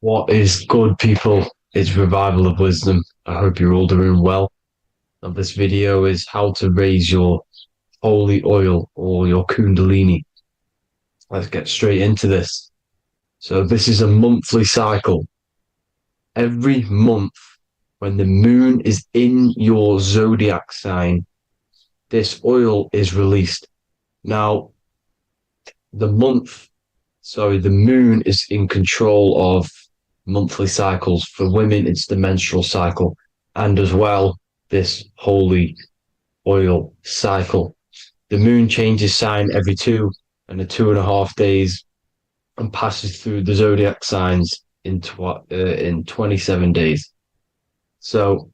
What is good, people? It's Revival of Wisdom. I hope you're all doing well. And this video is how to raise your holy oil or your Kundalini. Let's get straight into this. So this is a monthly cycle. Every month, when the moon is in your zodiac sign, this oil is released. Now, the moon is in control of monthly cycles. For women, it's the menstrual cycle, and as well, this holy oil cycle. The moon changes sign every 2.5 days and passes through the zodiac signs in 27 days. So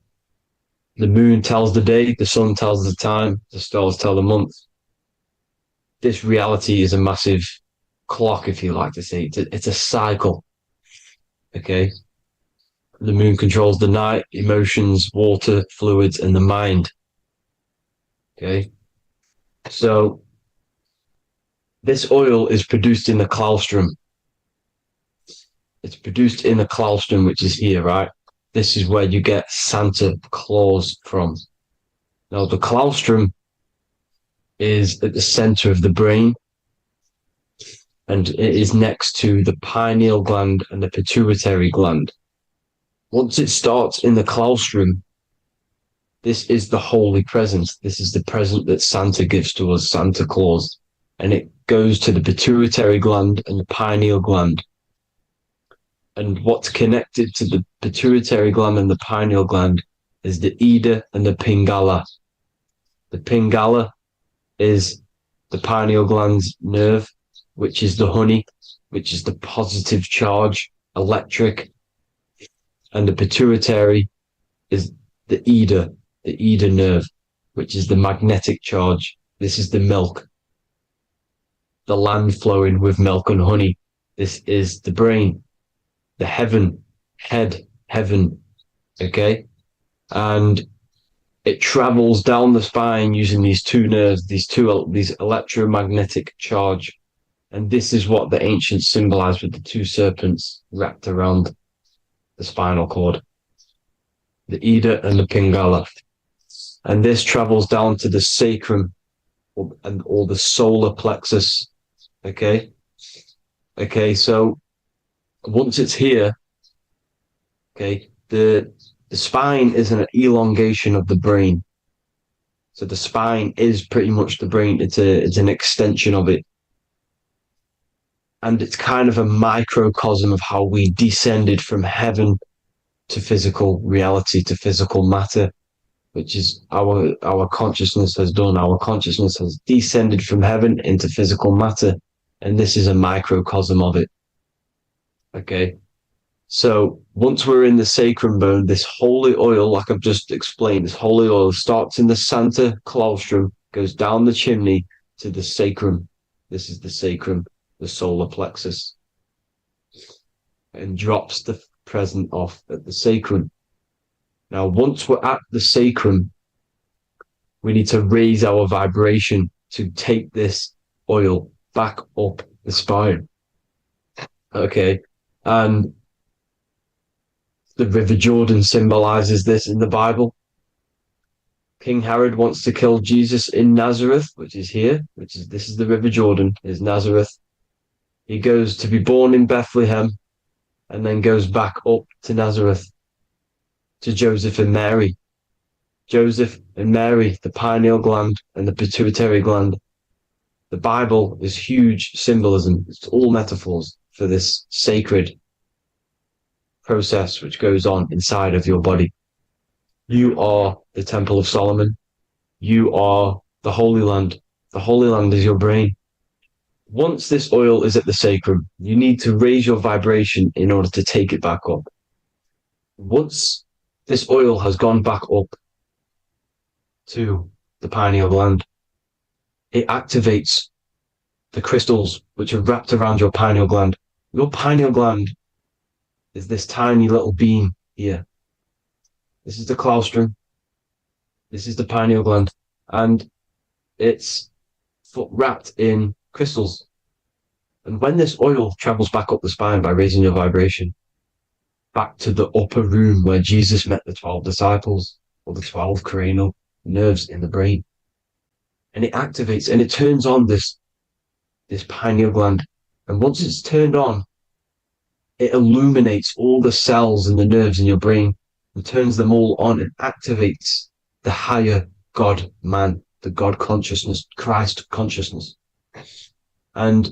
the moon tells the day, the sun tells the time, the stars tell the month. This reality is a massive clock, if you like to say. It's a cycle. Okay. The moon controls the night, emotions, water, fluids, and the mind. Okay. So this oil is produced in the claustrum. It's produced in the claustrum, which is here, right? This is where you get Santa Claus from. Now, the claustrum is at the center of the brain, and it is next to the pineal gland and the pituitary gland. Once it starts in the claustrum, this is the holy presence. This is the present that Santa gives to us, Santa Claus. And it goes to the pituitary gland and the pineal gland. And what's connected to the pituitary gland and the pineal gland is the Ida and the Pingala. The Pingala is the pineal gland's nerve, which is the honey, which is the positive charge, electric. And the pituitary is the Ida nerve, which is the magnetic charge. This is the milk, the land flowing with milk and honey. This is the brain, the heaven, okay? And it travels down the spine using these two nerves, these electromagnetic charge. And this is what the ancients symbolized with the two serpents wrapped around the spinal cord, the Ida and the Pingala. And this travels down to the sacrum or the solar plexus. Okay. So once it's here, okay, the spine is an elongation of the brain. So the spine is pretty much the brain. It's an extension of it. And it's kind of a microcosm of how we descended from heaven to physical reality, to physical matter, which is our consciousness has done. Our consciousness has descended from heaven into physical matter, and this is a microcosm of it. Okay. So once we're in the sacrum bone, this holy oil, like I've just explained, this holy oil starts in the Santa claustrum, goes down the chimney to the sacrum. This is the sacrum, the solar plexus, and drops the present off at the sacrum. Now, once we're at the sacrum, we need to raise our vibration to take this oil back up the spine. Okay. And the River Jordan symbolizes this in the Bible. King Herod wants to kill Jesus in Nazareth, which is here, this is the River Jordan, is Nazareth. He goes to be born in Bethlehem and then goes back up to Nazareth, to Joseph and Mary. Joseph and Mary, the pineal gland and the pituitary gland. The Bible is huge symbolism. It's all metaphors for this sacred process which goes on inside of your body. You are the Temple of Solomon. You are the Holy Land. The Holy Land is your brain. Once this oil is at the sacrum, you need to raise your vibration in order to take it back up. Once this oil has gone back up to the pineal gland, it activates the crystals which are wrapped around your pineal gland. Your pineal gland is this tiny little beam here. This is the claustrum. This is the pineal gland. And it's wrapped in crystals. And when this oil travels back up the spine by raising your vibration, back to the upper room where Jesus met the 12 disciples, or the 12 cranial nerves in the brain. And it activates and it turns on this pineal gland. And once it's turned on, it illuminates all the cells and the nerves in your brain and turns them all on and activates the higher God man, the God consciousness, Christ consciousness. And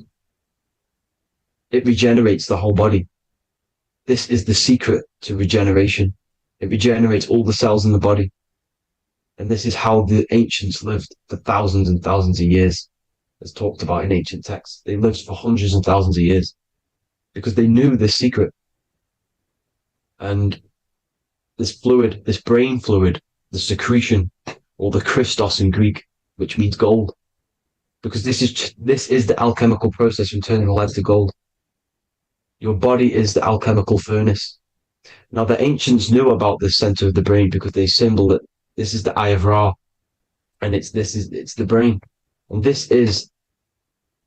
it regenerates the whole body. This is the secret to regeneration. It regenerates all the cells in the body. And this is how the ancients lived for thousands and thousands of years, as talked about in ancient texts. They lived for hundreds of thousands of years because they knew this secret. And this fluid, this brain fluid, the secretion, or the Christos in Greek, which means gold, because this is the alchemical process from turning lead to gold. Your body is the alchemical furnace. Now, the ancients knew about this center of the brain because they symbol it. This is the Eye of Ra, and it's the brain, and this is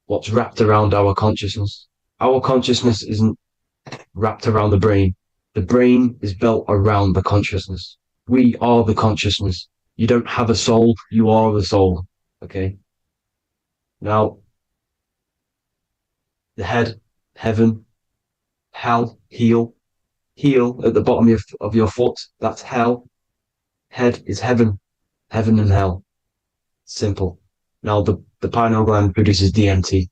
what's wrapped around our consciousness. Our consciousness isn't wrapped around the brain. The brain is built around the consciousness. We are the consciousness. You don't have a soul. You are the soul. Okay. Now, the head, heaven, hell, heel at the bottom of your foot. That's hell. Head is heaven and hell. Simple. Now, the pineal gland produces DMT,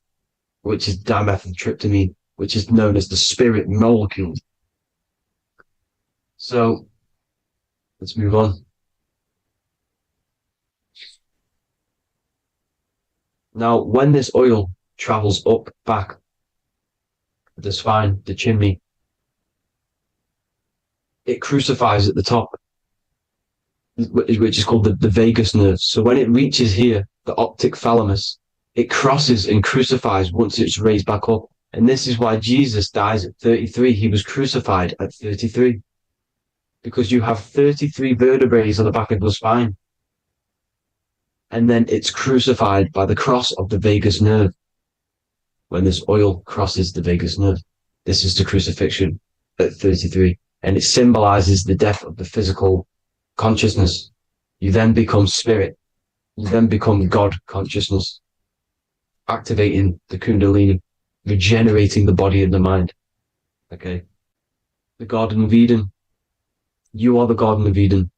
which is dimethyltryptamine, which is known as the spirit molecule. So, let's move on. Now, when this oil travels up, back, the spine, the chimney, it crucifies at the top, which is called the vagus nerve. So when it reaches here, the optic thalamus, it crosses and crucifies once it's raised back up. And this is why Jesus dies at 33. He was crucified at 33. Because you have 33 vertebrae on the back of the spine. And then it's crucified by the cross of the vagus nerve. When this oil crosses the vagus nerve, this is the crucifixion at 33. And it symbolizes the death of the physical consciousness. You then become spirit. You then become God consciousness, activating the Kundalini, regenerating the body and the mind. Okay. The Garden of Eden. You are the Garden of Eden.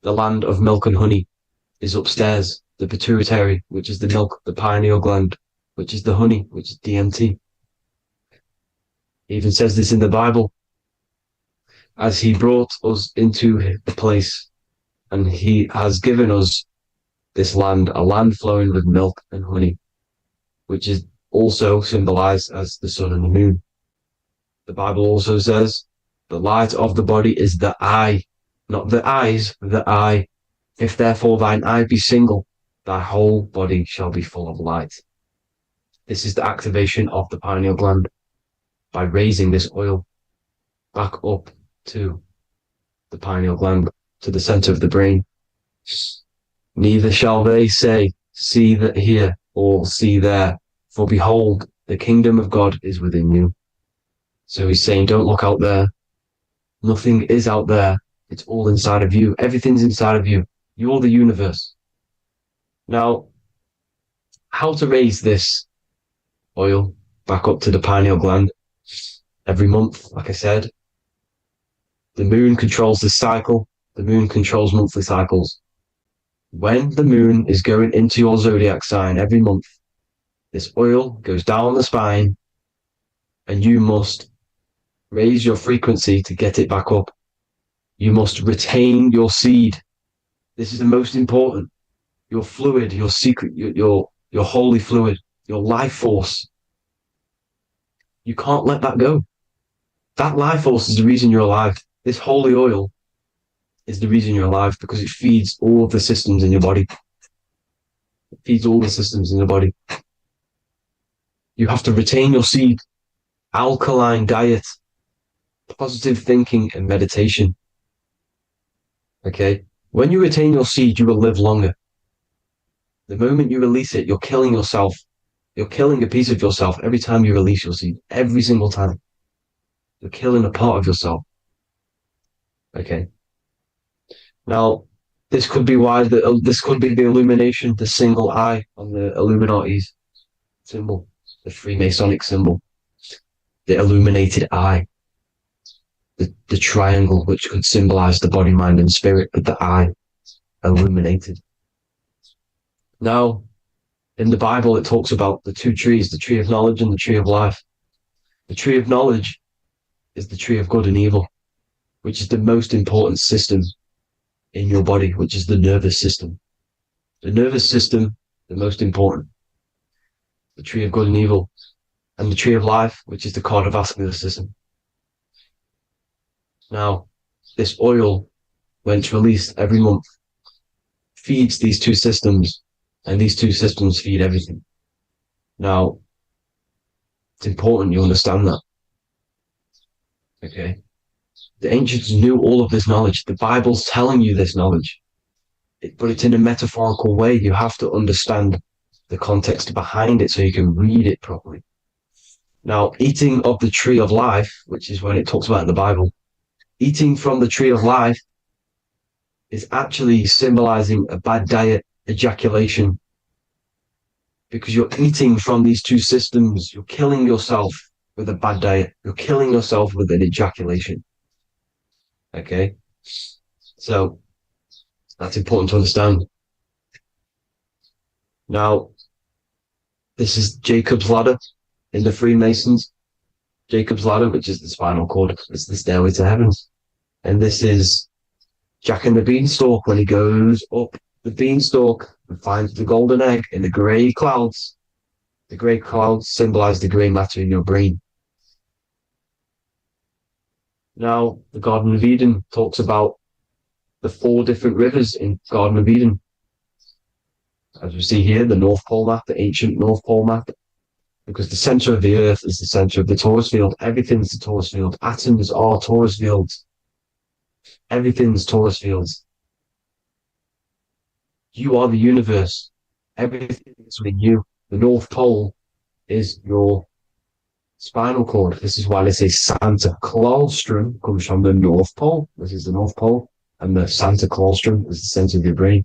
The land of milk and honey is upstairs. The pituitary, which is the milk, the pineal gland, which is the honey, which is DMT. It even says this in the Bible. As he brought us into the place, and he has given us this land, a land flowing with milk and honey, which is also symbolized as the sun and the moon. The Bible also says, the light of the body is the eye, not the eyes, the eye. If therefore thine eye be single, thy whole body shall be full of light. This is the activation of the pineal gland by raising this oil back up to the pineal gland, to the center of the brain. Neither shall they say, see that here, or see there, for behold, the kingdom of God is within you. So he's saying, don't look out there. Nothing is out there. It's all inside of you. Everything's inside of you. You're the universe. Now, how to raise this oil back up to the pineal gland? Every month, like I said. The moon controls the cycle. The moon controls monthly cycles. When the moon is going into your zodiac sign every month, this oil goes down the spine and you must raise your frequency to get it back up. You must retain your seed. This is the most important. Your fluid, your secret, your holy fluid, your life force. You can't let that go. That life force is the reason you're alive. This holy oil is the reason you're alive because it feeds all of the systems in your body. It feeds all the systems in your body. You have to retain your seed, alkaline diet, positive thinking and meditation. Okay? When you retain your seed, you will live longer. The moment you release it, you're killing yourself. You're killing a piece of yourself every time you release your seed. Every single time. You're killing a part of yourself. Okay. Now, this could be why this could be the illumination, the single eye on the Illuminati's symbol, the Freemasonic symbol, the illuminated eye, the triangle, which could symbolize the body, mind, and spirit, but the eye illuminated. Now, in the Bible, it talks about the two trees, the tree of knowledge and the tree of life. The tree of knowledge is the tree of good and evil, which is the most important system in your body, which is the nervous system. The nervous system, the most important. The tree of good and evil, and the tree of life, which is the cardiovascular system. Now, this oil, when it's released every month, feeds these two systems, and these two systems feed everything. Now, it's important you understand that. Okay? The ancients knew all of this knowledge. The Bible's telling you this knowledge, but it's in a metaphorical way. You have to understand the context behind it so you can read it properly. Now, eating of the tree of life, which is when it talks about in the Bible, eating from the tree of life is actually symbolizing a bad diet, ejaculation, because you're eating from these two systems. You're killing yourself with a bad diet. You're killing yourself with an ejaculation. Okay? So, that's important to understand. Now, this is Jacob's ladder in the Freemasons. Jacob's ladder, which is the spinal cord, it's the stairway to heaven. And this is Jack and the Beanstalk when he goes up the beanstalk and finds the golden egg in the grey clouds. The grey clouds symbolize the grey matter in your brain. Now, the Garden of Eden talks about the 4 different rivers in Garden of Eden. As we see here, the North Pole map, the ancient North Pole map, because the center of the earth is the center of the torus field. Everything's the torus field. Atoms are torus fields. Everything's torus fields. You are the universe. Everything is within you. The North Pole is your spinal cord. This is why they say Santa Claustrum comes from the North Pole. This is the North Pole. And the Santa Claustrum is the center of your brain.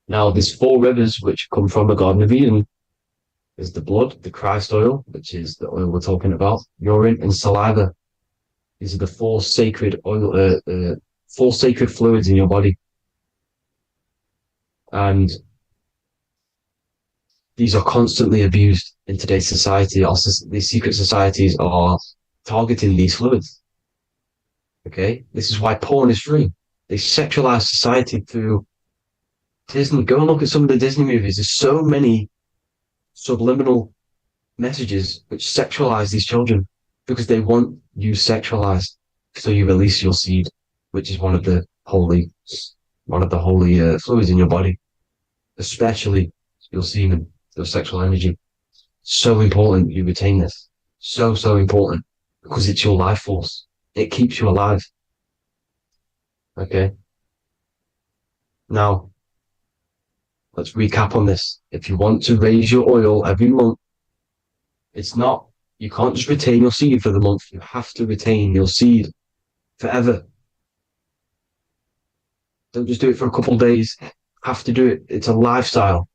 Now, there's 4 rivers which come from the Garden of Eden. There's the blood, the Christ oil, which is the oil we're talking about, urine, and saliva. These are the 4 sacred oil, 4 sacred fluids in your body. And these are constantly abused in today's society. Also, these secret societies are targeting these fluids. Okay? This is why porn is free. They sexualize society through Disney. Go and look at some of the Disney movies. There's so many subliminal messages which sexualize these children because they want you sexualized. So you release your seed, which is one of the holy fluids in your body, especially your semen, your sexual energy. So important you retain this. So important because it's your life force. It keeps you alive. Okay. Now, let's recap on this. If you want to raise your oil every month, you can't just retain your seed for the month. You have to retain your seed forever. Don't just do it for a couple of days. Have to do it. It's a lifestyle.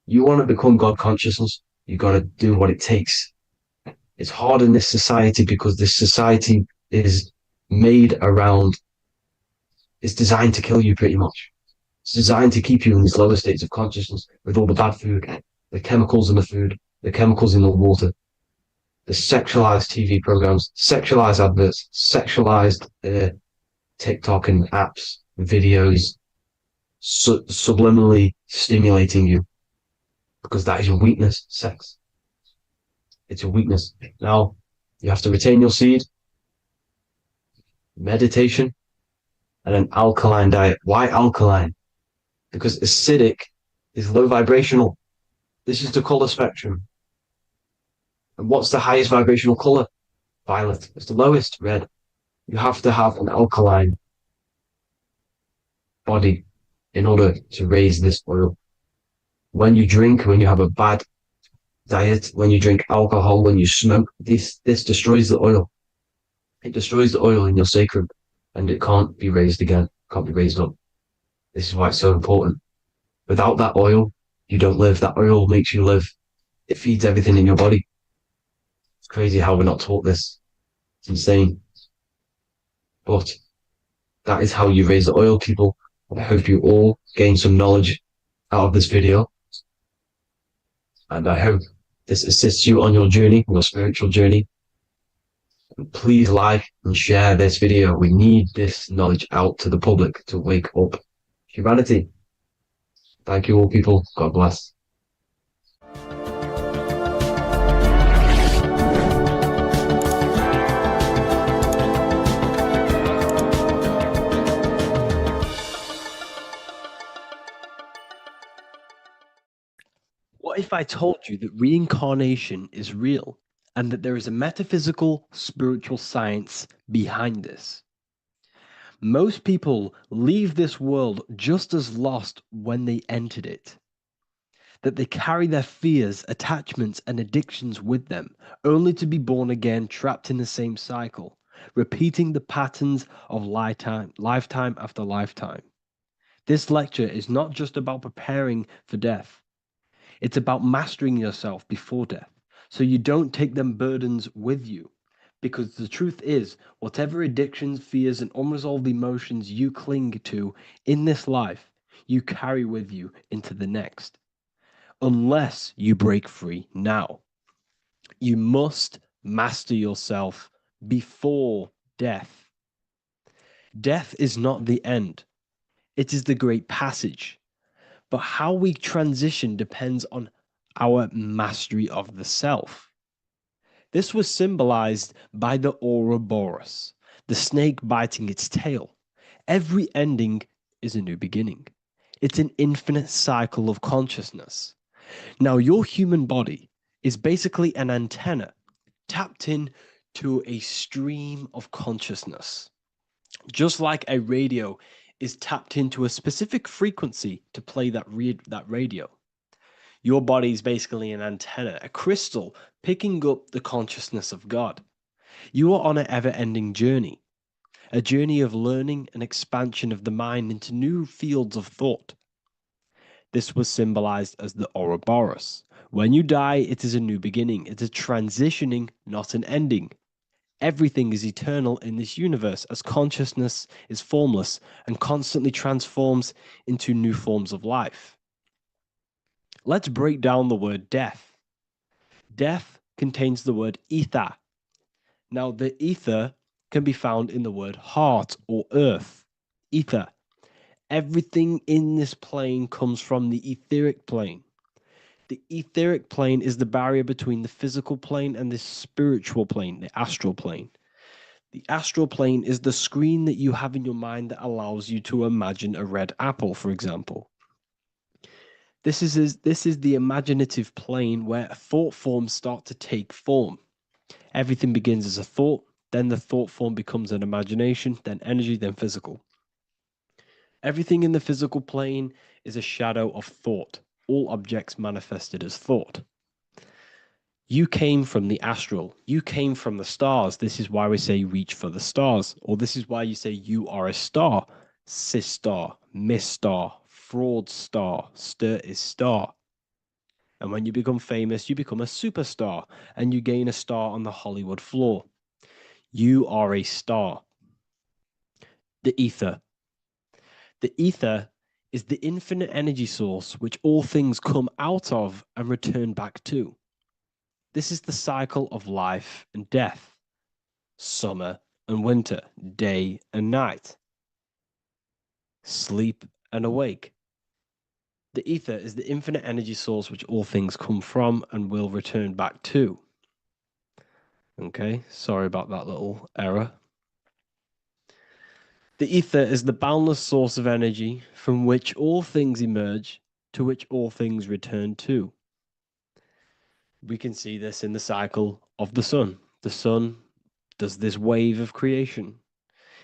You want to become God consciousness, you got to do what it takes. It's hard in this society because this society is made around, it's designed to kill you pretty much. It's designed to keep you in these lower states of consciousness with all the bad food, the chemicals in the food, the chemicals in the water, the sexualized TV programs, sexualized adverts, sexualized TikTok and apps, videos, subliminally stimulating you because that is your weakness, sex. It's your weakness. Now, you have to retain your seed, meditation, and an alkaline diet. Why alkaline? Because acidic is low vibrational. This is the color spectrum. And what's the highest vibrational color? Violet. It's the lowest, red. You have to have an alkaline body in order to raise this oil. When you drink, when you have a bad diet, when you drink alcohol, when you smoke, this destroys the oil. It destroys the oil in your sacrum. and it can't be raised again, can't be raised up. This is why it's so important. Without that oil, you don't live. That oil makes you live. It feeds everything in your body. It's crazy how we're not taught this. It's insane. But that is how you raise the oil, people. I hope you all gain some knowledge out of this video. And I hope this assists you on your journey, your spiritual journey. And please like and share this video. We need this knowledge out to the public to wake up humanity. Thank you all, people. God bless. What if I told you that reincarnation is real and that there is a metaphysical, spiritual science behind this? Most people leave this world just as lost when they entered it. That they carry their fears, attachments, and addictions with them, only to be born again, trapped in the same cycle, repeating the patterns of lifetime after lifetime. This lecture is not just about preparing for death. It's about mastering yourself before death, so you don't take them burdens with you. Because the truth is, whatever addictions, fears, and unresolved emotions you cling to in this life, you carry with you into the next. Unless you break free now. You must master yourself before death. Death is not the end. It is the great passage. But how we transition depends on our mastery of the self. This was symbolized by the Ouroboros, the snake biting its tail. Every ending is a new beginning. It's an infinite cycle of consciousness. Now, your human body is basically an antenna tapped in to a stream of consciousness. Just like a radio is tapped into a specific frequency to play that radio. Your body is basically an antenna, a crystal picking up the consciousness of God. You are on an ever-ending journey, a journey of learning and expansion of the mind into new fields of thought. This was symbolized as the Ouroboros. When you die, it is a new beginning. It's a transitioning, not an ending. Everything is eternal in this universe as consciousness is formless and constantly transforms into new forms of life. Let's break down the word death. Death contains the word ether. Now, the ether can be found in the word heart or earth. Ether. Everything in this plane comes from the etheric plane. The etheric plane is the barrier between the physical plane and the spiritual plane, the astral plane. The astral plane is the screen that you have in your mind that allows you to imagine a red apple, for example. This is the imaginative plane where thought forms start to take form. Everything begins as a thought, then the thought form becomes an imagination, then energy, then physical. Everything in the physical plane is a shadow of thought. All objects manifested as thought. You came from the astral. You came from the stars. This is why we say reach for the stars. Or this is why you say you are a star. Cis star, miss star, fraud star, stir is star. And when you become famous, you become a superstar and you gain a star on the Hollywood floor. You are a star. The ether. The ether is the infinite energy source which all things come out of and return back to. This is the cycle of life and death, summer and winter, day and night, sleep and awake. The ether is the infinite energy source which all things come from and will return back to. Okay, sorry about that little error. The ether is the boundless source of energy from which all things emerge, to which all things return to. We can see this in the cycle of the sun. The sun does this wave of creation.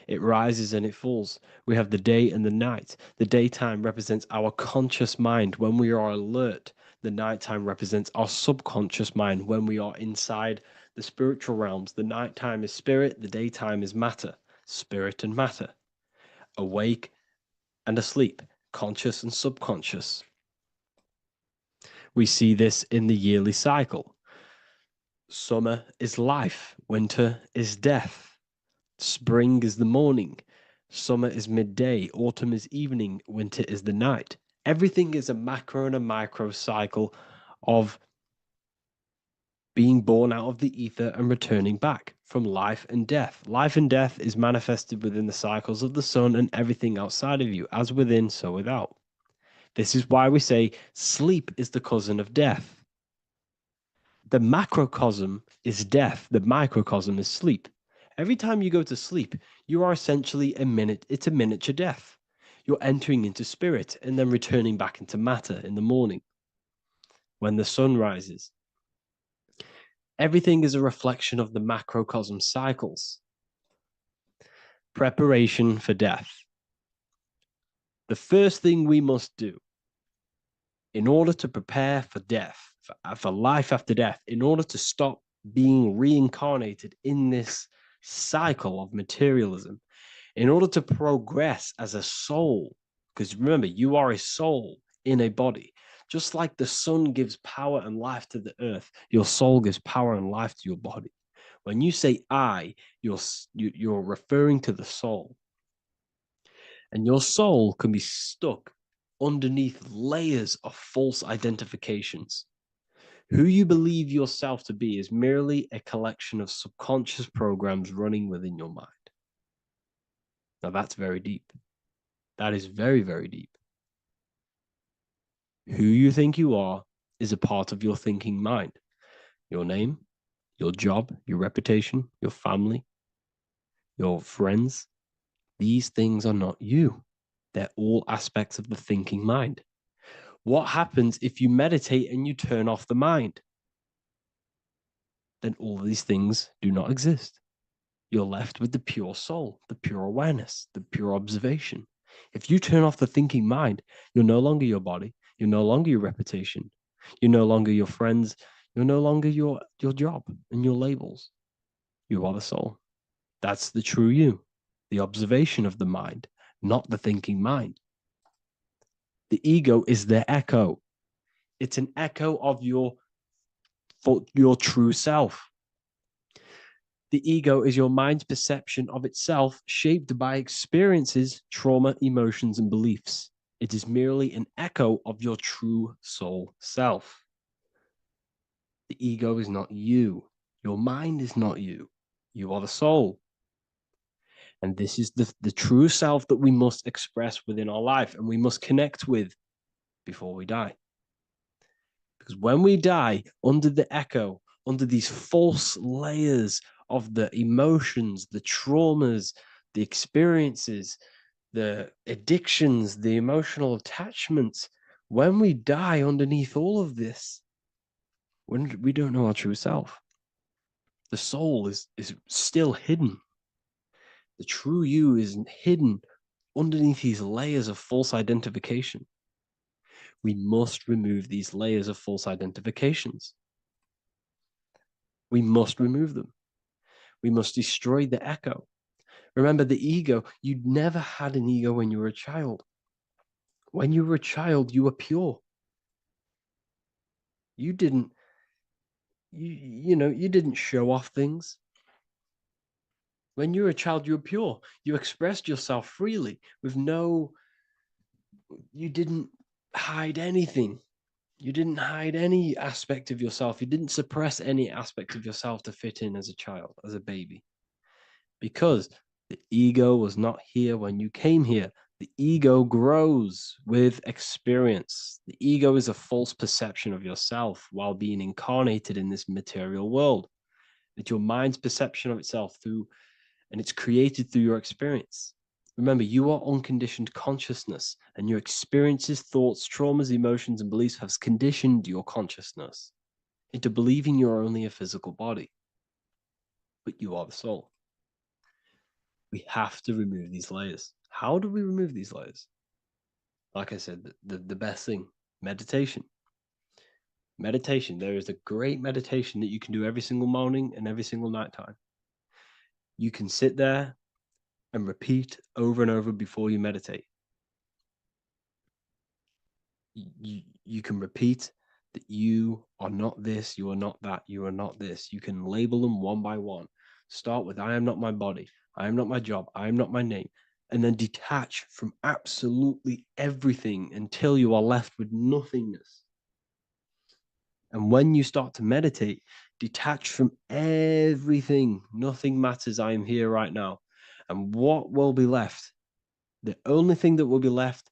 It rises and it falls. We have the day and the night. The daytime represents our conscious mind when we are alert. The nighttime represents our subconscious mind when we are inside the spiritual realms. The nighttime is spirit, the daytime is matter. spirit and matter, awake and asleep, conscious and subconscious. We see this in the yearly cycle. Summer is life, winter is death, spring is the morning, summer is midday, autumn is evening, winter is the night. Everything is a macro and a micro cycle of being born out of the ether and returning back from life and death. Life and death is manifested within the cycles of the sun and everything outside of you, as within, so without. This is why we say sleep is the cousin of death. The macrocosm is death, the microcosm is sleep. Every time you go to sleep, you are essentially it's a miniature death. You're entering into spirit and then returning back into matter in the morning when the sun rises. Everything is a reflection of the macrocosm cycles. Preparation for death. The first thing we must do in order to prepare for death, for life after death, in order to stop being reincarnated in this cycle of materialism, in order to progress as a soul, because remember, you are a soul in a body. Just like the sun gives power and life to the earth, your soul gives power and life to your body. When you say I, you're referring to the soul. And your soul can be stuck underneath layers of false identifications. Who you believe yourself to be is merely a collection of subconscious programs running within your mind. Now that's very deep. That is very, very deep. Who you think you are is a part of your thinking mind. Your name, your job, your reputation, your family, your friends. These things are not you. They're all aspects of the thinking mind. What happens if you meditate and you turn off the mind? Then all these things do not exist. You're left with the pure soul, the pure awareness, the pure observation. If you turn off the thinking mind, you're no longer your body, you're no longer your reputation, you're no longer your friends, you're no longer your job and your labels. You are the soul. That's the true you, the observation of the mind, not the thinking mind. The ego is the echo. It's an echo of your true self. The ego is your mind's perception of itself, shaped by experiences, trauma, emotions, and beliefs. It is merely an echo of your true soul self. The ego is not you. Your mind is not you. You are the soul. And this is the true self that we must express within our life and we must connect with before we die. Because when we die under the echo, under these false layers of the emotions, the traumas, the experiences, the addictions, the emotional attachments, when we die underneath all of this, when we don't know our true self, the soul is still hidden. The true you is hidden underneath these layers of false identification. We must remove these layers of false identifications. We must remove them. We must destroy the echo. Remember, the ego, you never had an ego when you were a child. When you were a child, you were pure. You didn't, you didn't show off things. When you were a child, you were pure. You expressed yourself freely with you didn't hide anything. You didn't hide any aspect of yourself. You didn't suppress any aspect of yourself to fit in as a child, as a baby. Because the ego was not here when you came here. The ego grows with experience. The ego is a false perception of yourself while being incarnated in this material world. It's your mind's perception of itself and it's created through your experience. Remember, you are unconditioned consciousness, and your experiences, thoughts, traumas, emotions, and beliefs have conditioned your consciousness into believing you're only a physical body, but you are the soul. We have to remove these layers. How do we remove these layers? Like I said, the best thing, meditation. Meditation. There is a great meditation that you can do every single morning and every single night time. You can sit there and repeat over and over before you meditate. You can repeat that you are not this, you are not that, you are not this. You can label them one by one. Start with, I am not my body, I am not my job, I am not my name, and then detach from absolutely everything until you are left with nothingness. And when you start to meditate, detach from everything. Nothing matters. I am here right now. And what will be left? The only thing that will be left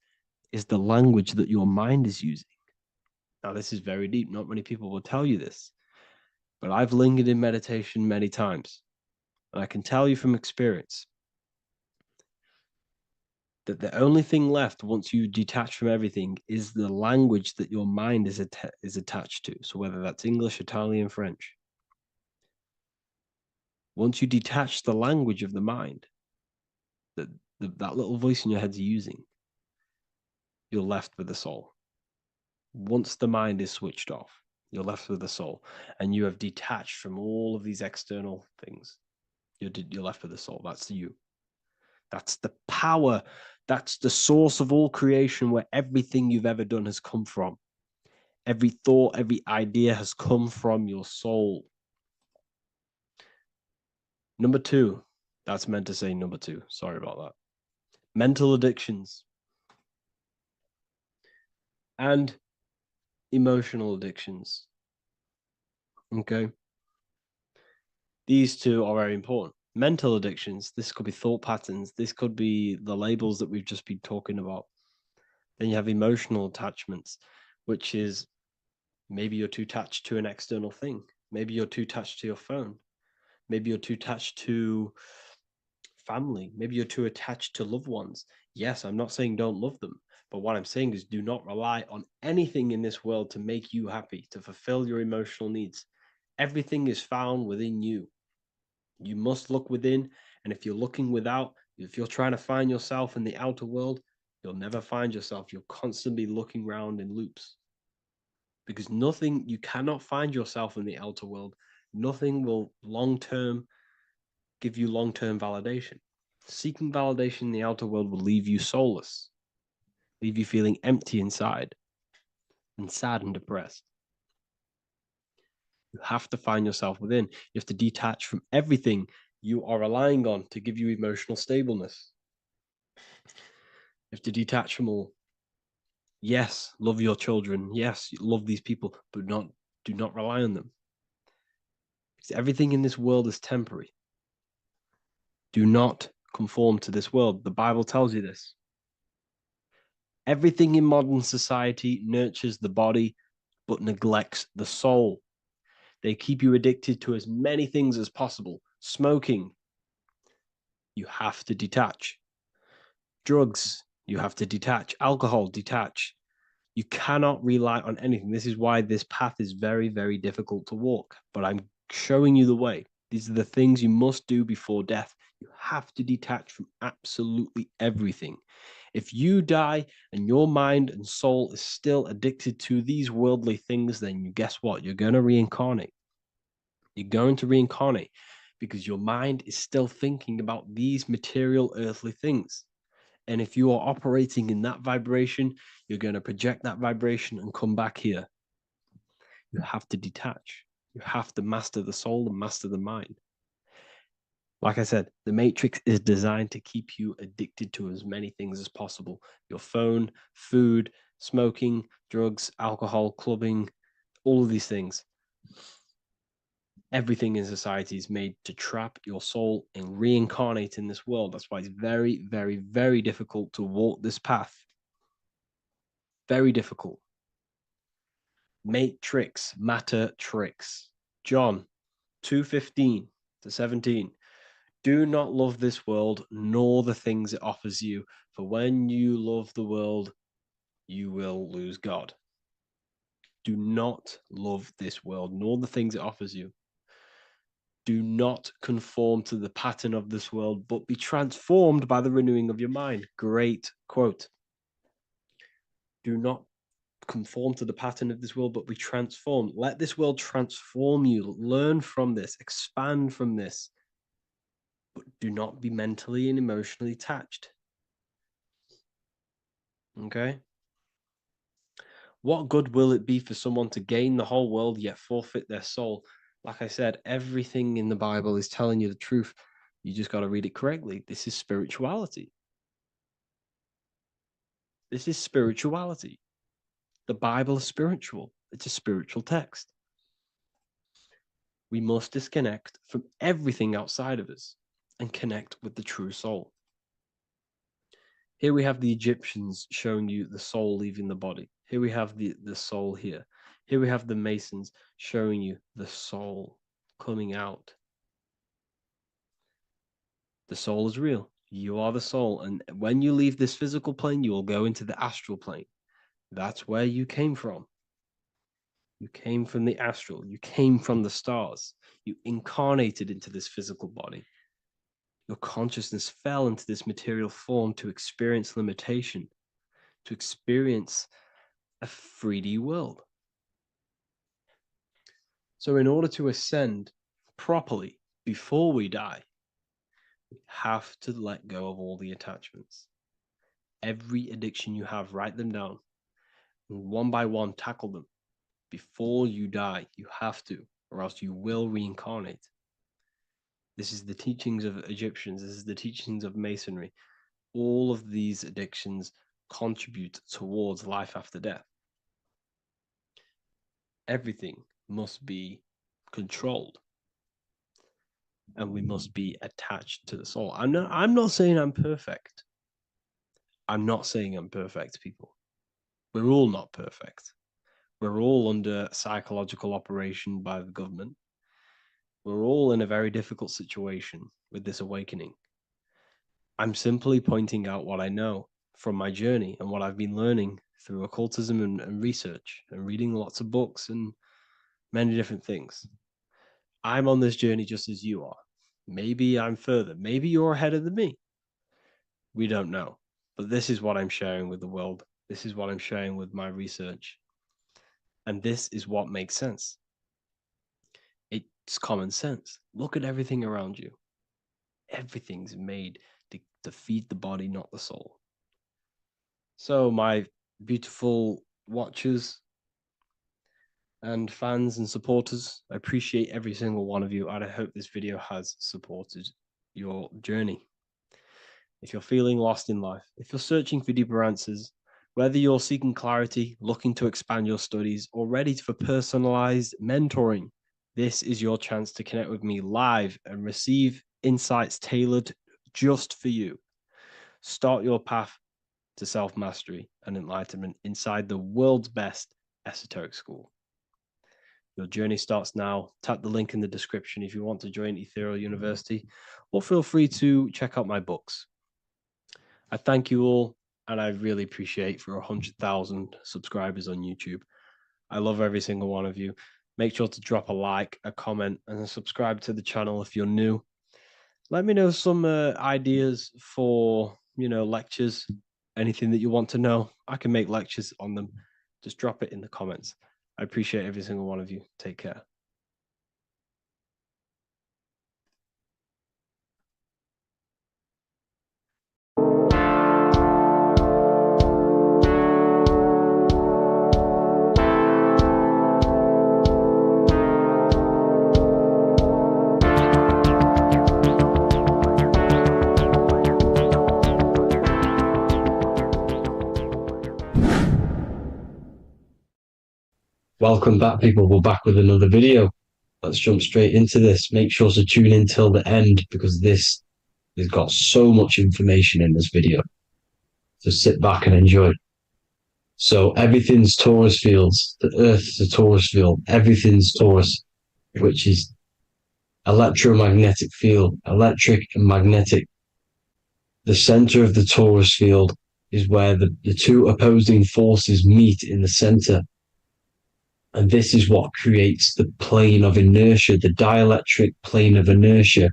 is the language that your mind is using. Now, this is very deep. Not many people will tell you this, but I've lingered in meditation many times. And I can tell you from experience that the only thing left once you detach from everything is the language that your mind is attached to. So whether that's English, Italian, French. Once you detach the language of the mind that that little voice in your head's using, you're left with the soul. Once the mind is switched off, you're left with the soul, and you have detached from all of these external things. You're left with the soul. That's you. That's the power. That's the source of all creation, where everything you've ever done has come from. Every thought, every idea has come from your soul. Number two, that's meant to say number two. Sorry about that. Mental addictions and emotional addictions. Okay. These two are very important. Mental addictions, this could be thought patterns, this could be the labels that we've just been talking about. Then you have emotional attachments, which is maybe you're too attached to an external thing. Maybe you're too attached to your phone. Maybe you're too attached to family. Maybe you're too attached to loved ones. Yes, I'm not saying don't love them, but what I'm saying is do not rely on anything in this world to make you happy, to fulfill your emotional needs. Everything is found within you. You must look within, and if you're looking without, if you're trying to find yourself in the outer world, you'll never find yourself. You'll constantly be looking around in loops. Because nothing, you cannot find yourself in the outer world. Nothing will give you long-term validation. Seeking validation in the outer world will leave you soulless, leave you feeling empty inside and sad and depressed. You have to find yourself within. You have to detach from everything you are relying on to give you emotional stableness. You have to detach from all. Yes, love your children. Yes, love these people, but do not rely on them. Because everything in this world is temporary. Do not conform to this world. The Bible tells you this. Everything in modern society nurtures the body, but neglects the soul. They keep you addicted to as many things as possible. Smoking, you have to detach. Drugs, you have to detach. Alcohol, detach. You cannot rely on anything. This is why this path is very, very difficult to walk. But I'm showing you the way. These are the things you must do before death. You have to detach from absolutely everything. If you die and your mind and soul is still addicted to these worldly things, then you guess what? You're going to reincarnate. You're going to reincarnate because your mind is still thinking about these material earthly things. And if you are operating in that vibration, you're going to project that vibration and come back here. You have to detach. You have to master the soul and master the mind. Like I said, the matrix is designed to keep you addicted to as many things as possible. Your phone, food, smoking, drugs, alcohol, clubbing, all of these things. Everything in society is made to trap your soul and reincarnate in this world. That's why it's very, very, very difficult to walk this path. Very difficult. Matrix, matter tricks. John 2:15 to 17. Do not love this world, nor the things it offers you. For when you love the world, you will lose God. Do not love this world, nor the things it offers you. Do not conform to the pattern of this world, but be transformed by the renewing of your mind. Great quote. Do not conform to the pattern of this world, but be transformed. Let this world transform you. Learn from this, expand from this. but do not be mentally and emotionally attached. Okay? What good will it be for someone to gain the whole world yet forfeit their soul? Like I said, everything in the Bible is telling you the truth. You just got to read it correctly. This is spirituality. This is spirituality. The Bible is spiritual. It's a spiritual text. We must disconnect from everything outside of us and connect with the true soul. Here we have the Egyptians showing you the soul leaving the body. Here we have the soul here. Here we have the Masons showing you the soul coming out. The soul is real. You are the soul. And when you leave this physical plane, you will go into the astral plane. That's where you came from. You came from the astral. You came from the stars. You incarnated into this physical body. Your consciousness fell into this material form to experience limitation, to experience a 3D world. So in order to ascend properly before we die, we have to let go of all the attachments. Every addiction you have, write them down. And one by one, tackle them. Before you die, you have to, or else you will reincarnate. This is the teachings of Egyptians. This is the teachings of Masonry. All of these addictions contribute towards life after death. Everything must be controlled. And we must be attached to the soul. I'm not saying I'm perfect. I'm not saying I'm perfect, people. We're all not perfect. We're all under psychological operation by the government. We're all in a very difficult situation with this awakening. I'm simply pointing out what I know from my journey and what I've been learning through occultism and research and reading lots of books and many different things. I'm on this journey just as you are. Maybe I'm further. Maybe you're ahead of me. We don't know. But this is what I'm sharing with the world. This is what I'm sharing with my research. And this is what makes sense. It's common sense. Look at everything around you. Everything's made to feed the body, not the soul. So my beautiful watchers and fans and supporters, I appreciate every single one of you, and I hope this video has supported your journey. If you're feeling lost in life, if you're searching for deeper answers, whether you're seeking clarity, looking to expand your studies, or ready for personalized mentoring, this is your chance to connect with me live and receive insights tailored just for you. Start your path to self-mastery and enlightenment inside the world's best esoteric school. Your journey starts now. Tap the link in the description if you want to join Ethereal University, or feel free to check out my books. I thank you all, and I really appreciate for 100,000 subscribers on YouTube. I love every single one of you. Make sure to drop a like, a comment, and subscribe to the channel if you're new. Let me know some ideas for, lectures, anything that you want to know. I can make lectures on them. Just drop it in the comments. I appreciate every single one of you. Take care. Welcome back, people. We're back with another video. Let's jump straight into this. Make sure to tune in till the end, because this has got so much information in this video. So sit back and enjoy. So everything's Taurus fields. The Earth's a Taurus field. Everything's Taurus, which is electromagnetic field, electric and magnetic. The center of the Taurus field is where the two opposing forces meet in the center. And this is what creates the plane of inertia, the dielectric plane of inertia.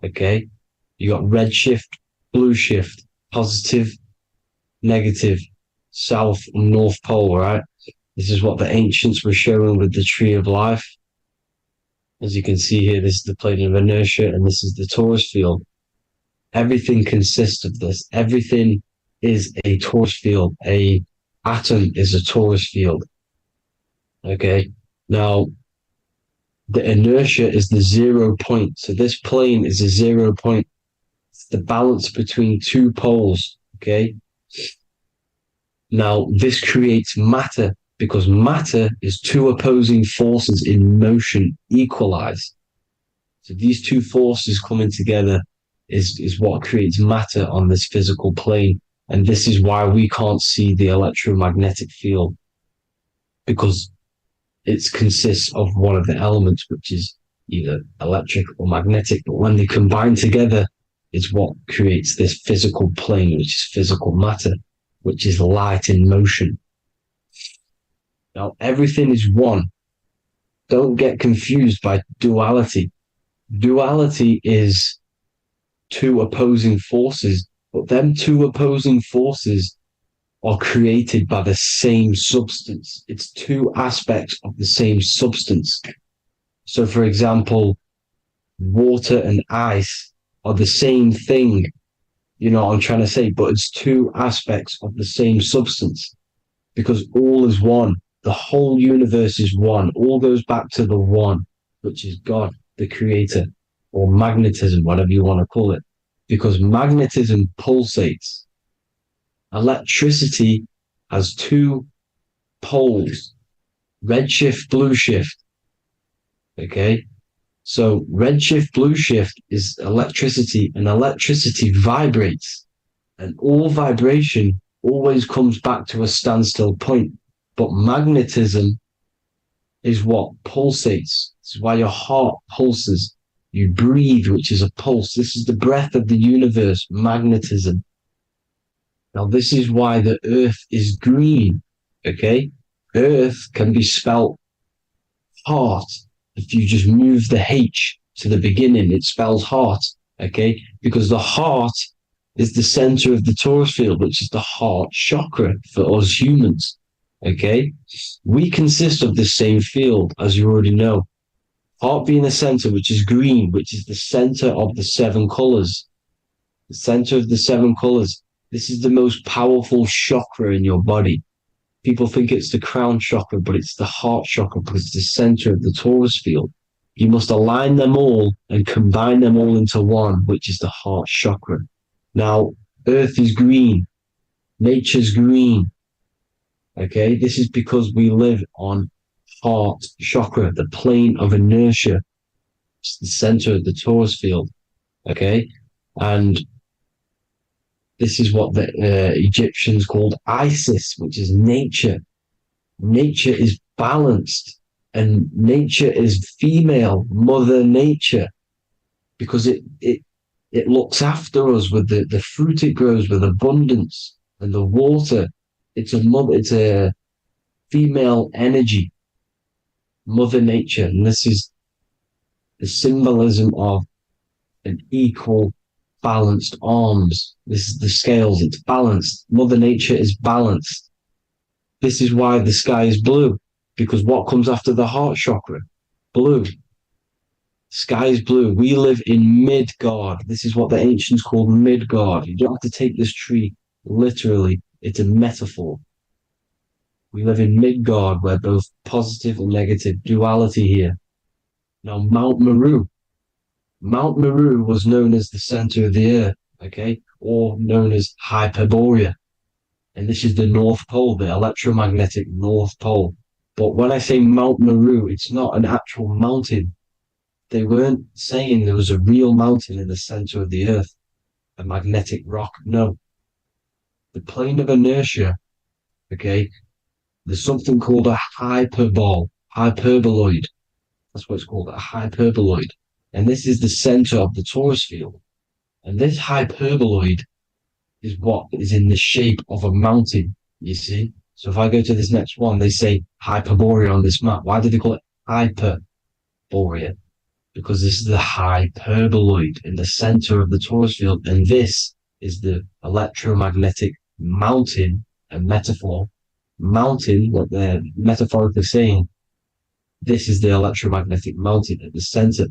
Okay? You got red shift, blue shift, positive, negative, south and north pole, right? This is what the ancients were showing with the tree of life. As you can see here, this is the plane of inertia, and this is the Taurus field. Everything consists of this. Everything is a torus field. A atom is a torus field. Okay. Now, the inertia is the 0 point. So this plane is a 0 point. It's the balance between two poles. Okay. Now, this creates matter because matter is two opposing forces in motion equalize. So these two forces coming together is what creates matter on this physical plane. And this is why we can't see the electromagnetic field, because it consists of one of the elements, which is either electric or magnetic. But when they combine together, it's what creates this physical plane, which is physical matter, which is light in motion. Now, everything is one. Don't get confused by duality. Duality is two opposing forces, but them two opposing forces are created by the same substance. It's two aspects of the same substance. So, for example, water and ice are the same thing. You know what I'm trying to say? But it's two aspects of the same substance, because all is one. The whole universe is one. All goes back to the one, which is God, the creator, or magnetism, whatever you want to call it, because magnetism pulsates. Electricity has two poles, redshift, blue shift. Okay. So redshift, blue shift is electricity, and electricity vibrates, and all vibration always comes back to a standstill point. But magnetism is what pulsates. This is why your heart pulses. You breathe, which is a pulse. This is the breath of the universe, magnetism. Now, this is why the earth is green, okay? Earth can be spelled heart. If you just move the H to the beginning, it spells heart, okay? Because the heart is the center of the torus field, which is the heart chakra for us humans, okay? We consist of the same field, as you already know. Heart being the center, which is green, which is the center of the seven colors. The center of the seven colors. This is the most powerful chakra in your body. People think it's the crown chakra, but it's the heart chakra because it's the center of the torus field. You must align them all and combine them all into one, which is the heart chakra. Now, earth is green. Nature's green. Okay, this is because we live on heart chakra, the plane of inertia. It's the center of the torus field. Okay, and this is what the Egyptians called Isis, which is nature. Nature is balanced, and nature is female, mother nature, because it looks after us with the fruit it grows with abundance, and the water. It's a female energy, mother nature, and this is the symbolism of an equal, balanced arms. This is the scales. It's balanced. Mother nature is balanced. This is why the sky is blue, because what comes after the heart chakra? Blue. Sky is blue. We live in Midgard. This is what the ancients called Midgard. You don't have to take this tree literally. It's a metaphor. We live in Midgard, where both positive and negative duality here. Now, Mount Meru. Mount Meru was known as the center of the earth, okay, or known as Hyperborea. And this is the North Pole, the electromagnetic North Pole. But when I say Mount Meru, it's not an actual mountain. They weren't saying there was a real mountain in the center of the earth, a magnetic rock. No. The plane of inertia, okay, there's something called a hyperboloid. That's what it's called, a hyperboloid. And this is the center of the torus field. And this hyperboloid is what is in the shape of a mountain, you see? So if I go to this next one, they say Hyperborea on this map. Why do they call it Hyperborea? Because this is the hyperboloid in the center of the torus field. And this is the electromagnetic mountain, a metaphor. Mountain, what they're metaphorically saying, this is the electromagnetic mountain at the center.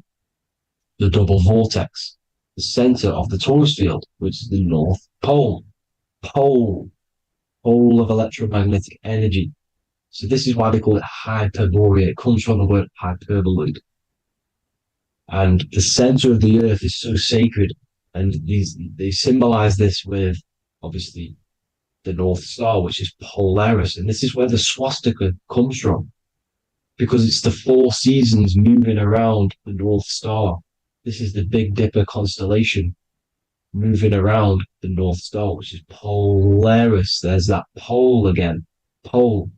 The double vortex, the center of the Taurus field, which is the North Pole. Pole of electromagnetic energy. So this is why they call it Hyperborea. It comes from the word hyperboloid. And the center of the earth is so sacred. And they symbolize this with, obviously, the North Star, which is Polaris. And this is where the swastika comes from, because it's the 4 seasons moving around the North Star. This is the Big Dipper constellation moving around the North Star, which is Polaris. There's that pole again. Pole.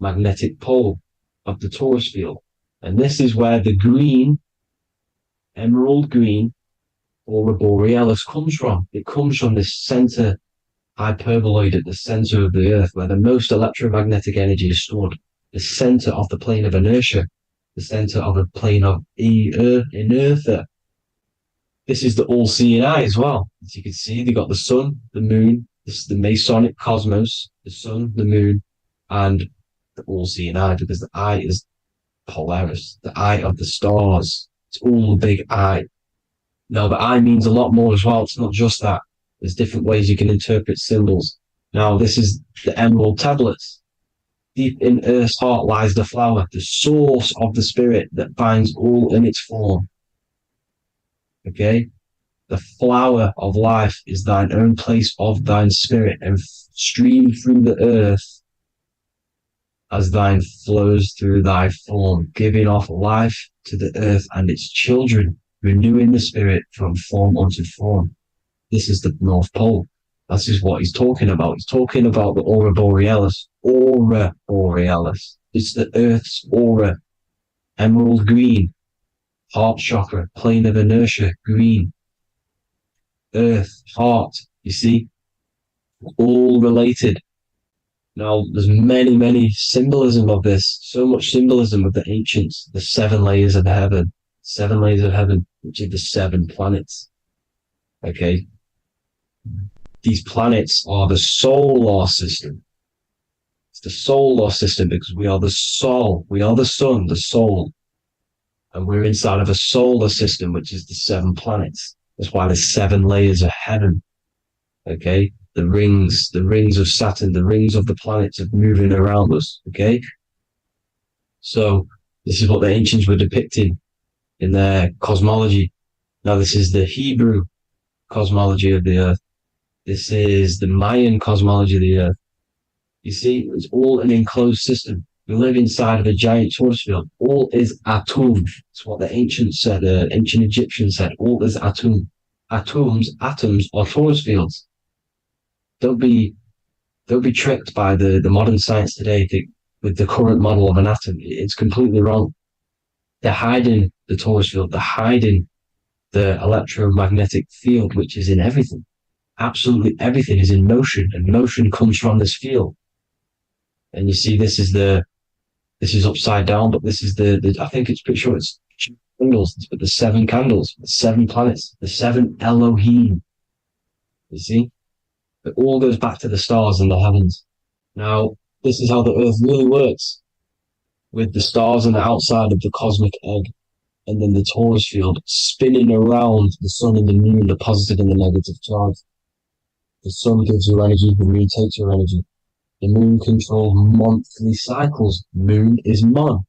Magnetic pole of the Taurus field. And this is where the green, emerald green, aurora borealis comes from. It comes from this center hyperboloid at the center of the earth, where the most electromagnetic energy is stored. The center of the plane of inertia, the center of the plane of inertia. This is the all-seeing eye as well. As you can see, they got the sun, the moon. This is the Masonic cosmos, the sun, the moon, and the all-seeing eye, because the eye is Polaris, the eye of the stars. It's all a big eye. Now, the eye means a lot more as well. It's not just that. There's different ways you can interpret symbols. Now, this is the emerald tablets. Deep in Earth's heart lies the flower, the source of the spirit that binds all in its form. Okay? The flower of life is thine own place of thine spirit, and stream through the earth as thine flows through thy form, giving off life to the earth and its children, renewing the spirit from form unto form. This is the North Pole. This is what he's talking about. He's talking about the aurora borealis. Aurora borealis. It's the earth's aura. Emerald green. Heart chakra. Plane of inertia. Green. Earth. Heart. You see? All related. Now, there's many symbolism of this. So much symbolism of the ancients. The 7 layers of heaven. 7 layers of heaven, which are the 7 planets. Okay? These planets are the solar system. It's the solar system because we are the soul. We are the sun, the soul. And we're inside of a solar system, which is the 7 planets. That's why there's 7 layers of heaven. Okay? The rings of Saturn, the rings of the planets are moving around us. Okay? So this is what the ancients were depicting in their cosmology. Now this is the Hebrew cosmology of the earth. This is the Mayan cosmology of the earth. You see, it's all an enclosed system. We live inside of a giant Taurus field. All is atum. It's what the ancients said, ancient Egyptians said. All is atum. Atoms are Taurus fields. Don't be tricked by the modern science today with the current model of an atom. It's completely wrong. They're hiding the Taurus field. They're hiding the electromagnetic field, which is in everything. Absolutely everything is in motion, and motion comes from this field. And you see, this is upside down, but this is the I think it's pretty sure it's candles, but the 7 candles, the 7 planets, the 7 Elohim. You see, it all goes back to the stars and the heavens. Now, this is how the earth really works, with the stars on the outside of the cosmic egg, and then the Taurus field spinning around the sun and the moon, the positive and the negative charge. The sun gives you energy, the moon takes your energy. The moon controls monthly cycles. Moon is mon.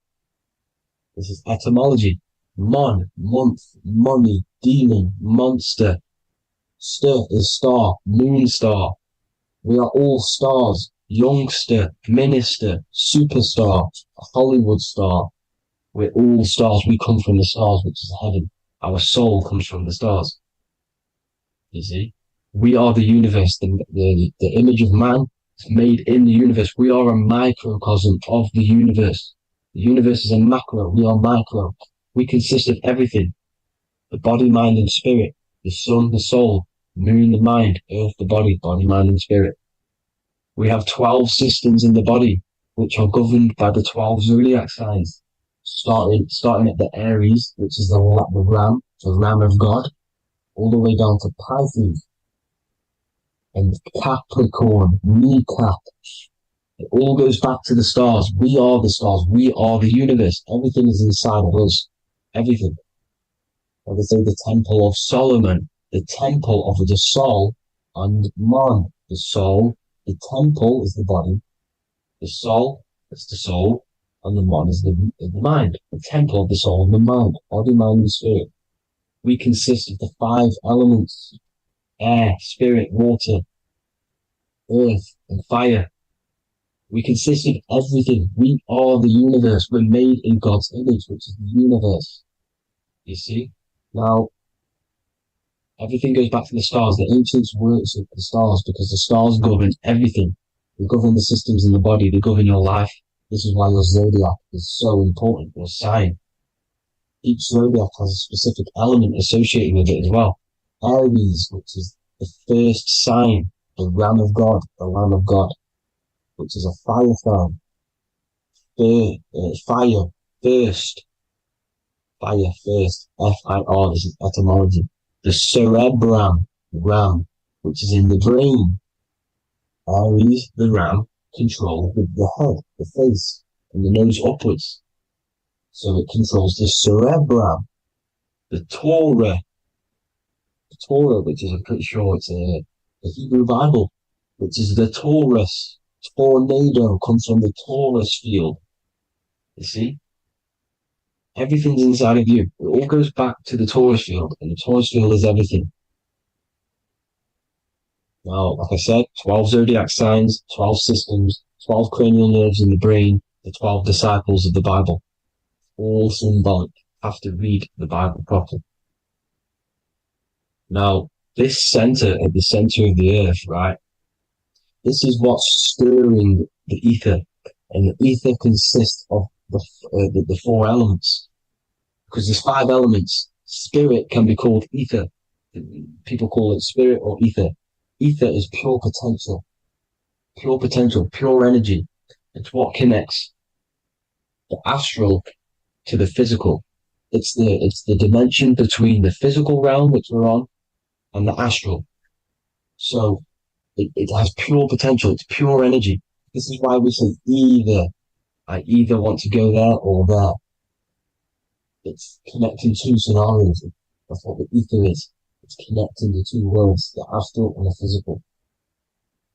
This is etymology. Mon, month, money, demon, monster. Stir is star, moon star. We are all stars. Youngster, minister, superstar, Hollywood star. We're all stars. We come from the stars, which is heaven. Our soul comes from the stars. You see? We are the universe, the image of man made in the universe. We are a microcosm of the universe. The universe is a macro. We are micro. We consist of everything. The body, mind, and spirit. The sun, the soul. Moon, the mind. Earth, the body. Body, mind, and spirit. We have 12 systems in the body, which are governed by the 12 zodiac signs. Starting at the Aries, which is the ram of God, all the way down to Pisces. And Capricorn, kneecap. It all goes back to the stars. We are the stars. We are the universe. Everything is inside of us. Everything. or they say the Temple of Solomon, the Temple of the soul, and mourn. The soul, the temple is the body, the soul is the soul, and the mourn is the mind. The temple of the soul and the mind, body, mind, and spirit. We consist of the 5 elements: air, spirit, water, earth, and fire. We consist of everything. We are the universe. We're made in God's image, which is the universe. You see? Now, everything goes back to the stars. The ancients worship the stars because the stars govern everything. They govern the systems in the body. They govern your life. This is why your zodiac is so important, your sign. Each zodiac has a specific element associated with it as well. Aries, which is the first sign, the Ram of God, the Lamb of God, which is a fire sign. Fire, first. Fire, first. F-I-R, this is etymology. The cerebrum, ram, which is in the brain. Aries, the ram, control the head, the face, and the nose upwards. So it controls the cerebrum. The Torah, which is, I'm pretty sure it's a Hebrew Bible, which is the Taurus. Tornado comes from the Taurus field. You see? Everything's inside of you. It all goes back to the Taurus field, and the Taurus field is everything. Now, like I said, 12 zodiac signs, 12 systems, 12 cranial nerves in the brain, the 12 disciples of the Bible. All symbolic. Have to read the Bible properly. Now, this center, at the center of the earth, right? This is what's stirring the ether. And the ether consists of the 4 elements. Because there's 5 elements. Spirit can be called ether. People call it spirit or ether. Ether is pure potential, pure energy. It's what connects the astral to the physical. It's the dimension between the physical realm, which we're on, and the astral. So it has pure potential. It's pure energy. This is why we say either. I either want to go there or there. It's connecting 2 scenarios. That's what the ether is. It's connecting the 2 worlds, the astral and the physical.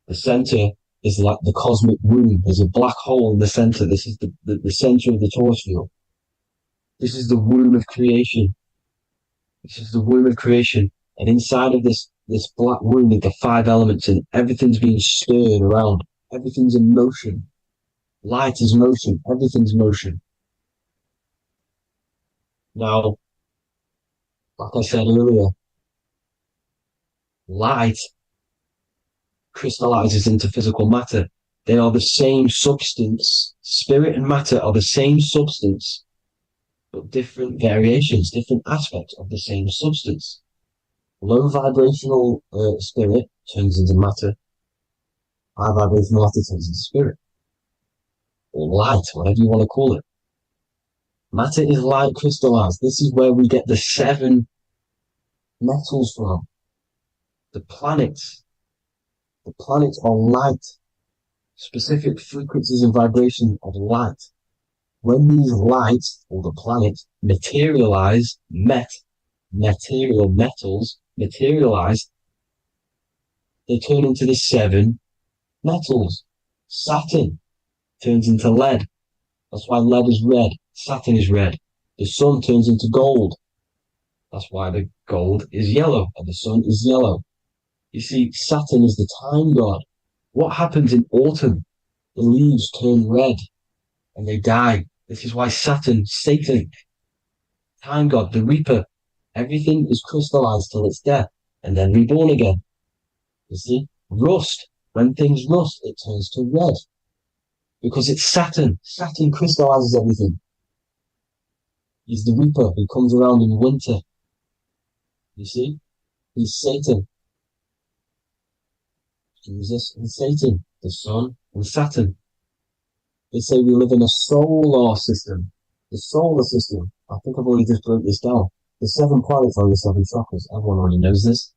The center is like the cosmic womb. There's a black hole in the center. This is the center of the Taurus field. This is the womb of creation. This is the womb of creation. And inside of this black womb are the 5 elements, and everything's being stirred around. Everything's in motion. Light is motion. Everything's motion. Now, like I said earlier, light crystallizes into physical matter. They are the same substance. Spirit and matter are the same substance, but different variations, different aspects of the same substance. Low vibrational spirit turns into matter. High vibrational matter turns into spirit. Or light, whatever you want to call it. Matter is light crystallized. This is where we get the 7 metals from. The planets. The planets are light. Specific frequencies and vibration of light. When these lights, or the planets, materialize, material metals materialize, they turn into the 7 metals. Saturn turns into lead. That's why lead is red. Saturn is red. The sun turns into gold. That's why the gold is yellow and the sun is yellow. You see, Saturn is the time god. What happens in autumn? The leaves turn red and they die. This is why Saturn, Satan, time god, the reaper, everything is crystallized till its death and then reborn again. You see, rust. When things rust, it turns to red. Because it's Saturn. Saturn crystallizes everything. He's the reaper who comes around in winter. You see? He's Satan. Jesus and Satan, the sun and Saturn. They say we live in a solar system. The solar system. I think I've already just broke this down. The 7 planets are the 7 chakras. Everyone already knows this.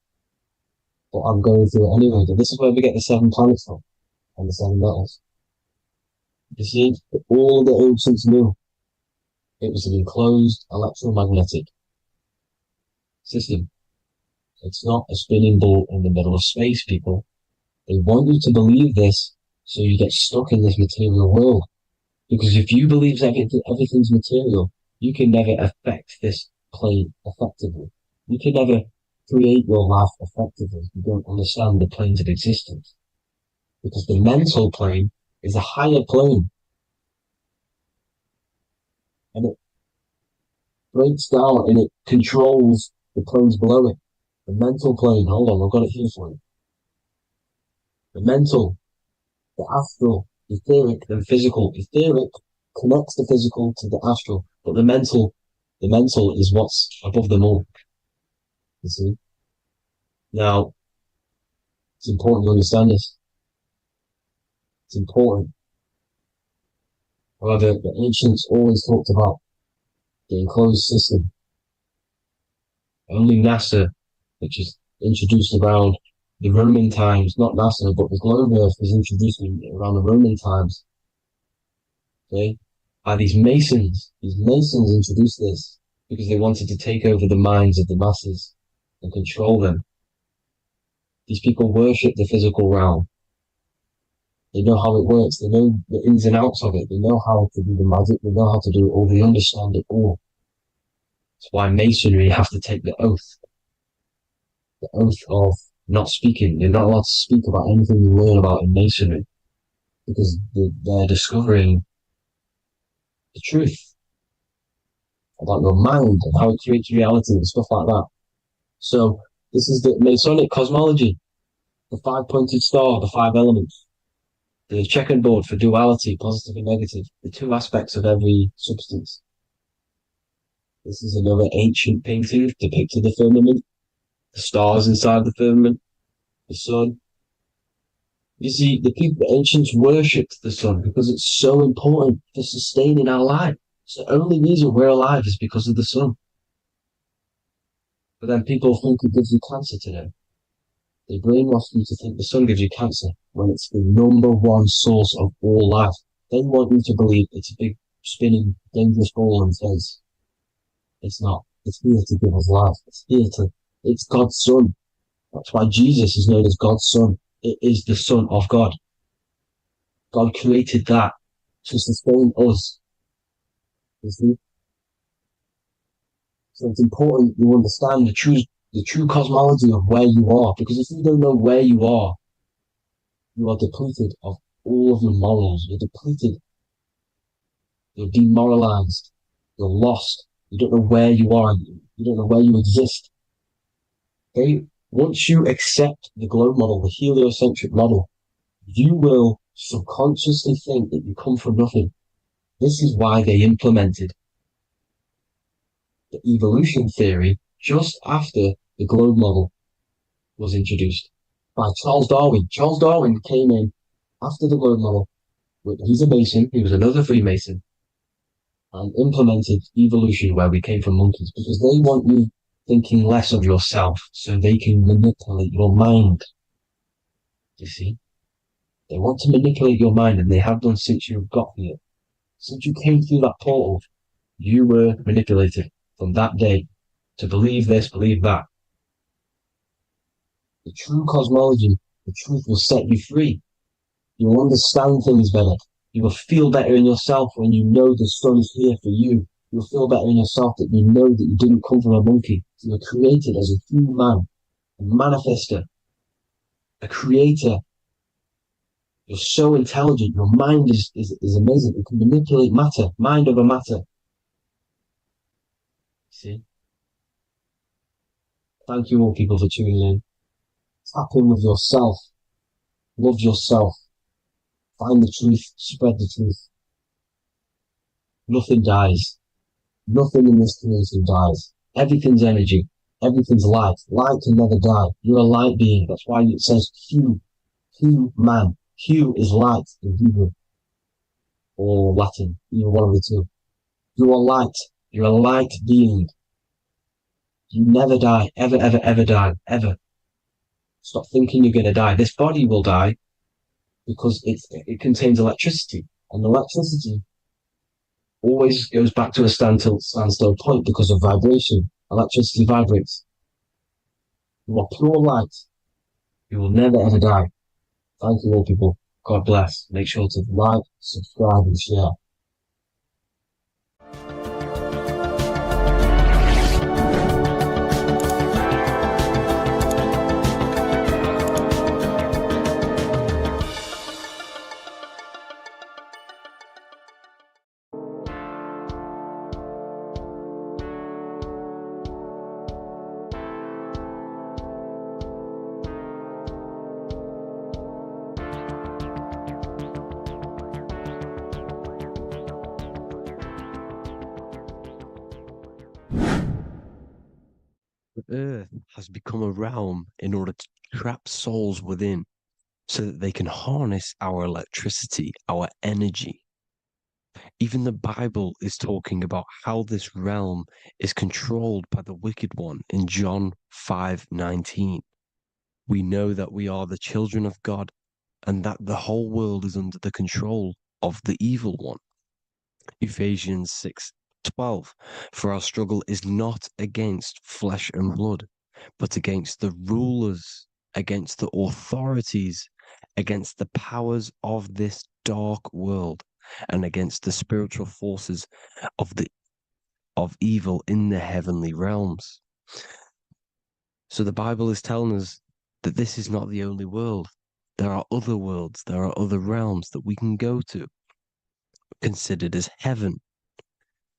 But I'm going through it anyway. But this is where we get the 7 planets from. And the 7 metals. You see, all the ancients knew it was an enclosed electromagnetic system. It's not a spinning ball in the middle of space, people. They want you to believe this so you get stuck in this material world. Because if you believe everything's material, you can never affect this plane effectively. You can never create your life effectively if you don't understand the planes of existence. Because the mental plane is a higher plane. And it breaks down and it controls the planes below it. The mental plane, hold on, I've got it here for you. The mental, the astral, etheric, then physical. Etheric connects the physical to the astral, but the mental is what's above them all. You see? Now, it's important to understand this. It's important. However, the ancients always talked about the enclosed system. Only NASA, which is introduced around the Roman times, not NASA, but the globe Earth was introduced around the Roman times. Okay? By these Masons. These Masons introduced this because they wanted to take over the minds of the masses and control them. These people worship the physical realm. They know how it works. They know the ins and outs of it. They know how to do the magic. They know how to do it all. They understand it all. That's why Masonry have to take the oath. The oath of not speaking. You're not allowed to speak about anything you learn about in Masonry because they're discovering the truth about your mind and how it creates reality and stuff like that. So this is the Masonic cosmology, the 5-pointed star, the 5 elements, the checkerboard for duality, positive and negative, the 2 aspects of every substance. This is another ancient painting depicting the firmament, the stars inside the firmament, the sun. You see, the ancients worshipped the sun because it's so important for sustaining our life. It's the only reason we're alive is because of the sun. But then people think it gives you cancer today. They brainwash you to think the sun gives you cancer when it's the #1 source of all life. They want you to believe it's a big, spinning, dangerous ball in space. It's not. It's here to give us life. It's God's son. That's why Jesus is known as God's son. It is the son of God. God created that to sustain us. You see? So it's important you understand the true cosmology of where you are, because if you don't know where you are depleted of all of your morals. You're depleted. You're demoralized. You're lost. You don't know where you are. You don't know where you exist. Okay? Once you accept the globe model, the heliocentric model, you will subconsciously think that you come from nothing. This is why they implemented the evolution theory just after the globe model was introduced by Charles Darwin. Charles Darwin came in after the globe model. He's a Mason. He was another Freemason, and implemented evolution where we came from monkeys because they want you thinking less of yourself so they can manipulate your mind. You see? They want to manipulate your mind, and they have done since you got here. Since you came through that portal, you were manipulated from that day to believe this, believe that. The true cosmology, the truth will set you free. You will understand things better. You will feel better in yourself when you know the sun is here for you. You'll feel better in yourself that you know that you didn't come from a monkey. You were created as a human, a manifester, a creator. You're so intelligent. Your mind is amazing. It can manipulate matter, mind over matter. See? Thank you all people for tuning in. Tap in with yourself. Love yourself. Find the truth. Spread the truth. Nothing dies. Nothing in this creation dies. Everything's energy. Everything's light. Light can never die. You're a light being. That's why it says Q. Q man. Q is light in Hebrew or Latin. Either one of the two. You are light. You're a light being. You never die. Ever, ever, ever die. Ever. Stop thinking you're going to die. This body will die because it contains electricity. And electricity always goes back to a standstill point because of vibration. Electricity vibrates. You are pure light. You will never ever die. Thank you all, people. God bless. Make sure to like, subscribe, and share. The earth has become a realm in order to trap souls within so that they can harness our electricity, our energy. Even the Bible is talking about how this realm is controlled by the wicked one in John 5:19. We know that we are the children of God and that the whole world is under the control of the evil one. Ephesians 6:12. For our struggle is not against flesh and blood, but against the rulers, against the authorities, against the powers of this dark world, and against the spiritual forces of evil in the heavenly realms. So the Bible is telling us that this is not the only world. There are other worlds, there are other realms that we can go to, considered as heaven.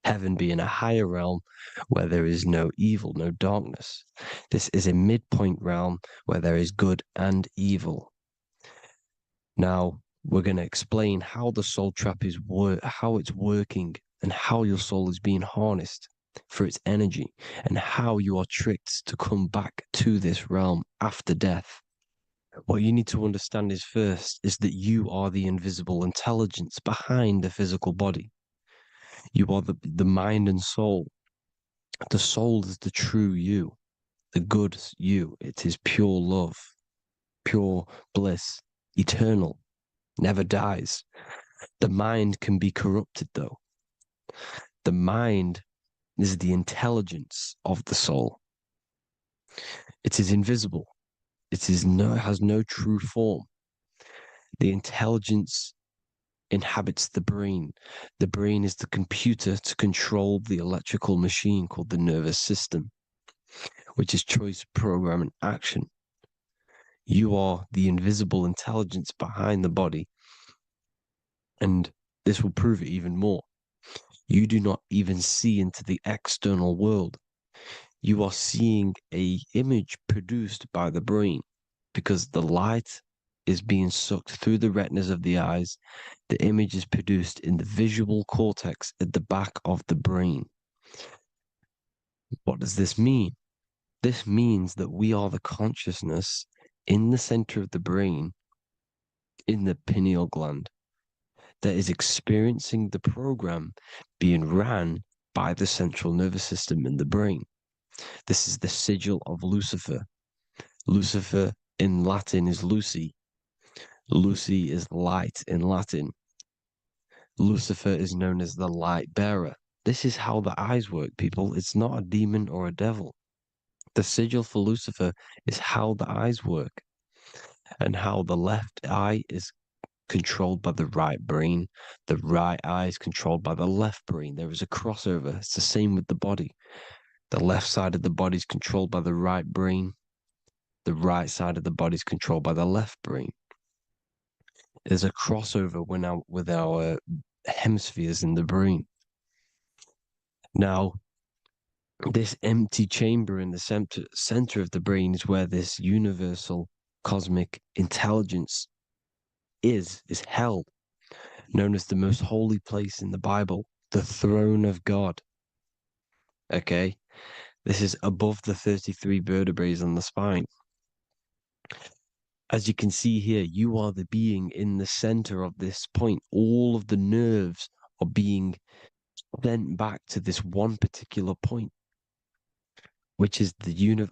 Heaven being a higher realm where there is no evil, no darkness. This is a midpoint realm where there is good and evil. Now, we're going to explain how the soul trap is how it's working and how your soul is being harnessed for its energy and how you are tricked to come back to this realm after death. What you need to understand is first is that you are the invisible intelligence behind the physical body. You are the mind and soul. The soul is the true you, the good you. It is pure love, pure bliss, eternal, never dies. The mind can be corrupted, though. The mind is the intelligence of the soul. It is invisible. It has no true form. The intelligence inhabits the brain. The brain is the computer to control the electrical machine called the nervous system, which is choice, program, and action. You are the invisible intelligence behind the body, and this will prove it even more. You do not even see into the external world. You are seeing a image produced by the brain because the light is being sucked through the retinas of the eyes. The image is produced in the visual cortex at the back of the brain. What does this mean? This means that we are the consciousness in the center of the brain, in the pineal gland, that is experiencing the program being ran by the central nervous system in the brain. This is the sigil of Lucifer. Lucifer in Latin is Lucy. Lucy is light in Latin. Lucifer is known as the light bearer. This is how the eyes work, people. It's not a demon or a devil. The sigil for Lucifer is how the eyes work and how the left eye is controlled by the right brain. The right eye is controlled by the left brain. There is a crossover. It's the same with the body. The left side of the body is controlled by the right brain. The right side of the body is controlled by the left brain. There's a crossover with our hemispheres in the brain. Now, this empty chamber in the center of the brain is where this universal cosmic intelligence is held, known as the most holy place in the Bible, the throne of God. Okay, this is above the 33 vertebrae on the spine. As you can see here, you are the being in the center of this point. All of the nerves are being sent back to this one particular point, which is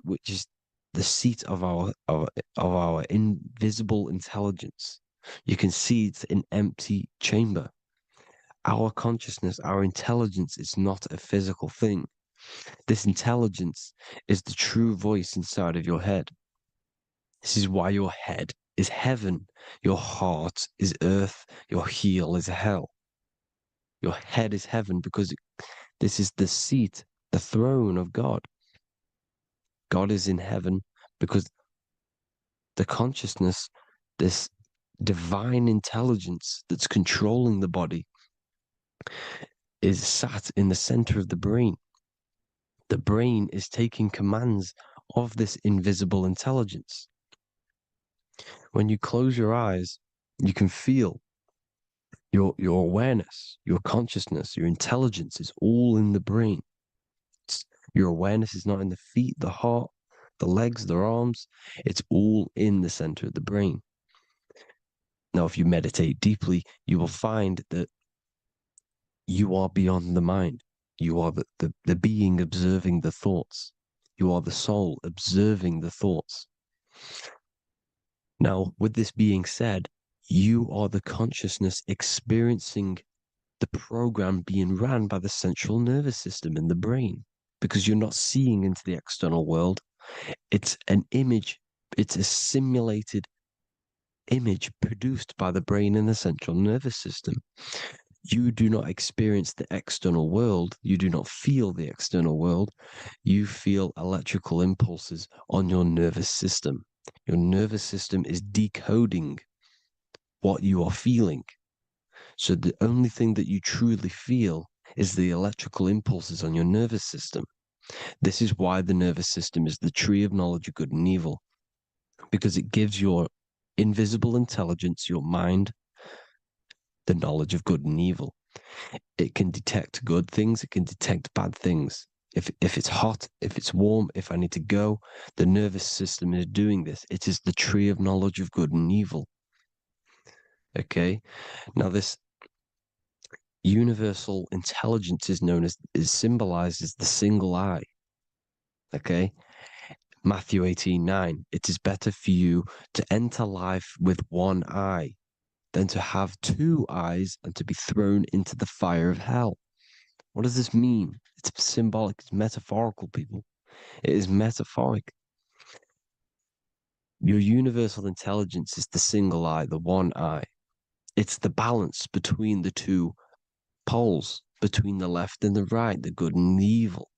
which is the seat of our invisible intelligence. You can see it's an empty chamber. Our consciousness, our intelligence is not a physical thing. This intelligence is the true voice inside of your head. This is why your head is heaven, your heart is earth, your heel is hell. Your head is heaven because this is the seat, the throne of God. God is in heaven because the consciousness, this divine intelligence that's controlling the body, is sat in the center of the brain. The brain is taking commands of this invisible intelligence. When you close your eyes, you can feel your awareness, your consciousness, your intelligence is all in the brain. Your awareness is not in the feet, the heart, the legs, the arms. It's all in the center of the brain. Now, if you meditate deeply, you will find that you are beyond the mind. You are the being observing the thoughts. You are the soul observing the thoughts. Now, with this being said, you are the consciousness experiencing the program being ran by the central nervous system in the brain, because you're not seeing into the external world. It's an image, it's a simulated image produced by the brain and the central nervous system. You do not experience the external world. You do not feel the external world. You feel electrical impulses on your nervous system. Your nervous system is decoding what you are feeling. So the only thing that you truly feel is the electrical impulses on your nervous system. This is why the nervous system is the tree of knowledge of good and evil, because it gives your invisible intelligence, your mind, the knowledge of good and evil. It can detect good things, it can detect bad things. If it's hot, if it's warm, if I need to go, the nervous system is doing this. It is the tree of knowledge of good and evil. Okay? Now this universal intelligence is symbolized as the single eye. Okay? Matthew 18:9. It is better for you to enter life with one eye than to have two eyes and to be thrown into the fire of hell. What does this mean? It's symbolic, it's metaphorical, people. It is metaphoric. Your universal intelligence is the single eye, the one eye. It's the balance between the two poles, between the left and the right, the good and the evil.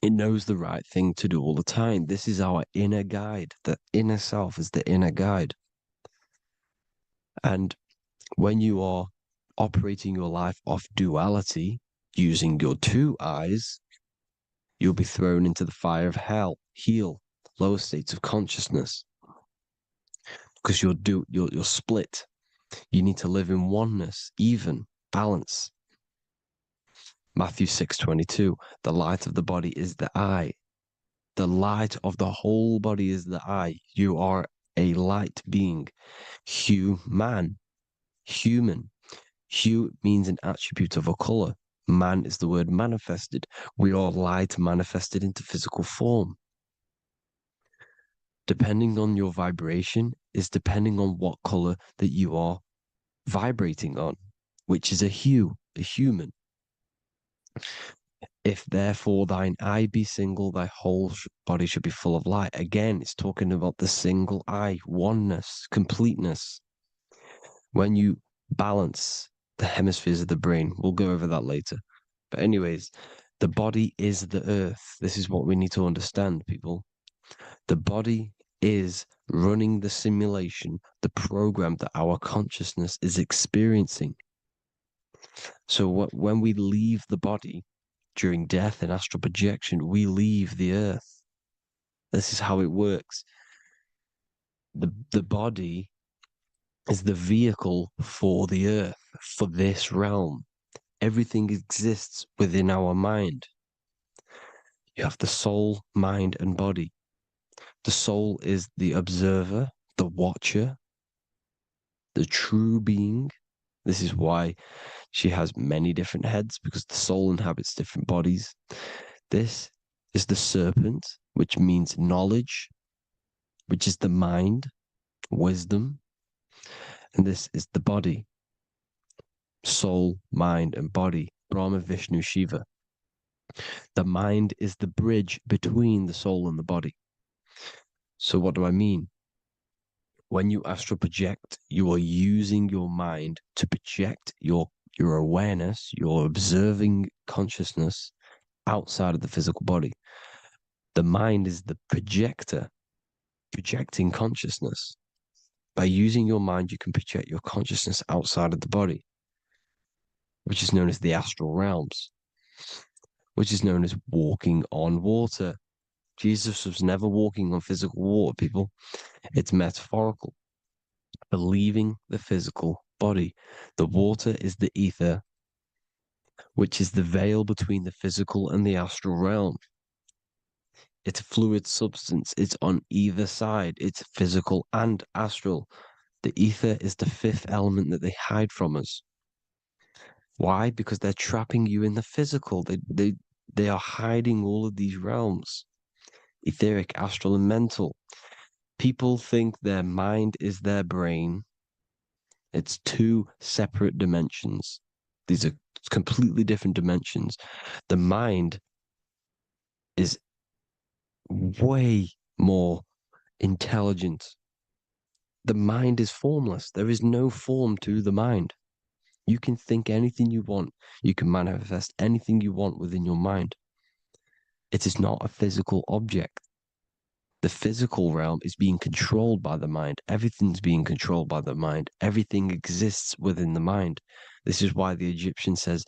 It knows the right thing to do all the time. This is our inner guide. The inner self is the inner guide. And when you are operating your life off duality, using your two eyes, you'll be thrown into the fire of hell, lower states of consciousness. Because you're split. You need to live in oneness, even, balance. Matthew 6:22, the light of the body is the eye. The light of the whole body is the eye. You are a light being. Human. Hue means an attribute of a color. Man is the word manifested. We are light manifested into physical form. Depending on your vibration is depending on what color that you are vibrating on, which is a hue, a human. If therefore thine eye be single, thy whole body should be full of light. Again, it's talking about the single eye, oneness, completeness. When you balance the hemispheres of the brain, we'll go over that later. But anyways, the body is the earth. This is what we need to understand, people. The body is running the simulation, the program that our consciousness is experiencing. So when we leave the body during death and astral projection, we leave the earth. This is how it works. The body is the vehicle for the earth, for this realm. Everything exists within our mind. You have the soul, mind, and body. The soul is the observer, the watcher, the true being. This is why she has many different heads, because the soul inhabits different bodies. This is the serpent, which means knowledge, which is the mind, wisdom. And this is the body, soul, mind, and body, Brahma, Vishnu, Shiva. The mind is the bridge between the soul and the body. So what do I mean? When you astral project, you are using your mind to project your awareness, your observing consciousness outside of the physical body. The mind is the projector, projecting consciousness. By using your mind, you can project your consciousness outside of the body, which is known as the astral realms, which is known as walking on water. Jesus was never walking on physical water, people. It's metaphorical. Believing the physical body. The water is the ether, which is the veil between the physical and the astral realm. It's a fluid substance. It's on either side. It's physical and astral. The ether is the fifth element that they hide from us. Why? Because they're trapping you in the physical. They are hiding all of these realms. Etheric, astral, and mental. People think their mind is their brain. It's two separate dimensions. These are completely different dimensions. The mind is way more intelligent. The mind is formless. There is no form to the mind. You can think anything you want. You can manifest anything you want within your mind. It is not a physical object. The physical realm is being controlled by the mind. Everything's being controlled by the mind. Everything exists within the mind. This is why the Egyptian says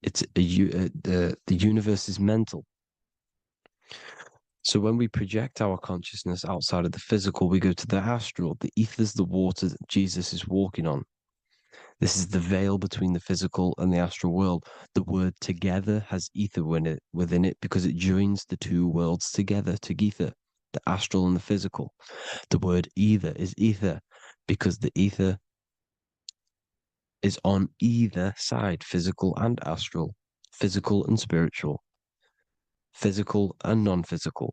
the universe is mental. So when we project our consciousness outside of the physical, we go to the astral. The ether is the water that Jesus is walking on. This is the veil between the physical and the astral world. The word together has ether within it because it joins the two worlds together, together, the astral and the physical. The word either is ether because the ether is on either side, physical and astral, physical and spiritual, physical and non-physical.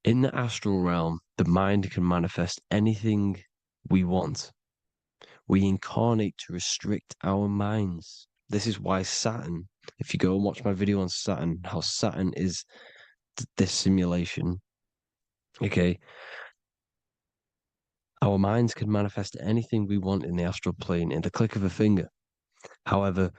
In the astral realm, the mind can manifest anything we want. We incarnate to restrict our minds. This is why Saturn, if you go and watch my video on Saturn, how Saturn is this simulation, okay, our minds can manifest anything we want in the astral plane in the click of a finger. However,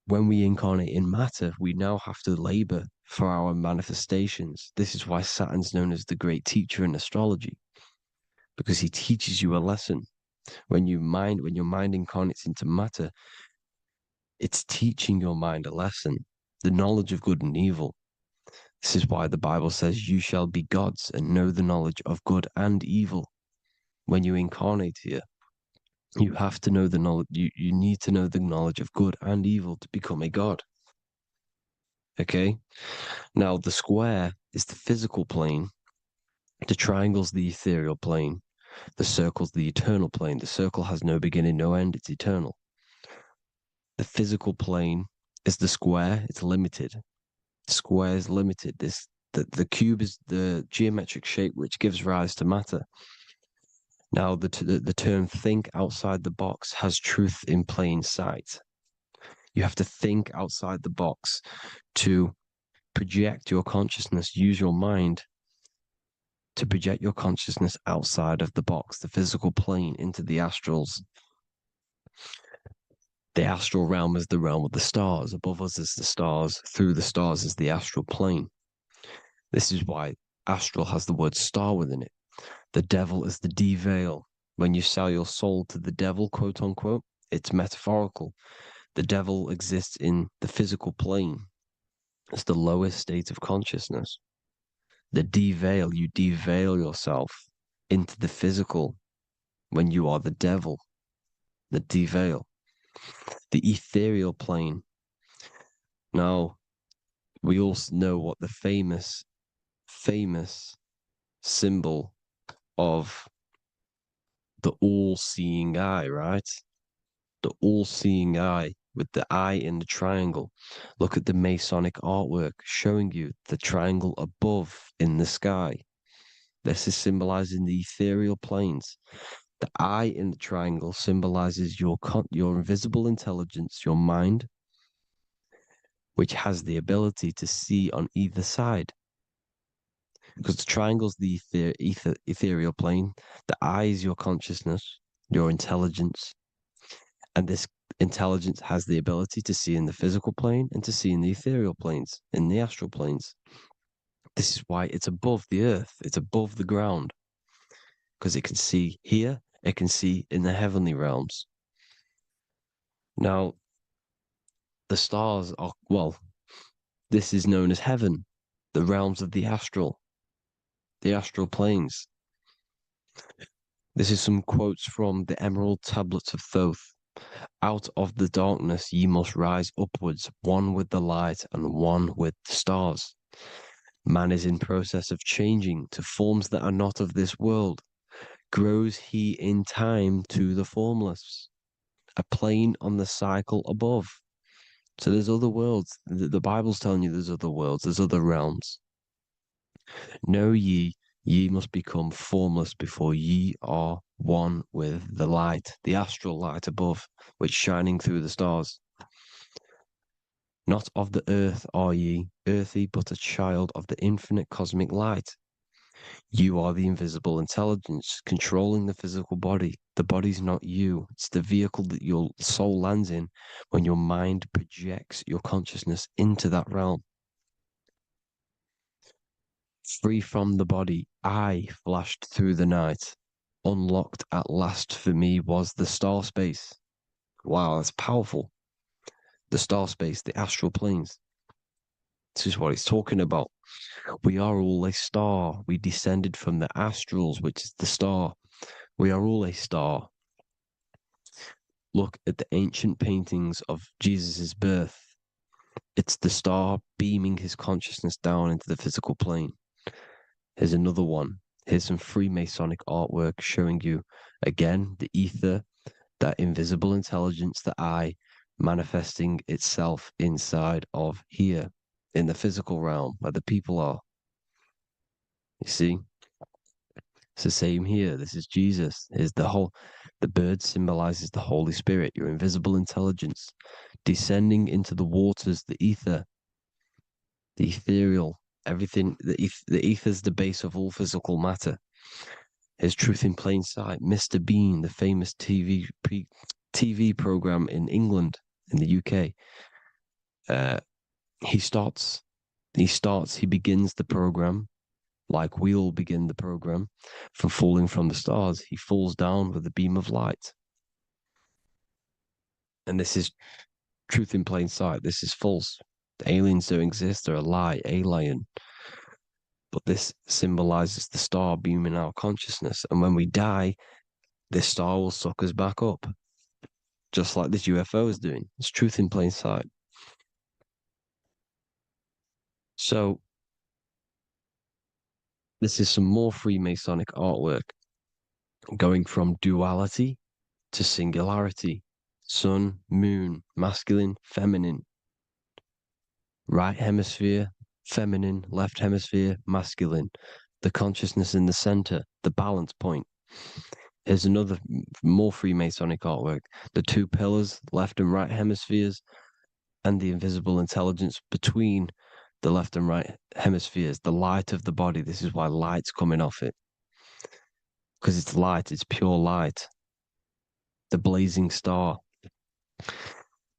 when we incarnate in matter, we now have to labor for our manifestations. This is why Saturn's known as the great teacher in astrology, because he teaches you a lesson. When your mind incarnates into matter, it's teaching your mind a lesson, the knowledge of good and evil. This is why the Bible says, you shall be gods and know the knowledge of good and evil. When you incarnate here, you have to know the knowledge, you need to know the knowledge of good and evil to become a god. Okay? Now, the square is the physical plane, the triangle's the ethereal plane, the circle's the eternal plane. The circle has no beginning, no end, it's eternal. The physical plane is the square, it's limited. The square is limited. The cube is the geometric shape which gives rise to matter. Now, the term think outside the box has truth in plain sight. You have to think outside the box to project your consciousness, use your mind to project your consciousness outside of the box, the physical plane, into the astrals. The astral realm is the realm of the stars. Above us is the stars. Through the stars is the astral plane. This is why astral has the word star within it. The devil is the deveil. When you sell your soul to the devil, quote unquote, it's metaphorical. The devil exists in the physical plane. It's the lowest state of consciousness. The deveil, you deveil yourself into the physical when you are the devil. The deveil. The ethereal plane. Now, we all know what the famous symbol of the all-seeing eye, right? The all-seeing eye with the eye in the triangle. Look at the Masonic artwork showing you the triangle above in the sky. This is symbolizing the ethereal planes. The eye in the triangle symbolizes your invisible intelligence, your mind. which has the ability to see on either side. Because the triangle's the ethereal plane, the eye is your consciousness, your intelligence, and this intelligence has the ability to see in the physical plane and to see in the ethereal planes, in the astral planes. This is why it's above the earth, it's above the ground, because it can see here, it can see in the heavenly realms. Now, the stars are, well, this is known as heaven, the realms of the astral planes. This is some quotes from the Emerald Tablets of Thoth. Out of the darkness ye must rise upwards, one with the light and one with the stars. Man is in process of changing to forms that are not of this world. Grows he in time to the formless, a plane on the cycle above. So there's other worlds. The Bible's telling you there's other worlds, there's other realms. Know ye, ye must become formless before ye are one with the light, the astral light above, which shining through the stars. Not of the earth are ye, earthy, but a child of the infinite cosmic light. You are the invisible intelligence controlling the physical body. The body's not you. It's the vehicle that your soul lands in when your mind projects your consciousness into that realm. Free from the body, I flashed through the night. Unlocked at last for me was the star space. Wow, that's powerful. The star space, the astral planes. This is what it's talking about. We are all a star. We descended from the astrals, which is the star. We are all a star. Look at the ancient paintings of Jesus' birth. It's the star beaming his consciousness down into the physical plane. Here's another one. Here's some Freemasonic artwork showing you, again, the ether, that invisible intelligence, the I, manifesting itself inside of here, in the physical realm, where the people are. You see? It's the same here. This is Jesus. Here's the bird symbolizes the Holy Spirit, your invisible intelligence, descending into the waters, the ether, the ethereal, everything. The ether's the base of all physical matter. Here's Truth in Plain Sight. Mr. Bean, the famous TV program in England, in the UK. He begins the program like we all begin the program from falling from the stars. He falls down with a beam of light. And this is truth in plain sight. This is false. The aliens don't exist. They're a lie, alien. But this symbolizes the star beaming our consciousness. And when we die, this star will suck us back up. Just like this UFO is doing. It's truth in plain sight. So, this is some more Freemasonic artwork. Going from duality to singularity. Sun, moon, masculine, feminine. Right hemisphere, feminine, left hemisphere, masculine. The consciousness in the center, the balance point. Here's another more Freemasonic artwork. The two pillars, left and right hemispheres, and the invisible intelligence between the left and right hemispheres, the light of the body. This is why light's coming off it. Because it's light, it's pure light. The blazing star.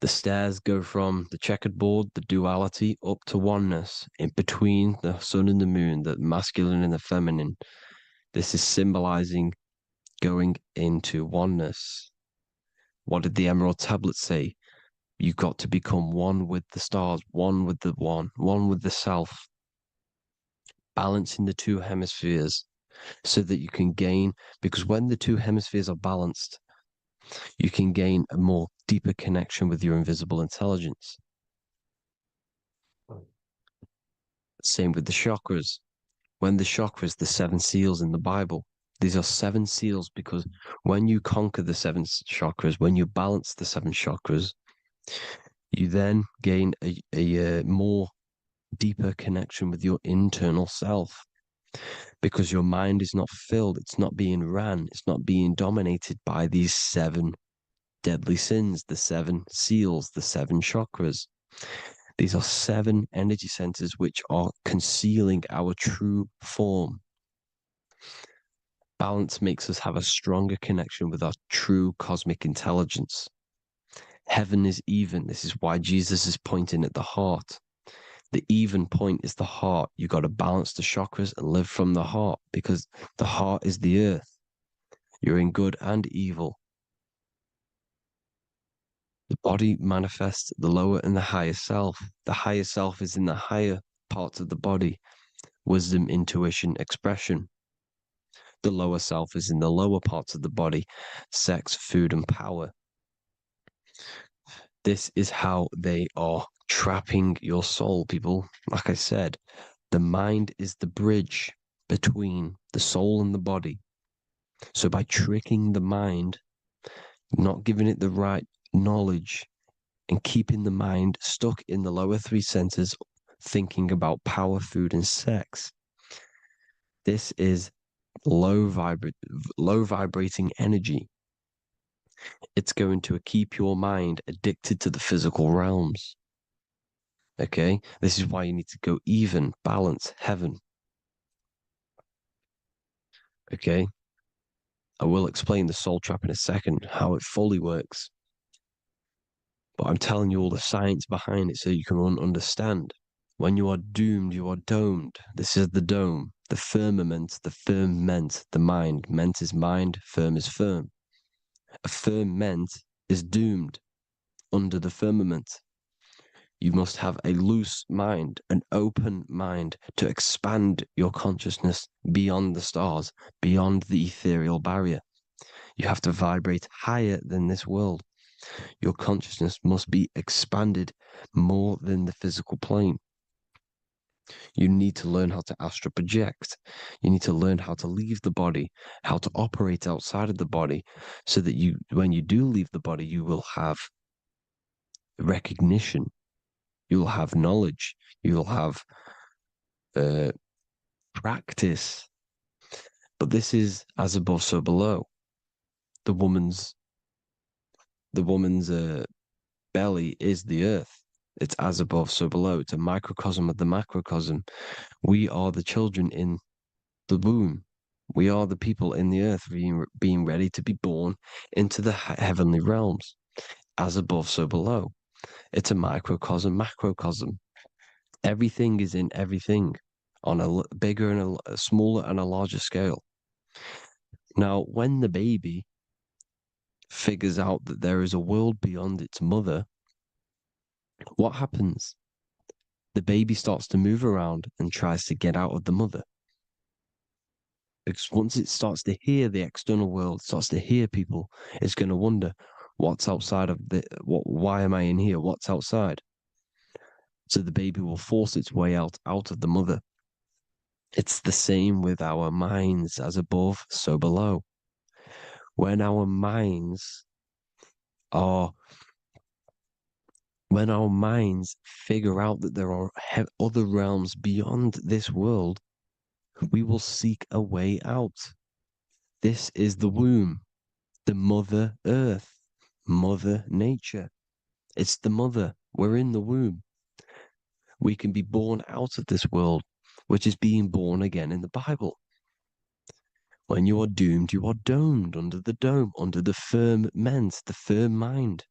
The stairs go from the checkered board, the duality, up to oneness, in between the sun and the moon, the masculine and the feminine. This is symbolizing going into oneness. What did the Emerald Tablet say? You've got to become one with the stars, one with the one with the self. Balancing the two hemispheres so that you can gain, because when the two hemispheres are balanced, you can gain a more deeper connection with your invisible intelligence. Same with the chakras. When the chakras, the seven seals in the Bible, these are seven seals because when you conquer the seven chakras, when you balance the seven chakras, you then gain a more deeper connection with your internal self because your mind is not filled, it's not being ran, it's not being dominated by these seven deadly sins, the seven seals, the seven chakras. These are 7 energy centers which are concealing our true form. Balance makes us have a stronger connection with our true cosmic intelligence. Heaven is even. This is why Jesus is pointing at the heart. The even point is the heart. You got to balance the chakras and live from the heart, because the heart is the earth. You're in good and evil. The body manifests the lower and the higher self. The higher self is in the higher parts of the body. Wisdom, intuition, expression. The lower self is in the lower parts of the body. Sex, food, and power. This is how they are trapping your soul, people. Like I said, the mind is the bridge between the soul and the body. So by tricking the mind, not giving it the right knowledge, and keeping the mind stuck in the lower 3 centers, thinking about power, food, and sex, this is low vibrating energy. It's going to keep your mind addicted to the physical realms. Okay? This is why you need to go even, balance, heaven. Okay? I will explain the soul trap in a second, how it fully works. But I'm telling you all the science behind it so you can understand. When you are doomed, you are domed. This is the dome, the firmament, the mind. Ment is mind, firm is firm. A firm ment is doomed under the firmament. You must have a loose mind, an open mind to expand your consciousness beyond the stars, beyond the ethereal barrier. You have to vibrate higher than this world. Your consciousness must be expanded more than the physical plane. You need to learn how to astral project. You need to learn how to leave the body, how to operate outside of the body, so that you, when you do leave the body, you will have recognition. You will have knowledge. You will have practice. But this is as above, so below. The woman's belly is the earth. It's as above, so below. It's a microcosm of the macrocosm. We are the children in the womb. We are the people in the earth being ready to be born into the heavenly realms. As above, so below. It's a microcosm, macrocosm. Everything is in everything on a bigger and a smaller and a larger scale. Now, when the baby figures out that there is a world beyond its mother, what happens? The baby starts to move around and tries to get out of the mother. Because once it starts to hear the external world, starts to hear people, it's going to wonder, what's outside of why am I in here? What's outside? So the baby will force its way out of the mother. It's the same with our minds, as above, so below. When our minds figure out that there are other realms beyond this world, we will seek a way out. This is the womb, the mother earth, mother nature. It's the mother. We're in the womb. We can be born out of this world, which is being born again in the Bible. When you are doomed, you are domed under the dome, under the firmament, the firm mind.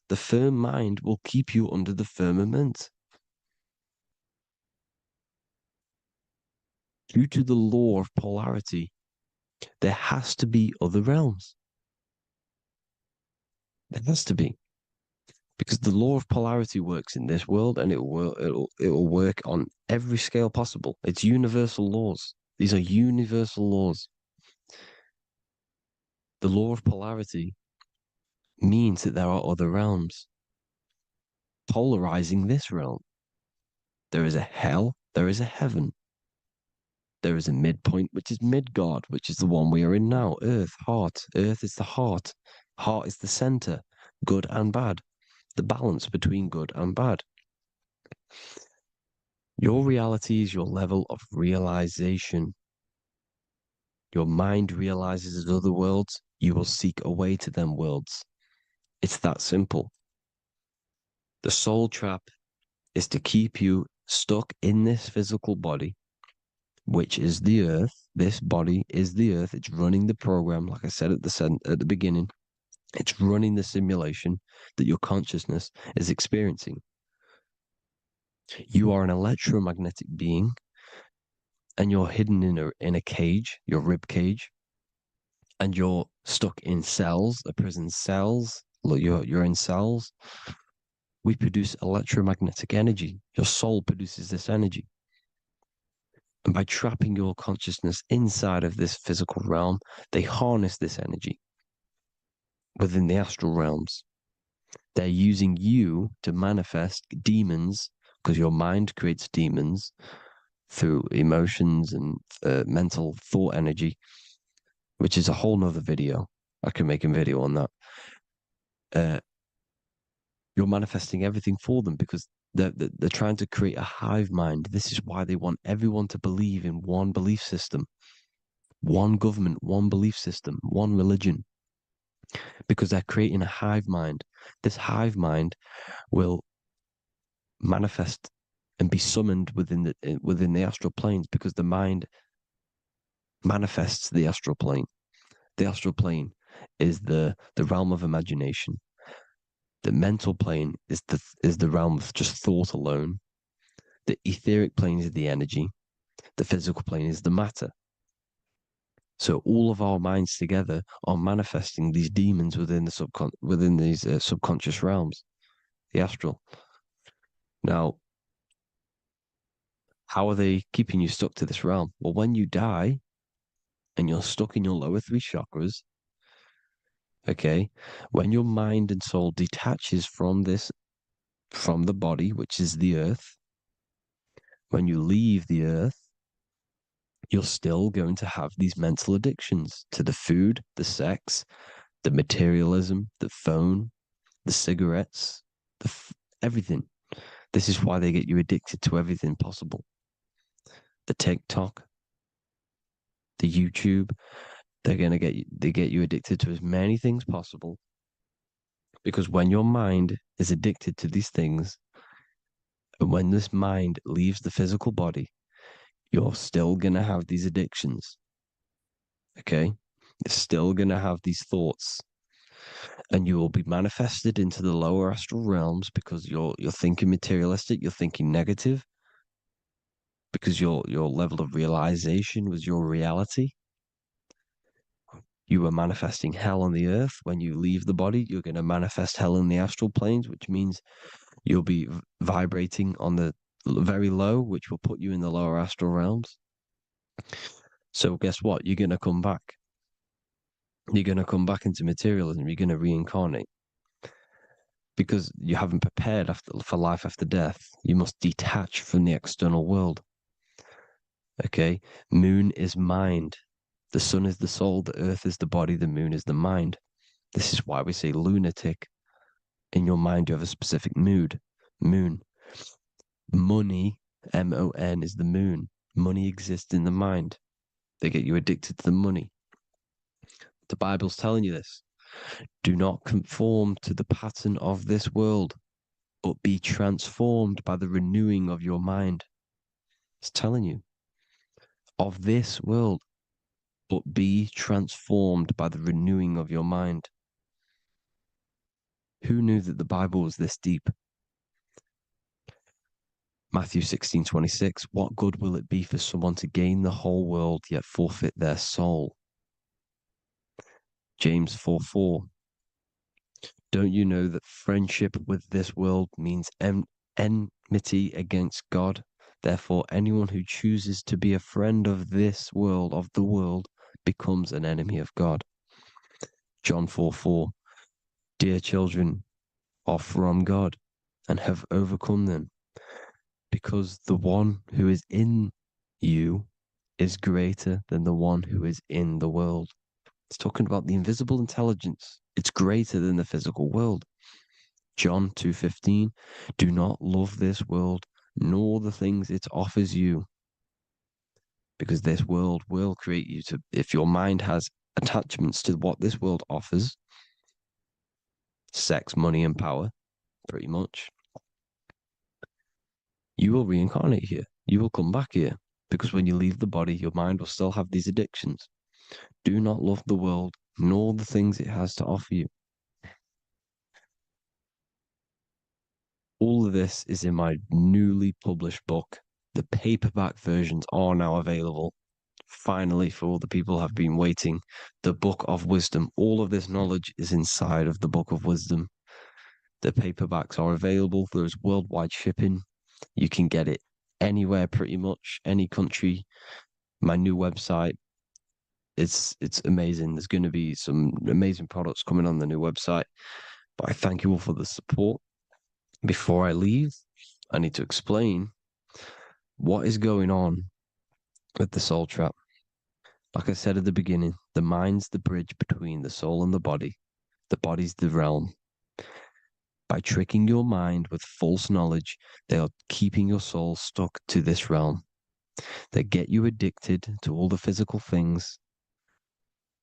The firm mind will keep you under the firmament. Due to the law of polarity, there has to be other realms. There has to be. Because the law of polarity works in this world, and it will work on every scale possible. It's universal laws. These are universal laws. The law of polarity means that there are other realms polarizing this realm. There is a hell, there is a heaven. There is a midpoint, which is Midgard, which is the one we are in now. Earth, heart. Earth is the heart. Heart is the center, good and bad. The balance between good and bad. Your reality is your level of realization. Your mind realizes other worlds, you will seek a way to them worlds. It's that simple. The soul trap is to keep you stuck in this physical body, which is the earth. This body is the earth. It's running the program, like I said at the beginning. It's running the simulation that your consciousness is experiencing. You are an electromagnetic being, and you're hidden in a cage, your rib cage, and you're stuck in cells, a prison cells. Look, you're in cells. We produce electromagnetic energy. Your soul produces this energy. And by trapping your consciousness inside of this physical realm, they harness this energy within the astral realms. They're using you to manifest demons, because your mind creates demons through emotions and mental thought energy, which is a whole nother video. I can make a video on that. You're manifesting everything for them because they're trying to create a hive mind. This is why they want everyone to believe in one belief system, one government, one belief system, one religion, because they're creating a hive mind. This hive mind will manifest and be summoned within the astral planes, because the mind manifests the astral plane. The astral plane is the realm of imagination. The mental plane is the realm of just thought alone. The etheric plane is the energy. The physical plane is the matter. So all of our minds together are manifesting these demons within these subconscious realms, the astral. Now, how are they keeping you stuck to this realm? Well, when you die and you're stuck in your lower three chakras, okay, when your mind and soul detaches from the body, which is the earth, when you leave the earth, you're still going to have these mental addictions to the food, the sex, the materialism, the phone, the cigarettes, everything. This is why they get you addicted to everything possible. The TikTok, the YouTube, they get you addicted to as many things possible. Because when your mind is addicted to these things, and when this mind leaves the physical body, you're still going to have these addictions. Okay? You're still going to have these thoughts. And you will be manifested into the lower astral realms because you're thinking materialistic, you're thinking negative, because your level of realization was your reality. You were manifesting hell on the earth. When you leave the body, you're going to manifest hell in the astral planes, which means you'll be vibrating on the very low, which will put you in the lower astral realms. So guess what? You're going to come back. You're going to come back into materialism. You're going to reincarnate. Because you haven't prepared for life after death. You must detach from the external world. Okay? Moon is mind. The sun is the soul. The earth is the body. The moon is the mind. This is why we say lunatic. In your mind, you have a specific mood. Moon. Money, M-O-N, is the moon. Money exists in the mind. They get you addicted to the money. The Bible's telling you this. Do not conform to the pattern of this world, but be transformed by the renewing of your mind. It's telling you. Of this world, but be transformed by the renewing of your mind. Who knew that the Bible was this deep? Matthew 16:26, what good will it be for someone to gain the whole world yet forfeit their soul? James 4:4, don't you know that friendship with this world means enmity against God? Therefore, anyone who chooses to be a friend of this world, of the world, becomes an enemy of God. John 4:4, dear children are from God and have overcome them, because the one who is in you is greater than the one who is in the world. It's talking about the invisible intelligence. It's greater than the physical world. John 2:15, do not love this world, nor the things it offers you. Because this world will create you to, if your mind has attachments to what this world offers, sex, money, and power, pretty much, you will reincarnate here. You will come back here. Because when you leave the body, your mind will still have these addictions. Do not love the world, nor the things it has to offer you. All of this is in my newly published book. The paperback versions are now available. Finally, for all the people who have been waiting, the Book of Wisdom. All of this knowledge is inside of the Book of Wisdom. The paperbacks are available. There's worldwide shipping. You can get it anywhere, pretty much, any country. My new website, it's amazing. There's going to be some amazing products coming on the new website. But I thank you all for the support. Before I leave, I need to explain what is going on with the soul trap. Like I said at the beginning, the mind's the bridge between the soul and the body. The body's the realm. By tricking your mind with false knowledge, they are keeping your soul stuck to this realm. They get you addicted to all the physical things,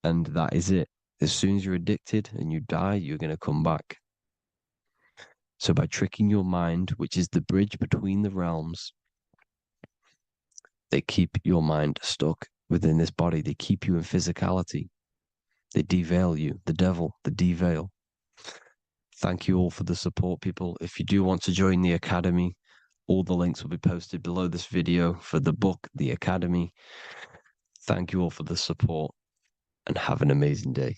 and that is it. As soon as you're addicted and you die, you're going to come back. So by tricking your mind, which is the bridge between the realms, they keep your mind stuck within this body. They keep you in physicality. They deveil you, the devil, the deveil. Thank you all for the support, people. If you do want to join the Academy, all the links will be posted below this video for the book, The Academy. Thank you all for the support and have an amazing day.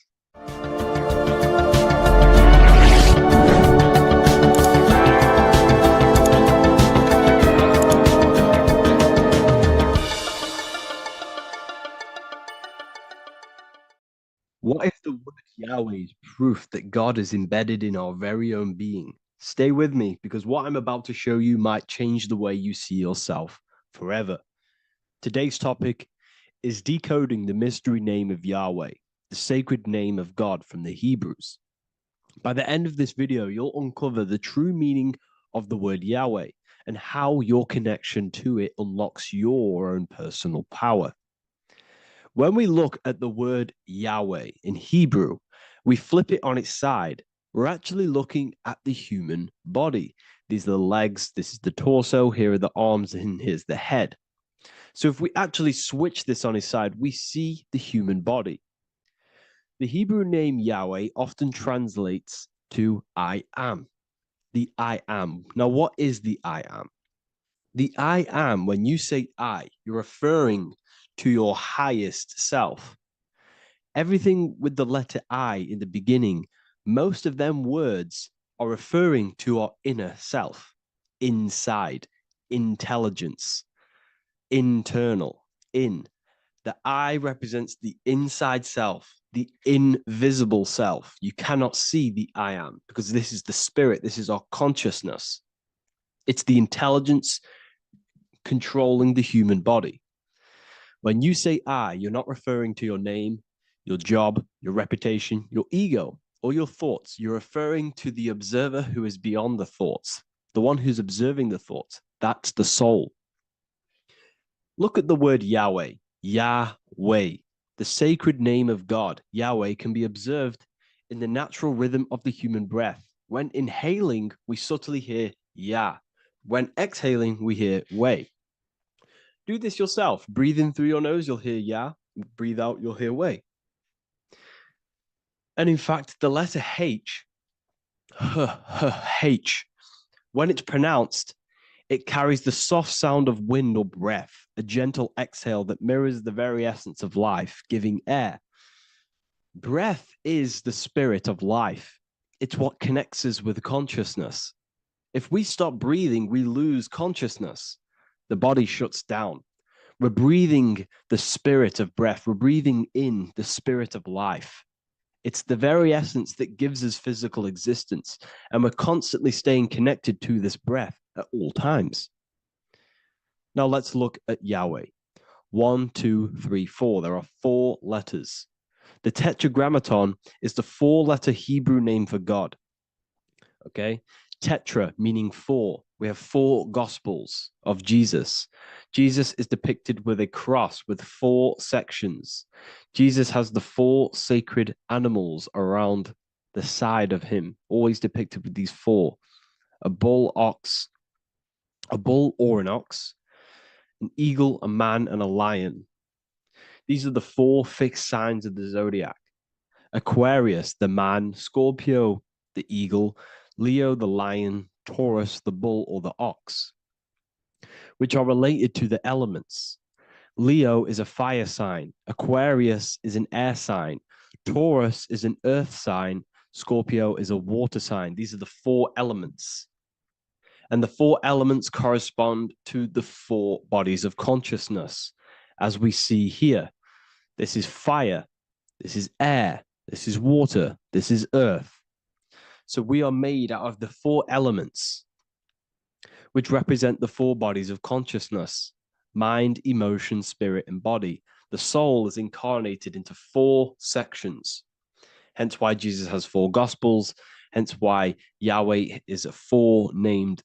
What if the word Yahweh is proof that God is embedded in our very own being? Stay with me, because what I'm about to show you might change the way you see yourself forever. Today's topic is decoding the mystery name of Yahweh, the sacred name of God from the Hebrews. By the end of this video, you'll uncover the true meaning of the word Yahweh and how your connection to it unlocks your own personal power. When we look at the word Yahweh in Hebrew, we flip it on its side. We're actually looking at the human body. These are the legs, this is the torso, here are the arms, and here's the head. So if we actually switch this on its side, we see the human body. The Hebrew name Yahweh often translates to I am. The I am. Now, what is the I am? The I am, when you say I, you're referring to your highest self. Everything with the letter I in the beginning, most of them words are referring to our inner self, inside, intelligence, internal, in. The I represents the inside self, the invisible self. You cannot see the I am because this is the spirit, this is our consciousness. It's the intelligence controlling the human body. When you say I, you're not referring to your name, your job, your reputation, your ego, or your thoughts. You're referring to the observer who is beyond the thoughts, the one who's observing the thoughts. That's the soul. Look at the word Yahweh, Yahweh, the sacred name of God. Yahweh can be observed in the natural rhythm of the human breath. When inhaling, we subtly hear Yah. When exhaling, we hear Way. Do this yourself. Breathe in through your nose, you'll hear Yah. Breathe out, you'll hear Way. And in fact, the letter H, H, when it's pronounced, it carries the soft sound of wind or breath, a gentle exhale that mirrors the very essence of life, giving air. Breath is the spirit of life. It's what connects us with consciousness. If we stop breathing, we lose consciousness. The body shuts down. We're breathing the spirit of breath. We're breathing in the spirit of life. It's the very essence that gives us physical existence, and we're constantly staying connected to this breath at all times. Now let's look at Yahweh. 1, 2, 3, 4. There are 4 letters. The tetragrammaton is the 4-letter Hebrew name for God. Okay? Tetra meaning 4. We have 4 gospels of Jesus. Jesus is depicted with a cross with 4 sections. Jesus has the 4 sacred animals around the side of him, always depicted with these 4. A bull, ox, a bull or an ox, an eagle, a man, and a lion. These are the 4 fixed signs of the zodiac. Aquarius, the man, Scorpio, the eagle, Leo, the lion, Taurus, the bull or the ox, which are related to the elements. Leo is a fire sign, Aquarius is an air sign, Taurus is an earth sign, Scorpio is a water sign. These are the 4 elements. And the 4 elements correspond to the 4 bodies of consciousness, as we see here. This is fire, this is air, this is water, this is earth. So we are made out of the 4 elements, which represent the 4 bodies of consciousness: mind, emotion, spirit, and body. The soul is incarnated into 4 sections. Hence why Jesus has 4 gospels. Hence why Yahweh is a four-named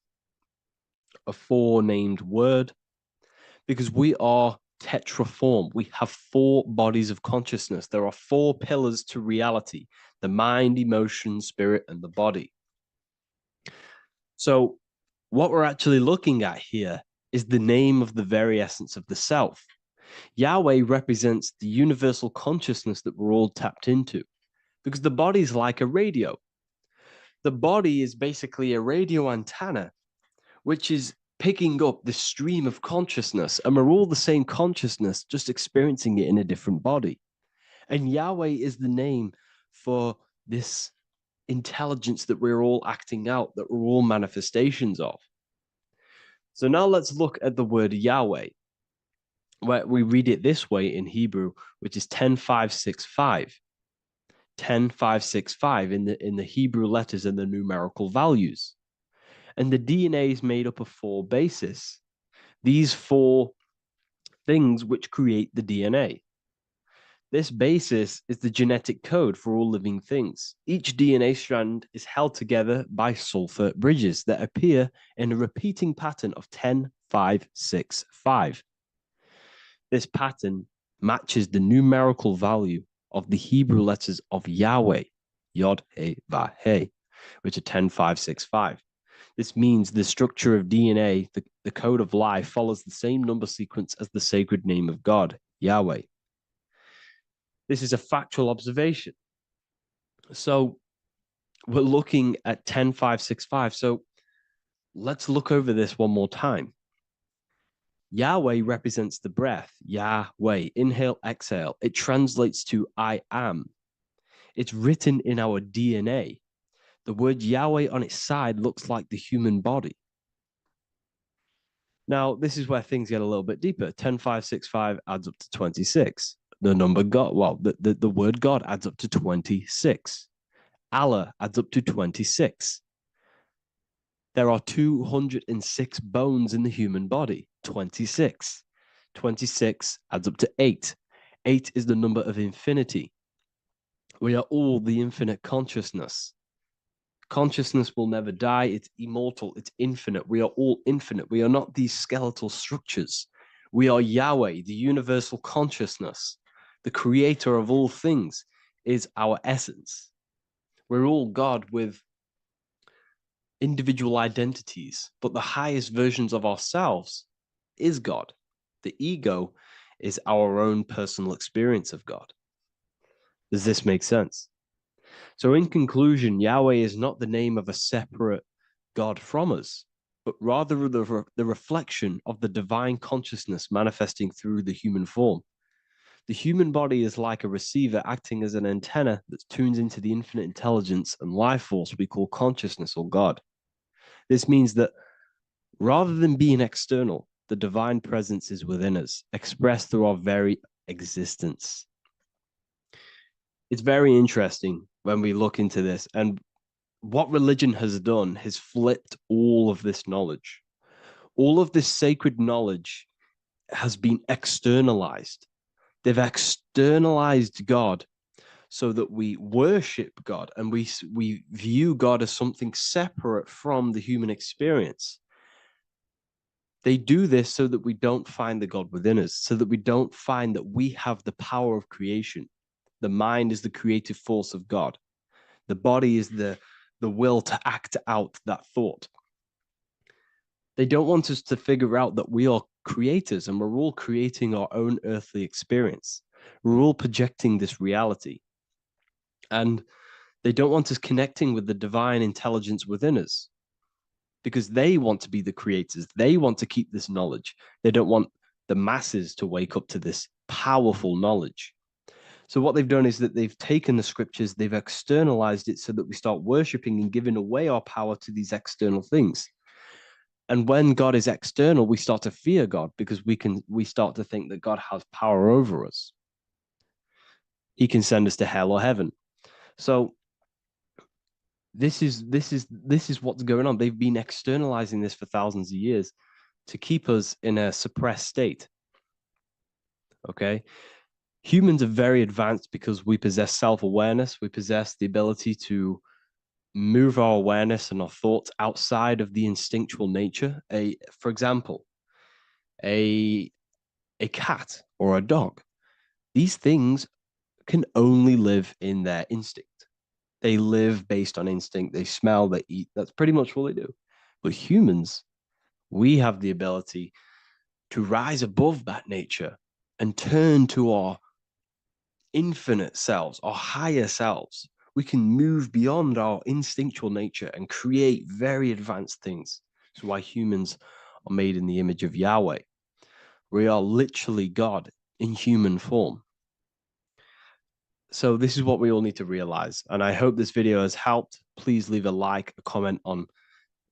word, because we are tetraform. We have 4 bodies of consciousness. There are 4 pillars to reality: the mind, emotion, spirit, and the body. So what we're actually looking at here is the name of the very essence of the self. Yahweh represents the universal consciousness that we're all tapped into, because the body is like a radio. The body is basically a radio antenna, which is picking up the stream of consciousness, and we're all the same consciousness, just experiencing it in a different body. And Yahweh is the name for this intelligence that we're all acting out, that we're all manifestations of. So now let's look at the word Yahweh, where we read it this way in Hebrew, which is 10565. 10565 in the Hebrew letters and the numerical values. And the DNA is made up of 4 bases. These 4 things which create the DNA. This basis is the genetic code for all living things. Each DNA strand is held together by sulfur bridges that appear in a repeating pattern of 10565. This pattern matches the numerical value of the Hebrew letters of Yahweh, Yod, He, Va, He, which are 10565. This means the structure of DNA, the code of life, follows the same number sequence as the sacred name of God, Yahweh. This is a factual observation. So we're looking at 10565. So let's look over this one more time. Yahweh represents the breath, Yahweh, inhale, exhale. It translates to I am. It's written in our DNA. The word Yahweh on its side looks like the human body. Now, this is where things get a little bit deeper. 10565 adds up to 26. The number God, well, the word God adds up to 26. Allah adds up to 26. There are 206 bones in the human body, 26. 26 adds up to 8. 8 is the number of infinity. We are all the infinite consciousness. Consciousness will never die. It's immortal. It's infinite. We are all infinite. We are not these skeletal structures. We are Yahweh, the universal consciousness. The creator of all things is our essence. We're all God with individual identities, but the highest versions of ourselves is God. The ego is our own personal experience of God. Does this make sense? So in conclusion, Yahweh is not the name of a separate God from us, but rather the reflection of the divine consciousness manifesting through the human form. The human body is like a receiver acting as an antenna that tunes into the infinite intelligence and life force we call consciousness or God. This means that rather than being external, the divine presence is within us, expressed through our very existence. It's very interesting when we look into this, and what religion has done has flipped all of this knowledge. All of this sacred knowledge has been externalized. They've externalized God so that we worship God and we view God as something separate from the human experience. They do this so that we don't find the God within us, so that we don't find that we have the power of creation. The mind is the creative force of God. The body is the will to act out that thought. They don't want us to figure out that we are creators and we're all creating our own earthly experience. We're all projecting this reality. And they don't want us connecting with the divine intelligence within us because they want to be the creators. They want to keep this knowledge. They don't want the masses to wake up to this powerful knowledge. So what they've done is that they've taken the scriptures, they've externalized it so that we start worshiping and giving away our power to these external things. And when God is external, we start to fear God because we start to think that God has power over us. He can send us to hell or heaven. So this is what's going on. They've been externalizing this for thousands of years to keep us in a suppressed state. Okay? Humans are very advanced because we possess self-awareness. We possess the ability to move our awareness and our thoughts outside of the instinctual nature. For example, a cat or a dog. These things can only live in their instinct. They live based on instinct. They smell, they eat. That's pretty much all they do. But humans, we have the ability to rise above that nature and turn to our infinite selves, our higher selves. We can move beyond our instinctual nature and create very advanced things. That's why humans are made in the image of Yahweh. We are literally God in human form. So this is what we all need to realize. And I hope this video has helped. Please leave a like, a comment on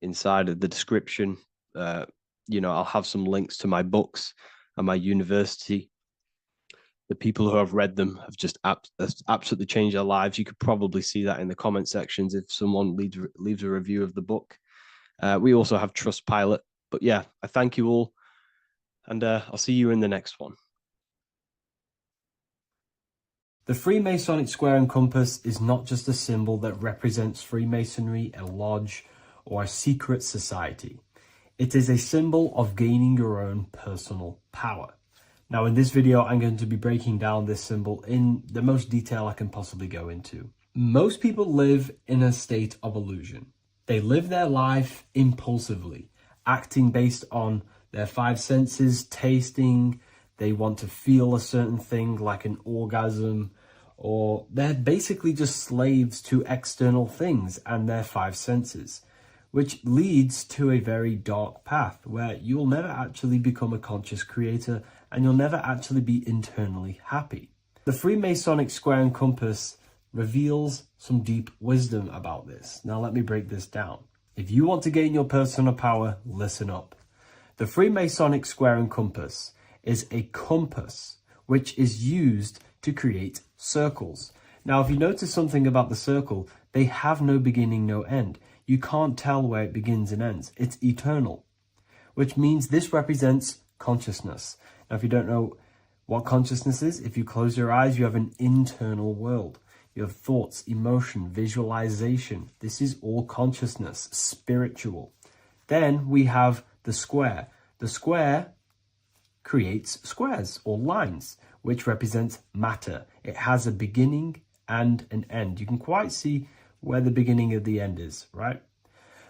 inside of the description. I'll have some links to my books and my university. The people who have read them have just absolutely changed their lives. You could probably see that in the comment sections if someone leaves a review of the book. We also have Trustpilot. But yeah, I thank you all. And I'll see you in the next one. The Freemasonic square and compass is not just a symbol that represents Freemasonry, a lodge, or a secret society. It is a symbol of gaining your own personal power. Now, in this video, I'm going to be breaking down this symbol in the most detail I can possibly go into. Most people live in a state of illusion. They live their life impulsively, acting based on their five senses, tasting. They want to feel a certain thing like an orgasm, or they're basically just slaves to external things and their five senses, which leads to a very dark path where you'll never actually become a conscious creator and you'll never actually be internally happy. The Freemasonic square and compass reveals some deep wisdom about this. Now let me break this down. If you want to gain your personal power, listen up. The Freemasonic square and compass is a compass which is used to create circles. Now, if you notice something about the circle, they have no beginning, no end. You can't tell where it begins and ends. It's eternal, which means this represents consciousness. Now, if you don't know what consciousness is, if you close your eyes, you have an internal world. You have thoughts, emotion, visualization. This is all consciousness, spiritual. Then we have the square. The square creates squares or lines, which represents matter. It has a beginning and an end. You can quite see where the beginning of the end is, right?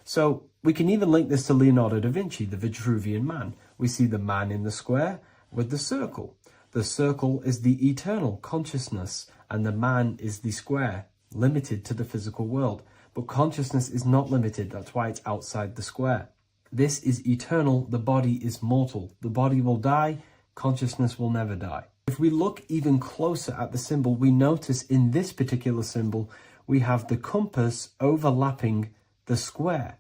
So we can even link this to Leonardo da Vinci, the Vitruvian Man. We see the man in the square with the circle. The circle is the eternal consciousness, and the man is the square, limited to the physical world. But consciousness is not limited. That's why it's outside the square. This is eternal. The body is mortal. The body will die. Consciousness will never die. If we look even closer at the symbol, we notice in this particular symbol, we have the compass overlapping the square.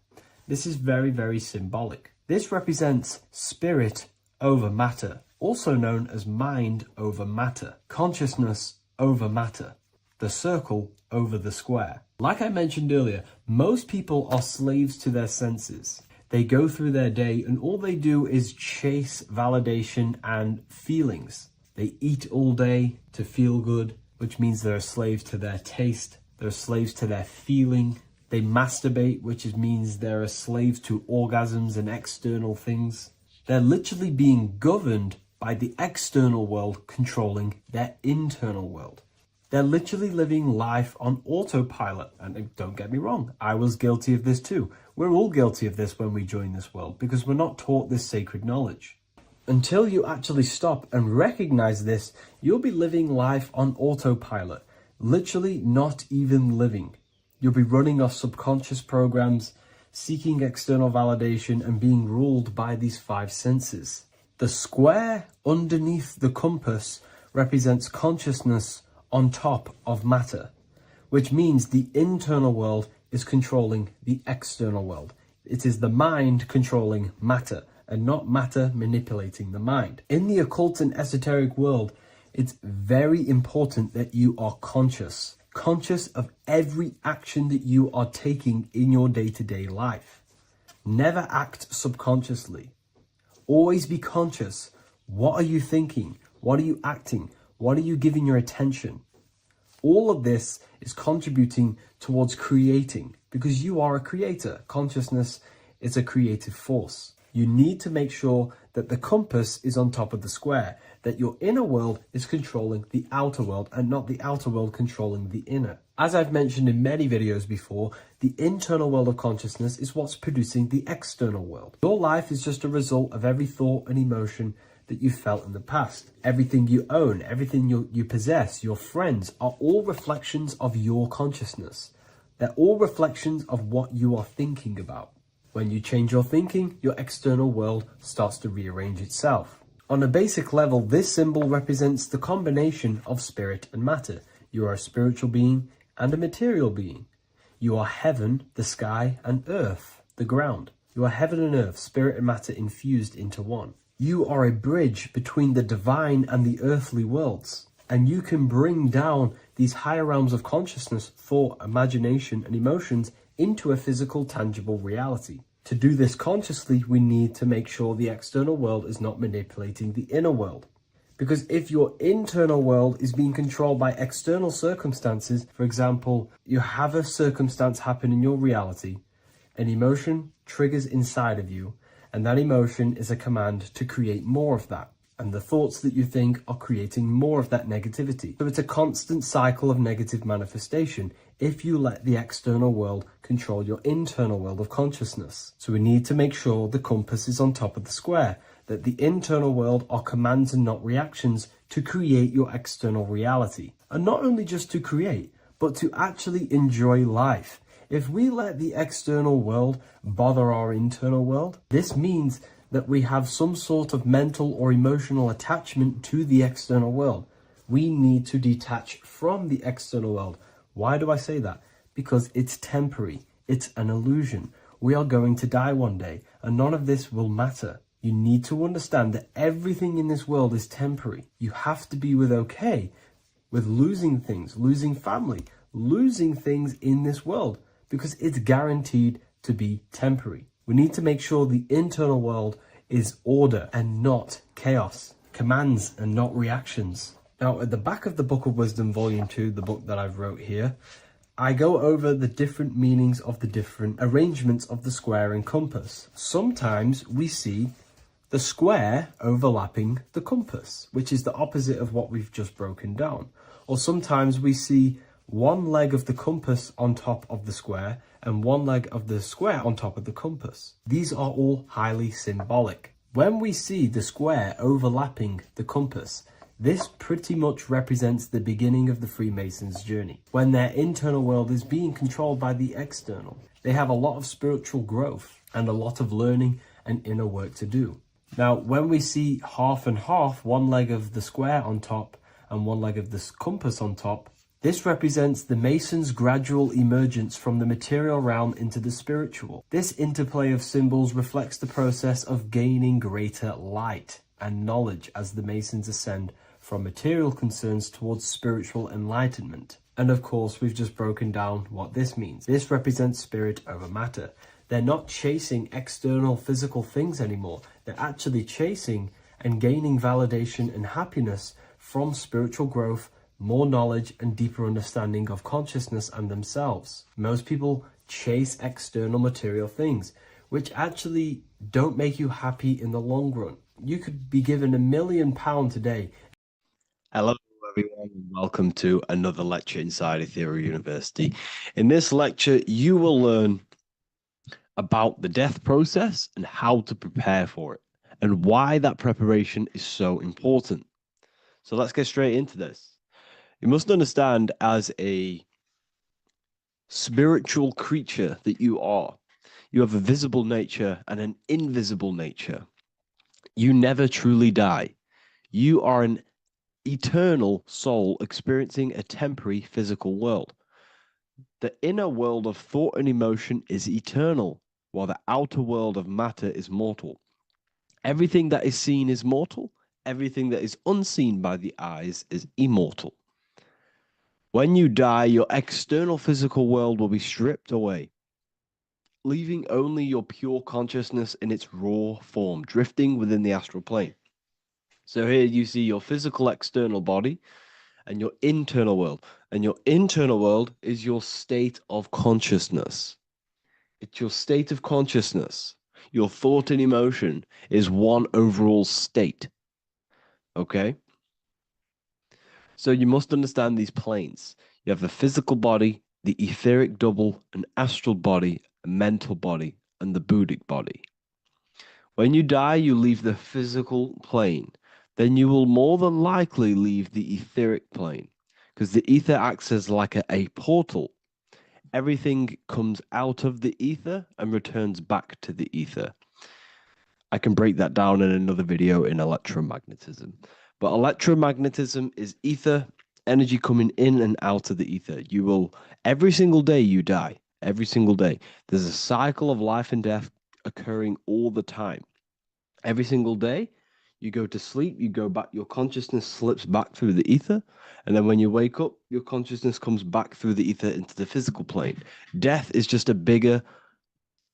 This is very, very symbolic. This represents spirit over matter, also known as mind over matter, consciousness over matter, the circle over the square. Like I mentioned earlier, most people are slaves to their senses. They go through their day and all they do is chase validation and feelings. They eat all day to feel good, which means they're a slave to their taste. They're slaves to their feeling. They masturbate, which means they're a slave to orgasms and external things. They're literally being governed by the external world controlling their internal world. They're literally living life on autopilot. And don't get me wrong, I was guilty of this too. We're all guilty of this when we join this world because we're not taught this sacred knowledge. Until you actually stop and recognize this, you'll be living life on autopilot, literally not even living. You'll be running off subconscious programs, seeking external validation and being ruled by these five senses. The square underneath the compass represents consciousness on top of matter, which means the internal world is controlling the external world. It is the mind controlling matter and not matter manipulating the mind. In the occult and esoteric world, it's very important that you are conscious of every action that you are taking in your day-to-day life. Never act subconsciously. Always be conscious. What are you thinking? What are you acting? What are you giving your attention? All of this is contributing towards creating because you are a creator. Consciousness is a creative force. You need to make sure that the compass is on top of the square, that your inner world is controlling the outer world and not the outer world controlling the inner. As I've mentioned in many videos before, the internal world of consciousness is what's producing the external world. Your life is just a result of every thought and emotion that you felt in the past. Everything you own, everything you possess, your friends are all reflections of your consciousness. They're all reflections of what you are thinking about. When you change your thinking, your external world starts to rearrange itself. On a basic level, this symbol represents the combination of spirit and matter. You are a spiritual being and a material being. You are heaven, the sky, and earth, the ground. You are heaven and earth, spirit and matter infused into one. You are a bridge between the divine and the earthly worlds. And you can bring down these higher realms of consciousness, thought, imagination, and emotions into a physical, tangible reality. To do this consciously, we need to make sure the external world is not manipulating the inner world. Because if your internal world is being controlled by external circumstances, for example, you have a circumstance happen in your reality, an emotion triggers inside of you, and that emotion is a command to create more of that. And the thoughts that you think are creating more of that negativity. So it's a constant cycle of negative manifestation if you let the external world control your internal world of consciousness. So we need to make sure the compass is on top of the square, that the internal world are commands and not reactions to create your external reality. And not only just to create, but to actually enjoy life. If we let the external world bother our internal world, this means that we have some sort of mental or emotional attachment to the external world. We need to detach from the external world. Why do I say that? Because it's temporary. It's an illusion. We are going to die one day, and none of this will matter. You need to understand that everything in this world is temporary. You have to be okay with losing things, losing family, losing things in this world, because it's guaranteed to be temporary. We need to make sure the internal world is order and not chaos, commands and not reactions. Now, at the back of the Book of Wisdom, Volume 2, the book that I've wrote here, I go over the different meanings of the different arrangements of the square and compass. Sometimes we see the square overlapping the compass, which is the opposite of what we've just broken down. Or sometimes we see one leg of the compass on top of the square and one leg of the square on top of the compass. These are all highly symbolic. When we see the square overlapping the compass, this pretty much represents the beginning of the Freemasons' journey, when their internal world is being controlled by the external. They have a lot of spiritual growth and a lot of learning and inner work to do. Now, when we see half and half, one leg of the square on top and one leg of the compass on top, this represents the Masons' gradual emergence from the material realm into the spiritual. This interplay of symbols reflects the process of gaining greater light and knowledge as the Masons ascend from material concerns towards spiritual enlightenment. And of course, we've just broken down what this means. This represents spirit over matter. They're not chasing external physical things anymore. They're actually chasing and gaining validation and happiness from spiritual growth, more knowledge and deeper understanding of consciousness and themselves. Most people chase external material things, which actually don't make you happy in the long run. You could be given £1 million today. Hello, everyone. Welcome to another lecture inside Ethereal University. In this lecture, you will learn about the death process and how to prepare for it, and why that preparation is so important. So let's get straight into this. You must understand, as a spiritual creature that you are, you have a visible nature and an invisible nature. You never truly die. You are an eternal soul experiencing a temporary physical world. The inner world of thought and emotion is eternal, while the outer world of matter is mortal. Everything that is seen is mortal. Everything that is unseen by the eyes is immortal. When you die, your external physical world will be stripped away, leaving only your pure consciousness in its raw form, drifting within the astral plane. So here you see your physical external body and your internal world. And your internal world is your state of consciousness. It's your state of consciousness. Your thought and emotion is one overall state. Okay? So you must understand these planes. You have the physical body, the etheric double, an astral body, a mental body, and the Buddhic body. When you die, you leave the physical plane. Then you will more than likely leave the etheric plane, because the ether acts as like a portal. Everything comes out of the ether and returns back to the ether. I can break that down in another video in electromagnetism. But electromagnetism is ether, energy coming in and out of the ether. You will, every single day you die, every single day. There's a cycle of life and death occurring all the time. Every single day, you go to sleep, you go back, your consciousness slips back through the ether. And then when you wake up, your consciousness comes back through the ether into the physical plane. Death is just a bigger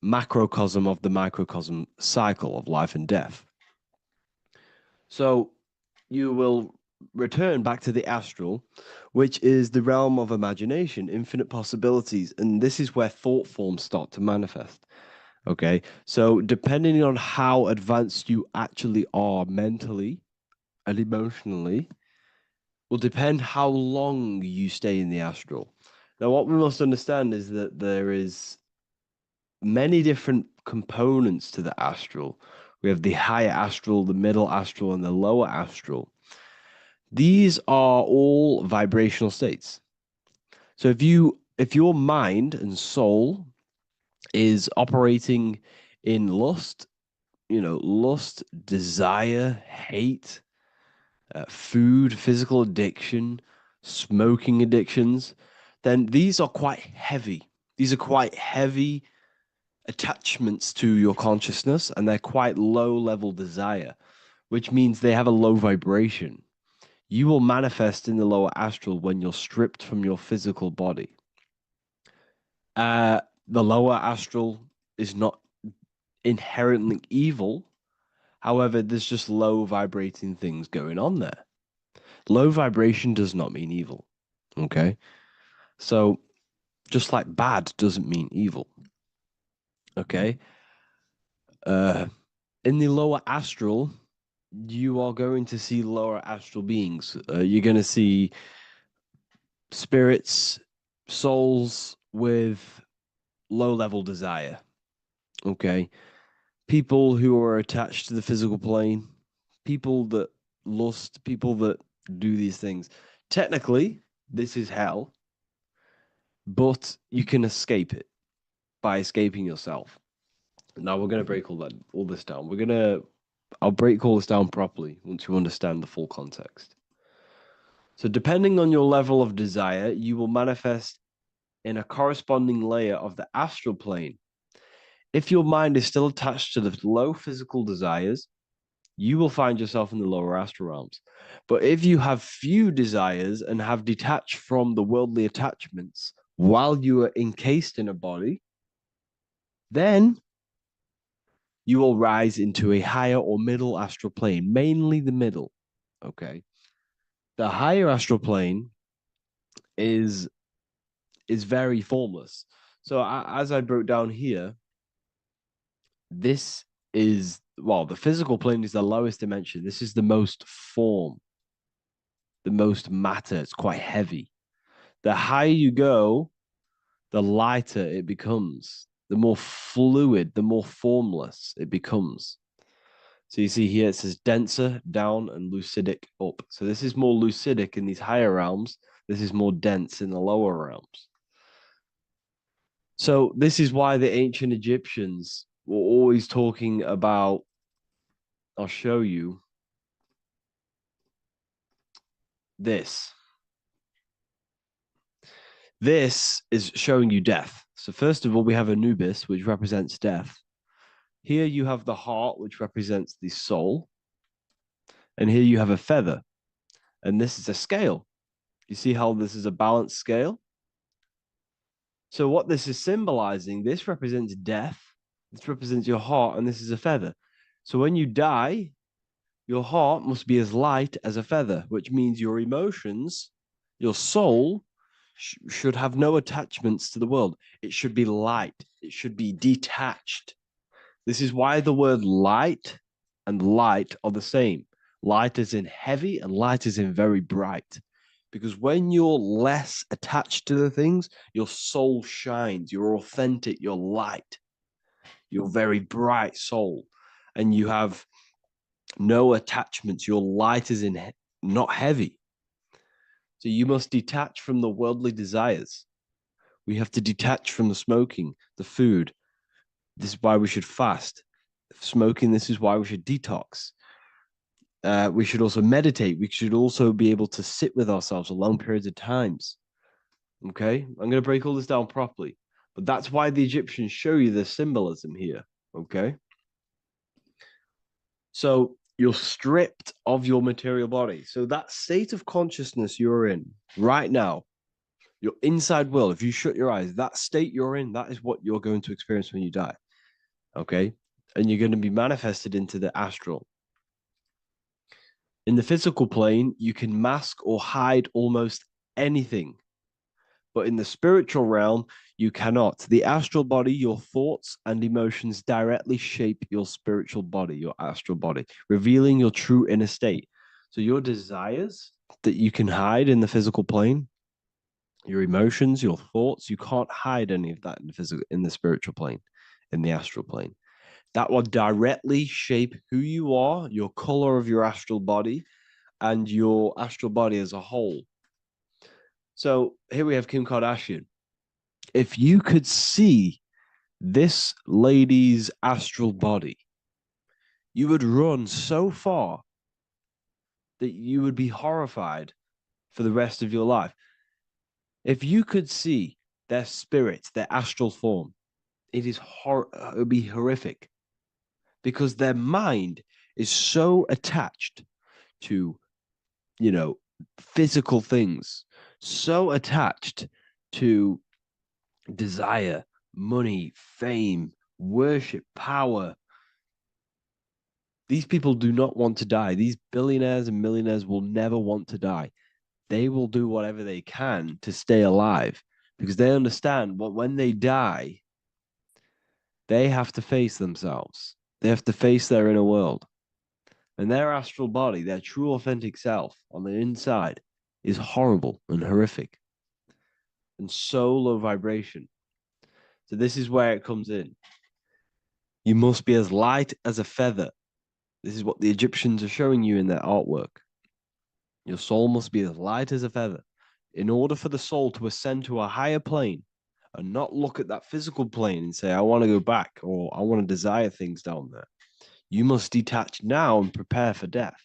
macrocosm of the microcosm cycle of life and death. So you will return back to the astral, which is the realm of imagination, infinite possibilities. And this is where thought forms start to manifest. Okay, so depending on how advanced you actually are mentally and emotionally, will depend how long you stay in the astral. Now, what we must understand is that there is many different components to the astral. We have the higher astral, the middle astral, and the lower astral. These are all vibrational states. So if your mind and soul is operating in lust, lust, desire, hate, food, physical addiction, smoking addictions, then these are quite heavy. These are quite heavy attachments to your consciousness, and they're quite low level desire, which means they have a low vibration. You will manifest in the lower astral when you're stripped from your physical body. The lower astral is not inherently evil. However, there's just low vibrating things going on there. Low vibration does not mean evil. Okay? So, just like bad doesn't mean evil. Okay? In the lower astral, you are going to see lower astral beings. You're going to see spirits, souls with low level desire. Okay? People who are attached to the physical plane, people that lust, people that do these things. Technically, this is hell, but you can escape it by escaping yourself. Now we're going to break all this down. I'll break all this down properly once you understand the full context. So depending on your level of desire, you will manifest in a corresponding layer of the astral plane. If your mind is still attached to the low physical desires, you will find yourself in the lower astral realms. But if you have few desires and have detached from the worldly attachments while you are encased in a body, then you will rise into a higher or middle astral plane, mainly the middle. Okay. The higher astral plane is very formless. So as I broke down here, this is, well, the physical plane is the lowest dimension. This is the most form. the most matter. It's quite heavy. The higher you go, the lighter it becomes. The more fluid, the more formless it becomes. So you see here it says denser down and lucidic up. So this is more lucidic in these higher realms. This is more dense in the lower realms. So this is why the ancient Egyptians were always talking about, I'll show you this. This is showing you death. So first of all, we have Anubis, which represents death. Here you have the heart, which represents the soul. And here you have a feather. And this is a scale. You see how this is a balanced scale? So what this is symbolizing, this represents death. This represents your heart, and this is a feather. So when you die, your heart must be as light as a feather, which means your emotions, your soul, should have no attachments to the world. It should be light. It should be detached. This is why the word light and light are the same. Light is in heavy and light is in very bright. Because when you're less attached to the things, your soul shines. You're authentic. You're light. You're very bright soul. And you have no attachments. Your light is in not heavy. So you must detach from the worldly desires. We have to detach from the smoking, the food. This is why we should fast. Smoking, this is why we should detox. We should also meditate. We should also be able to sit with ourselves for long periods of times. Okay, I'm going to break all this down properly. But that's why the Egyptians show you the symbolism here. Okay. So you're stripped of your material body. So that state of consciousness you're in right now, your inside world, if you shut your eyes, that state you're in, that is what you're going to experience when you die. Okay. And you're going to be manifested into the astral. In the physical plane, you can mask or hide almost anything. But in the spiritual realm, you cannot. The astral body, your thoughts and emotions directly shape your spiritual body, your astral body, revealing your true inner state. So your desires that you can hide in the physical plane, your emotions, your thoughts, you can't hide any of that in the spiritual plane, in the astral plane. That will directly shape who you are, your color of your astral body, and your astral body as a whole. So here we have Kim Kardashian. If you could see this lady's astral body, you would run so far that you would be horrified for the rest of your life. If you could see their spirit, their astral form, it would be horrific because their mind is so attached to, physical things, so attached to desire, money, fame, worship, power. These people do not want to die. These billionaires and millionaires will never want to die. They will do whatever they can to stay alive because they understand when they die, they have to face themselves. They have to face their inner world. And their astral body, their true authentic self on the inside is horrible and horrific and so low vibration. So this is where it comes in. You must be as light as a feather. This is what the Egyptians are showing you in their artwork. Your soul must be as light as a feather. In order for the soul to ascend to a higher plane and not look at that physical plane and say, I want to go back or I want to desire things down there, you must detach now and prepare for death.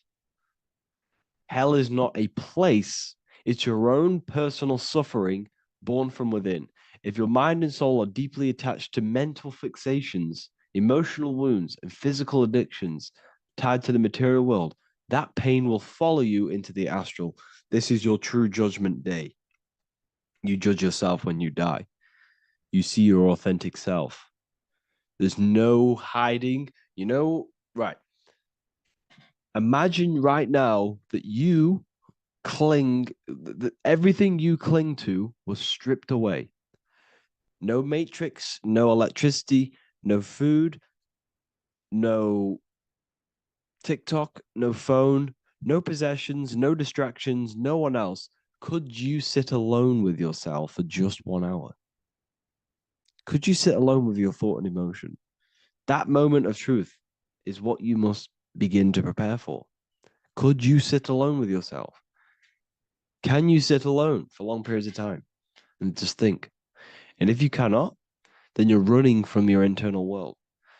Hell is not a place. It's your own personal suffering born from within. If your mind and soul are deeply attached to mental fixations, emotional wounds, and physical addictions tied to the material world, that pain will follow you into the astral. This is your true judgment day. You judge yourself when you die. You see your authentic self. There's no hiding. Right. Imagine right now that you that everything you cling to was stripped away. No matrix, no electricity, no food, no TikTok, no phone, no possessions, no distractions, no one else. Could you sit alone with yourself for just 1 hour? Could you sit alone with your thought and emotion? That moment of truth is what you must begin to prepare for. Could you sit alone with yourself? Can you sit alone for long periods of time and just think? And if you cannot, then you're running from your internal world.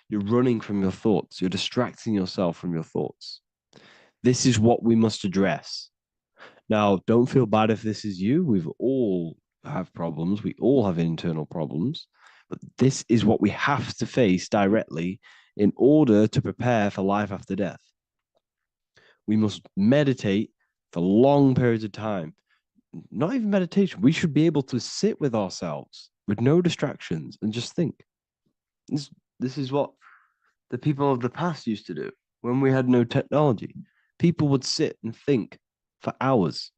You're running from your thoughts. You're distracting yourself from your thoughts. This is what we must address. Now, don't feel bad if this is you. We've all have problems. We all have internal problems. But this is what we have to face directly in order to prepare for life after death. We must meditate for long periods of time. Not even meditation. We should be able to sit with ourselves with no distractions and just think. This is what the people of the past used to do when we had no technology. People would sit and think for hours.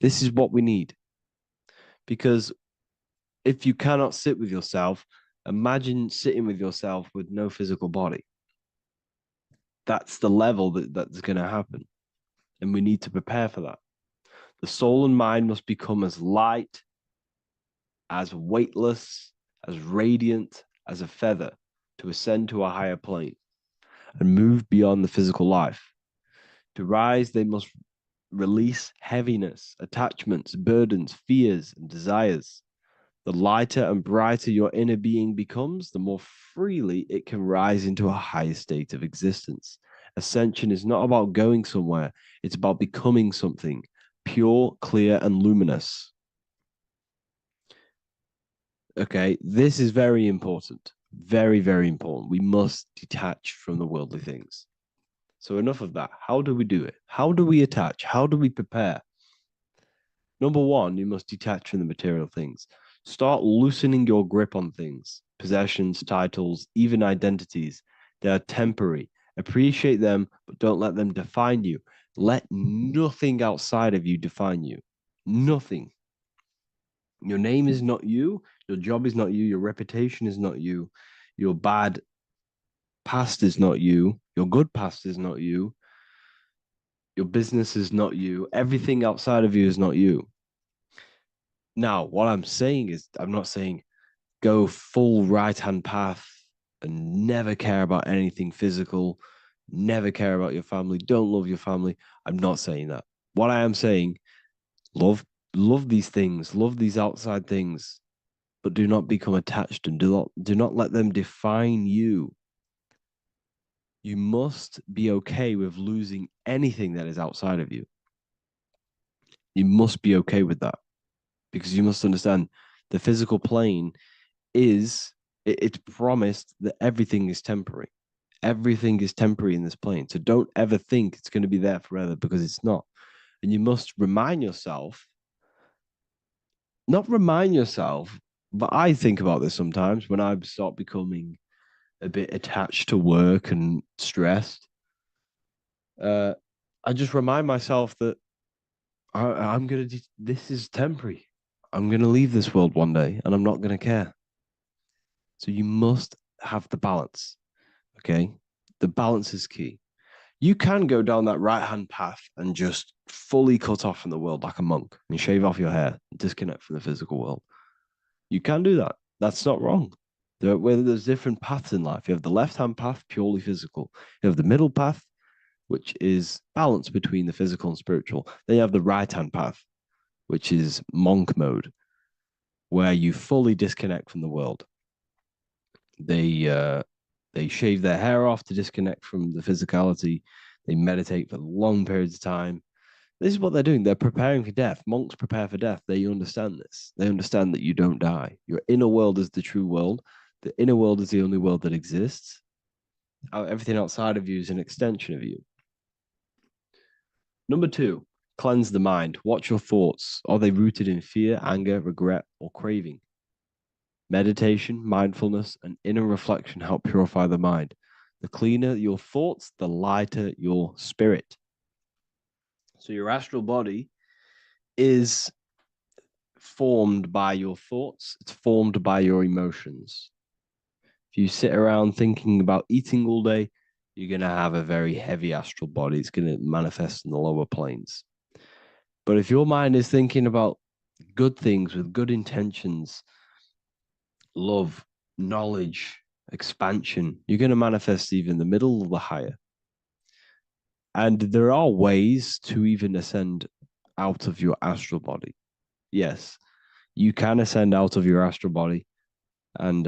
This is what we need. Because if you cannot sit with yourself, imagine sitting with yourself with no physical body. That's the level that's going to happen. And we need to prepare for that. The soul and mind must become as light, as weightless, as radiant as a feather to ascend to a higher plane and move beyond the physical life. To rise, they must release heaviness, attachments, burdens, fears, and desires. The lighter and brighter your inner being becomes, the more freely it can rise into a higher state of existence. Ascension is not about going somewhere, it's about becoming something pure, clear, and luminous. Okay, this is very important. Very, very important. We must detach from the worldly things. So enough of that. How do we do it? How do we attach? How do we prepare? Number one, you must detach from the material things. Start loosening your grip on things, possessions, titles, even identities. They are temporary. Appreciate them, but don't let them define you. Let nothing outside of you define you. Nothing. Your name is not you. Your job is not you. Your reputation is not you. Your bad past is not you. Your good past is not you. Your business is not you. Everything outside of you is not you. Now, what I'm saying is, I'm not saying go full right-hand path and never care about anything physical, never care about your family, don't love your family. I'm not saying that. What I am saying, love these things, love these outside things, but do not become attached and do not let them define you. You must be okay with losing anything that is outside of you. You must be okay with that, because you must understand the physical plane is, it's promised that everything is temporary. Everything is temporary in this plane. So don't ever think it's going to be there forever, because it's not. And you must remind yourself, not remind yourself, but I think about this sometimes when I start becoming a bit attached to work and stressed. I just remind myself that I'm going to, this is temporary. I'm going to leave this world one day and I'm not going to care. So you must have the balance. Okay. The balance is key. You can go down that right-hand path and just fully cut off from the world like a monk and shave off your hair, disconnect from the physical world. You can do that. That's not wrong. There's different paths in life. You have the left-hand path, purely physical. You have the middle path, which is balance between the physical and spiritual. Then you have the right-hand path, which is monk mode, where you fully disconnect from the world. They shave their hair off to disconnect from the physicality. They meditate for long periods of time. This is what they're doing. They're preparing for death. Monks prepare for death. They understand this. They understand that you don't die. Your inner world is the true world. The inner world is the only world that exists. Everything outside of you is an extension of you. Number two, cleanse the mind. Watch your thoughts. Are they rooted in fear, anger, regret, or craving? Meditation, mindfulness, and inner reflection help purify the mind. The cleaner your thoughts, the lighter your spirit. So your astral body is formed by your thoughts. It's formed by your emotions. If you sit around thinking about eating all day, you're going to have a very heavy astral body. It's going to manifest in the lower planes. But if your mind is thinking about good things with good intentions, love, knowledge, expansion, you're going to manifest even the middle or the higher. And there are ways to even ascend out of your astral body. Yes, you can ascend out of your astral body and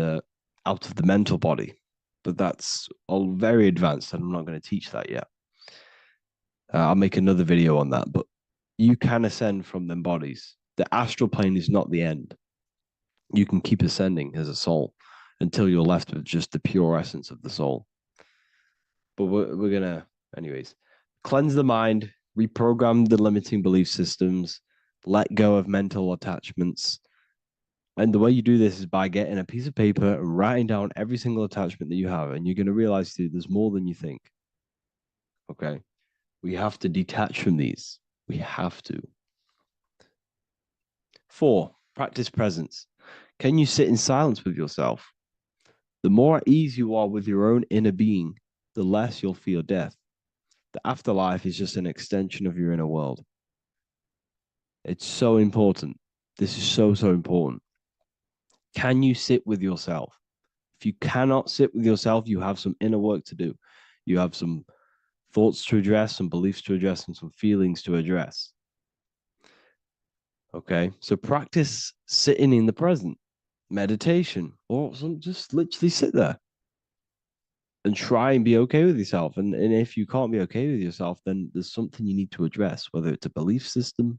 out of the mental body, but that's all very advanced, and I'm not going to teach that yet. I'll make another video on that, but you can ascend from them bodies. The astral plane is not the end. You can keep ascending as a soul until you're left with just the pure essence of the soul. But we're going to, anyways, cleanse the mind, reprogram the limiting belief systems, let go of mental attachments. And the way you do this is by getting a piece of paper and writing down every single attachment that you have. And you're going to realize, dude, there's more than you think. Okay. We have to detach from these. We have to. 4, practice presence. Can you sit in silence with yourself? The more at ease you are with your own inner being, the less you'll feel death. The afterlife is just an extension of your inner world. It's so important. This is so, so important. Can you sit with yourself? If you cannot sit with yourself, you have some inner work to do. You have some thoughts to address, some beliefs to address, and some feelings to address. Okay, so practice sitting in the present, meditation, or just literally sit there and try and be okay with yourself. And if you can't be okay with yourself, then there's something you need to address, whether it's a belief system,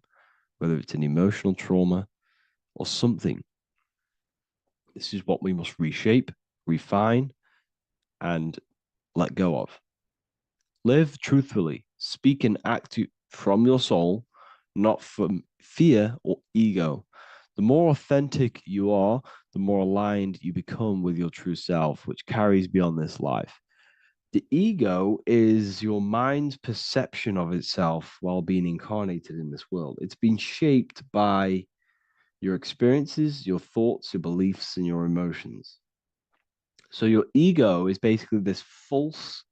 whether it's an emotional trauma, or something. This is what we must reshape, refine, and let go of. Live truthfully, speak and act from your soul, not from fear or ego. The more authentic you are, the more aligned you become with your true self, which carries beyond this life. The ego is your mind's perception of itself while being incarnated in this world. It's been shaped by your experiences, your thoughts, your beliefs, and your emotions. So your ego is basically this false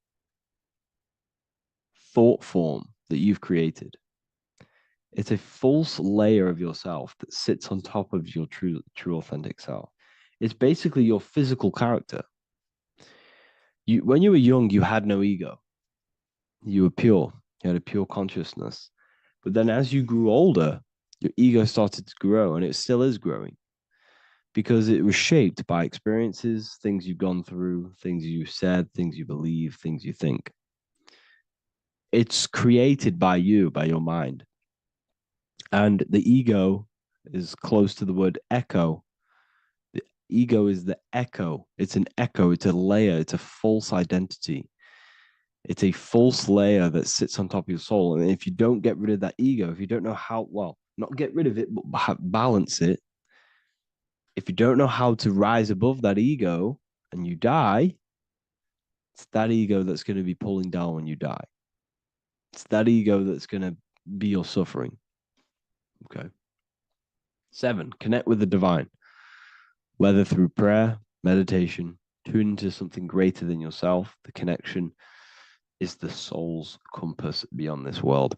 thought form that you've created. It's a false layer of yourself that sits on top of your true authentic self. It's basically your physical character. When you were young, you had no ego. You were pure. You had a pure consciousness. But then as you grew older, your ego started to grow, and it still is growing because it was shaped by experiences, things you've gone through, things you said, things you believe, things you think. It's created by you, by your mind. And the ego is close to the word echo. The ego is the echo. It's an echo. It's a layer. It's a false identity. It's a false layer that sits on top of your soul. And if you don't get rid of that ego, if you don't know how, well, not get rid of it, but balance it. If you don't know how to rise above that ego and you die, it's that ego that's going to be pulling down when you die. It's that ego that's going to be your suffering. Okay. 7, connect with the divine, whether through prayer, meditation, tune into something greater than yourself. The connection is the soul's compass beyond this world.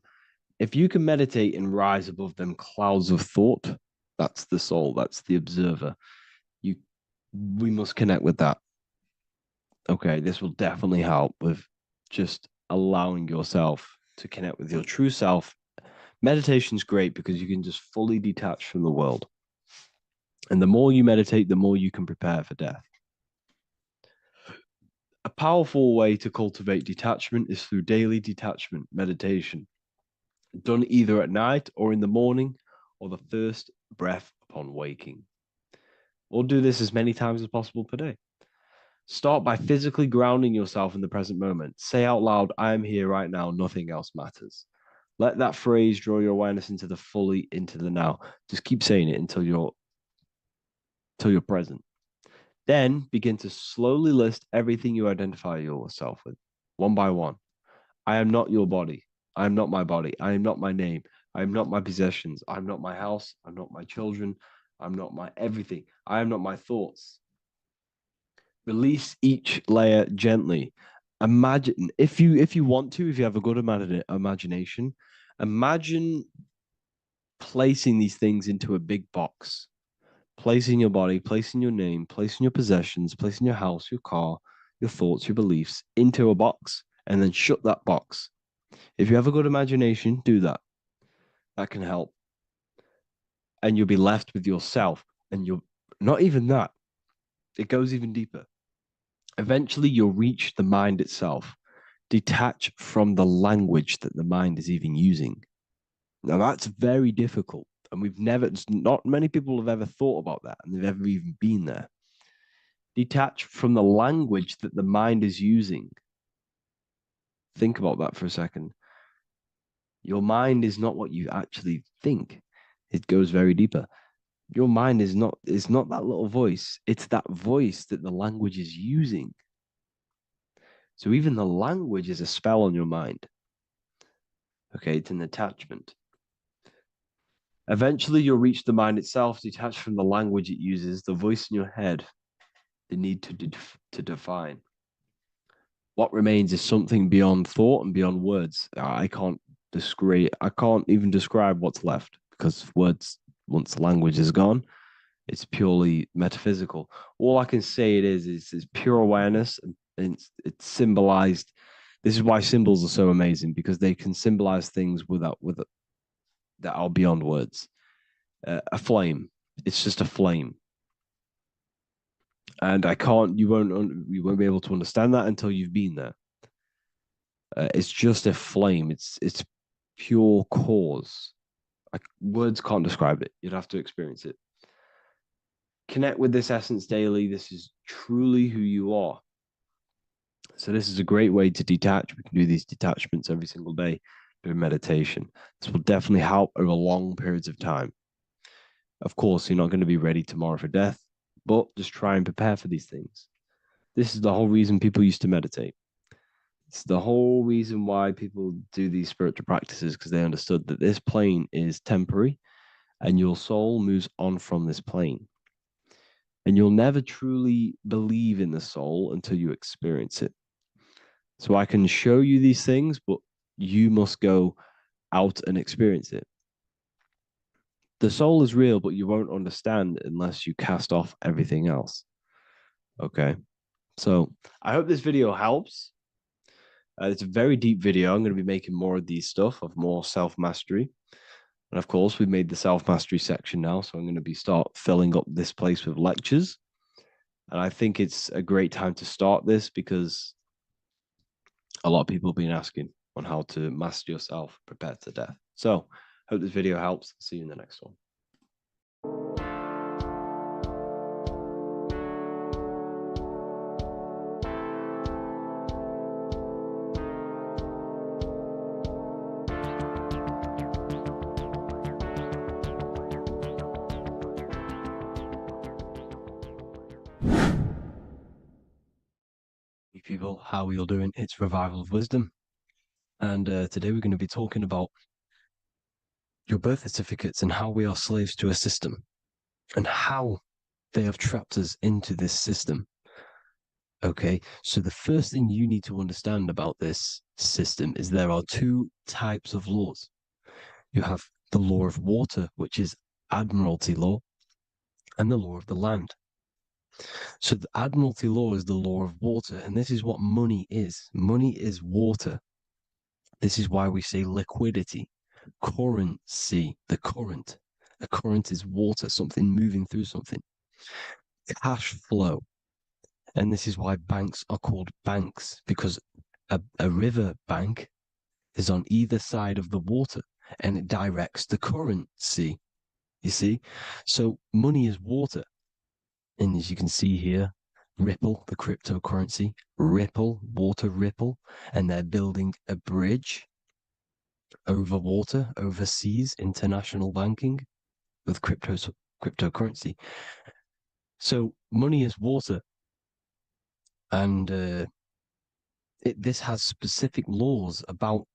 If you can meditate and rise above them clouds of thought, that's the soul, that's the observer. We must connect with that. Okay, this will definitely help with just allowing yourself to connect with your true self. Meditation's great because you can just fully detach from the world. And the more you meditate, the more you can prepare for death. A powerful way to cultivate detachment is through daily detachment meditation, done either at night or in the morning or the first breath upon waking. Or do this as many times as possible per day. Start by physically grounding yourself in the present moment. Say out loud, I am here right now, nothing else matters. Let that phrase draw your awareness into the now. Just keep saying it until you're present. Then begin to slowly list everything you identify yourself with, one by one. I am not your body. I am not my body. I am not my name. I am not my possessions. I'm not my house. I'm not my children. I'm not my everything. I am not my thoughts. Release each layer gently. imagine if you want to, if you have a good imagination, imagine placing these things into a big box, placing your body, placing your name, placing your possessions, placing your house, your car, your thoughts, your beliefs into a box, and then shut that box. If you have a good imagination, do that. That can help. And you'll be left with yourself. And you're not even that. It goes even deeper. Eventually, you'll reach the mind itself. Detach from the language that the mind is even using. Now, that's very difficult. And not many people have ever thought about that, and they've ever even been there. Detach from the language that the mind is using. Think about that for a second. Your mind is not what you actually think. It goes very deeper. Your mind is not that little voice. It's that voice that the language is using. So even the language is a spell on your mind. Okay, it's an attachment. Eventually, you'll reach the mind itself, detached from the language it uses, the voice in your head, the need to define. What remains is something beyond thought and beyond words. I can't even describe what's left, because words, once the language is gone, it's purely metaphysical. All I can say it is pure awareness, and it's symbolized. This is why symbols are so amazing, because they can symbolize things that are beyond words. A flame, it's just a flame, and you won't be able to understand that until you've been there. It's just a flame. It's pure cause. Words can't describe it. You'd have to experience it. Connect with this essence daily. This is truly who you are. So this is a great way to detach. We can do these detachments every single day during meditation. This will definitely help over long periods of time. Of course, you're not going to be ready tomorrow for death, but just try and prepare for these things. This is the whole reason people used to meditate. It's the whole reason why people do these spiritual practices, because they understood that this plane is temporary and your soul moves on from this plane. And you'll never truly believe in the soul until you experience it. So I can show you these things, but you must go out and experience it. The soul is real, but you won't understand unless you cast off everything else. Okay. So I hope this video helps. It's a very deep video. I'm going to be making more of these stuff, of more self-mastery. And of course, we've made the self-mastery section now. So I'm going to start filling up this place with lectures. And I think it's a great time to start this, because a lot of people have been asking on how to master yourself, prepare to death. So hope this video helps. See you in the next one. People, how are you all doing? It's Revival of Wisdom, and today we're going to be talking about your birth certificates and how we are slaves to a system and how they have trapped us into this system. Okay, so the first thing you need to understand about this system is there are two types of laws. You have the law of water, which is Admiralty law, and the law of the land. So the Admiralty law is the law of water, and this is what money is. Money is water. This is why we say liquidity, currency, the current. A current is water, something moving through something. Cash flow. And this is why banks are called banks, because a river bank is on either side of the water and it directs the currency. You see? So money is water. And as you can see here, Ripple, the cryptocurrency, Ripple, water Ripple, and they're building a bridge over water, overseas, international banking with cryptocurrency. So money is water, and this has specific laws about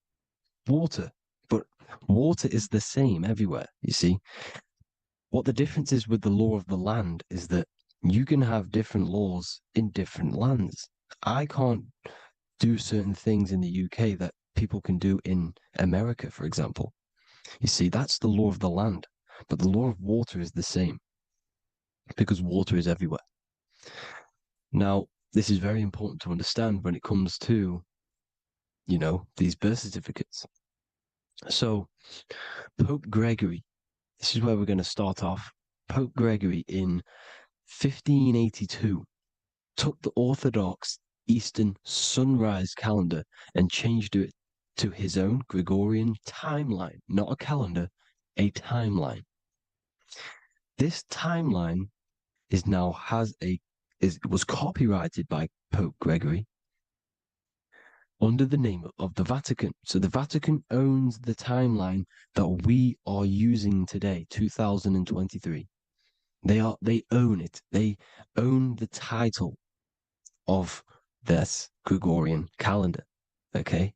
water, but water is the same everywhere, you see. What the difference is with the law of the land is that you can have different laws in different lands. I can't do certain things in the UK that people can do in America, for example. You see, that's the law of the land. But the law of water is the same because water is everywhere. Now, this is very important to understand when it comes to, you know, these birth certificates. So, Pope Gregory, this is where we're going to start off. Pope Gregory in 1582 took the Orthodox Eastern sunrise calendar and changed it to his own Gregorian timeline, not a calendar, a timeline. This timeline was copyrighted by Pope Gregory under the name of the Vatican. So the Vatican owns the timeline that we are using today, 2023. They own it. They own the title of this Gregorian calendar. Okay.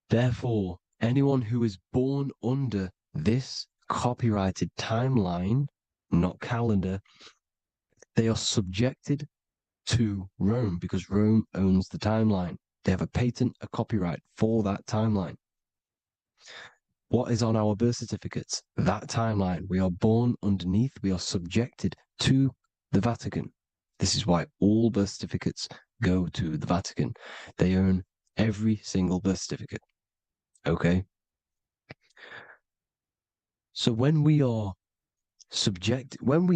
Therefore, anyone who is born under this copyrighted timeline, not calendar, they are subjected to Rome because Rome owns the timeline. They have a patent, a copyright for that timeline. What is on our birth certificates? That timeline. We are born underneath, we are subjected to the Vatican. This is why all birth certificates go to the Vatican. They own every single birth certificate. Okay? So when we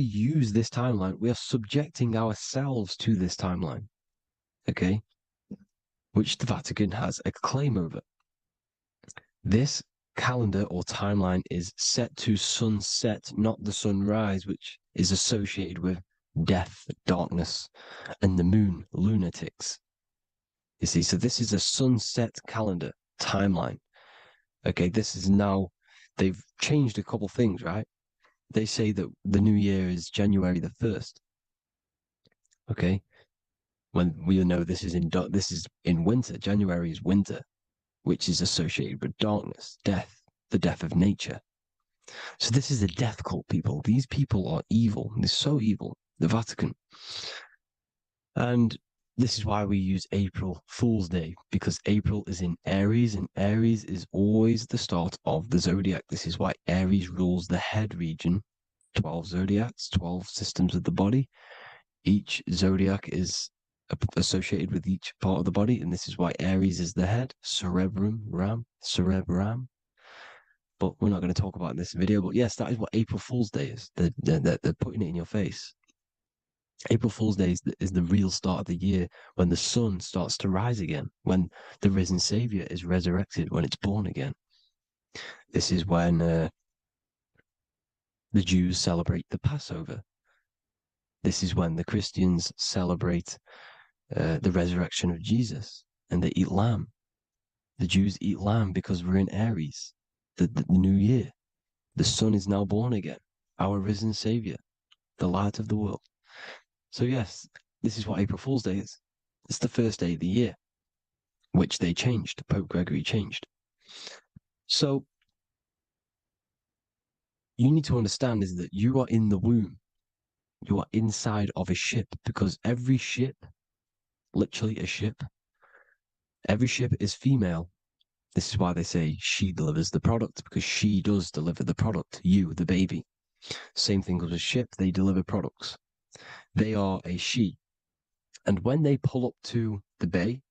use this timeline, we are subjecting ourselves to this timeline. Okay? Which the Vatican has a claim over. This calendar or timeline is set to sunset, not the sunrise, which is associated with death, darkness, and the moon, lunatics. You see, so this is a sunset calendar timeline. Okay, this is now, they've changed a couple things, right? They say that the new year is January the 1st. Okay, when we know this is in winter. January is winter, which is associated with darkness, death, the death of nature. So this is a death cult, people. These people are evil. They're so evil. The Vatican. And this is why we use April Fool's Day, because April is in Aries, and Aries is always the start of the zodiac. This is why Aries rules the head region. 12 zodiacs, 12 systems of the body. Each zodiac is associated with each part of the body, and this is why Aries is the head, cerebrum. But we're not going to talk about it in this video. But yes, that is what April Fool's Day is. They're putting it in your face. April Fool's Day is the real start of the year, when the sun starts to rise again, when the risen Savior is resurrected, when it's born again. This is when the Jews celebrate the Passover. This is when the Christians celebrate the resurrection of Jesus, and they eat lamb. The Jews eat lamb because we're in Aries, the new year. The sun is now born again, our risen Savior, the light of the world. So yes, this is what April Fool's Day is. It's the first day of the year, which they changed. Pope Gregory changed. So you need to understand is that you are in the womb. You are inside of a ship, because every ship, literally a ship, every ship is female. This is why they say she delivers the product, because she does deliver the product. You, the baby. Same thing with a ship. They deliver products. They are a she. And when they pull up to the bay,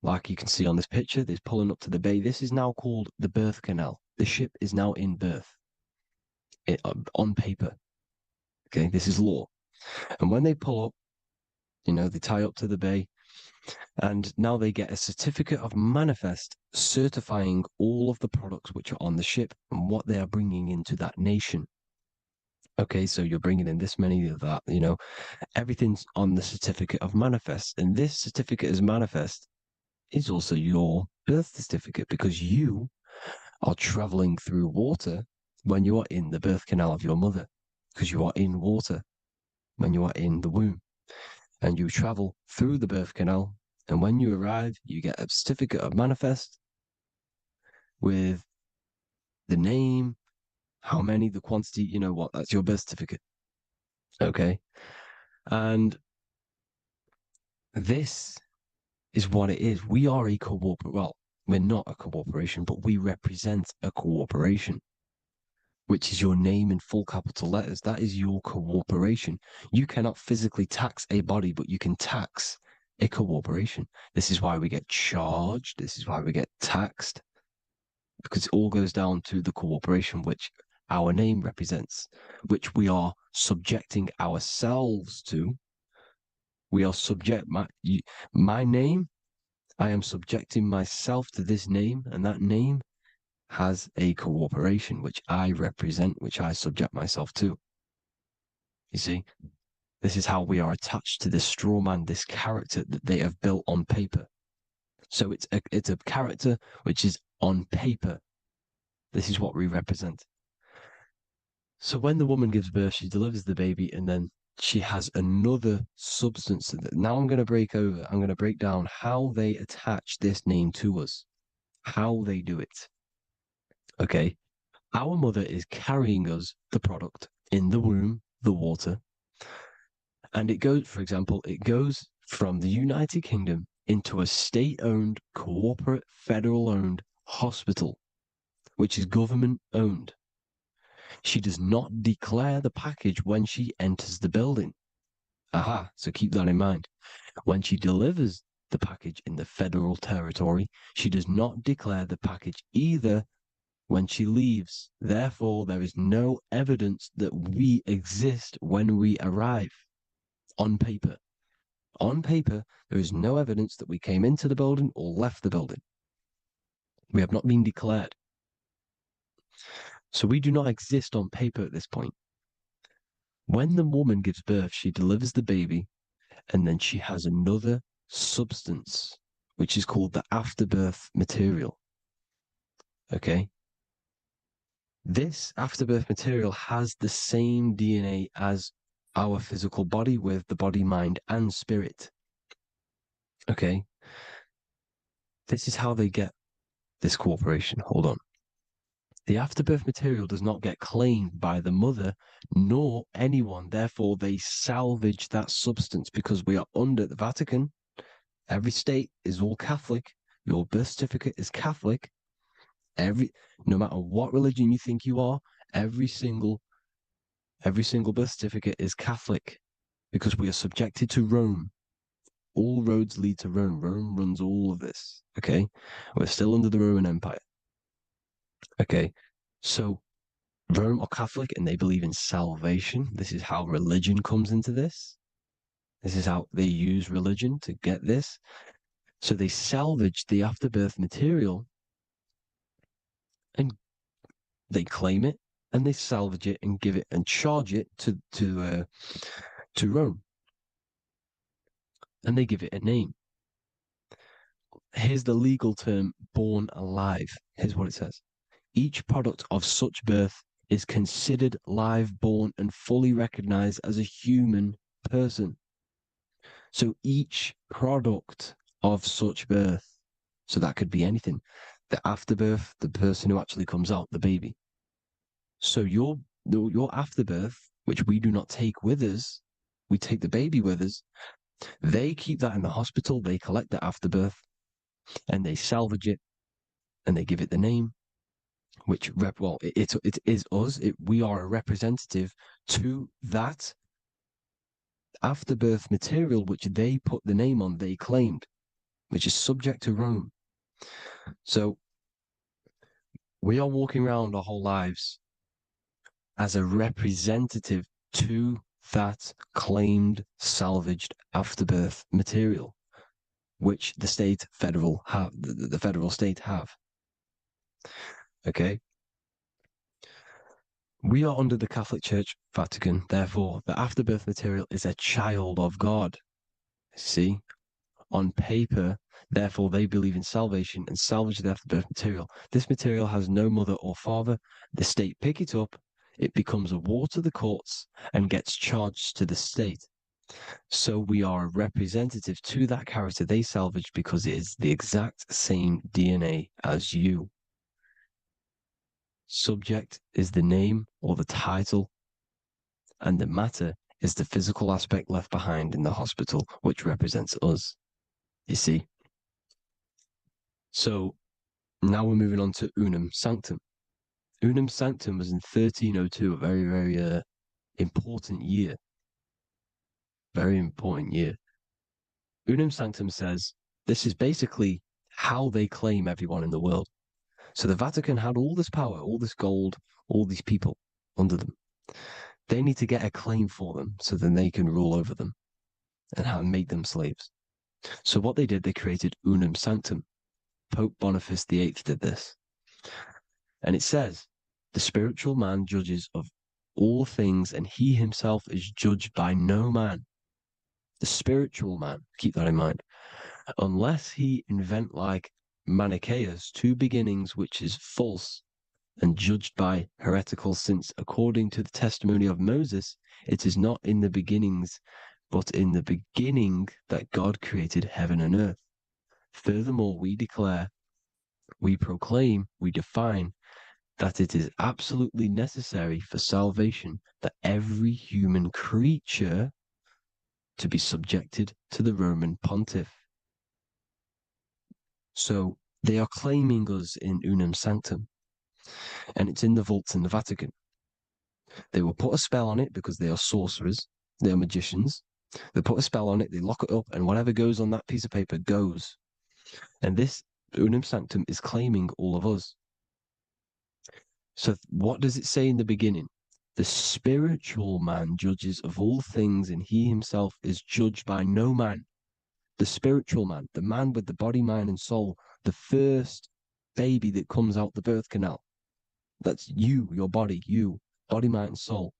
like you can see on this picture, they're pulling up to the bay. This is now called the birth canal. The ship is now in birth. On paper. Okay, this is law. And when they pull up, they tie up to the bay, and now they get a certificate of manifest certifying all of the products which are on the ship and what they are bringing into that nation. Okay, so you're bringing in this many of that, everything's on the certificate of manifest. And this certificate of manifest is also your birth certificate, because you are traveling through water when you are in the birth canal of your mother, because you are in water when you are in the womb, and you travel through the birth canal. And when you arrive, you get a certificate of manifest with the name, how many, the quantity, that's your birth certificate. Okay. And this is what it is. We are a well, we're not a corporation, but we represent a corporation, which is your name in full capital letters. That is your corporation. You cannot physically tax a body, but you can tax a corporation. This is why we get charged. This is why we get taxed, because it all goes down to the corporation which our name represents, which we are subjecting ourselves to. We are my name. I am subjecting myself to this name, and that name has a corporation which I represent, which I subject myself to. You see, this is how we are attached to this straw man, this character that they have built on paper. So it's a character which is on paper. This is what we represent. So when the woman gives birth, she delivers the baby, and then she has another substance. Now I'm going to break down how they attach this name to us, how they do it. Okay. Our mother is carrying us the product in the womb, the water. And it goes, for example, it goes from the United Kingdom into a state-owned, corporate, federal-owned hospital, which is government-owned. She does not declare the package when she enters the building. Aha, so keep that in mind. When she delivers the package in the federal territory, she does not declare the package either when she leaves. Therefore, there is no evidence that we exist when we arrive. On paper. On paper, there is no evidence that we came into the building or left the building. We have not been declared. So we do not exist on paper at this point. When the woman gives birth, she delivers the baby, and then she has another substance, which is called the afterbirth material. Okay? This afterbirth material has the same DNA as our physical body, with the body, mind, and spirit. Okay? This is how they get this corporation. Hold on. The afterbirth material does not get claimed by the mother nor anyone. Therefore, they salvage that substance because we are under the Vatican. Every state is all Catholic. Your birth certificate is Catholic. No matter what religion you think you are, every single birth certificate is Catholic because we are subjected to Rome. All roads lead to Rome. Rome runs all of this. Okay? We're still under the Roman Empire. Okay, so Rome are Catholic and they believe in salvation. This is how religion comes into this. This is how they use religion to get this. So they salvage the afterbirth material and they claim it and they salvage it and give it and charge it to Rome. And they give it a name. Here's the legal term, born alive. Here's what it says. Each product of such birth is considered live, born, and fully recognized as a human person. So each product of such birth, so that could be anything, the afterbirth, the person who actually comes out, the baby. So your afterbirth, which we do not take with us, we take the baby with us, they keep that in the hospital, they collect the afterbirth, and they salvage it, and they give it the name, which it is us. We are a representative to that afterbirth material, which they put the name on, they claimed, which is subject to Rome. So we are walking around our whole lives as a representative to that claimed salvaged afterbirth material, which the federal state have. Okay. We are under the Catholic Church, Vatican. Therefore, the afterbirth material is a child of God. See, on paper, therefore, they believe in salvation and salvage the afterbirth material. This material has no mother or father. The state pick it up. It becomes a war to the courts and gets charged to the state. So we are a representative to that character they salvaged because it is the exact same DNA as you. Subject is the name or the title, and the matter is the physical aspect left behind in the hospital, which represents us. You see, So now we're moving on to Unam Sanctum. Unam Sanctum was in 1302, a very, very important year. Very important year. Unam Sanctum says this is basically how they claim everyone in the world. So the Vatican had all this power, all this gold, all these people under them. They need to get a claim for them so then they can rule over them and make them slaves. So what they did, they created Unam Sanctum. Pope Boniface VIII did this. And it says, the spiritual man judges of all things, and he himself is judged by no man. The spiritual man, keep that in mind, unless he invent like Manichaeus, two beginnings, which is false and judged by heretical, since according to the testimony of Moses, it is not in the beginnings, but in the beginning that God created heaven and earth. Furthermore, we declare, we proclaim, we define that it is absolutely necessary for salvation that every human creature to be subjected to the Roman pontiff. So they are claiming us in Unam Sanctum, and it's in the vaults in the Vatican. They will put a spell on it because they are sorcerers, they are magicians. They put a spell on it, they lock it up, and whatever goes on that piece of paper goes. And this Unam Sanctum is claiming all of us. So what does it say in the beginning? The spiritual man judges of all things, and he himself is judged by no man. The spiritual man, the man with the body, mind, and soul, the first baby that comes out the birth canal. That's you, your body, body, mind, and soul.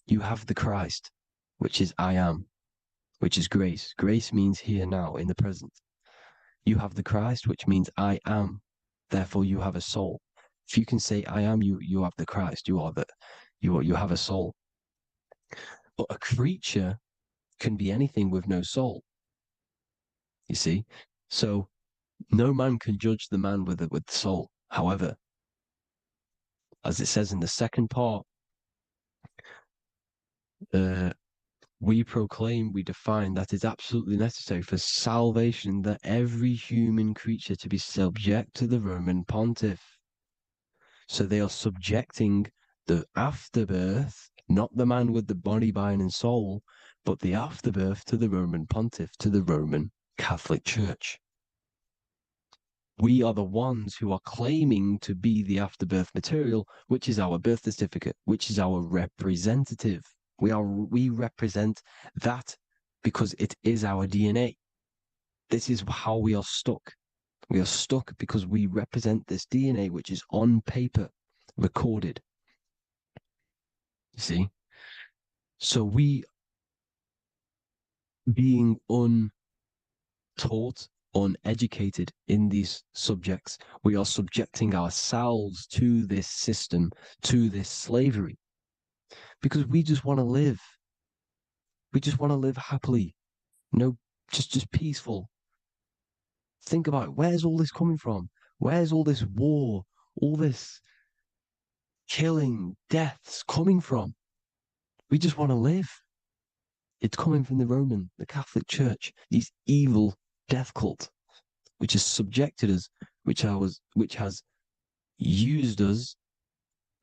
You have the Christ, which is I am, which is grace. Grace means here now, in the present. You have the Christ, which means I am. Therefore, you have a soul. If you can say I am, you have the Christ. You have a soul. But a creature can be anything with no soul. You see? So no man can judge the man with the soul. However, as it says in the second part, we proclaim, we define that it's absolutely necessary for salvation that every human creature to be subject to the Roman pontiff. So they are subjecting the afterbirth, not the man with the body, mind, and soul, but the afterbirth to the Roman pontiff, to the Roman Catholic Church. We are the ones who are claiming to be the afterbirth material, which is our birth certificate, which is our representative. We represent that because it is our DNA. This is how we are stuck. We are stuck because we represent this DNA, which is on paper, recorded. You see? So we, being untaught, uneducated in these subjects, we are subjecting ourselves to this system, to this slavery, because we just want to live. We just want to live happily, just peaceful. Think about it. Where's all this coming from? Where's all this war, all this killing, deaths coming from? We just want to live. It's coming from the Catholic Church, these evil death cult, which has subjected us, which has used us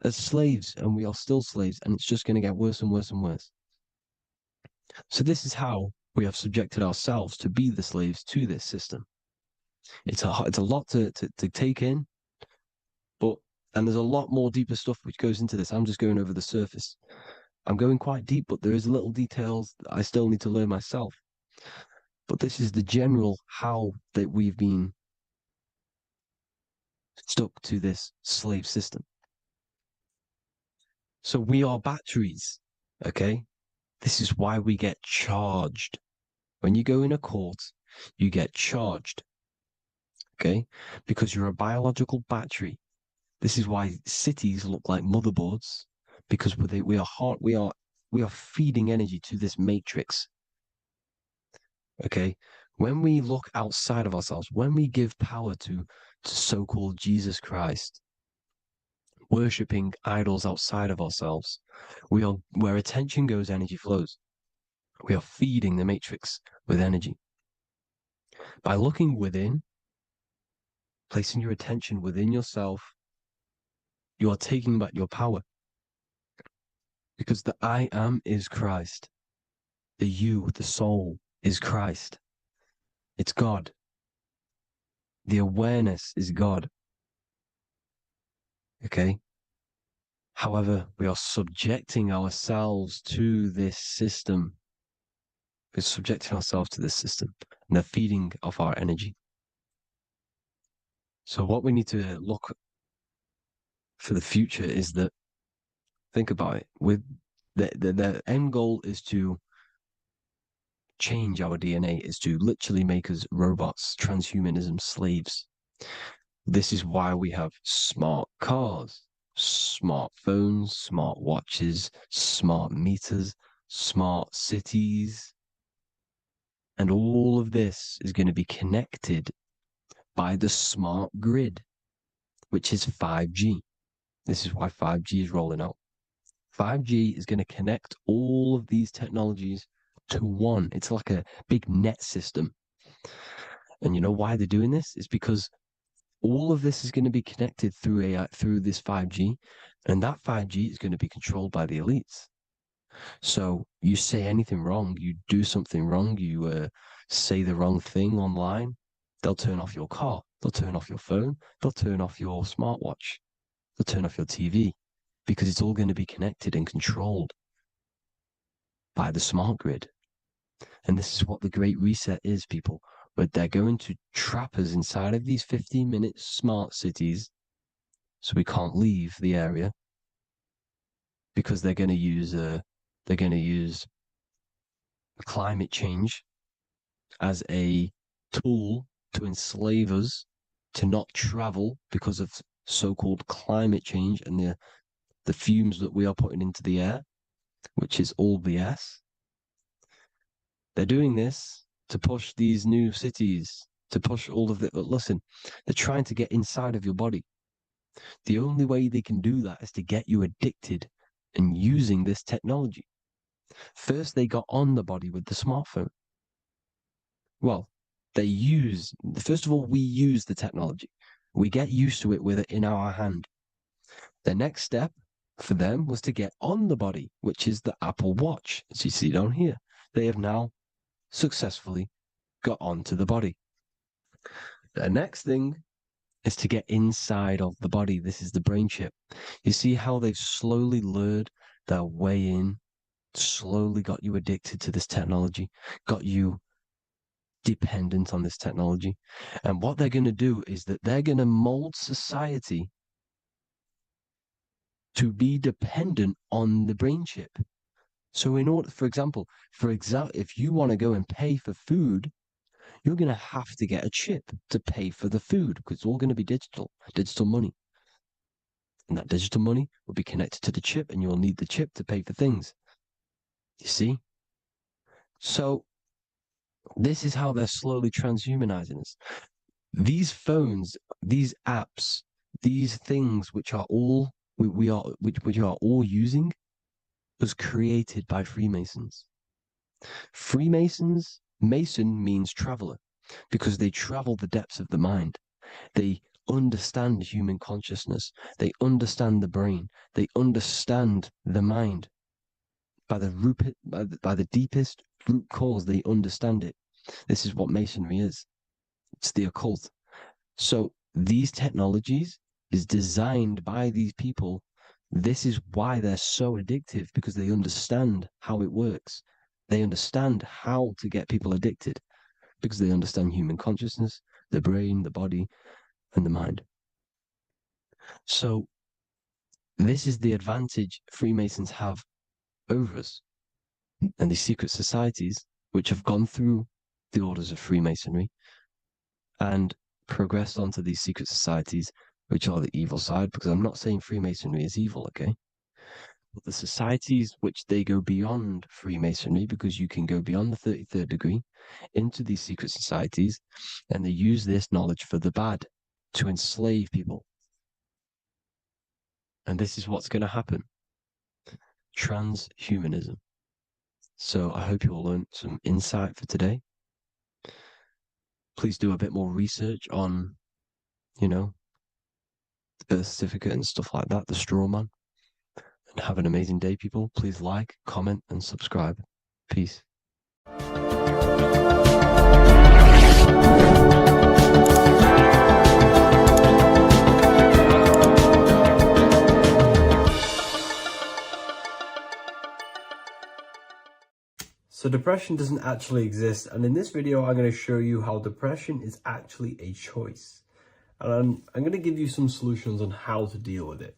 as slaves, and we are still slaves, and it's just going to get worse and worse and worse. So this is how we have subjected ourselves to be the slaves to this system. It's a lot to take in, and there's a lot more deeper stuff which goes into this. I'm just going over the surface. I'm going quite deep, but there is little details that I still need to learn myself. But this is the general how that we've been stuck to this slave system. So we are batteries, okay? This is why we get charged. When you go in a court, you get charged, okay? Because you're a biological battery. This is why cities look like motherboards, because we are feeding energy to this matrix. Okay, when we look outside of ourselves, when we give power to so-called Jesus Christ, worshipping idols outside of ourselves, where attention goes, energy flows. We are feeding the matrix with energy. By looking within, placing your attention within yourself, you are taking back your power. Because the I am is Christ. The you, the soul, is Christ. It's God. The awareness is God. Okay? However, we are subjecting ourselves to this system. We're subjecting ourselves to this system and the feeding of our energy. So what we need to look for the future is that, think about it, with the end goal is to change our DNA, is to literally make us robots, transhumanism slaves. This is why we have smart cars, smartphones, smart watches, smart meters, smart cities. And all of this is going to be connected by the smart grid, which is 5G. This is why 5G is rolling out. 5G is going to connect all of these technologies to one. It's like a big net system. And you know why they're doing this? It's because all of this is going to be connected through AI, through this 5G, and that 5G is going to be controlled by the elites. So you say anything wrong, you do something wrong, you say the wrong thing online, they'll turn off your car, they'll turn off your phone, they'll turn off your smartwatch, they'll turn off your TV, because it's all going to be connected and controlled by the smart grid. And this is what the Great Reset is, people. But they're going to trap us inside of these 15-minute smart cities, so we can't leave the area, because they're going to use climate change as a tool to enslave us to not travel because of so-called climate change and the fumes that we are putting into the air, which is all BS. They're doing this to push these new cities, to push all of it. But listen, they're trying to get inside of your body. The only way they can do that is to get you addicted and using this technology. First, they got on the body with the smartphone. Well, first of all, we use the technology. We get used to it with it in our hand. The next step for them was to get on the body, which is the Apple Watch, as you see down here. They have now successfully got onto the body. The next thing is to get inside of the body. This is the brain chip. You see how they've slowly lured their way in, slowly got you addicted to this technology, got you dependent on this technology. And what they're going to do is that they're going to mold society to be dependent on the brain chip. So in order, for example, if you want to go and pay for food, you're going to have to get a chip to pay for the food, because it's all going to be digital money. And that digital money will be connected to the chip, and you'll need the chip to pay for things. You see? So this is how they're slowly transhumanizing us. These phones, these apps, these things which are all we are all using was created by Freemasons. Mason means traveler, because they travel the depths of the mind. They understand human consciousness. They understand the brain. They understand the mind. By the deepest root cause, they understand it. This is what Masonry is. It's the occult. So these technologies is designed by these people. This is why they're so addictive, because they understand how it works. They understand how to get people addicted, because they understand human consciousness, the brain, the body, and the mind. So this is the advantage Freemasons have over us. And these secret societies, which have gone through the orders of Freemasonry and progressed onto these secret societies, which are the evil side, because I'm not saying Freemasonry is evil, okay? But the societies which they go beyond Freemasonry, because you can go beyond the 33rd degree into these secret societies, and they use this knowledge for the bad, to enslave people. And this is what's going to happen. Transhumanism. So I hope you all learned some insight for today. Please do a bit more research on you know, the birth certificate and stuff like that, the straw man. And have an amazing day, people. Please like, comment, and subscribe. Peace. So depression doesn't actually exist, and in this video I'm going to show you how depression is actually a choice. And I'm going to give you some solutions on how to deal with it.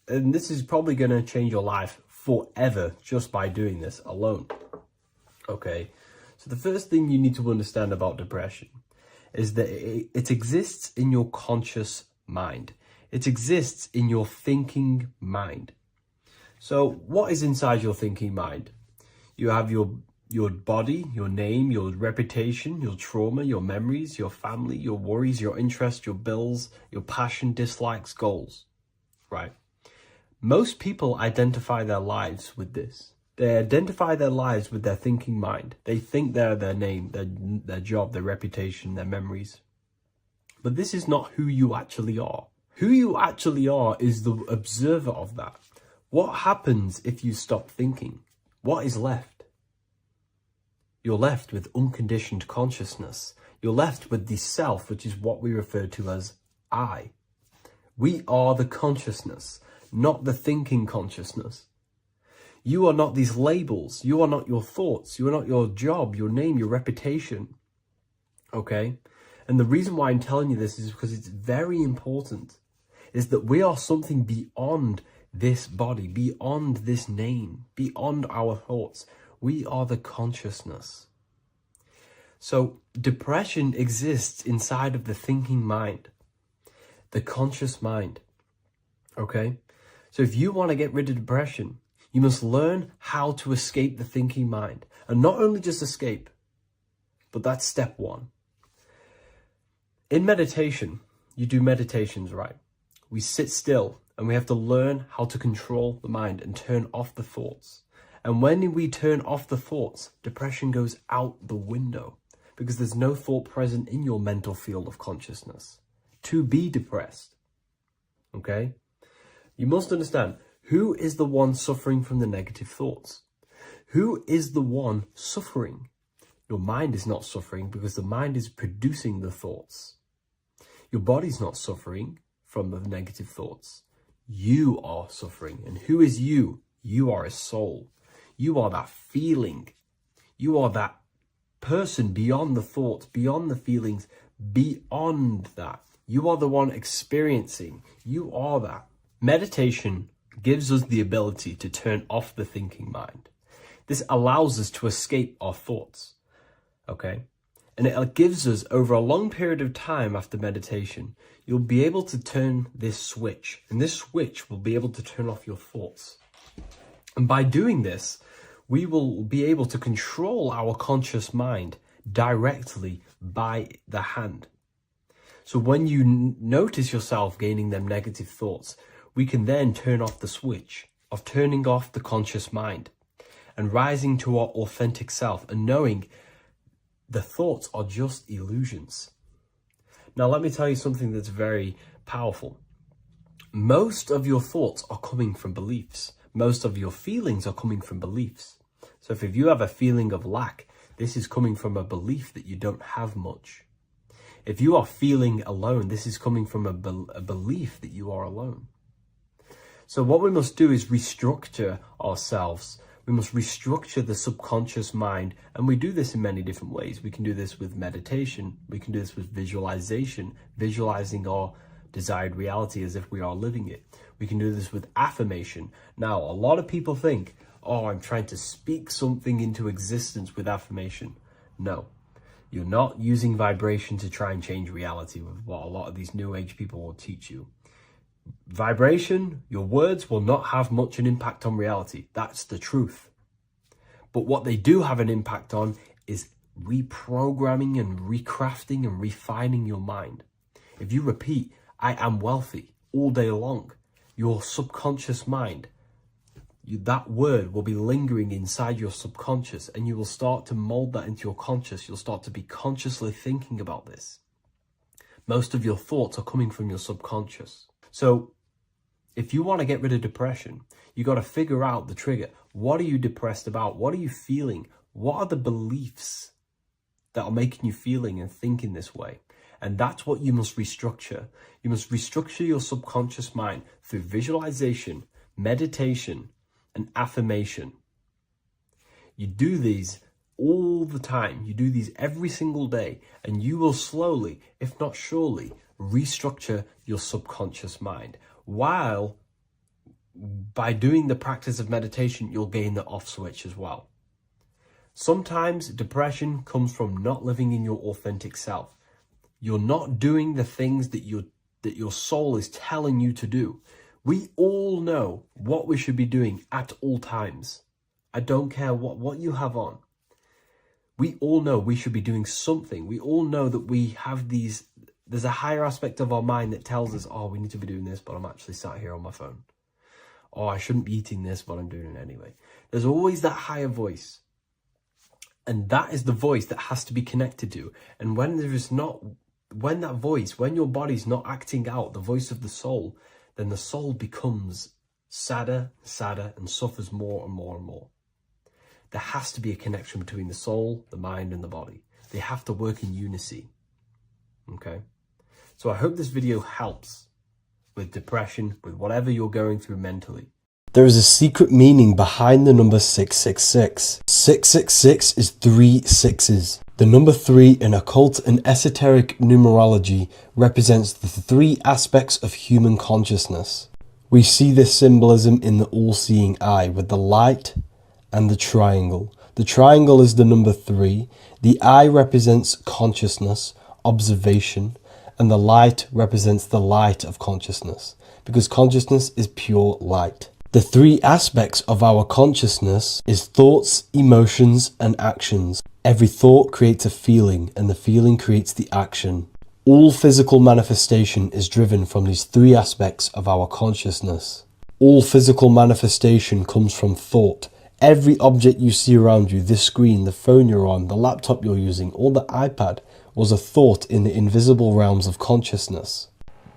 And this is probably going to change your life forever just by doing this alone. Okay, so the first thing you need to understand about depression is that it exists in your conscious mind. It exists in your thinking mind. So what is inside your thinking mind? You have your body, your name, your reputation, your trauma, your memories, your family, your worries, your interests, your bills, your passion, dislikes, goals, right? Most people identify their lives with this. They identify their lives with their thinking mind. They think they're their name, their job, their reputation, their memories. But this is not who you actually are. Who you actually are is the observer of that. What happens if you stop thinking? What is left? You're left with unconditioned consciousness. You're left with the self, which is what we refer to as I. We are the consciousness, not the thinking consciousness. You are not these labels. You are not your thoughts. You are not your job, your name, your reputation. Okay? And the reason why I'm telling you this is because it's very important, is that we are something beyond this body, beyond this name, beyond our thoughts. We are the consciousness. So depression exists inside of the thinking mind, the conscious mind. Okay? So if you want to get rid of depression, you must learn how to escape the thinking mind. And not only just escape, but that's step one. In meditation, you do meditations, right? We sit still. And we have to learn how to control the mind and turn off the thoughts. And when we turn off the thoughts, depression goes out the window because there's no thought present in your mental field of consciousness to be depressed. Okay? You must understand, who is the one suffering from the negative thoughts? Who is the one suffering? Your mind is not suffering because the mind is producing the thoughts. Your body's not suffering from the negative thoughts. You are suffering. And who is you? You are a soul. You are that feeling. You are that person beyond the thoughts, beyond the feelings, beyond that. You are the one experiencing. You are that. Meditation gives us the ability to turn off the thinking mind. This allows us to escape our thoughts. Okay? And it gives us, over a long period of time after meditation, you'll be able to turn this switch. And this switch will be able to turn off your thoughts. And by doing this, we will be able to control our conscious mind directly by the hand. So when you notice yourself gaining them negative thoughts, we can then turn off the switch of turning off the conscious mind and rising to our authentic self and knowing the thoughts are just illusions. Now, let me tell you something that's very powerful. Most of your thoughts are coming from beliefs. Most of your feelings are coming from beliefs. So if you have a feeling of lack, this is coming from a belief that you don't have much. If you are feeling alone, this is coming from a belief that you are alone. So what we must do is restructure ourselves. We must restructure the subconscious mind, and we do this in many different ways. We can do this with meditation. We can do this with visualization, visualizing our desired reality as if we are living it. We can do this with affirmation. Now, a lot of people think, oh, I'm trying to speak something into existence with affirmation. No, you're not using vibration to try and change reality with what a lot of these new age people will teach you. Vibration, your words will not have much an impact on reality. That's the truth. But what they do have an impact on is reprogramming and recrafting and refining your mind. If you repeat, I am wealthy all day long, your subconscious mind, that word will be lingering inside your subconscious, and you will start to mold that into your conscious. You'll start to be consciously thinking about this. Most of your thoughts are coming from your subconscious. So if you want to get rid of depression, you got to figure out the trigger. What are you depressed about? What are you feeling? What are the beliefs that are making you feeling and thinking this way? And that's what you must restructure. You must restructure your subconscious mind through visualization, meditation, and affirmation. You do these all the time. You do these every single day, and you will slowly, if not surely, restructure your subconscious mind. While by doing the practice of meditation, you'll gain the off switch as well. Sometimes depression comes from not living in your authentic self. You're not doing the things that your soul is telling you to do. We all know what we should be doing at all times. I don't care what you have on. We all know we should be doing something. We all know that we have there's a higher aspect of our mind that tells us, oh, we need to be doing this, but I'm actually sat here on my phone. Oh, I shouldn't be eating this, but I'm doing it anyway. There's always that higher voice. And that is the voice that has to be connected to. And when your body's not acting out the voice of the soul, then the soul becomes sadder, and suffers more and more and more. There has to be a connection between the soul, the mind, and the body. They have to work in unison. Okay? So I hope this video helps with depression, with whatever you're going through mentally. There is a secret meaning behind the number 666. 666 is 3 sixes. The number 3 in occult and esoteric numerology represents the 3 aspects of human consciousness. We see this symbolism in the all-seeing eye with the light and the triangle. The triangle is the number 3. The eye represents consciousness, observation, and the light represents the light of consciousness, because consciousness is pure light. The 3 aspects of our consciousness is thoughts, emotions, and actions. Every thought creates a feeling, and the feeling creates the action. All physical manifestation is driven from these 3 aspects of our consciousness. All physical manifestation comes from thought. Every object you see around you, this screen, the phone you're on, the laptop you're using, or the iPad, was a thought in the invisible realms of consciousness.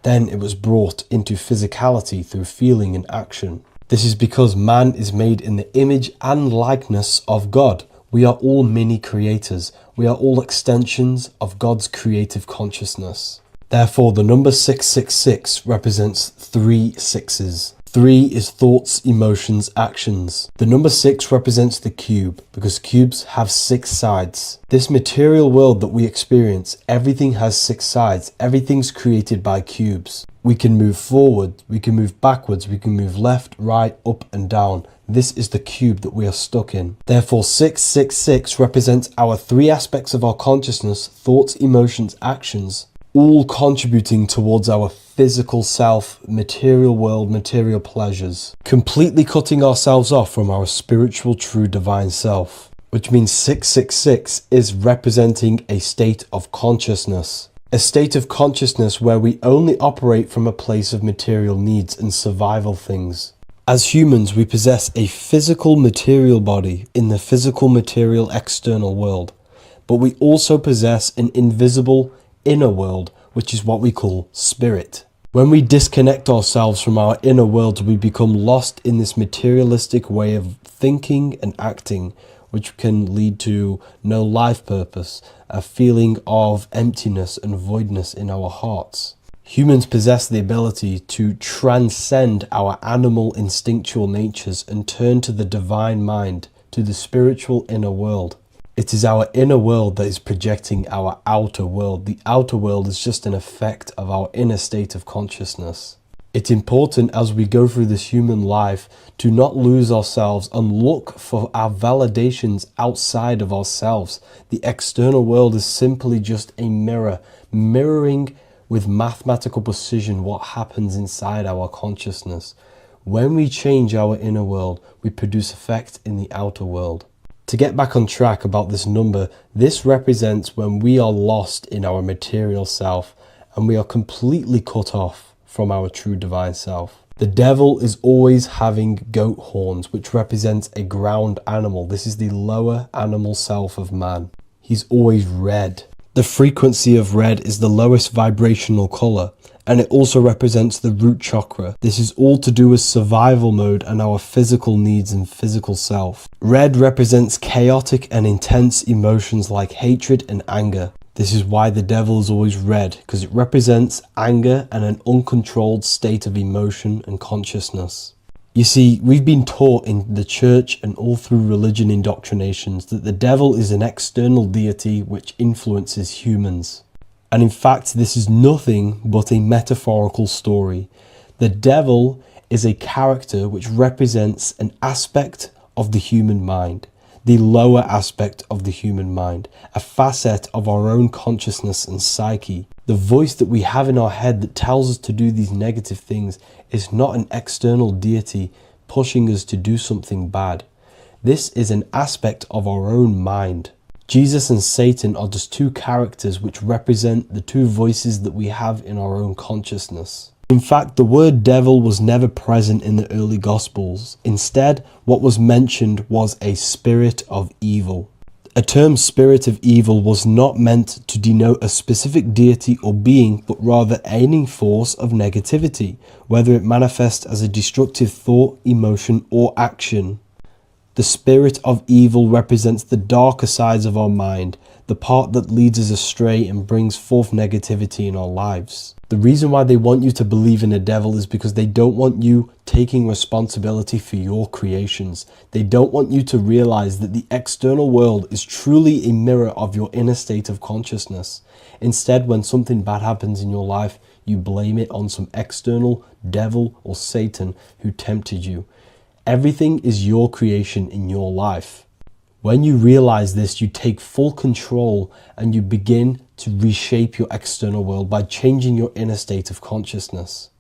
Then it was brought into physicality through feeling and action. This is because man is made in the image and likeness of God. We are all mini creators. We are all extensions of God's creative consciousness. Therefore, the number 666 represents 3 sixes. 3 is thoughts, emotions, actions. The number 6 represents the cube, because cubes have 6 sides. This material world that we experience, everything has 6 sides. Everything's created by cubes. We can move forward, we can move backwards, we can move left, right, up and down. This is the cube that we are stuck in. Therefore, 666 represents our 3 aspects of our consciousness, thoughts, emotions, actions, all contributing towards our physical self, material world, material pleasures, completely cutting ourselves off from our spiritual, true, divine self, which means 666 is representing a state of consciousness. A state of consciousness where we only operate from a place of material needs and survival things. As humans, we possess a physical material body in the physical material external world, but we also possess an invisible inner world, which is what we call spirit. When we disconnect ourselves from our inner world, we become lost in this materialistic way of thinking and acting, which can lead to no life purpose, a feeling of emptiness and voidness in our hearts. Humans possess the ability to transcend our animal instinctual natures and turn to the divine mind, to the spiritual inner world. It is our inner world that is projecting our outer world. The outer world is just an effect of our inner state of consciousness. It's important as we go through this human life to not lose ourselves and look for our validations outside of ourselves. The external world is simply just a mirror, mirroring with mathematical precision what happens inside our consciousness. When we change our inner world, we produce effect in the outer world. To get back on track about this number, this represents when we are lost in our material self and we are completely cut off from our true divine self. The devil is always having goat horns, which represents a ground animal. This is the lower animal self of man. He's always red. The frequency of red is the lowest vibrational color, and it also represents the root chakra. This is all to do with survival mode and our physical needs and physical self. Red represents chaotic and intense emotions like hatred and anger. This is why the devil is always red, because it represents anger and an uncontrolled state of emotion and consciousness. You see, we've been taught in the church and all through religion indoctrinations that the devil is an external deity which influences humans. And in fact, this is nothing but a metaphorical story. The devil is a character which represents an aspect of the human mind, the lower aspect of the human mind, a facet of our own consciousness and psyche. The voice that we have in our head that tells us to do these negative things is not an external deity pushing us to do something bad. This is an aspect of our own mind. Jesus and Satan are just two characters which represent the two voices that we have in our own consciousness. In fact, the word devil was never present in the early Gospels. Instead, what was mentioned was a spirit of evil. A term spirit of evil was not meant to denote a specific deity or being, but rather any force of negativity, whether it manifests as a destructive thought, emotion, or action. The spirit of evil represents the darker sides of our mind, the part that leads us astray and brings forth negativity in our lives. The reason why they want you to believe in a devil is because they don't want you taking responsibility for your creations. They don't want you to realize that the external world is truly a mirror of your inner state of consciousness. Instead, when something bad happens in your life, you blame it on some external devil or Satan who tempted you. Everything is your creation in your life. When you realize this, you take full control and you begin to reshape your external world by changing your inner state of consciousness.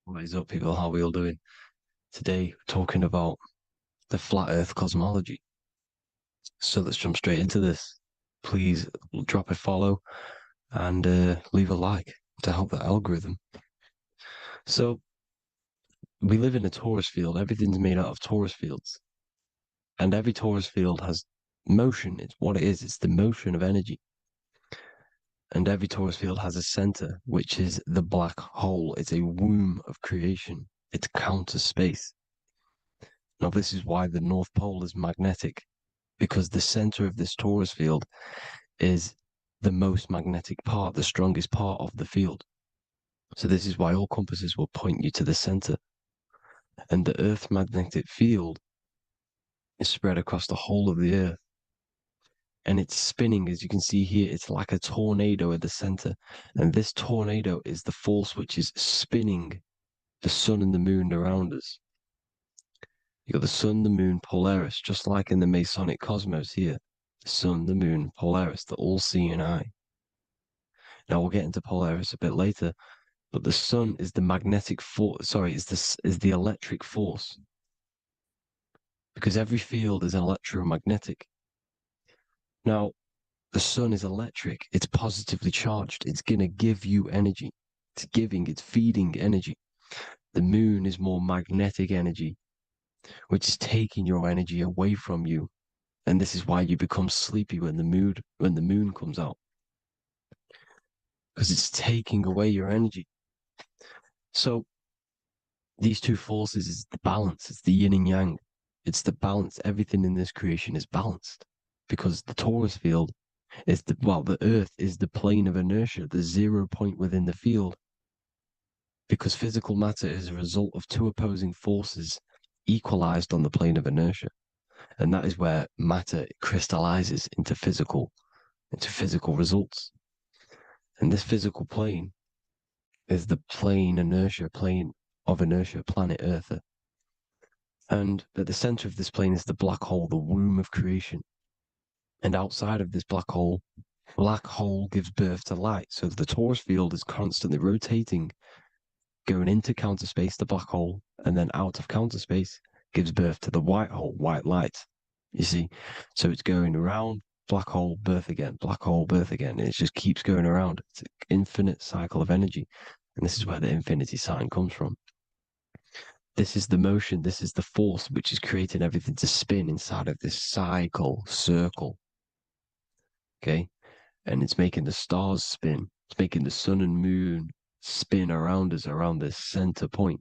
What is up, people? How are we all doing? Today, we're talking about the flat earth cosmology. So let's jump straight into this. Please drop a follow and leave a like to help the algorithm. So we live in a torus field. Everything's made out of torus fields. And every torus field has motion. It's what it is. It's the motion of energy. And every torus field has a center, which is the black hole. It's a womb of creation. It's counter space. Now, this is why the North Pole is magnetic, because the center of this torus field is the most magnetic part, the strongest part of the field. So this is why all compasses will point you to the center. And the Earth's magnetic field is spread across the whole of the Earth. And it's spinning, as you can see here, it's like a tornado at the center. And this tornado is the force which is spinning the sun and the moon around us. You got the sun, the moon, Polaris, just like in the Masonic cosmos here. The sun, the moon, Polaris, the all-seeing eye. Now we'll get into Polaris a bit later, but the sun is the magnetic force, is the electric force. Because every field is electromagnetic. Now, the sun is electric, it's positively charged, it's going to give you energy. It's feeding energy. The moon is more magnetic energy, which is taking your energy away from you. And this is why you become sleepy when the moon comes out. Because it's taking away your energy. So these two forces is the balance, it's the yin and yang. It's the balance. Everything in this creation is balanced. Because the torus field is the Earth is the plane of inertia, the 0 point within the field. Because physical matter is a result of two opposing forces equalized on the plane of inertia. And that is where matter crystallizes into physical results. And this physical plane is the plane of inertia, planet Earth. And at the center of this plane is the black hole, the womb of creation. And outside of this black hole gives birth to light. So the torus field is constantly rotating going into counter space, the black hole, and then out of counter space gives birth to the white hole, white light. You see? So it's going around, black hole, birth again, black hole, birth again. And it just keeps going around. It's an infinite cycle of energy. And this is where the infinity sign comes from. This is the motion, this is the force which is creating everything to spin inside of this cycle, circle. Okay? And it's making the stars spin. It's making the sun and moon spin around us, around this center point.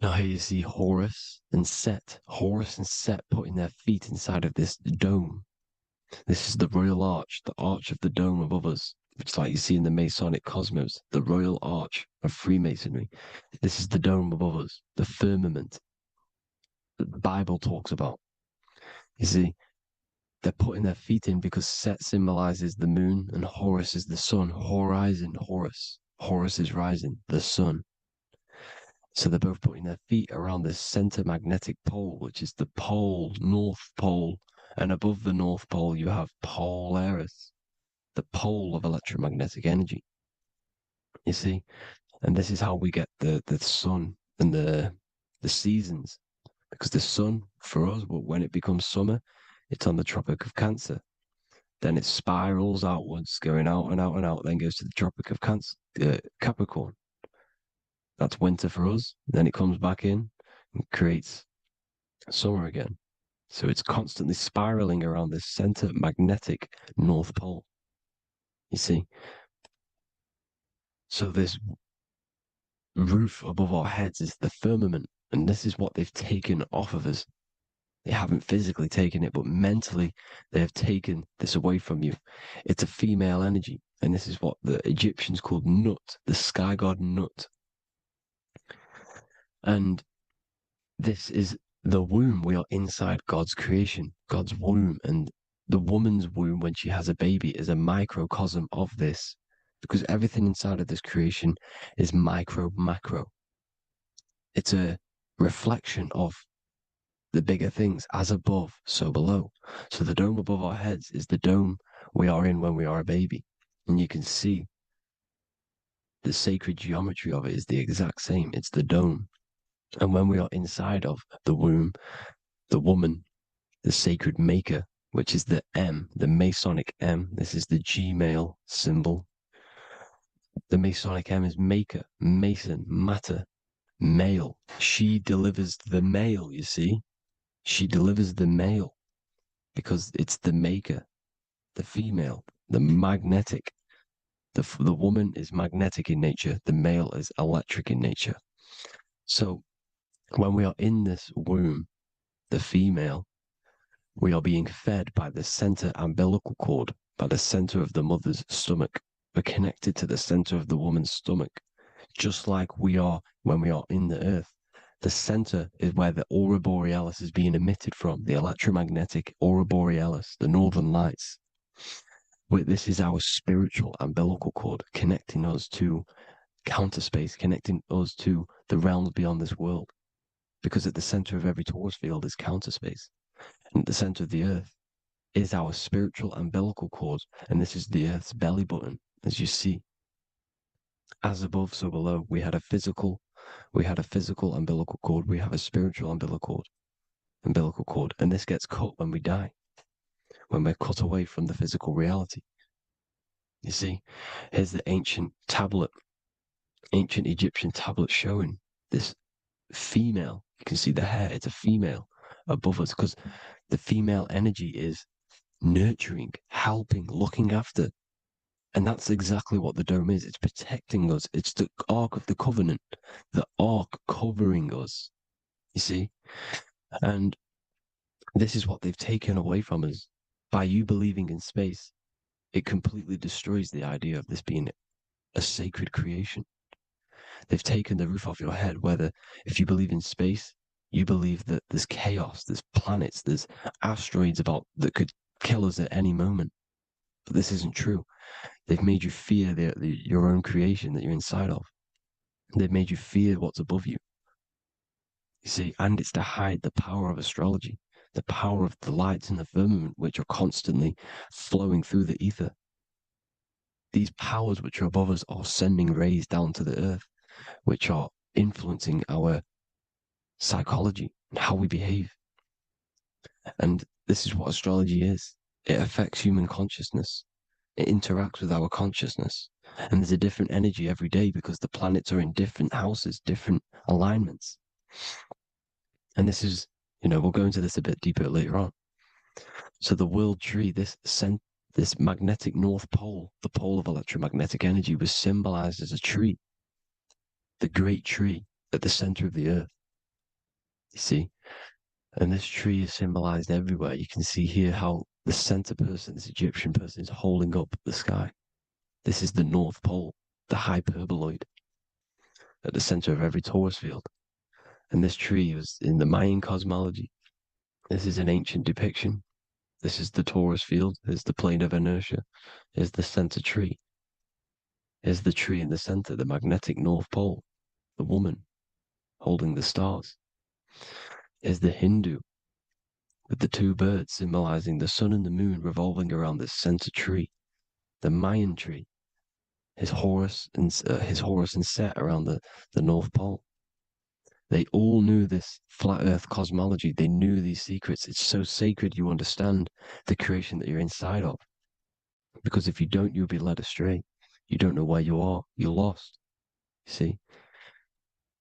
Now here you see Horus and Set. Horus and Set putting their feet inside of this dome. This is the royal arch, the arch of the dome above us, which like you see in the Masonic cosmos, the royal arch of Freemasonry. This is the dome above us, the firmament that the Bible talks about. You see, they're putting their feet in because Set symbolizes the moon and Horus is the sun. Horizon, Horus. Horus is rising, the sun. So they're both putting their feet around this center magnetic pole, which is the pole, North Pole. And above the North Pole, you have Polaris, the pole of electromagnetic energy. You see? And this is how we get the sun and the seasons. Because the sun, for us, when it becomes summer, it's on the Tropic of Cancer. Then it spirals outwards, going out and out and out, then goes to the Tropic of Capricorn. That's winter for us. Then it comes back in and creates summer again. So it's constantly spiraling around this center magnetic North Pole. You see? So this roof above our heads is the firmament. And this is what they've taken off of us. They haven't physically taken it, but mentally they have taken this away from you. It's a female energy. And this is what the Egyptians called Nut, the sky god Nut. And this is the womb. We are inside God's creation, God's womb. And the woman's womb, when she has a baby, is a microcosm of this. Because everything inside of this creation is micro, macro. It's a reflection of the bigger things, as above, so below. So the dome above our heads is the dome we are in when we are a baby. And you can see the sacred geometry of it is the exact same. It's the dome. And when we are inside of the womb, the woman, the sacred maker, which is the M, the Masonic M, this is the G male symbol. The Masonic M is maker, mason, matter, male. She delivers the male, you see. She delivers the male because it's the maker, the female, the magnetic. The woman is magnetic in nature. The male is electric in nature. So when we are in this womb, the female, we are being fed by the center umbilical cord, by the center of the mother's stomach. We're connected to the center of the woman's stomach, just like we are when we are in the earth. The center is where the aurora borealis is being emitted from, the electromagnetic aurora borealis, the northern lights. This is our spiritual umbilical cord, connecting us to counter space, connecting us to the realms beyond this world. Because at the center of every Taurus field is counter space. And at the center of the earth is our spiritual umbilical cord. And this is the earth's belly button, as you see. As above, so below. We had a physical umbilical cord. We have a spiritual umbilical cord. And this gets cut when we die, when we're cut away from the physical reality. You see, here's the ancient Egyptian tablet showing this female. You can see the hair, it's a female above us because the female energy is nurturing, helping, looking after. And that's exactly what the dome is. It's protecting us. It's the Ark of the Covenant, the Ark covering us, you see? And this is what they've taken away from us. By you believing in space, it completely destroys the idea of this being a sacred creation. They've taken the roof off your head, whether if you believe in space, you believe that there's chaos, there's planets, there's asteroids that could kill us at any moment. But this isn't true. They've made you fear your own creation that you're inside of. They've made you fear what's above you. You see, and it's to hide the power of astrology, the power of the lights in the firmament, which are constantly flowing through the ether. these powers which are above us are sending rays down to the earth, which are influencing our psychology and how we behave. And this is what astrology is. It affects human consciousness. It interacts with our consciousness. And there's a different energy every day because the planets are in different houses, different alignments. And this is, we'll go into this a bit deeper later on. So the world tree, this magnetic north pole, the pole of electromagnetic energy, was symbolized as a tree, the great tree at the center of the earth. You see? And this tree is symbolized everywhere. You can see here how the center person, this Egyptian person, is holding up the sky. This is the North Pole, the hyperboloid, at the center of every Taurus field. And this tree was in the Mayan cosmology. This is an ancient depiction. This is the Taurus field. Here's the plane of inertia. Here's the center tree. Here's the tree in the center, the magnetic North Pole, the woman holding the stars. Here's the Hindu with the two birds symbolizing the sun and the moon revolving around this center tree. The Mayan tree, his Horus and Set around the North Pole. They all knew this flat earth cosmology. They knew these secrets. It's so sacred you understand the creation that you're inside of. Because if you don't, you'll be led astray. You don't know where you are. You're lost. You see?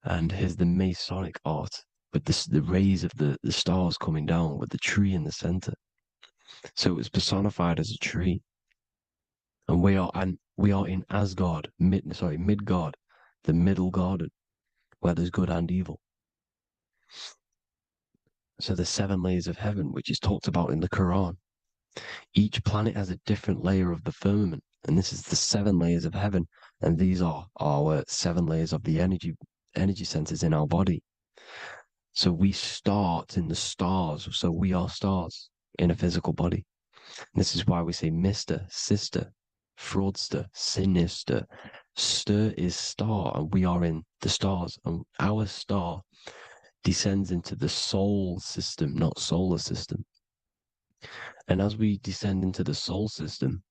And here's the Masonic art with the rays of the stars coming down with the tree in the center. So it was personified as a tree. And we are in Asgard, Midgard, the middle garden, where there's good and evil. So the 7 layers of heaven, which is talked about in the Quran. Each planet has a different layer of the firmament, and this is the 7 layers of heaven, and these are our 7 layers of the energy centers in our body. So we start in the stars, so we are stars in a physical body. And this is why we say Mr., sister, fraudster, sinister. Stir is star, and we are in the stars, and our star descends into the soul system, not solar system. And as we descend into the soul system,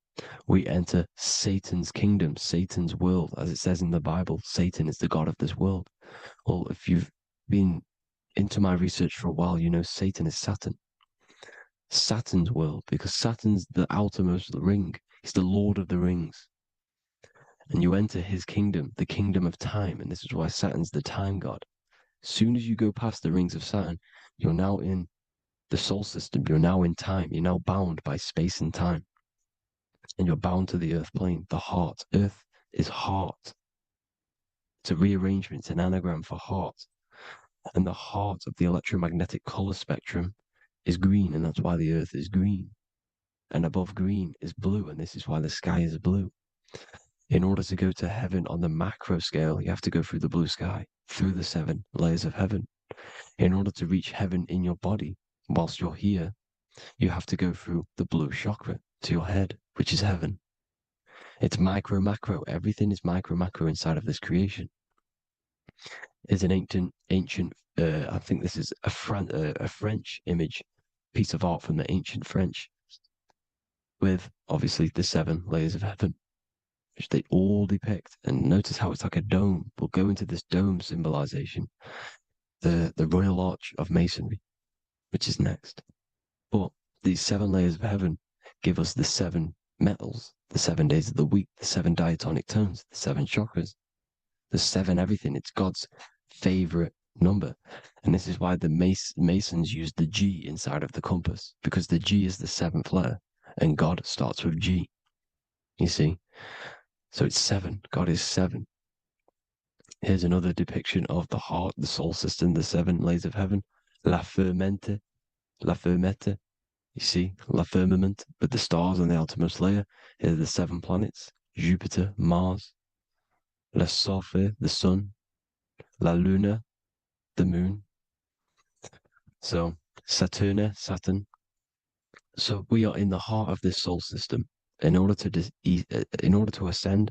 we enter Satan's kingdom, Satan's world. As it says in the Bible, Satan is the god of this world. Well, if you've been into my research for a while, you know Satan is Saturn. Saturn's world, because Saturn's the outermost ring. He's the Lord of the Rings. And you enter his kingdom, the kingdom of time. And this is why Saturn's the time god. As soon as you go past the rings of Saturn, you're now in the soul system. You're now in time. You're now bound by space and time. And you're bound to the earth plane, the heart. Earth is heart. It's a rearrangement, it's an anagram for heart. And the heart of the electromagnetic color spectrum is green, and that's why the earth is green. And above green is blue, and this is why the sky is blue. In order to go to heaven on the macro scale, you have to go through the blue sky, through the 7 layers of heaven. In order to reach heaven in your body, whilst you're here, you have to go through the blue chakra to your head, which is heaven. It's micro, macro. Everything is micro, macro inside of this creation. It's an ancient, I think this is a French image, piece of art from the ancient French, with obviously the 7 layers of heaven, which they all depict. And notice how it's like a dome. We'll go into this dome symbolization, the Royal Arch of Masonry, which is next. But these 7 layers of heaven give us the 7 metals, the 7 days of the week, the 7 diatonic tones, the 7 chakras, the 7 everything. It's God's favorite number. And this is why the Masons use the G inside of the compass, because the G is the 7th letter, and God starts with G. You see? So it's 7. God is 7. Here's another depiction of the heart, the soul system, the 7 layers of heaven. La fermete. You see, la firmament, with the stars on the outermost layer. Here are the 7 planets: Jupiter, Mars, la Sophie, the sun, la Luna, the moon. So Saturn. So we are in the heart of this soul system. In order to ascend,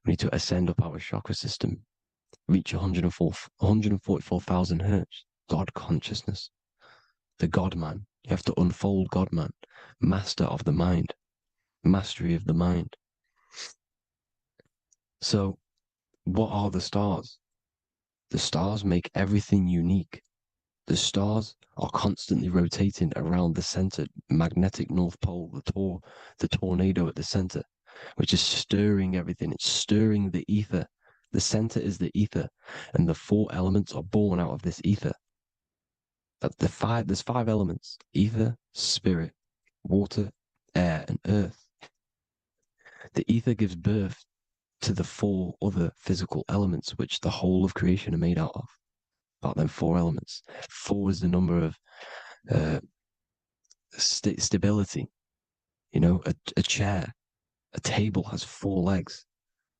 we need to ascend up our chakra system, reach 144,000 hertz, God consciousness, the God man. You have to unfold God man, master of the mind, mastery of the mind. So what are the stars? The stars make everything unique. The stars are constantly rotating around the center, magnetic North Pole, the tornado at the center, which is stirring everything. It's stirring the ether. The center is the ether, and the four elements are born out of this ether. There's five elements: ether, spirit, water, air, and earth. The ether gives birth to the four other physical elements, which the whole of creation are made out of. About them four elements. Four is the number of stability. You know, a chair, a table has four legs.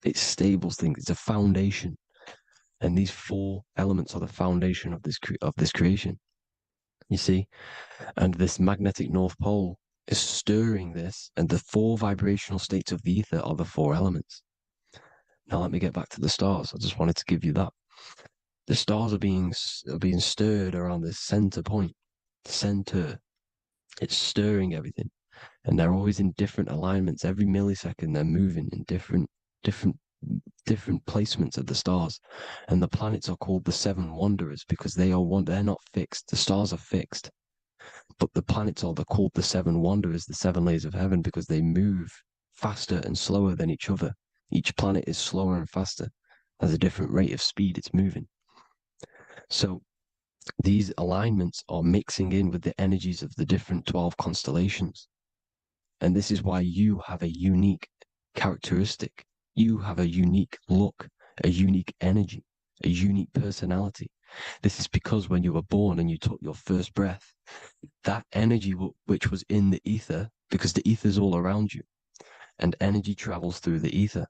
It stables things. It's a foundation, and these four elements are the foundation of this creation. You see, and this magnetic North Pole is stirring this, and the four vibrational states of the ether are the four elements. Now let me get back to the stars. I just wanted to give you that. The stars are being stirred around this center point. Center. It's stirring everything. And they're always in different alignments. Every millisecond they're moving in different placements of the stars. And the planets are called the seven wanderers because they're not fixed. The stars are fixed. But the planets are called the seven wanderers, the seven layers of heaven, because they move faster and slower than each other. Each planet is slower and faster, has a different rate of speed it's moving. So these alignments are mixing in with the energies of the different 12 constellations. And this is why you have a unique characteristic. You have a unique look, a unique energy, a unique personality. This is because when you were born and you took your first breath, that energy which was in the ether, because the ether is all around you, and energy travels through the ether.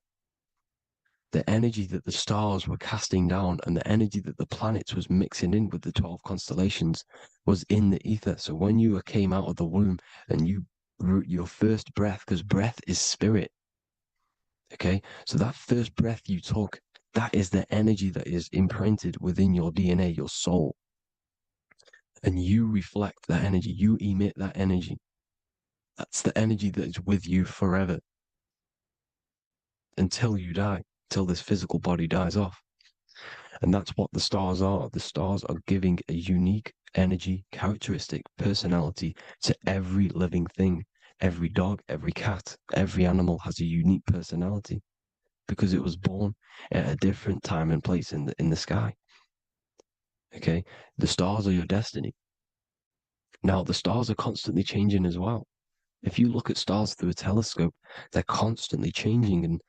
The energy that the stars were casting down and the energy that the planets was mixing in with the 12 constellations was in the ether. So when you came out of the womb and your first breath, because breath is spirit, okay? So that first breath you took, that is the energy that is imprinted within your DNA, your soul. And you reflect that energy, you emit that energy. That's the energy that is with you forever until you die, till this physical body dies off. And that's what the stars are. The stars are giving a unique energy, characteristic, personality to every living thing. Every dog, every cat, every animal has a unique personality because it was born at a different time and place in the sky. Okay, the stars are your destiny. Now, the stars are constantly changing as well. If you look at stars through a telescope, they're constantly changing and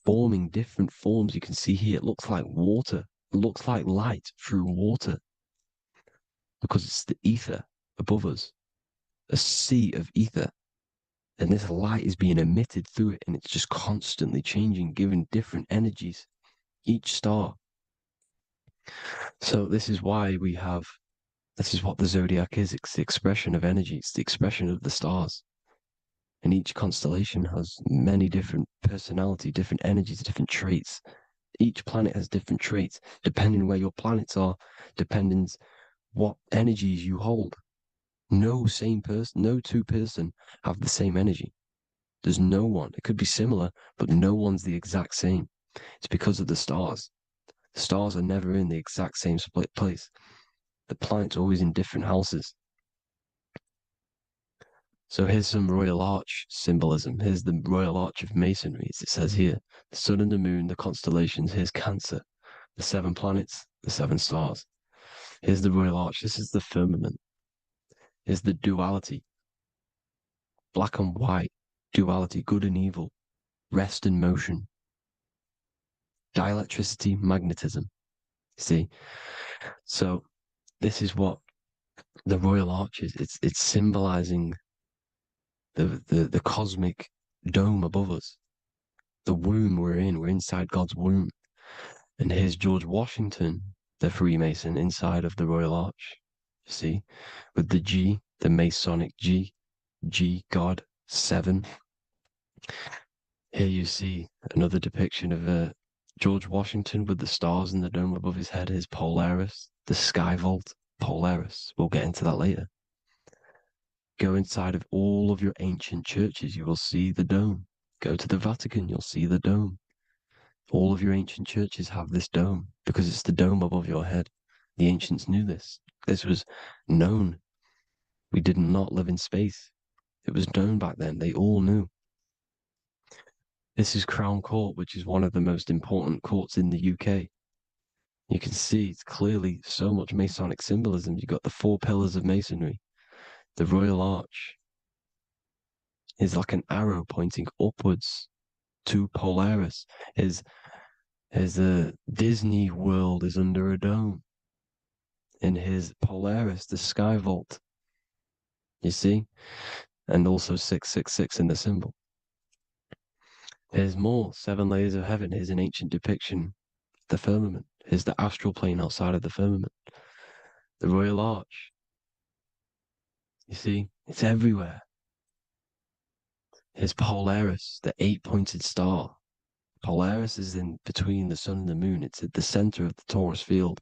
forming different forms. You can see here, it looks like water. It looks like light through water because it's the ether above us, a sea of ether. And this light is being emitted through it, and it's just constantly changing, giving different energies, each star. So this is why this is what the zodiac is. It's the expression of energy. It's the expression of the stars. And each constellation has many different personality, different energies, different traits. Each planet has different traits, depending where your planets are, depending what energies you hold. No two person have the same energy. There's no one. It could be similar, but no one's the exact same. It's because of the stars. The stars are never in the exact same split place. The planet's always in different houses. So here's some Royal Arch symbolism. Here's the Royal Arch of Masonry, as it says here. The sun and the moon, the constellations. Here's Cancer, the 7 planets, the 7 stars. Here's the Royal Arch. This is the firmament. Here's the duality. Black and white, duality, good and evil, rest and motion, dielectricity, magnetism. See? So this is what the Royal Arch is. It's symbolizing the cosmic dome above us. The womb we're in. We're inside God's womb. And here's George Washington, the Freemason, inside of the Royal Arch. See? With the G, the Masonic G, God, 7. Here you see another depiction of George Washington with the stars in the dome above his head, his Polaris, the sky vault, Polaris. We'll get into that later. Go inside of all of your ancient churches, you will see the dome. Go to the Vatican, you'll see the dome. All of your ancient churches have this dome because it's the dome above your head. The ancients knew this. This was known. We did not live in space. It was known back then. They all knew. This is Crown Court, which is one of the most important courts in the UK. You can see it's clearly so much Masonic symbolism. You've got the 4 pillars of Masonry. The Royal Arch is like an arrow pointing upwards to Polaris. His Disney World is under a dome. In his Polaris, the Sky Vault. You see? And also 666 in the symbol. There's more 7 layers of heaven. Here's an ancient depiction. The firmament. Here's the astral plane outside of the firmament. The Royal Arch. You see? It's everywhere. Here's Polaris, the 8-pointed star. Polaris is in between the sun and the moon. It's at the center of the Taurus field.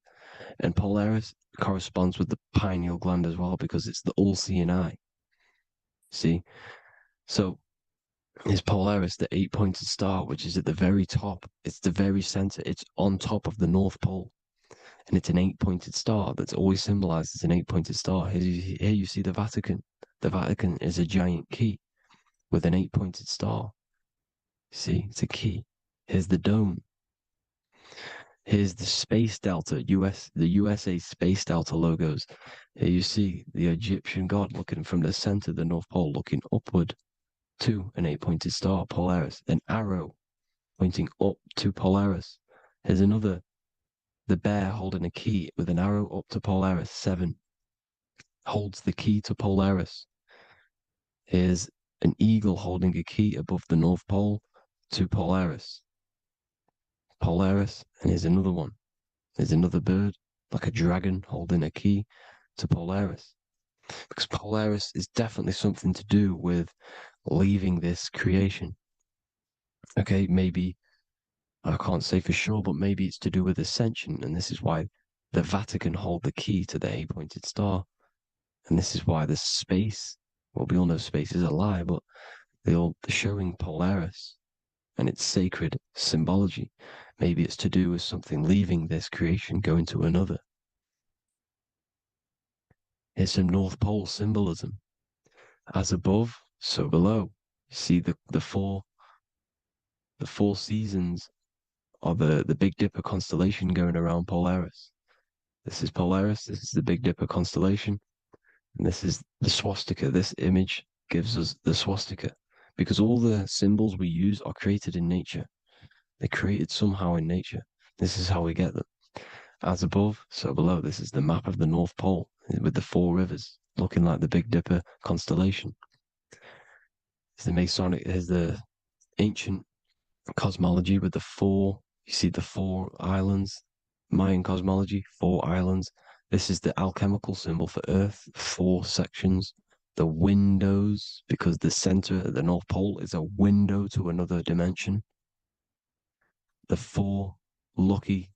And Polaris corresponds with the pineal gland as well because it's the all-seeing eye. See? So, is Polaris, the 8-pointed star, which is at the very top. It's the very center. It's on top of the North Pole. And it's an 8-pointed star that's always symbolized as an 8-pointed star. Here you see the Vatican. The Vatican is a giant key with an 8-pointed star. See, it's a key. Here's the dome. Here's the Space Delta, the USA Space Delta logos. Here you see the Egyptian god looking from the center of the North Pole, looking upward to an 8-pointed star, Polaris. An arrow pointing up to Polaris. Here's another, the bear holding a key with an arrow up to Polaris. 7 holds the key to Polaris. Here's an eagle holding a key above the North Pole to Polaris. Polaris, and here's another one. There's another bird, like a dragon, holding a key to Polaris. Because Polaris is definitely something to do with leaving this creation. Okay, maybe, I can't say for sure, but maybe it's to do with Ascension, and this is why the Vatican hold the key to the 8-pointed star. And this is why the space, well, we all know space is a lie, but they're showing Polaris and its sacred symbology. Maybe it's to do with something leaving this creation, going to another. Here's some North Pole symbolism. As above, so below. You see the four seasons of the Big Dipper constellation going around Polaris. This is Polaris, this is the Big Dipper constellation, and this is the swastika. This image gives us the swastika, because all the symbols we use are created in nature. They're created somehow in nature. This is how we get them. As above, so below. This is the map of the North Pole with the 4 rivers, looking like the Big Dipper constellation. It's the Masonic, there's the ancient cosmology with the 4, you see the 4 islands, Mayan cosmology, 4 islands. This is the alchemical symbol for Earth, 4 sections. The windows, because the center of the North Pole is a window to another dimension. The 4 lucky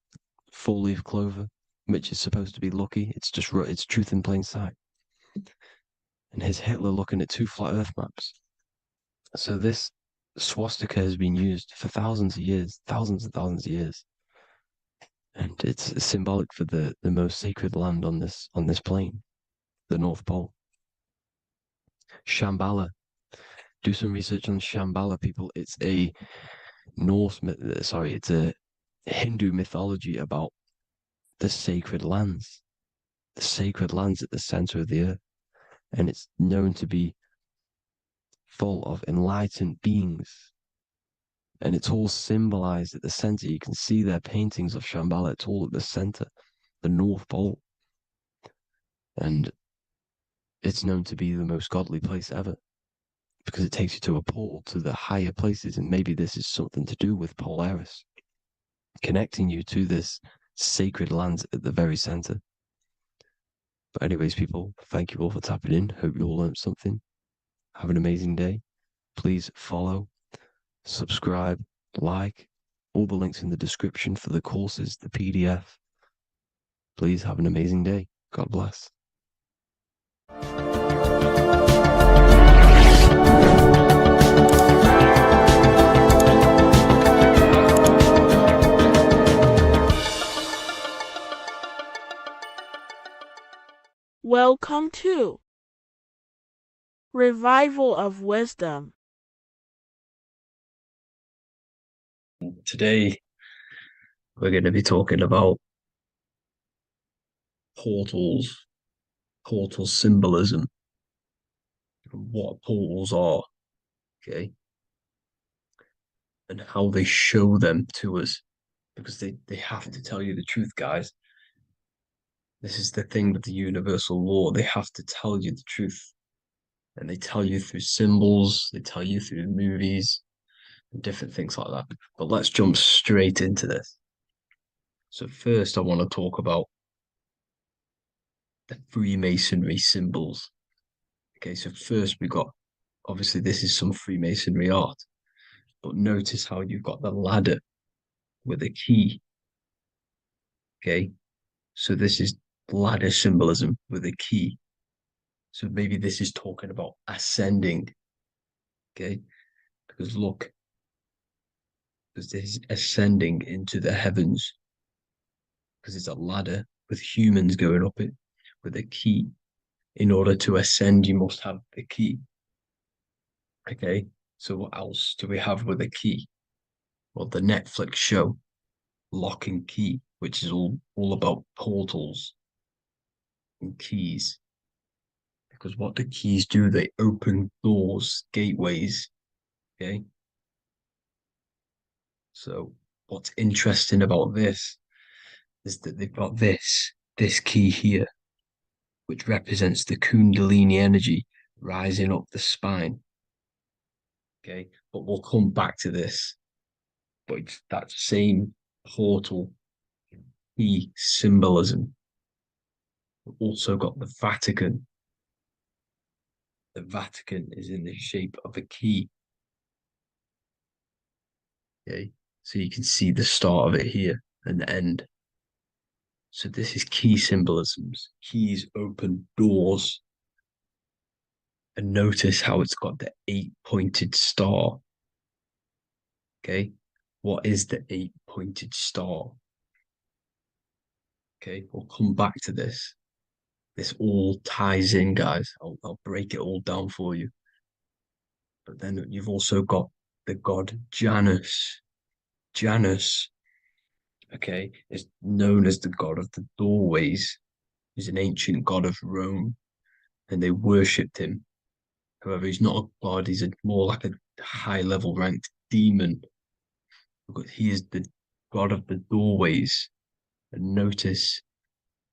4-leaf clover, which is supposed to be lucky. It's just, it's truth in plain sight. And here's Hitler looking at 2 flat Earth maps. So this swastika has been used for thousands of years, thousands and thousands of years. And it's symbolic for the most sacred land on this plane, the North Pole. Shambhala. Do some research on Shambhala, people. It's a it's a Hindu mythology about the sacred lands at the center of the earth. And it's known to be full of enlightened beings. And it's all symbolized at the center. You can see their paintings of Shambhala. It's all at the center, the North Pole. And it's known to be the most godly place ever, because it takes you to a portal to the higher places. And maybe this is something to do with Polaris, connecting you to this sacred land at the very center. But anyways, people, thank you all for tapping in. Hope you all learned something. Have an amazing day. Please follow, subscribe, like. All the links in the description for the courses, the PDF. Please have an amazing day. God bless. Welcome to Revival of Wisdom. Today, we're going to be talking about portals, portal symbolism, and what portals are, okay, and how they show them to us, because they have to tell you the truth, guys. This is the thing with the universal law. They have to tell you the truth. And they tell you through symbols, they tell you through movies, and different things like that. But let's jump straight into this. So first, I want to talk about the Freemasonry symbols. Okay, so first we got, obviously this is some Freemasonry art, but notice how you've got the ladder with a key. Okay, so this is ladder symbolism with a key. So maybe this is talking about ascending. Okay, because look, because this is ascending into the heavens, because it's a ladder with humans going up it with a key. In order to ascend, you must have the key. Okay, so what else do we have with a key? Well, the Netflix show Lock and Key, which is all about portals and keys. Because what the keys do, they open doors, gateways. Okay, so what's interesting about this is that they've got this key here, which represents the Kundalini energy rising up the spine. Okay, but we'll come back to this. But it's that same portal key symbolism. We've also got the Vatican. The Vatican is in the shape of a key. Okay, so you can see the start of it here and the end. So this is key symbolisms. Keys open doors. And notice how it's got the 8-pointed star. Okay, what is the 8-pointed star? Okay, we'll come back to this. This all ties in, guys. I'll break it all down for you. But then you've also got the god Janus. Janus, okay, is known as the god of the doorways. He's an ancient god of Rome, and they worshipped him. However, he's not a god, he's more like a high-level ranked demon. Because he is the god of the doorways. And notice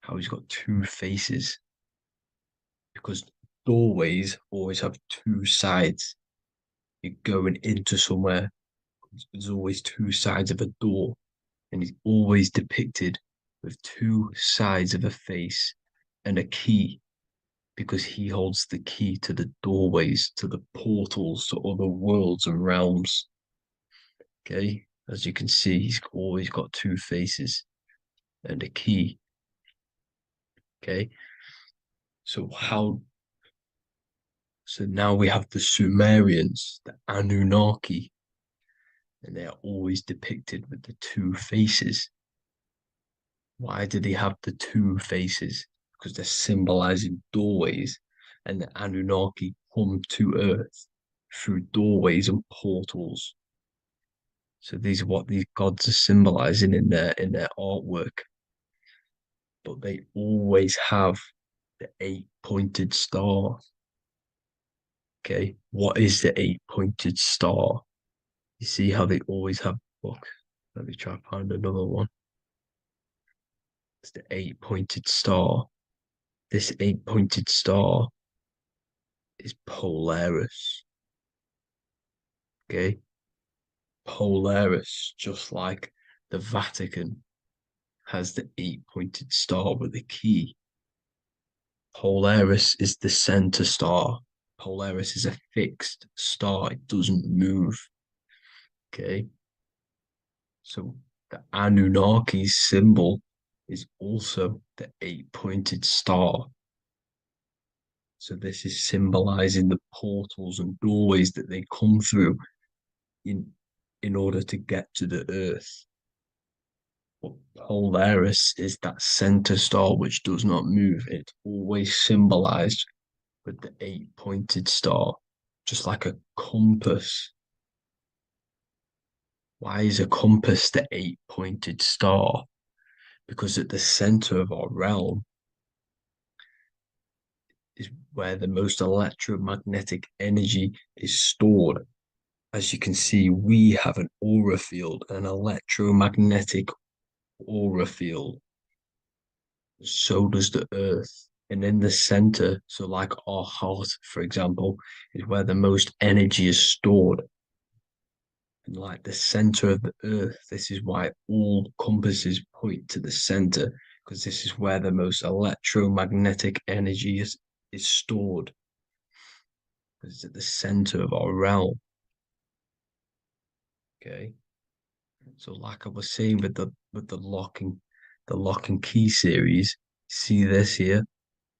how he's got two faces. Because doorways always have two sides. You're going into somewhere, there's always two sides of a door. And he's always depicted with two sides of a face and a key, because he holds the key to the doorways, to the portals, to other worlds and realms. Okay, as you can see, he's always got two faces and a key. Okay, so now we have the Sumerians, the Anunnaki, and they are always depicted with the two faces. Why do they have the two faces? Because they're symbolizing doorways, and the Anunnaki come to Earth through doorways and portals. So these are what these gods are symbolizing in their artwork. But they always have the 8-pointed star. Okay, what is the 8-pointed star? You see how they always have, look, let me try to find another one. It's the 8-pointed star. This 8-pointed star is Polaris. Okay, Polaris, just like the Vatican has the 8-pointed star with a key. Polaris is the center star. Polaris is a fixed star, it doesn't move. Okay, so the Anunnaki's symbol is also the 8-pointed star. So this is symbolizing the portals and doorways that they come through in order to get to the earth. But Polaris is that center star which does not move. It's always symbolized with the 8-pointed star, just like a compass. Why is a compass the 8-pointed star? Because at the center of our realm is where the most electromagnetic energy is stored. As you can see, we have an aura field, an electromagnetic aura field. So does the earth. And in the center, so like our heart, for example, is where the most energy is stored. And like the center of the earth, this is why all compasses point to the center, because this is where the most electromagnetic energy is stored. It's at the center of our realm. Okay. So like I was saying with the lock and key series, see this here?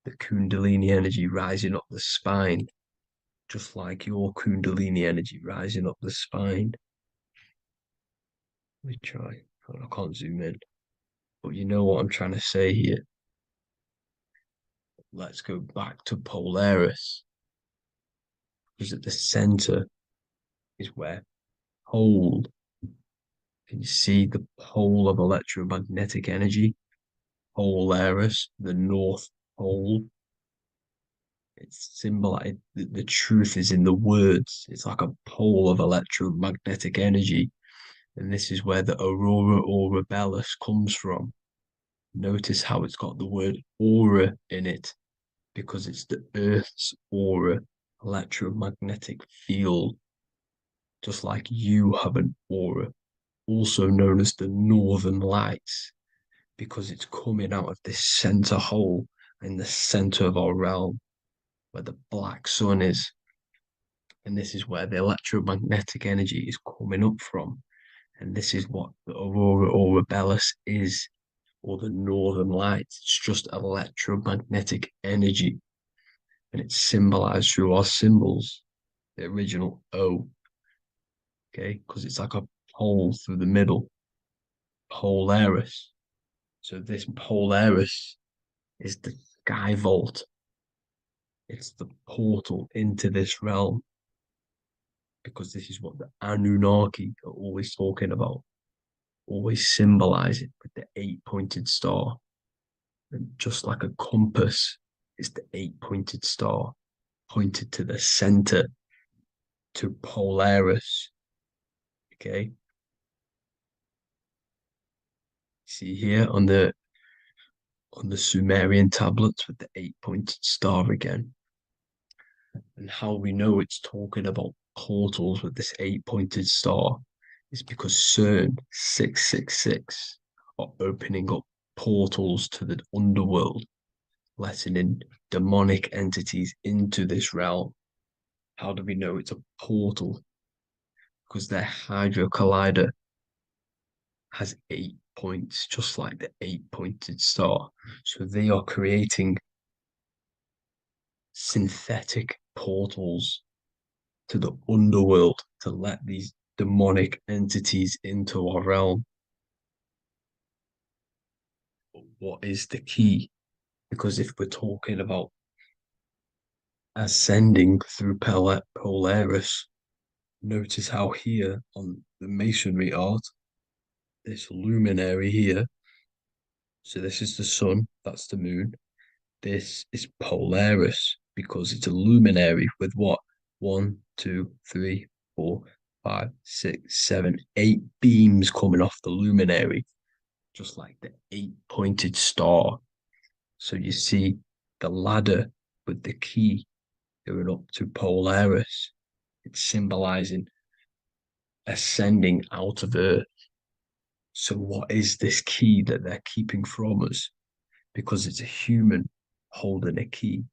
The Kundalini energy rising up the spine, just like your Kundalini energy rising up the spine. Let me try. I can't zoom in, but you know what I'm trying to say here. Let's go back to Polaris, because at the center is where pole. Can you see the pole of electromagnetic energy? Polaris, the North Pole. It's symbolized. The truth is in the words. It's like a pole of electromagnetic energy. And this is where the aurora borealis comes from. Notice how it's got the word aura in it, because it's the Earth's aura, electromagnetic field. Just like you have an aura, also known as the northern lights, because it's coming out of this center hole in the center of our realm, where the black sun is. And this is where the electromagnetic energy is coming up from. And this is what the aurora borealis is, or the northern lights. It's just electromagnetic energy. And it's symbolized through our symbols, the original O. Okay, because it's like a pole through the middle. Polaris. So this Polaris is the sky vault. It's the portal into this realm, because this is what the Anunnaki are always talking about, always symbolize it with the 8-pointed star. And just like a compass is the 8-pointed star pointed to the center, to Polaris. Okay. See here on the Sumerian tablets with the 8-pointed star again. And how we know it's talking about portals with this 8-pointed star is because CERN 666 are opening up portals to the underworld, letting in demonic entities into this realm. How do we know it's a portal? Because their Hydro Collider has 8 points, just like the 8-pointed star. So they are creating synthetic portals to the underworld to let these demonic entities into our realm. But what is the key? Because if we're talking about ascending through Polaris, notice how here on the masonry art, this luminary here, so this is the sun, that's the moon, this is Polaris, because it's a luminary with what? 1, 2, 3, 4, 5, 6, 7, 8 beams coming off the luminary, just like the 8-pointed star. So you see the ladder with the key going up to Polaris. It's symbolizing ascending out of Earth. So what is this key that they're keeping from us? Because it's a human holding a key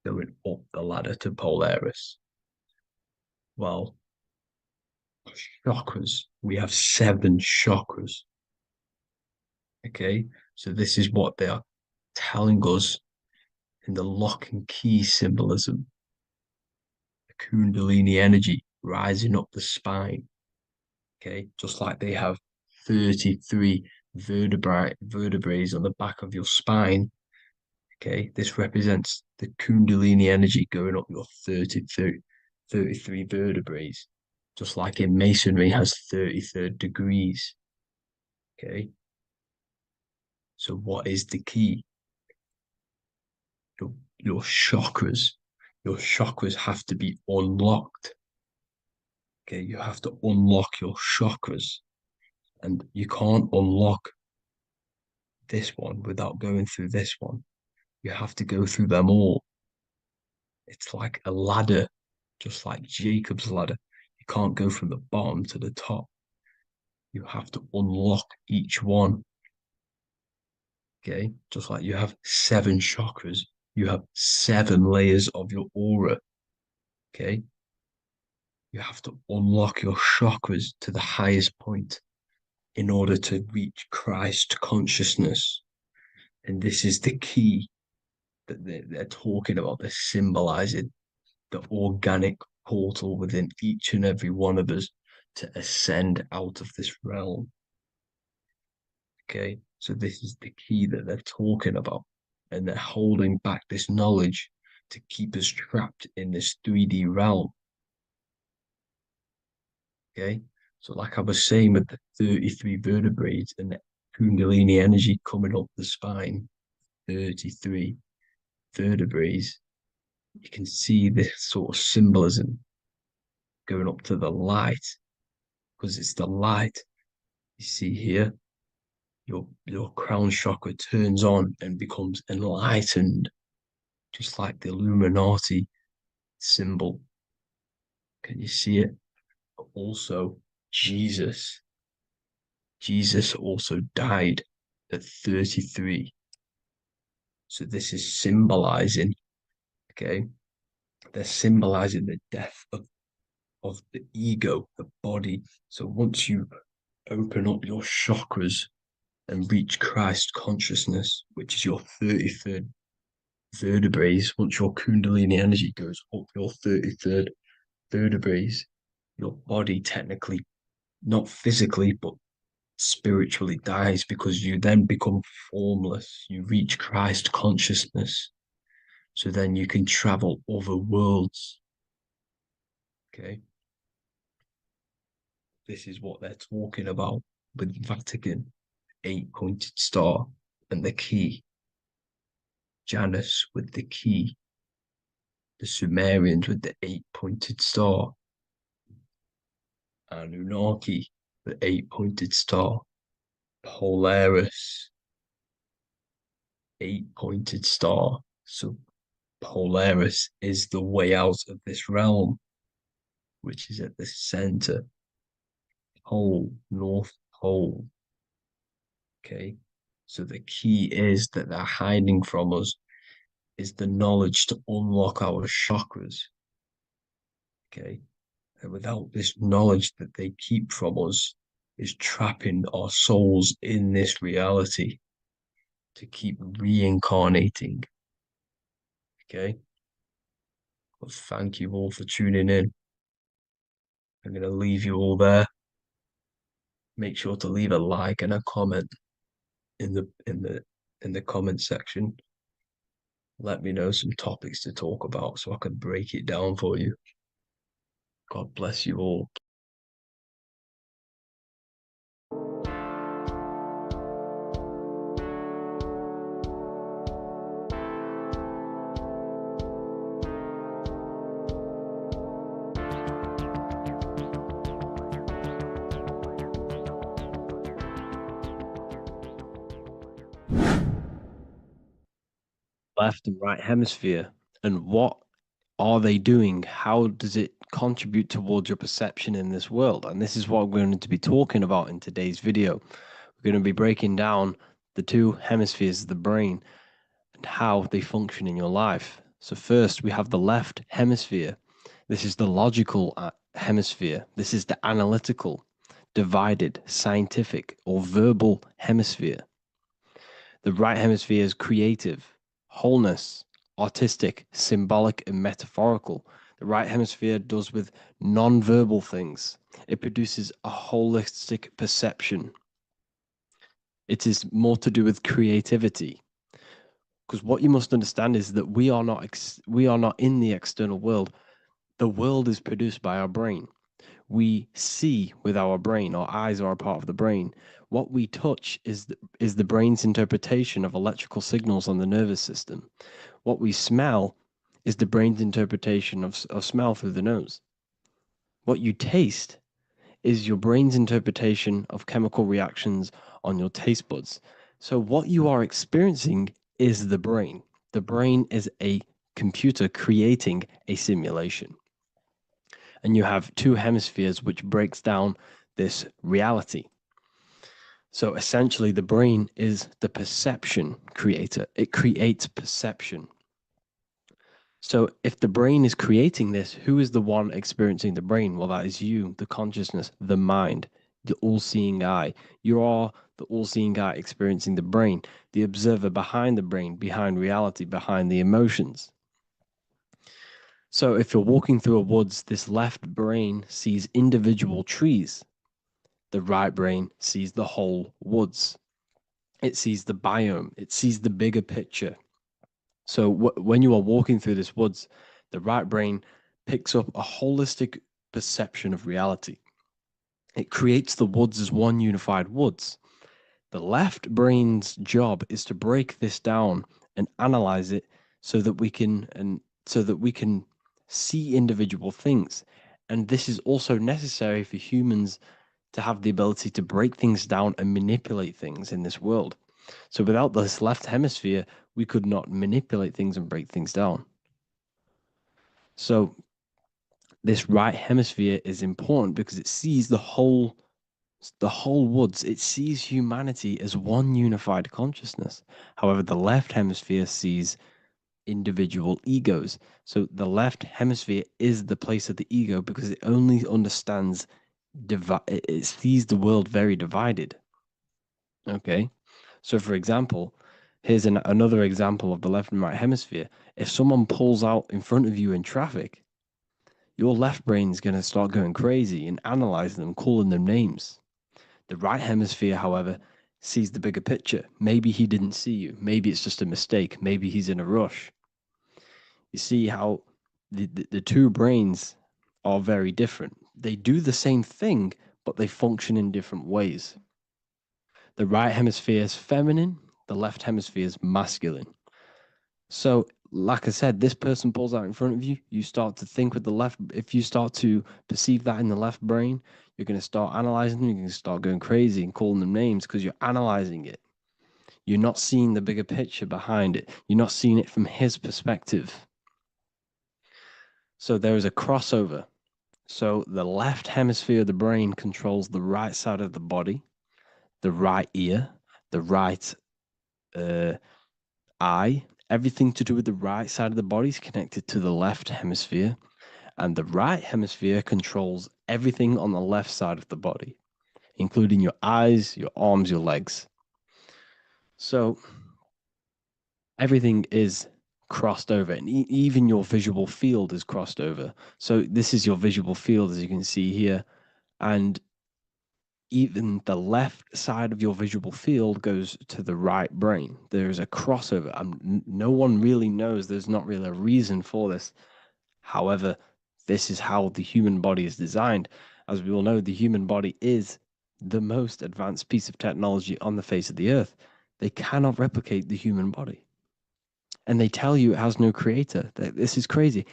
going up the ladder to Polaris. Well, chakras. We have 7 chakras. Okay, so this is what they are telling us in the lock and key symbolism. The Kundalini energy rising up the spine. Okay, just like they have 33 vertebrae on the back of your spine. Okay, this represents the Kundalini energy going up your 33 vertebrae, just like in Masonry has 33rd degrees. Okay, so what is the key? Your chakras. Your chakras have to be unlocked. Okay, you have to unlock your chakras, and you can't unlock this one without going through this one. You have to go through them all. It's like a ladder, just like Jacob's ladder. You can't go from the bottom to the top. You have to unlock each one. Okay, just like you have 7 chakras, you have 7 layers of your aura. Okay, you have to unlock your chakras to the highest point in order to reach Christ consciousness. And this is the key that they're talking about. They're symbolizing the organic portal within each and every one of us to ascend out of this realm. Okay, so this is the key that they're talking about, and they're holding back this knowledge to keep us trapped in this 3D realm. Okay, so like I was saying with the 33 vertebrae and the Kundalini energy coming up the spine, 33 vertebrae, you can see this sort of symbolism going up to the light, because it's the light. You see here, your crown chakra turns on and becomes enlightened, just like the Illuminati symbol. Can you see it? But also, Jesus also died at 33. So this is symbolizing, okay? They're symbolizing the death of the ego, the body. So once you open up your chakras and reach Christ consciousness, which is your 33rd vertebrae, once your Kundalini energy goes up your 33rd vertebrae, your body technically, not physically, but spiritually dies, because you then become formless. You reach Christ consciousness. So then you can travel other worlds. Okay. This is what they're talking about with Vatican, 8-pointed star, and the key. Janus with the key. The Sumerians with the 8-pointed star. Anunnaki, the 8-pointed star. Polaris, 8-pointed star. So Polaris is the way out of this realm, which is at the center. Pole, North Pole. Okay, so the key is that they're hiding from us is the knowledge to unlock our chakras. Okay, and without this knowledge that they keep from us is trapping our souls in this reality to keep reincarnating. Okay, well, thank you all for tuning in. I'm going to leave you all there. Make sure to leave a like and a comment in the comment section. Let me know some topics to talk about so I can break it down for you. God bless you all. Left and right hemisphere, and what are they doing? How does it contribute towards your perception in this world? And this is what we're going to be talking about in today's video. We're going to be breaking down the 2 hemispheres of the brain and how they function in your life. So first, we have the left hemisphere. This is the logical hemisphere. This is the analytical, divided, scientific, or verbal hemisphere. The right hemisphere is creative, wholeness, artistic, symbolic, and metaphorical. The right hemisphere does with non-verbal things. It produces a holistic perception. It is more to do with creativity. Because what you must understand is that we are not in the external world. The world is produced by our brain. We see with our brain. Our eyes are a part of the brain. What we touch is the brain's interpretation of electrical signals on the nervous system. What we smell is the brain's interpretation of smell through the nose. What you taste is your brain's interpretation of chemical reactions on your taste buds. So what you are experiencing is the brain. The brain is a computer creating a simulation. And you have two hemispheres which breaks down this reality. So essentially the brain is the perception creator. It creates perception. So if the brain is creating this, who is the one experiencing the brain? Well, that is you, the consciousness, the mind, the all-seeing eye. You are the all-seeing eye experiencing the brain, the observer behind the brain, behind reality, behind the emotions. So if you're walking through a woods, this left brain sees individual trees. The right brain sees the whole woods. It sees the biome. It sees the bigger picture. So when you are walking through this woods, the right brain picks up a holistic perception of reality. It creates the woods as one unified woods. The left brain's job is to break this down and analyze it so that we can see individual things. And this is also necessary for humans to have the ability to break things down and manipulate things in this world. So without this left hemisphere, we could not manipulate things and break things down. So this right hemisphere is important because it sees the whole woods. It sees humanity as one unified consciousness. However, the left hemisphere sees individual egos. So the left hemisphere is the place of the ego because it only understands, it sees the world very divided. Okay. So, for example, here's another example of the left and right hemisphere. If someone pulls out in front of you in traffic, your left brain is going to start going crazy and analyzing them, calling them names. The right hemisphere, however, sees the bigger picture. Maybe he didn't see you. Maybe it's just a mistake. Maybe he's in a rush. You see how the two brains are very different. They do the same thing, but they function in different ways. The right hemisphere is feminine, the left hemisphere is masculine. So, like I said, this person pulls out in front of you, you start to think with the left. If you start to perceive that in the left brain, you're going to start analyzing them, you're going to start going crazy and calling them names because you're analyzing it. You're not seeing the bigger picture behind it. You're not seeing it from his perspective. So there is a crossover. So the left hemisphere of the brain controls the right side of the body, the right ear, the right eye. Everything to do with the right side of the body is connected to the left hemisphere, and the right hemisphere controls everything on the left side of the body, including your eyes, your arms, your legs. So everything is crossed over, and even your visual field is crossed over. So this is your visual field, as you can see here, and even the left side of your visual field goes to the right brain. There's a crossover. No one really knows. There's not really a reason for this. However, this is how the human body is designed. As we all know, the human body is the most advanced piece of technology on the face of the earth. They cannot replicate the human body. And they tell you it has no creator. This is crazy.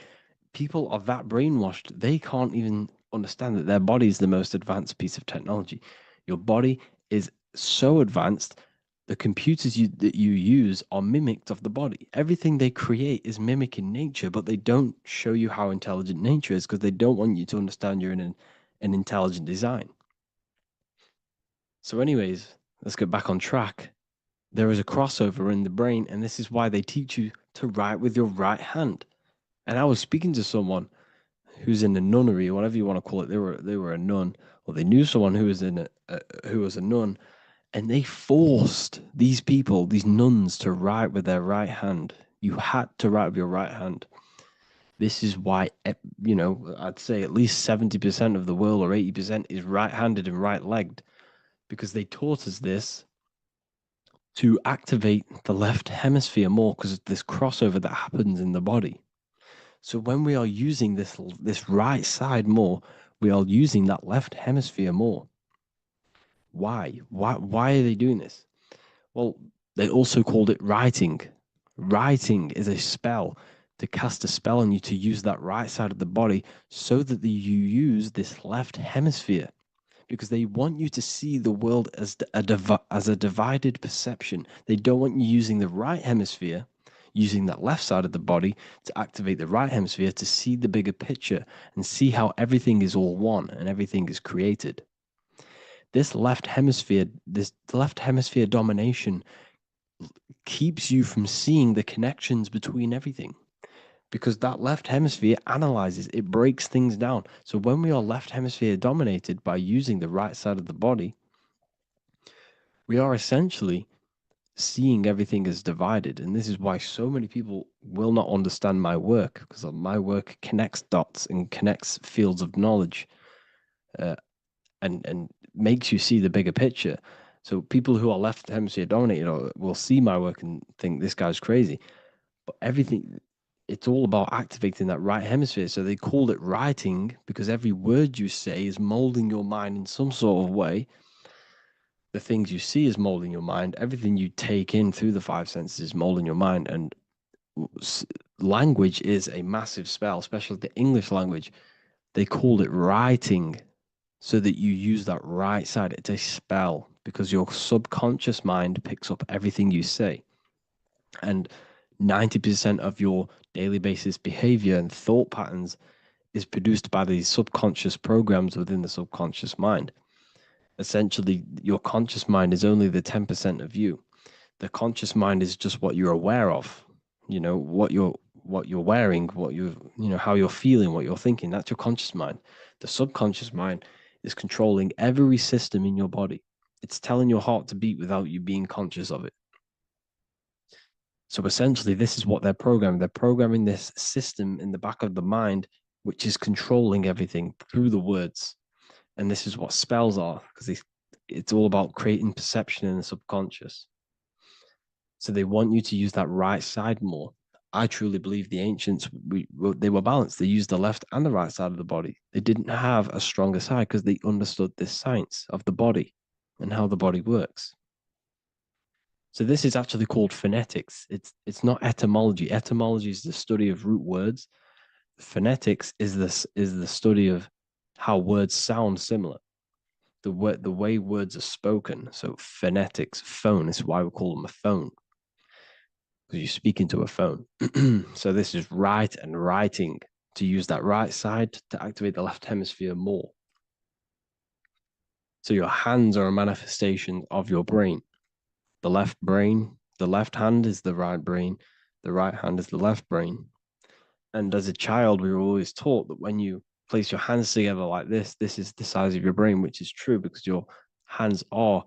People are that brainwashed, they can't even understand that their body is the most advanced piece of technology. Your body is so advanced, the computers that you use are mimicked of the body. Everything they create is mimicking nature, but they don't show you how intelligent nature is because they don't want you to understand you're in an intelligent design. So anyways, let's get back on track. There is a crossover in the brain, and this is why they teach you to write with your right hand. And I was speaking to someone who's in a nunnery, or whatever you want to call it. They were a nun, or they knew someone who was who was a nun, and they forced these people, these nuns, to write with their right hand. You had to write with your right hand. This is why, I'd say at least 70% of the world, or 80%, is right-handed and right-legged, because they taught us this to activate the left hemisphere more because of this crossover that happens in the body. So when we are using this right side more, we are using that left hemisphere more. Why? Why are they doing this? Well, they also called it writing. Writing is a spell, to cast a spell on you to use that right side of the body so that you use this left hemisphere, because they want you to see the world as a divided perception. They don't want you using the right hemisphere, using that left side of the body to activate the right hemisphere to see the bigger picture and see how everything is all one and everything is created. This left hemisphere domination keeps you from seeing the connections between everything, because that left hemisphere analyzes, it breaks things down. So when we are left hemisphere dominated by using the right side of the body, we are essentially seeing everything as divided. And this is why so many people will not understand my work, because my work connects dots and connects fields of knowledge, and makes you see the bigger picture. So people who are left hemisphere dominated will see my work and think this guy's crazy. But everything, it's all about activating that right hemisphere. So they called it writing because every word you say is molding your mind in some sort of way. The things you see is molding your mind. Everything you take in through the five senses is molding your mind. And language is a massive spell, especially the English language. They called it writing so that you use that right side. It's a spell because your subconscious mind picks up everything you say. And 90% of your daily basis behavior and thought patterns is produced by these subconscious programs within the subconscious mind. Essentially, your conscious mind is only the 10% of you. The conscious mind is just what you're aware of, what you're wearing, how you're feeling, what you're thinking. That's your conscious mind. The subconscious mind is controlling every system in your body. It's telling your heart to beat without you being conscious of it. So essentially, this is what they're programming. They're programming this system in the back of the mind, which is controlling everything through the words. And this is what spells are, because it's all about creating perception in the subconscious. So they want you to use that right side more. I truly believe the ancients, they were balanced. They used the left and the right side of the body. They didn't have a stronger side because they understood this science of the body and how the body works. So this is actually called phonetics. It's not etymology. Etymology is the study of root words. Phonetics is the study of how words sound similar. The way words are spoken. So phonetics, phone, is why we call them a phone, because you speak into a phone. So this is write and writing, to use that right side to activate the left hemisphere more. So your hands are a manifestation of your brain. The left hand is the right brain, the right hand is the left brain. And as a child, we were always taught that when you place your hands together like this is the size of your brain, which is true because your hands are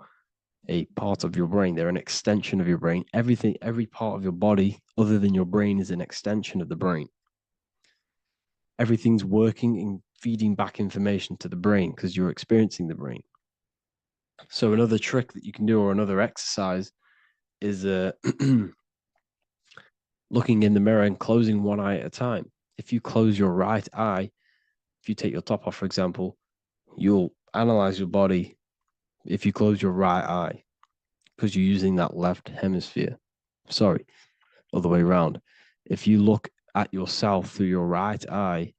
a part of your brain. They're an extension of your brain. Every part of your body other than your brain is an extension of the brain. Everything's working and feeding back information to the brain because you're experiencing the brain. So another trick that you can do, or another exercise, is looking in the mirror and closing one eye at a time. If you close your right eye, if you take your top off, for example, you'll analyze your body if you close your right eye, because you're using that left hemisphere. Sorry, other way around. If you look at yourself through your right eye,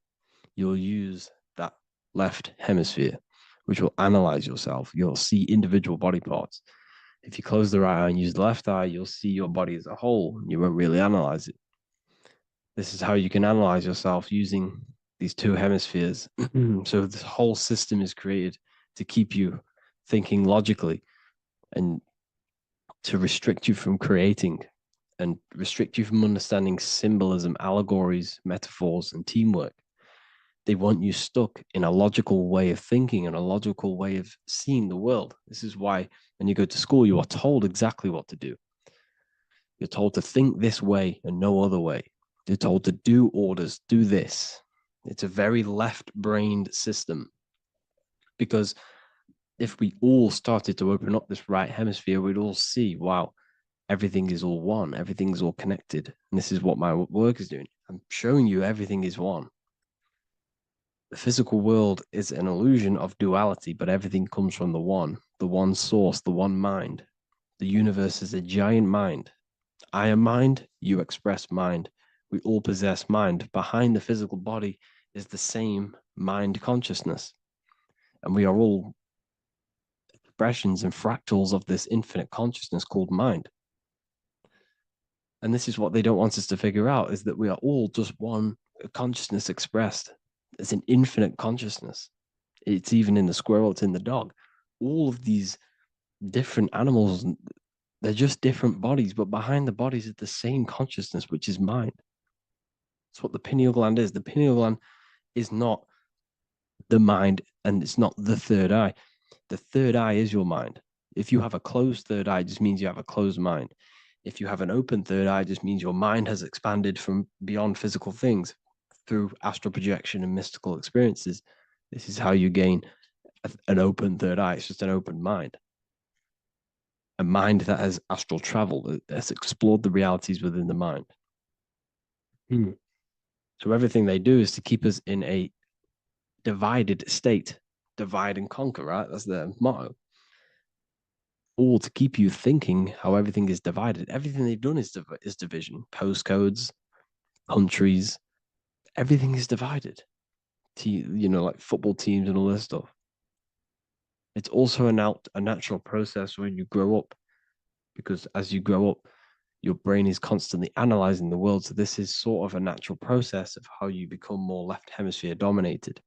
you'll use that left hemisphere, which will analyze yourself. You'll see individual body parts. If you close the right eye and use the left eye, you'll see your body as a whole. You won't really analyze it. This is how you can analyze yourself using these two hemispheres. So this whole system is created to keep you thinking logically and to restrict you from creating and restrict you from understanding symbolism, allegories, metaphors, and teamwork. They want you stuck in a logical way of thinking and a logical way of seeing the world. This is why when you go to school, you are told exactly what to do. You're told to think this way and no other way. You're told to do orders, do this. It's a very left-brained system, because if we all started to open up this right hemisphere, we'd all see, wow, everything is all one, everything is all connected. And this is what my work is doing. I'm showing you everything is one. The physical world is an illusion of duality, but everything comes from the one source, the one mind. The universe is a giant mind. I am mind, you express mind. We all possess mind. Behind the physical body is the same mind consciousness. And we are all expressions and fractals of this infinite consciousness called mind. And this is what they don't want us to figure out, is that we are all just one consciousness expressed. It's an infinite consciousness. It's even in the squirrel, it's in the dog. All of these different animals, they're just different bodies, but behind the bodies is the same consciousness, which is mind. That's what the pineal gland is. The pineal gland is not the mind, and it's not the third eye. The third eye is your mind. If you have a closed third eye, it just means you have a closed mind. If you have an open third eye, it just means your mind has expanded from beyond physical things through astral projection and mystical experiences. This is how you gain an open third eye. It's just an open mind. A mind that has astral travel, that has explored the realities within the mind. So everything they do is to keep us in a divided state. Divide and conquer, right? That's their motto. All to keep you thinking how everything is divided. Everything they've done is division. Postcodes, countries, everything is divided. Like football teams and all this stuff. It's also a natural process when you grow up, because as you grow up, your brain is constantly analyzing the world. So this is sort of a natural process of how you become more left hemisphere dominated,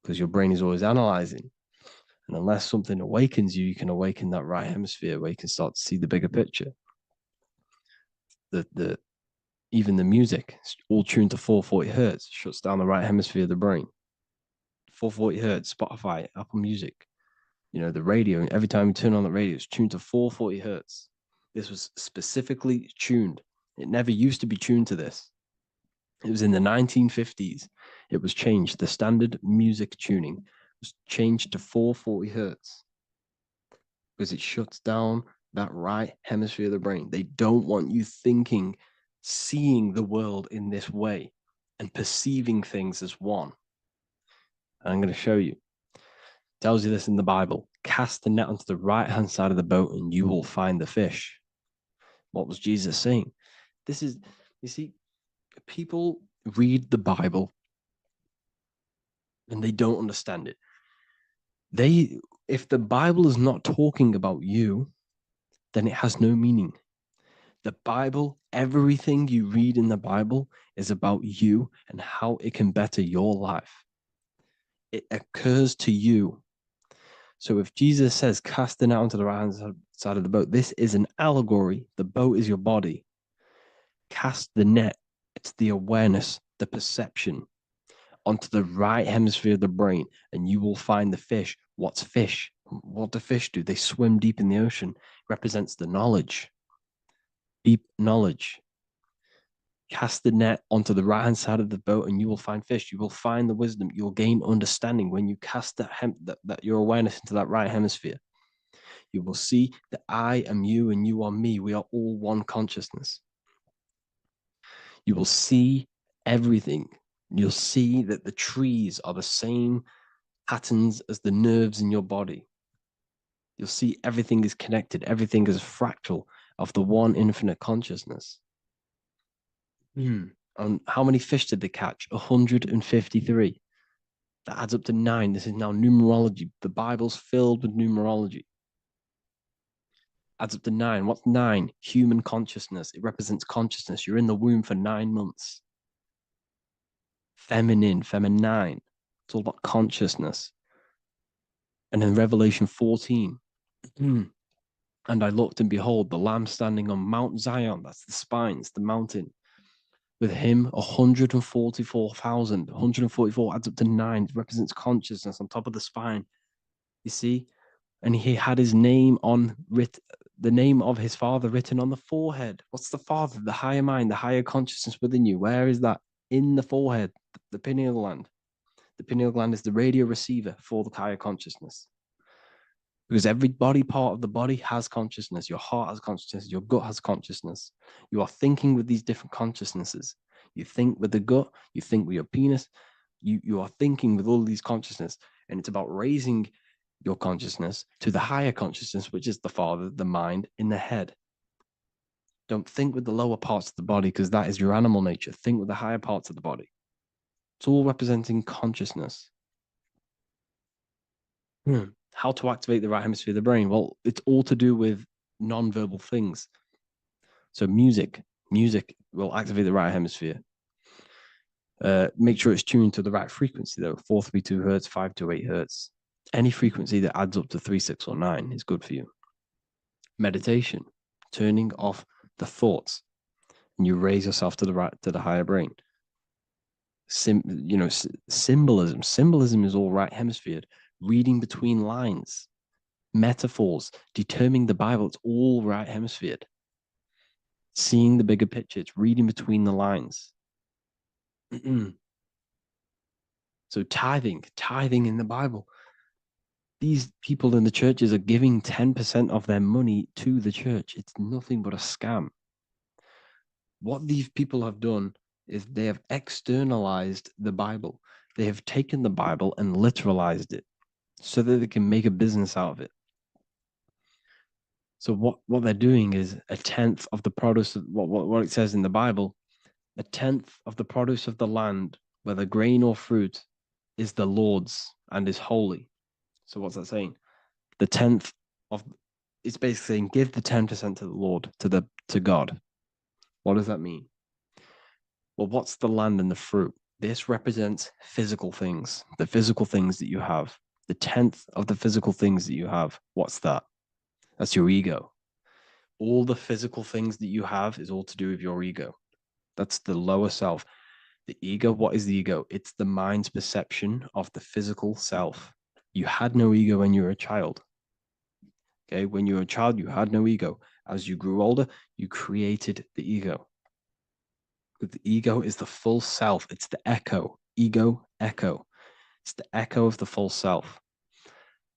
because your brain is always analyzing. And unless something awakens you, you can awaken that right hemisphere where you can start to see the bigger picture. Even the music, all tuned to 440 hertz, shuts down the right hemisphere of the brain. 440 hertz, Spotify, Apple Music, the radio. Every time you turn on the radio, it's tuned to 440 hertz. This was specifically tuned. It never used to be tuned to this. It was in the 1950s. It was changed. The standard music tuning was changed to 440 hertz because it shuts down that right hemisphere of the brain. They don't want you thinking, seeing the world in this way and perceiving things as one. And I'm going to show you. It tells you this in the Bible. Cast the net onto the right-hand side of the boat and you will find the fish. What was Jesus saying? This is, you see, people read the Bible and they don't understand it. If the Bible is not talking about you, then it has no meaning. The Bible, everything you read in the Bible is about you and how it can better your life. It occurs to you. So if Jesus says, cast the net onto the right-hand side of the boat, this is an allegory. The boat is your body. Cast the net. It's the awareness, the perception onto the right hemisphere of the brain, and you will find the fish. What's fish? What do fish do? They swim deep in the ocean. It represents the knowledge. Deep knowledge. Cast the net onto the right-hand side of the boat and you will find fish. You will find the wisdom. You'll gain understanding when you cast that your awareness into that right hemisphere. You will see that I am you and you are me. We are all one consciousness. You will see everything. You'll see that the trees are the same patterns as the nerves in your body. You'll see everything is connected. Everything is a fractal of the one infinite consciousness. And how many fish did they catch? 153. That adds up to 9. This is now numerology. The Bible's filled with numerology. Adds up to 9. What's 9? Human consciousness. It represents consciousness. You're in the womb for 9 months. Feminine. It's all about consciousness. And in Revelation 14, and I looked and behold, the Lamb standing on Mount Zion. That's the spines, the mountain. With him, 144,000. 144 adds up to 9. It represents consciousness on top of the spine. You see? And he had his name the name of his Father written on the forehead. What's the Father? The higher mind, the higher consciousness within you. Where is that? In the forehead, the pineal gland. The pineal gland is the radio receiver for the higher consciousness. Because every body part of the body has consciousness. Your heart has consciousness. Your gut has consciousness. You are thinking with these different consciousnesses. You think with the gut. You think with your penis. You are thinking with all these consciousness. And it's about raising your consciousness to the higher consciousness, which is the Father, the mind, in the head. Don't think with the lower parts of the body because that is your animal nature. Think with the higher parts of the body. It's all representing consciousness. How to activate the right hemisphere of the brain? Well, it's all to do with non-verbal things. So music will activate the right hemisphere. Make sure it's tuned to the right frequency though, 432 hertz, 528 hertz. Any frequency that adds up to 3, 6, or 9 is good for you. Meditation, turning off the thoughts, and you raise yourself to the higher brain. Symbolism. Symbolism is all right hemisphere. Reading between lines, metaphors, determining the Bible, it's all right hemisphere. Seeing the bigger picture, it's reading between the lines. So tithing in the Bible. These people in the churches are giving 10% of their money to the church. It's nothing but a scam. What these people have done is they have externalized the Bible. They have taken the Bible and literalized it so that they can make a business out of it. So what they're doing is a tenth of the produce of what it says in the Bible, a tenth of the produce of the land, whether grain or fruit, is the Lord's and is holy. So what's that saying? The tenth of it's basically saying give the 10% to the Lord, to God. What does that mean? Well, what's the land and the fruit? This represents physical things, the physical things that you have. The tenth of the physical things that you have. What's that? That's your ego. All the physical things that you have is all to do with your ego. That's the lower self. The ego, what is the ego? It's the mind's perception of the physical self. You had no ego when you were a child. Okay, when you were a child, you had no ego. As you grew older, you created the ego. But the ego is the full self. It's the echo. Ego, echo. It's the echo of the full self.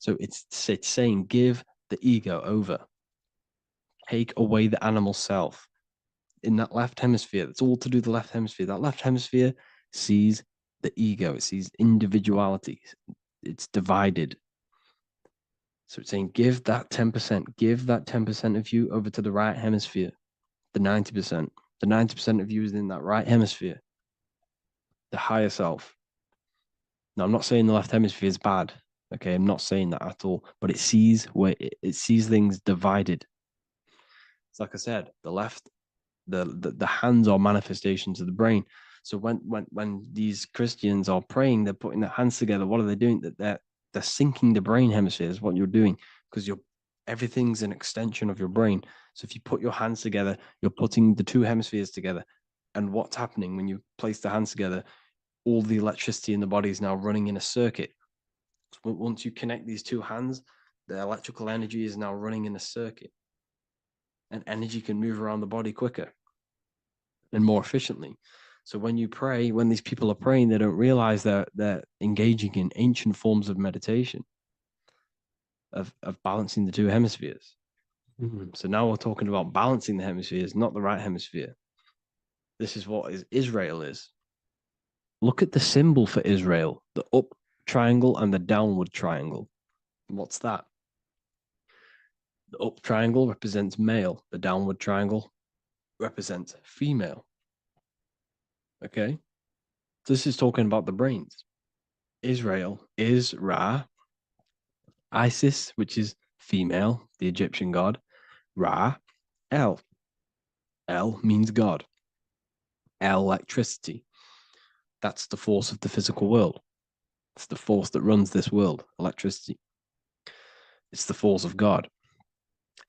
So it's saying give the ego over. Take away the animal self. In that left hemisphere, that's all to do with the left hemisphere. That left hemisphere sees the ego. It sees individuality. It's divided. So it's saying give that 10%. Give that 10% of you over to the right hemisphere. The 90%. The 90% of you is in that right hemisphere. The higher self. Now, I'm not saying the left hemisphere is bad. Okay, I'm not saying that at all. But it sees where it sees things divided. It's like I said, the left, the hands are manifestations of the brain. So when these Christians are praying, they're putting their hands together. What are they doing? They're syncing the brain hemispheres. What you're doing, because everything's an extension of your brain. So if you put your hands together, you're putting the two hemispheres together. And what's happening when you place the hands together? All the electricity in the body is now running in a circuit. So once you connect these two hands, the electrical energy is now running in a circuit. And energy can move around the body quicker and more efficiently. So when you pray, when these people are praying, they don't realize that they're engaging in ancient forms of meditation, of balancing the two hemispheres. So now we're talking about balancing the hemispheres, not the right hemisphere. This is what Israel is. Look at the symbol for Israel, the up triangle and the downward triangle. What's that? The up triangle represents male. The downward triangle represents female. Okay? This is talking about the brains. Israel is Ra. Isis, which is female, the Egyptian god. Ra, El. El means God. Electricity. That's the force of the physical world. It's the force that runs this world, electricity. It's the force of God.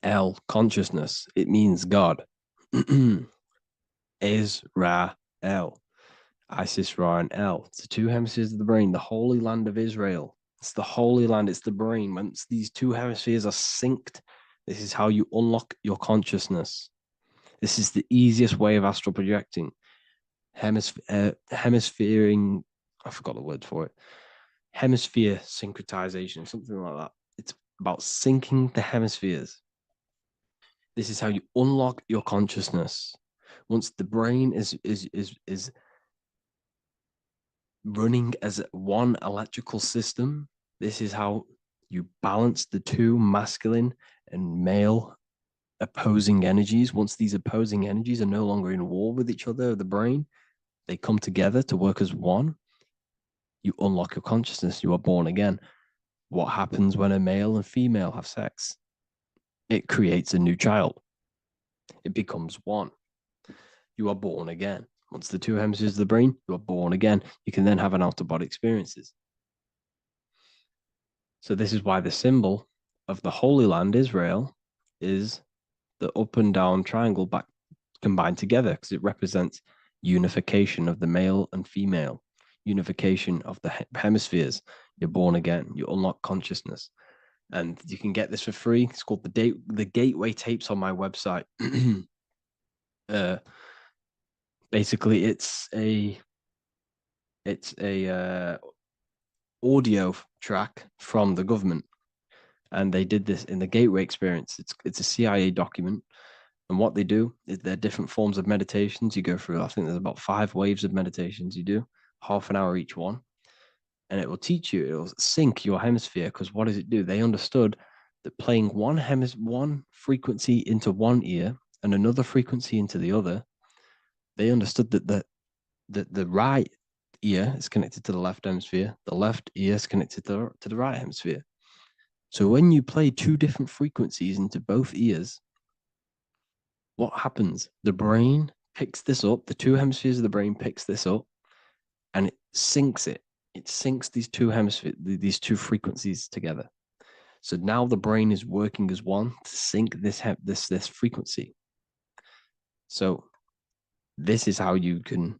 El, consciousness. It means God. Is Ra, El. Isis, Ra, and El. It's the two hemispheres of the brain, the holy land of Israel. It's the holy land, it's the brain. Once these two hemispheres are synced, this is how you unlock your consciousness. This is the easiest way of astral projecting. Hemisphering, I forgot the word for it. Hemisphere syncretization, something like that. It's about syncing the hemispheres. This is how you unlock your consciousness. Once the brain is running as one electrical system, this is how you balance the two masculine and male opposing energies. Once these opposing energies are no longer in war with each other, the brain, they come together to work as one. You unlock your consciousness. You are born again. What happens when a male and female have sex? It creates a new child. It becomes one. You are born again. Once the two hemispheres of the brain, you are born again. You can then have an out-of-body experiences. So this is why the symbol of the Holy Land, Israel, is the up and down triangle back combined together, because it represents unification of the male and female, unification of the hemispheres. You're born again. You unlock consciousness. And you can get this for free. It's called the Gateway Tapes on my website. Basically, it's a audio track from the government, and they did this in the Gateway Experience. It's a CIA document, and what they do is there are different forms of meditations you go through. I think there's about 5 waves of meditations you do, half an hour each one, and it will teach you. It will sync your hemisphere, because what does it do? They understood that playing one frequency into one ear and another frequency into the other, they understood that the right ear is connected to the left hemisphere, the left ear is connected to the right hemisphere. So when you play 2 different frequencies into both ears, what happens? The brain picks this up, the 2 hemispheres of the brain picks this up, and it syncs it. It syncs these 2 hemispheres, these 2 frequencies together. So now the brain is working as one to sync this frequency. So this is how you can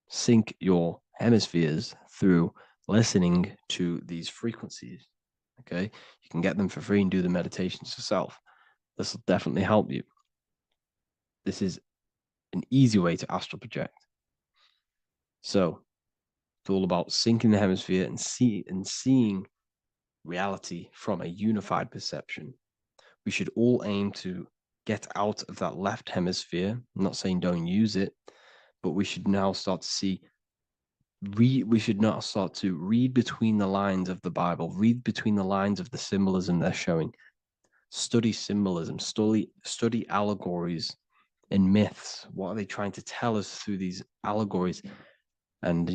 sync your hemispheres, through listening to these frequencies. Okay, you can get them for free and do the meditations yourself. This will definitely help you. This is an easy way to astral project. So it's all about syncing the hemisphere and seeing reality from a unified perception. We should all aim to get out of that left hemisphere. I'm not saying don't use it, but we should now start to see. We should not start to read between the lines of the Bible, read between the lines of the symbolism they're showing. Study symbolism, study allegories and myths. What are they trying to tell us through these allegories? And,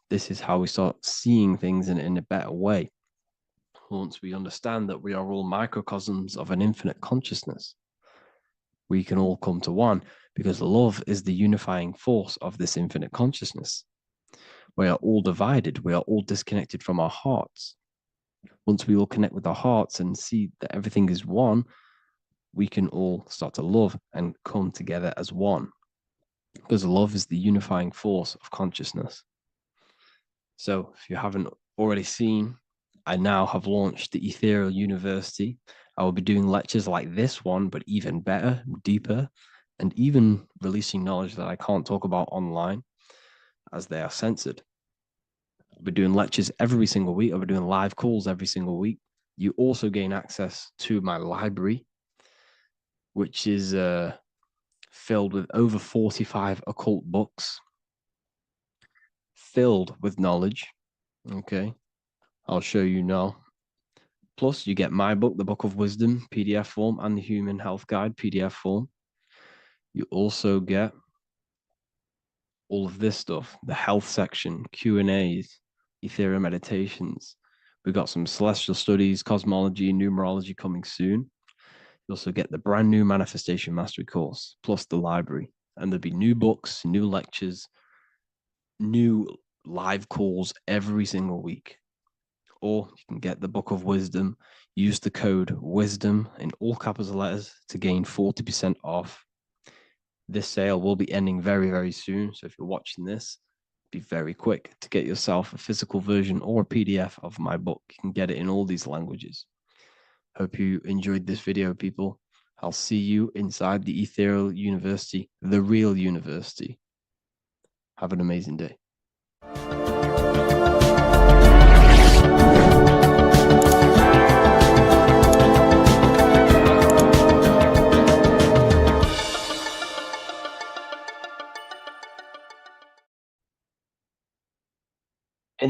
this is how we start seeing things in a better way. Once we understand that we are all microcosms of an infinite consciousness, we can all come to one, because love is the unifying force of this infinite consciousness. We are all divided. We are all disconnected from our hearts. Once we all connect with our hearts and see that everything is one, we can all start to love and come together as one. Because love is the unifying force of consciousness. So if you haven't already seen, I now have launched the Ethereal University. I will be doing lectures like this one, but even better, deeper, and even releasing knowledge that I can't talk about online, as they are censored. I'll be doing lectures every single week. I'll be doing live calls every single week. You also gain access to my library, which is filled with over 45 occult books, filled with knowledge. Okay, I'll show you now. Plus, you get my book, The Book of Wisdom, PDF form, and the Human Health Guide, PDF form. You also get all of this stuff, the health section, Q&As, ethereal meditations. We've got some celestial studies, cosmology, and numerology coming soon. You also get the brand new manifestation mastery course, plus the library. And there'll be new books, new lectures, new live calls every single week. Or you can get the Book of Wisdom, use the code WISDOM in all capital letters to gain 40% off. This sale will be ending very, very soon. So if you're watching this, be very quick to get yourself a physical version or a PDF of my book. You can get it in all these languages. Hope you enjoyed this video, people. I'll see you inside the Ethereal University, the real university. Have an amazing day.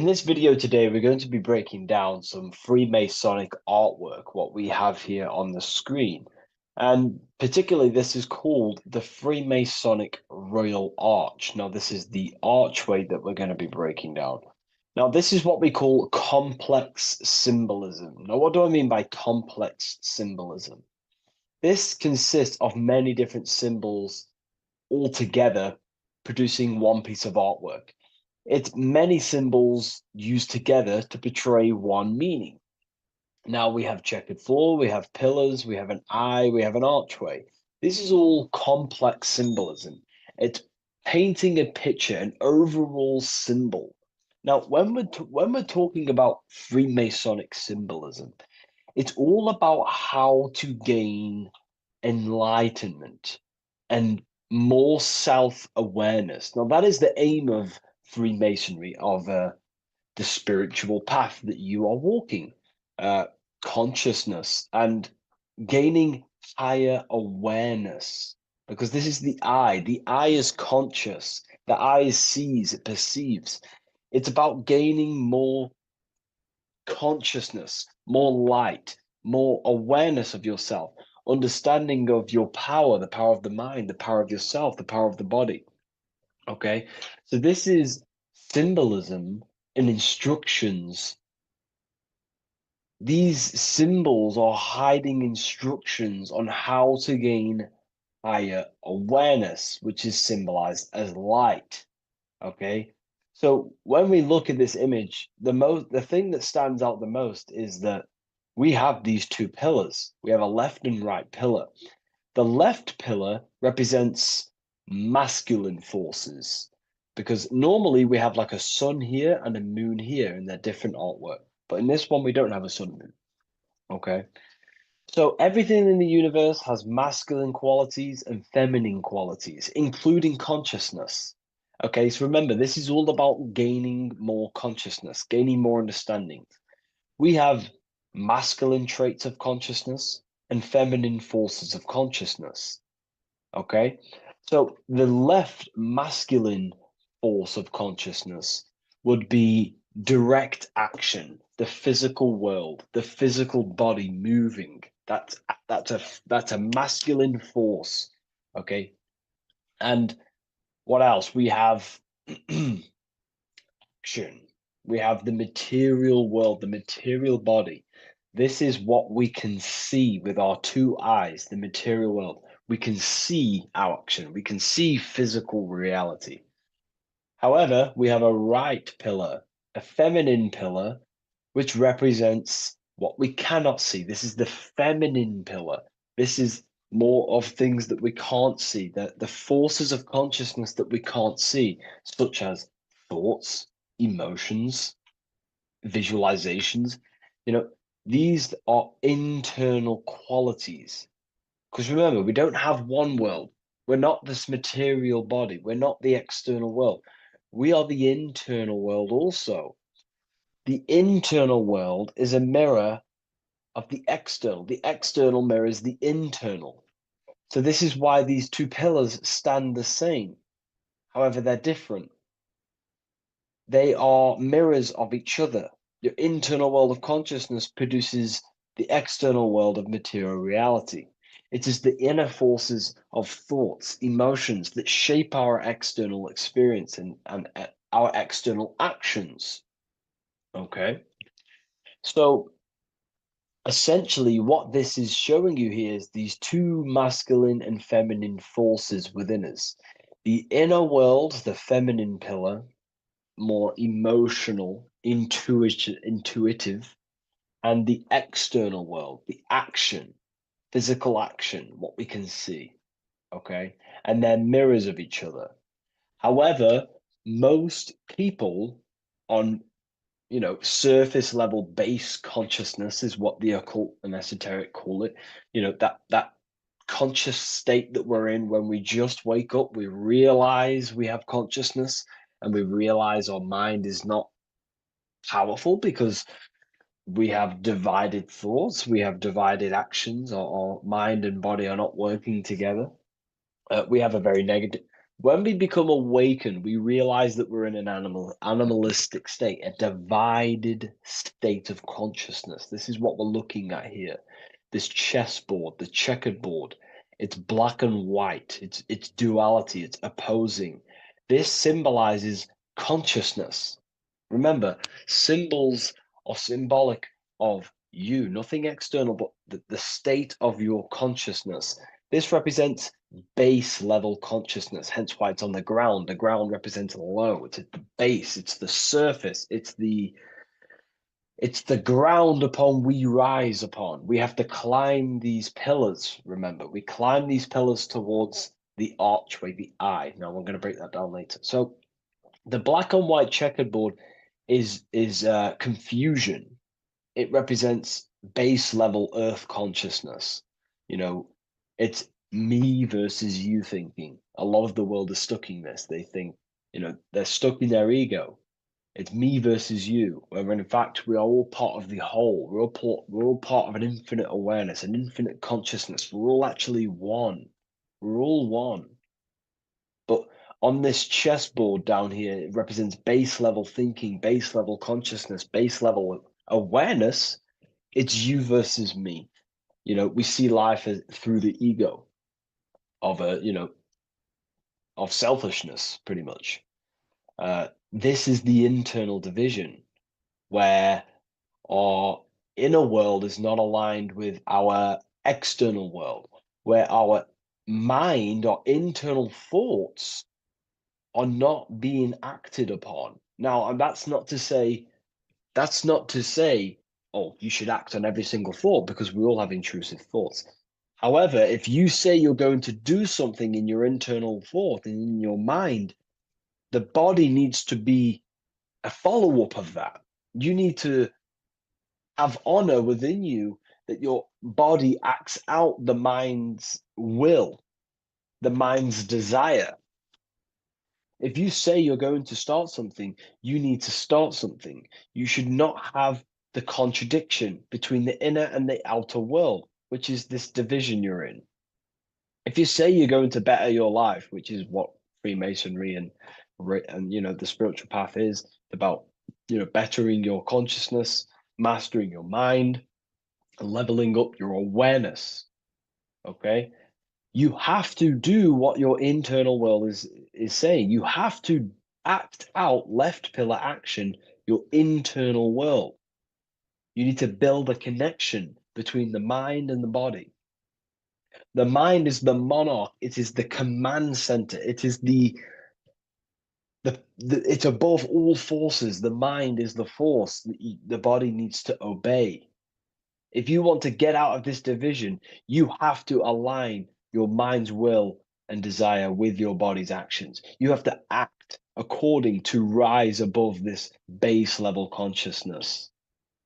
In this video today, we're going to be breaking down some Freemasonic artwork, what we have here on the screen. And particularly, this is called the Freemasonic Royal Arch. Now, this is the archway that we're going to be breaking down. Now, this is what we call complex symbolism. Now, what do I mean by complex symbolism? This consists of many different symbols all together producing one piece of artwork. It's many symbols used together to portray one meaning. Now we have checkered floor, we have pillars, we have an eye, we have an archway. This is all complex symbolism. It's painting a picture, an overall symbol. Now, when we're talking about Freemasonic symbolism, it's all about how to gain enlightenment and more self-awareness. Now, that is the aim of Freemasonry, of the spiritual path that you are walking, consciousness and gaining higher awareness, because this is the eye. The eye is conscious. The eye sees, it perceives. It's about gaining more consciousness, more light, more awareness of yourself, understanding of your power, the power of the mind, the power of yourself, the power of the body. Okay, so this is symbolism and instructions. These symbols are hiding instructions on how to gain higher awareness, which is symbolized as light. Okay, so when we look at this image, the thing that stands out the most is that we have these two pillars. We have a left and right pillar. The left pillar represents masculine forces, because normally we have like a sun here and a moon here in their different artwork. But in this one, we don't have a sun and moon. Okay. So everything in the universe has masculine qualities and feminine qualities, including consciousness. Okay, so remember, this is all about gaining more consciousness, gaining more understanding. We have masculine traits of consciousness and feminine forces of consciousness. Okay, so the left masculine force of consciousness would be direct action, the physical world, the physical body moving. That's a masculine force. Okay, and what else? We have action. We have the material world, the material body. This is what we can see with our two eyes, the material world. We can see our action. We can see physical reality. However, we have a right pillar, a feminine pillar, which represents what we cannot see. This is the feminine pillar. This is more of things that we can't see, the forces of consciousness that we can't see, such as thoughts, emotions, visualizations. These are internal qualities. Because remember, we don't have one world. We're not this material body. We're not the external world. We are the internal world also. The internal world is a mirror of the external. The external mirrors the internal. So this is why these two pillars stand the same. However, they're different. They are mirrors of each other. Your internal world of consciousness produces the external world of material reality. It is the inner forces of thoughts, emotions that shape our external experience and our external actions. Okay. So essentially, what this is showing you here is these two masculine and feminine forces within us. The inner world, the feminine pillar, more emotional, intuitive, and the external world, the action, physical action, what we can see. Okay. And they're mirrors of each other. However, most people on surface level base consciousness is what the occult and esoteric call it. That conscious state that we're in when we just wake up, we realize we have consciousness and we realize our mind is not powerful because we have divided thoughts, we have divided actions, our mind and body are not working together. We have a very When we become awakened, we realize that we're in an animalistic state, a divided state of consciousness. This is what we're looking at here. This chessboard, the checkered board. It's black and white. It's duality. It's opposing. This symbolizes consciousness. Remember, symbols are symbolic of you, nothing external, but the state of your consciousness. This represents base level consciousness, hence why it's on the ground. The ground represents low. It's at the base. It's the surface. It's the ground upon we rise upon. We have to climb these pillars. Remember, we climb these pillars towards the archway, the eye. Now I'm going to break that down later. So the black and white checkered board is confusion. It represents base level earth consciousness. You know, it's me versus you thinking. A lot of the world is stuck in this. They think, they're stuck in their ego. It's me versus you, when in fact we are all part of the whole. We're all part of an infinite awareness, an infinite consciousness. We're all actually one. We're all one. But on this chessboard down here, it represents base level thinking, base level consciousness, base level awareness. It's you versus me. We see life through the ego of of selfishness, pretty much. This is the internal division where our inner world is not aligned with our external world, where our mind, our internal thoughts are not being acted upon. Now, and that's not to say, oh, you should act on every single thought, because we all have intrusive thoughts. However, if you say you're going to do something in your internal thought and in your mind, the body needs to be a follow-up of that. You need to have honor within you that your body acts out the mind's will, the mind's desire. If you say you're going to start something, you need to start something. You should not have the contradiction between the inner and the outer world, which is this division you're in. If you say you're going to better your life, which is what Freemasonry and the spiritual path is about, bettering your consciousness, mastering your mind, leveling up your awareness. Okay, you have to do what your internal world is saying. You have to act out left pillar action, your internal world. You need to build a connection between the mind and the body. The mind is the monarch. It is the command center. It is it's above all forces. The mind is the force the body needs to obey. If you want to get out of this division, you have to align your mind's will and desire with your body's actions. You have to act according to rise above this base level consciousness.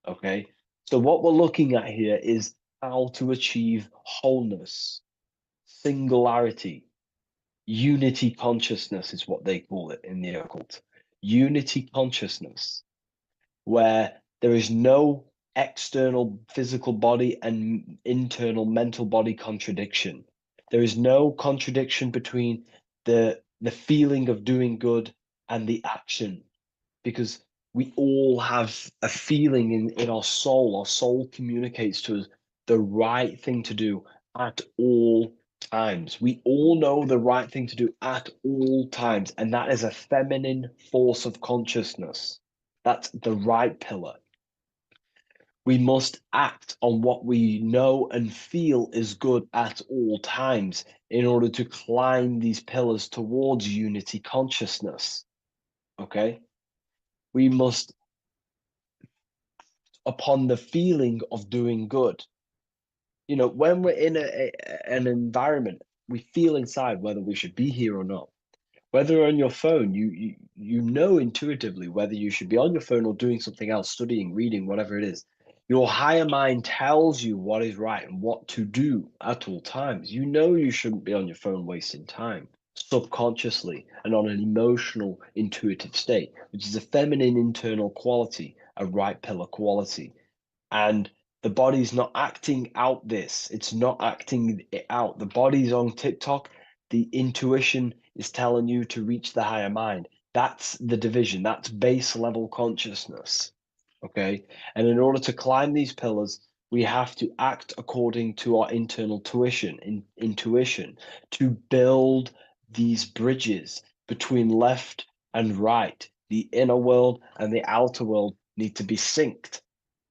Okay? So what we're looking at here is how to achieve wholeness, singularity, unity consciousness is what they call it in the occult. Unity consciousness, where there is no external physical body and internal mental body contradiction. There is no contradiction between the feeling of doing good and the action, because we all have a feeling in our soul. Our soul communicates to us the right thing to do at all times. We all know the right thing to do at all times, and that is a feminine force of consciousness. That's the right pillar. We must act on what we know and feel is good at all times in order to climb these pillars towards unity consciousness. Okay? We must, upon the feeling of doing good. When we're in an environment, we feel inside whether we should be here or not. Whether on your phone, you know intuitively whether you should be on your phone or doing something else, studying, reading, whatever it is. Your higher mind tells you what is right and what to do at all times. You know you shouldn't be on your phone wasting time, subconsciously and on an emotional, intuitive state, which is a feminine internal quality, a right pillar quality. And the body's not acting out this. It's not acting it out. The body's on TikTok. the intuition is telling you to reach the higher mind. That's the division. That's base level consciousness. Okay. And in order to climb these pillars, we have to act according to our internal intuition to build these bridges between left and right. The inner world and the outer world need to be synced,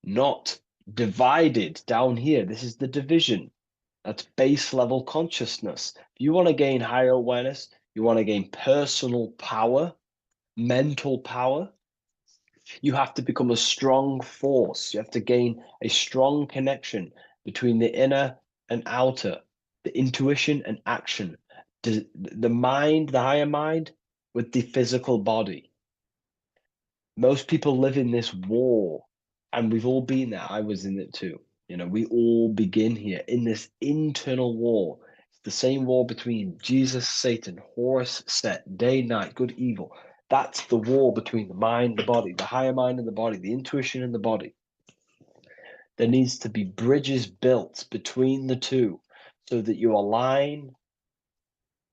not divided down here. This is the division. That's base level consciousness. If you want to gain higher awareness, you want to gain personal power, mental power, you have to become a strong force. You have to gain a strong connection between the inner and outer, the intuition and action, the mind, the higher mind, with the physical body. Most people live in this war, and we've all been there. I was in it too. You know, we all begin here in this internal war. It's the same war between Jesus, Satan, Horus, Set, day, night, good, evil. That's the war between the mind, the body, the higher mind and the body, the intuition and the body. There needs to be bridges built between the two so that you align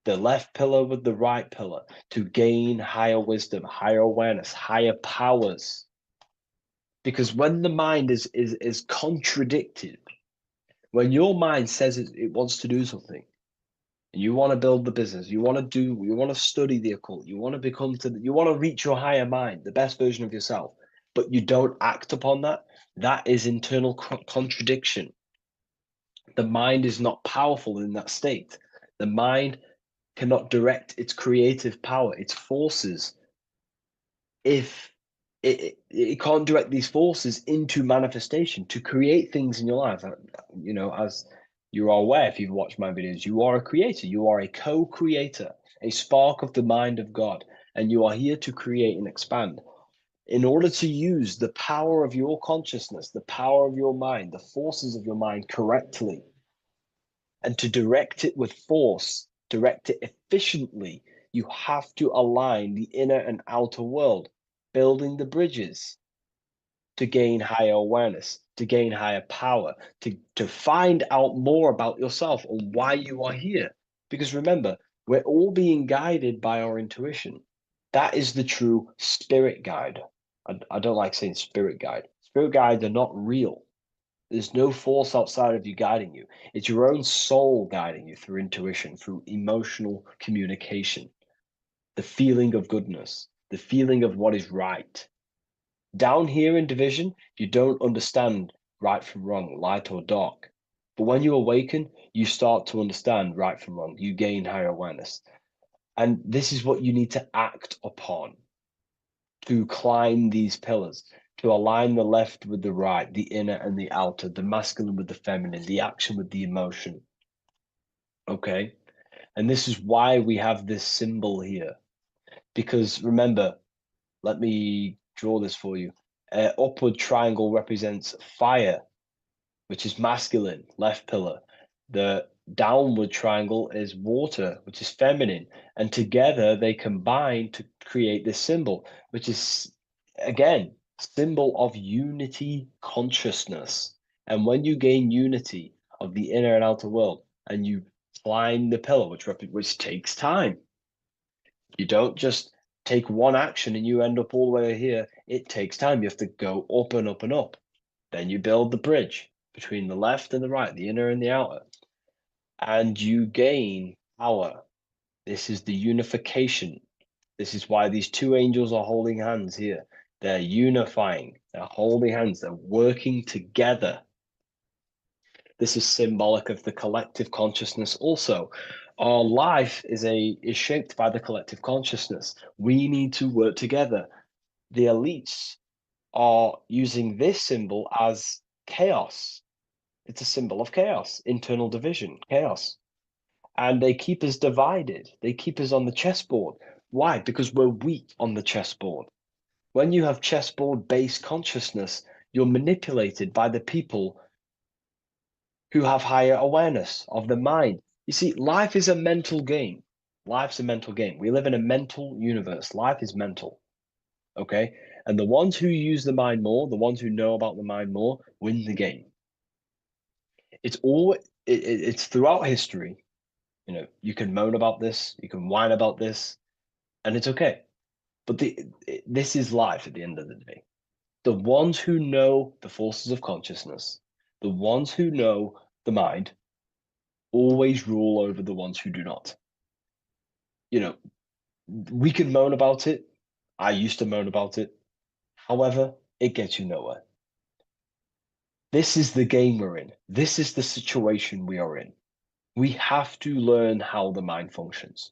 the left pillar with the right pillar to gain higher wisdom, higher awareness, higher powers. Because when the mind is contradicted, when your mind says it wants to do something, and you want to build the business, you want to study the occult, you want to reach your higher mind, the best version of yourself, but you don't act upon that, that is internal contradiction. The mind is not powerful in that state. The mind cannot direct its creative power, its forces, if it can't direct these forces into manifestation to create things in your life. You know, as you are aware, if you've watched my videos, you are a creator, you are a co-creator, a spark of the mind of God, and you are here to create and expand. In order to use the power of your consciousness, the power of your mind, the forces of your mind correctly, and to direct it with force, direct it efficiently, you have to align the inner and outer world, building the bridges to gain higher awareness, to gain higher power, to find out more about yourself and why you are here. Because remember, we're all being guided by our intuition. That is the true spirit guide. I don't like saying spirit guide. Spirit guides are not real. There's no force outside of you guiding you. It's your own soul guiding you through intuition, through emotional communication, the feeling of goodness, the feeling of what is right. Down here in division, you don't understand right from wrong, light or dark. But when you awaken, you start to understand right from wrong. You gain higher awareness. And this is what you need to act upon to climb these pillars, to align the left with the right, the inner and the outer, the masculine with the feminine, the action with the emotion. Okay? And this is why we have this symbol here. Because remember, let me draw this for you. Upward triangle represents fire, which is masculine, left pillar. The downward triangle is water, which is feminine. And together they combine to create this symbol, which is, again, symbol of unity consciousness. And when you gain unity of the inner and outer world, and you climb the pillar, which takes time, you don't just take one action and you end up all the way here. It takes time. You have to go up and up and up. Then you build the bridge between the left and the right, the inner and the outer, and you gain power. This is the unification. This is why these two angels are holding hands here. They're unifying, they're holding hands, they're working together. This is symbolic of the collective consciousness also. Our life is shaped by the collective consciousness. We need to work together. The elites are using this symbol as chaos. It's a symbol of chaos, internal division, chaos. And they keep us divided. They keep us on the chessboard. Why? Because we're weak on the chessboard. When you have chessboard-based consciousness, you're manipulated by the people who have higher awareness of the mind. You see, life is a mental game. Life's a mental game. We live in a mental universe. Life is mental. Okay? And the ones who use the mind more, the ones who know about the mind more, win the game. It's throughout history. You know, you can moan about this, you can whine about this, and it's okay. But this is life at the end of the day. The ones who know the forces of consciousness, the ones who know the mind, always rule over the ones who do not. You know, we can moan about it. I used to moan about it. However, it gets you nowhere. This is the game we're in. This is the situation we are in. We have to learn how the mind functions.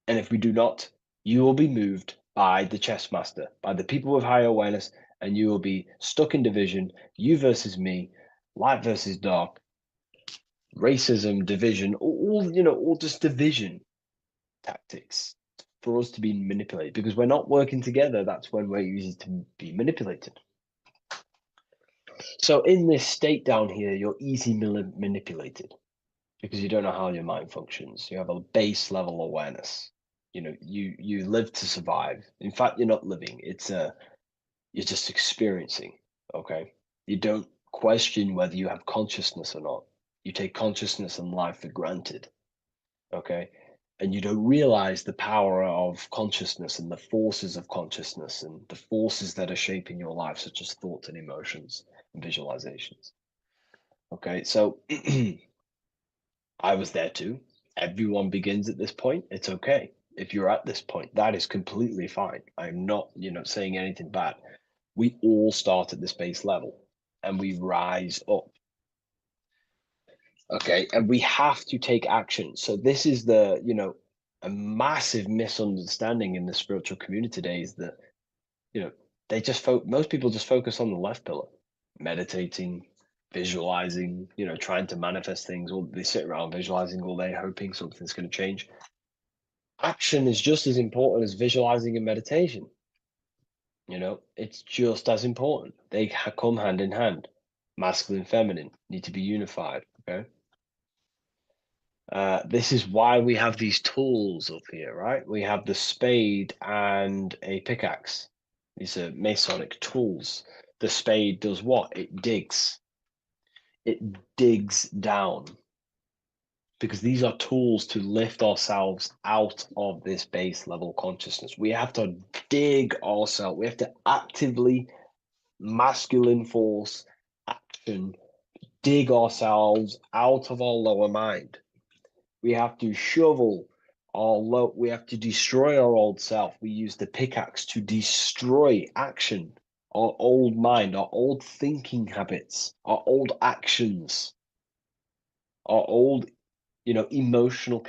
And if we do not, you will be moved by the chess master, by the people with higher awareness, and you will be stuck in division, you versus me, light versus dark, racism, division, all just division tactics for us to be manipulated. Because we're not working together, that's when we're easy to be manipulated. So in this state down here, you're easily manipulated because you don't know how your mind functions. You have a base level awareness. You know, you live to survive. In fact, you're not living. You're just experiencing. Okay, you don't question whether you have consciousness or not. You take consciousness and life for granted. Okay, and you don't realize the power of consciousness and the forces of consciousness and the forces that are shaping your life, such as thoughts and emotions and visualizations. Okay, so I was there too. Everyone begins at this point. It's okay. If you're at this point, that is completely fine. I'm not, saying anything bad. We all start at this base level and we rise up. Okay, and we have to take action. So this is a massive misunderstanding in the spiritual community today is that, they just most people just focus on the left pillar, meditating, visualizing, trying to manifest things, or they sit around visualizing all day, hoping something's going to change. Action is just as important as visualizing and meditation. It's just as important. They come hand in hand. Masculine, feminine need to be unified. Okay. This is why we have these tools up here, right? We have the spade and a pickaxe. These are Masonic tools. The spade does what? It digs. It digs down. Because these are tools to lift ourselves out of this base level consciousness. We have to dig ourselves. We have to actively, masculine force, action, dig ourselves out of our lower mind. We have to shovel we have to destroy our old self. We use the pickaxe to destroy action, our old mind, our old thinking habits, our old actions, our old, emotional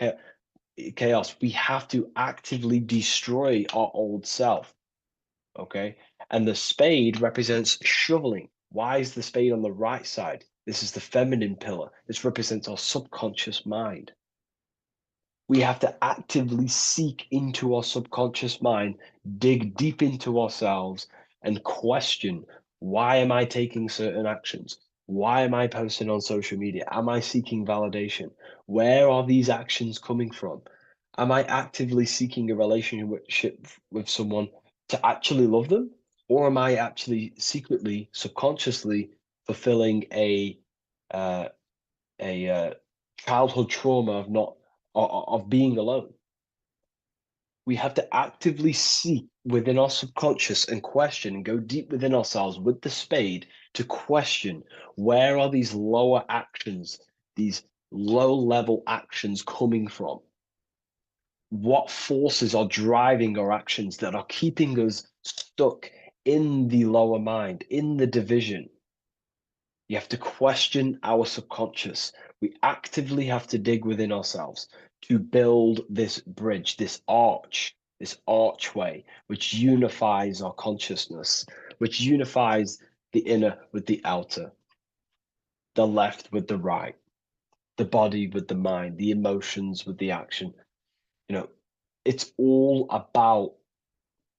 chaos. We have to actively destroy our old self. Okay. And the spade represents shoveling. Why is the spade on the right side? This is the feminine pillar. This represents our subconscious mind. We have to actively seek into our subconscious mind, dig deep into ourselves, and question, why am I taking certain actions? Why am I posting on social media? Am I seeking validation? Where are these actions coming from? Am I actively seeking a relationship with someone to actually love them? Or am I actually secretly, subconsciously fulfilling a childhood trauma of being alone? We have to actively seek within our subconscious and question and go deep within ourselves with the spade to question, where are these lower actions, these low level actions coming from? What forces are driving our actions that are keeping us stuck in the lower mind, in the division? You have to question our subconscious. We actively have to dig within ourselves to build this bridge, this archway, which unifies our consciousness, which unifies the inner with the outer, the left with the right, the body with the mind, the emotions with the action. It's all about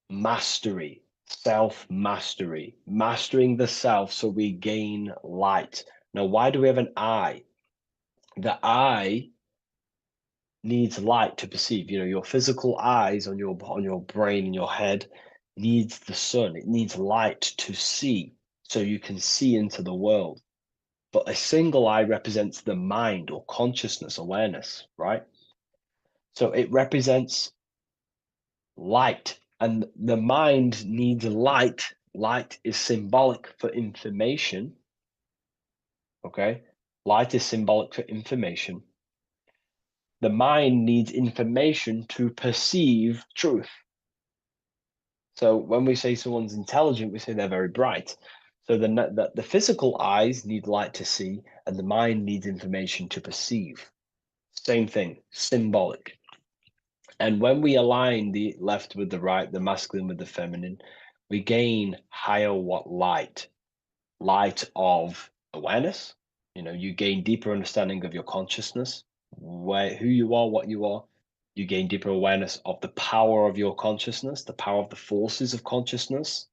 mastery, self-mastery, mastering the self so we gain light. Now, why do we have an eye? The eye needs light to perceive. Your physical eyes on your brain and your head needs the sun. It needs light to see so you can see into the world. But a single eye represents the mind or consciousness, awareness, right? So it represents light, and the mind needs light. Light is symbolic for information. Okay? Light is symbolic for information. The mind needs information to perceive truth. So when we say someone's intelligent, we say they're very bright. So the physical eyes need light to see, and the mind needs information to perceive. Same thing, symbolic. And when we align the left with the right, the masculine with the feminine, we gain higher light of awareness. You gain deeper understanding of your consciousness, who you are, what you are. You gain deeper awareness of the power of your consciousness, the power of the forces of consciousness.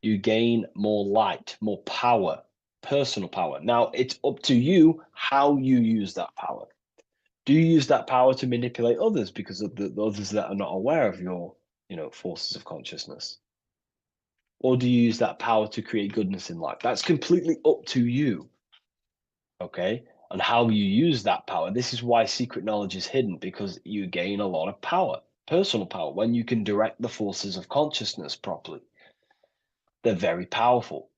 You gain more light, more power, personal power. Now, it's up to you how you use that power. Do you use that power to manipulate others because of the others that are not aware of your, forces of consciousness? Or do you use that power to create goodness in life? That's completely up to you. Okay? And how you use that power. This is why secret knowledge is hidden, because you gain a lot of power, personal power, when you can direct the forces of consciousness properly. They're very powerful.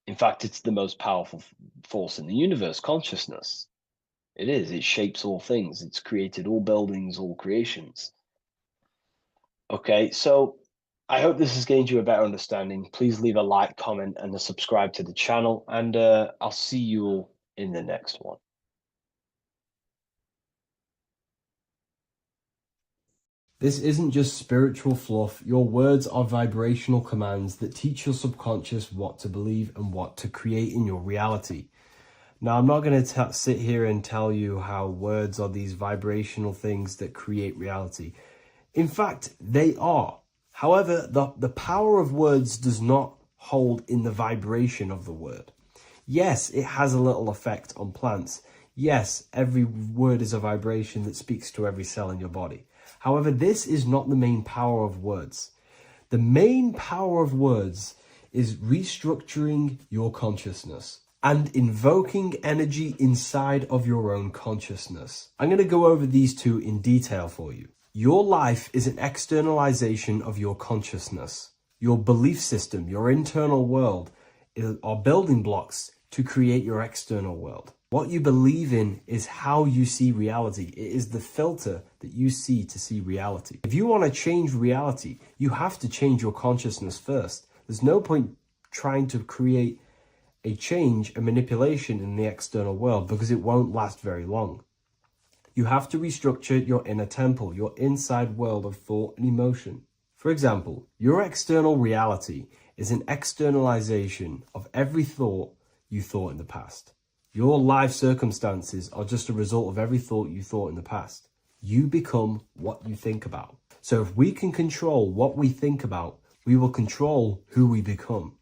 In fact, it's the most powerful force in the universe, consciousness. It is. It shapes all things. It's created all buildings, all creations. Okay, so I hope this has gained you a better understanding. Please leave a like, comment, and a subscribe to the channel, and I'll see you all in the next one. This isn't just spiritual fluff. Your words are vibrational commands that teach your subconscious what to believe and what to create in your reality. Now, I'm not going to sit here and tell you how words are these vibrational things that create reality. In fact, they are. However, the power of words does not hold in the vibration of the word. Yes, it has a little effect on plants. Yes, every word is a vibration that speaks to every cell in your body. However, this is not the main power of words. The main power of words is restructuring your consciousness and invoking energy inside of your own consciousness. I'm going to go over these two in detail for you. Your life is an externalization of your consciousness. Your belief system, your internal world, are building blocks to create your external world. What you believe in is how you see reality. It is the filter that you see to see reality. If you want to change reality, you have to change your consciousness first. There's no point trying to create a change, a manipulation in the external world, because it won't last very long. You have to restructure your inner temple, your inside world of thought and emotion. For example, your external reality is an externalization of every thought you thought in the past. Your life circumstances are just a result of every thought you thought in the past. You become what you think about. So if we can control what we think about, we will control who we become.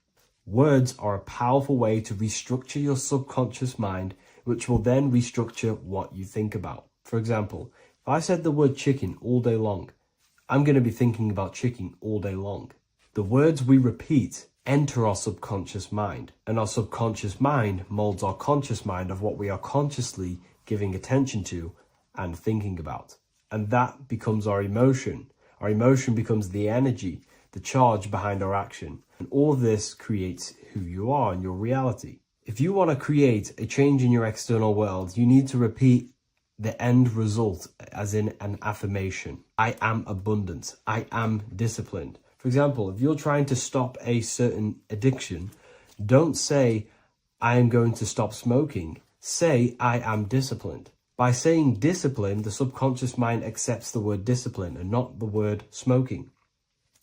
Words are a powerful way to restructure your subconscious mind, which will then restructure what you think about. For example, if I said the word chicken all day long, I'm going to be thinking about chicken all day long. The words we repeat enter our subconscious mind, and our subconscious mind molds our conscious mind of what we are consciously giving attention to and thinking about. And that becomes our emotion. Our emotion becomes the energy, the charge behind our action. And all of this creates who you are and your reality. If you want to create a change in your external world, you need to repeat the end result as in an affirmation. I am abundant. I am disciplined. For example, if you're trying to stop a certain addiction, don't say, I am going to stop smoking. Say, I am disciplined. By saying discipline, the subconscious mind accepts the word discipline and not the word smoking.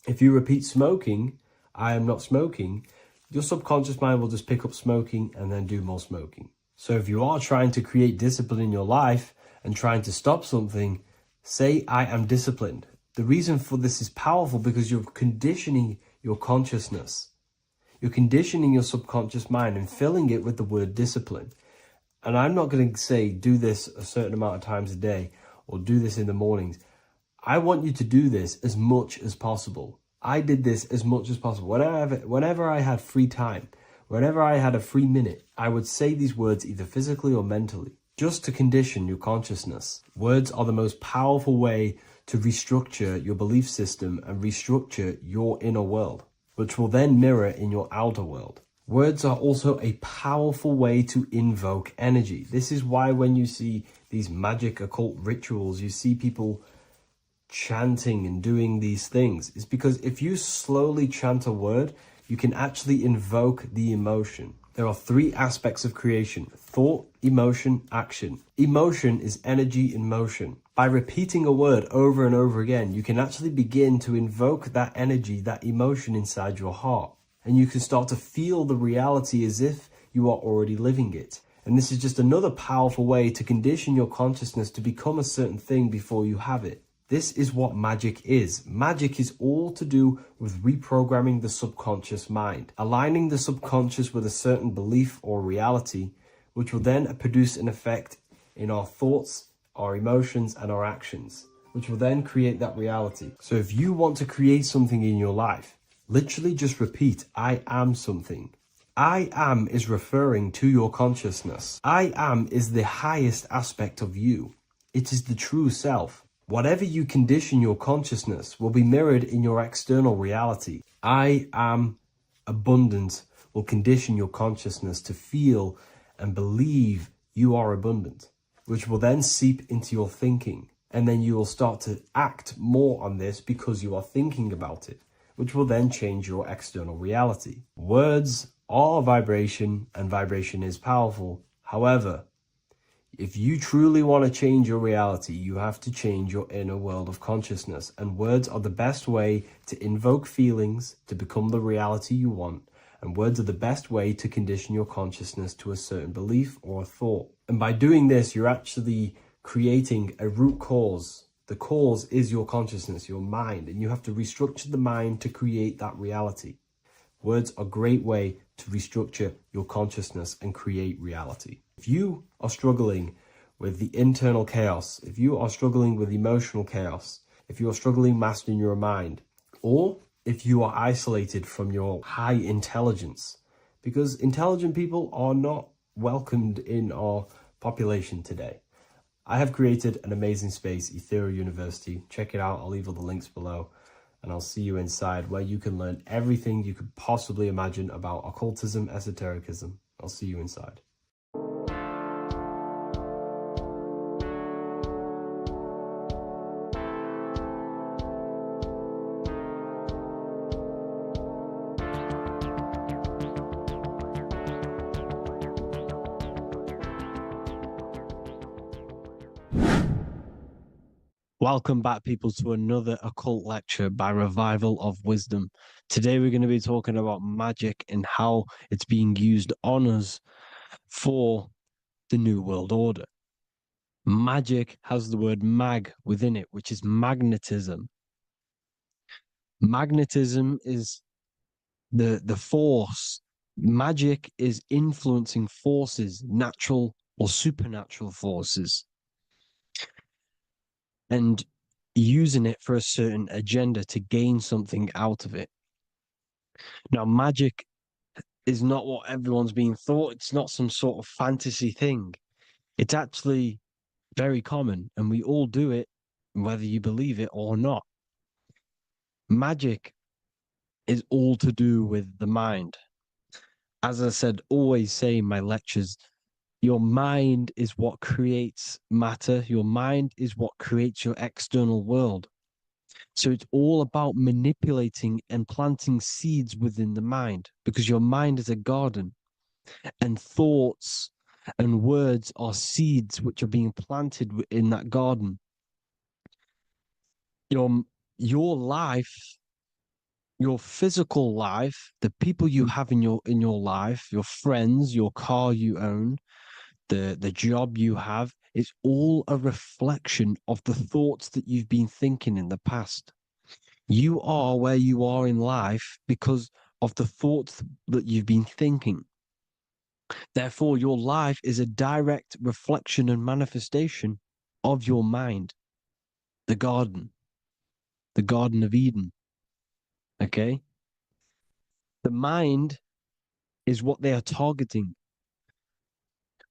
If you repeat smoking, I am not smoking, your subconscious mind will just pick up smoking and then do more smoking. So if you are trying to create discipline in your life and trying to stop something, say, I am disciplined. The reason for this is powerful because you're conditioning your consciousness. You're conditioning your subconscious mind and filling it with the word discipline. And I'm not going to say do this a certain amount of times a day or do this in the mornings. I want you to do this as much as possible. I did this as much as possible. Whenever I had free time, whenever I had a free minute, I would say these words either physically or mentally. just to condition your consciousness. Words are the most powerful way to restructure your belief system and restructure your inner world, which will then mirror in your outer world. Words are also a powerful way to invoke energy. This is why when you see these magic occult rituals, you see people chanting and doing these things. It's because if you slowly chant a word, you can actually invoke the emotion. There are three aspects of creation: thought, emotion, action. Emotion is energy in motion. By repeating a word over and over again, you can actually begin to invoke that energy, that emotion inside your heart. And you can start to feel the reality as if you are already living it. And this is just another powerful way to condition your consciousness to become a certain thing before you have it. This is what magic is. Magic is all to do with reprogramming the subconscious mind, aligning the subconscious with a certain belief or reality, which will then produce an effect in our thoughts, our emotions, and our actions, which will then create that reality. So if you want to create something in your life, literally just repeat, I am something. I am is referring to your consciousness. I am is the highest aspect of you. It is the true self. Whatever you condition your consciousness will be mirrored in your external reality. I am abundant will condition your consciousness to feel and believe you are abundant, which will then seep into your thinking. And then you will start to act more on this because you are thinking about it, which will then change your external reality. Words are vibration, and vibration is powerful. However, if you truly want to change your reality, you have to change your inner world of consciousness. And words are the best way to invoke feelings to become the reality you want. And words are the best way to condition your consciousness to a certain belief or a thought. And by doing this, you're actually creating a root cause. The cause is your consciousness, your mind. And you have to restructure the mind to create that reality. Words are a great way to restructure your consciousness and create reality. If you are struggling with the internal chaos, if you are struggling with emotional chaos, if you are struggling mastering your mind, or if you are isolated from your high intelligence, because intelligent people are not welcomed in our population today. I have created an amazing space, Ethereal University. Check it out. I'll leave all the links below. And I'll see you inside, where you can learn everything you could possibly imagine about occultism, esotericism. I'll see you inside. Welcome back, people, to another occult lecture by Revival of Wisdom. Today we're going to be talking about magic and how it's being used on us for the New World Order. Magic has the word mag within it, which is magnetism. Magnetism is the force. Magic is influencing forces, natural or supernatural forces, and using it for a certain agenda to gain something out of it. Now, magic is not what everyone's being thought. It's not some sort of fantasy thing. It's actually very common, and we all do it, whether you believe it or not. Magic is all to do with the mind. As I said, always say in my lectures, your mind is what creates matter. Your mind is what creates your external world. So it's all about manipulating and planting seeds within the mind, because your mind is a garden, and thoughts and words are seeds which are being planted in that garden. Your life, your physical life, the people you have in your life, your friends, your car you own, the job you have, is all a reflection of the thoughts that you've been thinking in the past. You are where you are in life because of the thoughts that you've been thinking. Therefore, your life is a direct reflection and manifestation of your mind, the Garden of Eden. Okay? The mind is what they are targeting.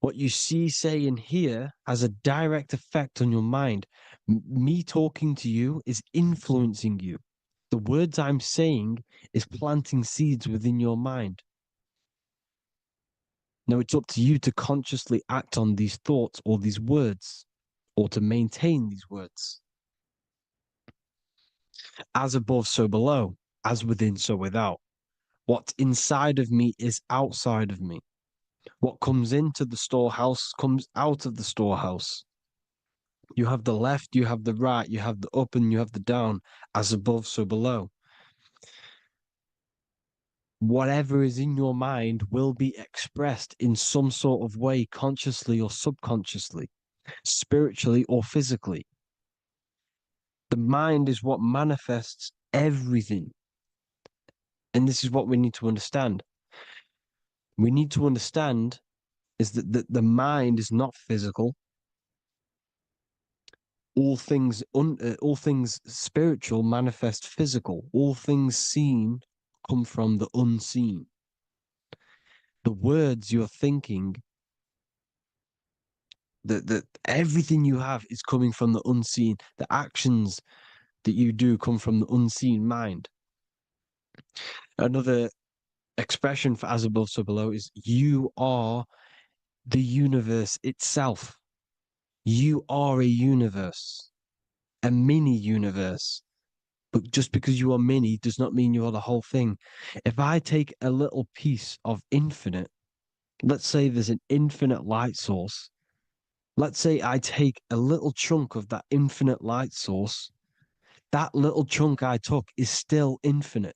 What you see, say, and hear has a direct effect on your mind. Me talking to you is influencing you. The words I'm saying is planting seeds within your mind. Now it's up to you to consciously act on these thoughts or these words, or to maintain these words. As above, so below. As within, so without. What's inside of me is outside of me. What comes into the storehouse comes out of the storehouse. You have the left, you have the right, you have the up, and you have the down. As above, so below. Whatever is in your mind will be expressed in some sort of way, consciously or subconsciously, spiritually or physically. The mind is what manifests everything. And this is what we need to understand. We need to understand is that the mind is not physical. All things spiritual manifest physical. All things seen come from the unseen. The words you're thinking, that everything you have is coming from the unseen. The actions that you do come from the unseen mind. Another expression for as above, so below is you are the universe itself. You are a universe, a mini universe. But just because you are mini does not mean you are the whole thing. If I take a little piece of infinite, let's say there's an infinite light source. Let's say I take a little chunk of that infinite light source. That little chunk I took is still infinite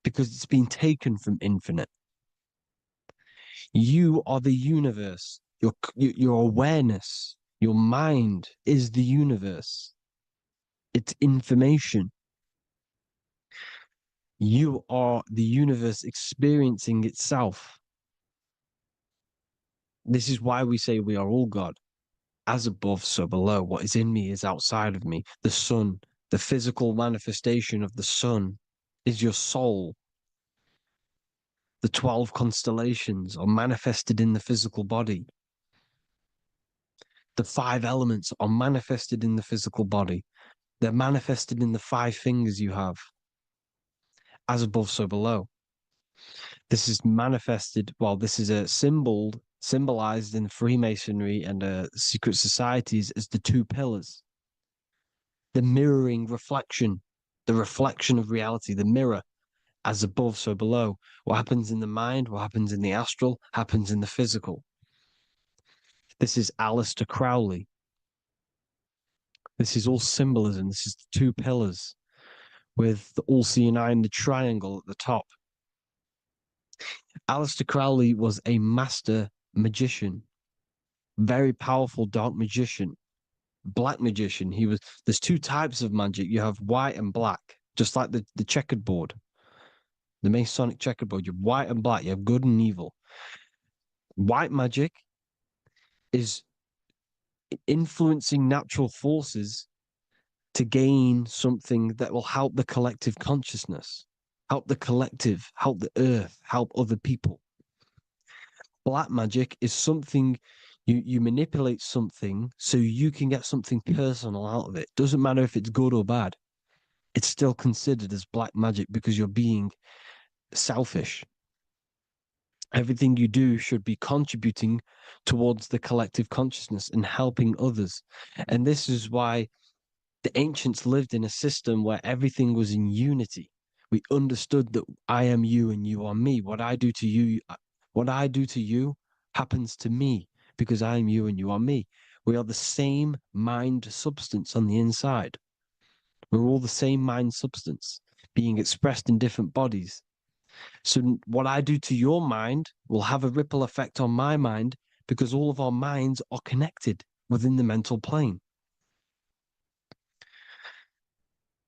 because it's been taken from infinite. You are the universe. Your awareness, your mind is the universe. It's information. You are the universe experiencing itself. This is why we say we are all God. As above, so below. What is in me is outside of me. The sun, the physical manifestation of the sun is your soul. The 12 constellations are manifested in the physical body. The 5 elements are manifested in the physical body. They're manifested in the 5 fingers you have. As above, so below. This is manifested, well, this is a symbolized in Freemasonry and secret societies as the 2 pillars. The mirroring reflection, the reflection of reality, the mirror, as above, so below. What happens in the mind, what happens in the astral, happens in the physical. This is Aleister Crowley. This is all symbolism. This is the 2 pillars with the all-seeing eye and the triangle at the top. Aleister Crowley was a master magician, very powerful dark magician, black magician. There's 2 types of magic. You have white and black, just like the checkered board, the Masonic checkered board. You have white and black. You have good and evil. White magic is influencing natural forces to gain something that will help the collective consciousness, help the collective, help the earth, help other people. Black magic is something you manipulate something so you can get something personal out of it. Doesn't matter if it's good or bad. It's still considered as black magic because you're being selfish. Everything you do should be contributing towards the collective consciousness and helping others. And this is why the ancients lived in a system where everything was in unity. We understood that I am you and you are me. What I do to you happens to me because I am you and you are me. We are the same mind substance on the inside. We're all the same mind substance being expressed in different bodies. So what I do to your mind will have a ripple effect on my mind because all of our minds are connected within the mental plane.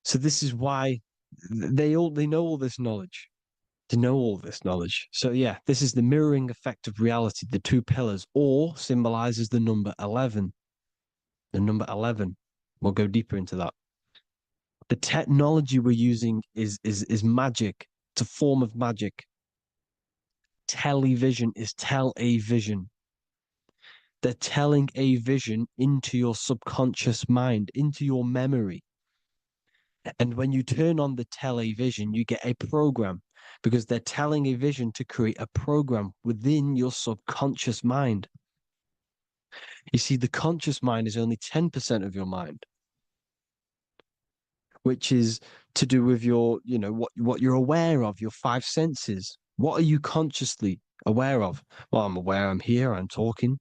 So this is why they know all this knowledge. To know all this knowledge. So yeah, this is the mirroring effect of reality, the 2 pillars, or symbolizes the number 11. The number 11. We'll go deeper into that. The technology we're using is magic. It's a form of magic. Television is tele-vision. They're telling a vision into your subconscious mind, into your memory. And when you turn on the television, you get a program, because they're telling a vision to create a program within your subconscious mind. You see, the conscious mind is only 10% of your mind, which is to do with your, what you're aware of, your five senses. What are you consciously aware of? Well, I'm aware I'm here, I'm talking.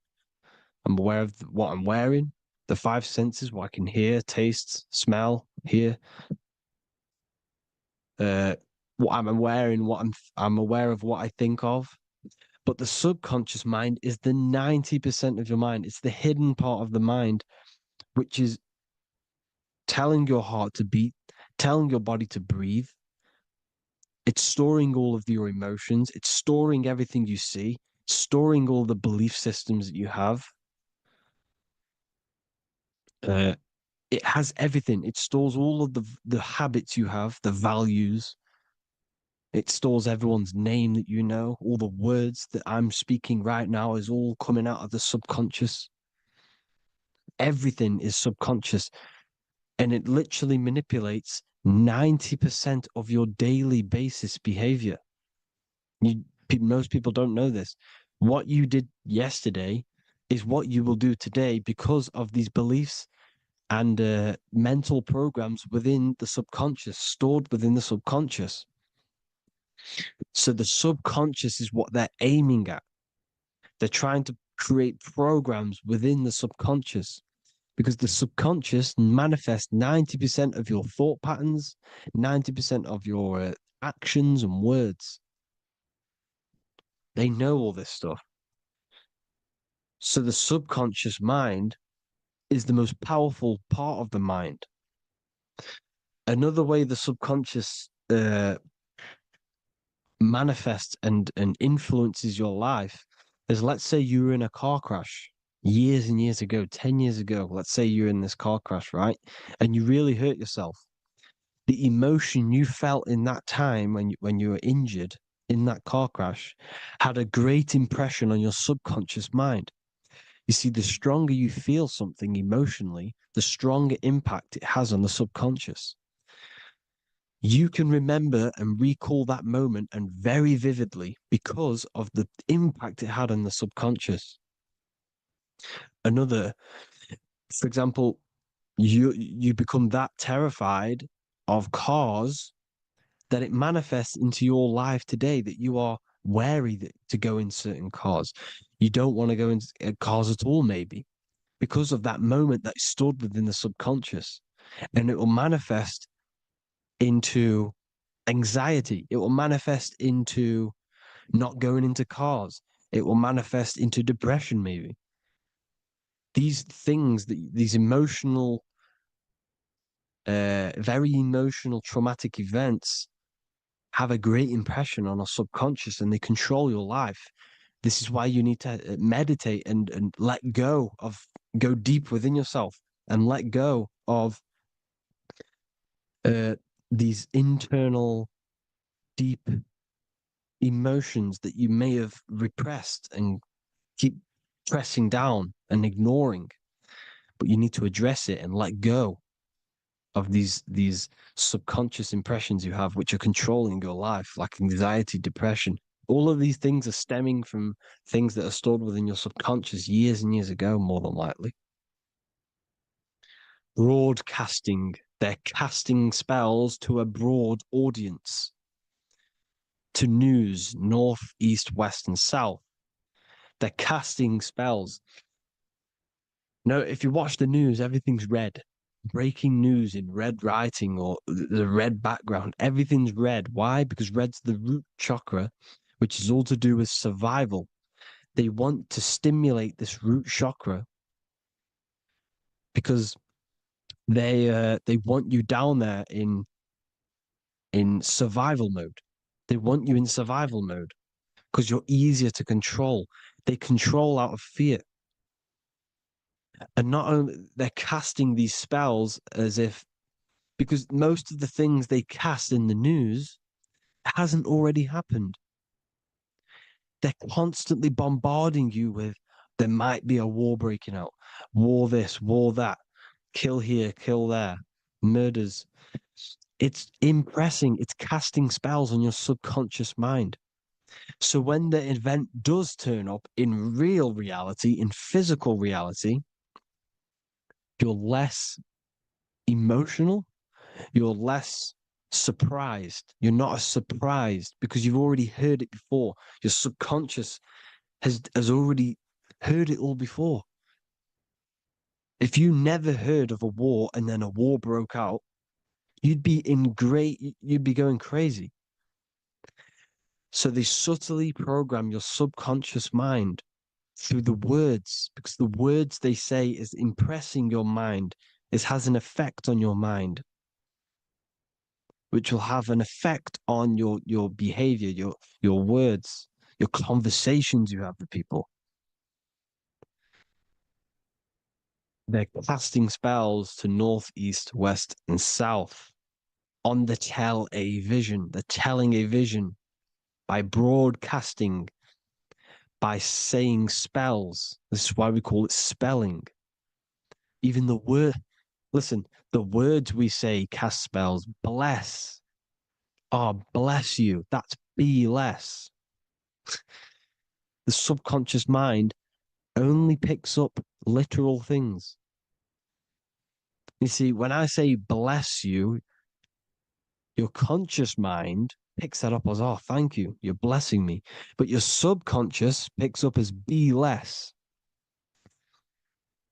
I'm aware of what I'm wearing, the five senses, what I can hear, taste, smell, hear. What I'm wearing, I'm aware of what I think of. But the subconscious mind is the 90% of your mind. It's the hidden part of the mind, which is telling your heart to beat, telling your body to breathe. It's storing all of your emotions. It's storing everything you see, storing all the belief systems that you have. It has everything. It stores all of the habits you have, the values. It stores everyone's name that you know. All the words that I'm speaking right now is all coming out of the subconscious. Everything is subconscious. And it literally manipulates 90% of your daily basis behavior. Most people don't know this. What you did yesterday is what you will do today because of these beliefs and mental programs within the subconscious, stored within the subconscious. So the subconscious is what they're aiming at. They're trying to create programs within the subconscious, because the subconscious manifests 90% of your thought patterns, 90% of your actions and words. They know all this stuff. So the subconscious mind is the most powerful part of the mind. Another way the subconscious manifests and influences your life is, let's say you were in a car crash years and years ago, 10 years ago. Let's say you're in this car crash, right? And you really hurt yourself. The emotion you felt in that time when you were injured in that car crash had a great impression on your subconscious mind. You see, the stronger you feel something emotionally, the stronger impact it has on the subconscious. You can remember and recall that moment, and very vividly, because of the impact it had on the subconscious. For example, you become that terrified of cars that it manifests into your life today, that you are wary to go in certain cars. You don't want to go in cars at all, maybe, because of that moment that stood within the subconscious. And it will manifest into anxiety. It will manifest into not going into cars. It will manifest into depression, maybe. These things, these emotional, very emotional, traumatic events have a great impression on our subconscious, and they control your life. This is why you need to meditate and let go deep within yourself and let go of these internal, deep emotions that you may have repressed and keep pressing down and ignoring. But you need to address it and let go of these subconscious impressions you have, which are controlling your life, like anxiety, depression. All of these things are stemming from things that are stored within your subconscious years and years ago, more than likely. Broadcasting. They're casting spells to a broad audience, to news, north, east, west, and south. They're casting spells. No, if you watch the news, everything's red. Breaking news in red writing or the red background. Everything's red. Why? Because red's the root chakra, which is all to do with survival. They want to stimulate this root chakra because they want you down there in survival mode. They want you in survival mode because you're easier to control. They control out of fear. And not only they're casting these spells as if, because most of the things they cast in the news hasn't already happened. They're constantly bombarding you with, There might be a war breaking out. War this, war that. Kill here, kill there. Murders. It's impressing, it's casting spells on your subconscious mind. So when the event does turn up in real reality, in physical reality, you're less emotional, you're less surprised. You're not as surprised because you've already heard it before. Your subconscious has already heard it all before. If you never heard of a war and then a war broke out, you'd be going crazy. So they subtly program your subconscious mind through the words, because the words they say is impressing your mind. It has an effect on your mind, which will have an effect on your behavior, your words, your conversations you have with people. They're casting spells to north, east, west, and south on the tell a vision. They're telling a vision by broadcasting, by saying spells. This is why we call it spelling. Even the word, listen, the words we say cast spells. Bless. Oh, bless you. That's be less. The subconscious mind only picks up literal things. You see, when I say bless you, your conscious mind picks that up as, oh, thank you, you're blessing me. But your subconscious picks up as be less.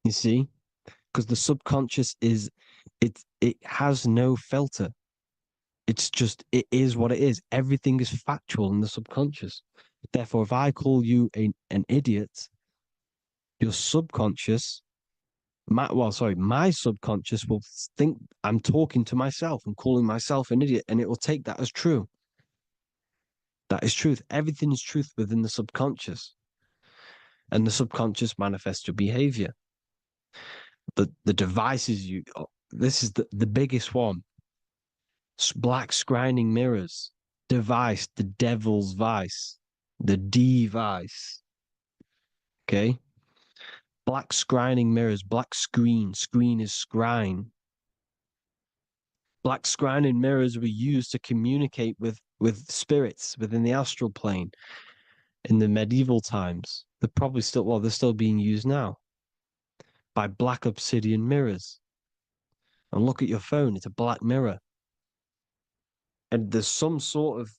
You see? Because the subconscious it has no filter. It's just, it is what it is. Everything is factual in the subconscious. Therefore, if I call you an idiot, your subconscious, my subconscious will think I'm talking to myself and calling myself an idiot, and it will take that as true. That is truth. Everything is truth within the subconscious. And the subconscious manifests your behavior. The devices this is the biggest one. Black scrying mirrors, device, the devil's vice, the device. Okay? Black scrying mirrors, black screen is scrying. Black scrying mirrors were used to communicate with spirits within the astral plane in the medieval times. They're still being used now by black obsidian mirrors. And look at your phone, it's a black mirror. And there's some sort of,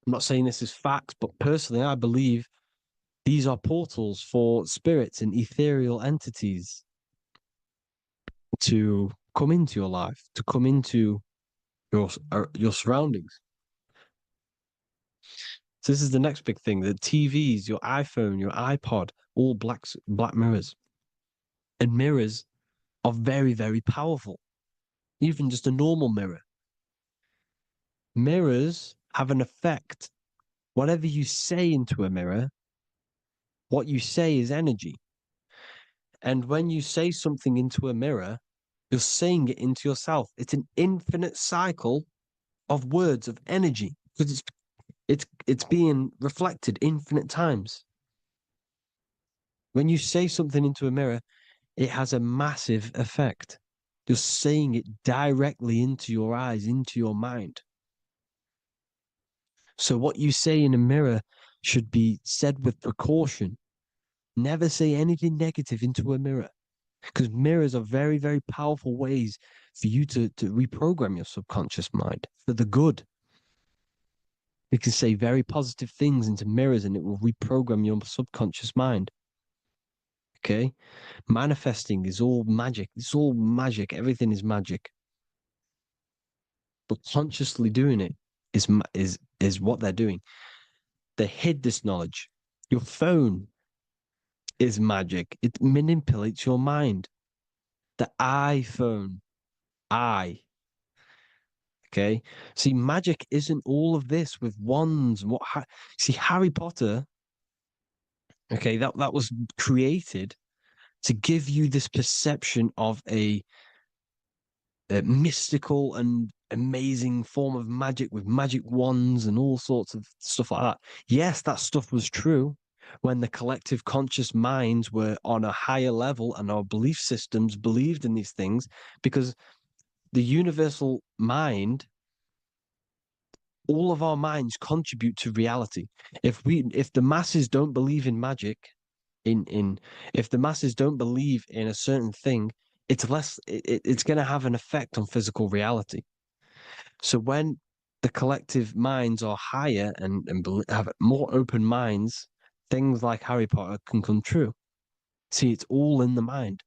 I'm not saying this is fact, but personally, I believe these are portals for spirits and ethereal entities to come into your life, to come into your surroundings. So this is the next big thing: the TVs, your iPhone, your iPod, all black mirrors. And mirrors are very, very powerful. Even just a normal mirror. Mirrors have an effect. Whatever you say into a mirror, what you say is energy. And when you say something into a mirror, you're saying it into yourself. It's an infinite cycle of words, of energy, because it's being reflected infinite times. When you say something into a mirror, it has a massive effect. You're saying it directly into your eyes, into your mind. So what you say in a mirror should be said with precaution. Never say anything negative into a mirror, because mirrors are very, very powerful ways for you to reprogram your subconscious mind for the good. You can say very positive things into mirrors and it will reprogram your subconscious mind. Okay? Manifesting is all magic. It's all magic. Everything is magic. But consciously doing it is what they're doing. They hid this knowledge. Your phone is magic. It manipulates your mind. The iPhone. Okay. See, magic isn't all of this with wands and see, Harry Potter. Okay, that was created to give you this perception of a mystical and amazing form of magic with magic wands and all sorts of stuff like that. Yes, that stuff was true, when the collective conscious minds were on a higher level and our belief systems believed in these things, because the universal mind, all of our minds contribute to reality. If the masses don't believe in magic, if the masses don't believe in a certain thing, it's going to have an effect on physical reality. So when the collective minds are higher and have more open minds, things like Harry Potter can come true. See, it's all in the mind.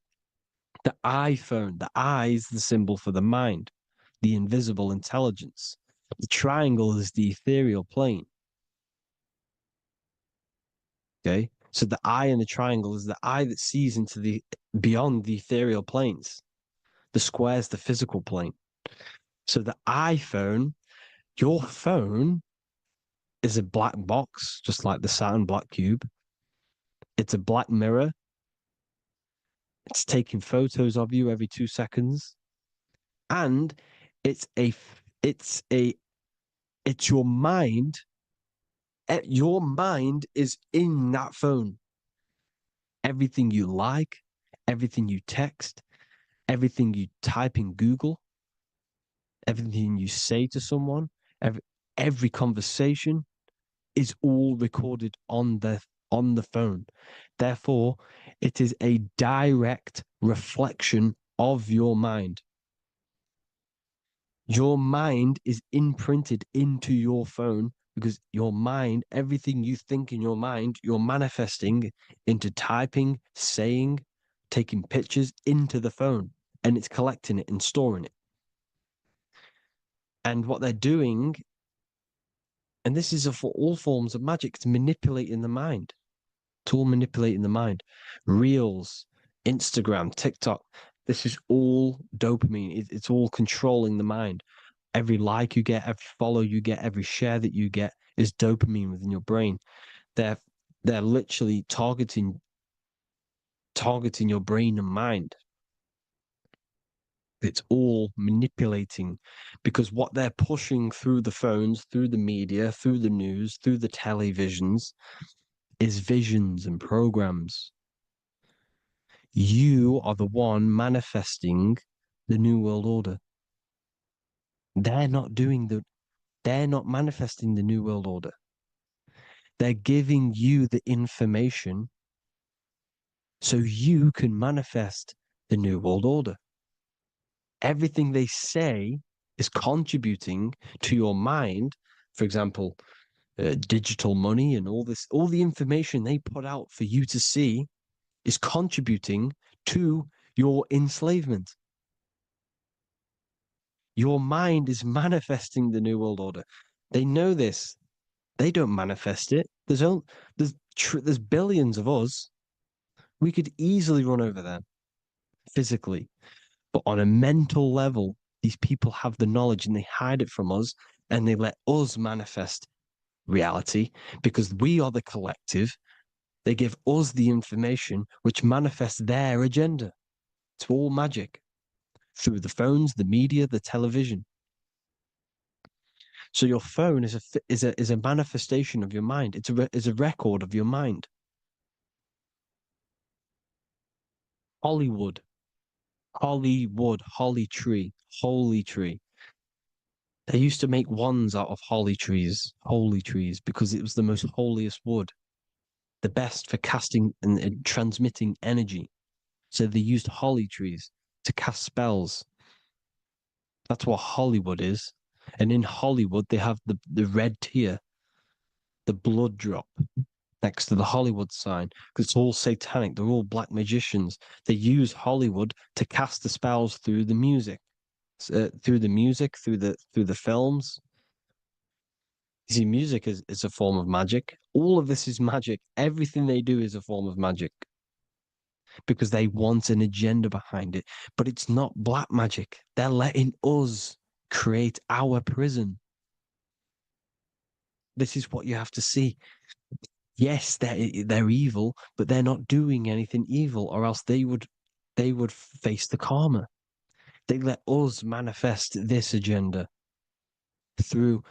The iPhone, the eye is the symbol for the mind, the invisible intelligence. The triangle is the ethereal plane. Okay, so the eye in the triangle is the eye that sees into the beyond the ethereal planes. The square is the physical plane. So the iPhone, your phone, is a black box, just like the Saturn black cube. It's a black mirror. It's taking photos of you every 2 seconds, and it's your mind. Your mind is in that phone. Everything you like, everything you text, everything you type in Google, everything you say to someone, every conversation is all recorded on the phone. Therefore, it is a direct reflection of your mind. Your mind is imprinted into your phone because your mind, everything you think in your mind, you're manifesting into typing, saying, taking pictures into the phone, and it's collecting it and storing it. And what they're doing, and this is for all forms of magic, it's manipulating the mind. It's all manipulating the mind. Reels, Instagram, TikTok, this is all dopamine. It's all controlling the mind. Every like you get, every follow you get, every share that you get is dopamine within your brain. They're literally targeting your brain and mind. It's all manipulating, because what they're pushing through the phones, through the media, through the news, through the televisions is visions and programs. You are the one manifesting the New World Order. They're not manifesting the New World Order. They're giving you the information so you can manifest the New World Order. Everything they say is contributing to your mind. For example, digital money and all the information they put out for you to see is contributing to your enslavement. Your mind is manifesting the New World Order. They know this. They don't manifest it. There's billions of us. We could easily run over them physically. But on a mental level, these people have the knowledge and they hide it from us, and they let us manifest reality because we are the collective. They give us the information which manifests their agenda. It's all magic through the phones, the media, the television. So your phone is a manifestation of your mind. It's a record of your mind. Hollywood, holly tree, holy tree. They used to make wands out of holy trees, because it was the most holiest wood, the best for casting and transmitting energy. So they used holly trees to cast spells. That's what Hollywood is. And in Hollywood, they have the red tear, the blood drop next to the Hollywood sign, because it's all satanic. They're all black magicians. They use Hollywood to cast the spells through the music, through the films. You see, music is a form of magic. All of this is magic. Everything they do is a form of magic because they want an agenda behind it. But it's not black magic. They're letting us create our prison. This is what you have to see. Yes, they're evil, but they're not doing anything evil, or else they would face the karma. They let us manifest this agenda through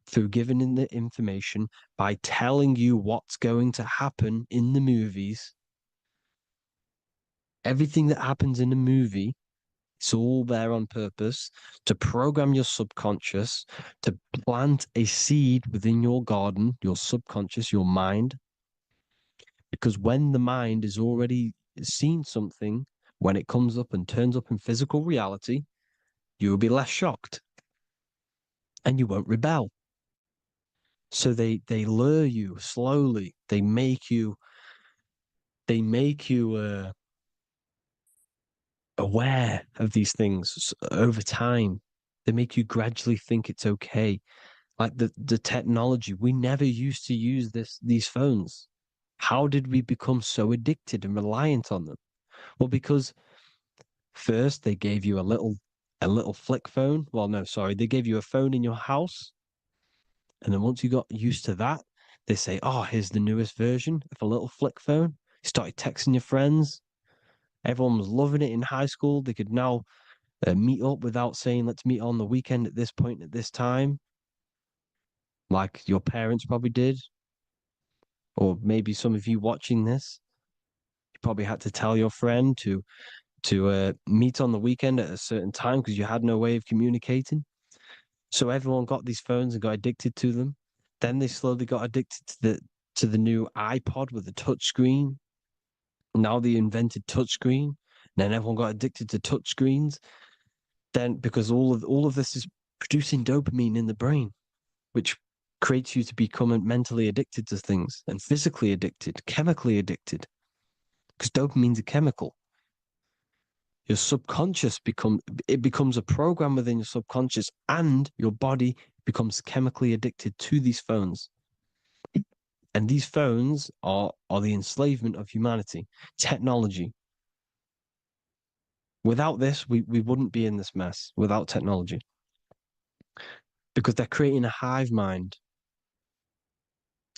through giving in the information, by telling you what's going to happen in the movies. Everything that happens in a movie, it's all there on purpose to program your subconscious, to plant a seed within your garden, your subconscious, your mind. Because when the mind has already seen something, when it comes up and turns up in physical reality, you will be less shocked and you won't rebel. So they lure you slowly. They make you aware of these things over time. They make you gradually think it's okay. Like the technology, we never used to use these phones. How did we become so addicted and reliant on them? Well, because first they gave you a little flick phone. Well, no, sorry, they gave you a phone in your house. And then once you got used to that, they say, oh, here's the newest version of a little flick phone. You started texting your friends. Everyone was loving it in high school. They could now meet up without saying, let's meet on the weekend at this point at this time, like your parents probably did. Or maybe some of you watching this, you probably had to tell your friend to meet on the weekend at a certain time because you had no way of communicating. So everyone got these phones and got addicted to them. Then they slowly got addicted to the new iPod with the touch screen. Now they invented touch screen. Then everyone got addicted to touch screens. Then because all of this is producing dopamine in the brain, which creates you to become mentally addicted to things and physically addicted, chemically addicted. Because dopamine's a chemical. Your subconscious becomes a program within your subconscious, and your body becomes chemically addicted to these phones. And these phones are the enslavement of humanity, technology. Without this, we wouldn't be in this mess without technology. Because they're creating a hive mind.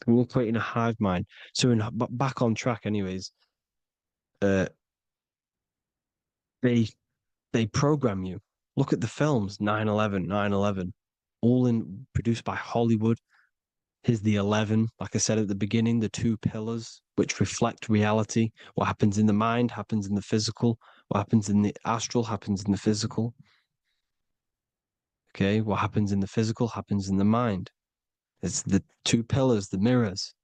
We're creating a hive mind. So back on track anyways, they program you. Look at the films, 9/11, 9/11, all produced by Hollywood. Here's the 11, like I said at the beginning, the two pillars which reflect reality. What happens in the mind happens in the physical. What happens in the astral happens in the physical. Okay, what happens in the physical happens in the mind. It's the two pillars, the mirrors.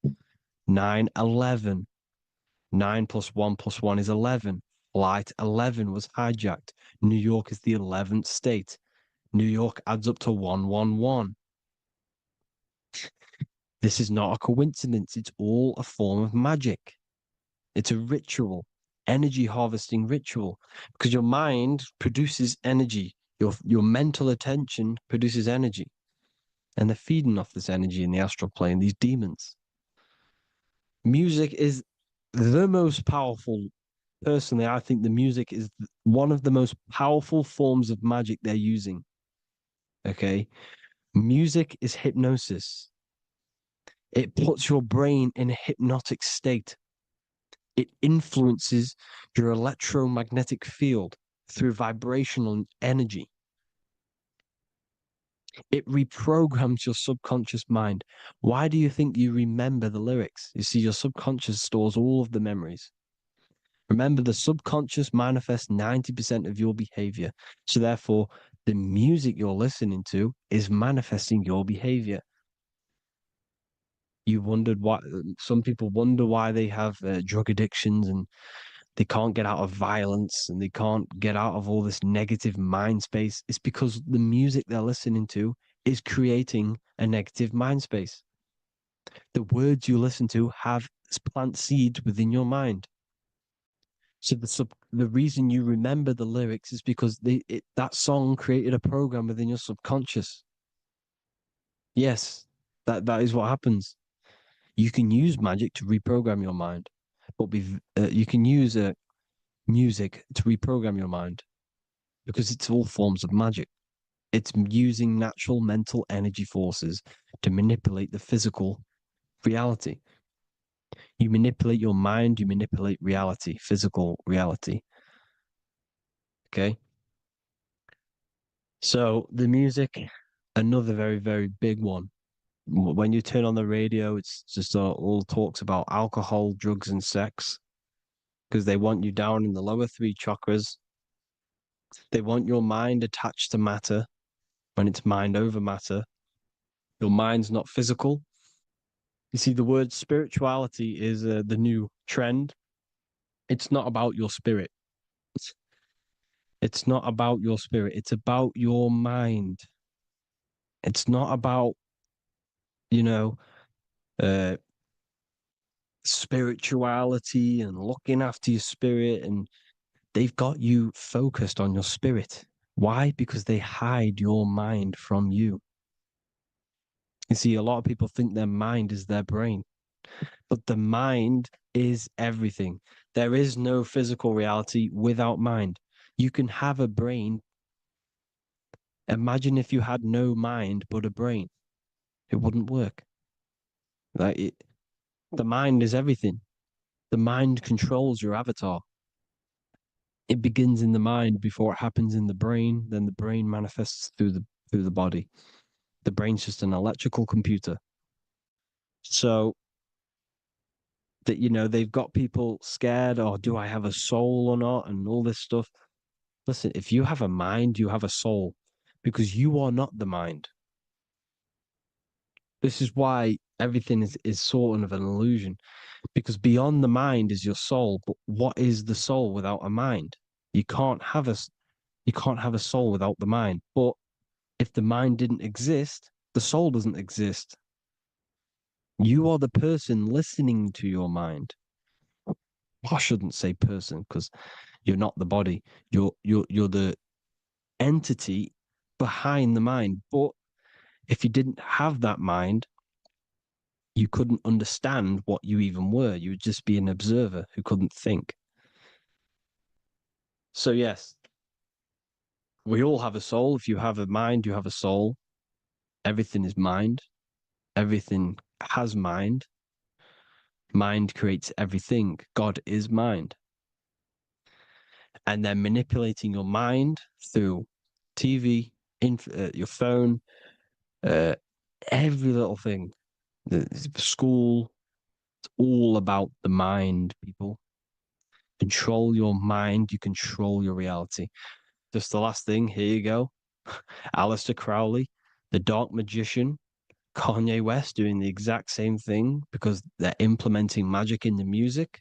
9/11. 9 plus 1 plus 1 is 11. Flight 11 was hijacked. New York is the 11th state. New York adds up to 111. This is not a coincidence. It's all a form of magic. It's a ritual, energy harvesting ritual, because your mind produces energy. Your mental attention produces energy. And they're feeding off this energy in the astral plane, these demons. Music is the most powerful. Personally, I think the music is one of the most powerful forms of magic they're using. Okay. Music is hypnosis. It puts your brain in a hypnotic state. It influences your electromagnetic field through vibrational energy. It reprograms your subconscious mind. Why do you think you remember the lyrics? You see, your subconscious stores all of the memories. Remember, the subconscious manifests 90% of your behavior. So therefore, the music you're listening to is manifesting your behavior. You wondered why some people wonder why they have drug addictions and they can't get out of violence and they can't get out of all this negative mind space. It's because the music they're listening to is creating a negative mind space. The words you listen to have plant seeds within your mind. So the reason you remember the lyrics is because that song created a program within your subconscious. Yes, that is what happens. You can use magic to reprogram your mind, but you can use music to reprogram your mind because it's all forms of magic. It's using natural mental energy forces to manipulate the physical reality. You manipulate your mind, you manipulate reality, physical reality. Okay. So the music, another very, very big one. when you turn on the radio, it's just all talks about alcohol, drugs, and sex, because they want you down in the lower three chakras. They want your mind attached to matter when it's mind over matter. Your mind's not physical. You see, the word spirituality is the new trend. It's not about your spirit. It's not about your spirit. It's about your mind. It's not about, you know, uh, spirituality and looking after your spirit. And they've got you focused on your spirit. Why? Because they hide your mind from you. You see, a lot of people think their mind is their brain, but the mind is everything. There is no physical reality without mind. You can have a brain. Imagine if you had no mind but a brain. It wouldn't work. The mind is everything. The mind controls your avatar. It begins in the mind before it happens in the brain. Then the brain manifests through the body. The brain's just an electrical computer. So that, they've got people scared, or do I have a soul or not, and all this stuff. Listen, if you have a mind, you have a soul, because you are not the mind. This is why everything is sort of an illusion, because beyond the mind is your soul. But what is the soul without a mind? You can't have a soul without the mind. But if the mind didn't exist, the soul doesn't exist. You are the person listening to your mind. I shouldn't say person, because you're not the body. You're the entity behind the mind. But if you didn't have that mind, you couldn't understand what you even were. You would just be an observer who couldn't think. So yes, we all have a soul. If you have a mind, you have a soul. Everything is mind. Everything has mind. Mind creates everything. God is mind. And then manipulating your mind through TV, your phone, every little thing. The school, it's all about the mind, people. Control your mind, you control your reality. Just the last thing, here you go. Aleister Crowley, the dark magician, Kanye West doing the exact same thing because they're implementing magic in the music.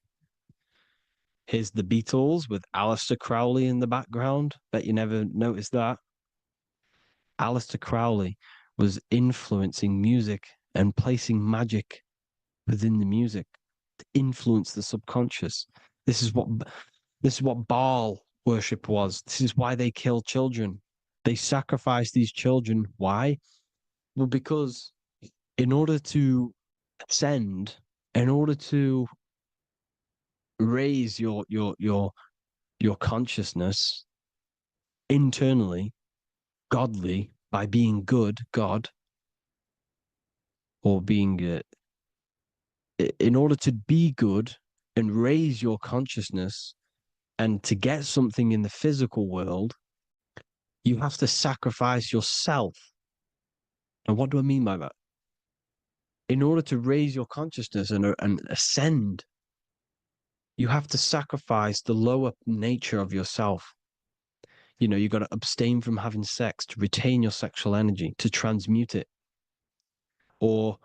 Here's the Beatles with Aleister Crowley in the background. Bet you never noticed that. Aleister Crowley was influencing music and placing magic within the music to influence the subconscious. This is what Baal worship was. This is why they kill children. They sacrifice these children. Why? Well, because in order to ascend, in order to raise your consciousness internally, godly, by being good, God, or being in order to be good and raise your consciousness and to get something in the physical world, you have to sacrifice yourself. And what do I mean by that? In order to raise your consciousness and ascend, you have to sacrifice the lower nature of yourself. You got to abstain from having sex to retain your sexual energy, to transmute it, or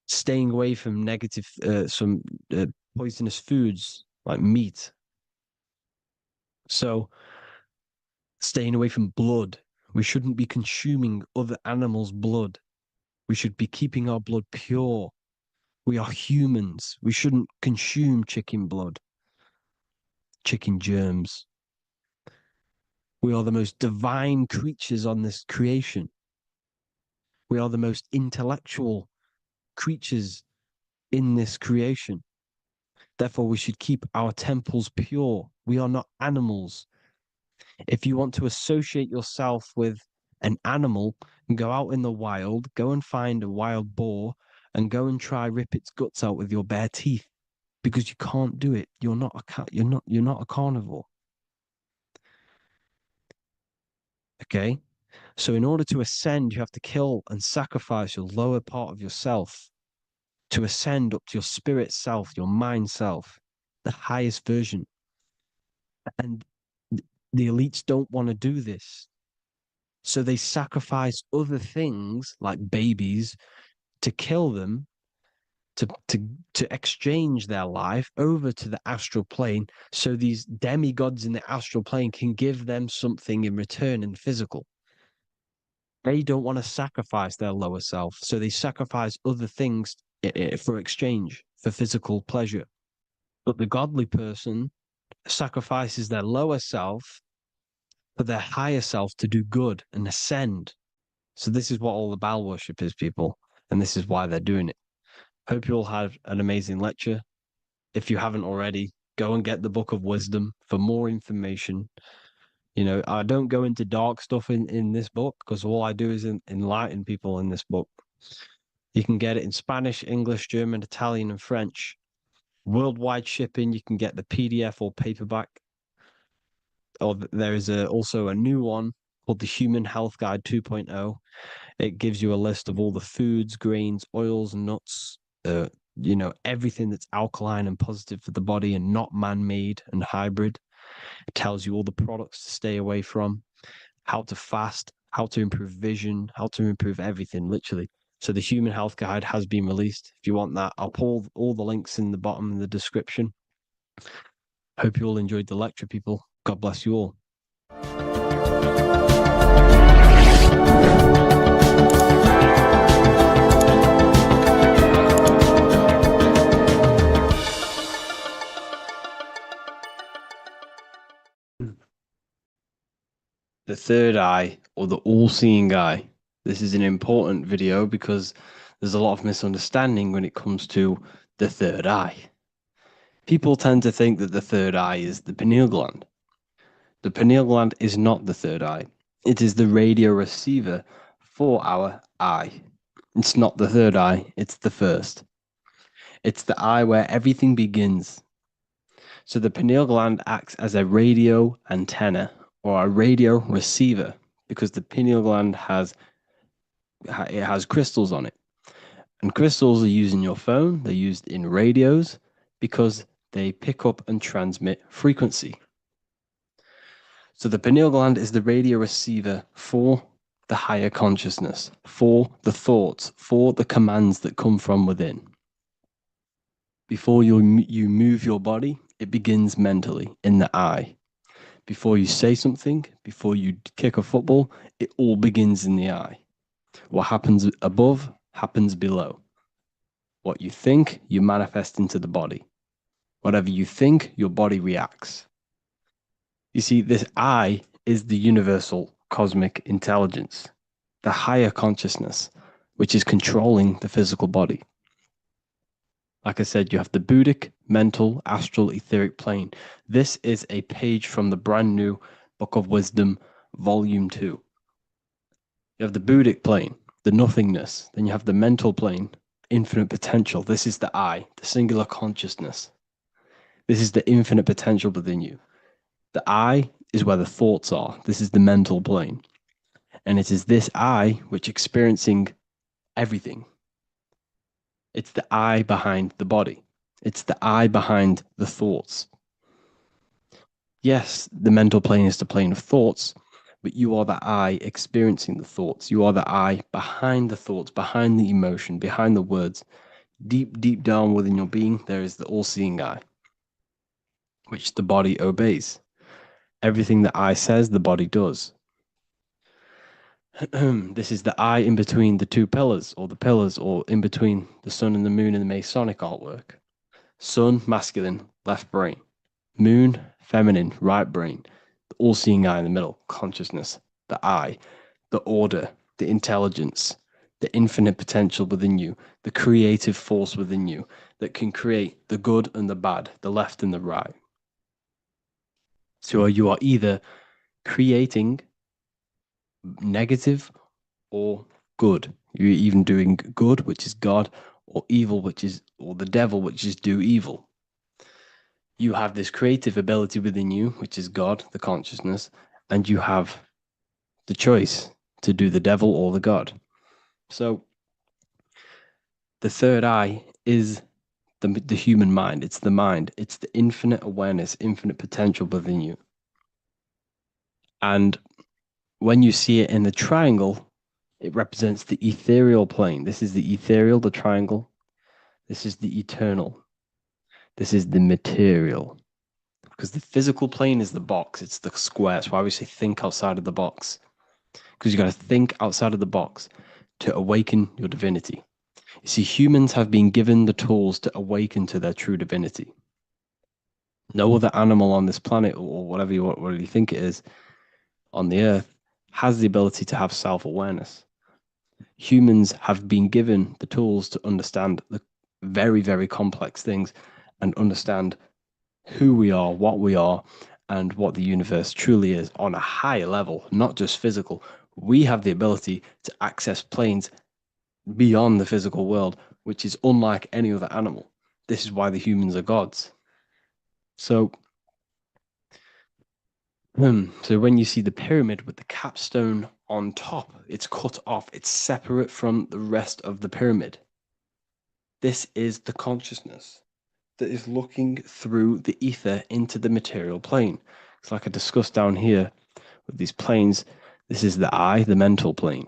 staying away from negative, some poisonous foods like meat. So staying away from blood. We shouldn't be consuming other animals' blood. We should be keeping our blood pure. We are humans. We shouldn't consume chicken blood, chicken germs. We are the most divine creatures on this creation. We are the most intellectual creatures in this creation. Therefore, we should keep our temples pure. We are not animals. If you want to associate yourself with an animal, go out in the wild, go and find a wild boar and go and try rip its guts out with your bare teeth, because you can't do it. You're not a cat. You're not a carnivore. Okay? So in order to ascend, you have to kill and sacrifice your lower part of yourself to ascend up to your spirit self, your mind self, the highest version. And the elites don't want to do this. So they sacrifice other things like babies to kill them, to exchange their life over to the astral plane, so these demigods in the astral plane can give them something in return in physical. They don't want to sacrifice their lower self, so they sacrifice other things for exchange, for physical pleasure. But the godly person sacrifices their lower self for their higher self to do good and ascend. So this is what all the Baal worship is, people, and this is why they're doing it. Hope you all had an amazing lecture. If you haven't already, go and get the Book of Wisdom for more information. You know, I don't go into dark stuff in this book because all I do is enlighten people in this book. You can get it in Spanish, English, German, Italian, and French. Worldwide shipping, you can get the PDF or paperback. Or there is also a new one called the Human Health Guide 2.0. It gives you a list of all the foods, grains, oils, nuts, you know, everything that's alkaline and positive for the body and not man-made and hybrid. It tells you all the products to stay away from, how to fast, how to improve vision, how to improve everything, literally. So the Human Health Guide has been released. If you want that, I'll pull all the links in the bottom in the description. Hope you all enjoyed the lecture, people. God bless you all. The third eye, or the all-seeing eye. This is an important video because there's a lot of misunderstanding when it comes to the third eye. People tend to think that the third eye is the pineal gland. The pineal gland is not the third eye. It is the radio receiver for our eye. It's not the third eye, it's the first. It's the eye where everything begins. So the pineal gland acts as a radio antenna or a radio receiver because the pineal gland has crystals on it. And crystals are used in your phone, they're used in radios because they pick up and transmit frequency. So the pineal gland is the radio receiver for the higher consciousness, for the thoughts, for the commands that come from within. Before you move your body, it begins mentally in the eye. Before you say something, before you kick a football, it all begins in the eye. What happens above happens below. What you think, you manifest into the body. Whatever you think, your body reacts. You see, this eye is the universal cosmic intelligence, the higher consciousness, which is controlling the physical body. Like I said, you have the Buddhic, mental, astral, etheric plane. This is a page from the brand new Book of Wisdom, Volume 2. You have the Buddhic plane, the nothingness. Then you have the mental plane, infinite potential. This is the I, the singular consciousness. This is the infinite potential within you. The I is where the thoughts are. This is the mental plane. And it is this I which experiencing everything. It's the I behind the body. It's the I behind the thoughts. Yes, the mental plane is the plane of thoughts, but you are the I experiencing the thoughts. You are the I behind the thoughts, behind the emotion, behind the words. Deep, deep down within your being, there is the all-seeing I, which the body obeys. Everything that I says, the body does. This is the I in between the two pillars, or in between the sun and the moon in the Masonic artwork. Sun, masculine, left brain. Moon, feminine, right brain. The all-seeing eye in the middle, consciousness. The I, the order, the intelligence, the infinite potential within you, the creative force within you that can create the good and the bad, the left and the right. So you are either creating negative or good. You're even doing good, which is God, or evil, or the devil, which is do evil. You have this creative ability within you, which is God, the consciousness, and you have the choice to do the devil or the god. So the third eye is the human mind. It's the mind. It's the infinite awareness, infinite potential within you. And when you see it in the triangle, it represents the ethereal plane. This is the ethereal, the triangle. This is the eternal. This is the material. Because the physical plane is the box. It's the square. That's why we say think outside of the box. Because you got to think outside of the box to awaken your divinity. You see, humans have been given the tools to awaken to their true divinity. No other animal on this planet, or whatever you think it is, on the earth, has the ability to have self-awareness. Humans have been given the tools to understand the very, very complex things and understand who we are, what we are, and what the universe truly is on a higher level, not just physical. We have the ability to access planes beyond the physical world, which is unlike any other animal. This is why the humans are gods. So when you see the pyramid with the capstone on top, it's cut off, it's separate from the rest of the pyramid. This is the consciousness that is looking through the ether into the material plane. It's like I discussed down here with these planes. This is the eye, the mental plane.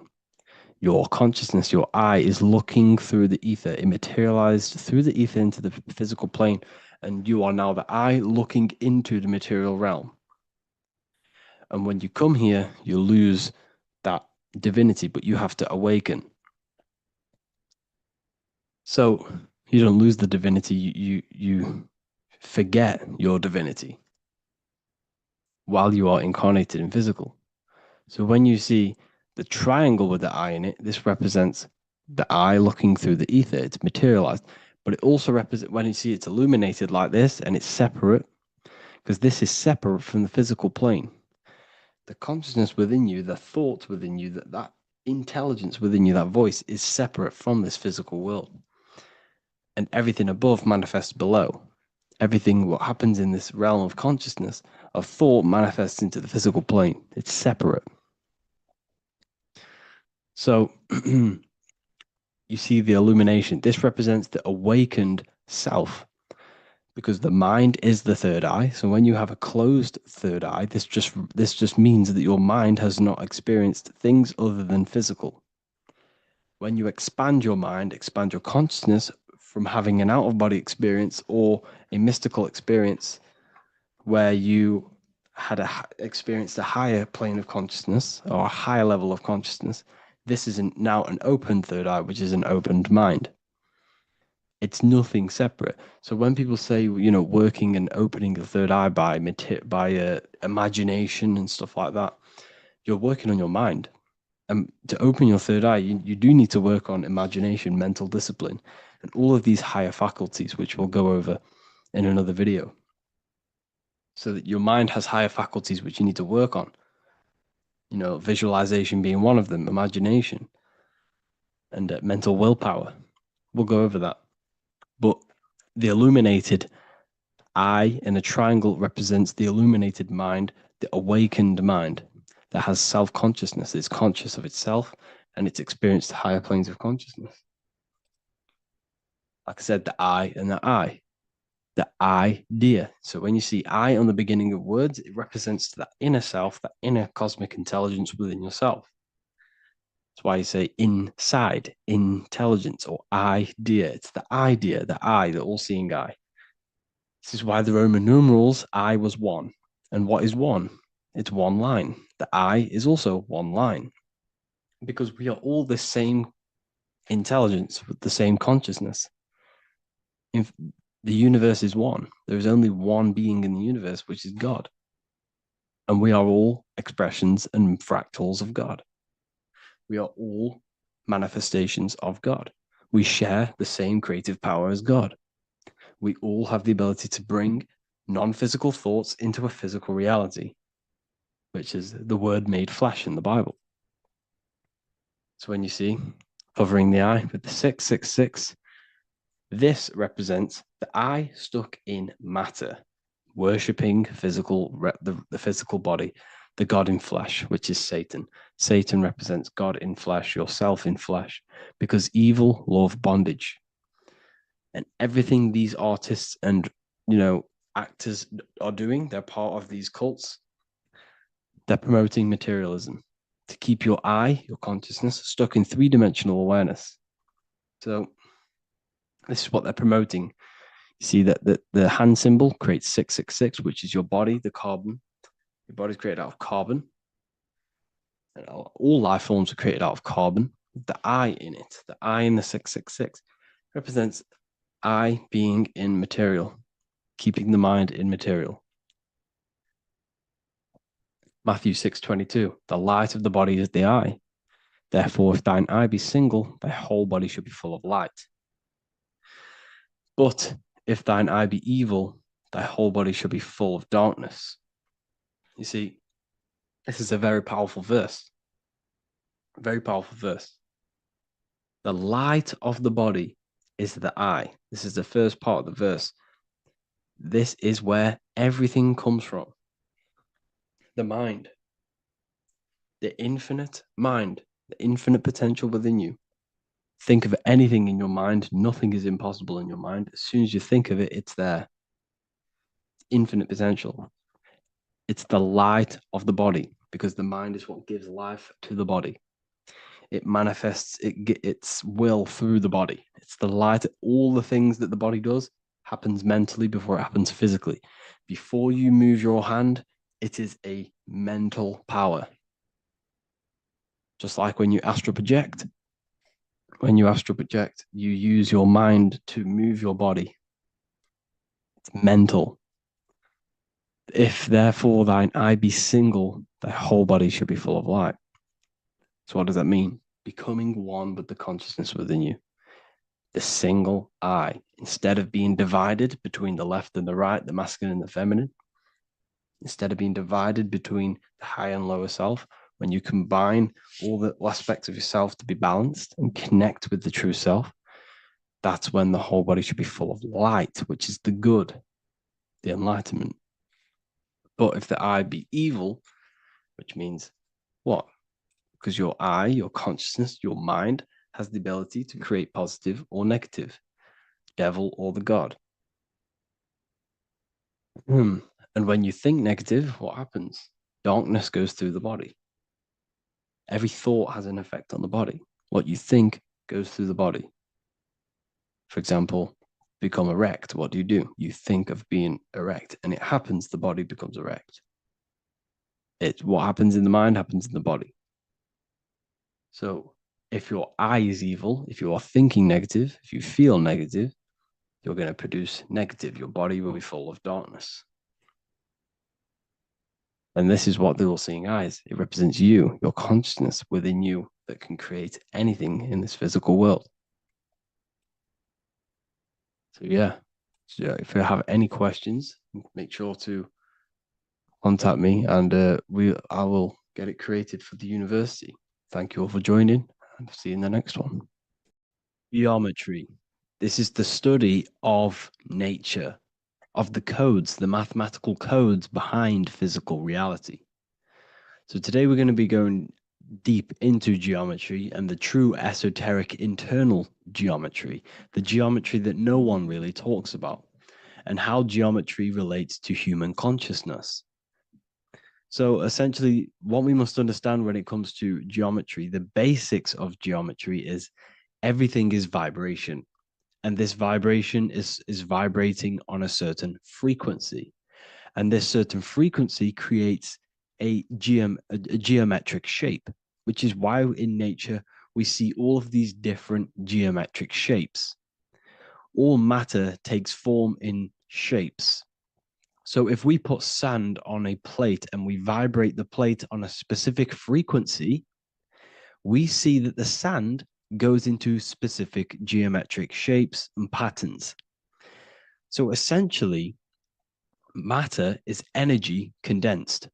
Your consciousness, your eye is looking through the ether. It materialized through the ether into the physical plane, and you are now the eye looking into the material realm. And when you come here, you lose that divinity, but you have to awaken. So you don't lose the divinity, you forget your divinity while you are incarnated in physical. So when you see the triangle with the eye in it, this represents the eye looking through the ether. It's materialized, but it also represents, when you see it's illuminated like this and it's separate, because this is separate from the physical plane. The consciousness within you, the thoughts within you, that intelligence within you, that voice is separate from this physical world. And everything above manifests below. Everything what happens in this realm of consciousness, of thought, manifests into the physical plane. It's separate. So you see the illumination. This represents the awakened self, because the mind is the third eye. So when you have a closed third eye, this just means that your mind has not experienced things other than physical. When you expand your mind, expand your consciousness from having an out-of-body experience or a mystical experience where you had experienced a higher plane of consciousness or a higher level of consciousness, this is now an open third eye, which is an opened mind. It's nothing separate. So when people say, working and opening the third eye by imagination and stuff like that, you're working on your mind. And to open your third eye, you do need to work on imagination, mental discipline, and all of these higher faculties, which we'll go over in another video. So that your mind has higher faculties which you need to work on. Visualization being one of them, imagination, and mental willpower. We'll go over that. But the illuminated eye in a triangle represents the illuminated mind, the awakened mind that has self-consciousness. It's conscious of itself and it's experienced higher planes of consciousness. Like I said, the I and the I. The idea. So when you see I on the beginning of words, it represents that inner self, that inner cosmic intelligence within yourself. That's why you say inside, intelligence, or idea. It's the idea, the I, the all-seeing eye. This is why the Roman numerals, I was one. And what is one? It's one line. The I is also one line. Because we are all the same intelligence with the same consciousness. The universe is one. There is only one being in the universe, which is God. And we are all expressions and fractals of God. We are all manifestations of God. We share the same creative power as God. We all have the ability to bring non-physical thoughts into a physical reality, which is the word made flesh in the Bible. So when you see hovering the eye with the 666, this represents the eye stuck in matter, worshipping the physical body, the God in flesh, which is Satan. Satan represents God in flesh, yourself in flesh, because evil love bondage. And everything these artists and, actors are doing, they're part of these cults. They're promoting materialism to keep your eye, your consciousness, stuck in three-dimensional awareness. So this is what they're promoting. You see that the hand symbol creates 666, which is your body, the carbon. Your body's created out of carbon. And all life forms are created out of carbon. The I in it, the I in the 666, represents I being in material, keeping the mind in material. Matthew 6:22, the light of the body is the eye. Therefore, if thine eye be single, thy whole body should be full of light. But if thine eye be evil, thy whole body should be full of darkness. You see, this is a very powerful verse. A very powerful verse. The light of the body is the eye. This is the first part of the verse. This is where everything comes from. The mind. The infinite mind. The infinite potential within you. Think of anything in your mind. Nothing is impossible in your mind. As soon as you think of it, it's there. Infinite potential. It's the light of the body, because the mind is what gives life to the body. It manifests its will through the body. It's the light. All the things that the body does happens mentally before it happens physically. Before you move your hand, it is a mental power. Just like when you astral project. When you astral project, you use your mind to move your body. It's mental. If therefore thine eye be single, thy whole body should be full of light. So what does that mean? Becoming one with the consciousness within you. The single eye. Instead of being divided between the left and the right, the masculine and the feminine, instead of being divided between the higher and lower self, when you combine all the aspects of yourself to be balanced and connect with the true self, that's when the whole body should be full of light, which is the good, the enlightenment. But if the eye be evil, which means what? Because your eye, your consciousness, your mind has the ability to create positive or negative, devil or the God. And when you think negative, what happens? Darkness goes through the body. Every thought has an effect on the body. What you think goes through the body. For example, become erect. What do? You think of being erect, and it happens, the body becomes erect. What happens in the mind happens in the body. So if your eye is evil, if you are thinking negative, if you feel negative, you're going to produce negative. Your body will be full of darkness. And this is what the all-seeing eye is. It represents you, your consciousness within you that can create anything in this physical world. So yeah, if you have any questions, make sure to contact me, and I will get it created for the university. Thank you all for joining, and see you in the next one. Geometry. This is the study of nature, of the codes, the mathematical codes behind physical reality. So today we're going to be going deep into geometry and the true esoteric internal geometry, the geometry that no one really talks about, and how geometry relates to human consciousness. So essentially, what we must understand when it comes to geometry, the basics of geometry is everything is vibration. And this vibration is vibrating on a certain frequency. And this certain frequency creates a geometric shape, which is why in nature we see all of these different geometric shapes. All matter takes form in shapes. So if we put sand on a plate and we vibrate the plate on a specific frequency, we see that the sand goes into specific geometric shapes and patterns. So essentially, matter is energy condensed.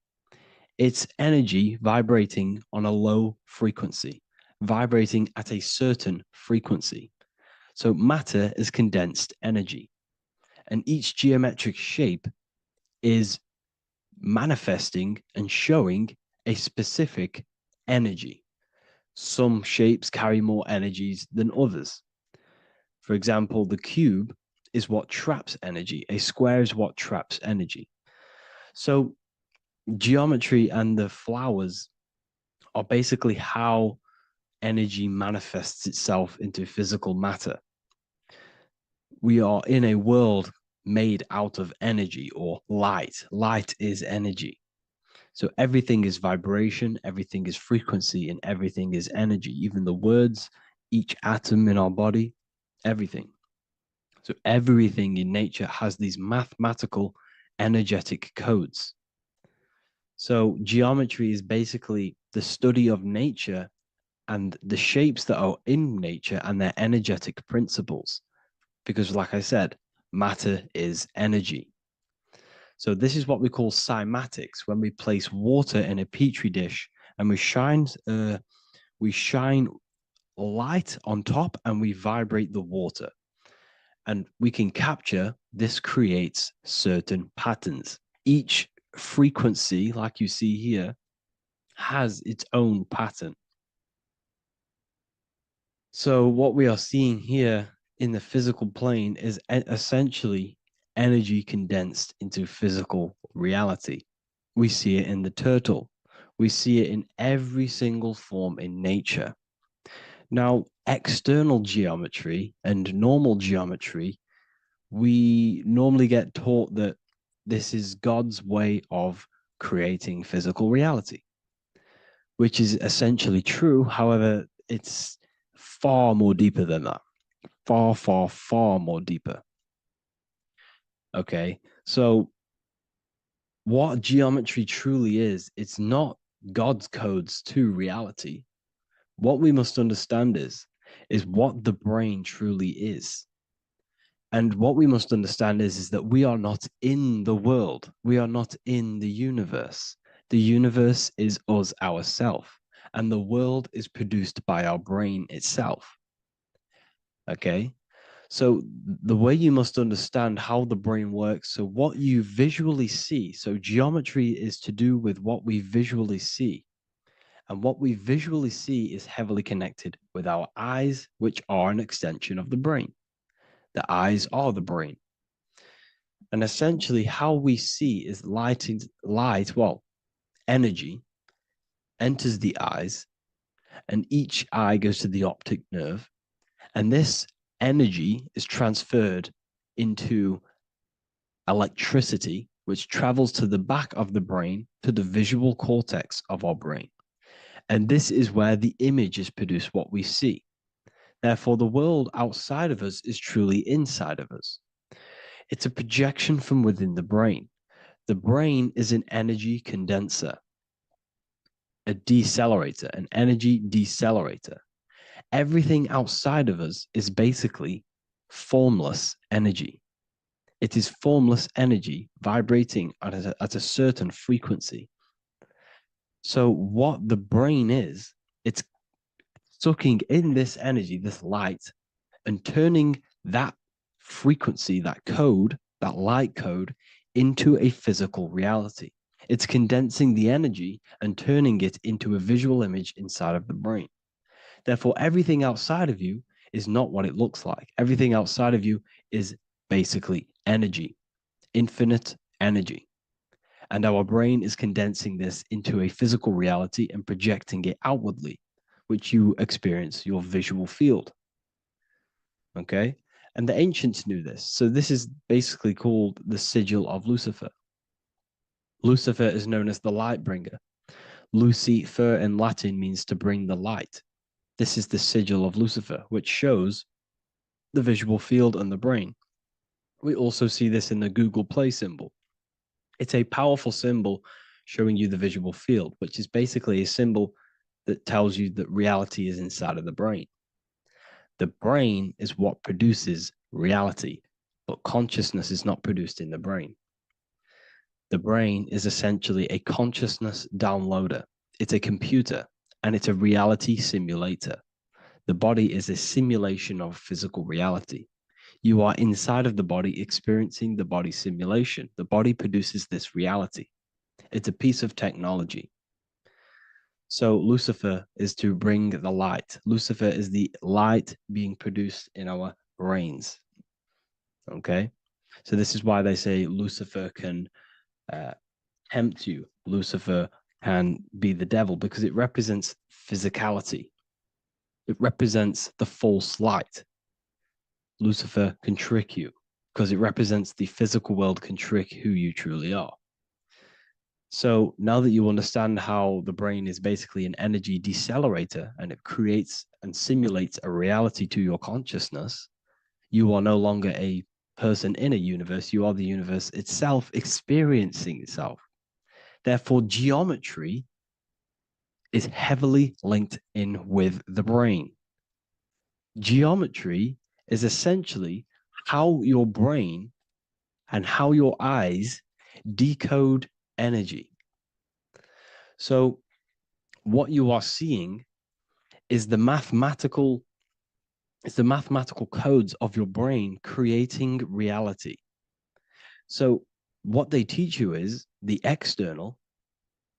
It's energy vibrating on a low frequency, vibrating at a certain frequency. So matter is condensed energy. And each geometric shape is manifesting and showing a specific energy. Some shapes carry more energies than others. For example, the cube is what traps energy. A square is what traps energy. So geometry and the flowers are basically how energy manifests itself into physical matter. We are in a world made out of energy or light. Light is energy. So everything is vibration, everything is frequency, and everything is energy. Even the words, each atom in our body, everything. So everything in nature has these mathematical energetic codes. So geometry is basically the study of nature and the shapes that are in nature and their energetic principles. Because like I said, matter is energy. So this is what we call cymatics, when we place water in a petri dish and we shine light on top and we vibrate the water. And we can capture, this creates certain patterns. Each frequency, like you see here, has its own pattern. So what we are seeing here in the physical plane is essentially energy condensed into physical reality. We see it in the turtle. We see it in every single form in nature. Now, external geometry and normal geometry, we normally get taught that this is God's way of creating physical reality, which is essentially true. However, it's far more deeper than that. Far, far, far more deeper. Okay, so what geometry truly is, it's not God's codes to reality. What we must understand is what the brain truly is. And what we must understand is that we are not in the world. We are not in the universe. The universe is us ourselves, and the world is produced by our brain itself. Okay? So the way you must understand how the brain works, so what you visually see, so geometry is to do with what we visually see. And what we visually see is heavily connected with our eyes, which are an extension of the brain. The eyes are the brain. And essentially how we see is energy enters the eyes, and each eye goes to the optic nerve. And this energy is transferred into electricity, which travels to the back of the brain, to the visual cortex of our brain. And this is where the image is produced, what we see. Therefore, the world outside of us is truly inside of us. It's a projection from within the brain. The brain is an energy condenser, a decelerator, an energy decelerator. Everything outside of us is basically formless energy. It is formless energy vibrating at a certain frequency. So what the brain is, it's sucking in this energy, this light, and turning that frequency, that code, that light code, into a physical reality. It's condensing the energy and turning it into a visual image inside of the brain. Therefore, everything outside of you is not what it looks like. Everything outside of you is basically energy, infinite energy. And our brain is condensing this into a physical reality and projecting it outwardly, which you experience your visual field. Okay? And the ancients knew this. So this is basically called the sigil of Lucifer. Lucifer is known as the light bringer. Lucifer in Latin means to bring the light. This is the sigil of Lucifer, which shows the visual field and the brain. We also see this in the Google Play symbol. It's a powerful symbol showing you the visual field, which is basically a symbol that tells you that reality is inside of the brain. The brain is what produces reality, but consciousness is not produced in the brain. The brain is essentially a consciousness downloader. It's a computer, and it's a reality simulator. The body is a simulation of physical reality. You are inside of the body experiencing the body simulation. The body produces this reality. It's a piece of technology. So Lucifer is to bring the light. Lucifer is the light being produced in our brains. Okay? So this is why they say Lucifer can tempt you. Lucifer can be the devil because it represents physicality. It represents the false light. Lucifer can trick you because it represents the physical world can trick who you truly are. So now that you understand how the brain is basically an energy decelerator and it creates and simulates a reality to your consciousness, you are no longer a person in a universe. You are the universe itself experiencing itself. Therefore, geometry is heavily linked in with the brain. Geometry is essentially how your brain and how your eyes decode energy. So what you are seeing is the mathematical codes of your brain creating reality. So what they teach you is the external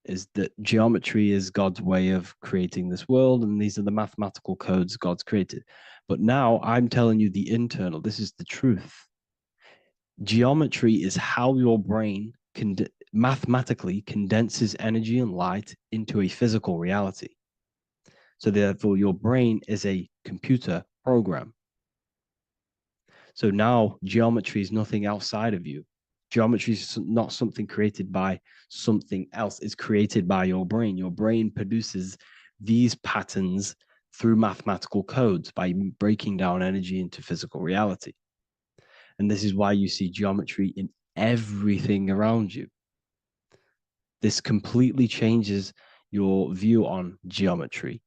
is that geometry is God's way of creating this world, and these are the mathematical codes God's created. But now I'm telling you the internal. This is the truth. Geometry is how your brain mathematically condenses energy and light into a physical reality. So therefore, your brain is a computer program. So now geometry is nothing outside of you. Geometry is not something created by something else. It's created by your brain. Your brain produces these patterns through mathematical codes by breaking down energy into physical reality. And this is why you see geometry in everything around you. This completely changes your view on geometry.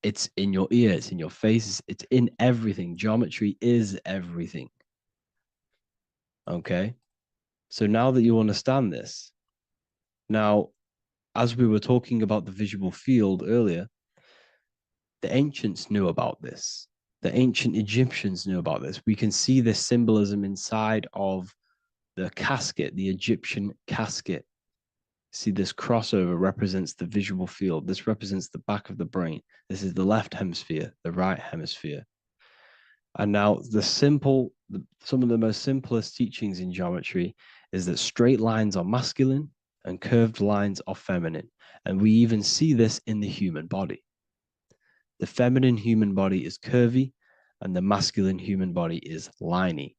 It's in your ear, it's in your face, it's in everything. Geometry is everything. Okay? So now that you understand this, now, as we were talking about the visual field earlier, the ancients knew about this. The ancient Egyptians knew about this. We can see this symbolism inside of the casket, the Egyptian casket. See, this crossover represents the visual field. This represents the back of the brain. This is the left hemisphere, the right hemisphere. And now some of the most simplest teachings in geometry is that straight lines are masculine and curved lines are feminine. And we even see this in the human body. The feminine human body is curvy and the masculine human body is liney.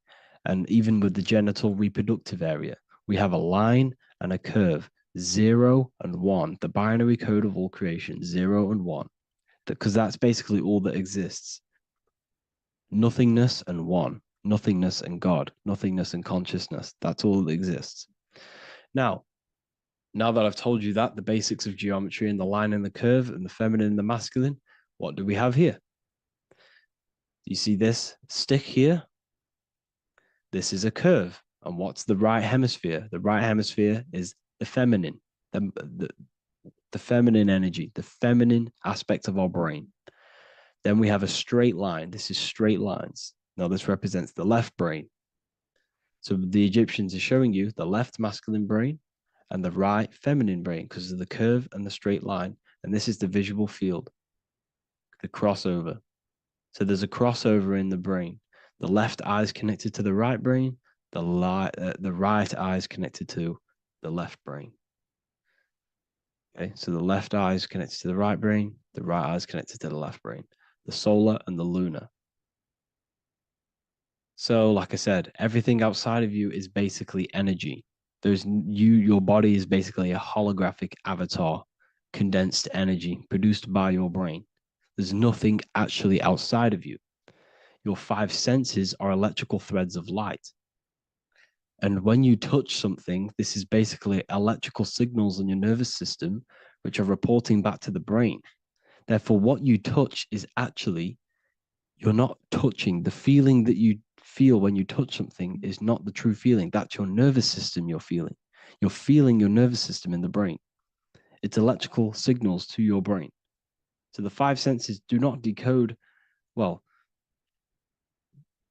And even with the genital reproductive area, we have a line and a curve, 0 and 1, the binary code of all creation, 0 and 1, because that's basically all that exists. Nothingness and one, nothingness and God, nothingness and consciousness. That's all that exists. Now that I've told you that, the basics of geometry and the line and the curve and the feminine and the masculine, what do we have here? You see this stick here? This is a curve. And what's the right hemisphere? The right hemisphere is the feminine, the feminine energy, the feminine aspect of our brain. Then we have a straight line. This is straight lines. Now this represents the left brain. So the Egyptians are showing you the left masculine brain and the right feminine brain because of the curve and the straight line. And this is the visual field, the crossover. So there's a crossover in the brain. The left eye is connected to the right brain. The right eye is connected to the left brain. Okay, so the left eye is connected to the right brain. The right eye is connected to the left brain. The solar and the lunar. So, like I said, everything outside of you is basically energy. Your body is basically a holographic avatar, condensed energy produced by your brain. There's nothing actually outside of you. Your 5 senses are electrical threads of light. And when you touch something, this is basically electrical signals in your nervous system, which are reporting back to the brain. Therefore, what you touch is actually, you're not touching. The feeling that you feel when you touch something is not the true feeling. That's your nervous system you're feeling. You're feeling your nervous system in the brain. It's electrical signals to your brain. So the 5 senses do not decode, well,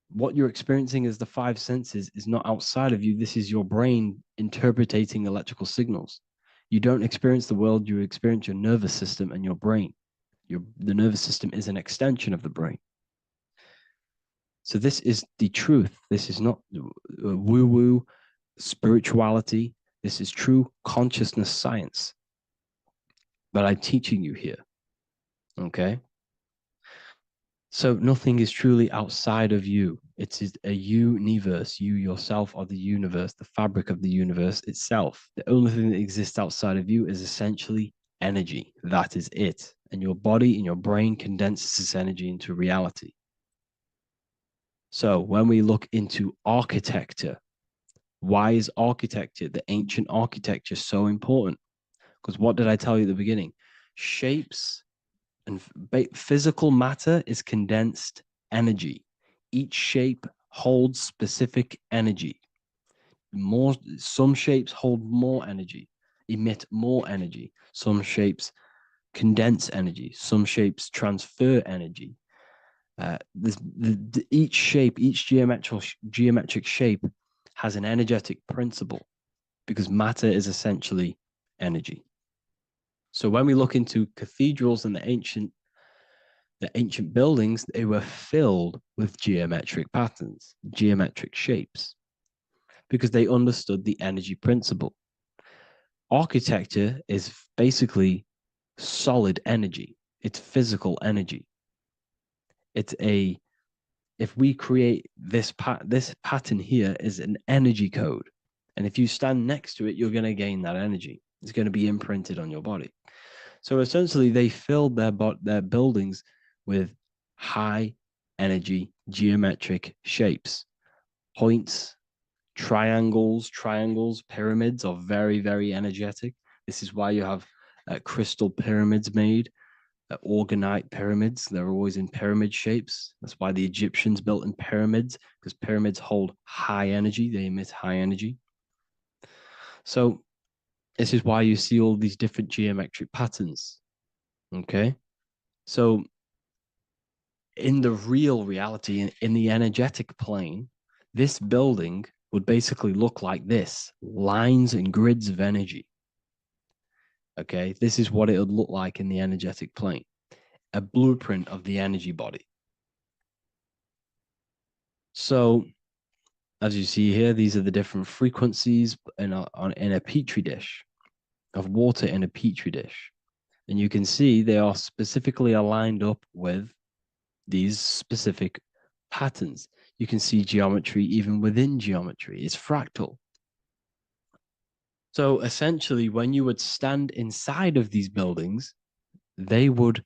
what you're experiencing as the five senses is not outside of you. This is your brain interpreting electrical signals. You don't experience the world, you experience your nervous system and your brain. The nervous system is an extension of the brain. So this is the truth. This is not woo-woo spirituality. This is true consciousness science that I'm teaching you here. Okay? So nothing is truly outside of you. It is a universe. You yourself are the universe, the fabric of the universe itself. The only thing that exists outside of you is essentially energy. That is it. And your body and your brain condenses this energy into reality. So when we look into architecture, why is architecture, the ancient architecture, so important? Because what did I tell you at the beginning? Shapes and physical matter is condensed energy. Each shape holds specific energy. Some shapes hold more energy, emit more energy. Some shapes condense energy. Some shapes transfer energy. Each shape, each geometric shape has an energetic principle because matter is essentially energy. So when we look into cathedrals and the ancient buildings, they were filled with geometric patterns, geometric shapes, because they understood the energy principle. Architecture is basically solid energy. It's physical energy. If we create this pattern here is an energy code. And if you stand next to it, you're going to gain that energy. It's going to be imprinted on your body. So essentially, they filled their buildings with high energy geometric shapes. Points, triangles, pyramids are very, very energetic. This is why you have crystal pyramids made, organite pyramids. They're always in pyramid shapes. That's why the Egyptians built in pyramids, because pyramids hold high energy. They emit high energy. So this is why you see all these different geometric patterns. Okay. So in the real reality, in the energetic plane, this building would basically look like this: lines and grids of energy. Okay. This is what it would look like in the energetic plane, a blueprint of the energy body. So as you see here, these are the different frequencies in a petri dish, of water in a petri dish. And you can see they are specifically aligned up with these specific patterns. You can see geometry even within geometry. It's fractal. So essentially, when you would stand inside of these buildings, they would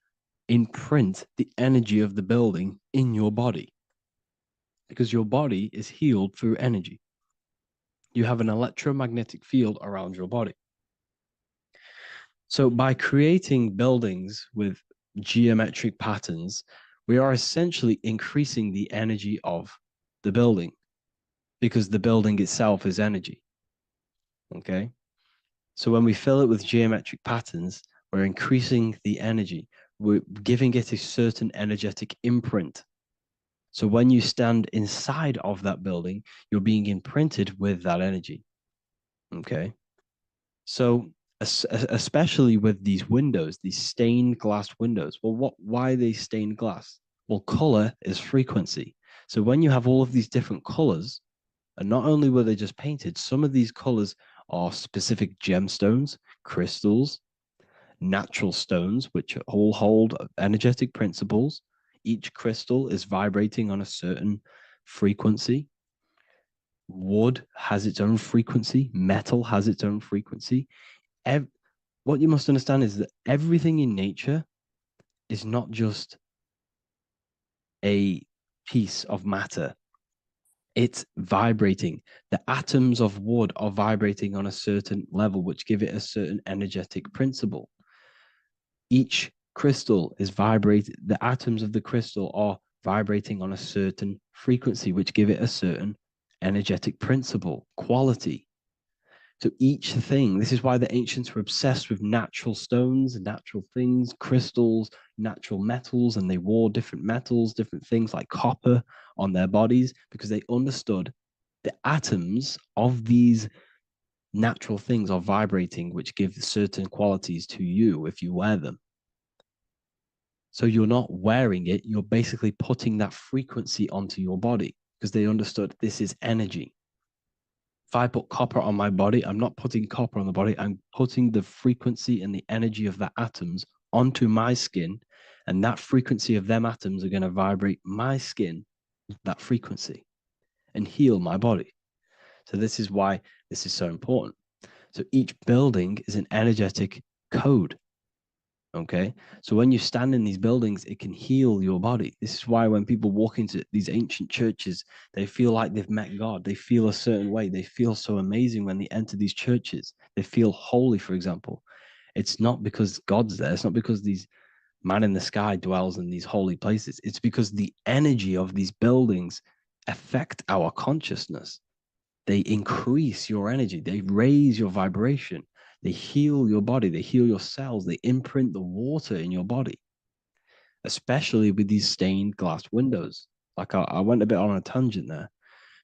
imprint the energy of the building in your body, because your body is healed through energy. You have an electromagnetic field around your body. So by creating buildings with geometric patterns, we are essentially increasing the energy of the building, because the building itself is energy. Okay. So when we fill it with geometric patterns, we're increasing the energy. We're giving it a certain energetic imprint. So when you stand inside of that building, you're being imprinted with that energy. Okay. So especially with these windows, these stained glass windows. Well, why are they stained glass? Well, color is frequency. So when you have all of these different colors, and not only were they just painted, some of these colors are specific gemstones, crystals, natural stones, which all hold energetic principles. Each crystal is vibrating on a certain frequency. Wood has its own frequency. Metal has its own frequency. What you must understand is that everything in nature is not just a piece of matter. It's vibrating. The atoms of wood are vibrating on a certain level, which give it a certain energetic principle. Each crystal is vibrating. The atoms of the crystal are vibrating on a certain frequency, which give it a certain energetic principle, quality. So each thing, this is why the ancients were obsessed with natural stones, natural things, crystals, natural metals, and they wore different metals, different things like copper on their bodies, because they understood the atoms of these natural things are vibrating, which give certain qualities to you if you wear them. So you're not wearing it, you're basically putting that frequency onto your body, because they understood this is energy. If I put copper on my body, I'm not putting copper on the body, I'm putting the frequency and the energy of the atoms onto my skin, and that frequency of them atoms are going to vibrate my skin, that frequency, and heal my body. So this is why this is so important. So each building is an energetic code. Okay. So when you stand in these buildings, it can heal your body. This is why when people walk into these ancient churches, they feel like they've met God. They feel a certain way. They feel so amazing when they enter these churches. They feel holy, for example. It's not because God's there. It's not because these man in the sky dwells in these holy places. It's because the energy of these buildings affect our consciousness. They increase your energy. They raise your vibration. They heal your body. They heal your cells. They imprint the water in your body, especially with these stained glass windows. Like I went a bit on a tangent there,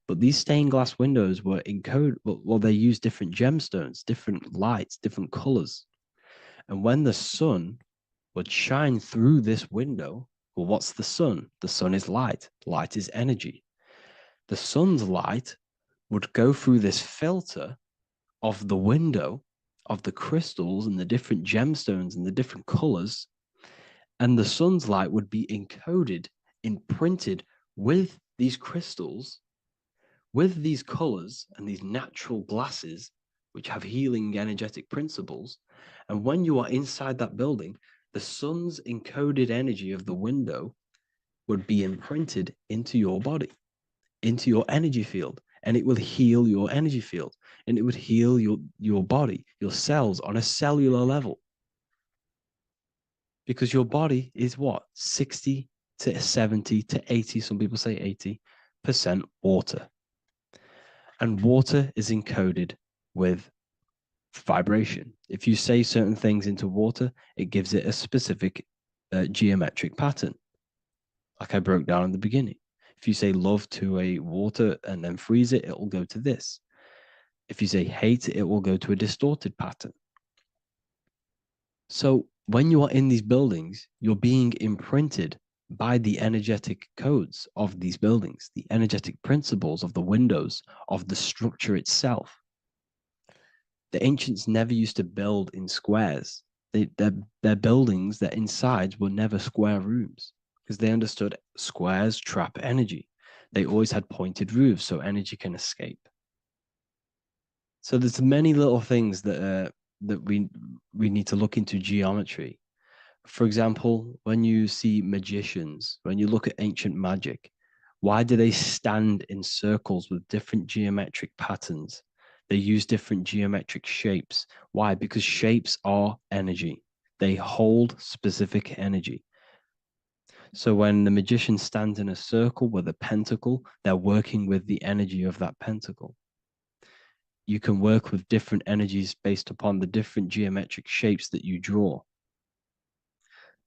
but these stained glass windows were encoded. Well, they use different gemstones, different lights, different colors. And when the sun would shine through this window, well, what's the sun? The sun is light. Light is energy. The sun's light would go through this filter of the window of the crystals and the different gemstones and the different colors, and the sun's light would be encoded, imprinted with these crystals, with these colors and these natural glasses, which have healing energetic principles. And when you are inside that building, the sun's encoded energy of the window would be imprinted into your body, into your energy field, and it will heal your energy field, and it would heal your body, your cells on a cellular level. Because your body is what? 60 to 70 to 80, some people say 80% water. And water is encoded with vibration. If you say certain things into water, it gives it a specific geometric pattern, like I broke down in the beginning. If you say love to a water and then freeze it, it will go to this. If you say hate, it will go to a distorted pattern. So when you are in these buildings, you're being imprinted by the energetic codes of these buildings, the energetic principles of the windows, of the structure itself. The ancients never used to build in squares. Their buildings, their insides were never square rooms, because they understood squares trap energy. They always had pointed roofs so energy can escape. So there's many little things that we need to look into geometry. For example, when you see magicians, when you look at ancient magic, why do they stand in circles with different geometric patterns? They use different geometric shapes. Why? Because shapes are energy. They hold specific energy. So when the magician stands in a circle with a pentacle, they're working with the energy of that pentacle. You can work with different energies based upon the different geometric shapes that you draw.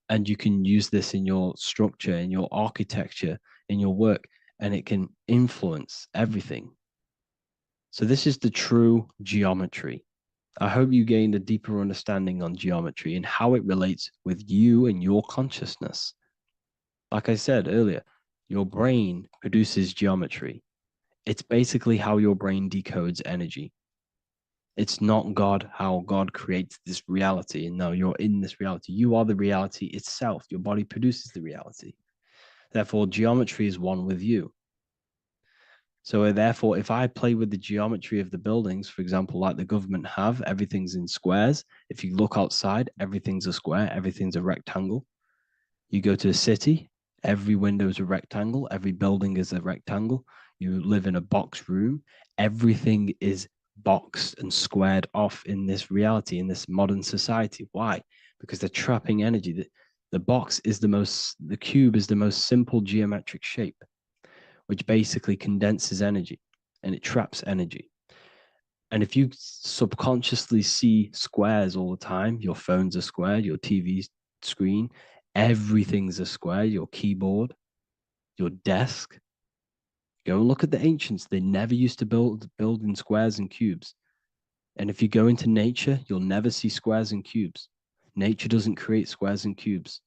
And you can use this in your structure, in your architecture, in your work, and it can influence everything. So this is the true geometry. I hope you gained a deeper understanding on geometry and how it relates with you and your consciousness. Like I said earlier, your brain produces geometry. It's basically how your brain decodes energy. It's not God, how God creates this reality. And no, you're in this reality. You are the reality itself. Your body produces the reality. Therefore, geometry is one with you. So therefore, if I play with the geometry of the buildings, for example, like the government have, everything's in squares. If you look outside, everything's a square, everything's a rectangle. You go to a city, every window is a rectangle, every building is a rectangle. You live in a box room, everything is boxed and squared off in this reality, in this modern society. Why? Because they're trapping energy. The box is the cube is the most simple geometric shape, which basically condenses energy and it traps energy. And if you subconsciously see squares all the time, your phone's a square, your TV screen, everything's a square, your keyboard, your desk. Go and look at the ancients. They never used to build in squares and cubes. And if you go into nature, you'll never see squares and cubes. Nature doesn't create squares and cubes.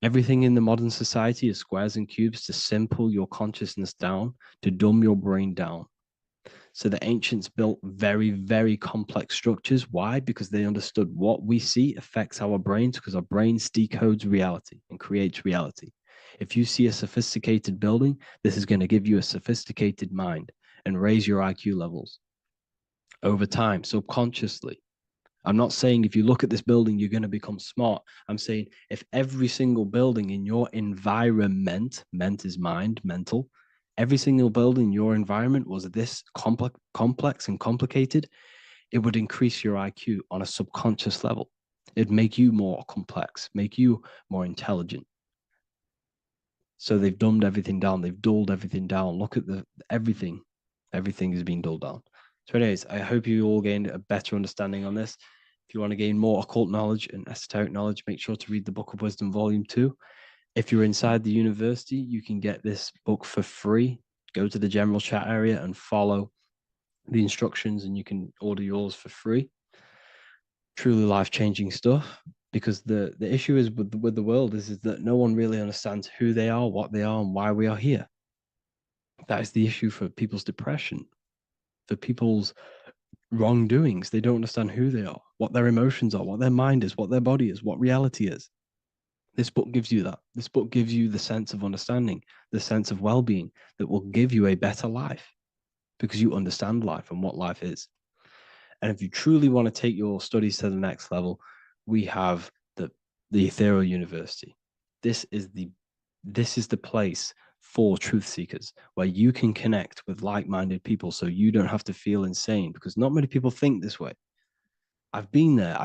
Everything in the modern society is squares and cubes to simple your consciousness down, to dumb your brain down. So the ancients built very, very complex structures. Why? Because they understood what we see affects our brains, because our brains decodes reality and creates reality. If you see a sophisticated building, this is going to give you a sophisticated mind and raise your IQ levels over time, subconsciously. I'm not saying if you look at this building, you're going to become smart. I'm saying if every single building in your environment, ment is mind, mental, every single building in your environment was this complex and complicated, it would increase your IQ on a subconscious level. It'd make you more complex, make you more intelligent. So they've dumbed everything down. They've dulled everything down. Look at everything. Everything is being dulled down. So anyways, I hope you all gained a better understanding on this. If you want to gain more occult knowledge and esoteric knowledge, make sure to read the Book of Wisdom, Volume 2. If you're inside the university, you can get this book for free. Go to the general chat area and follow the instructions, and you can order yours for free. Truly life-changing stuff, because the issue is with the world is that no one really understands who they are, what they are, and why we are here. That is the issue for people's depression, for people's wrongdoings. They don't understand who they are, what their emotions are, what their mind is, what their body is, what reality is. This book gives you that. This book gives you the sense of understanding, the sense of well-being that will give you a better life, because you understand life and what life is. And if you truly want to take your studies to the next level, we have the Ethereal University. This is the place for truth seekers, where you can connect with like-minded people so you don't have to feel insane, because not many people think this way. I've been there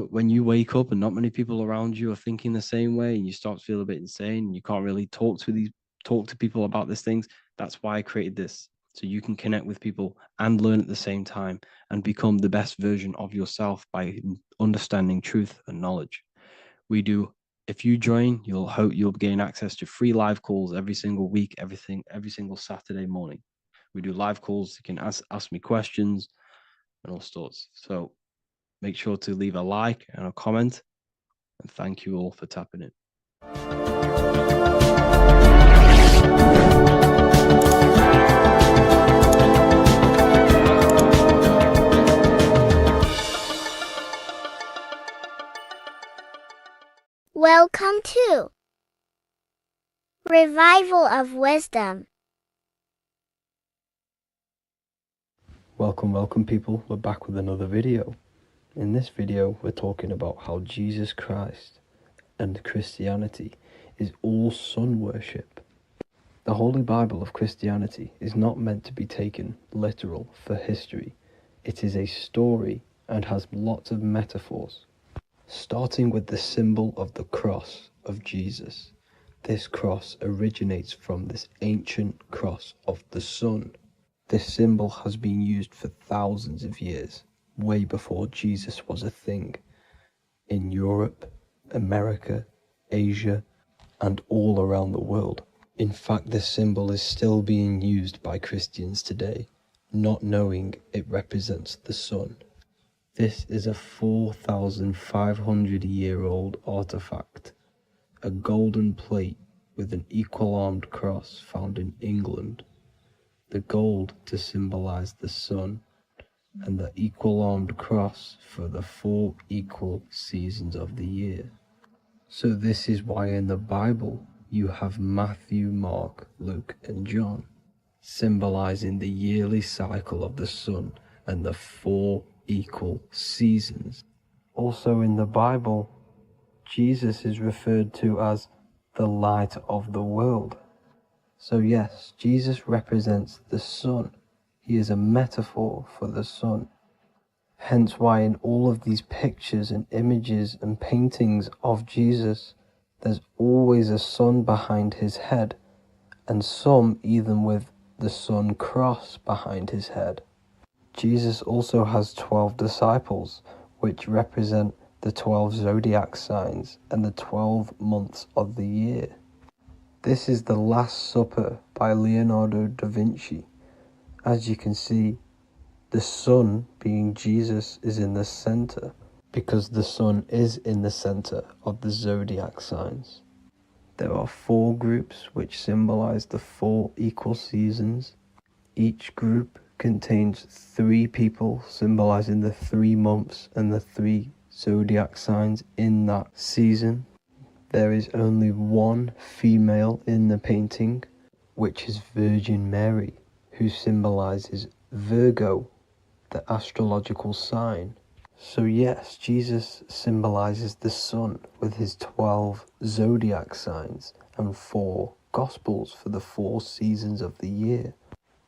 when you wake up and not many people around you are thinking the same way, and you start to feel a bit insane and you can't really talk to people about these things. That's why I created this, so you can connect with people and learn at the same time and become the best version of yourself by understanding truth and knowledge. If you join, you'll gain access to free live calls every single week, every single Saturday morning. We do live calls. You can ask me questions and all sorts. So make sure to leave a like and a comment, and thank you all for tapping in. Welcome to Revival of Wisdom. Welcome people, we're back with another video. In this video we're talking about how Jesus Christ and Christianity is all sun worship. The Holy Bible of Christianity is not meant to be taken literal for history. It is a story and has lots of metaphors. Starting with the symbol of the cross of Jesus. This cross originates from this ancient cross of the sun. This symbol has been used for thousands of years, way before Jesus was a thing, in Europe, America, Asia, and all around the world. In fact, this symbol is still being used by Christians today, not knowing it represents the sun. This is a 4,500-year-old artifact, a golden plate with an equal-armed cross found in England. The gold to symbolize the sun, and the equal-armed cross for the 4 equal seasons of the year. So this is why in the Bible you have Matthew, Mark, Luke, and John, symbolizing the yearly cycle of the sun and the 4 equal seasons. Also in the Bible, Jesus is referred to as the light of the world. So yes, Jesus represents the sun. He is a metaphor for the sun. Hence why in all of these pictures and images and paintings of Jesus, there's always a sun behind his head, and some even with the sun cross behind his head. Jesus also has 12 disciples, which represent the 12 zodiac signs and the 12 months of the year. This is the Last Supper by Leonardo da Vinci. As you can see, the sun, being Jesus, is in the center, because the sun is in the center of the zodiac signs. There are 4 groups which symbolize the 4 equal seasons. Each group contains 3 people symbolizing the 3 months and the 3 zodiac signs in that season. There is only one female in the painting, which is Virgin Mary, who symbolizes Virgo, the astrological sign. So yes, Jesus symbolizes the sun with his 12 zodiac signs and 4 gospels for the 4 seasons of the year.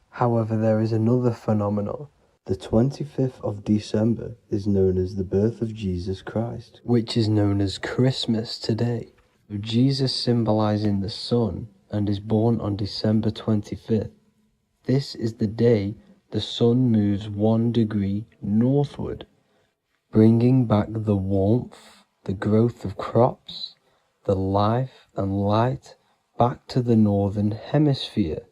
However, there is another phenomenon. The 25th of December is known as the birth of Jesus Christ, which is known as Christmas today. Jesus symbolizing the sun and is born on December 25th. This is the day the sun moves 1 degree northward, bringing back the warmth, the growth of crops, the life and light back to the northern hemisphere.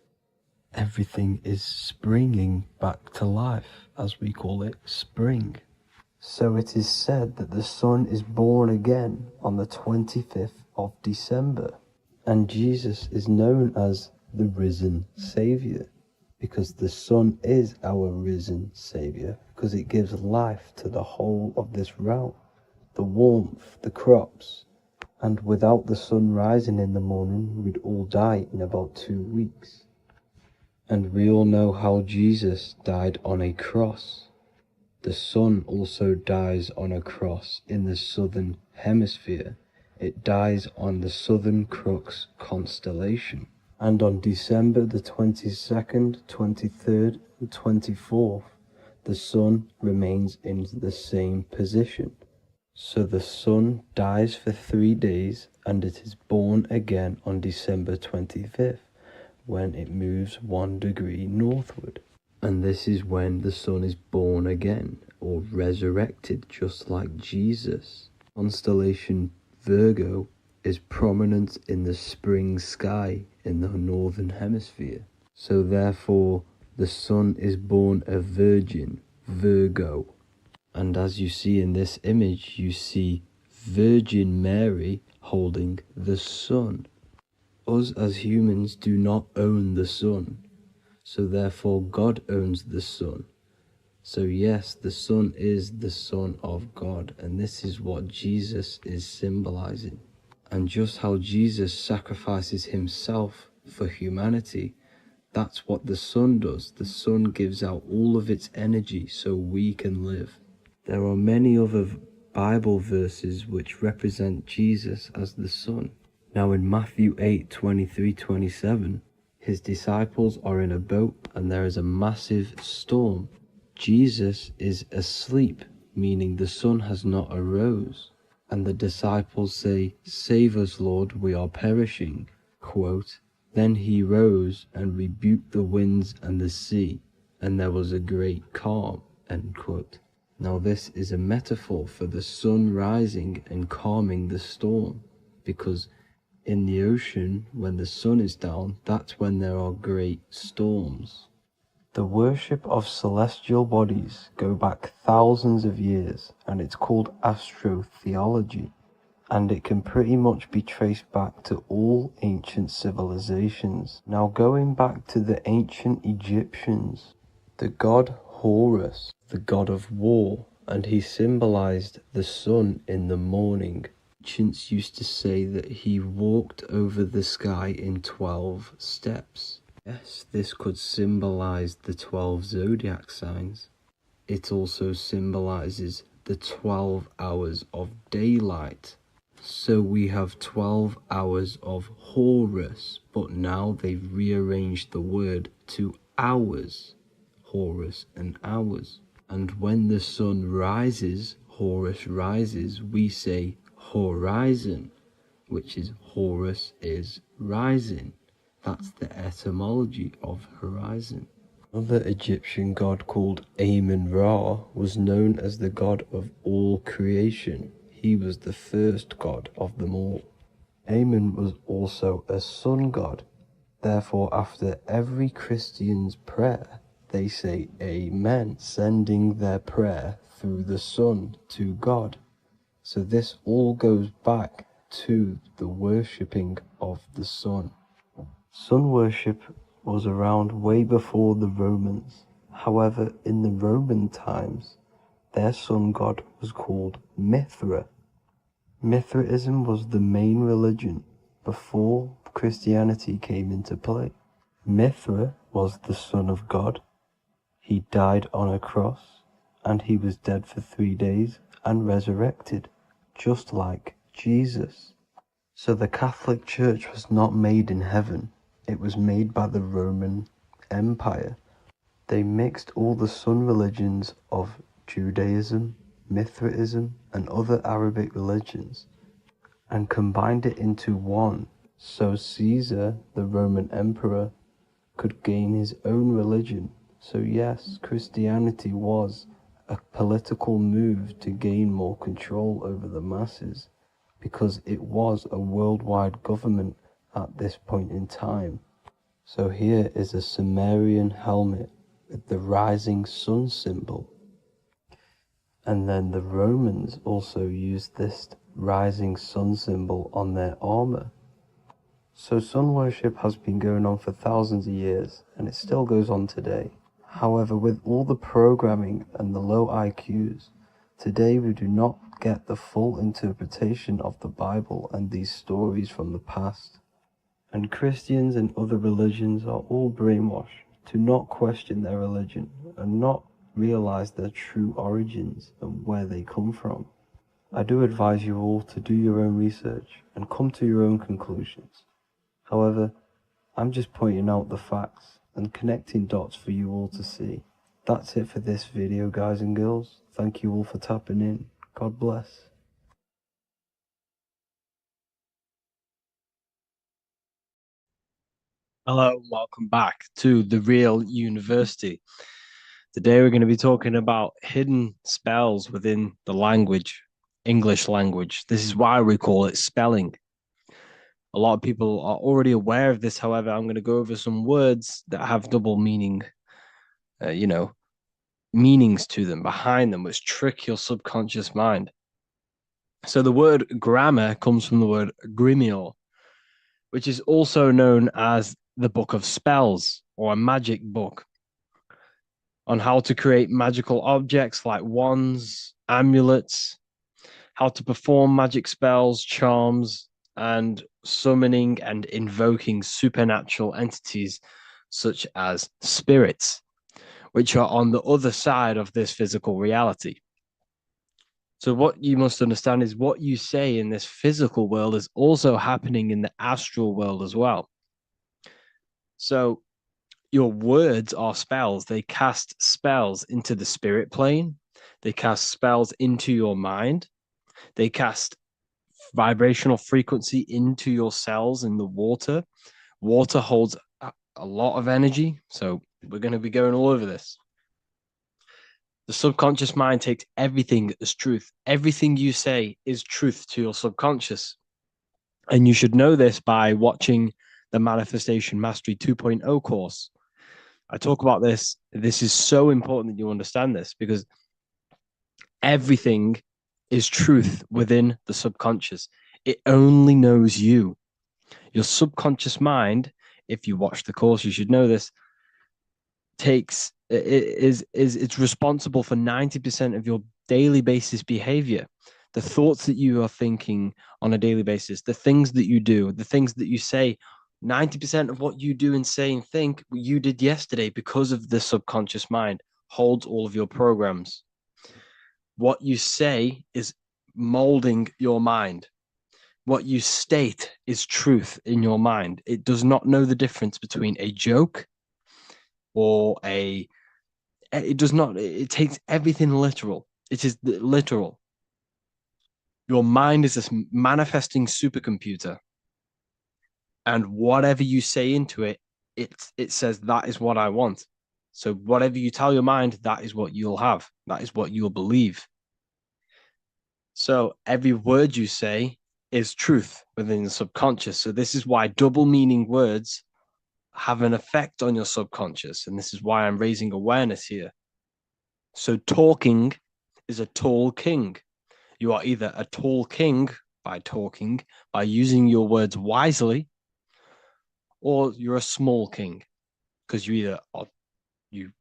Everything is springing back to life, as we call it, spring. So it is said that the sun is born again on the 25th of December, and Jesus is known as the risen Saviour, because the sun is our risen Saviour, because it gives life to the whole of this realm, the warmth, the crops, and without the sun rising in the morning, we'd all die in about 2 weeks. And we all know how Jesus died on a cross. The sun also dies on a cross in the southern hemisphere. It dies on the Southern Crux constellation. And on December the 22nd, 23rd, and 24th, the sun remains in the same position. So the sun dies for 3 days, and it is born again on December 25th, when it moves 1 degree northward. And this is when the sun is born again, or resurrected, just like Jesus. Constellation Virgo is prominent in the spring sky in the northern hemisphere. So therefore, the sun is born a virgin, Virgo. And as you see in this image, you see Virgin Mary holding the sun. Us as humans do not own the sun, so therefore God owns the sun. So yes, the sun is the Son of God, and this is what Jesus is symbolizing. And just how Jesus sacrifices himself for humanity, that's what the sun does. The sun gives out all of its energy so we can live. There are many other Bible verses which represent Jesus as the sun. Now in Matthew 8:23-27, his disciples are in a boat and there is a massive storm. Jesus is asleep, meaning the sun has not arose. And the disciples say, "Save us, Lord, we are perishing." Quote, "Then he rose and rebuked the winds and the sea, and there was a great calm." End quote. Now this is a metaphor for the sun rising and calming the storm, because in the ocean, when the sun is down, that's when there are great storms. The worship of celestial bodies go back thousands of years, and it's called astrotheology, and it can pretty much be traced back to all ancient civilizations. Now going back to the ancient Egyptians, the god Horus, the god of war, and he symbolized the sun in the morning. Ancients used to say that he walked over the sky in 12 steps. Yes, this could symbolize the 12 zodiac signs. It also symbolizes the 12 hours of daylight. So we have 12 hours of Horus, but now they've rearranged the word to hours. Horus and hours. And when the sun rises, Horus rises, we say horizon, which is Horus is rising. That's the etymology of horizon. Another Egyptian god called Amun-Ra was known as the god of all creation. He was the first god of them all. Amun was also a sun god. Therefore, after every Christian's prayer, they say Amen, sending their prayer through the sun to God. So this all goes back to the worshipping of the sun. Sun worship was around way before the Romans. However, in the Roman times, their sun god was called Mithra. Mithraism was the main religion before Christianity came into play. Mithra was the son of God. He died on a cross, and he was dead for 3 days and resurrected, just like Jesus. So the Catholic Church was not made in heaven. It was made by the Roman Empire. They mixed all the sun religions of Judaism, Mithraism, and other Arabic religions and combined it into one, so Caesar, the Roman emperor, could gain his own religion. So yes, Christianity was a political move to gain more control over the masses, because it was a worldwide government at this point in time. So here is a Sumerian helmet with the rising sun symbol. And then the Romans also used this rising sun symbol on their armor. So sun worship has been going on for thousands of years, and it still goes on today. However, with all the programming and the low IQs, today we do not get the full interpretation of the Bible and these stories from the past. And Christians and other religions are all brainwashed to not question their religion and not realize their true origins and where they come from. I do advise you all to do your own research and come to your own conclusions. However, I'm just pointing out the facts and connecting dots for you all to see. That's it for this video, guys and girls. Thank you all for tapping in. God bless. Hello, and welcome back to The Real University. Today we're going to be talking about hidden spells within the language, English language. This is why we call it spelling. A lot of people are already aware of this. However, I'm going to go over some words that have double meaning, meanings to them, behind them, which trick your subconscious mind. So the word grammar comes from the word grimoire, which is also known as the book of spells or a magic book on how to create magical objects like wands, amulets, how to perform magic spells, charms, and summoning and invoking supernatural entities such as spirits, which are on the other side of this physical reality. So what you must understand is what you say in this physical world is also happening in the astral world as well. So your words are spells. They cast spells into the spirit plane. They cast spells into your mind. They cast vibrational frequency into your cells in the water. Water holds a lot of energy. So we're going to be going all over this. The subconscious mind takes everything as truth. Everything you say is truth to your subconscious. And you should know this by watching the Manifestation Mastery 2.0 course. I talk about this. This is so important that you understand this because everything is truth within the subconscious. It only knows you. Your subconscious mind, if you watch the course, you should know this, it's responsible for 90% of your daily basis behavior. The thoughts that you are thinking on a daily basis, the things that you do, the things that you say, 90% of what you do and say and think you did yesterday because of the subconscious mind holds all of your programs. What you say is molding your mind. What you state is truth in your mind. It does not know the difference between a joke or it takes everything literal. It is literal. Your mind is this manifesting supercomputer. And whatever you say into it, it says that is what I want. So whatever you tell your mind, that is what you'll have. That is what you'll believe. So every word you say is truth within the subconscious. So this is why double meaning words have an effect on your subconscious. And this is why I'm raising awareness here. So talking is a tall king. You are either a tall king by talking, by using your words wisely, or you're a small king because you either you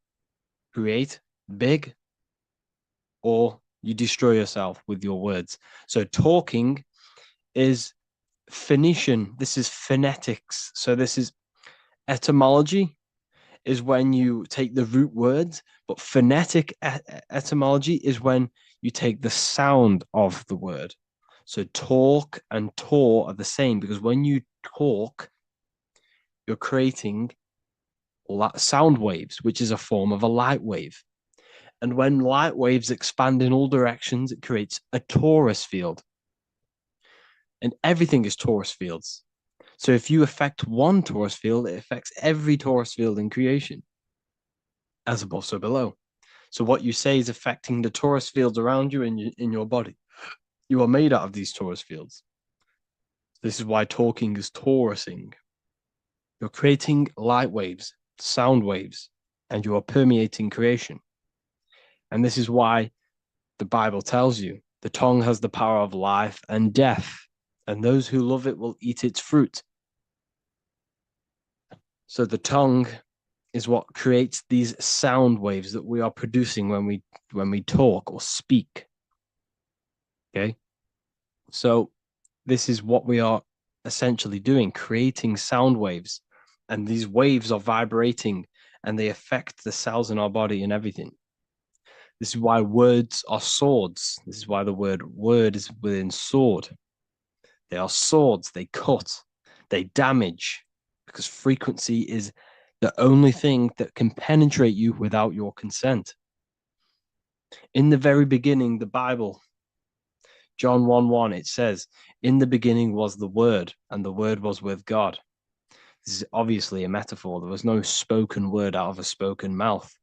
create big or you destroy yourself with your words. So talking is Phoenician. This is phonetics. So this is etymology is when you take the root words, but phonetic etymology is when you take the sound of the word. So talk and tor are the same because when you talk, you're creating sound waves, which is a form of a light wave. And when light waves expand in all directions, it creates a torus field. And everything is torus fields. So if you affect one torus field, it affects every torus field in creation, as above, so below. So what you say is affecting the torus fields around you in your body. You are made out of these torus fields. This is why talking is torusing. You're creating light waves, sound waves, and you are permeating creation. And this is why the Bible tells you the tongue has the power of life and death, and those who love it will eat its fruit. So the tongue is what creates these sound waves that we are producing when we talk or speak. Okay? So this is what we are essentially doing, creating sound waves. And these waves are vibrating and they affect the cells in our body and everything. This is why words are swords. This is why the word is within sword. They are swords, they cut, they damage, because frequency is the only thing that can penetrate you without your consent. In the very beginning, the Bible, John 1:1, it says, in the beginning was the Word, and the Word was with God. This is obviously a metaphor. There was no spoken word out of a spoken mouth.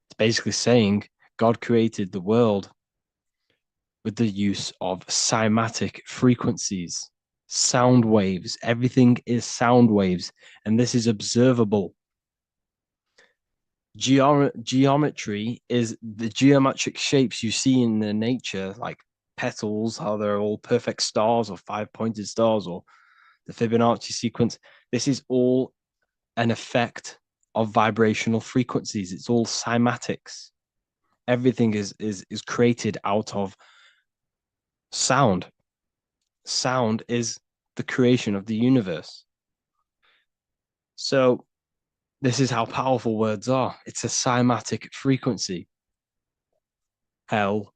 It's basically saying God created the world with the use of cymatic frequencies, sound waves. Everything is sound waves, and this is observable. Geometry is the geometric shapes you see in the nature, like petals, how they're all perfect stars or five-pointed stars or the Fibonacci sequence. This is all an effect of vibrational frequencies. It's all cymatics. Everything is created out of sound. Sound is the creation of the universe. So this is how powerful words are. It's a cymatic frequency. Hello.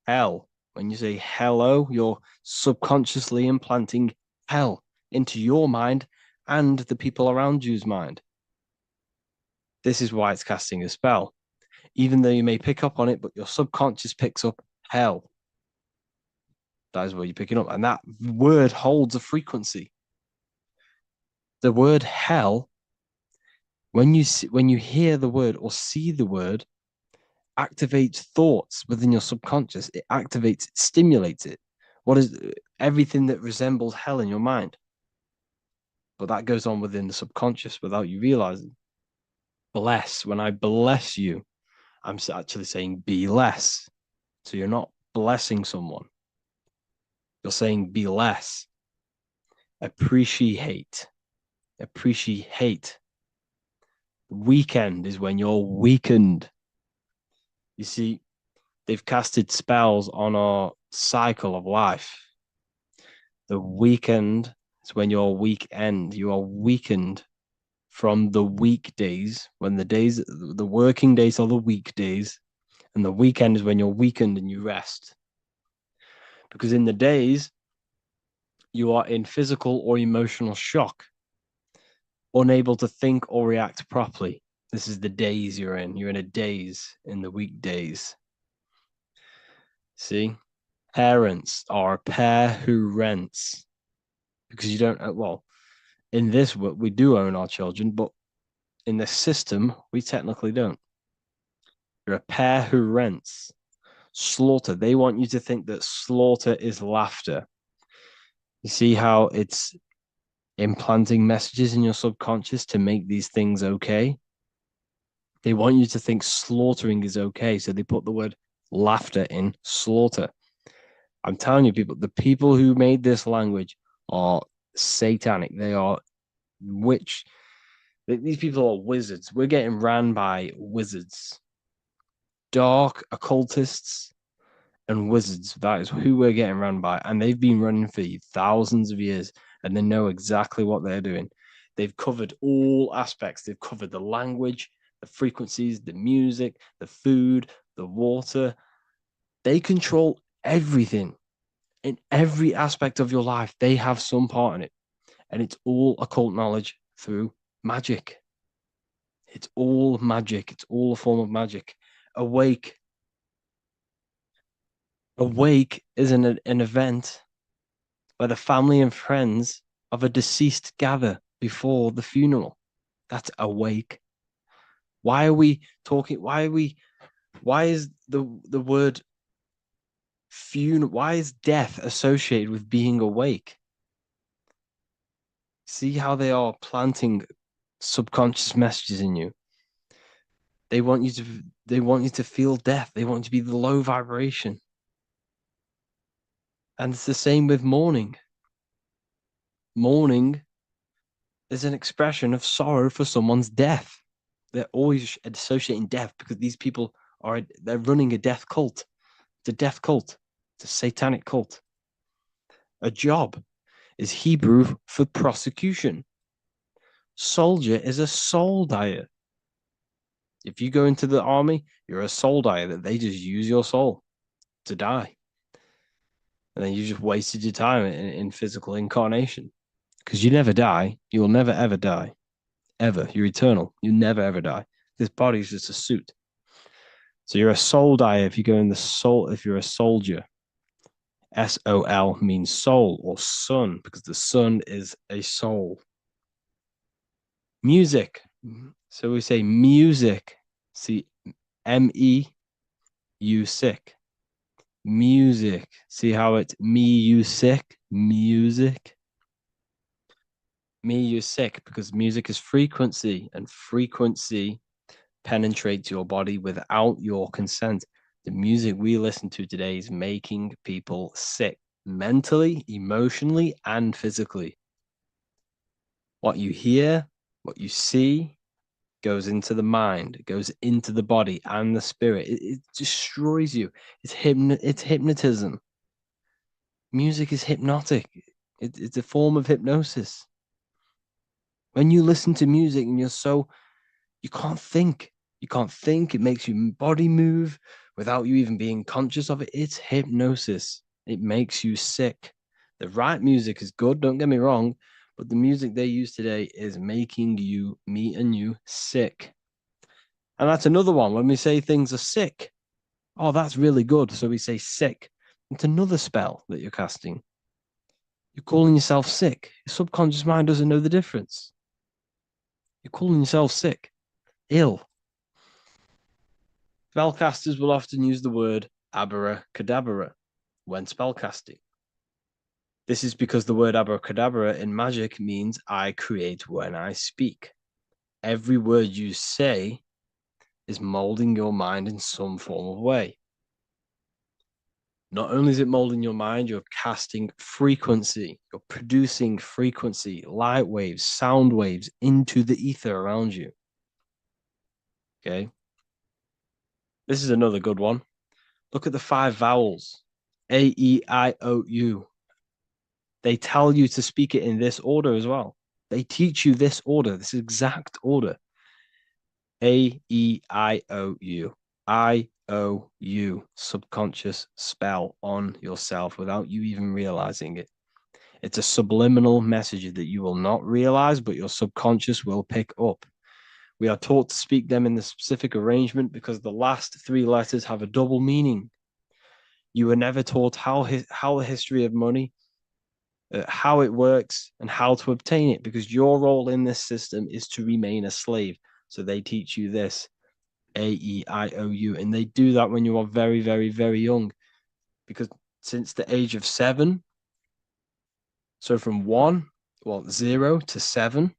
Hell. When you say hello, you're subconsciously implanting hell into your mind and the people around you's mind. This is why it's casting a spell. Even though you may pick up on it, but your subconscious picks up hell. That is what you're picking up. And that word holds a frequency. The word hell, when you hear the word or see the word, activates thoughts within your subconscious. It activates, it stimulates it. What is everything that resembles hell in your mind? But that goes on within the subconscious without you realizing. Bless, when I bless you, I'm actually saying be less. So you're not blessing someone. You're saying be less. Appreciate. Appreciate. Weekend is when you're weakened. You see, they've casted spells on our cycle of life. The weekend is when you're weekend. You are weakened from the weekdays, when the working days are the weekdays, and the weekend is when you're weakened and you rest. Because in the days, you are in physical or emotional shock, unable to think or react properly. This is the days you're in. You're in a daze in the weekdays. See? Parents are a pair who rents. because you don't, well, in this, we do own our children, but in this system, we technically don't. You're a pair who rents. Slaughter. They want you to think that slaughter is laughter. You see how it's implanting messages in your subconscious to make these things okay? They want you to think slaughtering is okay, so they put the word laughter in slaughter. I'm telling you, people, the people who made this language are satanic. They are witch. These people are wizards. We're getting ran by wizards, dark occultists, and wizards. That is who we're getting run by. And they've been running for thousands of years, and they know exactly what they're doing. They've covered all aspects. They've covered the language, the frequencies, the music, the food, the water. They control everything. In every aspect of your life, they have some part in it. And it's all occult knowledge through magic. It's all magic. It's all a form of magic. Awake. Awake is an event where the family and friends of a deceased gather before the funeral. That's awake. Why are we talking? Why is the word funeral? Why is death associated with being awake? See how they are planting subconscious messages in you. They want you to feel death. They want you to be the low vibration. And it's the same with mourning. Mourning is an expression of sorrow for someone's death. They're always associating death because these people they're running a death cult. It's a death cult. It's a satanic cult. A job is Hebrew for prosecution. Soldier is a soul dyer. If you go into the army, you're a soul dyer that they just use your soul to die. And then you just wasted your time in physical incarnation. Because you never die. You'll never, ever die. Ever. You're eternal. You never, ever die. This body is just a suit. So you're a soul dyer if you go in the soul, if you're a soldier. S-O-L means soul or sun, because the sun is a soul. Music. So we say music. See, M-E-U sick. Music. See how it's me, you sick? Music. Me, you sick, because music is frequency, and frequency penetrates your body without your consent. The music we listen to today is making people sick, mentally, emotionally, and physically. What you hear, what you see, goes into the mind, it goes into the body and the spirit. It destroys you. It's hypnotism. Music is hypnotic. It's a form of hypnosis. When you listen to music and you can't think. You can't think. It makes your body move without you even being conscious of it. It's hypnosis. It makes you sick. The right music is good, don't get me wrong, but the music they use today is making you, me and you, sick. And that's another one. When we say things are sick, oh, that's really good. So we say sick. It's another spell that you're casting. You're calling yourself sick. Your subconscious mind doesn't know the difference. You're calling yourself sick, ill. Spellcasters will often use the word abracadabra when spellcasting. This is because the word abracadabra in magic means I create when I speak. Every word you say is molding your mind in some form of way. Not only is it molding your mind, you're casting frequency, you're producing frequency, light waves, sound waves into the ether around you. Okay. This is another good one. Look at the 5 vowels. A, E, I, O, U. They tell you to speak it in this order as well. They teach you this order, this exact order. A, E, I, O, U. I, O, U. Subconscious spell on yourself without you even realizing it. It's a subliminal message that you will not realize, but your subconscious will pick up. We are taught to speak them in the specific arrangement because the last 3 letters have a double meaning. You were never taught how the history of money how it works and how to obtain it, because your role in this system is to remain a slave. So they teach you this, A-E-I-O-U, and they do that when you are very, very, very young, because since the age of 7, so from 0 to 7,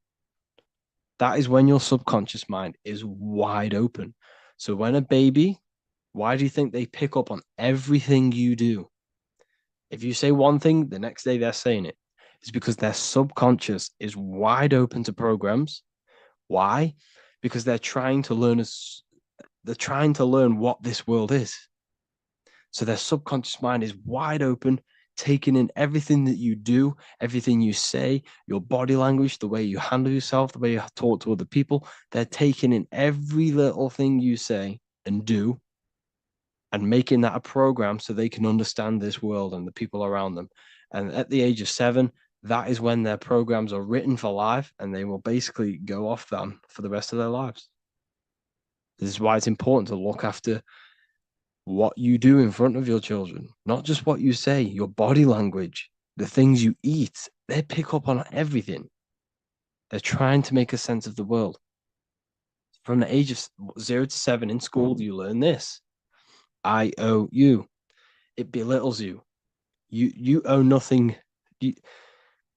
that is when your subconscious mind is wide open. So when a baby, why do you think they pick up on everything you do? If you say one thing, the next day they're saying it. It's because their subconscious is wide open to programs. Why? Because they're trying to learn what this world is. So their subconscious mind is wide open, taking in everything that you do, everything you say, your body language, the way you handle yourself, the way you talk to other people. They're taking in every little thing you say and do, and making that a program so they can understand this world and the people around them. And at the age of 7, that is when their programs are written for life, and they will basically go off them for the rest of their lives. This is why it's important to look after what you do in front of your children, not just what you say, your body language, the things you eat. They pick up on everything. They're trying to make a sense of the world. From the age of 0 to 7 in school, you learn this. I-O-U. It belittles you. You owe nothing.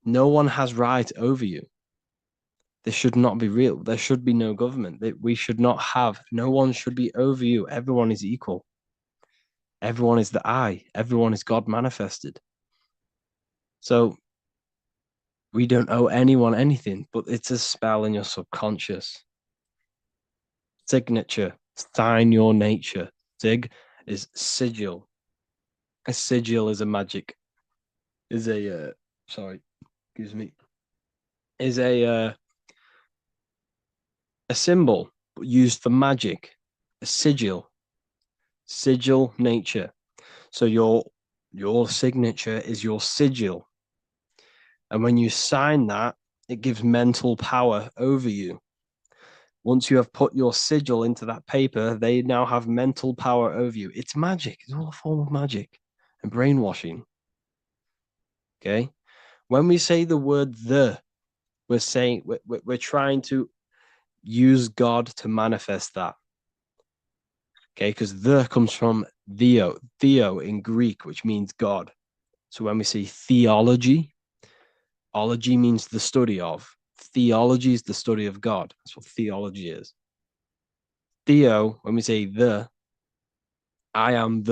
No one has right over you. This should not be real. There should be no government. We should not have. No one should be over you. Everyone is equal. Everyone is the I. Everyone is God manifested. So we don't owe anyone anything, but it's a spell in your subconscious. Signature. Sign your nature. Sig is sigil. A sigil is a magic. Is a is a symbol used for magic. A sigil nature. So your signature is your sigil, and when you sign that, it gives mental power over you. Once you have put your sigil into that paper, they now have mental power over you. It's magic. It's all a form of magic and brainwashing. Okay. When we say the word we're saying we're trying to use God to manifest that. Okay, because the comes from theo in Greek, which means God. So when we say theology, ology means the study of. Theology is the study of God. That's what theology is. Theo, when we say I am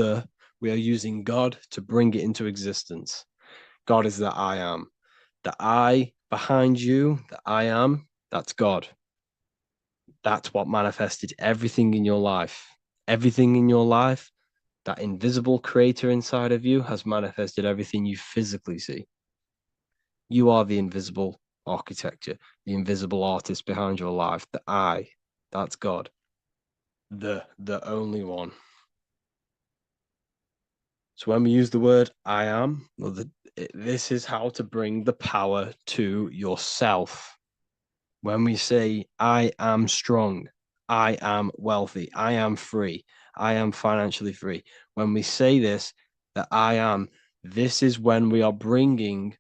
we are using God to bring it into existence. God is the I am. The I behind you, the I am, that's God. That's what manifested everything in your life. Everything in your life, that invisible creator inside of you has manifested everything you physically see. You are the invisible architecture, the invisible artist behind your life. The I, that's God. The only one. So when we use the word I am, this is how to bring the power to yourself. When we say I am strong, I am wealthy, I am free, I am financially free. When we say this, that I am, this is when we are bringing,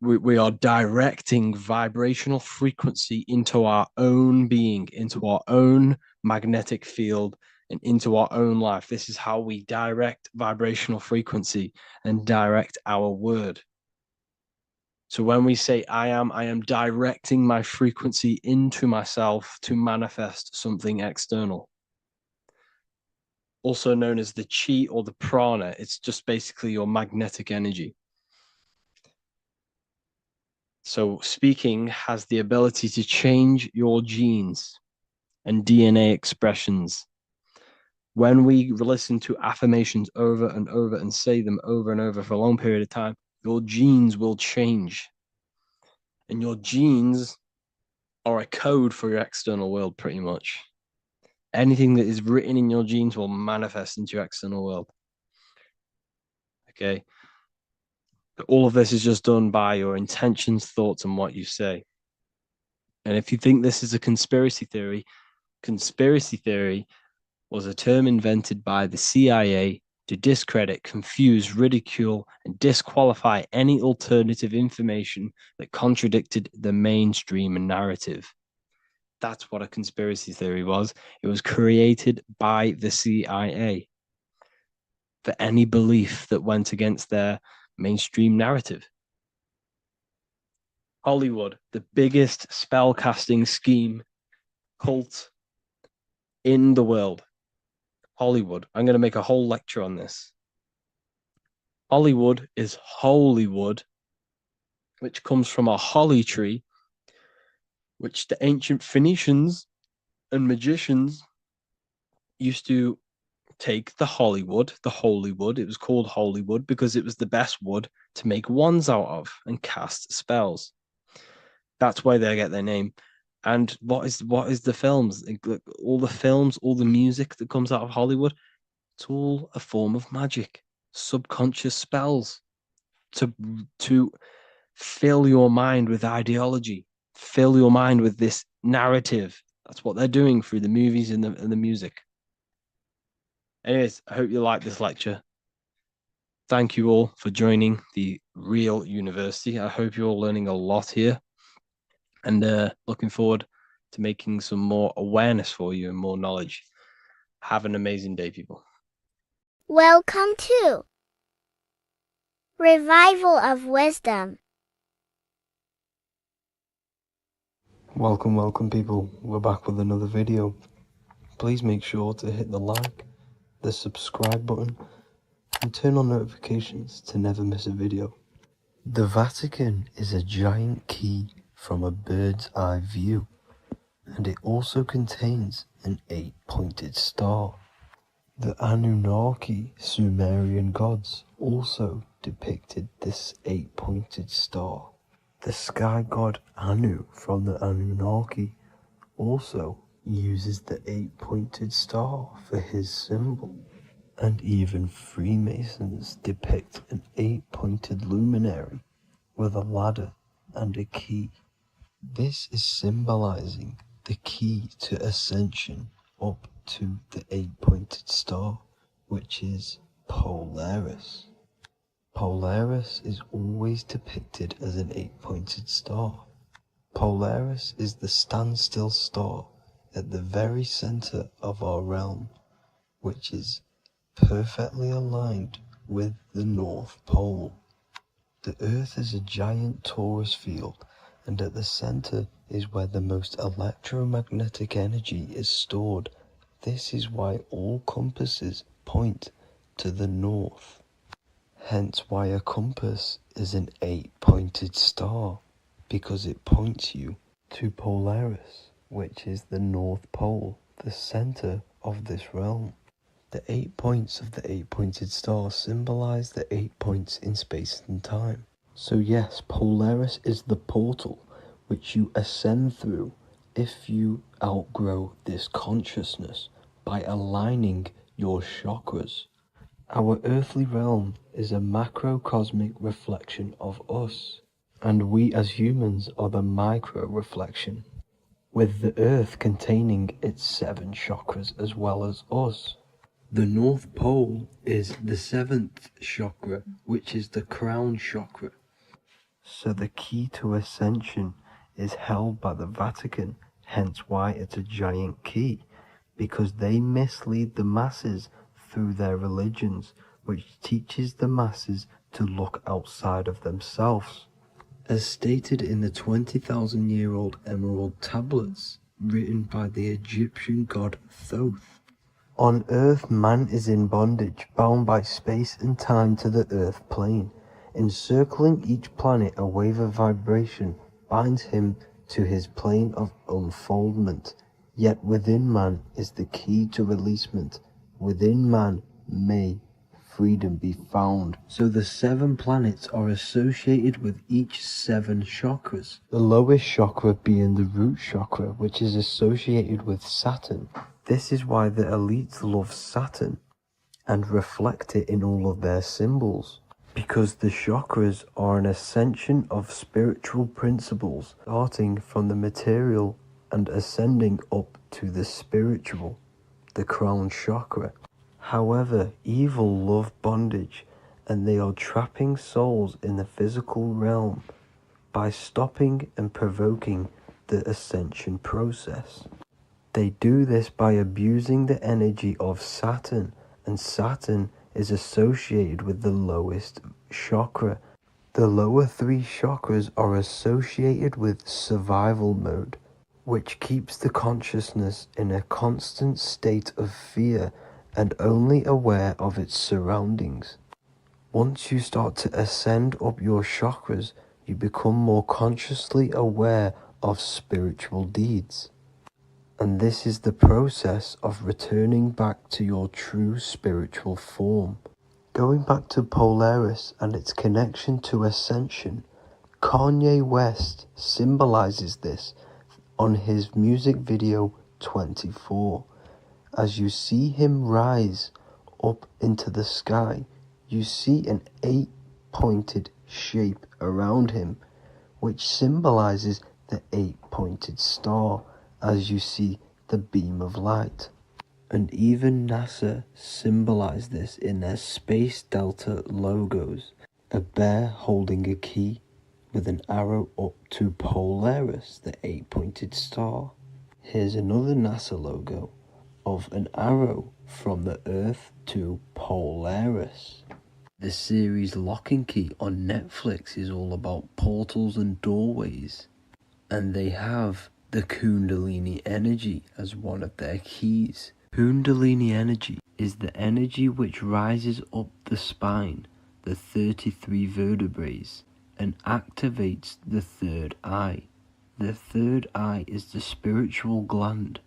we are directing vibrational frequency into our own being, into our own magnetic field, and into our own life. This is how we direct vibrational frequency and direct our word. So when we say I am directing my frequency into myself to manifest something external. Also known as the chi or the prana. It's just basically your magnetic energy. So speaking has the ability to change your genes and DNA expressions. When we listen to affirmations over and over and say them over and over for a long period of time, your genes will change. And your genes are a code for your external world, pretty much. Anything that is written in your genes will manifest into your external world. Okay. All of this is just done by your intentions, thoughts, and what you say. And if you think this is a conspiracy theory was a term invented by the CIA to discredit, confuse, ridicule, and disqualify any alternative information that contradicted the mainstream narrative. That's what a conspiracy theory was. It was created by the CIA for any belief that went against their mainstream narrative. Hollywood, the biggest spell casting scheme cult in the world. Hollywood. I'm going to make a whole lecture on this. Hollywood is holy wood, which comes from a holly tree, which the ancient Phoenicians and magicians used to take the holy wood. It was called holy wood because it was the best wood to make wands out of and cast spells. That's why they get their name. And what is the films? All the films, all the music that comes out of Hollywood, it's all a form of magic, subconscious spells to fill your mind with ideology, fill your mind with this narrative. That's what they're doing through the movies and the music. Anyways, I hope you like this lecture. Thank you all for joining the Real University. I hope you're all learning a lot here. And looking forward to making some more awareness for you and more knowledge. Have an amazing day, people. Welcome to Revival of Wisdom. Welcome people, we're back with another video. Please make sure to hit the like, the subscribe button, and turn on notifications to never miss a video. The Vatican is a giant key from a bird's eye view, and it also contains an 8-pointed star. The Anunnaki Sumerian gods also depicted this 8-pointed star. The sky god Anu from the Anunnaki also uses the 8-pointed star for his symbol. And even Freemasons depict an 8-pointed luminary with a ladder and a key. This is symbolizing the key to ascension up to the 8-pointed star, which is Polaris. Polaris is always depicted as an 8-pointed star. Polaris is the standstill star at the very center of our realm, which is perfectly aligned with the North Pole. The Earth is a giant torus field, and at the center is where the most electromagnetic energy is stored. This is why all compasses point to the north. Hence why a compass is an 8-pointed star, because it points you to Polaris, which is the North Pole, the center of this realm. The 8 points of the 8-pointed star symbolize the 8 points in space and time. So yes, Polaris is the portal which you ascend through if you outgrow this consciousness by aligning your chakras. Our earthly realm is a macrocosmic reflection of us, and we as humans are the micro reflection, with the earth containing its 7 chakras as well as us. The North Pole is the 7th chakra, which is the crown chakra. So the key to ascension is held by the Vatican, hence why it's a giant key, because they mislead the masses through their religions, which teaches the masses to look outside of themselves. As stated in the 20,000-year-old emerald tablets, written by the Egyptian god Thoth. On Earth, man is in bondage, bound by space and time to the Earth plane. Encircling each planet, a wave of vibration binds him to his plane of unfoldment. Yet within man is the key to releasement. Within man may freedom be found. So the 7 planets are associated with each 7 chakras. The lowest chakra being the root chakra, which is associated with Saturn. This is why the elites love Saturn and reflect it in all of their symbols, because the chakras are an ascension of spiritual principles, starting from the material and ascending up to the spiritual, the crown chakra. However, evil love bondage, and they are trapping souls in the physical realm by stopping and provoking the ascension process. They do this by abusing the energy of Saturn, and Saturn is associated with the lowest chakra. The lower three chakras are associated with survival mode, which keeps the consciousness in a constant state of fear and only aware of its surroundings. Once you start to ascend up your chakras, you become more consciously aware of spiritual deeds. And this is the process of returning back to your true spiritual form. Going back to Polaris and its connection to Ascension, Kanye West symbolizes this on his music video 24. As you see him rise up into the sky, you see an 8-pointed shape around him, which symbolizes the 8-pointed star, as you see the beam of light. And even NASA symbolize this in their Space Delta logos, a bear holding a key with an arrow up to Polaris, the 8-pointed star. Here's another NASA logo of an arrow from the Earth to Polaris. The series Lock and Key on Netflix is all about portals and doorways, and they have the Kundalini energy as one of their keys. Kundalini energy is the energy which rises up the spine, the 33 vertebrae, and activates the third eye. The third eye is the spiritual gland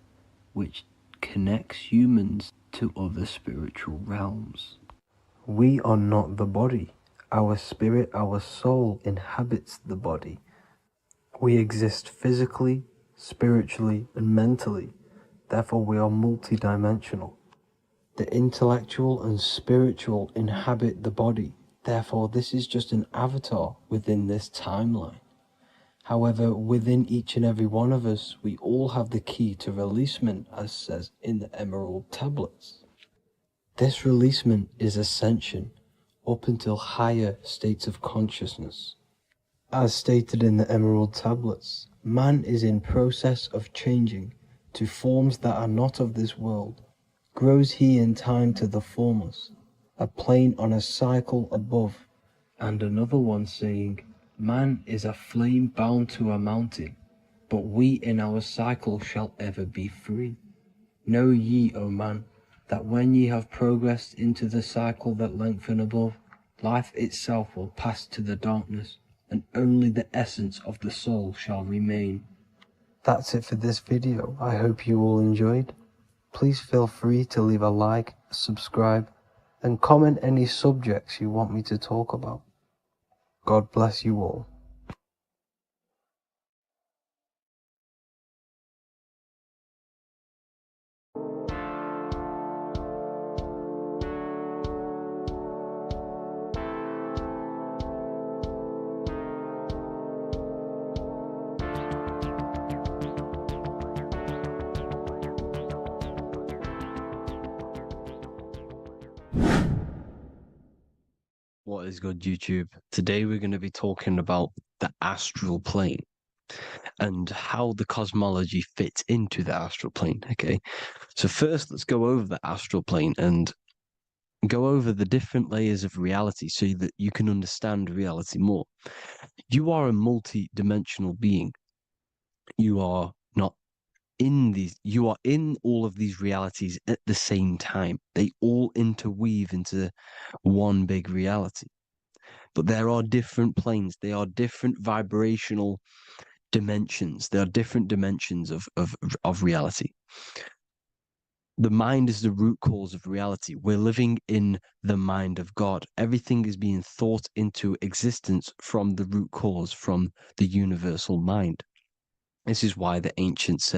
which connects humans to other spiritual realms. We are not the body. Our spirit, our soul inhabits the body. We exist physically, spiritually, and mentally. Therefore, we are multidimensional. The intellectual and spiritual inhabit the body. Therefore, this is just an avatar within this timeline. However, within each and every one of us, we all have the key to releasement, as says in the Emerald Tablets. This releasement is ascension, up until higher states of consciousness. As stated in the Emerald Tablets, man is in process of changing to forms that are not of this world. Grows he in time to the formless, a plane on a cycle above, and another one saying, man is a flame bound to a mountain, but we in our cycle shall ever be free. Know ye, O man, that when ye have progressed into the cycle that lengthen above, life itself will pass to the darkness, and only the essence of the soul shall remain. That's it for this video. I hope you all enjoyed. Please feel free to leave a like, subscribe, and comment any subjects you want me to talk about. God bless you all. What is good, YouTube? Today we're going to be talking about the astral plane and how the cosmology fits into the astral plane. Okay, so first let's go over the astral plane and go over the different layers of reality so that you can understand reality more. You are a multi-dimensional being. You are not in these, you are in all of these realities at the same time. They all interweave into one big reality. But there are different planes. They are different vibrational dimensions. There are different dimensions of reality. The mind is the root cause of reality. We're living in the mind of God. Everything is being thought into existence from the root cause, from the universal mind. This is why the ancient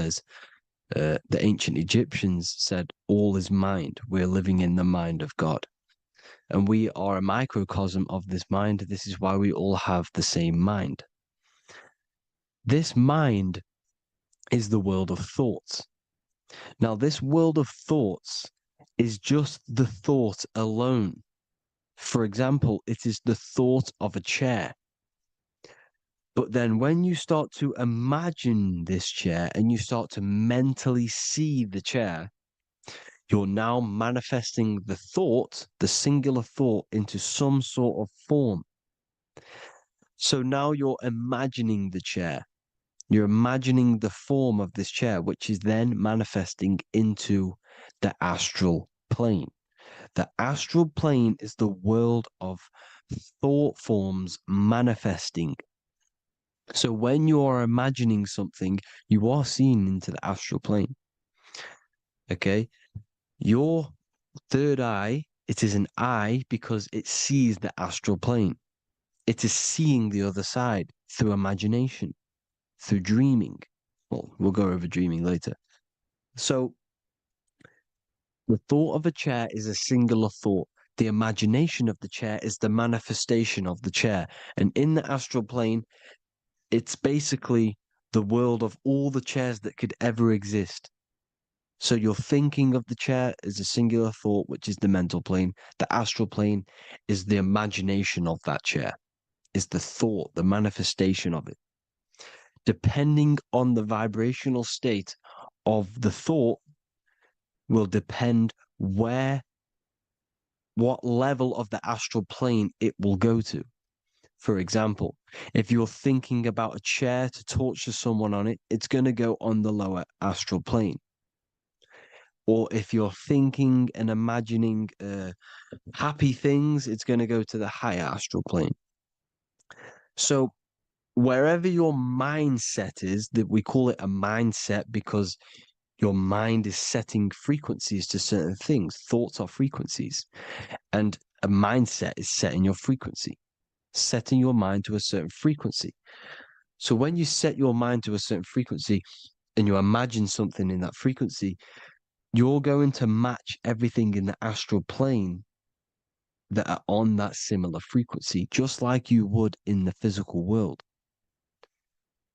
Egyptians said, all is mind. We're living in the mind of God. And we are a microcosm of this mind. This is why we all have the same mind. This mind is the world of thoughts. Now, this world of thoughts is just the thought alone. For example, it is the thought of a chair. But then when you start to imagine this chair and you start to mentally see the chair, you're now manifesting the thought, the singular thought, into some sort of form. So now you're imagining the chair. You're imagining the form of this chair, which is then manifesting into the astral plane. The astral plane is the world of thought forms manifesting. So when you are imagining something, you are seeing into the astral plane. Okay? Your third eye, it is an eye because it sees the astral plane. It is seeing the other side through imagination, through dreaming. Well, we'll go over dreaming later. So the thought of a chair is a singular thought. The imagination of the chair is the manifestation of the chair. And in the astral plane, it's basically the world of all the chairs that could ever exist. So you're thinking of the chair as a singular thought, which is the mental plane. The astral plane is the imagination of that chair, is the thought, the manifestation of it. Depending on the vibrational state of the thought will depend what level of the astral plane it will go to. For example, if you're thinking about a chair to torture someone on it, it's going to go on the lower astral plane. Or if you're thinking and imagining happy things, it's going to go to the higher astral plane. So wherever your mindset is, that we call it a mindset because your mind is setting frequencies to certain things. Thoughts are frequencies. And a mindset is setting your frequency, setting your mind to a certain frequency. So when you set your mind to a certain frequency and you imagine something in that frequency, you're going to match everything in the astral plane that are on that similar frequency, just like you would in the physical world.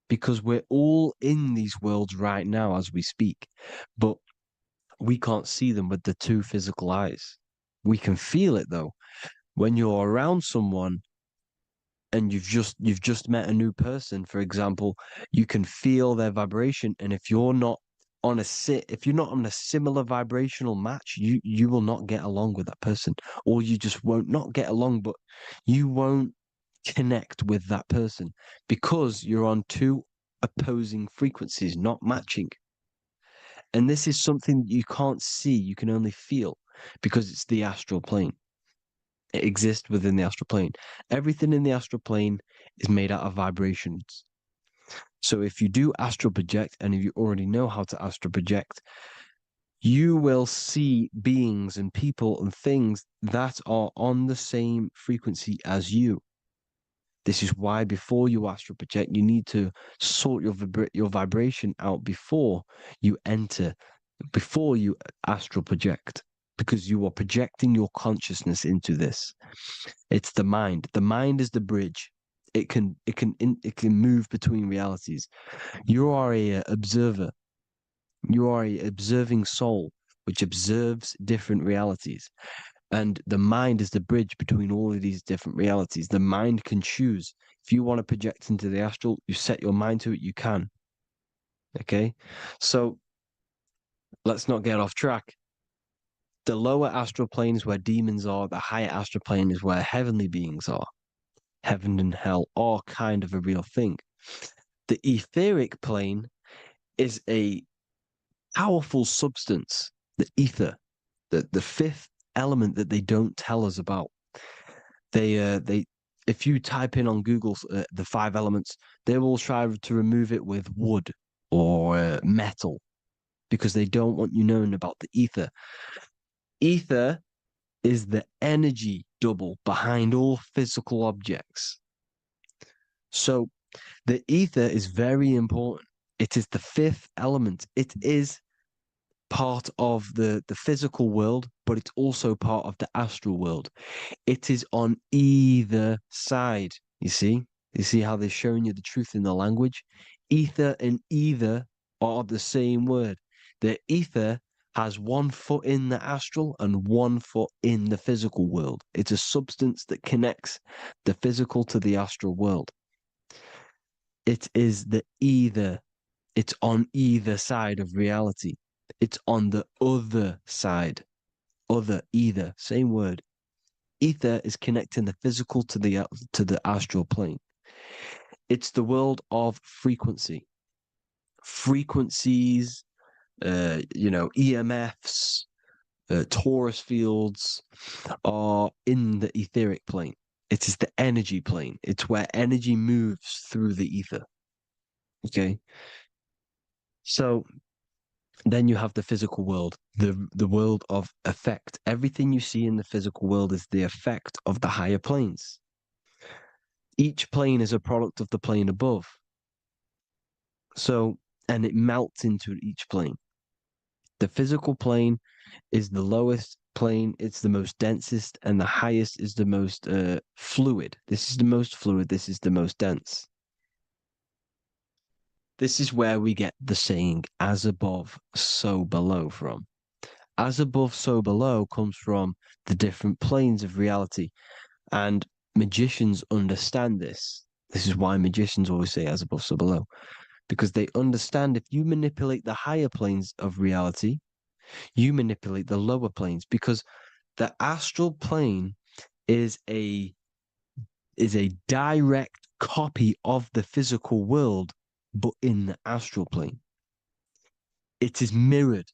Because we're all in these worlds right now as we speak, but we can't see them with the two physical eyes. We can feel it though. When you're around someone and you've just met a new person, for example, you can feel their vibration. And if you're not on a similar vibrational match, you will not get along with that person, or you just won't not get along, but you won't connect with that person because you're on two opposing frequencies, not matching. And this is something you can't see, you can only feel because it's the astral plane. It exists within the astral plane. Everything in the astral plane is made out of vibrations. So if you do astral project, and if you already know how to astral project, you will see beings and people and things that are on the same frequency as you. This is why before you astral project, you need to sort your vibration out before you astral project, because you are projecting your consciousness into this. It's the mind. The mind is the bridge. It can move between realities. You are a observer. You are a observing soul which observes different realities. And the mind is the bridge between all of these different realities. The mind can choose. If you want to project into the astral, you set your mind to it, you can. Okay? So let's not get off track. The lower astral plane is where demons are. The higher astral plane is where heavenly beings are. Heaven and hell are kind of a real thing. The etheric plane is a powerful substance, the ether, the fifth element that they don't tell us about. If you type in on Google the 5 elements, they will try to remove it with wood or metal because they don't want you knowing about the ether. Ether is the energy double behind all physical objects. So the ether is very important. It is the 5th element. It is part of the physical world, but it's also part of the astral world. It is on either side. You see how they're showing you the truth in the language? Ether and either are the same word. The ether has 1 foot in the astral and 1 foot in the physical world. It's a substance that connects the physical to the astral world. It is the either. It's on either side of reality. It's on the other side. Other, either, same word. Ether is connecting the physical to the astral plane. It's the world of frequency. Frequencies, EMFs, Taurus fields are in the etheric plane. It is the energy plane. It's where energy moves through the ether. Okay. So then you have the physical world, the world of effect. Everything you see in the physical world is the effect of the higher planes. Each plane is a product of the plane above. So, and it melts into each plane. The physical plane is the lowest plane, it's the most densest, and the highest is the most fluid. This is the most fluid, this is the most dense. This is where we get the saying, as above, so below from. As above, so below comes from the different planes of reality. And magicians understand this. This is why magicians always say as above, so below. Because they understand if you manipulate the higher planes of reality, you manipulate the lower planes. Because the astral plane is a direct copy of the physical world, but in the astral plane. It is mirrored.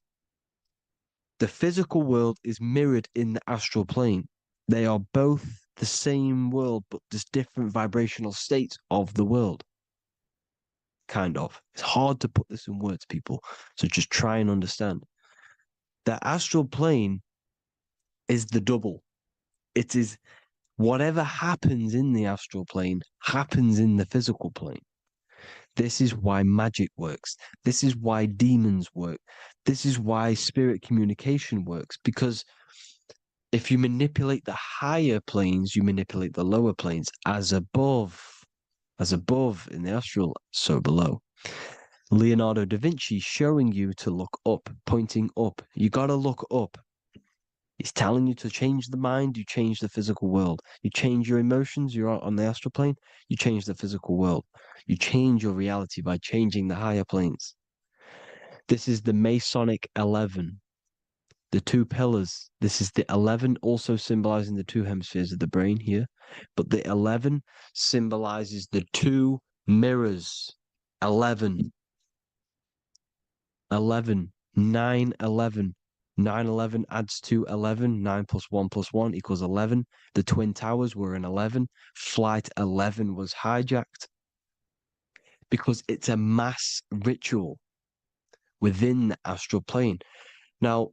The physical world is mirrored in the astral plane. They are both the same world, but just different vibrational states of the world. Kind of. It's hard to put this in words, people. So just try and understand. The astral plane is the double. It is whatever happens in the astral plane happens in the physical plane. This is why magic works. This is why demons work. This is why spirit communication works. Because if you manipulate the higher planes, you manipulate the lower planes. As above in the astral, so below. Leonardo da Vinci showing you to look up, pointing up. You got to look up. He's telling you to change the mind, you change the physical world. You change your emotions, you're on the astral plane, you change the physical world. You change your reality by changing the higher planes. This is the Masonic 11, the 2 pillars. This is the 11 also symbolizing the 2 hemispheres of the brain here. But the 11 symbolizes the 2 mirrors. 11, 9, 11. 9, 11 adds to 11. 9 plus 1 plus 1 equals 11. The Twin Towers were in 11. Flight 11 was hijacked. Because it's a mass ritual within the astral plane. Now,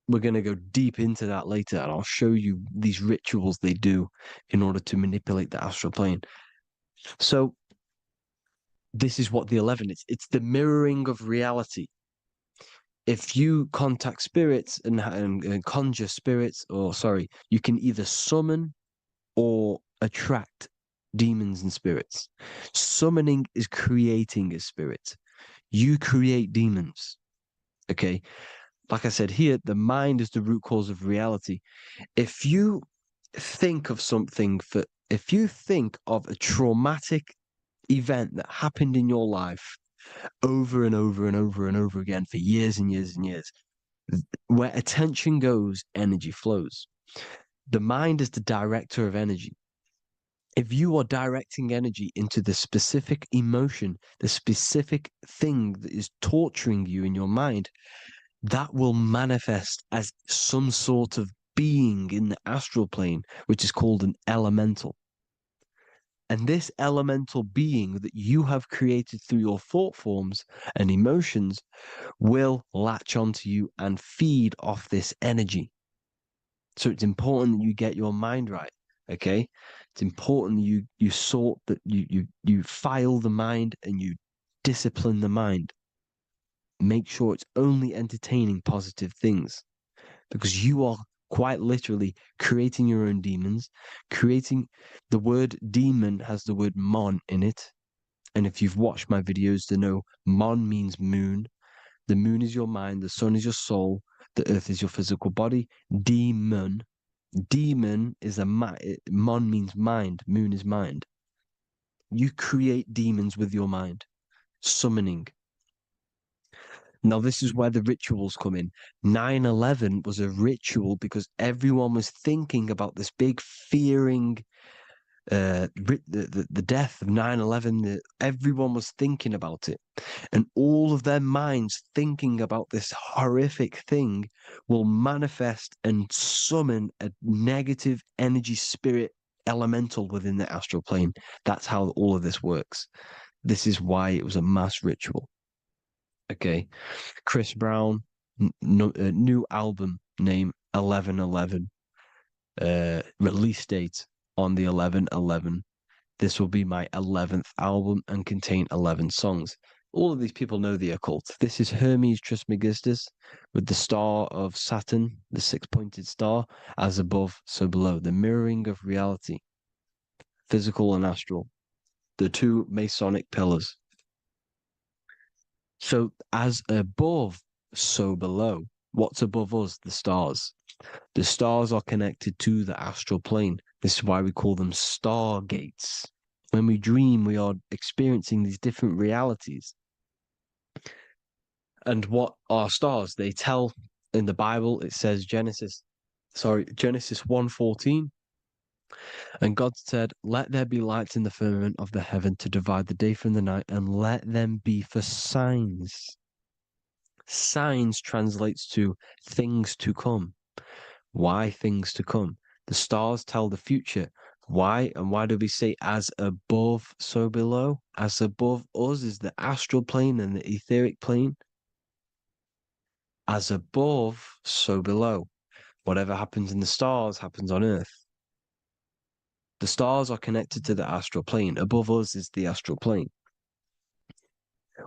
we're going to go deep into that later, and I'll show you these rituals they do in order to manipulate the astral plane. So, this is what the 11 is. It's the mirroring of reality. If you contact spirits and conjure spirits, you can either summon or attract demons and spirits. Summoning is creating a spirit. You create demons. Okay? Like I said here, the mind is the root cause of reality. If you think of if you think of a traumatic event that happened in your life over and over and over and over again for years and years and years, where attention goes, energy flows. The mind is the director of energy. If you are directing energy into the specific emotion, the specific thing that is torturing you in your mind, that will manifest as some sort of being in the astral plane, which is called an elemental. And this elemental being that you have created through your thought forms and emotions will latch onto you and feed off this energy. So it's important that you get your mind right, okay? It's important that you sort that you file the mind and you discipline the mind. Make sure it's only entertaining positive things, because you are quite literally creating your own demons. The word demon has the word mon in it. And if you've watched my videos to know, mon means moon. The moon is your mind, the sun is your soul, The earth is your physical body. Demon is mon means mind. Moon is mind. You create demons with your mind. Summoning. Now, this is where the rituals come in. 9/11 was a ritual because everyone was thinking about this big fearing, the death of 9/11. Everyone was thinking about it. And all of their minds thinking about this horrific thing will manifest and summon a negative energy spirit elemental within the astral plane. That's how all of this works. This is why it was a mass ritual. Okay, Chris Brown, new album name 11/11, release date on the 11/11. This will be my 11th album and contain 11 songs. All of these people know the occult. This is Hermes Trismegistus with the star of Saturn, the six-pointed star, as above, so below. The mirroring of reality, physical and astral, the two Masonic pillars. So as above, so below. What's above us? The stars. The stars are connected to the astral plane. This is why we call them stargates. When we dream, we are experiencing these different realities. And what are stars? They tell in the Bible, it says Genesis 1:14. And God said, "Let there be lights in the firmament of the heaven to divide the day from the night, and let them be for signs." Signs translates to things to come. Why things to come? The stars tell the future. Why? And why do we say as above, so below? As above us is the astral plane and the etheric plane. As above, so below. Whatever happens in the stars happens on Earth. The stars are connected to the astral plane. Above us is the astral plane.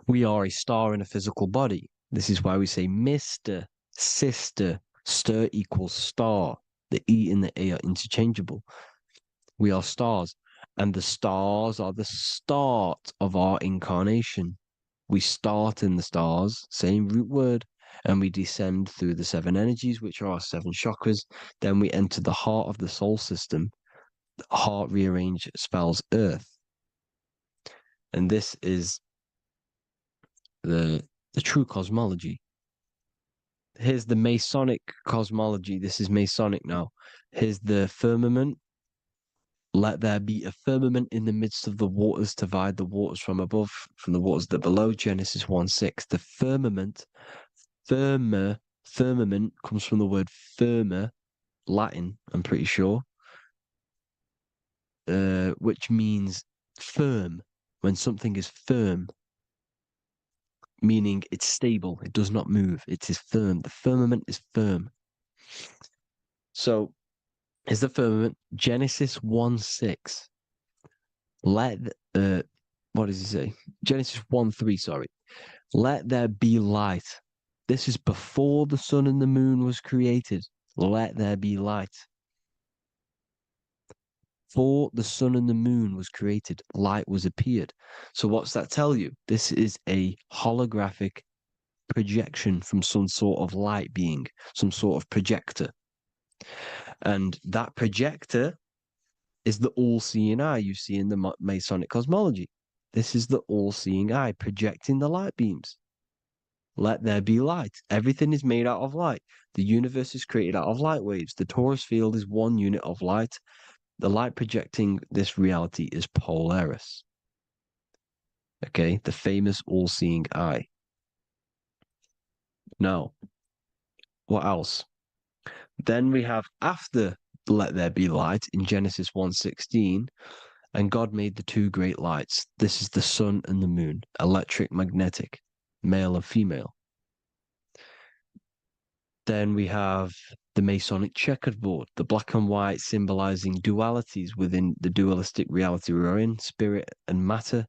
We are a star in a physical body. This is why we say Mr., sister, stir equals star. The E and the A are interchangeable. We are stars, and the stars are the start of our incarnation. We start in the stars, same root word, and we descend through the seven energies, which are our seven chakras. Then we enter the heart of the soul system. The heart rearranged spells earth. And this is the true cosmology. Here's the Masonic cosmology. This is Masonic now. Here's the firmament. Let there be a firmament in the midst of the waters to divide the waters from above, from the waters that below. Genesis 1:6. The firmament, firmament comes from the word firma, Latin, I'm pretty sure, which means firm. When something is firm, meaning it's stable, it does not move, it is firm. The firmament is firm. So, is the firmament Genesis 1:6? What does he say? Genesis 1:3, sorry. Let there be light. This is before the sun and the moon was created. Let there be light. Before the sun and the moon was created, light was appeared. So what's that tell you? This is a holographic projection from some sort of light being, some sort of projector. And that projector is the all-seeing eye you see in the Masonic cosmology. This is the all-seeing eye projecting the light beams. Let there be light. Everything is made out of light. The universe is created out of light waves. The torus field is one unit of light. The light projecting this reality is Polaris. Okay, the famous all-seeing eye. Now, what else? Then we have after let there be light in Genesis 1:16, and God made the two great lights. This is the sun and the moon, electric, magnetic, male and female. Then we have the Masonic checkerboard, the black and white symbolizing dualities within the dualistic reality we're in, spirit and matter,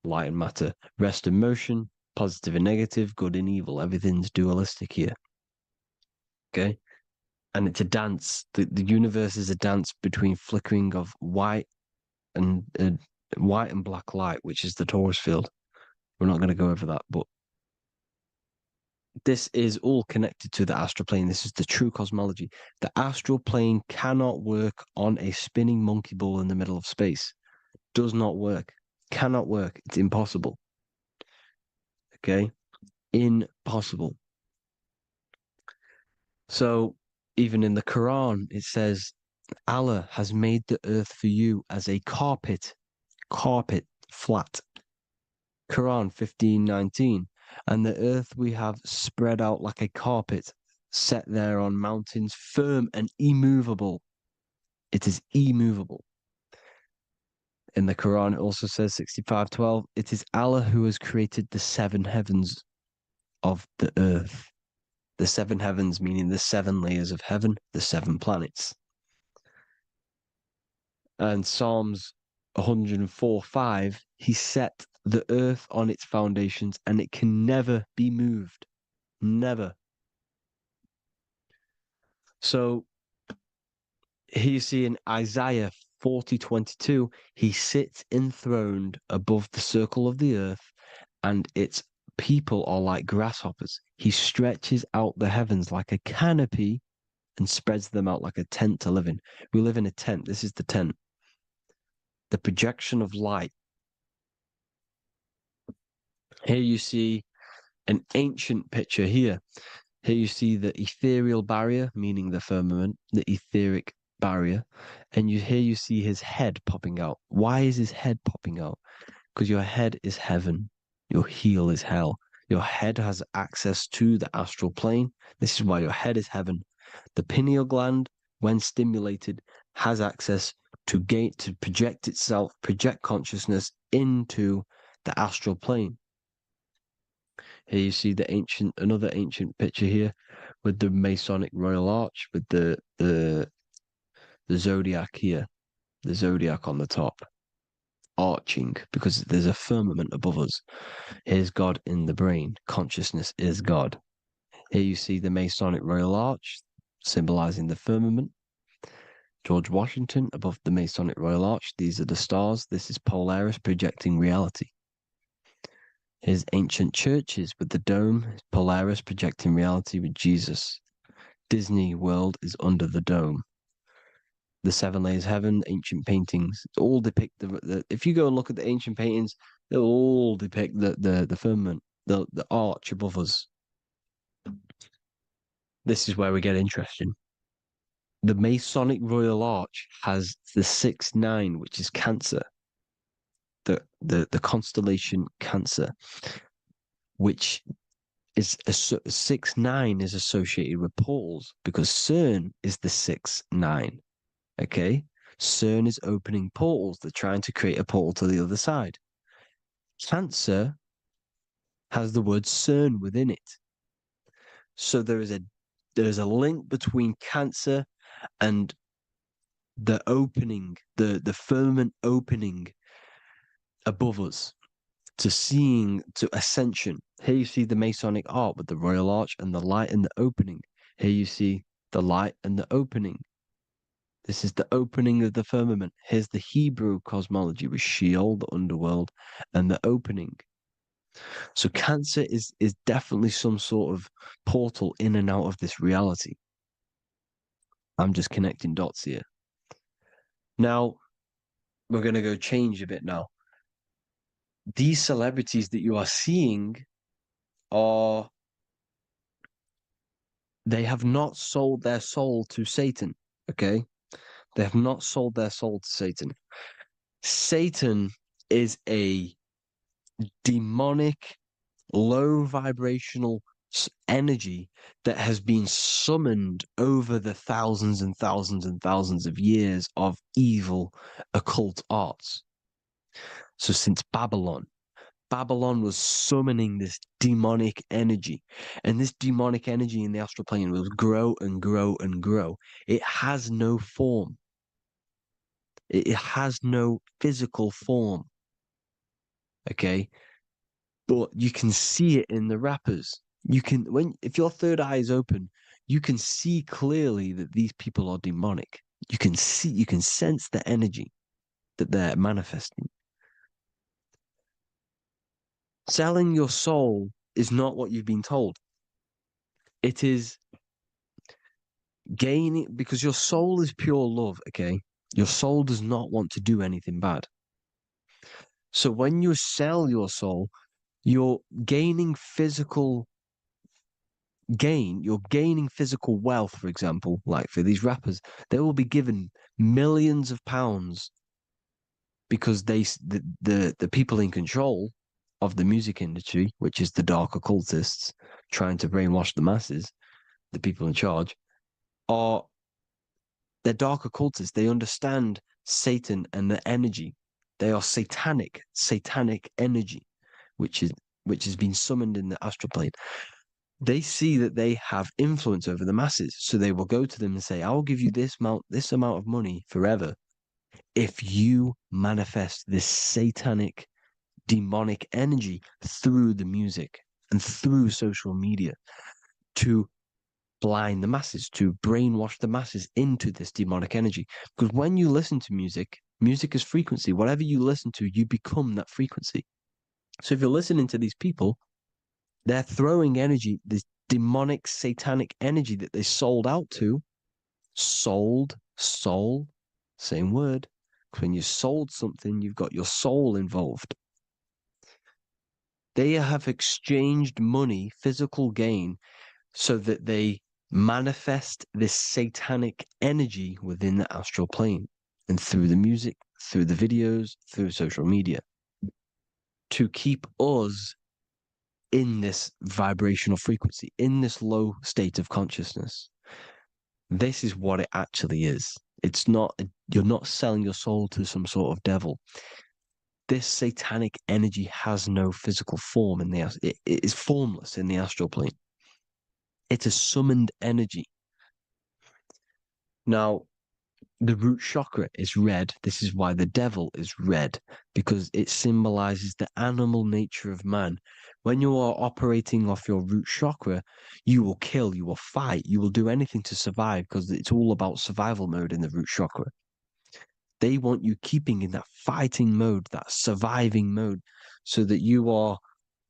light and matter, rest and motion, positive and negative, good and evil. Everything's dualistic here. Okay? And it's a dance. The universe is a dance between flickering of white and black light, which is the torus field. We're not going to go over that, but this is all connected to the astral plane. This is the true cosmology. The astral plane cannot work on a spinning monkey ball in the middle of space. Does not work. Cannot work. It's impossible. Okay? Impossible. So even in the Quran, it says, Allah has made the earth for you as a carpet, flat. Quran 15:19. And the earth we have spread out like a carpet, set there on mountains, firm and immovable. It is immovable. In the Quran, it also says 65:12, it is Allah who has created the seven heavens of the earth. The seven heavens, meaning the seven layers of heaven, the seven planets. And Psalms 104:5, he set the earth on its foundations and it can never be moved. Never. So here you see in Isaiah 40:22, he sits enthroned above the circle of the earth and its people are like grasshoppers. He stretches out the heavens like a canopy and spreads them out like a tent to live in. We live in a tent. This is the tent. The projection of light. Here you see an ancient picture here. Here you see the ethereal barrier, meaning the firmament, the etheric barrier. And here you see his head popping out. Why is his head popping out? Because your head is heaven. Your heel is hell. Your head has access to the astral plane. This is why your head is heaven. The pineal gland, when stimulated, has access to project itself, project consciousness into the astral plane. Here you see another ancient picture here with the Masonic Royal Arch, with the zodiac here, the zodiac on the top, arching, because there's a firmament above us. Here's God in the brain. Consciousness is God. Here you see the Masonic Royal Arch, symbolizing the firmament. George Washington above the Masonic Royal Arch. These are the stars. This is Polaris projecting reality. Here's ancient churches with the dome. Polaris projecting reality with Jesus. Disney World is under the dome. The seven layers of heaven, ancient paintings, all depict if you go and look at the ancient paintings, they'll all depict the firmament, the arch above us. This is where we get interesting. The Masonic Royal Arch has the 6-9, which is Cancer. The constellation Cancer, which is 6-9 is associated with portals because CERN is the 6-9. Okay, CERN is opening portals. They're trying to create a portal to the other side. Cancer has the word CERN within it, so there is a link between Cancer and the opening, the firmament opening above us to Ascension. Here you see the Masonic art with the Royal Arch and the light and the opening. Here you see the light and the opening. This is the opening of the firmament. Here's the Hebrew cosmology with Sheol, the underworld, and the opening. So Cancer is definitely some sort of portal in and out of this reality. I'm just connecting dots here. Now, we're going to go change a bit now. These celebrities that you are seeing they have not sold their soul to Satan, okay? They have not sold their soul to Satan. Satan is a demonic, low vibrational energy that has been summoned over the thousands and thousands and thousands of years of evil occult arts. So since Babylon was summoning this demonic energy, and this demonic energy in the astral plane will grow and grow and grow. It has no form. It has no physical form. Okay, but you can see it in the rappers. If your third eye is open, you can see clearly that these people are demonic. You can sense the energy that they're manifesting. Selling your soul is not what you've been told. It is gaining, because your soul is pure love, okay? Your soul does not want to do anything bad. So when you sell your soul, you're gaining physical gain, you're gaining physical wealth, for example, like for these rappers, they will be given millions of pounds because the people in control of the music industry, which is the dark occultists trying to brainwash the masses, the people in charge, they're dark occultists. They understand Satan and the energy. They are satanic energy, which has been summoned in the astral plane. They see that they have influence over the masses, so they will go to them and say, "I will give you this amount of money forever if you manifest this satanic, demonic energy through the music and through social media to blind the masses, to brainwash the masses into this demonic energy." Because when you listen to music, music is frequency. Whatever you listen to, you become that frequency. So if you're listening to these people, they're throwing energy, this demonic, satanic energy that they sold out to. Soul, same word. When you sold something, you've got your soul involved. They have exchanged money, physical gain, so that they manifest this satanic energy within the astral plane and through the music, through the videos, through social media to keep us in this vibrational frequency, in this low state of consciousness. This is what it actually is. It's not, you're not selling your soul to some sort of devil. This satanic energy has no physical form it is formless in the astral plane. It's a summoned energy. Now, the root chakra is red. This is why the devil is red, because it symbolizes the animal nature of man. When you are operating off your root chakra, you will kill, you will fight, you will do anything to survive, because it's all about survival mode in the root chakra. They want you keeping in that fighting mode, that surviving mode, so that you are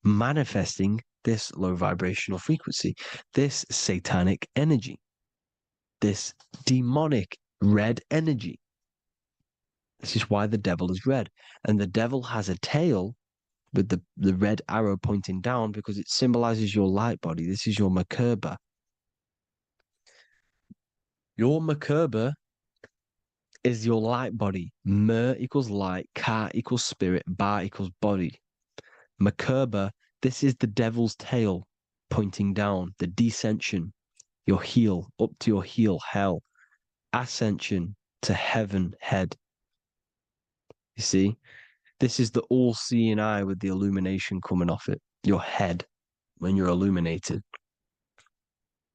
manifesting this low vibrational frequency, this satanic energy, this demonic red energy. This is why the devil is red. And the devil has a tail with the red arrow pointing down because it symbolizes your light body. This is your Merkaba. Your Merkaba is your light body. Mer equals light, Ka equals spirit, Ba equals body. Merkaba, this is the devil's tail pointing down, the descension, your heel, up to your heel, hell. Ascension to heaven, head. You see, this is the all-seeing eye with the illumination coming off it, your head, when you're illuminated.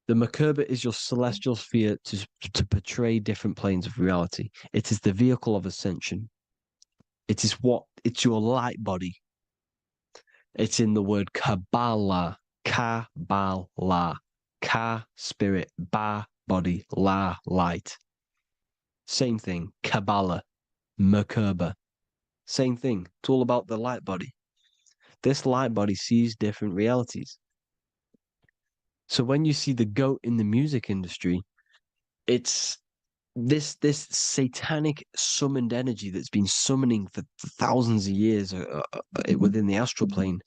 The Merkaba is your celestial sphere to portray different planes of reality. It is the vehicle of ascension. It's your light body. It's in the word Kabbalah, Kabbalah, Ka, spirit, Ba, body, La, light. Same thing, Kabbalah, Merkaba. Same thing. It's all about the light body. This light body sees different realities. So when you see the goat in the music industry, it's this satanic summoned energy that's been summoning for thousands of years within the astral plane.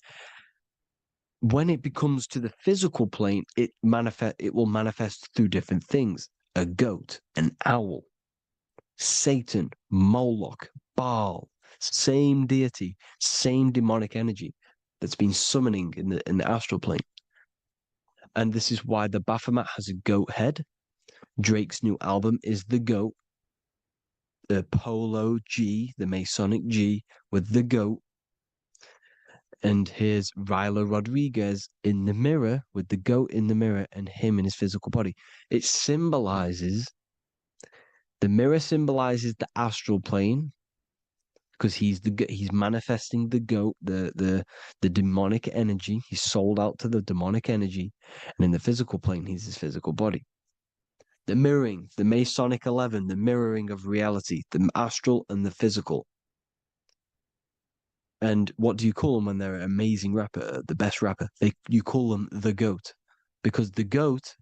When it becomes to the physical plane, it will manifest through different things. A goat, an owl, Satan, Moloch, Baal, same deity, same demonic energy that's been summoning in the astral plane. And this is why the Baphomet has a goat head. Drake's new album is the goat. The Polo G, the Masonic G, with the goat. And here's Ryla Rodriguez in the mirror with the goat in the mirror and him in his physical body. It symbolizes, the mirror symbolizes the astral plane because he's manifesting the goat, the demonic energy. He's sold out to the demonic energy. And in the physical plane, he's his physical body. The mirroring, the Masonic 11, the mirroring of reality, the astral and the physical. And what do you call them when they're an amazing rapper, the best rapper? You call them the GOAT. because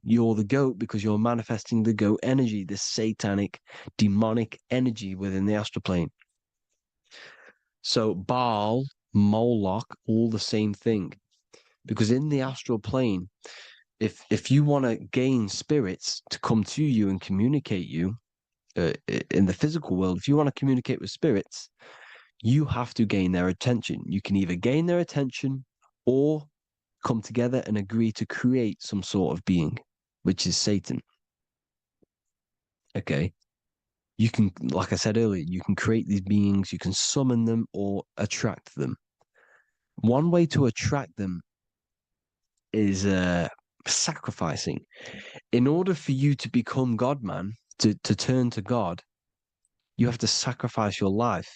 you're the goat because you're manifesting the goat energy, this satanic, demonic energy within the astral plane. So Baal, Moloch, all the same thing. Because in the astral plane, if you want to gain spirits to come to you and communicate you in the physical world, if you want to communicate with spirits, you have to gain their attention. You can either gain their attention or come together and agree to create some sort of being, which is Satan. Okay. You can, like I said earlier, you can create these beings, you can summon them or attract them. One way to attract them is sacrificing. In order for you to become God, man, to turn to God, you have to sacrifice your life.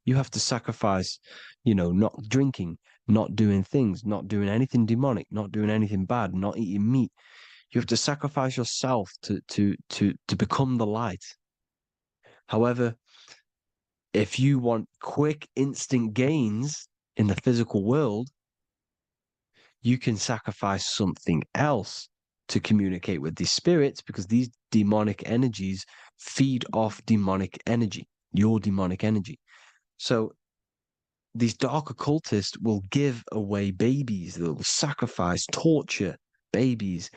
You have to sacrifice, not drinking, not doing things, not doing anything demonic, not doing anything bad, not eating meat. You have to sacrifice yourself to become the light. However, if you want quick, instant gains in the physical world, you can sacrifice something else to communicate with these spirits, because these demonic energies feed off demonic energy, your demonic energy. So these dark occultists will give away babies, they'll sacrifice, torture babies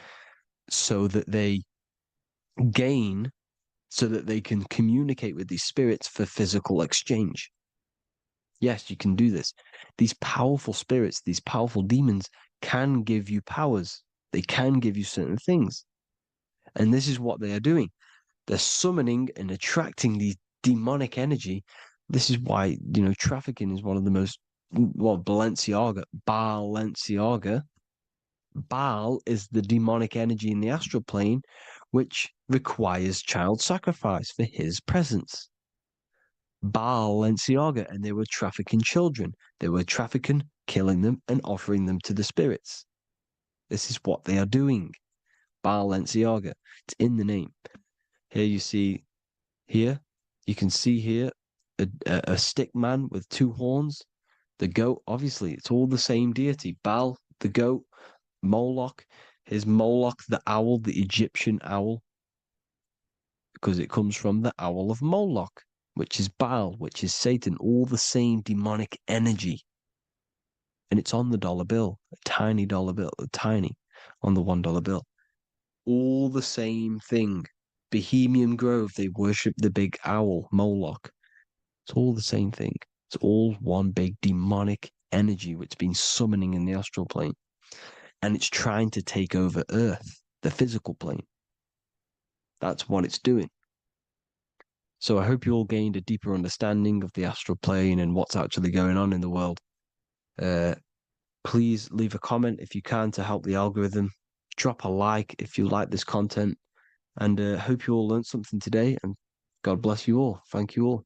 so that they gain, so that they can communicate with these spirits for physical exchange. Yes, you can do this. These powerful spirits, these powerful demons can give you powers. They can give you certain things. And this is what they are doing. They're summoning and attracting these demonic energy. This is why, trafficking is one of the most, Balenciaga. Baal is the demonic energy in the astral plane, which requires child sacrifice for his presence. Balenciaga, and they were trafficking children. They were trafficking, killing them, and offering them to the spirits. This is what they are doing. Balenciaga. It's in the name. Here you see, you can see here a stick man with two horns. The goat, obviously, it's all the same deity. Baal, the goat. Moloch, Moloch, the owl, the Egyptian owl, because it comes from the owl of Moloch, which is Baal, which is Satan, all the same demonic energy. And it's on the dollar bill, a tiny dollar bill, on the $1 bill. All the same thing. Bohemian Grove, they worship the big owl, Moloch. It's all the same thing. It's all one big demonic energy which has been summoning in the astral plane. And it's trying to take over Earth, the physical plane. That's what it's doing. So I hope you all gained a deeper understanding of the astral plane and what's actually going on in the world. Please leave a comment if you can to help the algorithm. Drop a like if you like this content. And hope you all learned something today. And God bless you all. Thank you all.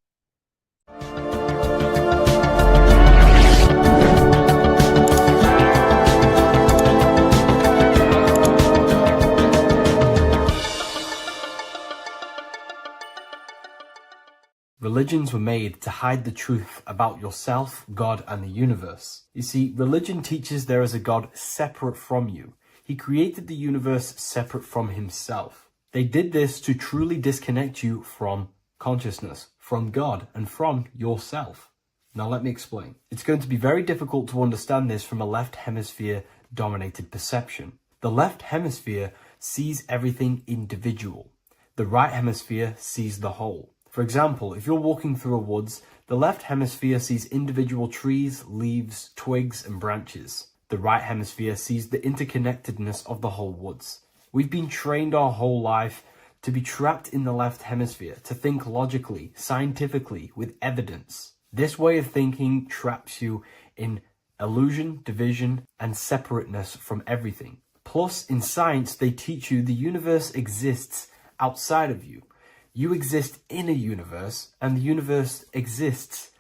Religions were made to hide the truth about yourself, God, and the universe. You see, religion teaches there is a God separate from you. He created the universe separate from himself. They did this to truly disconnect you from consciousness, from God, and from yourself. Now let me explain. It's going to be very difficult to understand this from a left hemisphere dominated perception. The left hemisphere sees everything individual. The right hemisphere sees the whole. For example, if you're walking through a woods, the left hemisphere sees individual trees, leaves, twigs, and branches. The right hemisphere sees the interconnectedness of the whole woods. We've been trained our whole life to be trapped in the left hemisphere, to think logically, scientifically, with evidence. This way of thinking traps you in illusion, division, and separateness from everything. Plus, in science, they teach you the universe exists outside of you. You exist in a universe, and the universe exists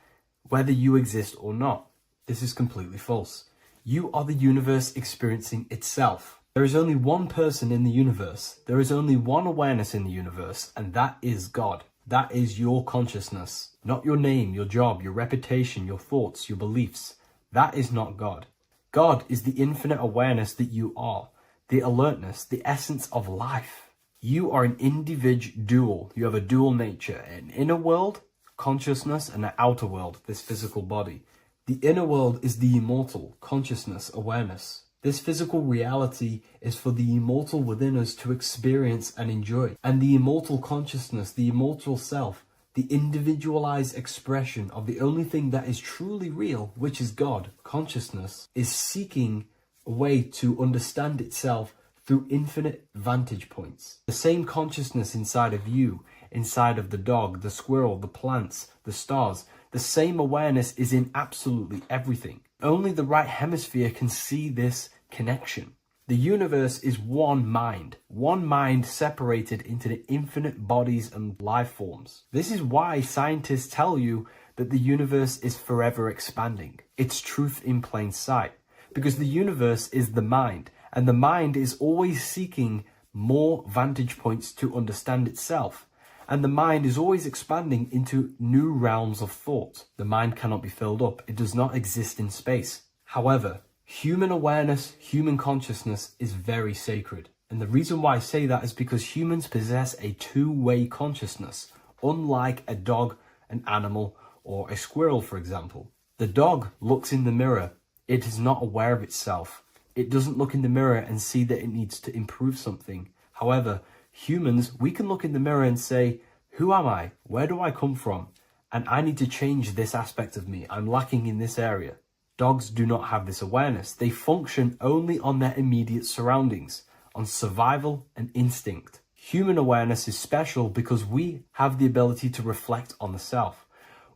whether you exist or not. This is completely false. You are the universe experiencing itself. There is only one person in the universe. There is only one awareness in the universe, and that is God. That is your consciousness. Not your name, your job, your reputation, your thoughts, your beliefs. That is not God. God is the infinite awareness that you are. the alertness, the essence of life. You are an individual. You have a dual nature, an inner world, consciousness, and an outer world, this physical body. The inner world is the immortal, consciousness, awareness. This physical reality is for the immortal within us to experience and enjoy. And the immortal consciousness, the immortal self, the individualized expression of the only thing that is truly real, which is God, consciousness, is seeking a way to understand itself through infinite vantage points. The same consciousness inside of you, inside of the dog, the squirrel, the plants, the stars, the same awareness is in absolutely everything. Only the right hemisphere can see this connection. The universe is one mind separated into the infinite bodies and life forms. This is why scientists tell you that the universe is forever expanding. It's truth in plain sight. Because the universe is the mind, and the mind is always seeking more vantage points to understand itself. And the mind is always expanding into new realms of thought. The mind cannot be filled up. It does not exist in space. However, human awareness, human consciousness is very sacred. And the reason why I say that is because humans possess a two-way consciousness, unlike a dog, an animal, or a squirrel, for example. The dog looks in the mirror. It is not aware of itself. It doesn't look in the mirror and see that it needs to improve something. However, humans, we can look in the mirror and say, who am I? Where do I come from? And I need to change this aspect of me. I'm lacking in this area. Dogs do not have this awareness. They function only on their immediate surroundings, on survival and instinct. Human awareness is special because we have the ability to reflect on the self.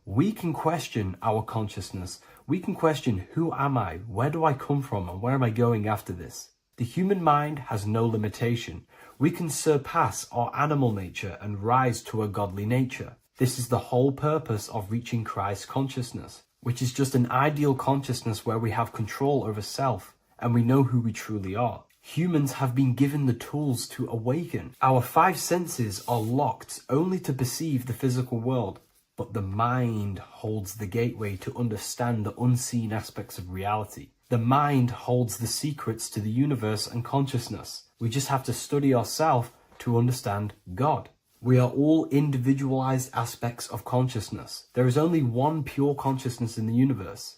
We can question our consciousness. We can question, who am I? Where do I come from? And where am I going after this? The human mind has no limitation. We can surpass our animal nature and rise to a godly nature. This is the whole purpose of reaching Christ consciousness, which is just an ideal consciousness where we have control over self and we know who we truly are. Humans have been given the tools to awaken. Our five senses are locked only to perceive the physical world. But the mind holds the gateway to understand the unseen aspects of reality. The mind holds the secrets to the universe and consciousness. We just have to study ourselves to understand God. We are all individualized aspects of consciousness. There is only one pure consciousness in the universe,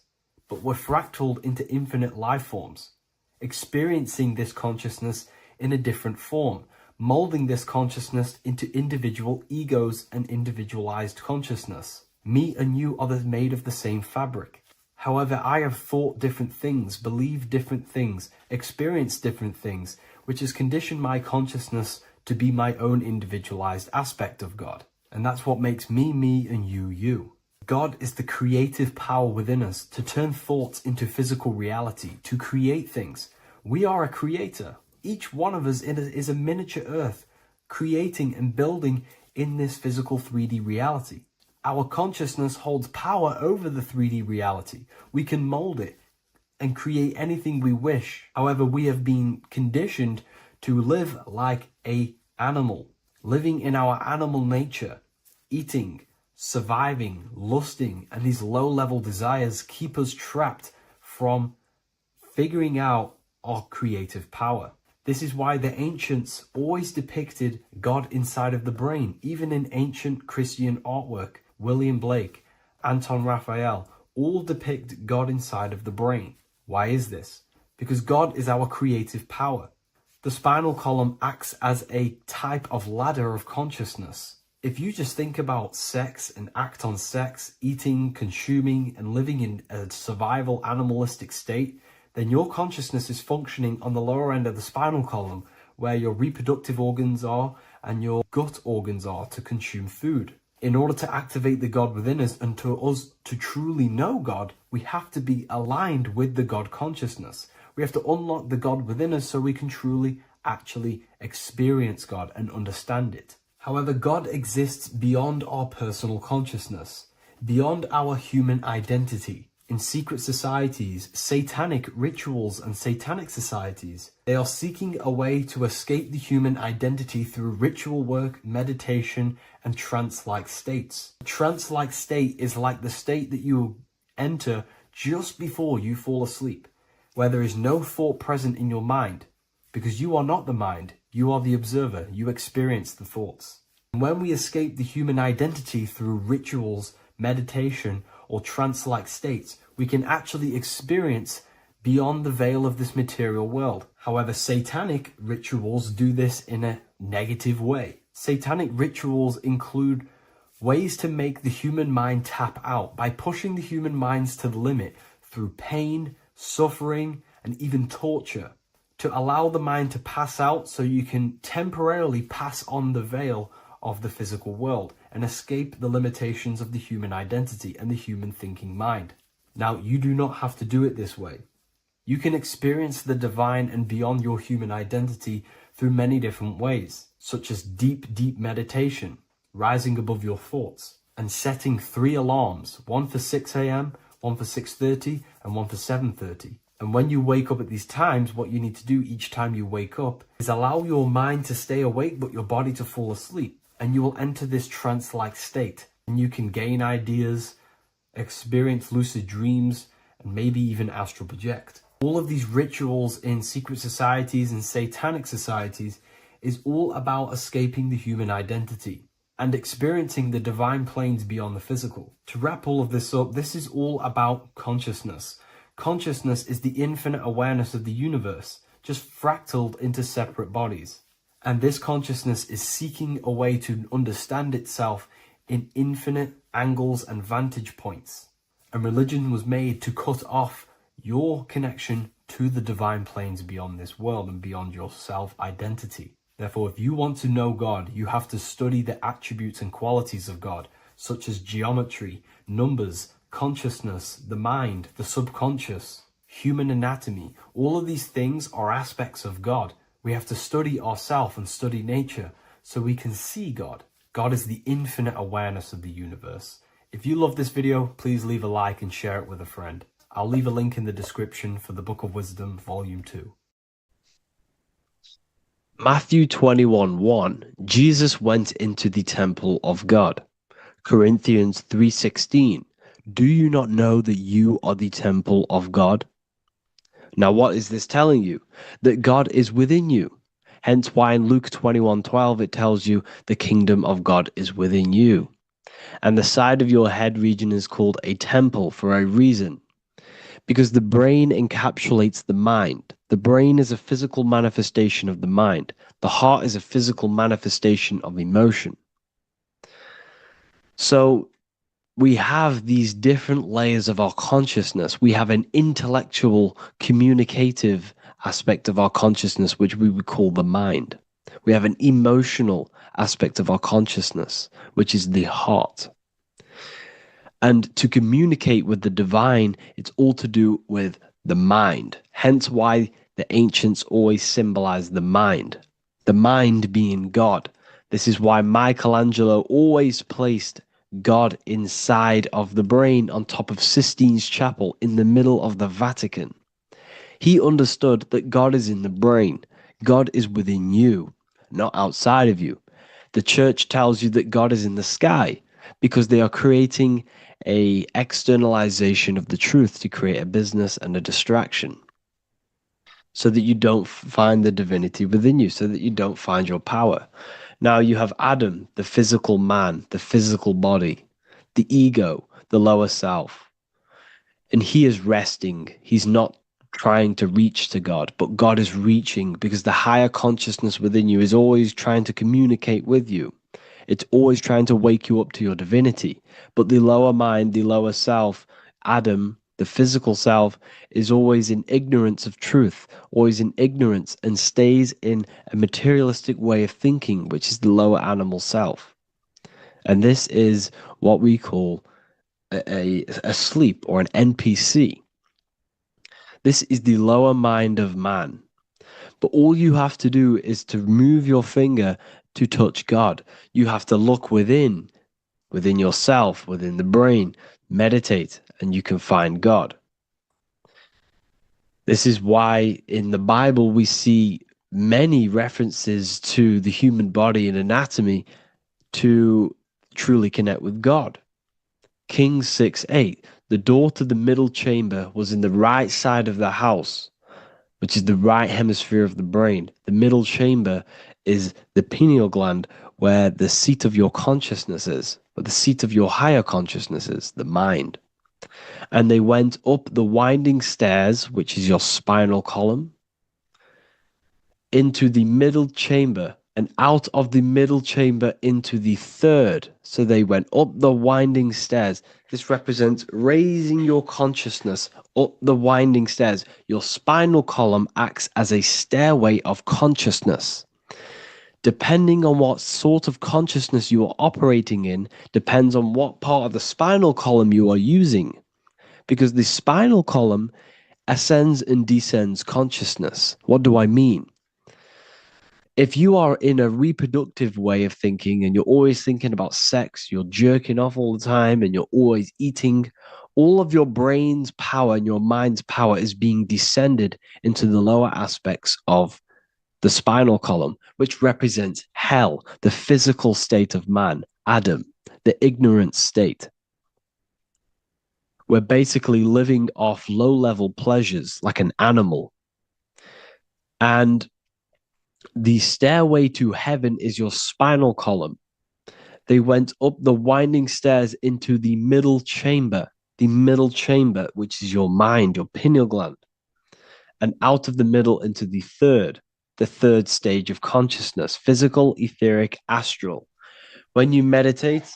but we're fractaled into infinite life forms, experiencing this consciousness in a different form, molding this consciousness into individual egos and individualized consciousness. Me and you are made of the same fabric. However, I have thought different things, believed different things, experienced different things, which has conditioned my consciousness to be my own individualized aspect of God. And that's what makes me, me, and you, you. God is the creative power within us to turn thoughts into physical reality, to create things. We are a creator. Each one of us is a miniature earth, creating and building in this physical 3D reality. Our consciousness holds power over the 3D reality. We can mold it and create anything we wish. However, we have been conditioned to live like an animal, living in our animal nature, eating, surviving, lusting, and these low-level desires keep us trapped from figuring out our creative power. This is why the ancients always depicted God inside of the brain. Even in ancient Christian artwork, William Blake, Anton Raphael, all depict God inside of the brain. Why is this? Because God is our creative power. The spinal column acts as a type of ladder of consciousness. If you just think about sex and act on sex, eating, consuming, and living in a survival animalistic state, then your consciousness is functioning on the lower end of the spinal column, where your reproductive organs are and your gut organs are to consume food. In order to activate the God within us and to us to truly know God, we have to be aligned with the God consciousness. We have to unlock the God within us so we can truly actually experience God and understand it. However, God exists beyond our personal consciousness, beyond our human identity. In secret societies, satanic rituals and satanic societies, they are seeking a way to escape the human identity through ritual work, meditation, and trance-like states. A trance-like state is like the state that you enter just before you fall asleep, where there is no thought present in your mind. because you are not the mind, you are the observer, you experience the thoughts. And when we escape the human identity through rituals, meditation, or trance-like states, we can actually experience beyond the veil of this material world. However, satanic rituals do this in a negative way. Satanic rituals include ways to make the human mind tap out by pushing the human minds to the limit through pain, suffering, and even torture, to allow the mind to pass out so you can temporarily pass on the veil of the physical world and escape the limitations of the human identity and the human thinking mind. Now, you do not have to do it this way. You can experience the divine and beyond your human identity through many different ways, such as deep, deep meditation, rising above your thoughts, and setting 3 alarms, one for 6 a.m., one for 6:30, and one for 7:30. And when you wake up at these times, what you need to do each time you wake up is allow your mind to stay awake but your body to fall asleep. And you will enter this trance-like state. And you can gain ideas, experience lucid dreams, and maybe even astral project. All of these rituals in secret societies and satanic societies is all about escaping the human identity and experiencing the divine planes beyond the physical. To wrap all of this up, this is all about consciousness. Consciousness is the infinite awareness of the universe, just fractaled into separate bodies. And this consciousness is seeking a way to understand itself in infinite angles and vantage points. And religion was made to cut off your connection to the divine planes beyond this world and beyond your self-identity. Therefore, if you want to know God, you have to study the attributes and qualities of God, such as geometry, numbers, consciousness, the mind, the subconscious, human anatomy. All of these things are aspects of God. We have to study ourselves and study nature so we can see God. God is the infinite awareness of the universe. If you love this video, please leave a like and share it with a friend. I'll leave a link in the description for the Book of Wisdom, Volume 2. Matthew 21:1, Jesus went into the temple of God. Corinthians 3:16, do you not know that you are the temple of God? Now what is this telling you? That God is within you. Hence why in Luke 21:12 it tells you the kingdom of God is within you. And the side of your head region is called a temple for a reason. Because the brain encapsulates the mind. The brain is a physical manifestation of the mind. The heart is a physical manifestation of emotion. So we have these different layers of our consciousness. We have an intellectual, communicative aspect of our consciousness, which we would call the mind. We have an emotional aspect of our consciousness, which is the heart. And to communicate with the divine, it's all to do with the mind. Hence why the ancients always symbolize the mind being God. This is why Michelangelo always placed God inside of the brain on top of Sistine Chapel in the middle of the Vatican. He understood that God is in the brain. God is within you, not outside of you. The church tells you that God is in the sky because they are creating a externalization of the truth to create a business and a distraction so that you don't find the divinity within you, so that you don't find your power. Now you have Adam, the physical man, the physical body, the ego, the lower self. And he is resting. He's not trying to reach to God, but God is reaching because the higher consciousness within you is always trying to communicate with you. It's always trying to wake you up to your divinity. But the lower mind, the lower self, Adam, the physical self, is always in ignorance of truth, always in ignorance, and stays in a materialistic way of thinking, which is the lower animal self. And this is what we call a sleep or an NPC. This is the lower mind of man. But all you have to do is to move your finger to touch God. You have to look within yourself, within the brain, meditate, and you can find God. This is why in the Bible we see many references to the human body and anatomy to truly connect with God. Kings 6:8, the door to the middle chamber was in the right side of the house. which is the right hemisphere of the brain. The middle chamber is the pineal gland, where the seat of your consciousness is, but the seat of your higher consciousness is, the mind. And they went up the winding stairs, which is your spinal column, into the middle chamber, and out of the middle chamber into the third. So they went up the winding stairs. This represents raising your consciousness up the winding stairs. Your spinal column acts as a stairway of consciousness. Depending on what sort of consciousness you are operating in, depends on what part of the spinal column you are using. Because the spinal column ascends and descends consciousness. What do I mean? If you are in a reproductive way of thinking and you're always thinking about sex, you're jerking off all the time and you're always eating, all of your brain's power and your mind's power is being descended into the lower aspects of the spinal column, which represents hell, the physical state of man, Adam, the ignorant state. We're basically living off low-level pleasures like an animal. And the stairway to heaven is your spinal column. They went up the winding stairs into the middle chamber, which is your mind, your pineal gland, and out of the middle into the third stage of consciousness, physical, etheric, astral. When you meditate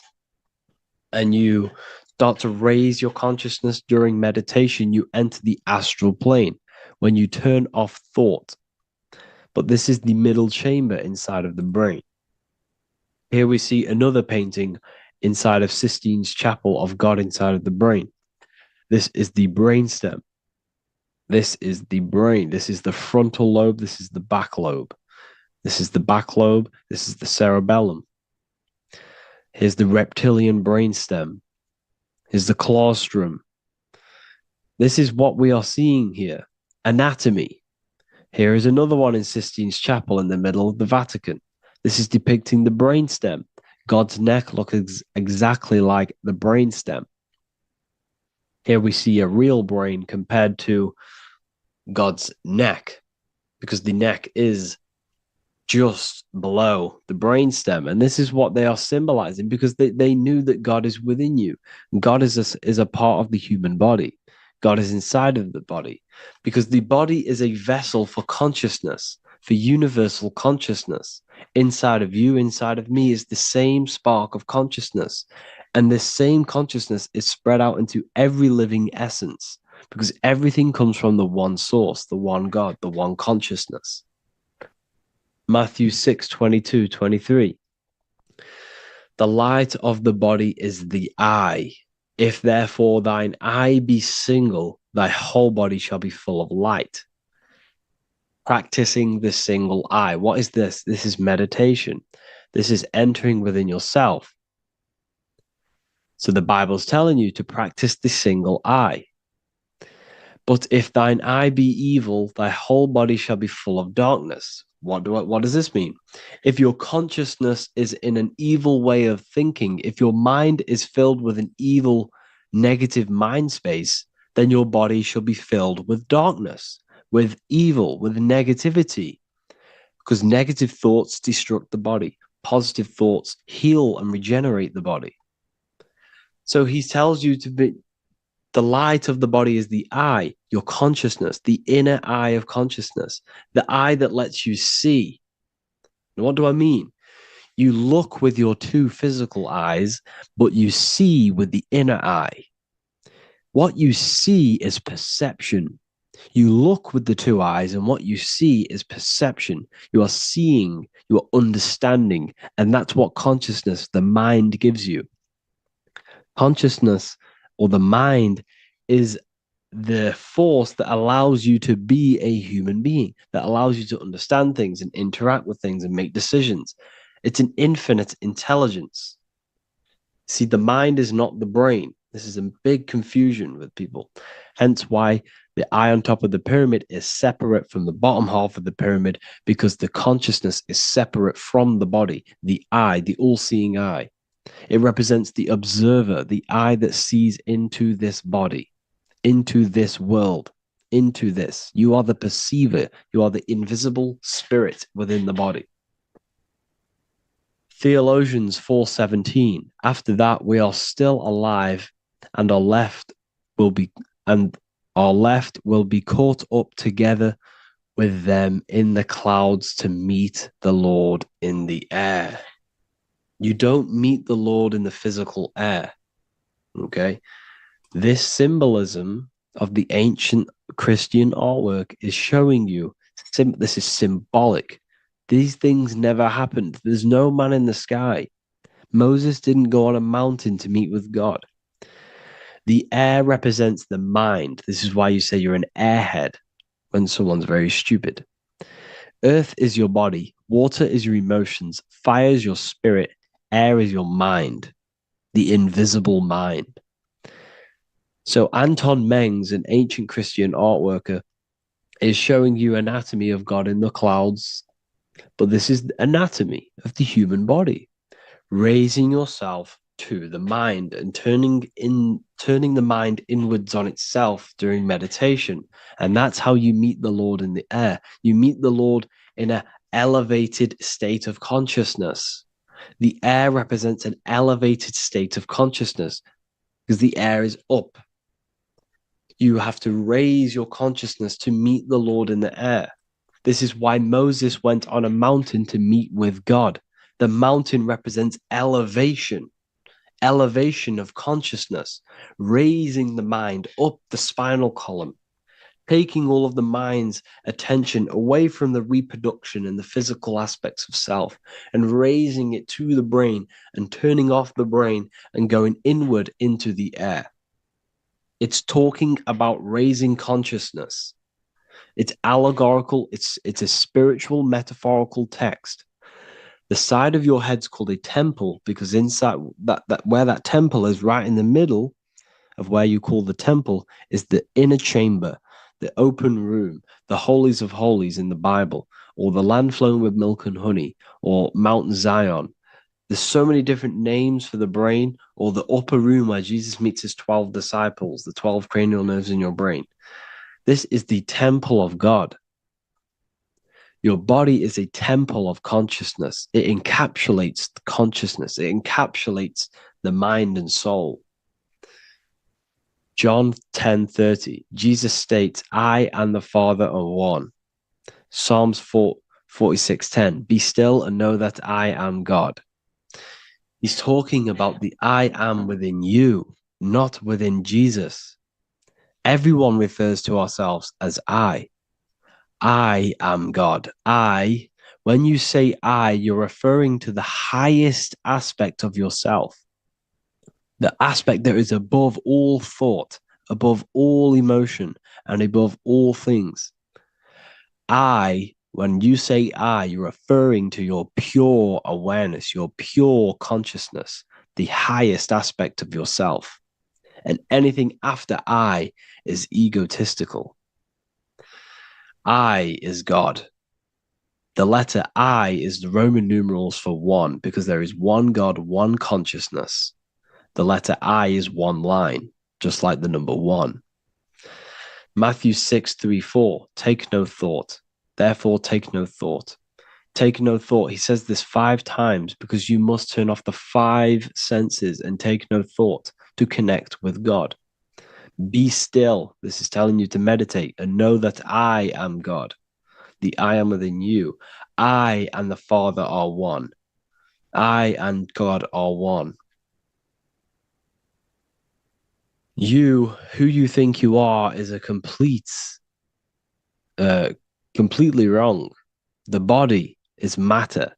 and you start to raise your consciousness during meditation, you enter the astral plane when you turn off thought. But this is the middle chamber inside of the brain. Here we see another painting inside of Sistine's chapel of God inside of the brain. This is the brainstem. This is the brain. This is the frontal lobe. This is the back lobe. This is the back lobe. This is the cerebellum. Here's the reptilian brainstem. Here's the claustrum. This is what we are seeing here. Anatomy. Here is another one in Sistine's chapel in the middle of the Vatican. This is depicting the brainstem. God's neck looks exactly like the brainstem. Here we see a real brain compared to God's neck, because the neck is just below the brainstem. And this is what they are symbolizing, because they knew that God is within you. God is a part of the human body. God is inside of the body, because the body is a vessel for consciousness, for universal consciousness. Inside of you, inside of me is the same spark of consciousness. And this same consciousness is spread out into every living essence, because everything comes from the one source, the one God, the one consciousness. Matthew 6:22-23. The light of the body is the eye. If therefore thine eye be single, thy whole body shall be full of light. Practicing the single eye. What is this? This is meditation. This is entering within yourself. So the Bible's telling you to practice the single eye. But if thine eye be evil, thy whole body shall be full of darkness. What does this mean? If your consciousness is in an evil way of thinking, if your mind is filled with an evil, negative mind space, then your body shall be filled with darkness, with evil, with negativity. Because negative thoughts destruct the body. Positive thoughts heal and regenerate the body. So he tells you to be, the light of the body is the eye, your consciousness, the inner eye of consciousness, the eye that lets you see. And what do I mean? You look with your two physical eyes, but you see with the inner eye. What you see is perception. You look with the two eyes, and what you see is perception. You are seeing, you are understanding, and that's what consciousness, the mind, gives you. Consciousness, or the mind, is the force that allows you to be a human being, that allows you to understand things and interact with things and make decisions. It's an infinite intelligence. See, the mind is not the brain. This is a big confusion with people. Hence why the eye on top of the pyramid is separate from the bottom half of the pyramid, because the consciousness is separate from the body, the eye, the all-seeing eye. It represents the observer, the eye that sees into this body, into this world, into this. You are the perceiver. You are the invisible spirit within the body. Theologians 4:17. After that, we are still alive, and our left will be caught up together with them in the clouds to meet the Lord in the air. You don't meet the Lord in the physical air. Okay? This symbolism of the ancient Christian artwork is showing you this is symbolic. These things never happened. There's no man in the sky. Moses didn't go on a mountain to meet with God. The air represents the mind. This is why you say you're an airhead when someone's very stupid. Earth is your body. Water is your emotions. Fire is your spirit. Air is your mind, the invisible mind. So Anton Mengs, an ancient Christian art worker, is showing you anatomy of God in the clouds. But this is the anatomy of the human body. Raising yourself to the mind and turning the mind inwards on itself during meditation. And that's how you meet the Lord in the air. You meet the Lord in an elevated state of consciousness. The air represents an elevated state of consciousness because the air is up. You have to raise your consciousness to meet the Lord in the air. This is why Moses went on a mountain to meet with God. The mountain represents elevation of consciousness, raising the mind up the spinal column, taking all of the mind's attention away from the reproduction and the physical aspects of self and raising it to the brain and turning off the brain and going inward into the air. It's talking about raising consciousness. It's allegorical. It's a spiritual, metaphorical text. The side of your head's called a temple because inside that where that temple is, right in the middle of where you call the temple, is the inner chamber, the open room, the holies of holies in the Bible, or the land flowing with milk and honey, or Mount Zion. There's so many different names for the brain, or the upper room where Jesus meets his 12 disciples, the 12 cranial nerves in your brain. This is the temple of God. Your body is a temple of consciousness. It encapsulates the consciousness. It encapsulates the mind and soul. John 10:30, Jesus states, I and the Father are one. Psalms 46:10, be still and know that I am God. He's talking about the I am within you, not within Jesus. Everyone refers to ourselves as I. I am God. When you say I, you're referring to the highest aspect of yourself. The aspect that is above all thought, above all emotion, and above all things. When you say I, you're referring to your pure awareness, your pure consciousness, the highest aspect of yourself. And anything after I is egotistical. I is God. The letter I is the Roman numerals for one, because there is one God, one consciousness. The letter I is one line, just like the number one. Matthew 6:3-4, take no thought. Therefore, take no thought. Take no thought. He says this 5 times because you must turn off the 5 senses and take no thought to connect with God. Be still. This is telling you to meditate and know that I am God. The I am within you. I and the Father are one. I and God are one. You, who you think you are, is a completely wrong. The body is matter.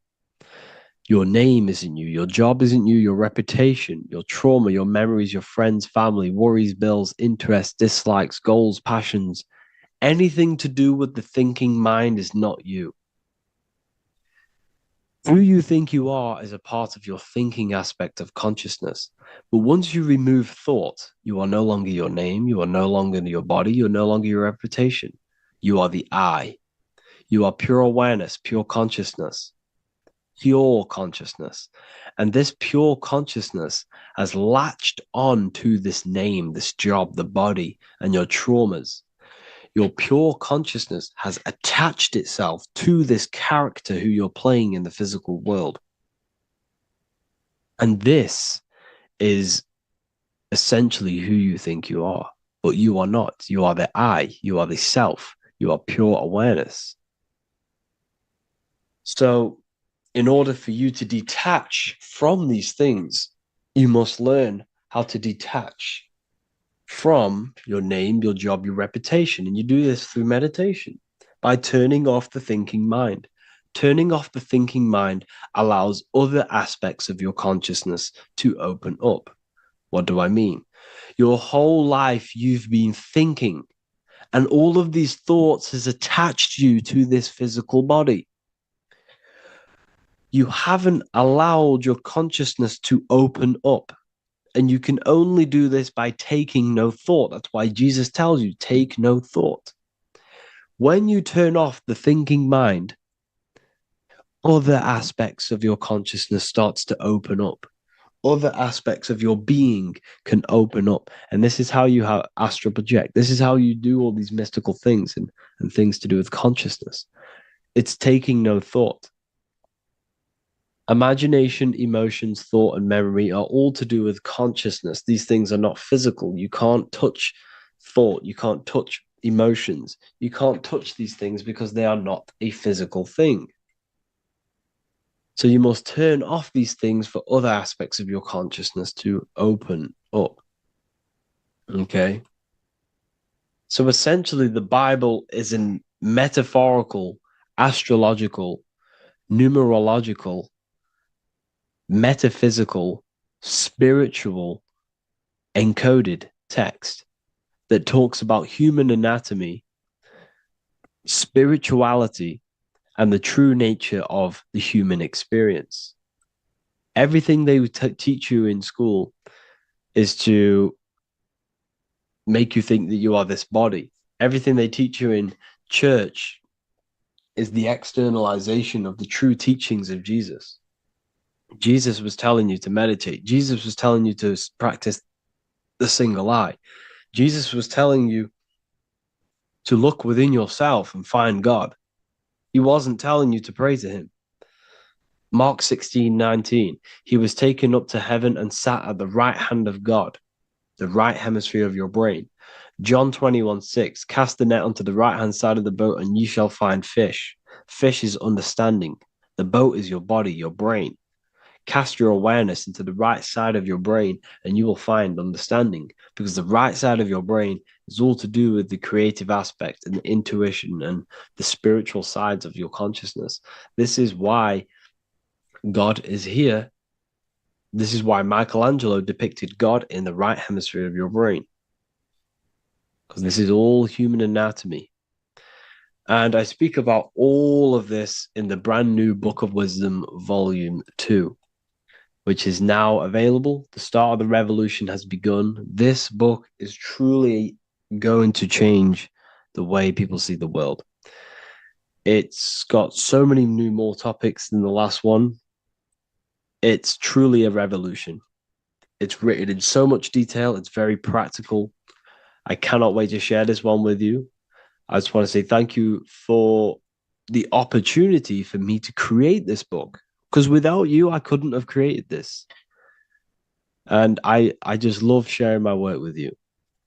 Your name isn't you. Your job isn't you. Your reputation, your trauma, your memories, your friends, family, worries, bills, interests, dislikes, goals, passions. Anything to do with the thinking mind is not you. Who you think you are is a part of your thinking aspect of consciousness. But once you remove thought, you are no longer your name. You are no longer your body. You're no longer your reputation. You are the I. You are pure awareness, pure consciousness. Pure consciousness. And this pure consciousness has latched on to this name, this job, the body, and your traumas. Your pure consciousness has attached itself to this character who you're playing in the physical world. And this is essentially who you think you are, but you are not. You are the I, you are the self, you are pure awareness. So, in order for you to detach from these things, you must learn how to detach from your name, your job, your reputation. And you do this through meditation by turning off the thinking mind. Turning off the thinking mind allows other aspects of your consciousness to open up. What do I mean? Your whole life you've been thinking, and all of these thoughts has attached you to this physical body. You haven't allowed your consciousness to open up. And you can only do this by taking no thought. That's why Jesus tells you, take no thought. When you turn off the thinking mind, other aspects of your consciousness starts to open up. Other aspects of your being can open up. And this is how you have astral project. This is how you do all these mystical things and things to do with consciousness. It's taking no thought. Imagination, emotions, thought, and memory are all to do with consciousness. These things are not physical. You can't touch thought. You can't touch emotions. You can't touch these things because they are not a physical thing. So you must turn off these things for other aspects of your consciousness to open up. Okay? So essentially, the Bible is a metaphorical, astrological, numerological, metaphysical, spiritual, encoded text that talks about human anatomy, spirituality, and the true nature of the human experience. Everything they would teach you in school is to make you think that you are this body. Everything they teach you in church is the externalization of the true teachings of Jesus. Jesus was telling you to meditate. Jesus was telling you to practice the single eye. Jesus was telling you to look within yourself and find God. He wasn't telling you to pray to him. Mark 16:19, he was taken up to heaven and sat at the right hand of God, the right hemisphere of your brain. John 21:6, cast the net onto the right hand side of the boat and ye shall find fish. Fish is understanding. The boat is your body, your brain. Cast your awareness into the right side of your brain and you will find understanding, because the right side of your brain is all to do with the creative aspect and the intuition and the spiritual sides of your consciousness. This is why God is here. This is why Michelangelo depicted God in the right hemisphere of your brain, because this is all human anatomy. And I speak about all of this in the brand new Book of Wisdom, Volume 2. Which is now available. The start of the revolution has begun. This book is truly going to change the way people see the world. It's got so many more topics than the last one. It's truly a revolution. It's written in so much detail. It's very practical. I cannot wait to share this one with you. I just want to say thank you for the opportunity for me to create this book. Because without you, I couldn't have created this. And I just love sharing my work with you.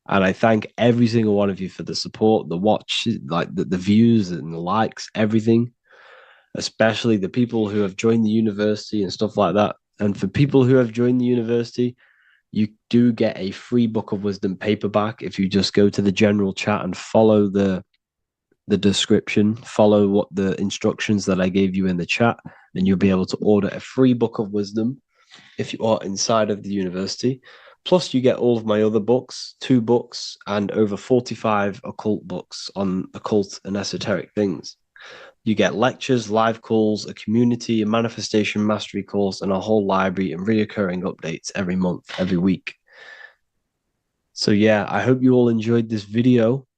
And I thank every single one of you for the support, the watch, like the views and the likes, everything. Especially the people who have joined the university and stuff like that. And for people who have joined the university, you do get a free Book of Wisdom paperback if you just go to the general chat and follow the description, follow what the instructions that I gave you in the chat, and you'll be able to order a free Book of Wisdom if you are inside of the university. Plus, you get all of my other books, 2 books, and over 45 occult books on occult and esoteric things. You get lectures, live calls, a community, a manifestation mastery course, and a whole library and reoccurring updates every month, every week. So yeah, I hope you all enjoyed this video.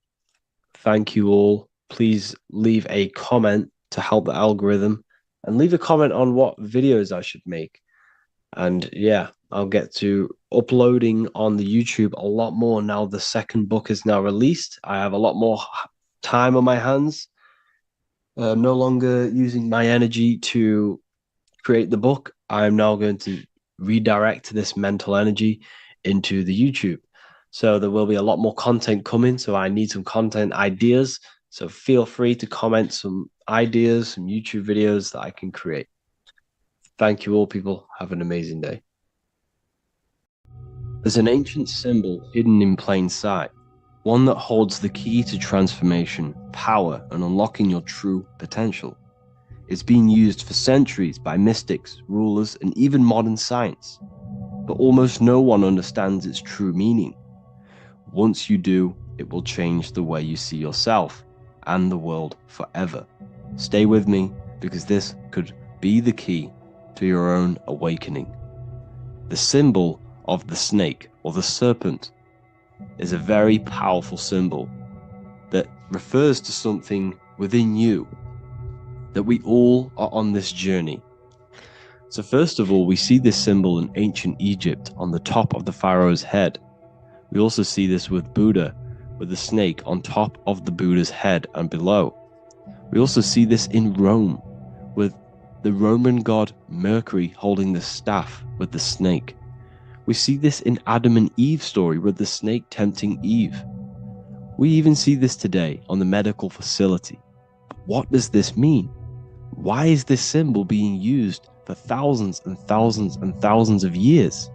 Thank you all. Please leave a comment to help the algorithm, and leave a comment on what videos I should make. And yeah, I'll get to uploading on the YouTube a lot more now. The second book is now released. I have a lot more time on my hands. No longer using my energy to create the book. I'm now going to redirect this mental energy into the YouTube. So there will be a lot more content coming. So I need some content ideas. So feel free to comment some ideas, some YouTube videos that I can create. Thank you all, people. Have an amazing day. There's an ancient symbol hidden in plain sight, one that holds the key to transformation, power, and unlocking your true potential. It's been used for centuries by mystics, rulers, and even modern science, but almost no one understands its true meaning. Once you do, it will change the way you see yourself and the world forever. Stay with me, because this could be the key to your own awakening. The symbol of the snake, or the serpent, is a very powerful symbol that refers to something within you, that we all are on this journey. So first of all, we see this symbol in ancient Egypt on the top of the pharaoh's head. We also see this with Buddha, with the snake on top of the Buddha's head and below. We also see this in Rome, with the Roman god Mercury holding the staff with the snake. We see this in Adam and Eve story with the snake tempting Eve. We even see this today on the medical facility. But what does this mean? Why is this symbol being used for thousands and thousands and thousands of years?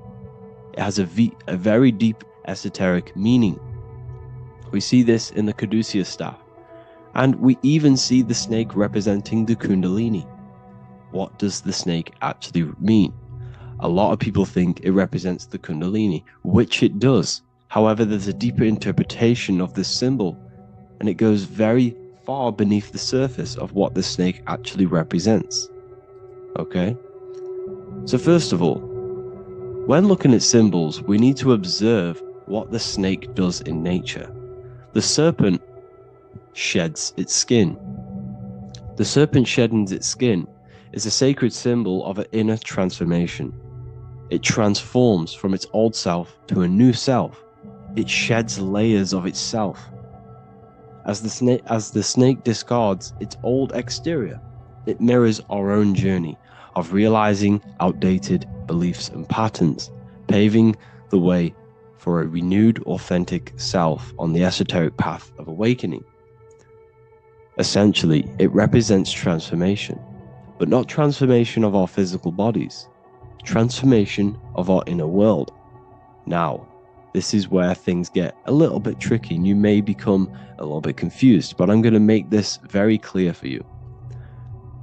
It has a very deep esoteric meaning. We see this in the caduceus staff, and we even see the snake representing the Kundalini. What does the snake actually mean? A lot of people think it represents the Kundalini, which it does. However, there's a deeper interpretation of this symbol, and it goes very far beneath the surface of what the snake actually represents. Okay? So first of all, when looking at symbols, we need to observe what the snake does in nature. The serpent sheds its skin. The serpent shedding its skin is a sacred symbol of an inner transformation. It transforms from its old self to a new self. It sheds layers of itself. As the snake discards its old exterior, it mirrors our own journey of realizing outdated beliefs and patterns, paving the way for a renewed, authentic self on the esoteric path of awakening. Essentially, it represents transformation, but not transformation of our physical bodies, transformation of our inner world. Now, this is where things get a little bit tricky and you may become a little bit confused, but I'm going to make this very clear for you.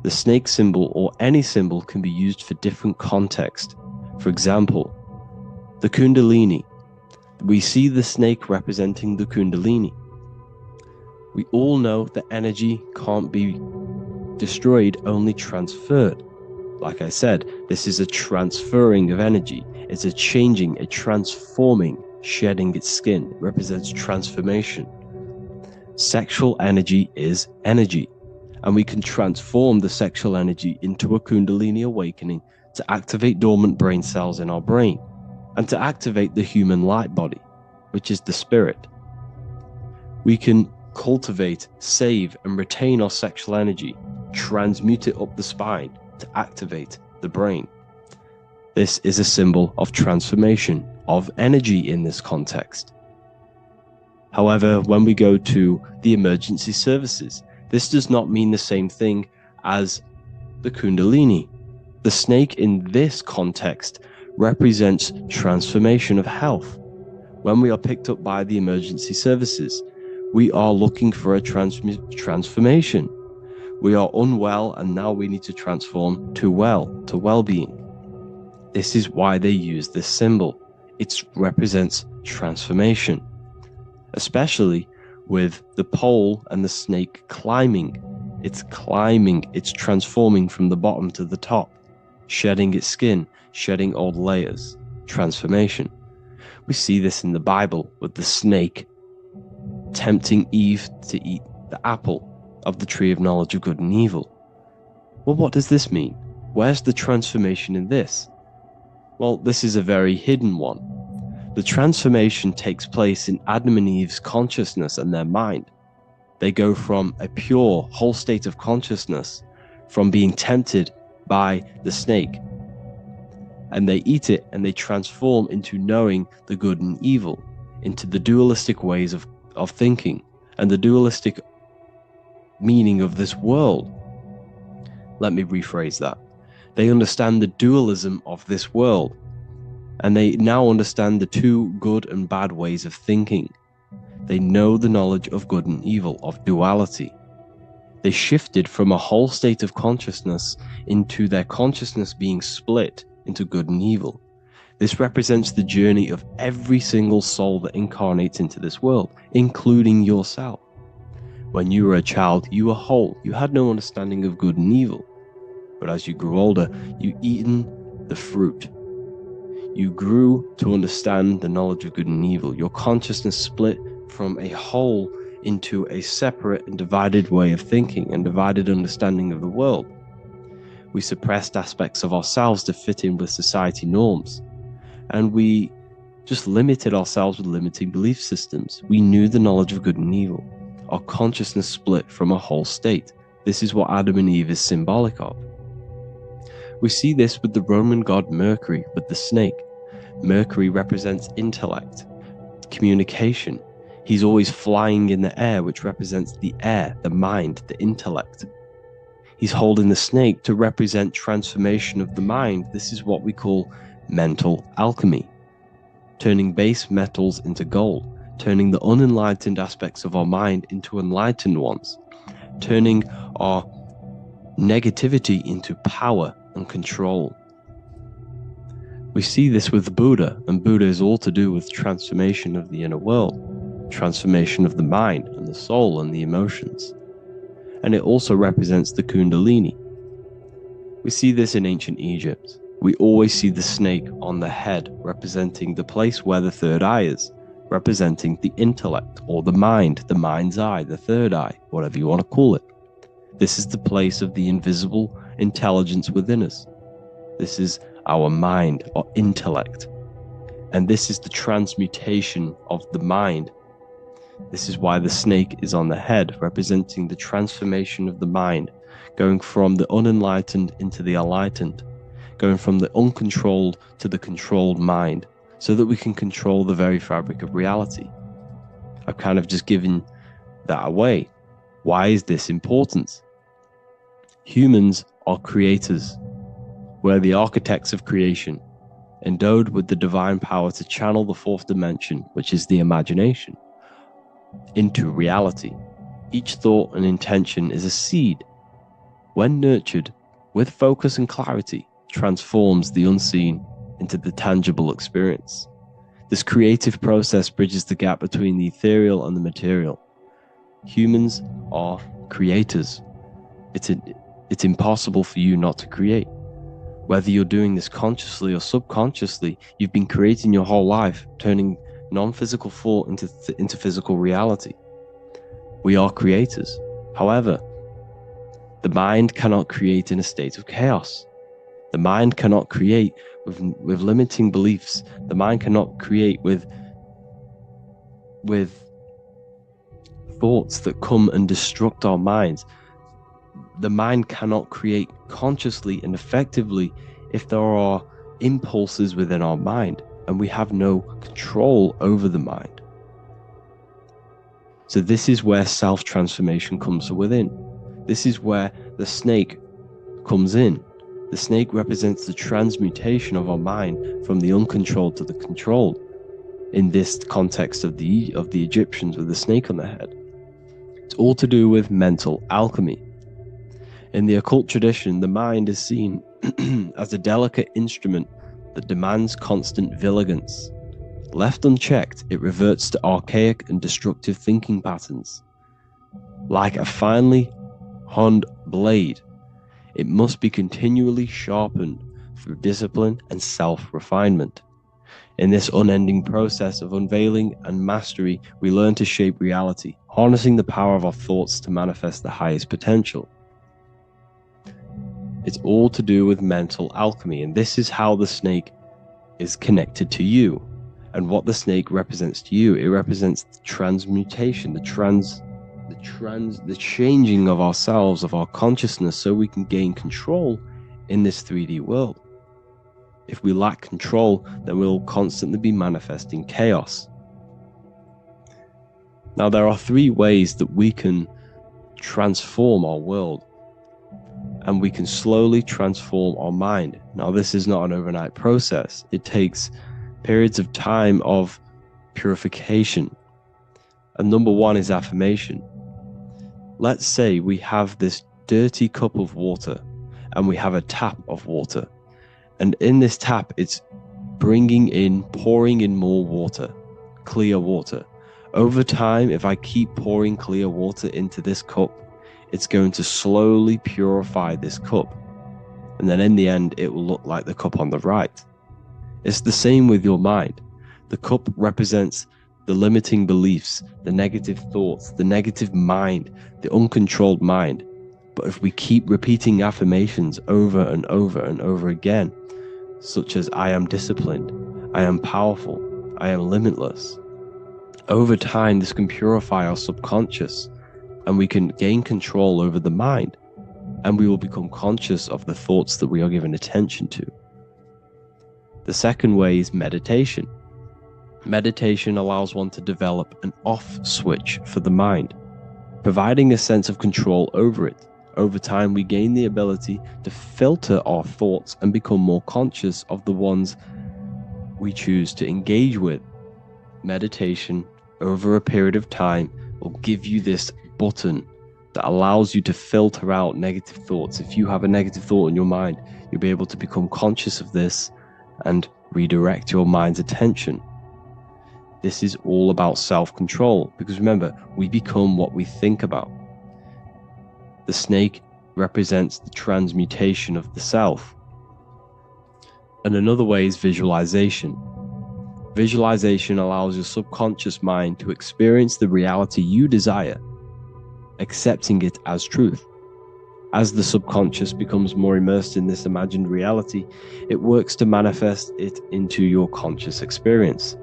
The snake symbol, or any symbol, can be used for different contexts. For example, the Kundalini. We see the snake representing the Kundalini. We all know that energy can't be destroyed, only transferred. Like I said, this is a transferring of energy. It's a changing, a transforming, shedding its skin. It represents transformation. Sexual energy is energy, and we can transform the sexual energy into a Kundalini awakening to activate dormant brain cells in our brain and to activate the human light body, which is the spirit. We can cultivate, save, and retain our sexual energy, transmute it up the spine to activate the brain. This is a symbol of transformation, of energy in this context. However, when we go to the emergency services, this does not mean the same thing as the Kundalini. The snake in this context represents transformation of health. When we are picked up by the emergency services, we are looking for a transformation. We are unwell and now we need to transform to well-being. This is why they use this symbol. It represents transformation, especially with the pole and the snake climbing. It's climbing, it's transforming from the bottom to the top, shedding its skin, shedding old layers, transformation. We see this in the Bible with the snake tempting Eve to eat the apple of the tree of knowledge of good and evil. Well, what does this mean? Where's the transformation in this? Well, this is a very hidden one. The transformation takes place in Adam and Eve's consciousness and their mind. They go from a pure, whole state of consciousness, from being tempted by the snake, and they eat it and they transform into knowing the good and evil, into the dualistic ways of thinking and the dualistic meaning of this world. Let me rephrase that. They understand the dualism of this world, and they now understand the two good and bad ways of thinking. They know the knowledge of good and evil, of duality. They shifted from a whole state of consciousness into their consciousness being split into good and evil. This represents the journey of every single soul that incarnates into this world, including yourself. When you were a child, you were whole. You had no understanding of good and evil. But as you grew older, you eaten the fruit. You grew to understand the knowledge of good and evil. Your consciousness split from a whole into a separate and divided way of thinking and divided understanding of the world. We suppressed aspects of ourselves to fit in with society norms, and we just limited ourselves with limiting belief systems. We knew the knowledge of good and evil. Our consciousness split from a whole state. This is what Adam and Eve is symbolic of. We see this with the Roman god Mercury, with the snake. Mercury represents intellect, communication. He's always flying in the air, which represents the air, the mind, the intellect. He's holding the snake to represent transformation of the mind. This is what we call mental alchemy, turning base metals into gold, turning the unenlightened aspects of our mind into enlightened ones, turning our negativity into power and control. We see this with Buddha, and Buddha is all to do with transformation of the inner world, transformation of the mind and the soul and the emotions. And it also represents the Kundalini. We see this in ancient Egypt. We always see the snake on the head, representing the place where the third eye is, representing the intellect or the mind, the mind's eye, the third eye, whatever you want to call it. This is the place of the invisible intelligence within us. This is our mind or intellect. And this is the transmutation of the mind. This is why the snake is on the head, representing the transformation of the mind, going from the unenlightened into the enlightened, going from the uncontrolled to the controlled mind, so that we can control the very fabric of reality. I've kind of just given that away. Why is this important? Humans are creators. We're the architects of creation, endowed with the divine power to channel the fourth dimension, which is the imagination, into reality. Each thought and intention is a seed. When nurtured with focus and clarity, transforms the unseen into the tangible experience. This creative process bridges the gap between the ethereal and the material. Humans are creators. It's impossible for you not to create. Whether you're doing this consciously or subconsciously, you've been creating your whole life, turning non-physical thought into physical reality. We are creators. However, the mind cannot create in a state of chaos. The mind cannot create with limiting beliefs. The mind cannot create with thoughts that come and destruct our minds. The mind cannot create consciously and effectively if there are impulses within our mind and we have no control over the mind. So this is where self-transformation comes from within. This is where the snake comes in. The snake represents the transmutation of our mind from the uncontrolled to the controlled. In this context of the Egyptians with the snake on their head, it's all to do with mental alchemy. In the occult tradition, the mind is seen as a delicate instrument that demands constant vigilance. Left unchecked, it reverts to archaic and destructive thinking patterns. Like a finely honed blade, it must be continually sharpened through discipline and self-refinement. In this unending process of unveiling and mastery, we learn to shape reality, harnessing the power of our thoughts to manifest the highest potential. It's all to do with mental alchemy, and this is how the snake is connected to you, and what the snake represents to you. It represents the transmutation, the the changing of ourselves, of our consciousness, so we can gain control in this 3D world. If we lack control, then we'll constantly be manifesting chaos. Now, there are 3 ways that we can transform our world, and we can slowly transform our mind. Now, this is not an overnight process. It takes periods of time of purification. And number 1 is affirmation. Let's say we have this dirty cup of water and we have a tap of water. And in this tap, it's pouring in more water, clear water. Over time, if I keep pouring clear water into this cup, it's going to slowly purify this cup. And then in the end, it will look like the cup on the right. It's the same with your mind. The cup represents the limiting beliefs, the negative thoughts, the negative mind, the uncontrolled mind. But if we keep repeating affirmations over and over and over again, such as I am disciplined, I am powerful, I am limitless, over time this can purify our subconscious and we can gain control over the mind, and we will become conscious of the thoughts that we are giving attention to. The second way is meditation. Meditation allows one to develop an off switch for the mind, providing a sense of control over it. Over time, we gain the ability to filter our thoughts and become more conscious of the ones we choose to engage with. Meditation, over a period of time, will give you this button that allows you to filter out negative thoughts. If you have a negative thought in your mind, you'll be able to become conscious of this and redirect your mind's attention. This is all about self-control, because remember, we become what we think about. The snake represents the transmutation of the self. And another way is visualization. Visualization allows your subconscious mind to experience the reality you desire, accepting it as truth. As the subconscious becomes more immersed in this imagined reality, it works to manifest it into your conscious experience.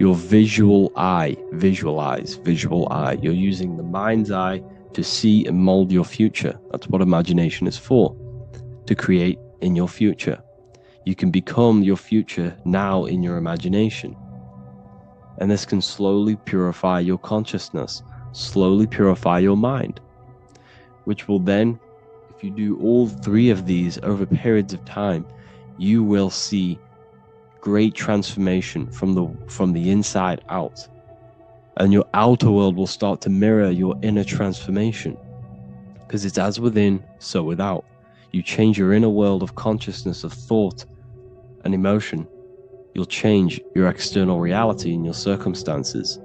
Your visual eye, visual eye. You're using the mind's eye to see and mold your future. That's what imagination is for, to create in your future. You can become your future now in your imagination. And this can slowly purify your consciousness, slowly purify your mind, which will then, if you do all 3 of these over periods of time, you will see great transformation from the inside out. And your outer world will start to mirror your inner transformation, because it's as within, so without. You change your inner world of consciousness, of thought and emotion, you'll change your external reality and your circumstances.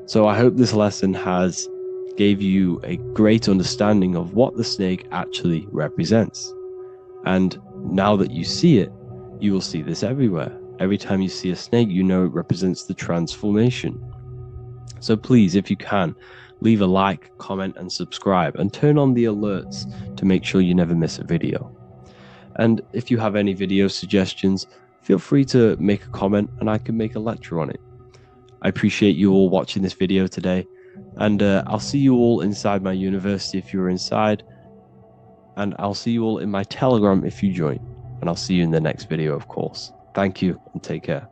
So I hope this lesson has gave you a great understanding of what the snake actually represents. And now that you see it, you will see this everywhere. Every time you see a snake, you know it represents the transformation. So please, if you can, leave a like, comment, and subscribe, and turn on the alerts to make sure you never miss a video. And if you have any video suggestions, feel free to make a comment and I can make a lecture on it. I appreciate you all watching this video today, and I'll see you all inside my university if you're inside, and I'll see you all in my Telegram if you join, and I'll see you in the next video, of course. Thank you and take care.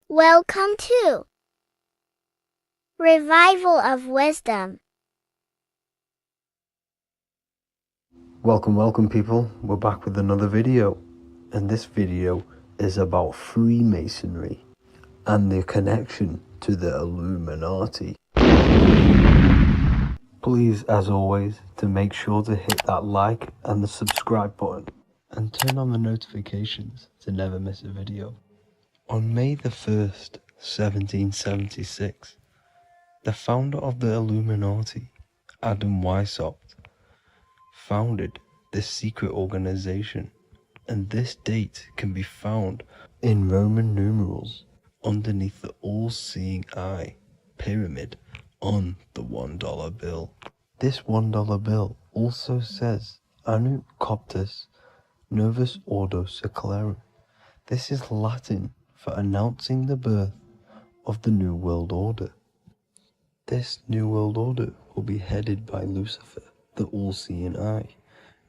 Welcome to Revival of Wisdom. Welcome people, we're back with another video, and this video is about Freemasonry and their connection to the Illuminati. Please, as always, to make sure to hit that like and the subscribe button and turn on the notifications to never miss a video. On May the 1st, 1776, the founder of the Illuminati, Adam Weishaupt, founded this secret organization, and this date can be found in Roman numerals underneath the all-seeing eye pyramid on the $1 bill. This $1 bill also says Anu Coptus Novus Ordo Secularum. This is Latin for announcing the birth of the New World Order. This New World Order will be headed by Lucifer, the all-seeing eye,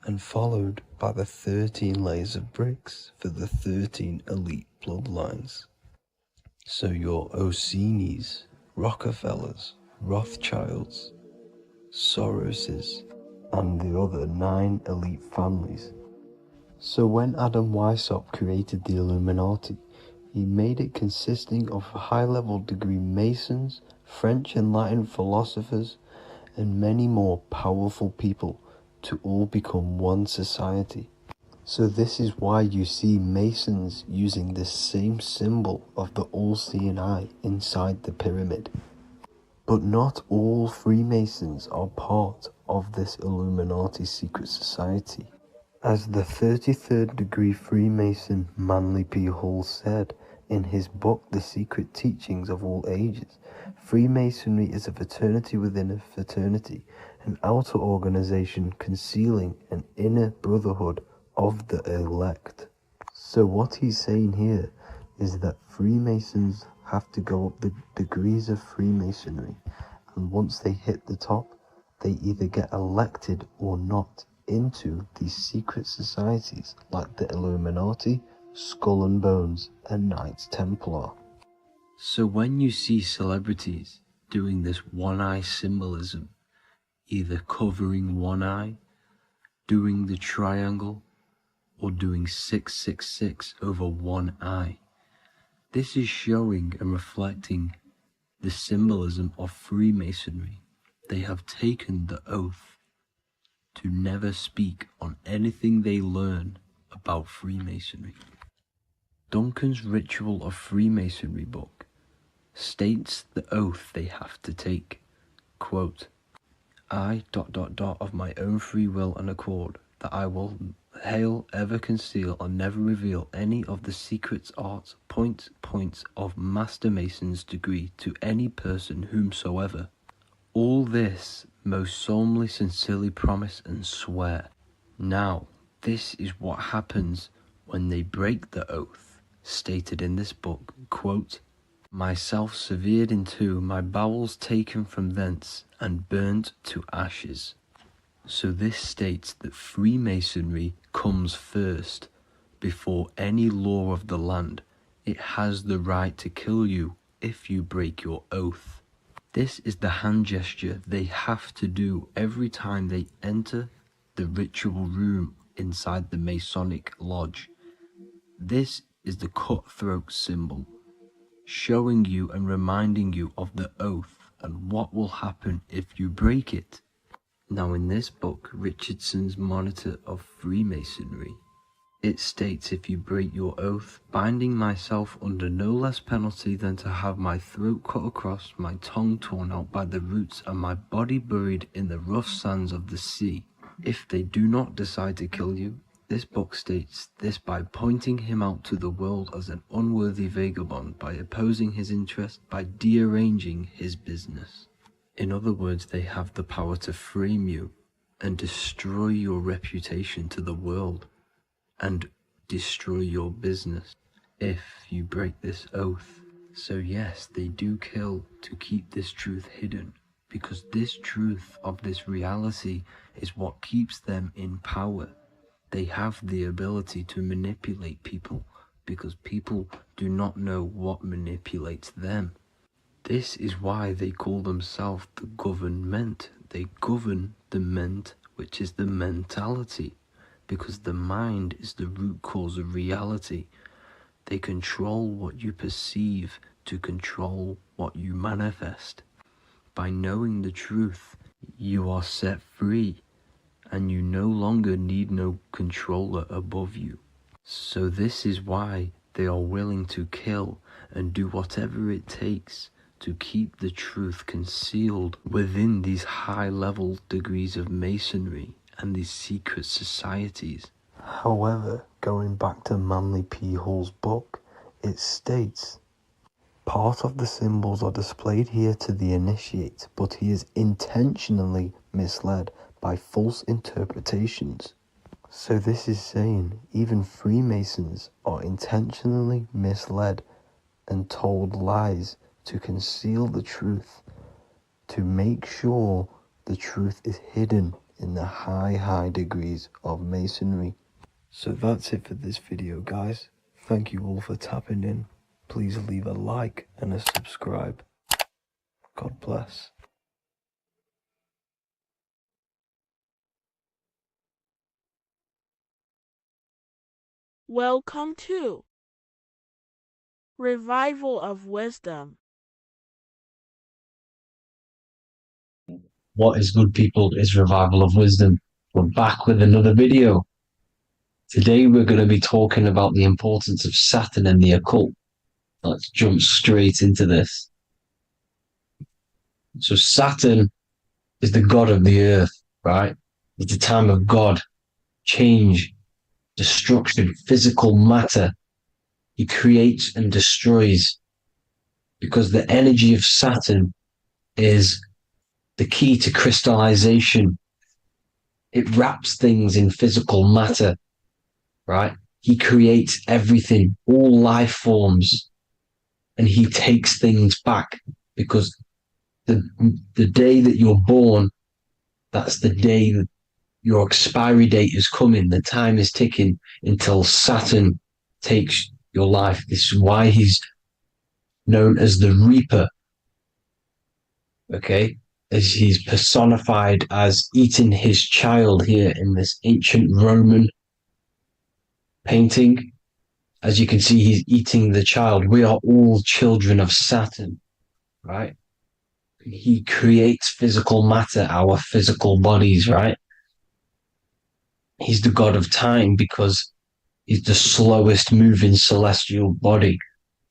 and followed by the 13 layers of bricks for the 13 elite bloodlines. So your Orsini's, Rockefellers, Rothschilds, Soroses, and the other 9 elite families. So when Adam Weishaupt created the Illuminati, he made it consisting of high-level degree Masons, French and Latin philosophers, and many more powerful people to all become one society. So this is why you see Masons using this same symbol of the all-seeing eye inside the pyramid. But not all Freemasons are part of this Illuminati secret society. As the 33rd degree Freemason Manly P. Hall said in his book The Secret Teachings of All Ages, Freemasonry is a fraternity within a fraternity, an outer organization concealing an inner brotherhood of the elect. So what he's saying here is that Freemasons have to go up the degrees of Freemasonry, and once they hit the top, they either get elected or not into these secret societies like the Illuminati, Skull and Bones, and Knights Templar. So when you see celebrities doing this one-eye symbolism, either covering one eye, doing the triangle, or doing 666 over one eye, this is showing and reflecting the symbolism of Freemasonry. They have taken the oath to never speak on anything they learn about Freemasonry. Duncan's Ritual of Freemasonry book states the oath they have to take. Quote, I ... of my own free will and accord, that I will hail, ever conceal, and never reveal any of the secrets, arts, points of Master Mason's degree to any person whomsoever. All this most solemnly, sincerely promise and swear. Now, this is what happens when they break the oath, stated in this book, quote, myself severed in two, my bowels taken from thence, and burnt to ashes. So this states that Freemasonry comes first, before any law of the land. It has the right to kill you if you break your oath. This is the hand gesture they have to do every time they enter the ritual room inside the Masonic lodge. This is the cutthroat symbol, showing you and reminding you of the oath and what will happen if you break it. Now in this book, Richardson's Monitor of Freemasonry, it states, if you break your oath, binding myself under no less penalty than to have my throat cut across, my tongue torn out by the roots, and my body buried in the rough sands of the sea. If they do not decide to kill you, this book states this by pointing him out to the world as an unworthy vagabond, by opposing his interest, by dearranging his business. In other words, they have the power to frame you and destroy your reputation to the world and destroy your business if you break this oath. So yes, they do kill to keep this truth hidden, because this truth of this reality is what keeps them in power. They have the ability to manipulate people because people do not know what manipulates them. This is why they call themselves the government. They govern the ment, which is the mentality, because the mind is the root cause of reality. They control what you perceive to control what you manifest. By knowing the truth, you are set free, and you no longer need no controller above you. So this is why they are willing to kill and do whatever it takes to keep the truth concealed within these high-level degrees of masonry and these secret societies. However, going back to Manly P. Hall's book, it states, part of the symbols are displayed here to the initiate, but he is intentionally misled by false interpretations. So this is saying even Freemasons are intentionally misled and told lies to conceal the truth to make sure the truth is hidden in the high degrees of Masonry. So that's it for this video, guys. Thank you all for tapping in. Please leave a like and a subscribe. God bless. Welcome to Revival of Wisdom. What is good, people, is Revival of Wisdom. We're back with another video. Today we're going to be talking about the importance of Saturn and the occult. Let's jump straight into this. So Saturn is the god of the earth, right? It's the time of God, change, destruction, physical matter. He creates and destroys, because the energy of Saturn is the key to crystallization. It wraps things in physical matter, right? He creates everything, all life forms, and he takes things back, because the day that you're born, that's the day that your expiry date is coming. The time is ticking until Saturn takes your life. This is why he's known as the Reaper. Okay? As he's personified as eating his child here in this ancient Roman painting. As you can see, he's eating the child. We are all children of Saturn, right? He creates physical matter, our physical bodies, right? He's the god of time because he's the slowest moving celestial body.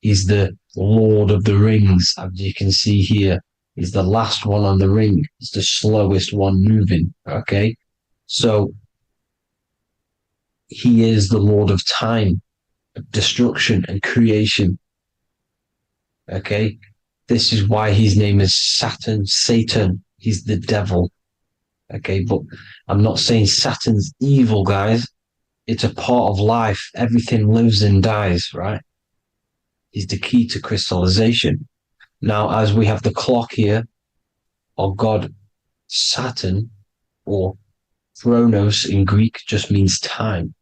He's the Lord of the Rings, as you can see here. He's the last one on the ring. He's the slowest one moving, okay? So he is the Lord of time, of destruction and creation, okay? This is why his name is Satan. He's the devil, okay? But I'm not saying Saturn's evil, guys. It's a part of life. Everything lives and dies, right? He's the key to crystallization. Now, as we have the clock here, our god Saturn, or Chronos in Greek, just means time.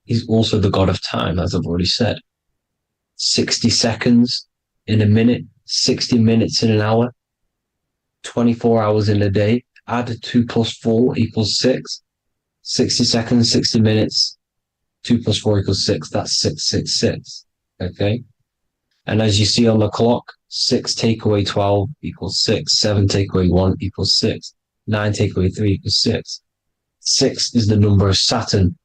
He's also the god of time, as I've already said. 60 seconds in a minute, 60 minutes in an hour, 24 hours in a day. Add 2 plus 4 equals 6. 60 seconds, 60 minutes, 2 plus 4 equals 6. That's 666. Okay? And as you see on the clock, 6 take away 12 equals 6. 7 take away 1 equals 6. 9 take away 3 equals 6. 6 is the number of Saturn.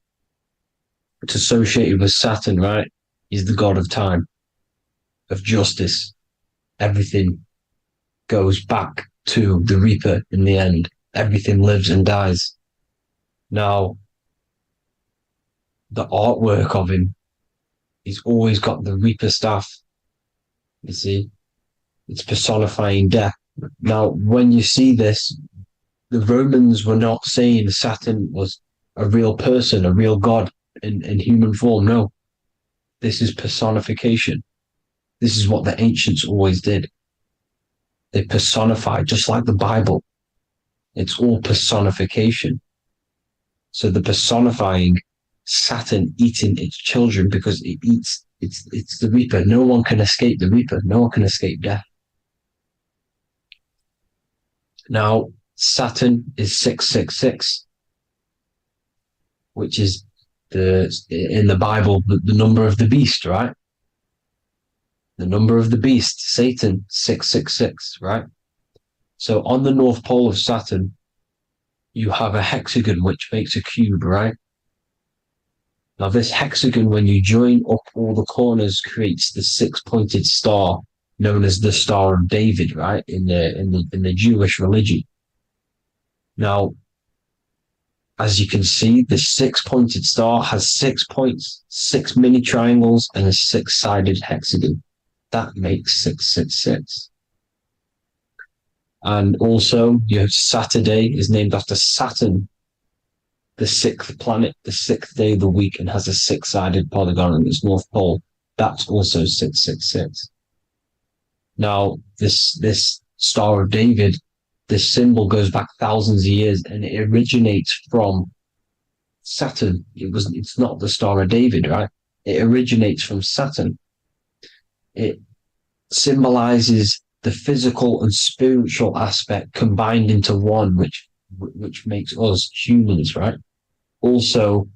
It's associated with Saturn, right? He's the god of time, of justice. Everything goes back to the Reaper in the end. Everything lives and dies. Now, the artwork of him, he's always got the Reaper staff. You see, it's personifying death. Now, when you see this, the Romans were not saying Saturn was a real person, a real god in human form. No, this is personification. This is what the ancients always did. They personified, just like the Bible. It's all personification. So the personifying Saturn eating its children because it eats, it's the Reaper. No one can escape the Reaper. No one can escape death. Now, Saturn is 666, which is in the Bible, the number of the beast, right? The number of the beast, Satan, 666, right? So on the North Pole of Saturn, you have a hexagon, which makes a cube, right? Now this hexagon, when you join up all the corners, creates the 6-pointed star, known as the Star of David, right? In the Jewish religion. Now, as you can see, the 6-pointed star has 6 points, 6 mini triangles, and a 6-sided hexagon. That makes 666. And also, you have Saturday is named after Saturn, the 6th planet, the 6th day of the week, and has a 6-sided polygon in its North Pole. That's also 666. Now, this Star of David this symbol goes back thousands of years, and it originates from Saturn. It's not the Star of David, right? It originates from Saturn. It symbolizes the physical and spiritual aspect combined into one, which makes us humans, right? Also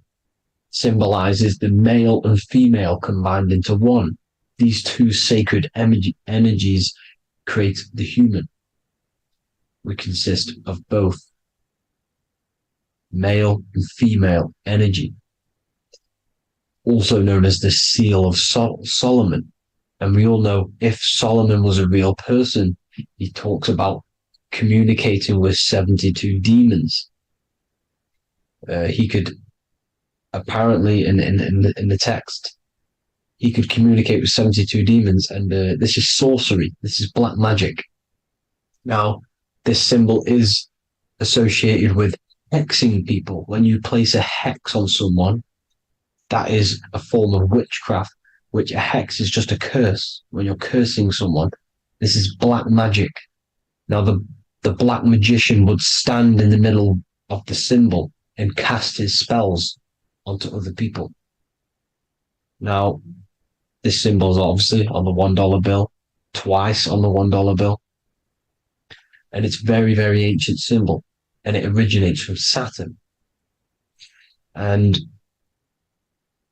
symbolizes the male and female combined into one. These two sacred energies create the human. We consist of both male and female energy, also known as the seal of Solomon. And we all know if Solomon was a real person, he talks about communicating with 72 demons. He could apparently in the text, he could communicate with 72 demons, and this is sorcery. This is black magic. Now, this symbol is associated with hexing people. When you place a hex on someone, that is a form of witchcraft, which a hex is just a curse. When you're cursing someone, this is black magic. Now, the black magician would stand in the middle of the symbol and cast his spells onto other people. Now, this symbol is obviously on the $1 bill, twice on the $1 bill. And it's very, very ancient symbol. And it originates from Saturn. And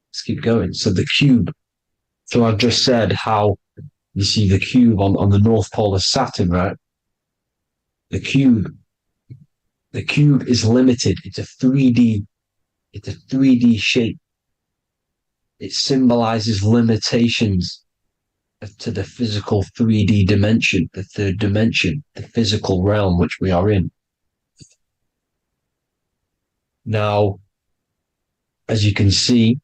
let's keep going. So the cube. So I've just said how you see the cube on the North Pole of Saturn, right? The cube is limited. It's a 3D shape. It symbolizes limitations to the physical 3D dimension, the third dimension, the physical realm which we are in. Now, as you can see,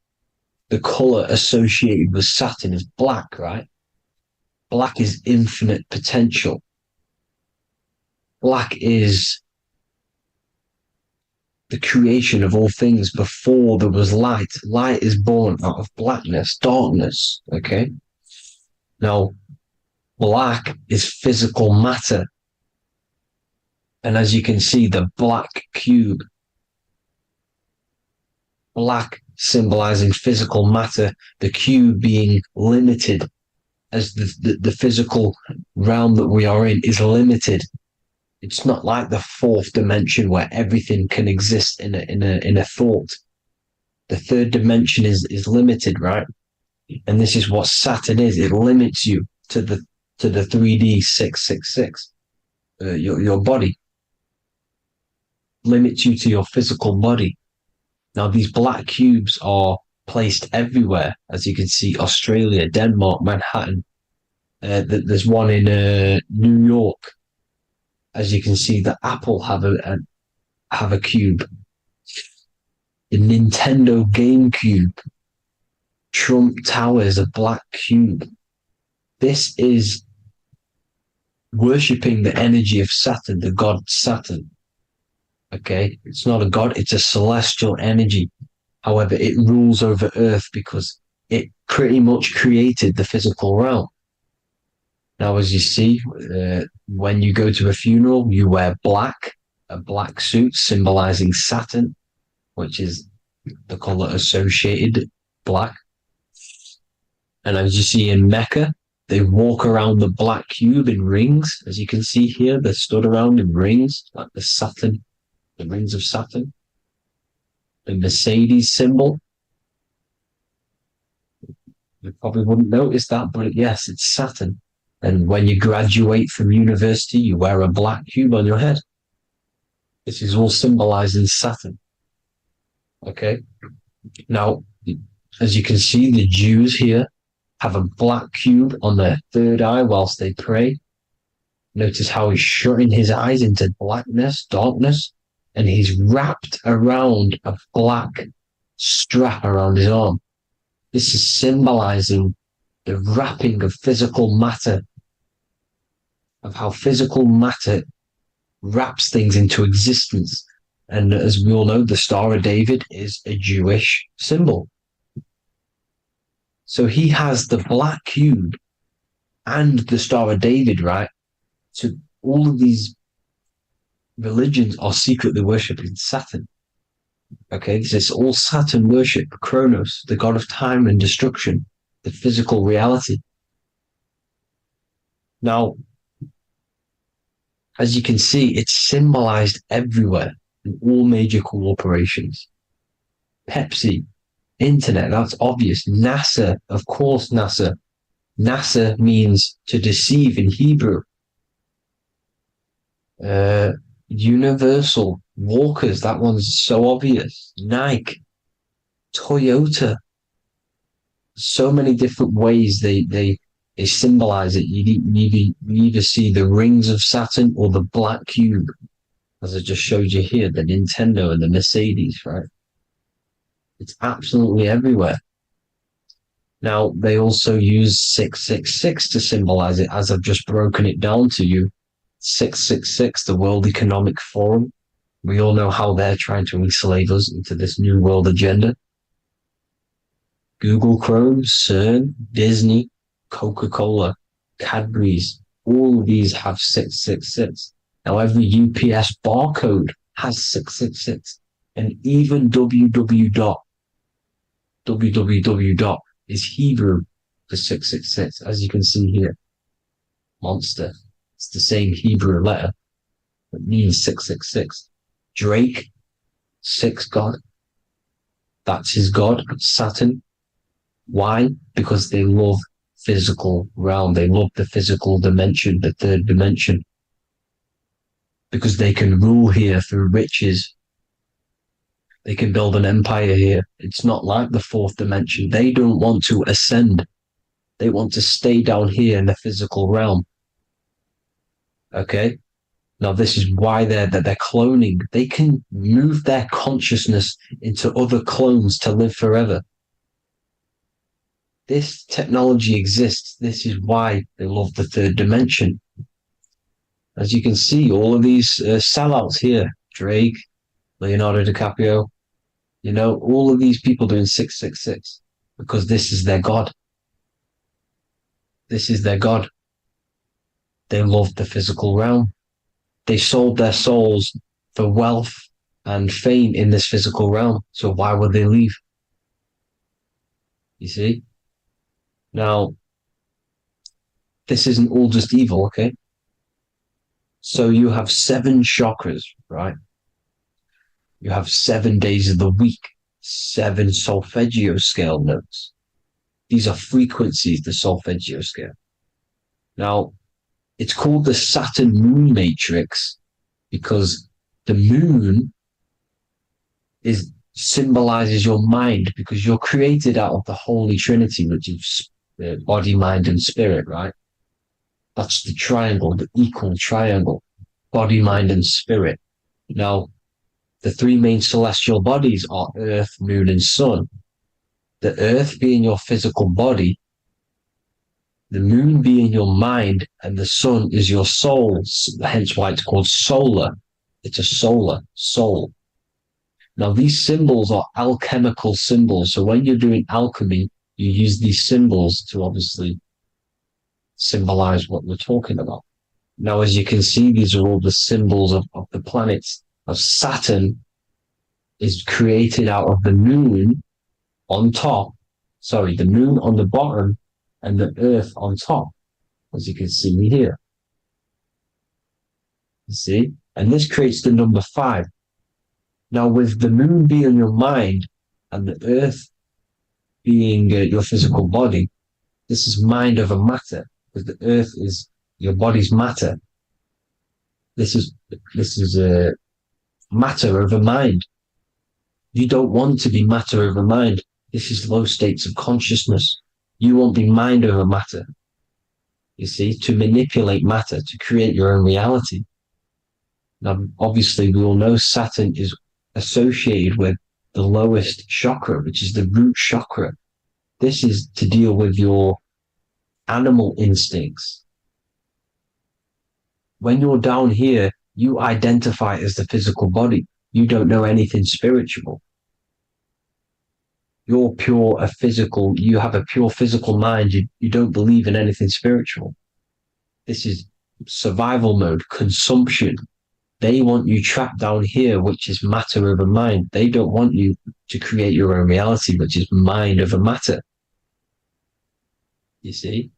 the color associated with Saturn is black, right? Black is infinite potential. Black is the creation of all things. Before there was light. Light is born out of blackness, darkness, okay? Now, black is physical matter. And as you can see, the black cube, black symbolizing physical matter, the cube being limited, as the physical realm that we are in is limited. It's not like the fourth dimension where everything can exist in a thought. The third dimension is limited, right? And this is what Saturn is. It limits you to the 3D 666. Your body limits you to your physical body. Now, these black cubes are placed everywhere. As you can see, Australia, Denmark, Manhattan. There's one in New York. As you can see, the Apple have a cube. The Nintendo GameCube. Trump Tower is a black cube. This is worshipping the energy of Saturn, the god Saturn. Okay, it's not a god, it's a celestial energy. However, it rules over Earth because it pretty much created the physical realm. Now, as you see, when you go to a funeral, you wear black, a black suit symbolizing Saturn, which is the color associated, black. And as you see in Mecca, they walk around the black cube in rings. As you can see here, they're stood around in rings, like the Saturn, the rings of Saturn. The Mercedes symbol. You probably wouldn't notice that, but yes, it's Saturn. And when you graduate from university, you wear a black cube on your head. This is all symbolizing Saturn. Okay. Now, as you can see, the Jews here have a black cube on their third eye whilst they pray. Notice how he's shutting his eyes into blackness, darkness, and he's wrapped around a black strap around his arm. This is symbolizing the wrapping of physical matter, of how physical matter wraps things into existence. And as we all know, the Star of David is a Jewish symbol. So he has the black cube and the Star of David, right? So all of these religions are secretly worshipping Saturn. Okay, this is all Saturn worship, Kronos, the god of time and destruction, the physical reality. Now, as you can see, it's symbolized everywhere in all major corporations. Pepsi, internet, that's obvious. NASA, of course, NASA. NASA means to deceive in Hebrew. Universal, Walkers, that one's so obvious. Nike, Toyota. So many different ways they symbolize it. You either see the rings of Saturn or the black cube, as I just showed you here, the Nintendo and the Mercedes, right? It's absolutely everywhere. Now, they also use 666 to symbolize it, as I've just broken it down to you. 666, the World Economic Forum. We all know how they're trying to enslave us into this new world agenda. Google Chrome, CERN, Disney, Coca-Cola, Cadbury's, all of these have 666. Now, every UPS barcode has 666. And even www. Is Hebrew for 666, as you can see here. Monster. It's the same Hebrew letter that means 666. Drake, 6 God. That's his God, Saturn. Why? Because they love physical realm. They love the physical dimension, the third dimension. Because they can rule here through riches. They can build an empire here. It's not like the fourth dimension. They don't want to ascend. They want to stay down here in the physical realm. Okay? Now, this is why they're cloning. They can move their consciousness into other clones to live forever. This technology exists. This is why they love the third dimension. As you can see, all of these sellouts here, Drake, Leonardo DiCaprio, you know, all of these people doing 666 because this is their God. This is their God. They love the physical realm. They sold their souls for wealth and fame in this physical realm. So why would they leave? You see? Now, this isn't all just evil, okay? So you have 7 chakras, right? You have 7 days of the week, 7 solfeggio scale notes. These are frequencies, the solfeggio scale. Now, it's called the Saturn moon matrix because the moon symbolizes your mind, because you're created out of the Holy Trinity, which is body, mind, and spirit, right? That's the triangle, the equal triangle, body, mind, and spirit. Now, the 3 main celestial bodies are Earth, Moon, and Sun. The Earth being your physical body, the Moon being your mind, and the Sun is your soul, hence why it's called solar. It's a solar soul. Now, these symbols are alchemical symbols. So when you're doing alchemy, you use these symbols to obviously symbolize what we're talking about. Now, as you can see, these are all the symbols of the planets. Of Saturn is created out of the moon on top, the moon on the bottom and the earth on top, as you can see here. You see? And this creates the number 5. Now, with the moon being your mind and the earth being your physical body, this is mind over matter, because the earth is your body's matter. This is matter over mind. You don't want to be matter over mind. This is low states of consciousness. You won't be mind over matter. You see, to manipulate matter, to create your own reality. Now, obviously, we all know Saturn is associated with the lowest chakra, which is the root chakra. This is to deal with your animal instincts. When you're down here, you identify as the physical body. You don't know anything spiritual. You're pure you have a pure physical mind. You don't believe in anything spiritual. This is survival mode, consumption, They want you trapped down here, which is matter over mind. They don't want you to create your own reality, which is mind over matter. You see?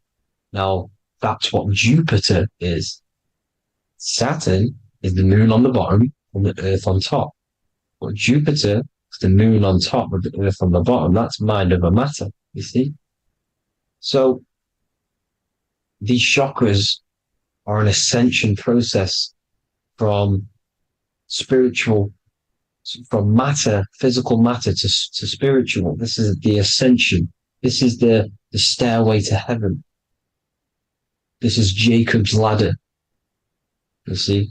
Now, that's what Jupiter is. Saturn is the moon on the bottom and the earth on top. But Jupiter is the moon on top with the earth on the bottom. That's mind over matter, you see? So, these chakras are an ascension process from spiritual, from matter, physical matter to spiritual. This is the ascension. This is the stairway to heaven. This is Jacob's ladder. You see?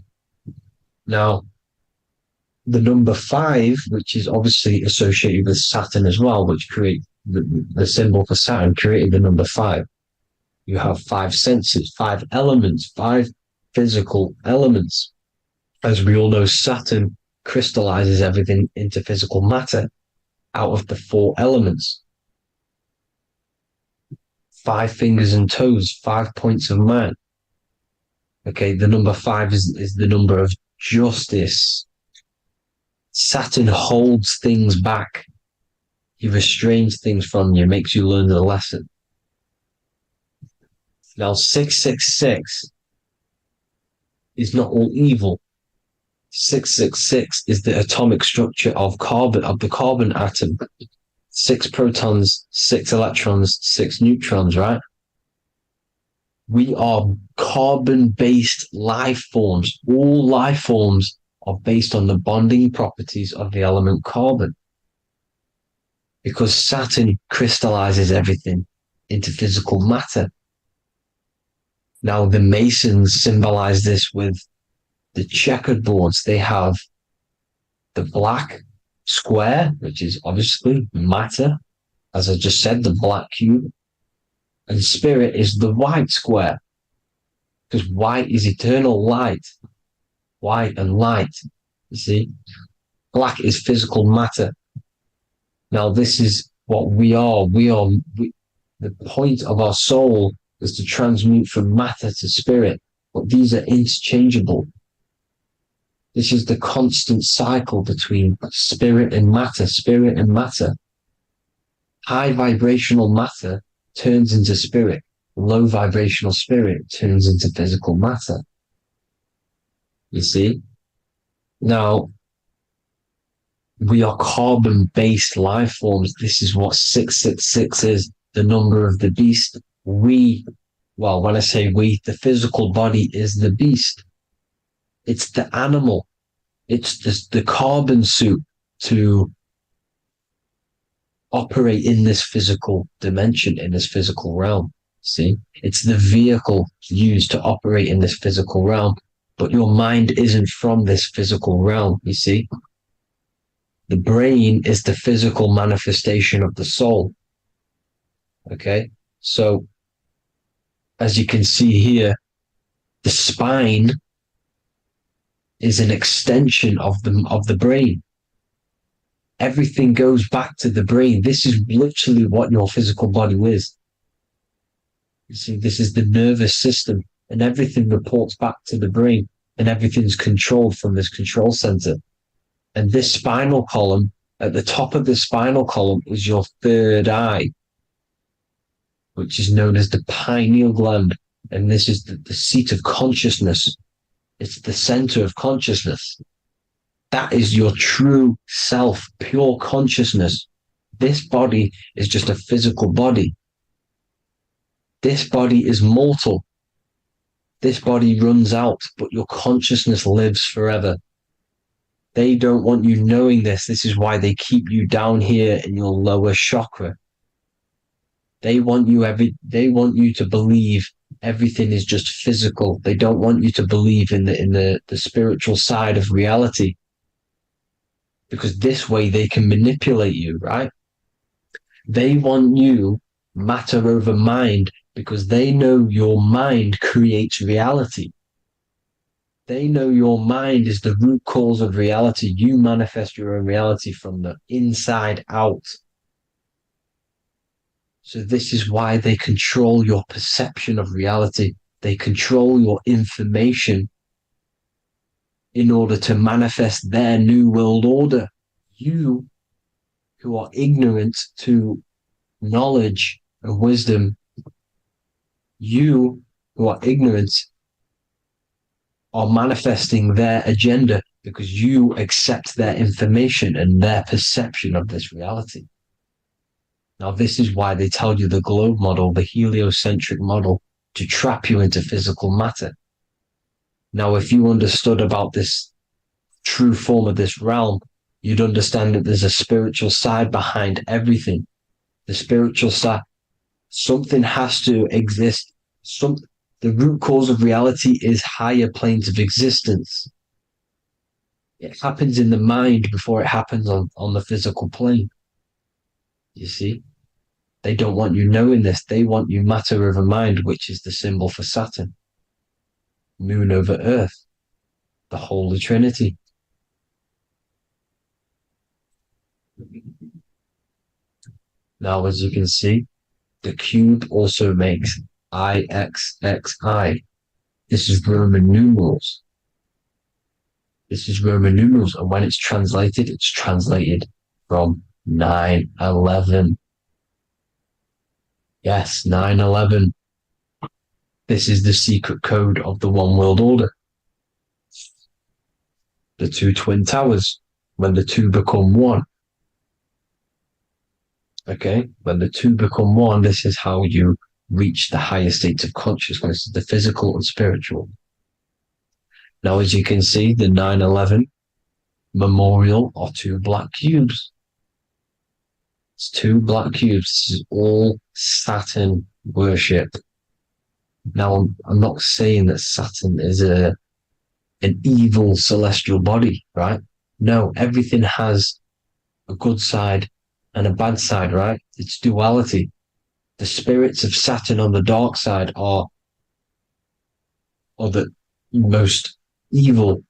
Now, the number 5, which is obviously associated with Saturn as well, which create the symbol for Saturn, created the number 5. You have 5 senses, 5 elements, 5 physical elements. As we all know, Saturn crystallizes everything into physical matter out of the 4 elements. 5 fingers and toes, 5 points of man. Okay, the number 5 is the number of justice. Saturn holds things back. He restrains things from you, makes you learn the lesson. Now, 666 is not all evil. 666 is the atomic structure of the carbon atom. 6 protons, 6 electrons, 6 neutrons, right? We are carbon-based life forms. All life forms are based on the bonding properties of the element carbon. Because Saturn crystallizes everything into physical matter. Now, the Masons symbolize this with the checkered boards. They have the black square, which is obviously matter, as I just said, the black cube. And spirit is the white square, because white is eternal light. White and light, you see? Black is physical matter. Now, this is what we are. The point of our soul is to transmute from matter to spirit, but these are interchangeable. This is the constant cycle between spirit and matter, spirit and matter. High vibrational matter turns into spirit. Low vibrational spirit turns into physical matter. You see? Now, we are carbon-based life forms. This is what 666 is, the number of the beast. When I say we, the physical body is the beast. It's the animal. It's the carbon suit to operate in this physical dimension, in this physical realm. See? It's the vehicle used to operate in this physical realm. But your mind isn't from this physical realm, you see? The brain is the physical manifestation of the soul. Okay? So, as you can see here, the spine is an extension of the brain. Everything goes back to the brain. This is literally what your physical body is. You see, this is the nervous system, and everything reports back to the brain, and everything's controlled from this control center. And this spinal column, at the top of the spinal column, is your third eye, which is known as the pineal gland. And this is the seat of consciousness. It's the center of consciousness. That is your true self, pure consciousness. This body is just a physical body. This body is mortal. This body runs out, but your consciousness lives forever. They don't want you knowing this. This is why they keep you down here in your lower chakra. They want you to believe everything is just physical. They don't want you to believe in the spiritual side of reality. Because this way they can manipulate you, right? They want you matter over mind because they know your mind creates reality. They know your mind is the root cause of reality. You manifest your own reality from the inside out. So this is why they control your perception of reality. They control your information. in order to manifest their new world order. You who are ignorant to knowledge and wisdom, you who are ignorant are manifesting their agenda because you accept their information and their perception of this reality. Now, this is why they tell you the globe model, the heliocentric model, to trap you into physical matter. Now, if you understood about this true form of this realm, you'd understand that there's a spiritual side behind everything. The spiritual side, something has to exist. The root cause of reality is higher planes of existence. It happens in the mind before it happens on the physical plane. You see? They don't want you knowing this. They want you matter over mind, which is the symbol for Saturn. Moon over Earth. The Holy Trinity. Now, as you can see, the cube also makes IXXI. This is Roman numerals. This is Roman numerals, and when it's translated from 9/11. Yes, 9/11. This is the secret code of the one world order. The two twin towers, when the two become one. Okay, when the two become one, this is how you reach the higher states of consciousness, the physical and spiritual. Now, as you can see, the 9/11 memorial are two black cubes. It's two black cubes. This is all Saturn worship. Now, I'm not saying that Saturn is an evil celestial body, right? No, everything has a good side and a bad side, right? It's duality. The spirits of Saturn on the dark side are the most evil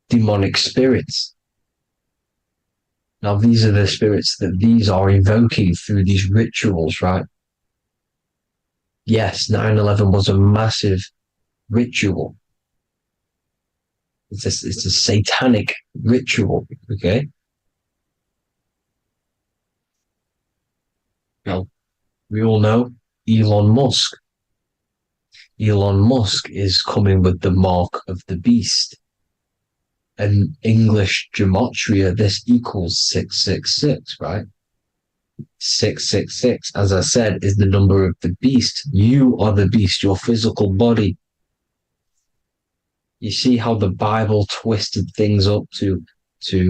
demonic spirits. Now, these are the spirits that these are invoking through these rituals, right? Yes, 9/11 was a massive ritual. It's a satanic ritual, okay? Now, we all know Elon Musk. Elon Musk is coming with the mark of the beast. In English gematria, this equals 666, right? 666, as I said, is the number of the beast. You are the beast, your physical body. You see how the Bible twisted things up to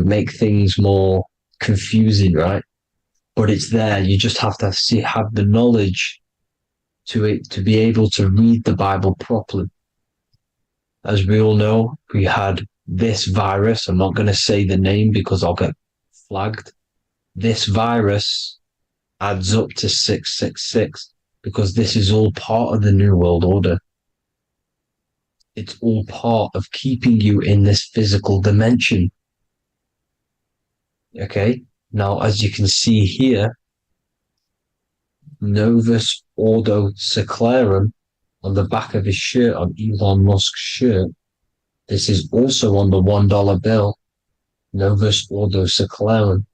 make things more confusing, right? But it's there. You just have to have the knowledge to be able to read the Bible properly. As we all know, we had this virus. I'm not going to say the name because I'll get flagged. This virus adds up to 666 because this is all part of the New World Order. It's all part of keeping you in this physical dimension. Okay? Now, as you can see here, Novus Ordo Seclorum on the back of his shirt, on Elon Musk's shirt, this is also on the $1 bill, Novus Ordo Seclorum.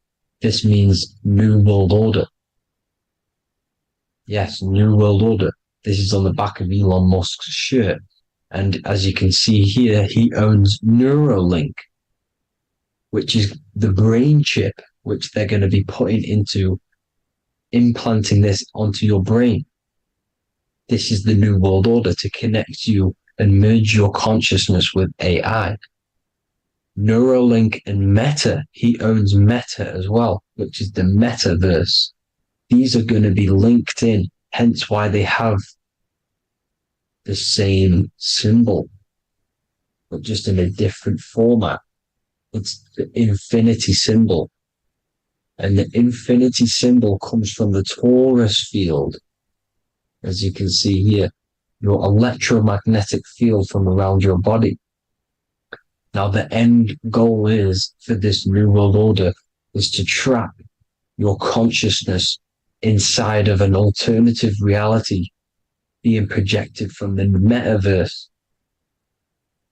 This means New World Order. Yes, New World Order. This is on the back of Elon Musk's shirt. And as you can see here, he owns Neuralink, which is the brain chip, which they're going to be implanting this onto your brain. This is the New World Order to connect you and merge your consciousness with AI. Neuralink and Meta, he owns Meta as well, which is the metaverse. These are going to be linked in, hence why they have the same symbol, but just in a different format. It's the infinity symbol. And the infinity symbol comes from the Taurus field. As you can see here, your electromagnetic field from around your body. Now, the end goal is for this New World Order is to trap your consciousness inside of an alternative reality being projected from the metaverse.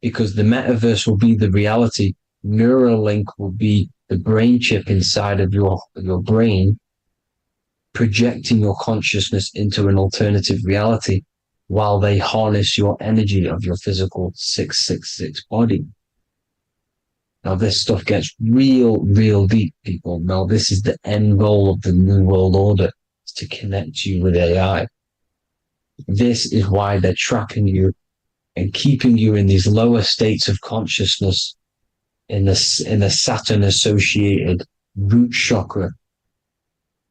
because the metaverse will be the reality. Neuralink will be the brain chip inside of your brain, projecting your consciousness into an alternative reality while they harness your energy of your physical 666 body. Now, this stuff gets real deep, people. Now, this is the end goal of the New World Order, is to connect you with AI. This is why they're trapping you and keeping you in these lower states of consciousness in the Saturn-associated root chakra,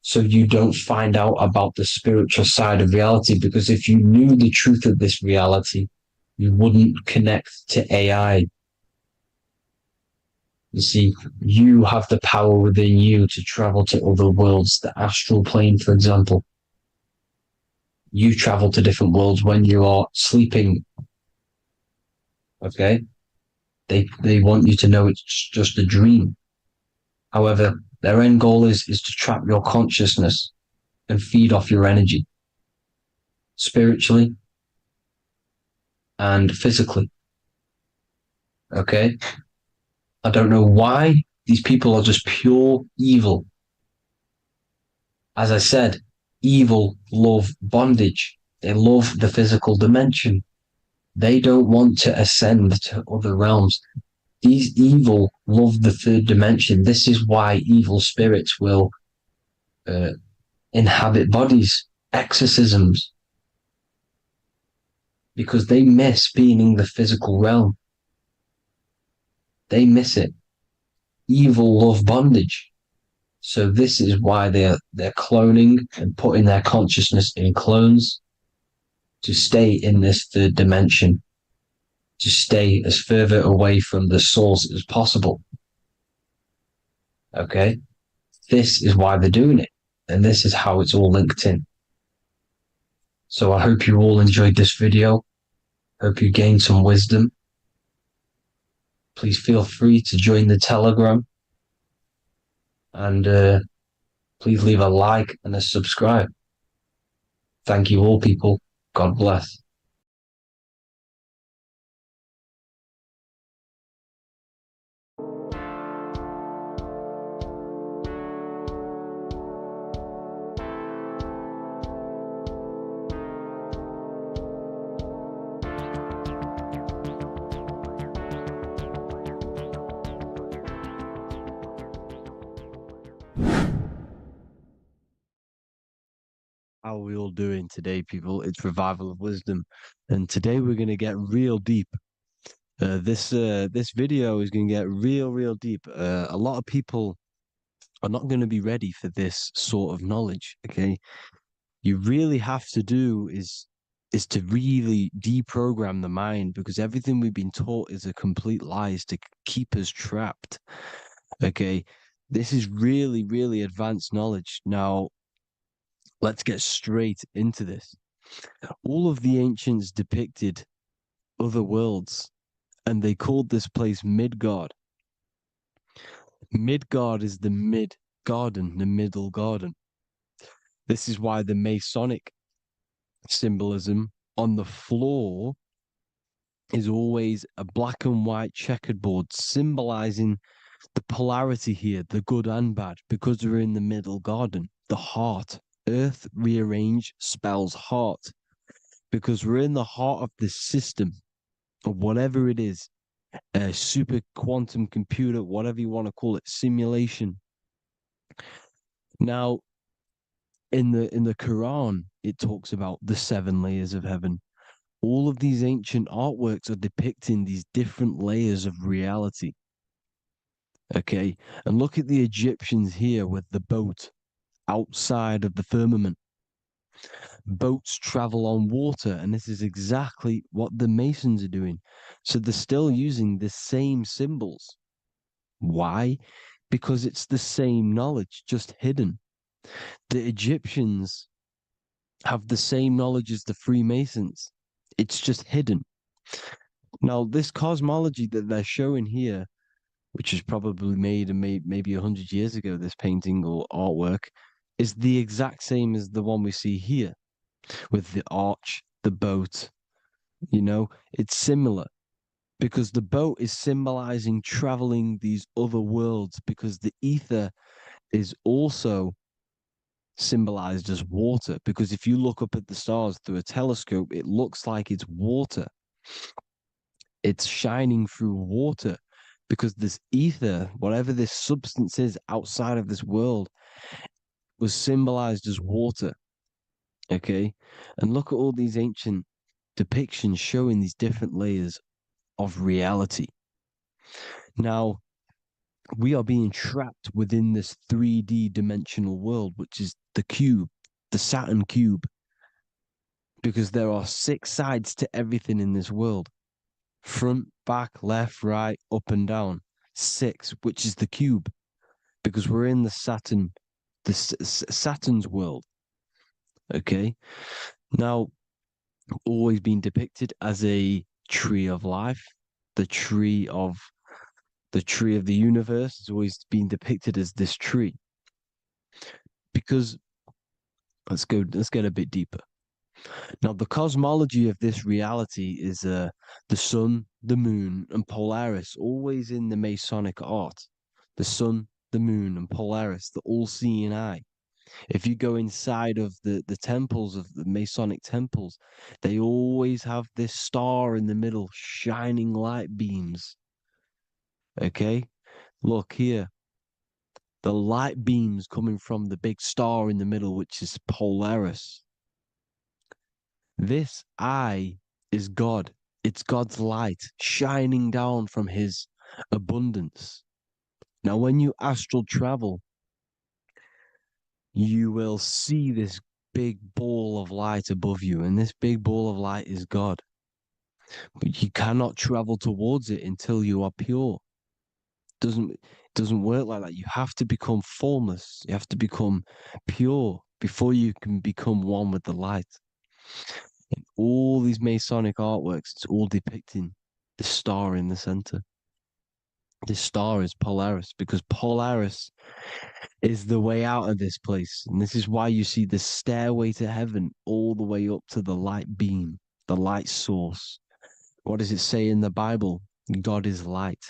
so you don't find out about the spiritual side of reality. Because if you knew the truth of this reality, you wouldn't connect to AI. You see, you have the power within you to travel to other worlds, the astral plane, for example. You travel to different worlds when you are sleeping. Okay? They want you to know it's just a dream. However, their end goal is to trap your consciousness and feed off your energy, spiritually and physically. Okay? I don't know why these people are just pure evil. As I said, evil love bondage. They love the physical dimension. They don't want to ascend to other realms. These evil love the third dimension. This is why evil spirits will inhabit bodies, exorcisms, because they miss being in the physical realm. They miss it. Evil love bondage. So this is why they're cloning and putting their consciousness in clones to stay in this third dimension, to stay as further away from the source as possible. Okay? This is why they're doing it. And this is how it's all linked in. So I hope you all enjoyed this video. Hope you gained some wisdom. Please feel free to join the Telegram. And please leave a like and a subscribe. Thank you all, people. God bless. How are we all doing today, people? It's Revival of Wisdom, and today we're going to get real deep. This video is going to get real deep. A lot of people are not going to be ready for this sort of knowledge. Okay, you really have to do is to really deprogram the mind, because everything we've been taught is a complete lie, is to keep us trapped. Okay, this is really advanced knowledge. Now, let's get straight into this. All of the ancients depicted other worlds, and they called this place Midgard. Midgard is the mid garden, the middle garden. This is why the Masonic symbolism on the floor is always a black and white checkered board, symbolizing the polarity here, the good and bad, because we're in the middle garden, the heart. Earth rearranged spells heart, because we're in the heart of the system, or whatever it is, a super quantum computer, whatever you want to call it, simulation. Now, in the Quran, it talks about the 7 layers of heaven. All of these ancient artworks are depicting these different layers of reality. Okay, and look at the Egyptians here with the boat outside of the firmament. Boats travel on water, and this is exactly what the Masons are doing. So they're still using the same symbols. Why? Because it's the same knowledge, just hidden. The Egyptians have the same knowledge as the Freemasons. It's just hidden. Now, this cosmology that they're showing here, which is probably made maybe 100 years ago, this painting or artwork, is the exact same as the one we see here, with the arch, the boat. You know, it's similar. because the boat is symbolizing traveling these other worlds, because the ether is also symbolized as water. Because if you look up at the stars through a telescope, it looks like it's water. It's shining through water, because this ether, whatever this substance is outside of this world, was symbolized as water. Okay? And look at all these ancient depictions showing these different layers of reality. Now, we are being trapped within this 3D dimensional world, which is the cube, the Saturn cube, because there are 6 sides to everything in this world: front, back, left, right, up and down. 6, which is the cube, because we're in the Saturn, Saturn's world. Okay, now, always been depicted as a tree of life, the tree of the universe has always been depicted as this tree. Because let's get a bit deeper. Now, the cosmology of this reality is the sun, the moon, and Polaris, always in the Masonic art. The sun, the moon, and Polaris, the all-seeing eye. If you go inside of the temples, of the Masonic temples, they always have this star in the middle, shining light beams. Okay? Look here. The light beams coming from the big star in the middle, which is Polaris. This eye is God. It's God's light shining down from his abundance. Now, when you astral travel, you will see this big ball of light above you, and this big ball of light is God. But you cannot travel towards it until you are pure. It doesn't work like that. You have to become formless. You have to become pure before you can become one with the light. In all these Masonic artworks, it's all depicting the star in the center. This star is Polaris, because Polaris is the way out of this place. And this is why you see the stairway to heaven all the way up to the light beam, the light source. What does it say in the Bible? God is light,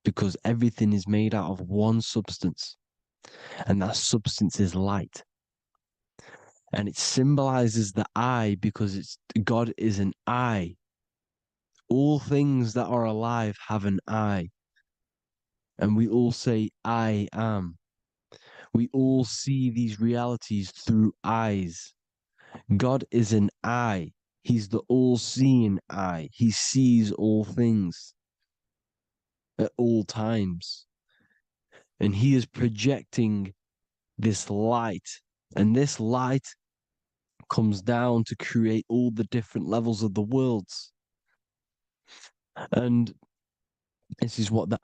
because everything is made out of one substance, and that substance is light. And it symbolizes the eye, because God is an eye. All things that are alive have an eye. And we all say, I am. We all see these realities through eyes. God is an eye. He's the all-seeing eye. He sees all things at all times. And he is projecting this light. And this light comes down to create all the different levels of the worlds. And this is what the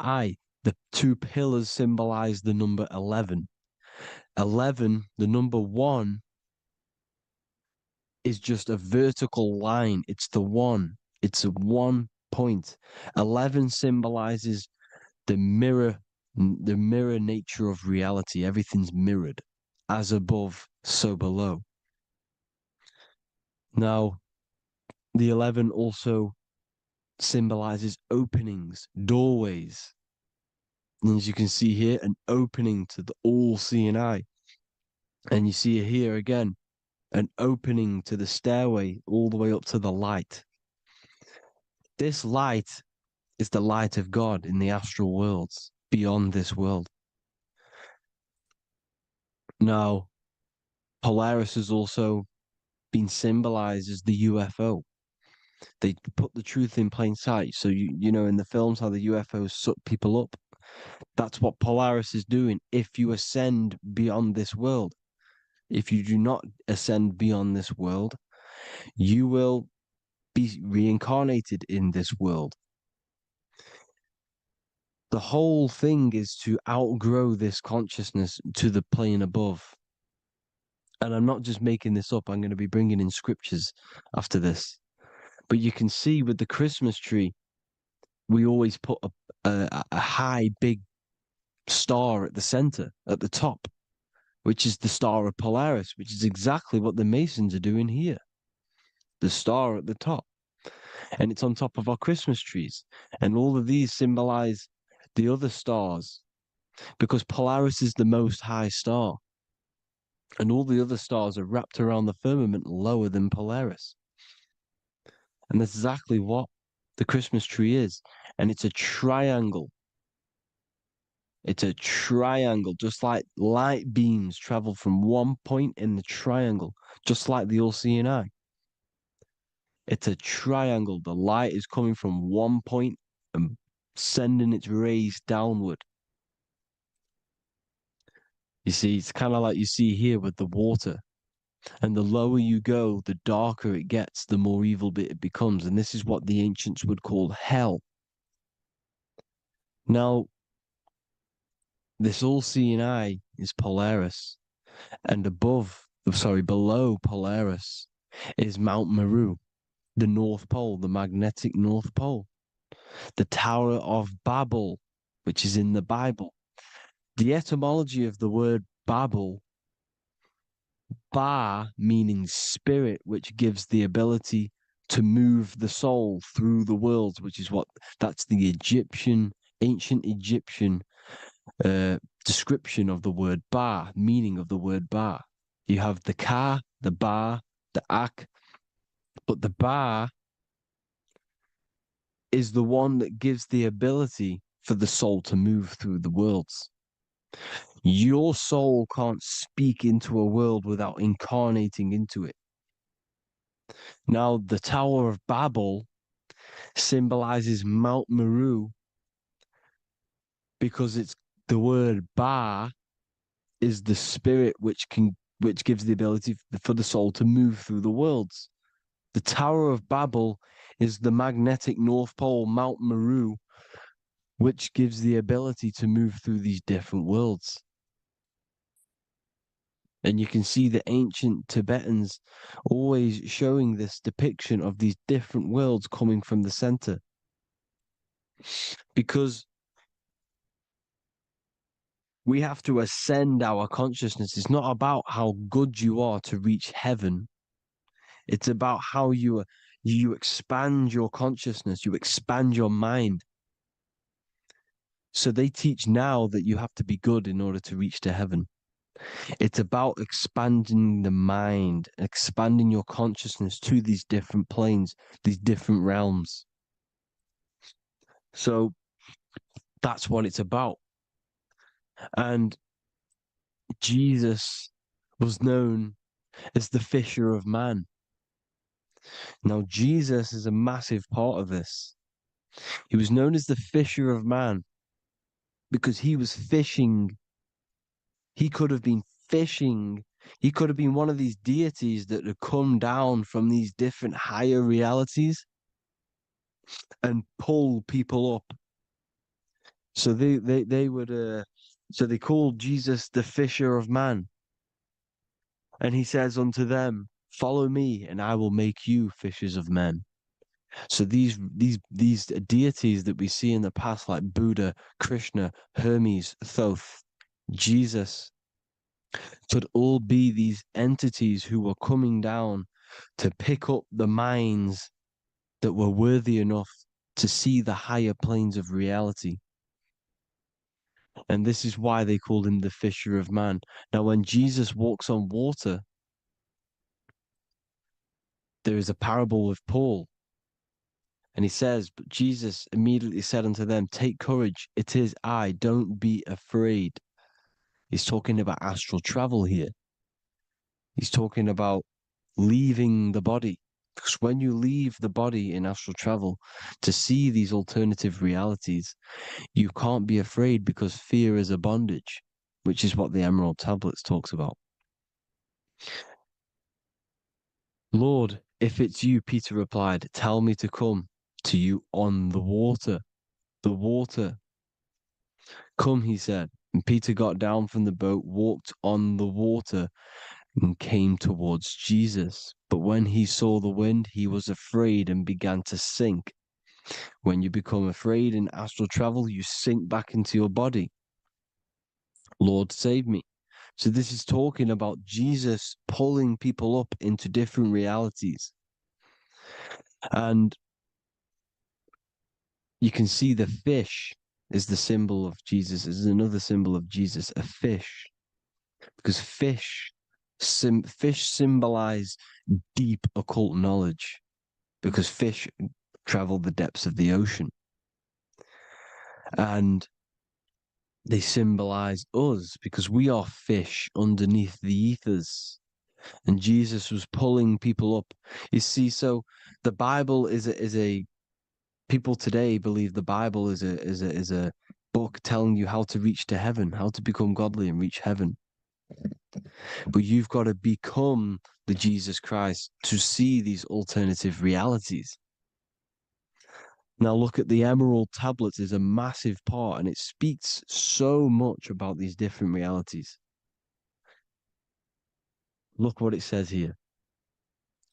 2 pillars symbolize the number 11. 11, the number 1, is just a vertical line. It's the 1. It's a 1 point. 11 symbolizes the mirror nature of reality. Everything's mirrored. As above, so below. Now, the 11 also symbolizes openings, doorways. And as you can see here, an opening to the all-seeing eye. And you see here again, an opening to the stairway all the way up to the light. This light is the light of God in the astral worlds, beyond this world. Now, Polaris has also been symbolized as the UFO. They put the truth in plain sight. So, you know, in the films, how the UFOs suck people up. That's what Polaris is doing if you ascend beyond this world. If you do not ascend beyond this world, you will be reincarnated in this world. The whole thing is to outgrow this consciousness to the plane above. And I'm not just making this up. I'm going to be bringing in scriptures after this. But you can see with the Christmas tree, we always put a high, big star at the center, at the top, which is the star of Polaris, which is exactly what the Masons are doing here. The star at the top. and it's on top of our Christmas trees. And all of these symbolize the other stars, because Polaris is the most high star, and all the other stars are wrapped around the firmament lower than Polaris. And that's exactly what the Christmas tree is. And it's a triangle. It's a triangle, just like light beams travel from one point in the triangle, just like the all-seeing eye. It's a triangle. The light is coming from one point and sending its rays downward. You see, it's kind of like you see here with the water. And the lower you go, the darker it gets, the more evil it becomes. And this is what the ancients would call hell. Now, this all-seeing eye is Polaris. And below Polaris is Mount Meru, the North Pole, the magnetic North Pole. The Tower of Babel, which is in the Bible. The etymology of the word Babel, Ba meaning spirit, which gives the ability to move the soul through the worlds, that's the ancient Egyptian description of the word Ba, meaning of the word Ba. You have the Ka, the Ba, the Ak, but the Ba is the one that gives the ability for the soul to move through the worlds. Your soul can't speak into a world without incarnating into it. Now, the Tower of Babel symbolizes Mount Meru because it's the word Ba is the spirit which gives the ability for the soul to move through the worlds. The Tower of Babel is the magnetic North Pole, Mount Meru, which gives the ability to move through these different worlds. And you can see the ancient Tibetans always showing this depiction of these different worlds coming from the center. Because we have to ascend our consciousness. It's not about how good you are to reach heaven. It's about how you expand your consciousness, you expand your mind. So they teach now that you have to be good in order to reach to heaven. It's about expanding the mind, expanding your consciousness to these different planes, these different realms. So that's what it's about. And Jesus was known as the fisher of man. Now, Jesus is a massive part of this. He was known as the fisher of man because he was fishing. He could have been fishing. He could have been one of these deities that had come down from these different higher realities and pull people up. So they called Jesus the fisher of man. And he says unto them, follow me and I will make you fishers of men. So these deities that we see in the past, like Buddha, Krishna, Hermes, Thoth, Jesus, could all be these entities who were coming down to pick up the minds that were worthy enough to see the higher planes of reality. And this is why they called him the fisher of man. Now, when Jesus walks on water, there is a parable with Paul. And he says, but Jesus immediately said unto them, take courage, it is I, don't be afraid. He's talking about astral travel here. He's talking about leaving the body. Because when you leave the body in astral travel to see these alternative realities, you can't be afraid because fear is a bondage, which is what the Emerald Tablets talks about. Lord, if it's you, Peter replied, tell me to come to you on the water. The water. Come, he said. And Peter got down from the boat, walked on the water, and came towards Jesus. But when he saw the wind, he was afraid and began to sink. When you become afraid in astral travel, you sink back into your body. Lord, save me. So this is talking about Jesus pulling people up into different realities. And You can see the fish is the symbol of Jesus, is another symbol of Jesus, a fish. Because fish symbolize deep occult knowledge, because fish travel the depths of the ocean. And they symbolize us because we are fish underneath the ethers. And Jesus was pulling people up. You see, so the Bible is a people today believe the Bible is a book telling you how to reach to heaven, how to become godly and reach heaven. But you've got to become the Jesus Christ to see these alternative realities. Now look at the Emerald Tablets is a massive part, and it speaks so much about these different realities. Look what it says here.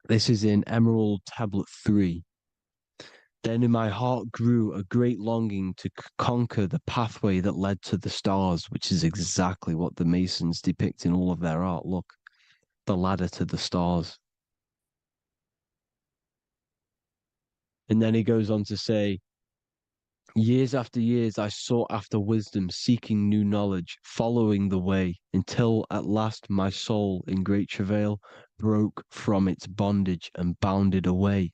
This is in Emerald Tablet 3. Then in my heart grew a great longing to conquer the pathway that led to the stars, which is exactly what the Masons depict in all of their art. Look, the ladder to the stars. And then he goes on to say, years after years, I sought after wisdom, seeking new knowledge, following the way, until at last my soul, in great travail, broke from its bondage and bounded away,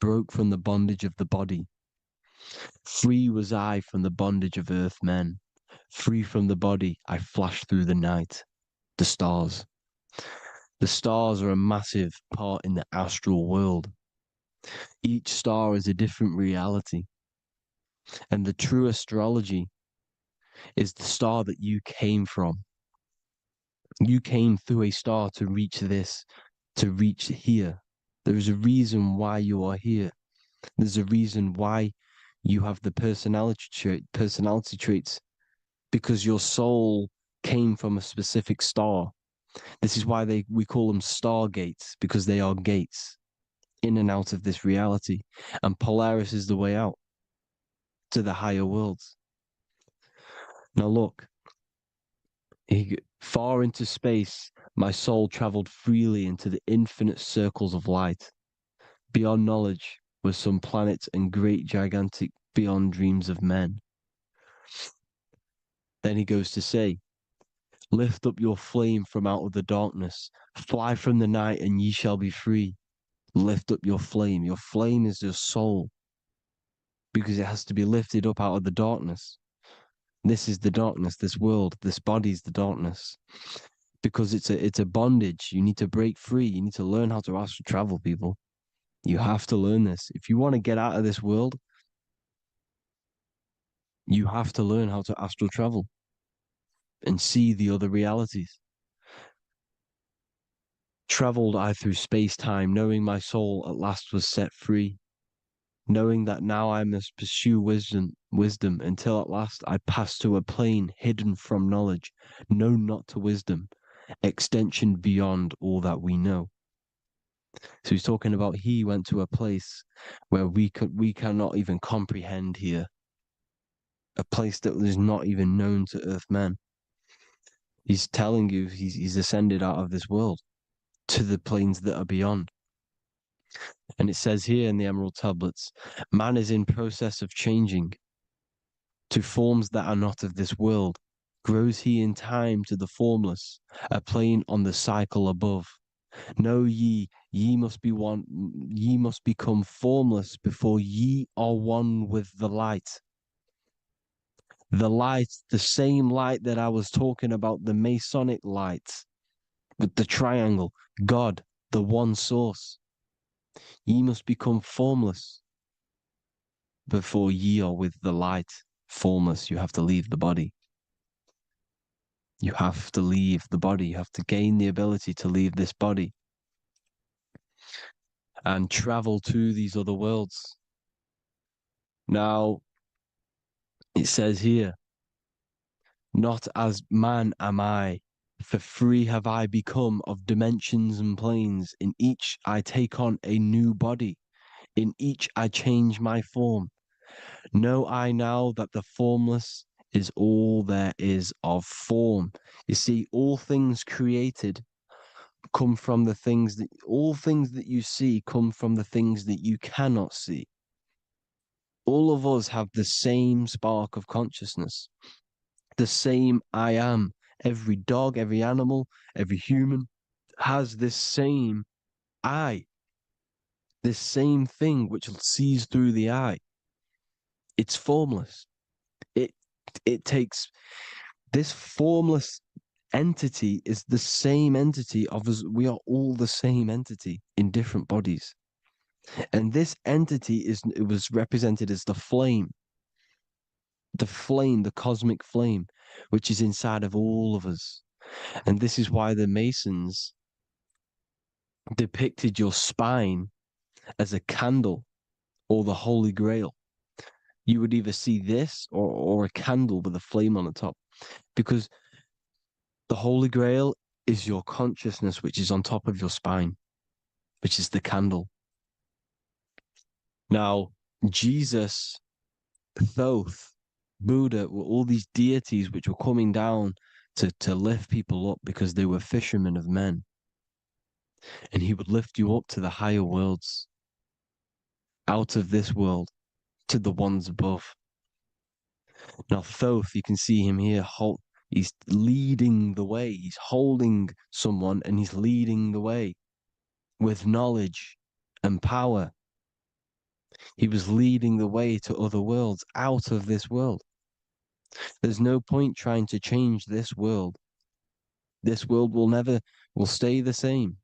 broke from the bondage of the body. Free was I from the bondage of earth men. Free from the body, I flashed through the night. The stars. The stars are a massive part in the astral world. Each star is a different reality. And the true astrology is the star that you came from. You came through a star to reach this, to reach here. There is a reason why you are here. There's a reason why you have the personality traits, because your soul came from a specific star. This is why we call them Stargates, because they are gates in and out of this reality. And Polaris is the way out to the higher worlds. Now look, far into space, my soul traveled freely into the infinite circles of light. Beyond knowledge were some planets and great gigantic beyond dreams of men. Then he goes to say, lift up your flame from out of the darkness, fly from the night and ye shall be free. Lift up your flame. Your flame is your soul, because it has to be lifted up out of the darkness. This is the darkness, this world, this body is the darkness. Because it's a bondage. You need to break free. You need to learn how to astral travel, people. You have to learn this. If you want to get out of this world, you have to learn how to astral travel and see the other realities. Traveled I through space-time, knowing my soul at last was set free, knowing that now I must pursue wisdom until at last I pass to a plane hidden from knowledge, known not to wisdom, extension beyond all that we know. So he's talking about he went to a place where we cannot even comprehend here, a place that is not even known to earthmen. He's telling you he's ascended out of this world to the planes that are beyond. And it says here in the Emerald Tablets, man is in process of changing to forms that are not of this world. Grows he in time to the formless, a plane on the cycle above. Know ye must be one, ye must become formless before ye are one with the light. The light, the same light that I was talking about, the Masonic light, with the triangle, God, the one source. Ye must become formless before ye are with the light. Formless, you have to leave the body. You have to leave the body. You have to gain the ability to leave this body and travel to these other worlds. Now, it says here, not as man am I, for free have I become of dimensions and planes. In each I take on a new body. In each I change my form. Know I now that the formless is all there is of form. You see, all things created come from the things that, all things that you see come from the things that you cannot see. All of us have the same spark of consciousness, the same I am. Every dog, every animal, every human has this same I, this same thing which sees through the eye. It's formless. It takes this formless entity is the same entity of us. We are all the same entity in different bodies. And this entity it was represented as the flame, the cosmic flame, which is inside of all of us. And this is why the Masons depicted your spine as a candle or the Holy Grail. You would either see this or a candle with a flame on the top, because the Holy Grail is your consciousness, which is on top of your spine, which is the candle. Now, Jesus, Thoth, Buddha were all these deities which were coming down to lift people up because they were fishermen of men. And he would lift you up to the higher worlds, out of this world, to the ones above. Now, Thoth, you can see him here, he's leading the way. He's holding someone and he's leading the way with knowledge and power. He was leading the way to other worlds, out of this world. There's no point trying to change this world. This world will stay the same.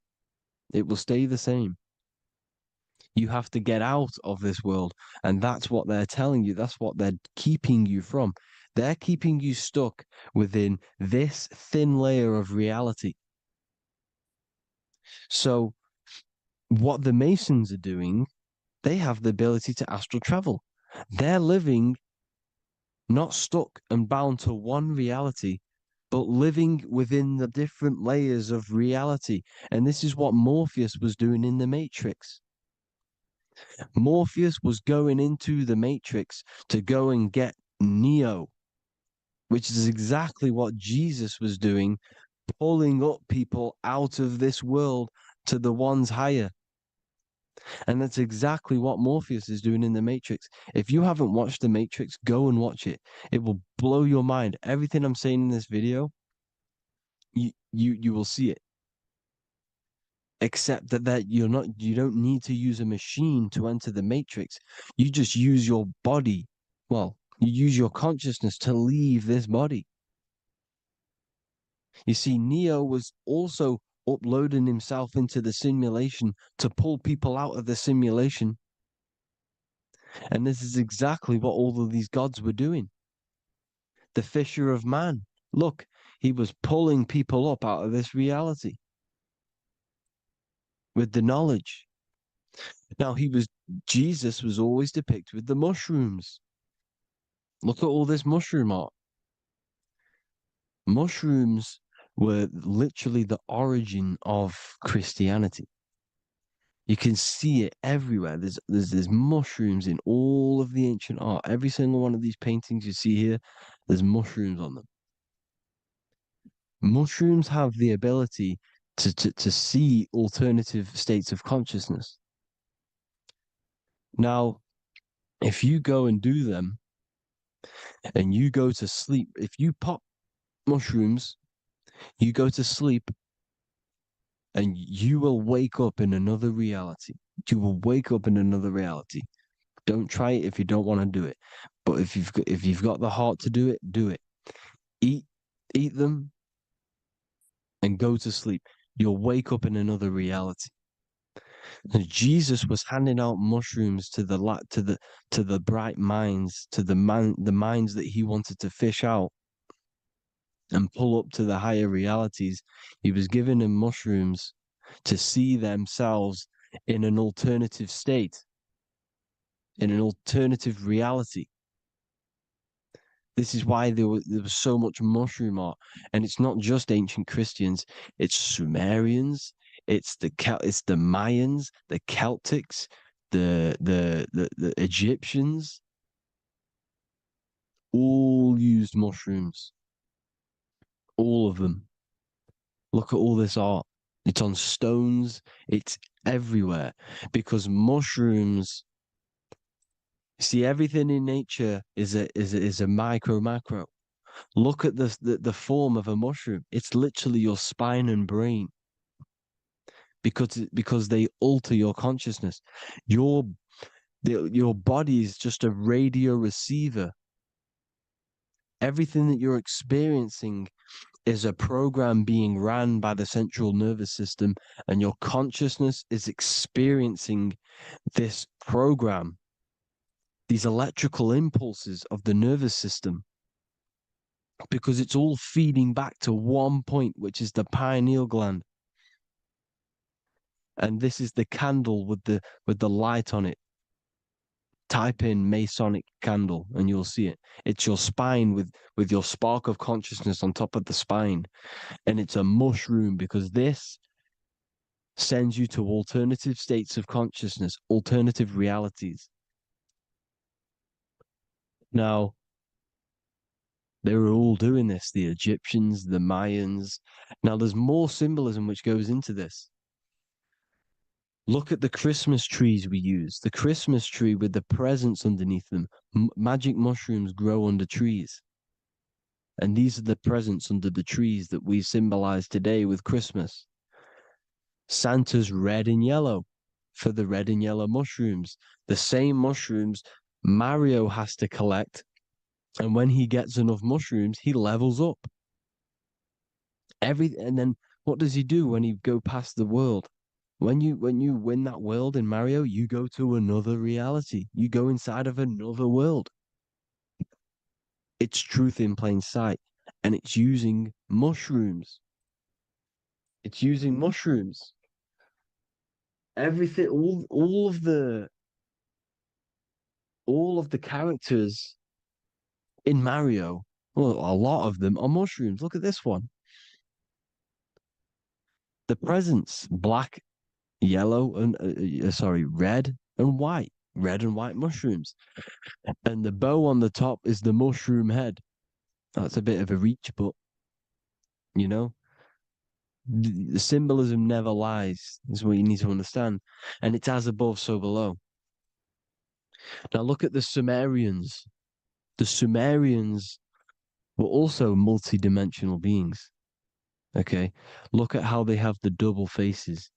It will stay the same. You have to get out of this world. And that's what they're telling you. That's what they're keeping you from. They're keeping you stuck within this thin layer of reality. So what the Masons are doing, they have the ability to astral travel. They're living not stuck and bound to one reality, but living within the different layers of reality. And this is what Morpheus was doing in the Matrix. Morpheus was going into the Matrix to go and get Neo, which is exactly what Jesus was doing, pulling up people out of this world to the ones higher. And that's exactly what Morpheus is doing in the Matrix. If you haven't watched the Matrix, go and watch it. It will blow your mind. Everything I'm saying in this video, you will see it. Except that you don't need to use a machine to enter the Matrix. You just use your body. Well, you use your consciousness to leave this body. You see, Neo was also uploading himself into the simulation to pull people out of the simulation. And this is exactly what all of these gods were doing. The fisher of man. Look, he was pulling people up out of this reality with the knowledge. Now, Jesus was always depicted with the mushrooms. Look at all this mushroom art. Mushrooms were literally the origin of Christianity. You can see it everywhere. There's mushrooms in all of the ancient art. Every single one of these paintings you see here, there's mushrooms on them. Mushrooms have the ability to see alternative states of consciousness. Now, if you go and do them and you go to sleep, if you pop mushrooms, you go to sleep and you will wake up in another reality. You will wake up in another reality. Don't try it if you don't want to do it. But if you've got the heart to do it, do it. Eat them and go to sleep. You'll wake up in another reality. And Jesus was handing out mushrooms to the bright minds, to the minds that he wanted to fish out and pull up to the higher realities. He was giving them mushrooms to see themselves in an alternative state, in an alternative reality. This is why there was so much mushroom art. And it's not just ancient Christians, it's Sumerians, it's the Mayans, the Celtics, the Egyptians, all used mushrooms. All of them. Look at all this art. It's on stones, it's everywhere. Because mushrooms See, everything in nature is a micro macro. Look at the form of a mushroom. It's literally your spine and brain because they alter your consciousness. Your body is just a radio receiver. Everything that you're experiencing is a program being ran by the central nervous system, and your consciousness is experiencing this program, these electrical impulses of the nervous system, because it's all feeding back to one point, which is the pineal gland. And this is the candle with the light on it. Type in Masonic candle and you'll see it. It's your spine with your spark of consciousness on top of the spine. And it's a mushroom because this sends you to alternative states of consciousness, alternative realities. Now, they were all doing this, the Egyptians, the Mayans. Now, there's more symbolism which goes into this. Look at the Christmas trees we use. The Christmas tree with the presents underneath them. Magic mushrooms grow under trees. And these are the presents under the trees that we symbolize today with Christmas. Santa's red and yellow for the red and yellow mushrooms. The same mushrooms Mario has to collect. And when he gets enough mushrooms, he levels up. And then what does he do when he go past the world? When you win that world in Mario, you go to another reality. You go inside of another world. It's truth in plain sight. And it's using mushrooms. It's using mushrooms. Everything, all of the characters in Mario, well, a lot of them are mushrooms. Look at this one. The presents, black, yellow, and red and white. Red and white mushrooms. And the bow on the top is the mushroom head. That's a bit of a reach, but you know, the symbolism never lies, is what you need to understand. And it's as above, so below. Now look at the Sumerians. The Sumerians were also multi-dimensional beings. Okay, look at how they have the double faces.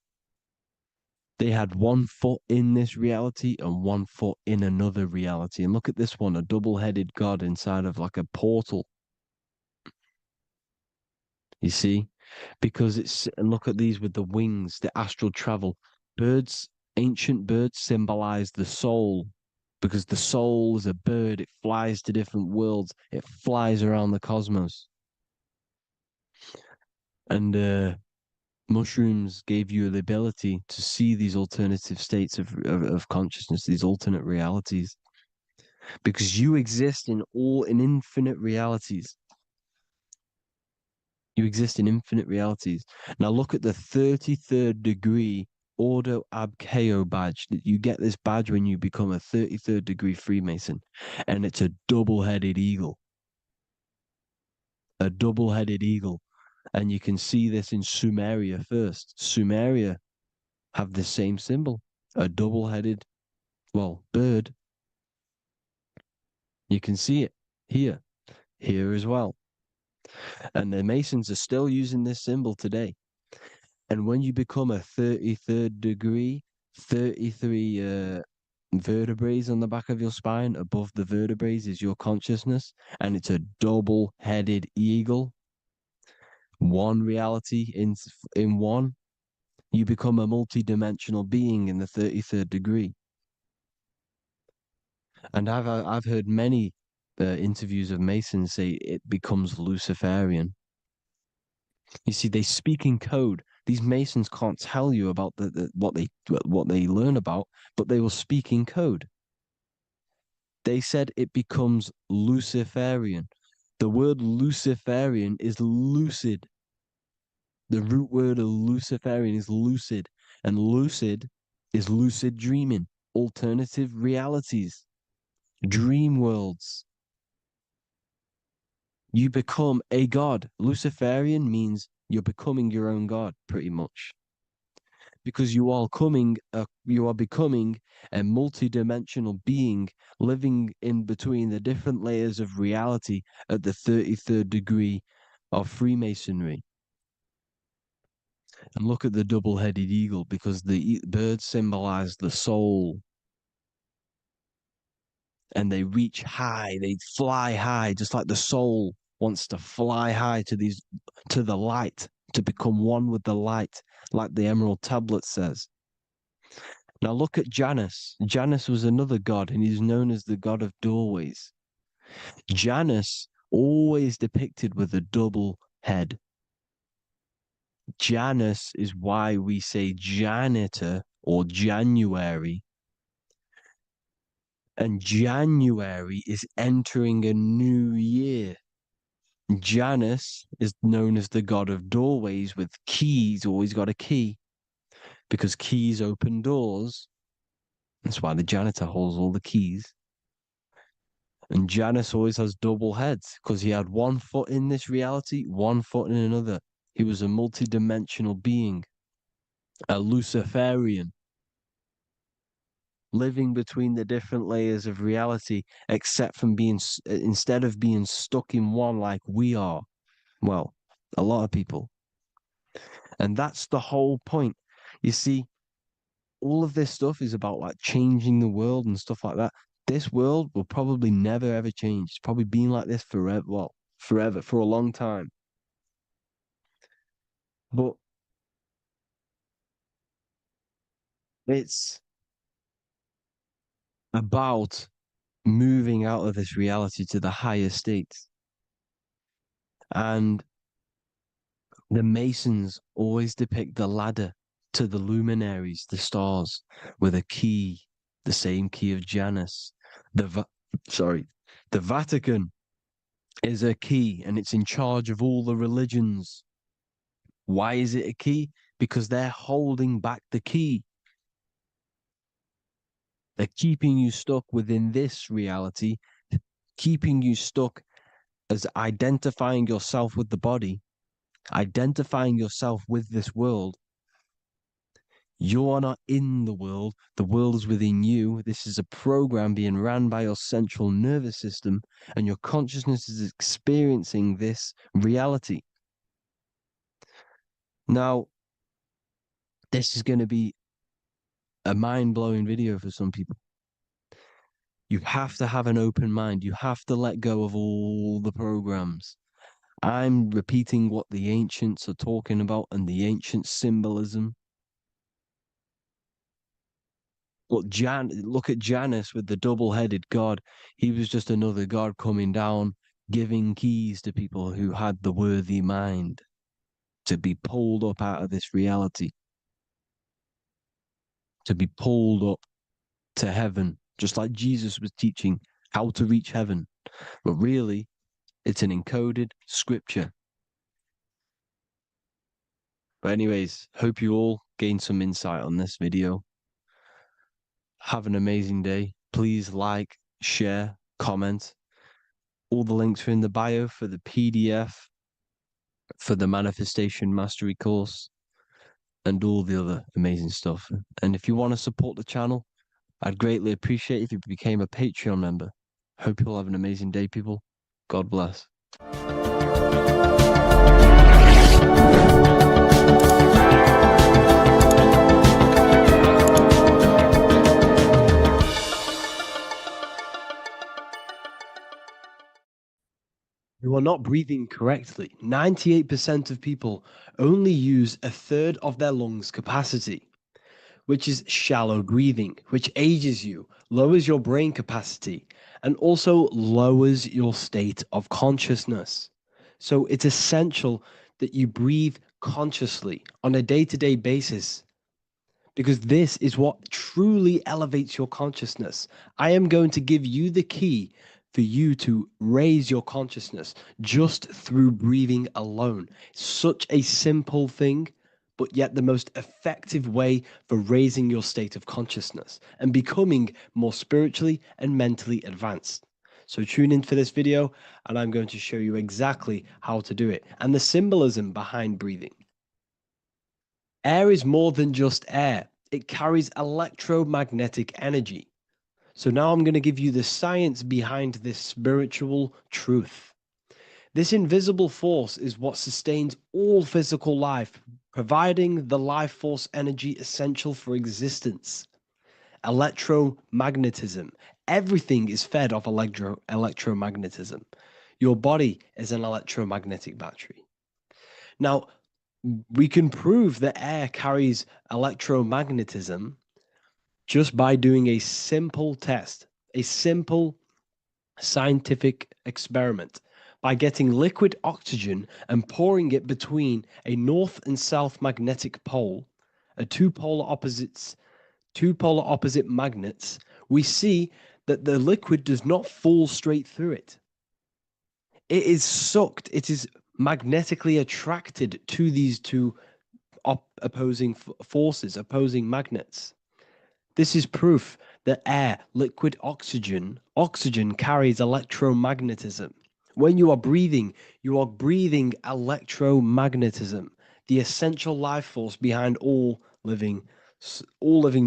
They had 1 foot in this reality and 1 foot in another reality. And look at this one, a double-headed god inside of like a portal. You see? Because and look at these with the wings, the astral travel. Birds, ancient birds symbolize the soul. Because the soul is a bird, it flies to different worlds, it flies around the cosmos. And mushrooms gave you the ability to see these alternative states of consciousness, these alternate realities. Because you exist in infinite realities. You exist in infinite realities. Now look at the 33rd degree Ordo Ab Chao badge. You get this badge when you become a 33rd degree Freemason. And it's a double-headed eagle. A double-headed eagle. And you can see this in Sumeria first. Sumeria have the same symbol. A double-headed, bird. You can see it here as well. And the Masons are still using this symbol today. And when you become a 33rd degree, 33 vertebrae on the back of your spine, above the vertebrae is your consciousness, and it's a double-headed eagle. One reality in one. You become a multi-dimensional being in the 33rd degree. And I've heard many interviews of Masons say it becomes Luciferian. You see, they speak in code. These Masons can't tell you about what they learn about, but they will speak in code. They said it becomes Luciferian. The word Luciferian is lucid. The root word of Luciferian is lucid, and lucid is lucid dreaming, alternative realities, dream worlds. You become a god. Luciferian means you're becoming your own god, pretty much. because you are becoming a multidimensional being living in between the different layers of reality at the 33rd degree of Freemasonry. And look at the double-headed eagle, because the birds symbolize the soul. And they reach high, they fly high, just like the soul wants to fly high to the light, to become one with the light, like the Emerald Tablet says. Now look at Janus. Janus was another god, and he's known as the god of doorways. Janus always depicted with a double head. Janus is why we say janitor or January. And January is entering a new year. Janus is known as the god of doorways with keys, always got a key, because keys open doors. That's why the janitor holds all the keys. And Janus always has double heads, because he had one foot in this reality, one foot in another. He was a multi-dimensional being, a Luciferian, living between the different layers of reality, except from instead of being stuck in one like we are. Well, a lot of people. And that's the whole point. You see, all of this stuff is about like changing the world and stuff like that. This world will probably never ever change. It's probably been like this forever. Well, forever, for a long time. But it's about moving out of this reality to the higher states. And the Masons always depict the ladder to the luminaries, the stars, with a key, the same key of Janus. The Vatican is a key, and it's in charge of all the religions. Why is it a key? Because they're holding back the key. They're keeping you stuck within this reality, keeping you stuck as identifying yourself with the body, identifying yourself with this world. You are not in the world is within you. This is a program being ran by your central nervous system, and your consciousness is experiencing this reality. Now, this is going to be a mind-blowing video for some people. You have to have an open mind. You have to let go of all the programs. I'm repeating what the ancients are talking about and the ancient symbolism. Look at Janus with the double-headed god. He was just another god coming down, giving keys to people who had the worthy mind to be pulled up out of this reality, to be pulled up to heaven, just like Jesus was teaching how to reach heaven. But really, it's an encoded scripture. But anyways, hope you all gained some insight on this video. Have an amazing day. Please like, share, comment. All the links are in the bio for the PDF, for the Manifestation Mastery course, and all the other amazing stuff. And if you want to support the channel, I'd greatly appreciate if you became a Patreon member. Hope you all have an amazing day, people. God bless. You are not breathing correctly. 98% of people only use a third of their lungs capacity, which is shallow breathing, which ages you, lowers your brain capacity, and also lowers your state of consciousness. So it's essential that you breathe consciously on a day-to-day basis, because this is what truly elevates your consciousness. I am going to give you the key for you to raise your consciousness just through breathing alone. Such a simple thing, but yet the most effective way for raising your state of consciousness and becoming more spiritually and mentally advanced. So tune in for this video, and I'm going to show you exactly how to do it and the symbolism behind breathing. Air is more than just air. It carries electromagnetic energy. So now I'm going to give you the science behind this spiritual truth. This invisible force is what sustains all physical life, providing the life force energy essential for existence. Electromagnetism. Everything is fed off electromagnetism. Your body is an electromagnetic battery. Now, we can prove that air carries electromagnetism just by doing a simple test, a simple scientific experiment, by getting liquid oxygen and pouring it between a north and south magnetic pole, two polar opposite magnets. We see that the liquid does not fall straight through it. It is sucked, it is magnetically attracted to these two opposing forces, opposing magnets. This is proof that air, liquid oxygen carries electromagnetism. When you are breathing electromagnetism, the essential life force behind all living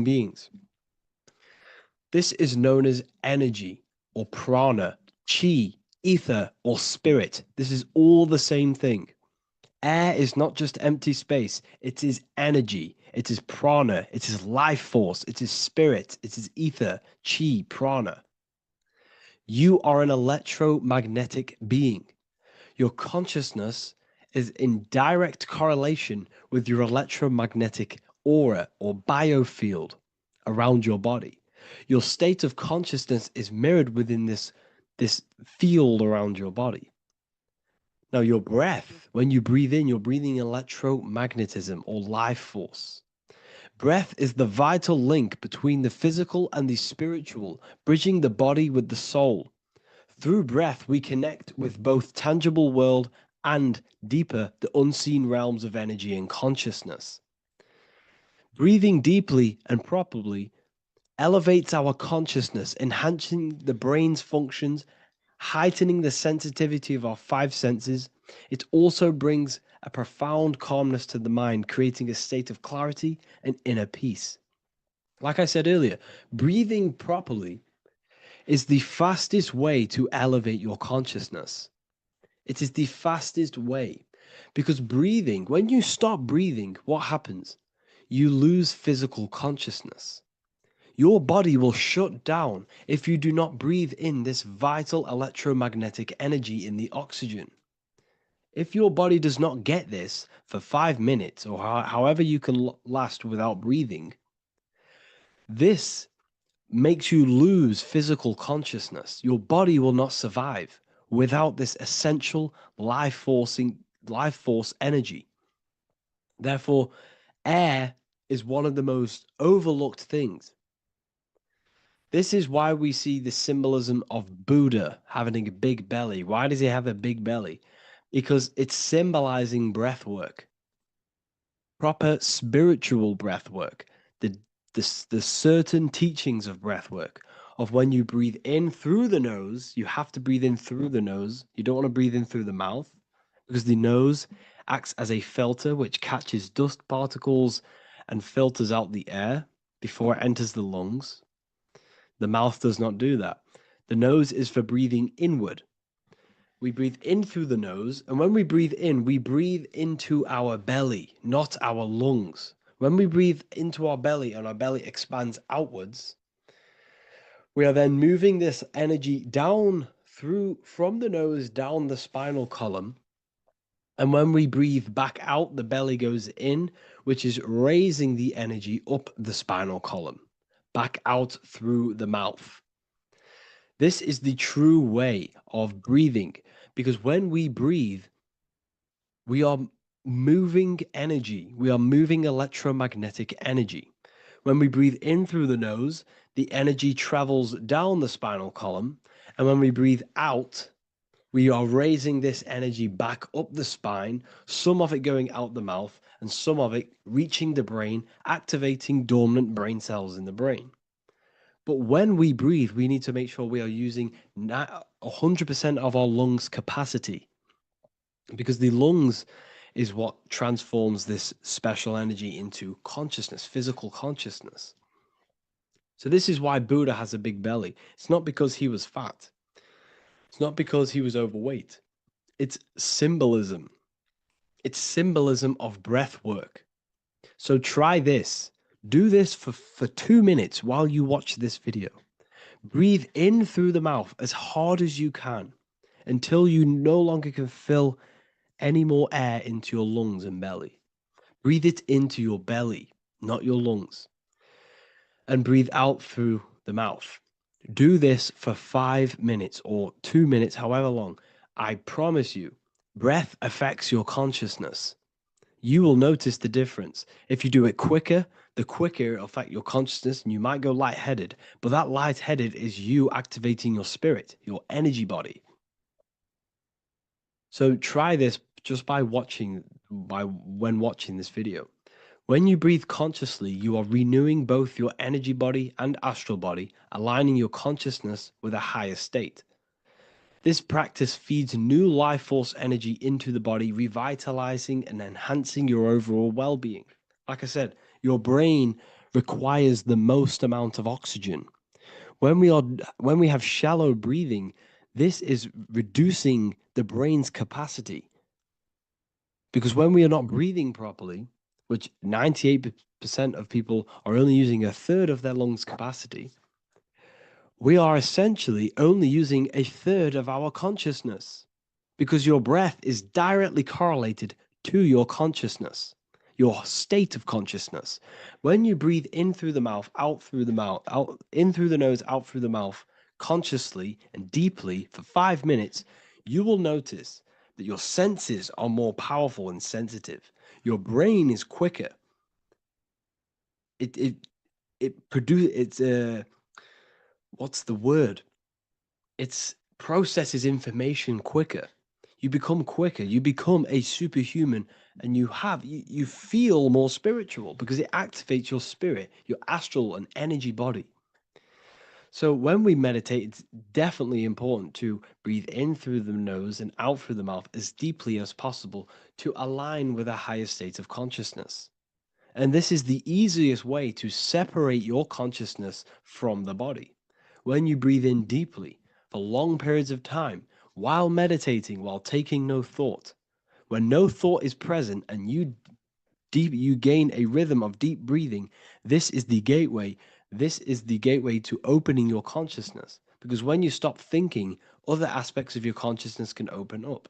beings. This is known as energy or prana, chi, ether, or spirit. This is all the same thing. Air is not just empty space, it is energy, it is prana, it is life force, it is spirit, it is ether, chi, prana. You are an electromagnetic being. Your consciousness is in direct correlation with your electromagnetic aura or biofield around your body. Your state of consciousness is mirrored within this field around your body. Now, your breath, when you breathe in, you're breathing electromagnetism or life force. Breath is the vital link between the physical and the spiritual, bridging the body with the soul. Through breath, we connect with both tangible world and deeper, the unseen realms of energy and consciousness. Breathing deeply and properly elevates our consciousness, enhancing the brain's functions, heightening the sensitivity of our five senses. It also brings a profound calmness to the mind, creating a state of clarity and inner peace. Like I said earlier, breathing properly is the fastest way to elevate your consciousness. It is the fastest way because breathing, when you stop breathing, what happens? You lose physical consciousness. Your body will shut down if you do not breathe in this vital electromagnetic energy in the oxygen. If your body does not get this for 5 minutes or however you can last without breathing, this makes you lose physical consciousness. Your body will not survive without this essential life force energy. Therefore, air is one of the most overlooked things. This is why we see the symbolism of Buddha having a big belly. Why does he have a big belly? Because it's symbolizing breath work, proper spiritual breath work, the certain teachings of breath work, of when you breathe in through the nose, you have to breathe in through the nose. You don't want to breathe in through the mouth because the nose acts as a filter which catches dust particles and filters out the air before it enters the lungs. The mouth does not do that. The nose is for breathing inward. We breathe in through the nose, and when we breathe in, we breathe into our belly, not our lungs. When we breathe into our belly and our belly expands outwards, we are then moving this energy down from the nose down the spinal column. And when we breathe back out, the belly goes in, which is raising the energy up the spinal column, back out through the mouth. This is the true way of breathing, because when we breathe, we are moving energy. We are moving electromagnetic energy. When we breathe in through the nose, the energy travels down the spinal column. And when we breathe out, we are raising this energy back up the spine, some of it going out the mouth and some of it reaching the brain, activating dormant brain cells in the brain. But when we breathe, we need to make sure we are using 100% of our lungs' capacity, because the lungs is what transforms this special energy into consciousness, physical consciousness. So this is why Buddha has a big belly. It's not because he was fat. It's not because he was overweight. It's symbolism. It's symbolism of breath work. So try this. Do this for 2 minutes while you watch this video. Breathe in through the mouth as hard as you can until you no longer can fill any more air into your lungs and belly. Breathe it into your belly, not your lungs. And breathe out through the mouth. Do this for 5 minutes or 2 minutes, however long. I promise you, breath affects your consciousness. You will notice the difference. If you do it quicker, the quicker it'll affect your consciousness, and you might go lightheaded. But that lightheaded is you activating your spirit, your energy body. So try this just when watching this video. When you breathe consciously, you are renewing both your energy body and astral body, aligning your consciousness with a higher state. This practice feeds new life force energy into the body, revitalizing and enhancing your overall well-being. Like I said, your brain requires the most amount of oxygen. When we have shallow breathing, this is reducing the brain's capacity. Because when we are not breathing properly, which 98% of people are only using a third of their lungs capacity, we are essentially only using a third of our consciousness, because your breath is directly correlated to your consciousness, your state of consciousness. When you breathe in through the mouth, out through the mouth, out in through the nose, out through the mouth, consciously and deeply for 5 minutes, you will notice that your senses are more powerful and sensitive. Your brain is quicker. What's the word? It processes information quicker. You become quicker. You become a superhuman, and you feel more spiritual because it activates your spirit, your astral and energy body. So when we meditate, it's definitely important to breathe in through the nose and out through the mouth as deeply as possible to align with a higher state of consciousness. And this is the easiest way to separate your consciousness from the body. When you breathe in deeply for long periods of time, while meditating, while taking no thought, when no thought is present and you gain a rhythm of deep breathing, this is the gateway. This is the gateway to opening your consciousness. Because when you stop thinking, other aspects of your consciousness can open up.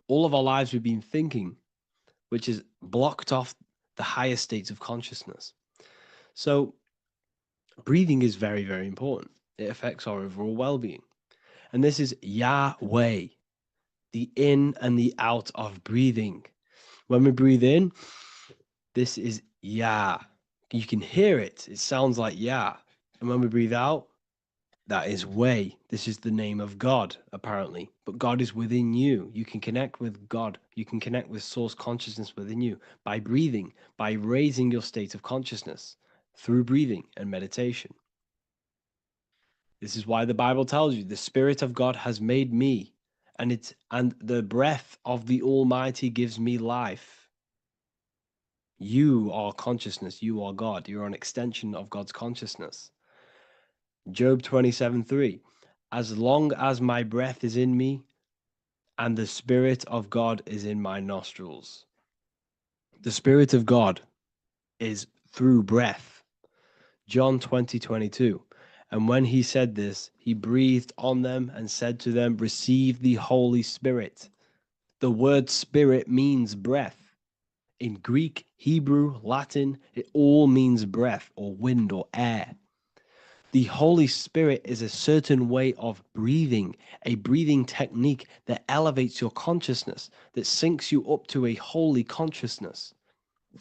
All of our lives we've been thinking, which is blocked off the higher states of consciousness. So breathing is very, very important. It affects our overall well-being. And this is Yahweh, the in and the out of breathing. When we breathe in, this is Yah. You can hear it. It sounds like Yah. And when we breathe out, that is Way. This is the name of God, apparently. But God is within you. You can connect with God. You can connect with source consciousness within you by breathing, by raising your state of consciousness through breathing and meditation. This is why the Bible tells you the Spirit of God has made me, and the breath of the Almighty gives me life. You are consciousness. You are God. You're an extension of God's consciousness. Job 27:3. As long as my breath is in me and the Spirit of God is in my nostrils. The Spirit of God is through breath. John 20:22. And when he said this, he breathed on them and said to them, receive the Holy Spirit. The word spirit means breath. In Greek, Hebrew, Latin, it all means breath or wind or air. The Holy Spirit is a certain way of breathing, a breathing technique that elevates your consciousness, that syncs you up to a holy consciousness,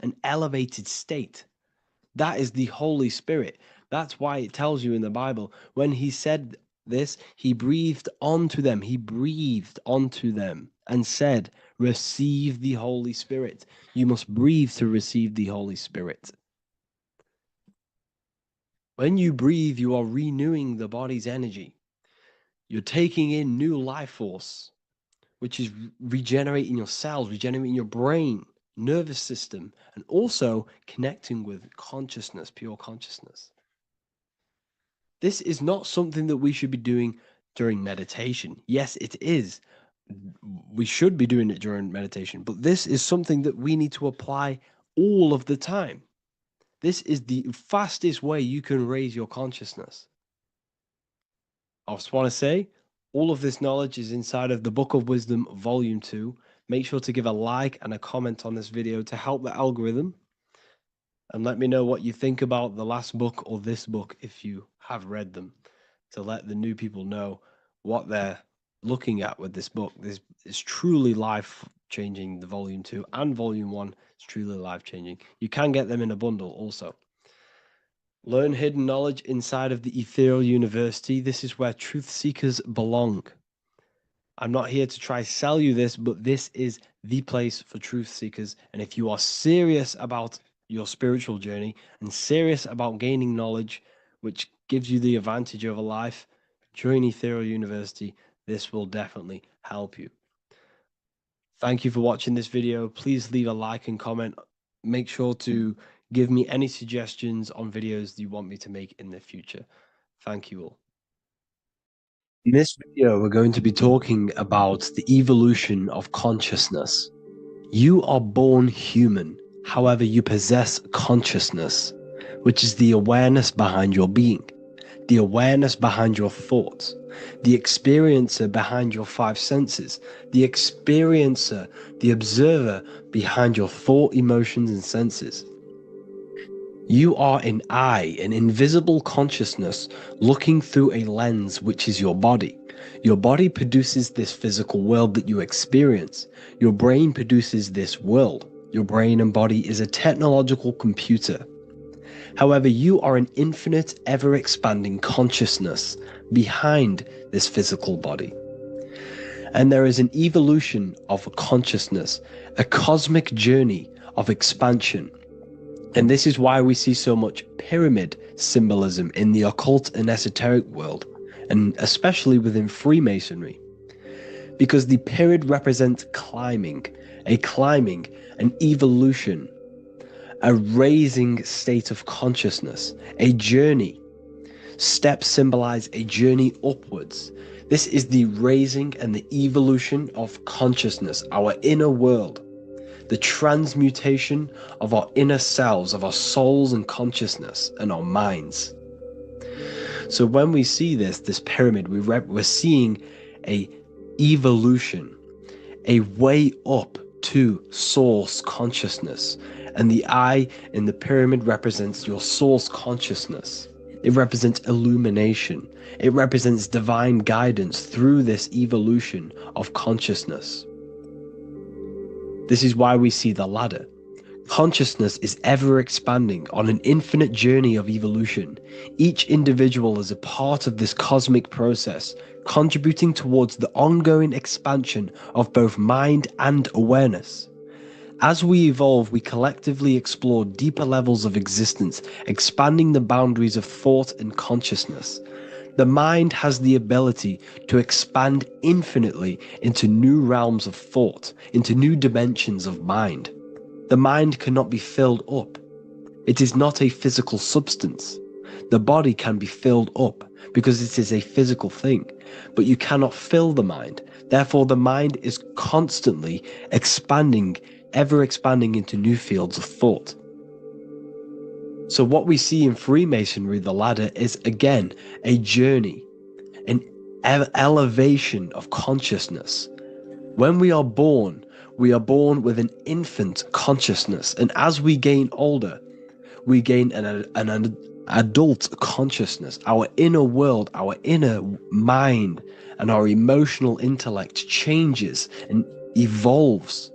an elevated state. That is the Holy Spirit. That's why it tells you in the Bible, when he said this, he breathed onto them. He breathed onto them and said, receive the Holy Spirit. You must breathe to receive the Holy Spirit. When you breathe, you are renewing the body's energy. You're taking in new life force. which is regenerating your cells, regenerating your brain, nervous system, and also connecting with consciousness, pure consciousness. This is not something that we should be doing during meditation. Yes, it is. We should be doing it during meditation, but this is something that we need to apply all of the time. This is the fastest way you can raise your consciousness. I just want to say, all of this knowledge is inside of the Book of Wisdom, Volume 2. Make sure to give a like and a comment on this video to help the algorithm. And let me know what you think about the last book or this book if you have read them, to let the new people know what they're looking at with this book. This is truly life-changing. The Volume 2 and Volume 1 is truly life-changing. You can get them in a bundle also. Learn hidden knowledge inside of the Ethereal University. This is where truth seekers belong. I'm not here to try sell you this, but this is the place for truth seekers. And if you are serious about your spiritual journey and serious about gaining knowledge, which gives you the advantage over life, join Ethereal University. This will definitely help you. Thank you for watching this video. Please leave a like and comment. Make sure to give me any suggestions on videos you want me to make in the future. Thank you all. In this video, we're going to be talking about the evolution of consciousness. You are born human, however, you possess consciousness, which is the awareness behind your being, the awareness behind your thoughts, the experiencer behind your five senses, the experiencer, the observer behind your thought, emotions, and senses. You are an eye, an invisible consciousness looking through a lens, which is your body. Your body produces this physical world that you experience. Your brain produces this world. Your brain and body is a technological computer. However, you are an infinite, ever-expanding consciousness behind this physical body. And there is an evolution of consciousness, a cosmic journey of expansion. And this is why we see so much pyramid symbolism in the occult and esoteric world, and especially within Freemasonry. Because the pyramid represents climbing, an evolution, a raising state of consciousness, a journey. Steps symbolize a journey upwards. This is the raising and the evolution of consciousness, our inner world. The transmutation of our inner selves, of our souls and consciousness and our minds. So when we see this pyramid, we're seeing a evolution, a way up to source consciousness. And the eye in the pyramid represents your source consciousness. It represents illumination. It represents divine guidance through this evolution of consciousness. This is why we see the ladder. Consciousness is ever expanding on an infinite journey of evolution. Each individual is a part of this cosmic process, contributing towards the ongoing expansion of both mind and awareness. As we evolve, we collectively explore deeper levels of existence, expanding the boundaries of thought and consciousness. The mind has the ability to expand infinitely into new realms of thought, into new dimensions of mind. The mind cannot be filled up. It is not a physical substance. The body can be filled up because it is a physical thing, but you cannot fill the mind. Therefore, the mind is constantly expanding, ever expanding into new fields of thought. So what we see in Freemasonry, the ladder, is again a journey, an elevation of consciousness. When we are born with an infant consciousness, and as we gain older, we gain an adult consciousness. Our inner world, our inner mind, and our emotional intellect changes and evolves.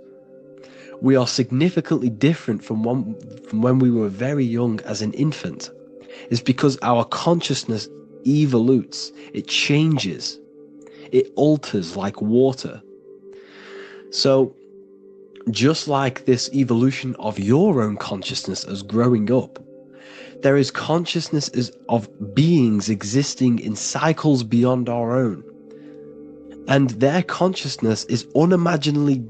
We are significantly different from when we were very young as an infant. It's because our consciousness evolutes, it changes, it alters like water. So just like this evolution of your own consciousness as growing up, there is consciousness of beings existing in cycles beyond our own. And their consciousness is unimaginably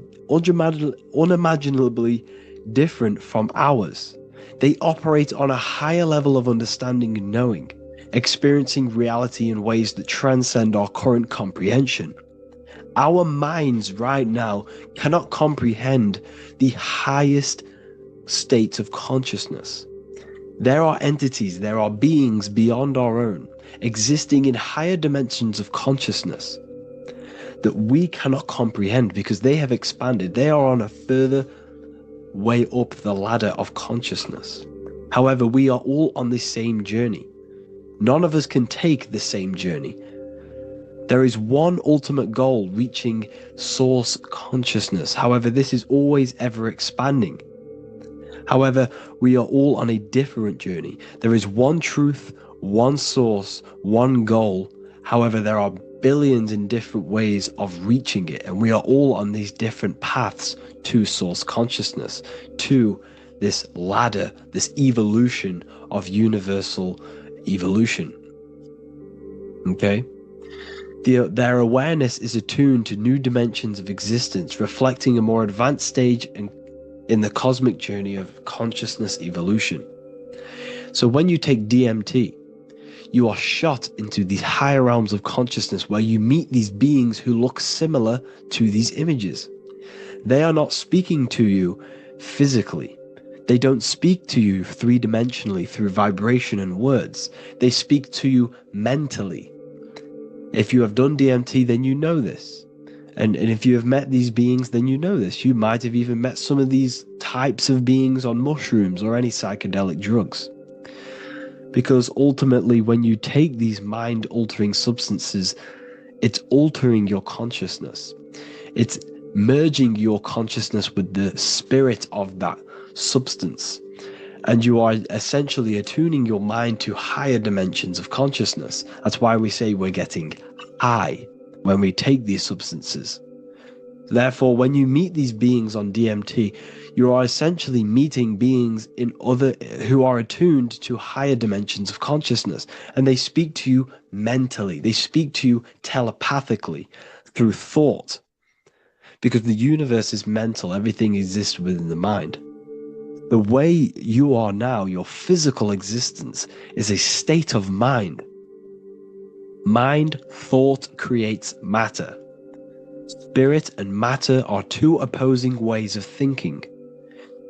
different from ours. They operate on a higher level of understanding and knowing, experiencing reality in ways that transcend our current comprehension. Our minds right now cannot comprehend the highest states of consciousness. There are entities, there are beings beyond our own, existing in higher dimensions of consciousness that we cannot comprehend because they have expanded. They are on a further way up the ladder of consciousness. However, we are all on the same journey. None of us can take the same journey. There is one ultimate goal, reaching source consciousness. However, this is always ever expanding. However, we are all on a different journey. There is one truth, one source, one goal. However, there are billions in different ways of reaching it, and we are all on these different paths to source consciousness, to this ladder, this evolution of universal evolution. Okay? Their awareness is attuned to new dimensions of existence, reflecting a more advanced stage in the cosmic journey of consciousness evolution. So when you take DMT, you are shot into these higher realms of consciousness where you meet these beings who look similar to these images. They are not speaking to you physically. They don't speak to you three-dimensionally through vibration and words. They speak to you mentally. If you have done DMT, then you know this. And if you have met these beings, then you know this. You might have even met some of these types of beings on mushrooms or any psychedelic drugs. Because ultimately, when you take these mind-altering substances, it's altering your consciousness. It's merging your consciousness with the spirit of that substance. And you are essentially attuning your mind to higher dimensions of consciousness. That's why we say we're getting high when we take these substances. Therefore, when you meet these beings on DMT, you are essentially meeting beings who are attuned to higher dimensions of consciousness, and they speak to you mentally. They speak to you telepathically through thought, because the universe is mental. Everything exists within the mind. The way you are now, your physical existence, is a state of mind. Mind, thought creates matter. Spirit and matter are two opposing ways of thinking.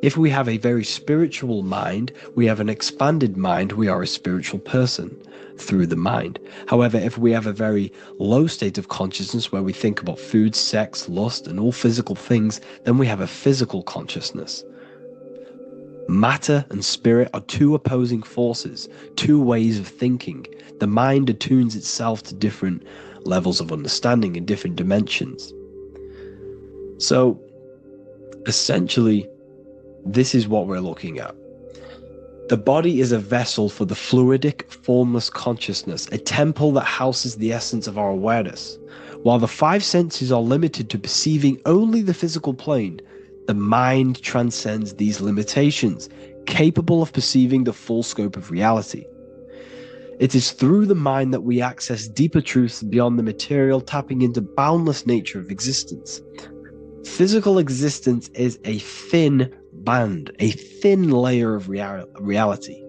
If we have a very spiritual mind, we have an expanded mind, we are a spiritual person through the mind. However, if we have a very low state of consciousness where we think about food, sex, lust, and all physical things, then we have a physical consciousness. Matter and spirit are two opposing forces, two ways of thinking. The mind attunes itself to different levels of understanding in different dimensions. So, essentially, this is what we're looking at. The body is a vessel for the fluidic, formless consciousness, a temple that houses the essence of our awareness. While the five senses are limited to perceiving only the physical plane, the mind transcends these limitations, capable of perceiving the full scope of reality. It is through the mind that we access deeper truths beyond the material, tapping into boundless nature of existence. Physical existence is a thin band, a thin layer of reality.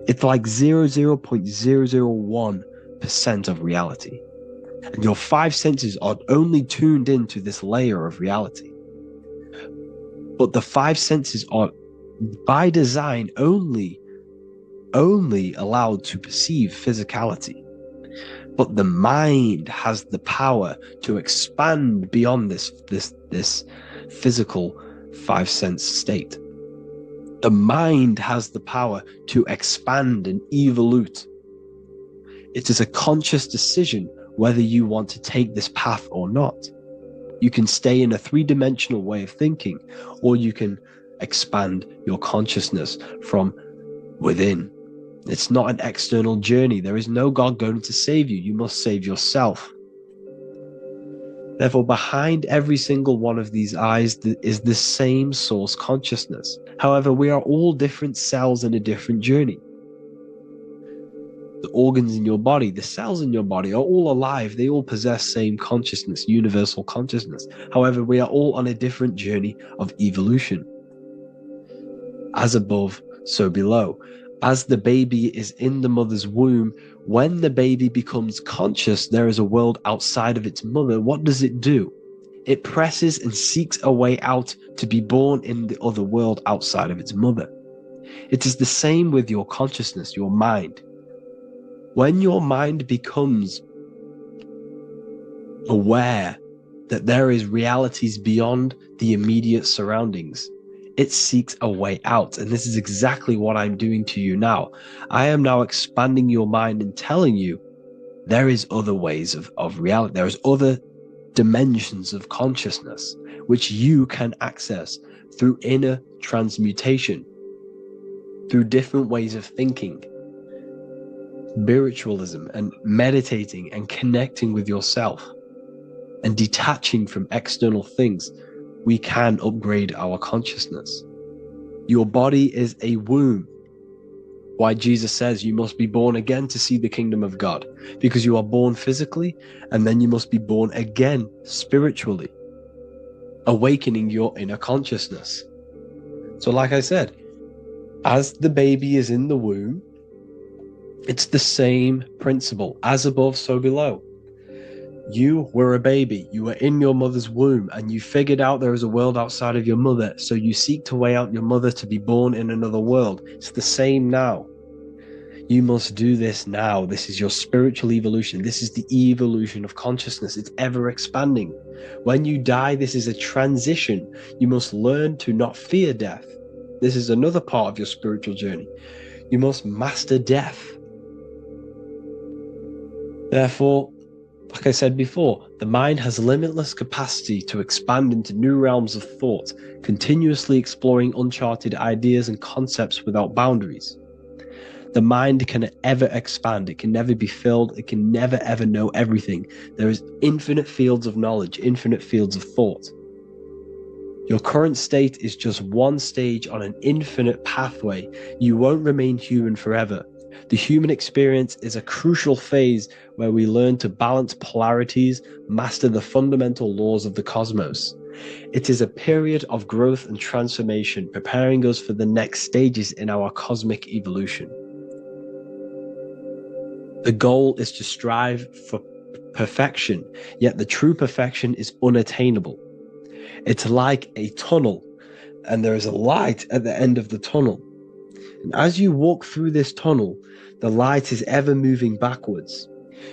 It's like 0.001% of reality. And your five senses are only tuned into this layer of reality. But the five senses are, by design, only allowed to perceive physicality. But the mind has the power to expand beyond this physical five sense state. The mind has the power to expand and evolute. It is a conscious decision whether you want to take this path or not. You can stay in a three-dimensional way of thinking, or you can expand your consciousness from within. It's not an external journey. There is no God going to save you. You must save yourself. Therefore, behind every single one of these eyes is the same source consciousness. However, we are all different cells in a different journey. The organs in your body, the cells in your body are all alive. They all possess same consciousness, universal consciousness. However, we are all on a different journey of evolution. As above, so below. As the baby is in the mother's womb, when the baby becomes conscious, there is a world outside of its mother. What does it do? It presses and seeks a way out to be born in the other world outside of its mother. It is the same with your consciousness, your mind. When your mind becomes aware that there is realities beyond the immediate surroundings, it seeks a way out. And this is exactly what I'm doing to you now. I am now expanding your mind and telling you there is other ways of reality. There is other dimensions of consciousness which you can access through inner transmutation, through different ways of thinking, spiritualism, and meditating and connecting with yourself and detaching from external things. We can upgrade our consciousness. Your body is a womb. Why Jesus says you must be born again to see the kingdom of God, because you are born physically and then you must be born again spiritually, awakening your inner consciousness. So like I said, as the baby is in the womb, it's the same principle. As above, so below. You were a baby, you were in your mother's womb, and you figured out there is a world outside of your mother, so you seek to weigh out your mother to be born in another world. It's the same now. You must do this now. This is your spiritual evolution. This is the evolution of consciousness. It's ever expanding. When you die, this is a transition. You must learn to not fear death. This is another part of your spiritual journey. You must master death. Therefore, like I said before, the mind has limitless capacity to expand into new realms of thought, continuously exploring uncharted ideas and concepts without boundaries. The mind can ever expand. It can never be filled. It can never ever know everything. There is infinite fields of knowledge, infinite fields of thought. Your current state is just one stage on an infinite pathway. You won't remain human forever. The human experience is a crucial phase where we learn to balance polarities, master the fundamental laws of the cosmos. It is a period of growth and transformation, preparing us for the next stages in our cosmic evolution. The goal is to strive for perfection, yet the true perfection is unattainable. It's like a tunnel, and there is a light at the end of the tunnel. And as you walk through this tunnel, the light is ever moving backwards.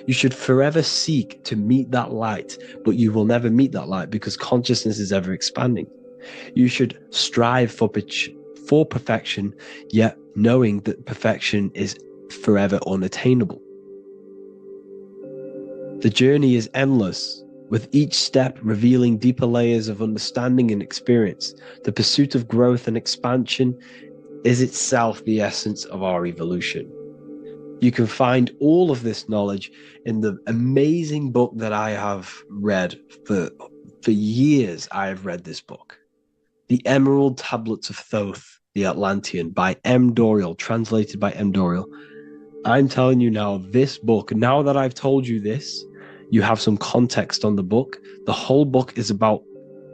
You should forever seek to meet that light, but you will never meet that light because consciousness is ever expanding. You should strive for perfection, yet knowing that perfection is forever unattainable. The journey is endless, with each step revealing deeper layers of understanding and experience. The pursuit of growth and expansion is itself the essence of our evolution. You can find all of this knowledge in the amazing book that I have read for years. I have read this book, The Emerald Tablets of Thoth, the Atlantean, by M. Dorial, translated by M. Dorial. I'm telling you now, this book, now that I've told you this, you have some context on the book. The whole book is about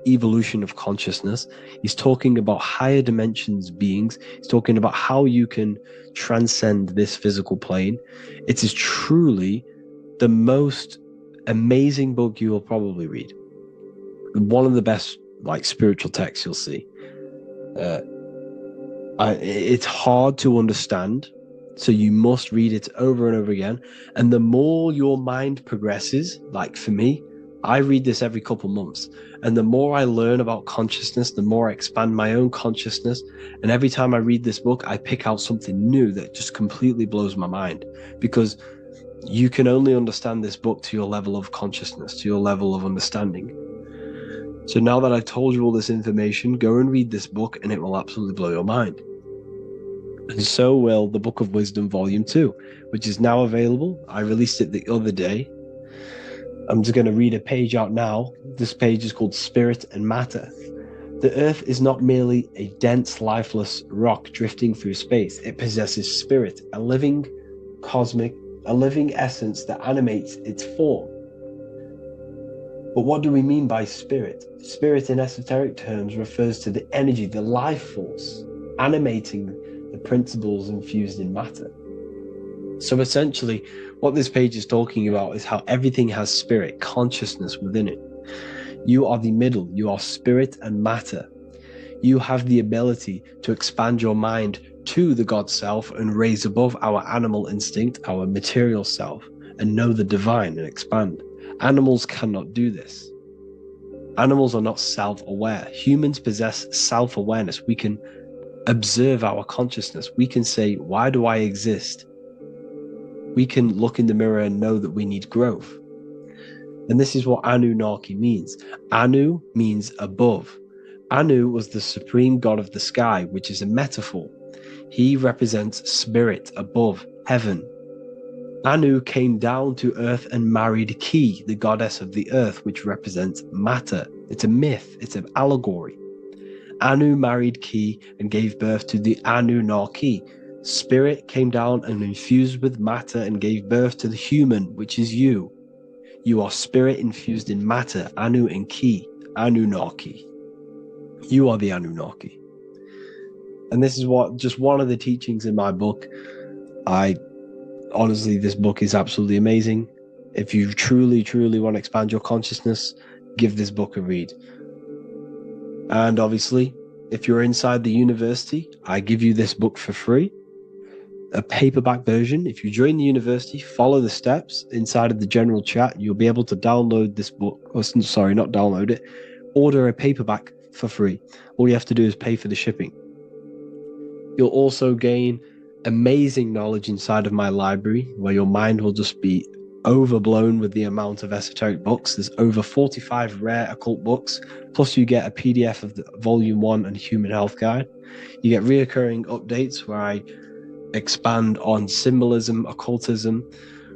evolution of consciousness. He's talking about higher dimensions beings. He's talking about how you can transcend this physical plane. It is truly the most amazing book you will probably read. One of the best spiritual texts you'll see. It's hard to understand, so you must read it over and over again. And the more your mind progresses, like for me, I read this every couple months. And the more I learn about consciousness, the more I expand my own consciousness. And every time I read this book, I pick out something new that just completely blows my mind. Because you can only understand this book to your level of consciousness, to your level of understanding. So now that I've told you all this information, go and read this book and it will absolutely blow your mind. And so will the Book of Wisdom Volume 2, which is now available. I released it the other day. I'm just going to read a page out now. This page is called Spirit and Matter. The Earth is not merely a dense, lifeless rock drifting through space. It possesses spirit, a living, cosmic a living essence that animates its form. But what do we mean by spirit? Spirit in esoteric terms refers to the energy, the life force, animating the principles infused in matter. So essentially, what this page is talking about is how everything has spirit, consciousness within it. You are the middle, you are spirit and matter. You have the ability to expand your mind to the God self and raise above our animal instinct, our material self, and know the divine and expand. Animals cannot do this. Animals are not self-aware. Humans possess self-awareness. We can observe our consciousness. We can say, why do I exist? We can look in the mirror and know that we need growth. And this is what Anunnaki means. Anu means above. Anu was the supreme god of the sky, which is a metaphor. He represents spirit above, heaven. Anu came down to earth and married Ki, the goddess of the earth, which represents matter. It's a myth, it's an allegory. Anu married Ki and gave birth to the Anunnaki. Spirit came down and infused with matter and gave birth to the human, which is you. You are spirit infused in matter, Anu and Ki, Anunnaki. You are the Anunnaki. And this is what just one of the teachings in my book. Honestly, this book is absolutely amazing. If you truly, truly want to expand your consciousness, give this book a read. And obviously, if you're inside the university, I give you this book for free. A paperback version. If you join the university, follow the steps inside of the general chat, you'll be able to download this book. Or, sorry, not download it. Order a paperback for free. All you have to do is pay for the shipping. You'll also gain amazing knowledge inside of my library, where your mind will just be overblown with the amount of esoteric books. There's over 45 rare occult books, plus you get a PDF of the Volume 1 and Human Health Guide. You get reoccurring updates where I expand on symbolism, occultism,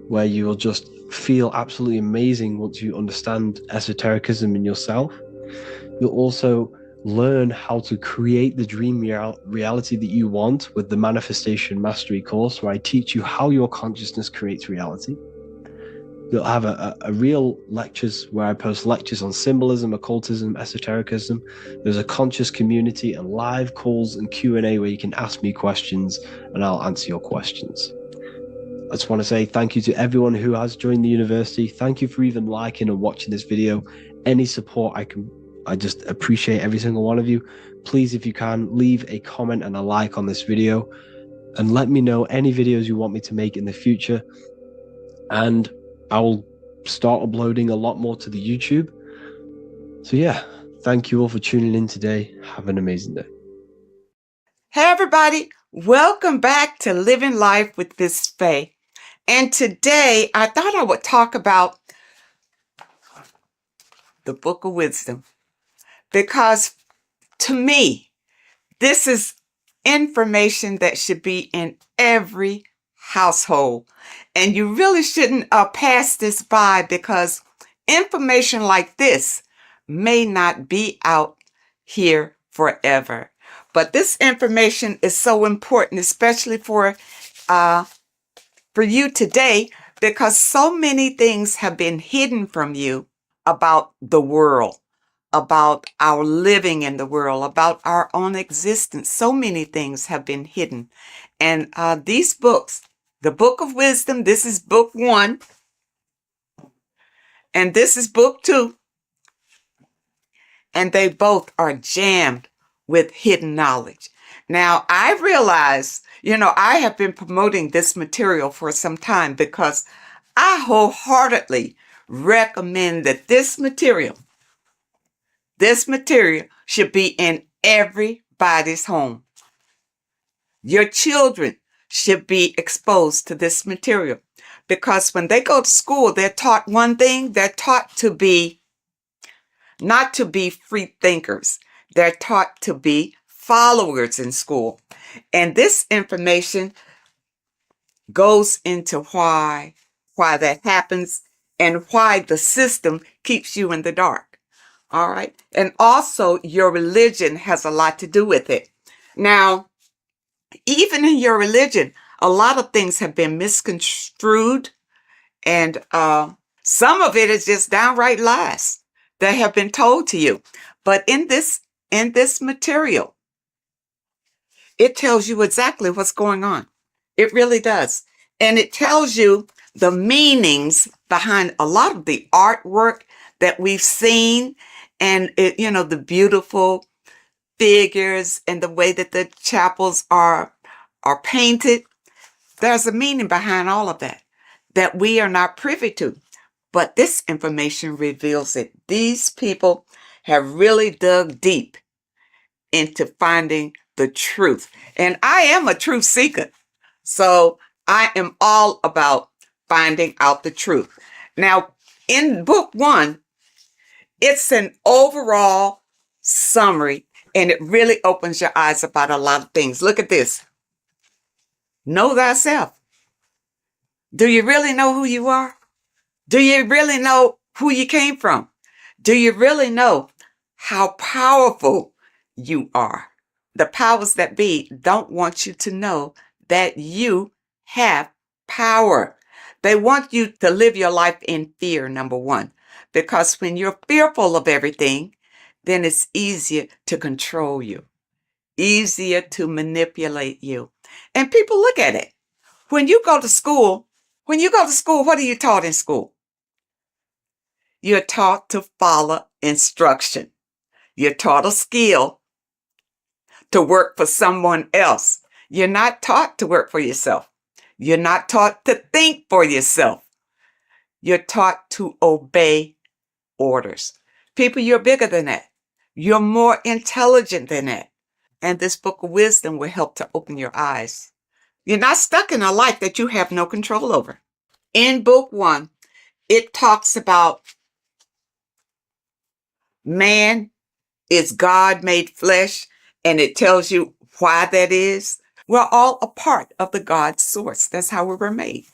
where you will just feel absolutely amazing once you understand esotericism in yourself. You'll also learn how to create the dream reality that you want with the Manifestation Mastery course, where I teach you how your consciousness creates reality. You'll have a real lectures where I post lectures on symbolism, occultism, esotericism. There's a conscious community and live calls and Q&A where you can ask me questions and I'll answer your questions. I just want to say thank you to everyone who has joined the university. Thank you for even liking and watching this video. Any support I just appreciate every single one of you. Please, if you can, leave a comment and a like on this video and let me know any videos you want me to make in the future. And I will start uploading a lot more to the YouTube. So yeah, thank you all for tuning in today. Have an amazing day. Hey everybody, welcome back to Living Life with Miss Faye. And today I thought I would talk about the Book of Wisdom, because to me, this is information that should be in every household. And you really shouldn't pass this by, because information like this may not be out here forever. But this information is so important, especially for you today, because so many things have been hidden from you about the world, about our living in the world, about our own existence. So many things have been hidden. And these books, the Book of Wisdom, this is book 1, and this is book 2. And they both are jammed with hidden knowledge. Now, I realize, I have been promoting this material for some time, because I wholeheartedly recommend that this material should be in everybody's home. Your children should be exposed to this material, because when they go to school, they're taught one thing. They're taught to be, not to be free thinkers. They're taught to be followers in school. And this information goes into why that happens and why the system keeps you in the dark. All right. And also your religion has a lot to do with it. Now, even in your religion, a lot of things have been misconstrued, and some of it is just downright lies that have been told to you. But in this material, it tells you exactly what's going on. It really does. And it tells you the meanings behind a lot of the artwork that we've seen, and the beautiful figures and the way that the chapels are painted. There's a meaning behind all of that we are not privy to. But this information reveals it. These people have really dug deep into finding the truth. And I am a truth seeker. So I am all about finding out the truth. Now, in book 1, it's an overall summary, and it really opens your eyes about a lot of things. Look at this. Know thyself. Do you really know who you are? Do you really know who you came from? Do you really know how powerful you are? The powers that be don't want you to know that you have power. They want you to live your life in fear, number one, because when you're fearful of everything, then it's easier to control you, easier to manipulate you. And people look at it. When you go to school, what are you taught in school? You're taught to follow instruction. You're taught a skill to work for someone else. You're not taught to work for yourself. You're not taught to think for yourself. You're taught to obey orders. People, you're bigger than that. You're more intelligent than that. And this book of wisdom will help to open your eyes. You're not stuck in a life that you have no control over. In book 1, it talks about man is God made flesh, and it tells you why that is. We're all a part of the God source. That's how we were made,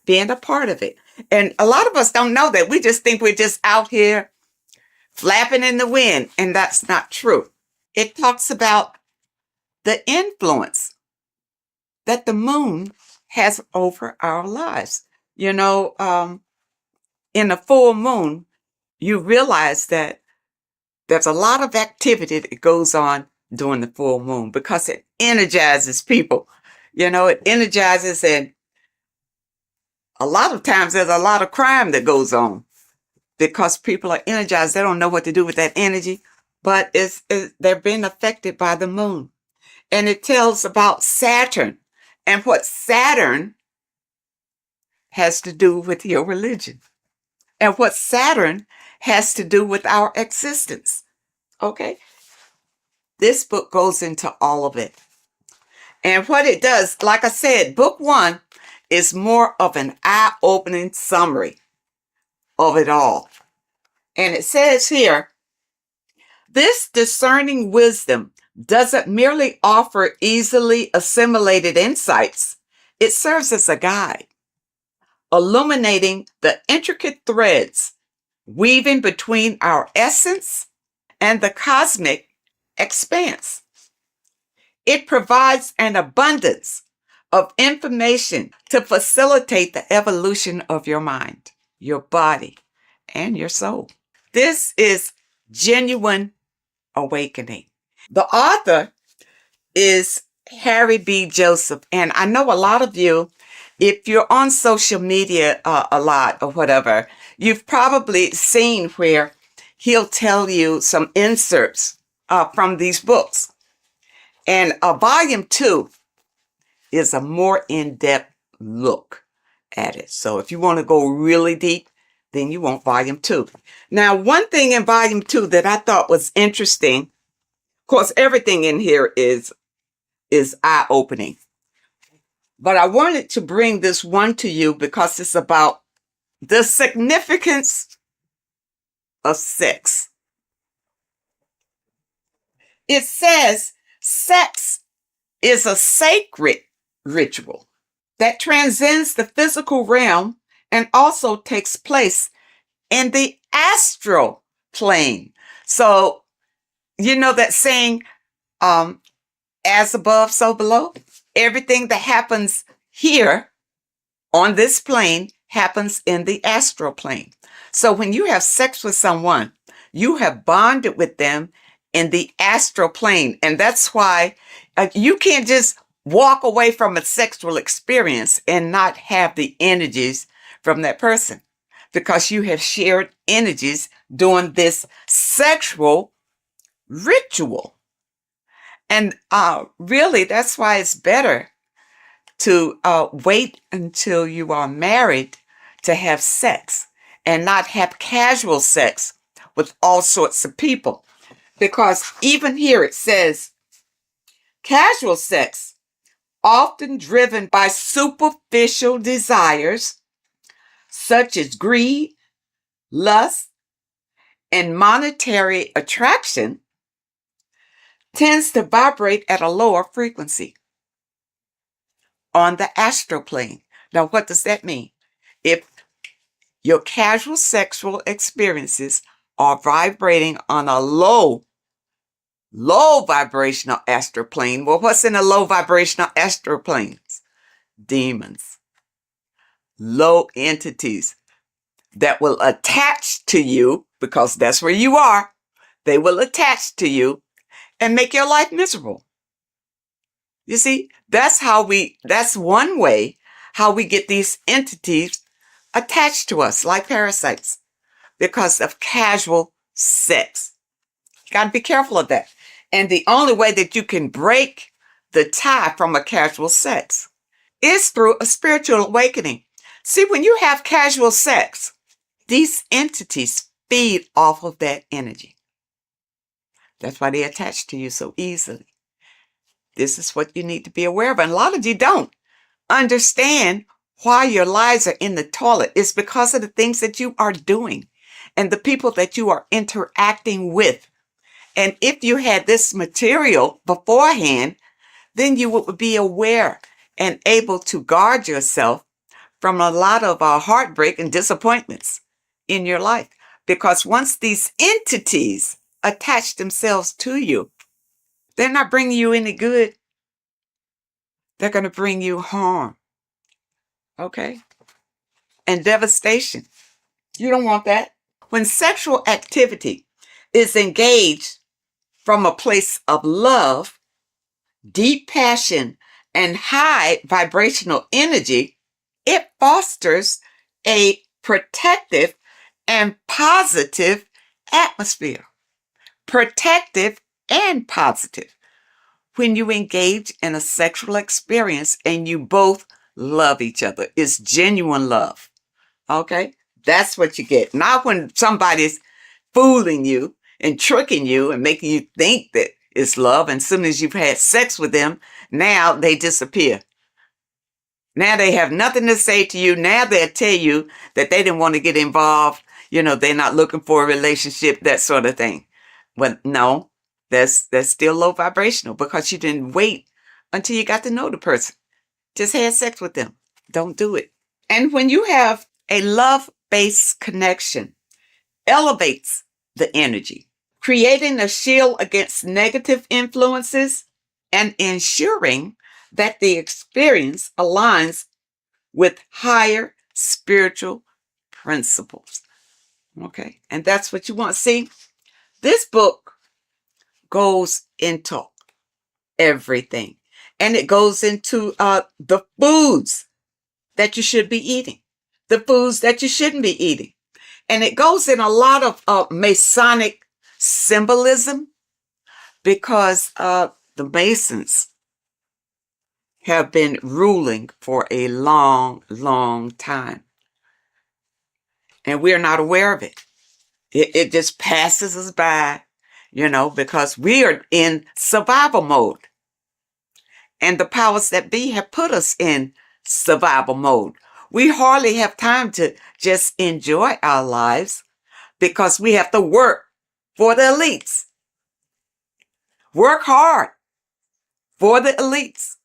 being a part of it. And a lot of us don't know that. We just think we're just out here flapping in the wind, and that's not true. It talks about the influence that the moon has over our lives. In a full moon, you realize that there's a lot of activity that goes on during the full moon because it energizes people. It energizes, and a lot of times there's a lot of crime that goes on because people are energized. They don't know what to do with that energy, but they're being affected by the moon. And it tells about Saturn and what Saturn has to do with your religion and what Saturn has to do with our existence. Okay? This book goes into all of it. And what it does, like I said, book 1 is more of an eye-opening summary of it all. And it says here, this discerning wisdom doesn't merely offer easily assimilated insights. It serves as a guide, illuminating the intricate threads weaving between our essence and the cosmic expanse. It provides an abundance of information to facilitate the evolution of your mind, your body, and your soul. This is genuine awakening. The author is Harry B. Joseph, and I know a lot of you, if you're on social media a lot or whatever, you've probably seen where he'll tell you some inserts from these books. And volume 2 is a more in-depth look at it. So if you want to go really deep, then you want volume 2. Now, one thing in volume 2 that I thought was interesting, of course, everything in here is eye-opening. But I wanted to bring this one to you because it's about the significance of sex. It says sex is a sacred ritual that transcends the physical realm and also takes place in the astral plane. So, that saying, as above, so below? Everything that happens here on this plane happens in the astral plane. So when you have sex with someone, you have bonded with them in the astral plane. And that's why you can't just walk away from a sexual experience and not have the energies from that person, because you have shared energies doing this sexual ritual. And really, that's why it's better to wait until you are married to have sex and not have casual sex with all sorts of people. Because even here it says, casual sex, often driven by superficial desires such as greed, lust, and monetary attraction, tends to vibrate at a lower frequency on the astral plane. Now, what does that mean? If your casual sexual experiences are vibrating on a low vibrational astral plane, well, what's in a low vibrational astral planes? Demons, low entities that will attach to you, because that's where you are. They will attach to you and make your life miserable. You see, that's one way how we get these entities attached to us like parasites, because of casual sex. You got to be careful of that. And the only way that you can break the tie from a casual sex is through a spiritual awakening. See, when you have casual sex, these entities feed off of that energy. That's why they attach to you so easily. This is what you need to be aware of. And a lot of you don't understand why your lives are in the toilet. It's because of the things that you are doing and the people that you are interacting with. And if you had this material beforehand, then you would be aware and able to guard yourself from a lot of heartbreak and disappointments in your life. Because once these entities attach themselves to you, they're not bringing you any good. They're going to bring you harm. Okay? And devastation. You don't want that. When sexual activity is engaged from a place of love, deep passion, and high vibrational energy, it fosters a protective and positive atmosphere. Protective and positive. When you engage in a sexual experience and you both love each other, it's genuine love. Okay? That's what you get. Not when somebody's fooling you and tricking you and making you think that it's love. And as soon as you've had sex with them, now they disappear. Now they have nothing to say to you. Now they'll tell you that they didn't want to get involved. You know, they're not looking for a relationship, that sort of thing. But no, that's still low vibrational, because you didn't wait until you got to know the person. Just had sex with them. Don't do it. And when you have a love-based connection, elevates the energy, creating a shield against negative influences and ensuring that the experience aligns with higher spiritual principles. Okay, and that's what you want. See, this book goes into everything, and it goes into the foods that you should be eating, the foods that you shouldn't be eating, and it goes in a lot of Masonic symbolism, because the Masons have been ruling for a long, long time. And we're not aware of it. It just passes us by, you know, because we are in survival mode. And the powers that be have put us in survival mode. We hardly have time to just enjoy our lives, because we have to work for the elites. Work hard for the elites,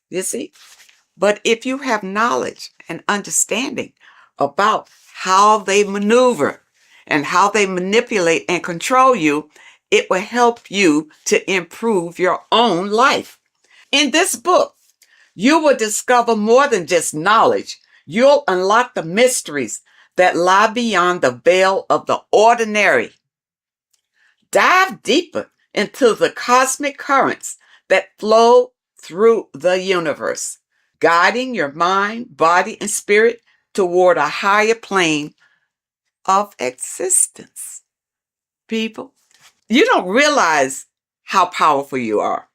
you see. But if you have knowledge and understanding about how they maneuver and how they manipulate and control you, it will help you to improve your own life. In this book, You will discover more than just knowledge. You'll unlock the mysteries that lie beyond the veil of the ordinary. Dive deeper into the cosmic currents that flow through the universe, guiding your mind, body, and spirit toward a higher plane of existence. People, you don't realize how powerful you are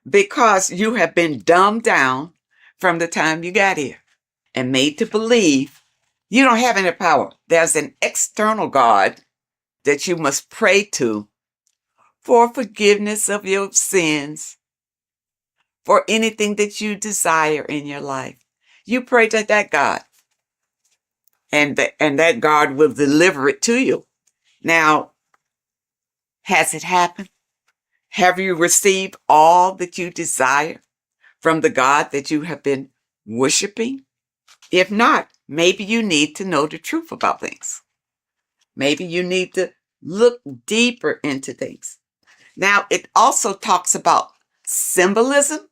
because you have been dumbed down from the time you got here and made to believe you don't have any power. There's an external God that you must pray to for forgiveness of your sins, for anything that you desire in your life. You pray to that God, and that God will deliver it to you. Now, has it happened? Have you received all that you desire from the God that you have been worshiping? If not, maybe you need to know the truth about things. Maybe you need to look deeper into things. Now, it also talks about symbolism,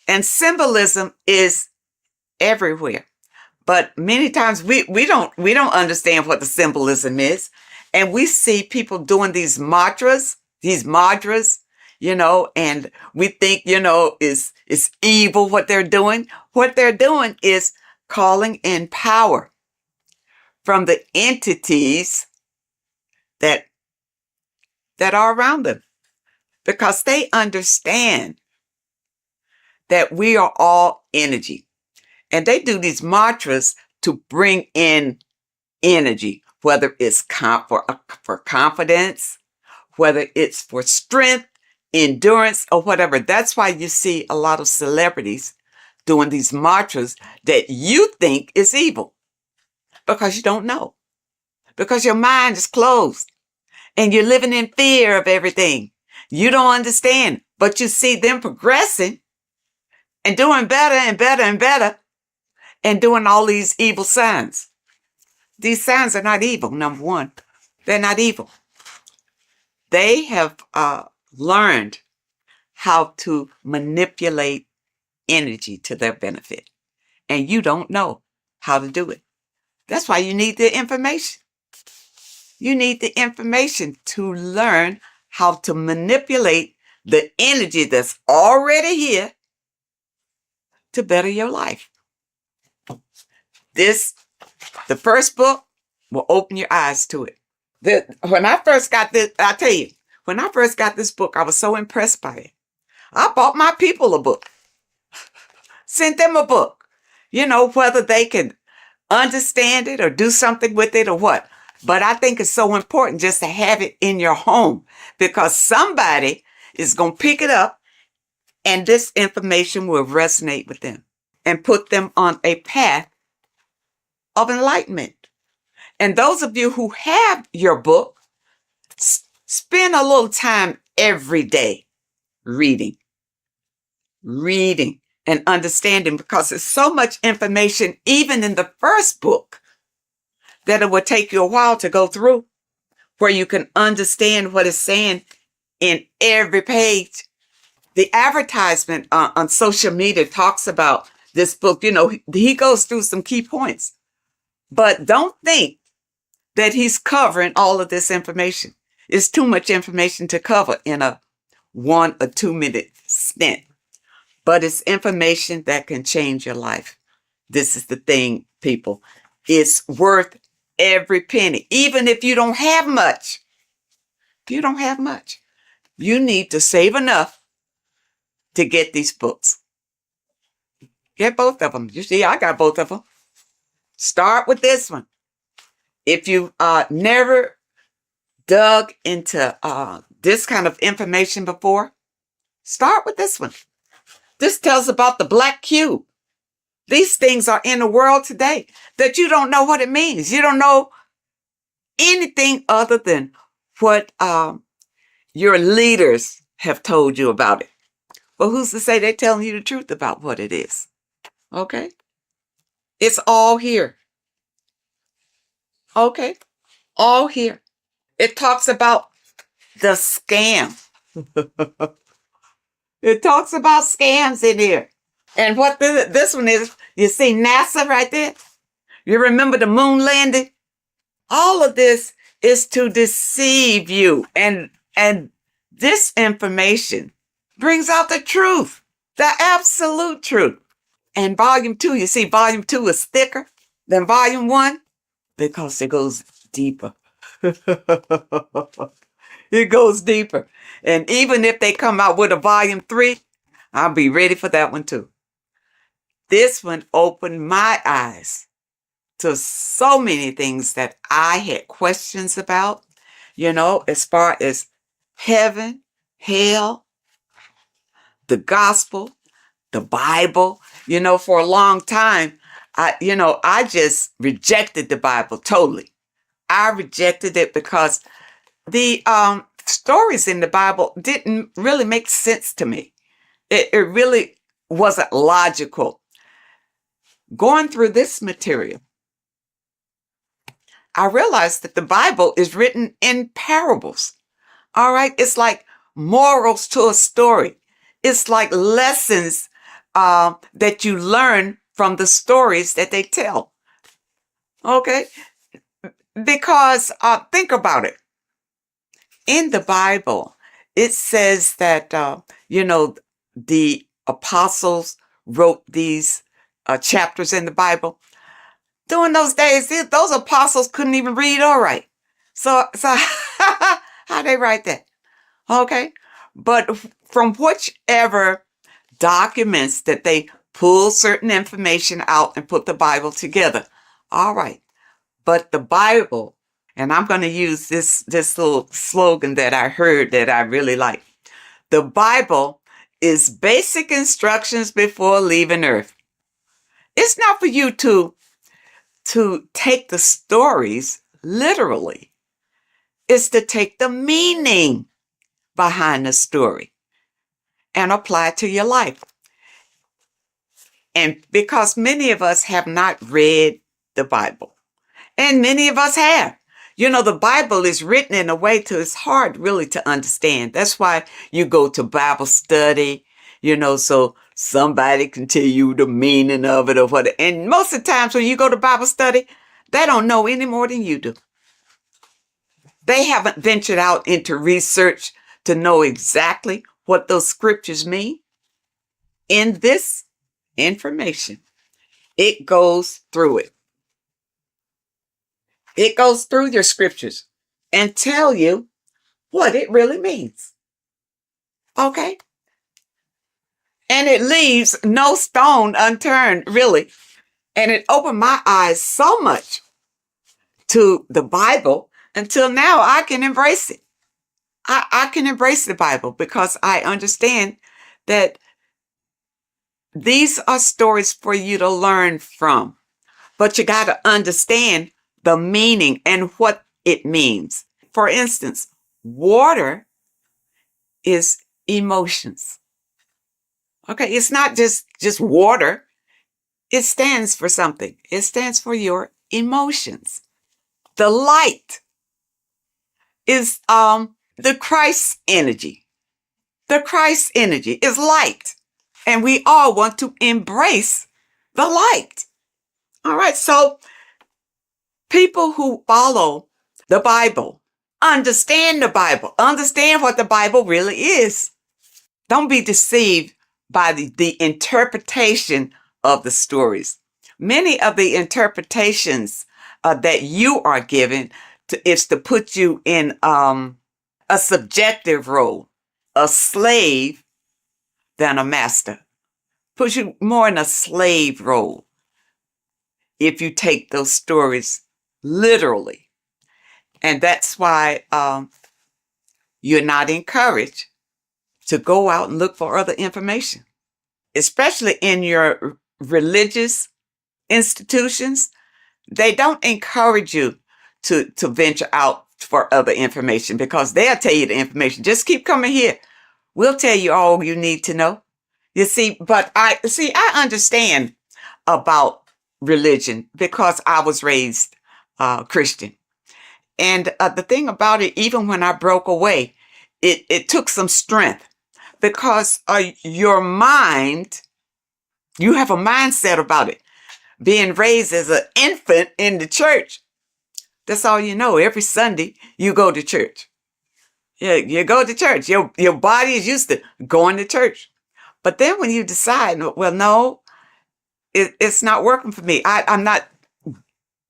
and symbolism is everywhere. But many times we don't understand what the symbolism is. And we see people doing these mantras, and we think, it's evil what they're doing. What they're doing is calling in power from the entities that are around them, because they understand that we are all energy. And they do these mantras to bring in energy, whether it's for confidence, whether it's for strength, endurance, or whatever. That's why you see a lot of celebrities doing these mantras that you think is evil, because you don't know, because your mind is closed and you're living in fear of everything. You don't understand, but you see them progressing and doing better and better and better and doing all these evil signs. These signs are not evil, number one. They're not evil. They have learned how to manipulate energy to their benefit. And you don't know how to do it. That's why you need the information. You need the information to learn how to manipulate the energy that's already here to better your life. The first book will open your eyes to it. When I first got this, I tell you, when I first got this book, I was so impressed by it. I bought my people a book, sent them a book, whether they can understand it or do something with it or what. But I think it's so important just to have it in your home, because somebody is going to pick it up and this information will resonate with them and put them on a path of enlightenment. And those of you who have your book, spend a little time every day reading and understanding, because there's so much information, even in the first book, that it will take you a while to go through, where you can understand what it's saying in every page. The advertisement on social media talks about this book. He goes through some key points, but don't think that he's covering all of this information. It's too much information to cover in a 1 or 2 minute stint, but it's information that can change your life. This is the thing, people. It's worth every penny, even if you don't have much. If you don't have much, you need to save enough to get these books. Get both of them. You see, I got both of them. Start with this one. If you never dug into this kind of information before, start with this one. This tells about the black cube. These things are in the world today that you don't know what it means. You don't know anything other than what your leaders have told you about it. Well, who's to say they're telling you the truth about what it is? Okay? It's all here. Okay? All here. It talks about the scam. It talks about scams in here. And what this one is, you see NASA right there? You remember the moon landing? All of this is to deceive you. And this information brings out the truth, the absolute truth. And volume 2, you see, volume 2 is thicker than volume 1 because it goes deeper. It goes deeper. And even if they come out with a volume 3, I'll be ready for that one too. This one opened my eyes to so many things that I had questions about, as far as heaven, hell, the gospel, the Bible. For a long time, I just rejected the Bible totally. I rejected it because the stories in the Bible didn't really make sense to me. It really wasn't logical. Going through this material, I realized that the Bible is written in parables. All right. It's like morals to a story. It's like lessons that you learn from the stories that they tell. Okay. Because think about it. In the Bible, it says that, the apostles wrote these chapters in the Bible. During those days, those apostles couldn't even read or write. So how they write that? Okay. But from whichever documents that they pull certain information out and put the Bible together. All right. But the Bible, and I'm going to use this little slogan that I heard that I really like. The Bible is basic instructions before leaving Earth. It's not for you to take the stories literally. It's to take the meaning behind the story and apply it to your life. And because many of us have not read the Bible, and many of us have. The Bible is written in a way to it's hard really to understand. That's why you go to Bible study, so somebody can tell you the meaning of it or what. And most of the times when you go to Bible study, they don't know any more than you do. They haven't ventured out into research to know exactly what those scriptures mean. In this information, it goes through it. It goes through your scriptures and tell you what it really means. Okay? And it leaves no stone unturned, really. And it opened my eyes so much to the Bible until now I can embrace it. I can embrace the Bible because I understand that these are stories for you to learn from. But you got to understand the meaning and what it means. For instance, water is emotions. Okay, it's not just water. It stands for something. It stands for your emotions. The light is the Christ energy. The Christ energy is light. And we all want to embrace the light. All right, so people who follow the Bible, understand the Bible, understand what the Bible really is. Don't be deceived by the interpretation of the stories. Many of the interpretations that you are given is to put you in a subjective role, a slave than a master. Puts you more in a slave role if you take those stories literally. And that's why you're not encouraged to go out and look for other information, especially in your religious institutions. They don't encourage you to venture out for other information because they'll tell you the information. Just keep coming here. We'll tell you all you need to know. You see, but I understand about religion because I was raised Christian. And the thing about it, even when I broke away, it took some strength because your mind You have a mindset about it. Being raised as an infant in the church. That's all you know. Every Sunday, you go to church. Yeah, you go to church. Your body is used to going to church. But then when you decide, well, no, it's not working for me. I'm not,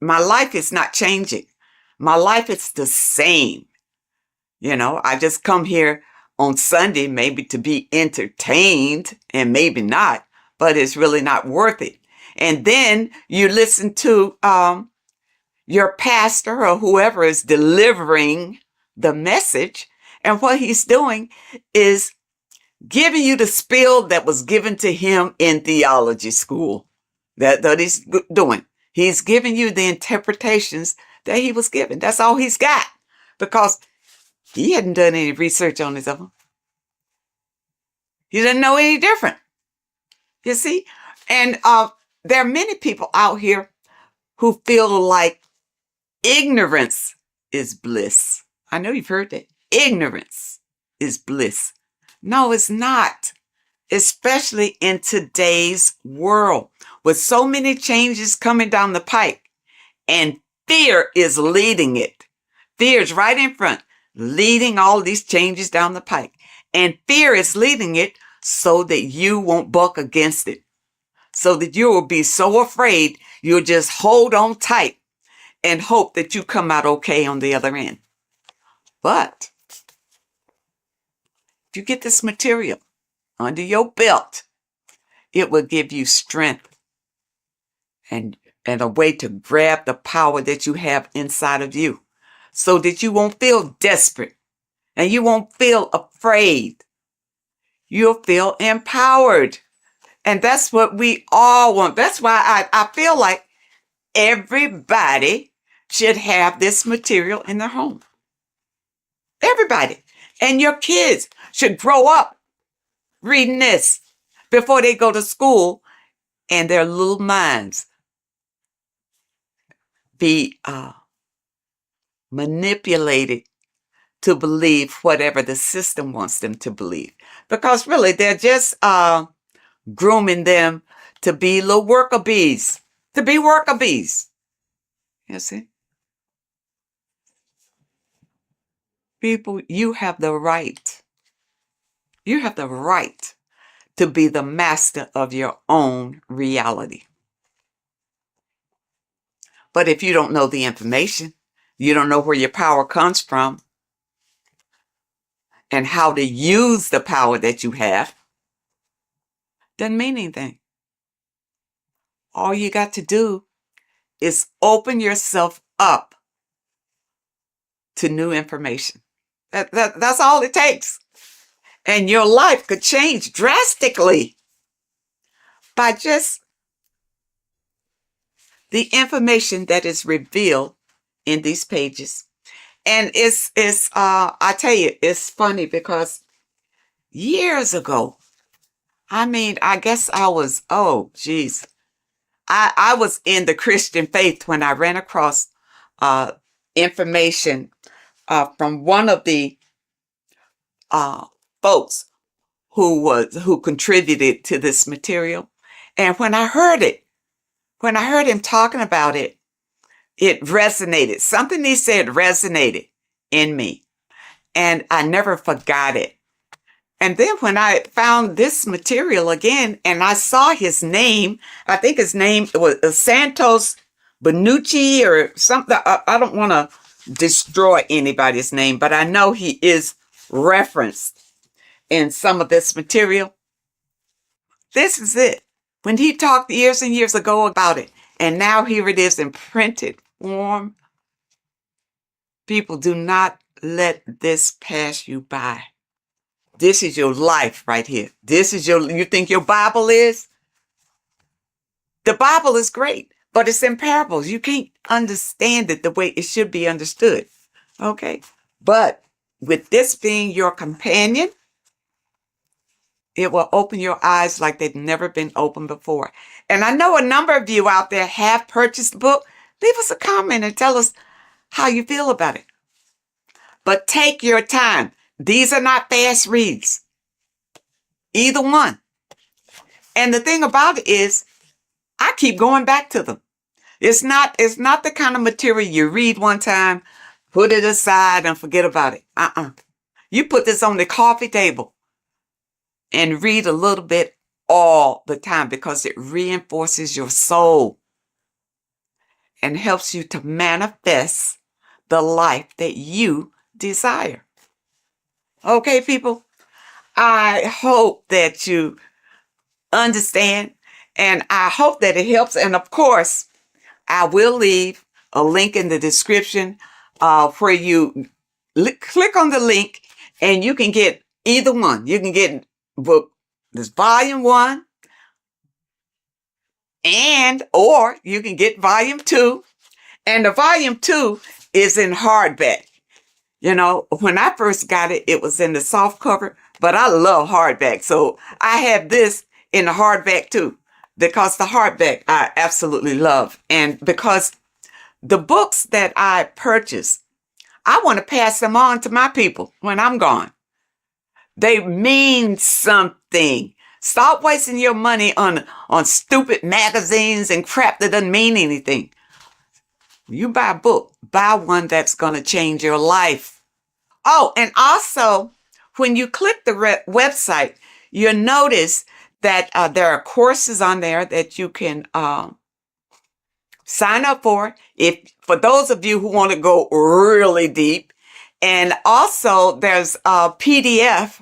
my life is not changing. My life is the same. You know, I just come here on Sunday, maybe to be entertained and maybe not, but it's really not worth it. And then you listen to your pastor or whoever is delivering the message. And what he's doing is giving you the spiel that was given to him in theology school. That he's doing. He's giving you the interpretations that he was given. That's all he's got, because he hadn't done any research on his own. He didn't know any different. You see? And there are many people out here who feel like ignorance is bliss. I know you've heard that. Ignorance is bliss. No, it's not. Especially in today's world, with so many changes coming down the pike, and fear is leading it. Fear is right in front, leading all these changes down the pike. And fear is leading it so that you won't buck against it, so that you will be so afraid you'll just hold on tight and hope that you come out okay on the other end. But if you get this material under your belt, it will give you strength and a way to grab the power that you have inside of you, so that you won't feel desperate and you won't feel afraid. You'll feel empowered. And that's what we all want. That's why I feel like everybody should have this material in their home. Everybody. And your kids should grow up reading this before they go to school, and their little minds be manipulated to believe whatever the system wants them to believe. Because really, they're just grooming them to be little worker bees, to be worker bees. You see? People, you have the right. You have the right to be the master of your own reality. But if you don't know the information, you don't know where your power comes from and how to use the power that you have, doesn't mean anything. All you got to do is open yourself up to new information. That's all it takes. And your life could change drastically by just the information that is revealed in these pages. And it's I tell you, it's funny because years ago, I guess I was, I was in the Christian faith when I ran across information from one of the folks who contributed to this material. And when I heard him talking about it, it resonated. Something he said resonated in me, and I never forgot it. And then when I found this material again, and I saw his name, I think his name was Santos Benucci or something. I don't want to destroy anybody's name, but I know he is referenced in some of this material. This is it. When he talked years and years ago about it, and now here it is in printed form. People, do not let this pass you by. This is your life right here. You think your Bible is? The Bible is great, but it's in parables. You can't understand it the way it should be understood. Okay? But with this being your companion, it will open your eyes like they've never been opened before. And I know a number of you out there have purchased the book. Leave us a comment and tell us how you feel about it. But take your time. These are not fast reads. Either one. And the thing about it is, I keep going back to them. It's not the kind of material you read one time, put it aside and forget about it. You put this on the coffee table and read a little bit all the time because it reinforces your soul and helps you to manifest the life that you desire. Okay, people? I hope that you understand, and I hope that it helps. And of course, I will leave a link in the description where you click on the link and you can get either one. You can get book this volume 1 or you can get volume 2. And the volume 2 is in hardback. You know, when I first got it, it was in the soft cover, but I love hardback. So I have this in the hardback too, because the hardback I absolutely love. And because the books that I purchase, I want to pass them on to my people when I'm gone. They mean something. Stop wasting your money on stupid magazines and crap that doesn't mean anything. You buy a book, buy one that's going to change your life. Oh, and also, when you click the website, you'll notice that there are courses on there that you can sign up for. For those of you who want to go really deep. And also, there's a PDF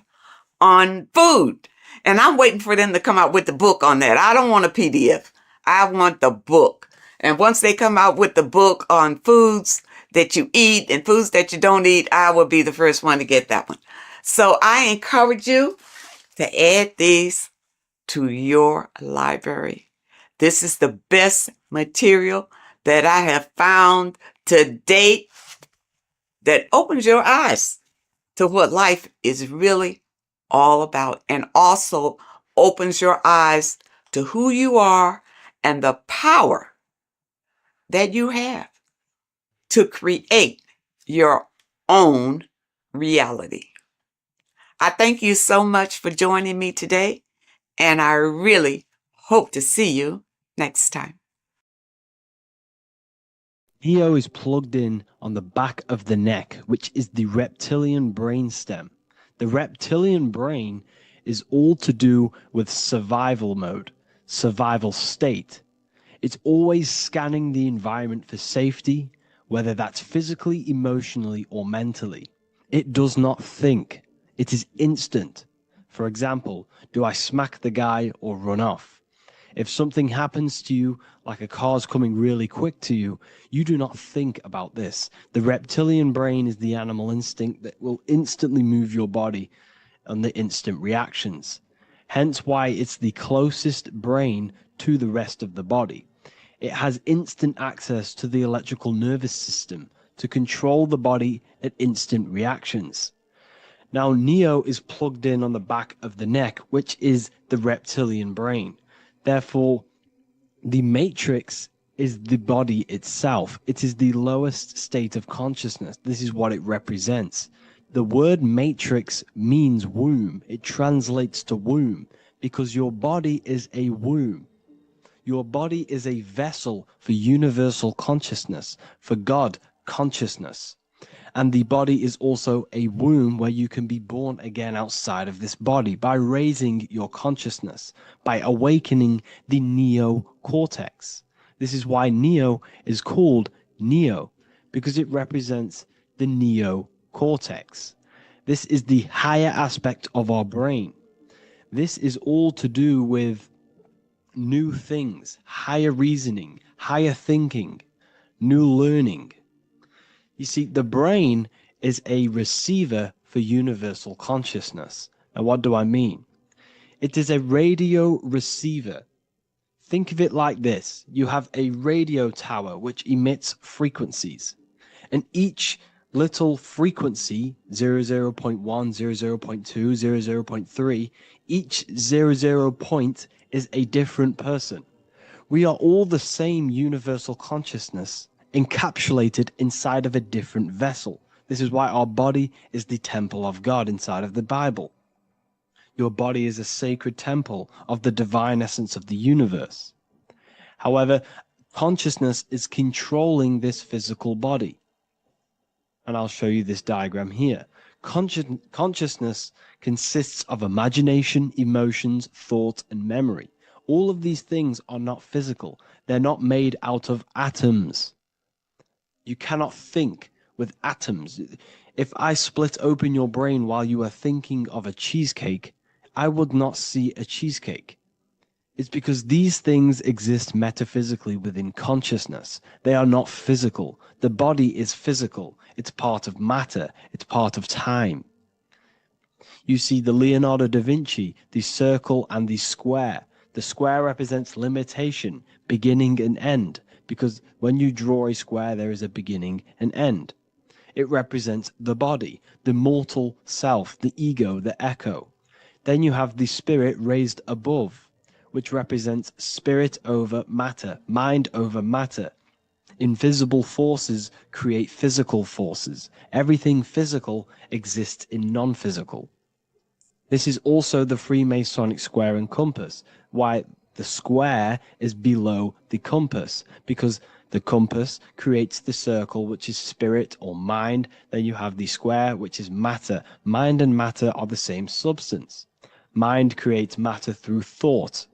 on food. And I'm waiting for them to come out with the book on that. I don't want a PDF. I want the book. And once they come out with the book on foods that you eat and foods that you don't eat, I will be the first one to get that one. So I encourage you to add these to your library. This is the best material that I have found to date that opens your eyes to what life is really all about, and also opens your eyes to who you are and the power that you have to create your own reality. I thank you so much for joining me today, and I really hope to see you next time. Neo is plugged in on the back of the neck, which is the reptilian brain stem. The reptilian brain is all to do with survival mode, survival state. It's always scanning the environment for safety, whether that's physically, emotionally, or mentally. It does not think. It is instant. For example, do I smack the guy or run off? If something happens to you, like a car's coming really quick to you, you do not think about this. The reptilian brain is the animal instinct that will instantly move your body on the instant reactions. Hence why it's the closest brain to the rest of the body. It has instant access to the electrical nervous system to control the body at instant reactions. Now, Neo is plugged in on the back of the neck, which is the reptilian brain. Therefore, the matrix is the body itself. It is the lowest state of consciousness. This is what it represents. The word matrix means womb. It translates to womb because your body is a womb. Your body is a vessel for universal consciousness, for God consciousness. And the body is also a womb where you can be born again outside of this body by raising your consciousness, by awakening the neocortex. This is why Neo is called Neo, because it represents the neocortex. This is the higher aspect of our brain. This is all to do with new things, higher reasoning, higher thinking, new learning. You see, the brain is a receiver for universal consciousness. Now, what do I mean? It is a radio receiver. Think of it like this. You have a radio tower which emits frequencies. And each little frequency, 00.1, 00.2, 00.3, each 00 point is a different person. We are all the same universal consciousness, encapsulated inside of a different vessel. This is why our body is the temple of God inside of the Bible. Your body is a sacred temple of the divine essence of the universe. However, consciousness is controlling this physical body. And I'll show you this diagram here. Consciousness consists of imagination, emotions, thought, and memory. All of these things are not physical. They're not made out of atoms. You cannot think with atoms. If I split open your brain while you are thinking of a cheesecake, I would not see a cheesecake. It's because these things exist metaphysically within consciousness. They are not physical. The body is physical. It's part of matter. It's part of time. You see the Leonardo da Vinci, the circle and the square. The square represents limitation, beginning and end, because when you draw a square, there is a beginning and end. It represents the body, the mortal self, the ego, the echo. Then you have the spirit raised above, which represents spirit over matter, mind over matter. Invisible forces create physical forces. Everything physical exists in non-physical. This is also the Freemasonic square and compass, why the square is below the compass, because the compass creates the circle, which is spirit or mind. Then you have the square, which is matter. Mind and matter are the same substance. Mind creates matter through thought.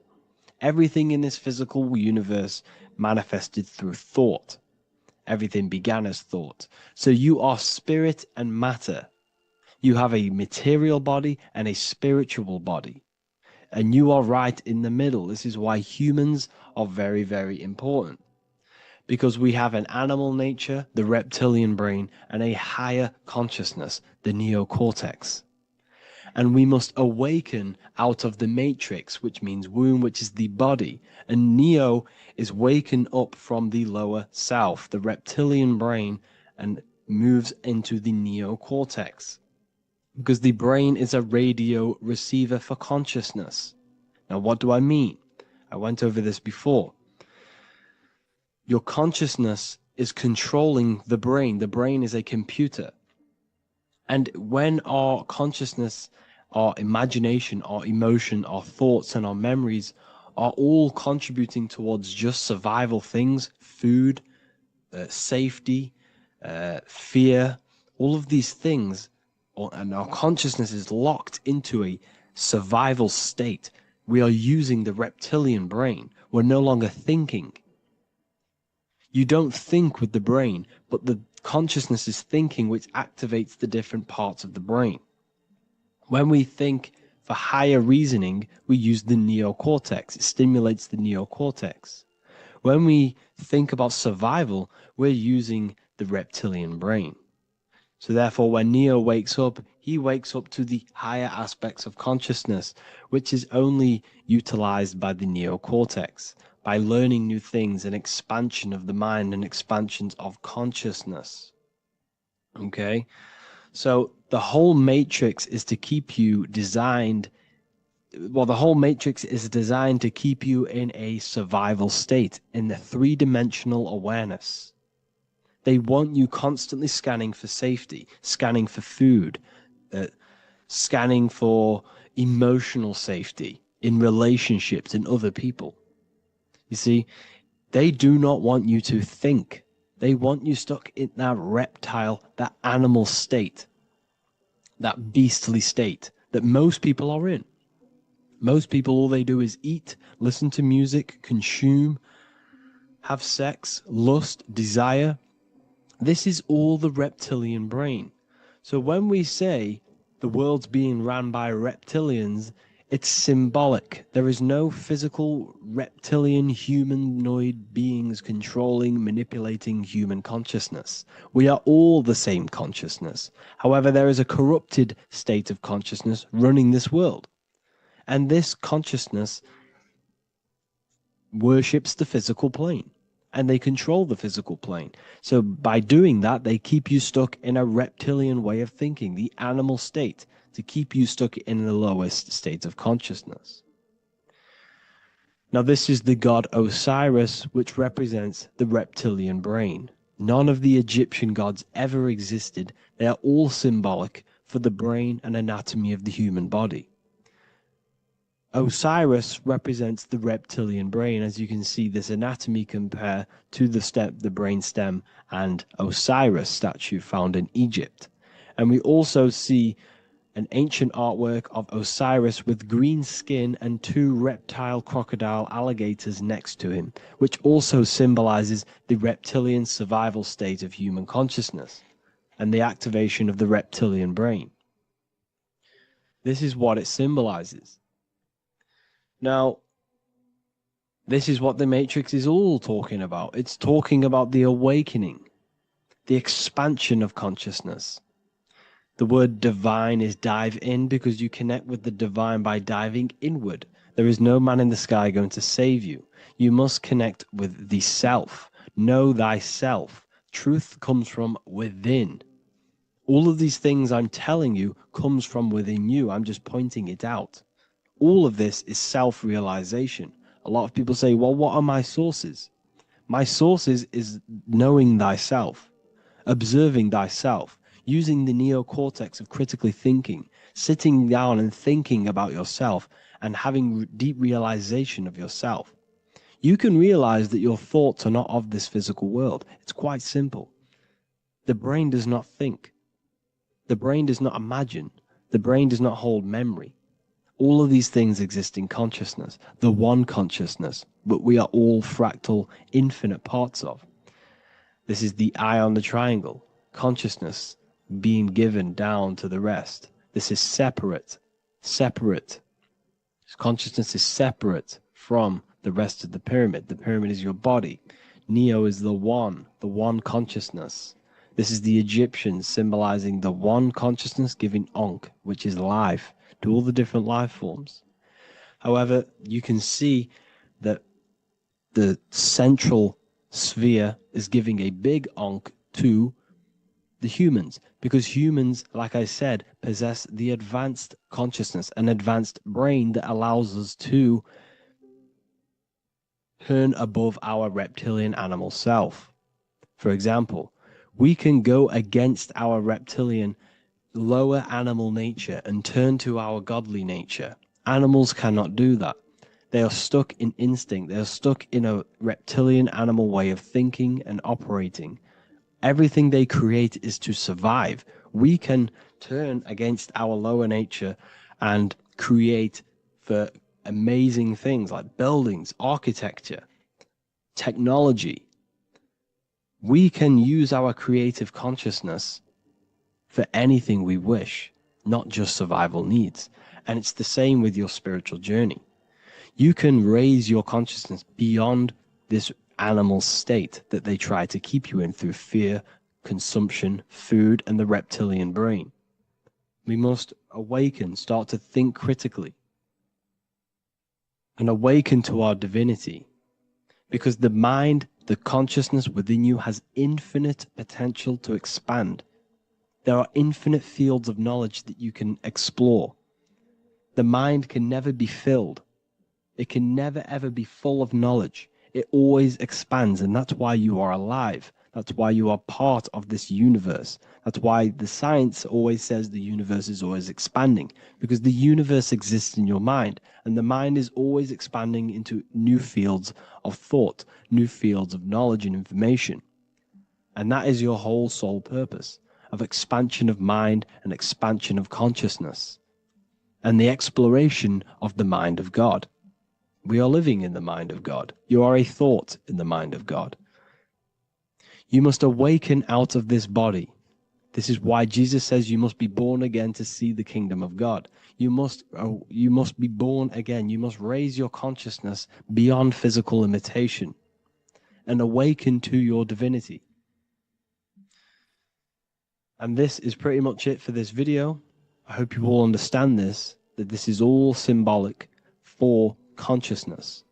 Everything in this physical universe manifested through thought. Everything began as thought. So you are spirit and matter. You have a material body and a spiritual body. And you are right in the middle. This is why humans are very, very important. Because we have an animal nature, the reptilian brain, and a higher consciousness, the neocortex. And we must awaken out of the matrix, which means womb, which is the body. And neo is waken up from the lower self, the reptilian brain, and moves into the neocortex. Because the brain is a radio receiver for consciousness. Now, what do I mean? I went over this before. Your consciousness is controlling the brain. The brain is a computer. And when our consciousness, our imagination, our emotion, our thoughts, and our memories are all contributing towards just survival things, food, safety, fear, all of these things, and our consciousness is locked into a survival state, we are using the reptilian brain. We're no longer thinking. You don't think with the brain, but the consciousness is thinking, which activates the different parts of the brain. When we think for higher reasoning, we use the neocortex. It stimulates the neocortex. When we think about survival, we're using the reptilian brain. So therefore, when Neo wakes up, he wakes up to the higher aspects of consciousness, which is only utilized by the neocortex, by learning new things and expansion of the mind and expansions of consciousness. Okay? So the whole matrix is to keep you designed, well, the whole matrix is designed to keep you in a survival state, in the three-dimensional awareness. They want you constantly scanning for safety, scanning for food, scanning for emotional safety in relationships in other people. You see, they do not want you to think. They want you stuck in that reptile, that animal state, that beastly state that most people are in. Most people, all they do is eat, listen to music, consume, have sex, lust, desire. This is all the reptilian brain. So when we say the world's being ran by reptilians, it's symbolic. There is no physical reptilian humanoid beings controlling, manipulating human consciousness. We are all the same consciousness. However, there is a corrupted state of consciousness running this world. And this consciousness worships the physical plane. And they control the physical plane. So by doing that, they keep you stuck in a reptilian way of thinking, the animal state, to keep you stuck in the lowest state of consciousness. Now, this is the god Osiris, which represents the reptilian brain. None of the Egyptian gods ever existed. They are all symbolic for the brain and anatomy of the human body. Osiris represents the reptilian brain. As you can see, this anatomy compare to the brain stem and Osiris statue found in Egypt. And we also see an ancient artwork of Osiris with green skin and two reptile crocodile alligators next to him, which also symbolizes the reptilian survival state of human consciousness and the activation of the reptilian brain. This is what it symbolizes. Now, this is what the Matrix is all talking about. It's talking about the awakening, the expansion of consciousness. The word divine is dive in because you connect with the divine by diving inward. There is no man in the sky going to save you. You must connect with the self. Know thyself. Truth comes from within. All of these things I'm telling you comes from within you. I'm just pointing it out. All of this is self-realization. A lot of people say, well, what are my sources? My sources is knowing thyself, observing thyself, using the neocortex of critically thinking, sitting down and thinking about yourself and having deep realization of yourself. You can realize that your thoughts are not of this physical world. It's quite simple. The brain does not think. The brain does not imagine. The brain does not hold memory. All of these things exist in consciousness, the one consciousness, but we are all fractal, infinite parts of. This is the eye on the triangle, consciousness being given down to the rest. This is separate. Consciousness is separate from the rest of the pyramid. The pyramid is your body. Neo is the one consciousness. This is the Egyptians symbolizing the one consciousness giving Ankh, which is life, to all the different life forms. However, you can see that the central sphere is giving a big Ankh to the humans, because humans, like I said, possess the advanced consciousness, an advanced brain that allows us to turn above our reptilian animal self. For example, we can go against our reptilian lower animal nature and turn to our godly nature. Animals cannot do that. They are stuck in instinct. They are stuck in a reptilian animal way of thinking and operating. Everything they create is to survive. We can turn against our lower nature and create for amazing things like buildings, architecture, technology. We can use our creative consciousness for anything we wish, not just survival needs. And it's the same with your spiritual journey. You can raise your consciousness beyond this animal state that they try to keep you in through fear, consumption, food, and the reptilian brain. We must awaken, start to think critically, and awaken to our divinity, because the mind, the consciousness within you has infinite potential to expand. There are infinite fields of knowledge that you can explore. The mind can never be filled. It can never ever be full of knowledge. It always expands, and that's why you are alive. That's why you are part of this universe. That's why the science always says the universe is always expanding, because the universe exists in your mind, and the mind is always expanding into new fields of thought, new fields of knowledge and information. And that is your whole sole purpose, of expansion of mind and expansion of consciousness, and the exploration of the mind of God. We are living in the mind of God. You are a thought in the mind of God. You must awaken out of this body. This is why Jesus says you must be born again to see the kingdom of God. You must be born again. You must raise your consciousness beyond physical limitation and awaken to your divinity. And this is pretty much it for this video. I hope you all understand this, that this is all symbolic for consciousness.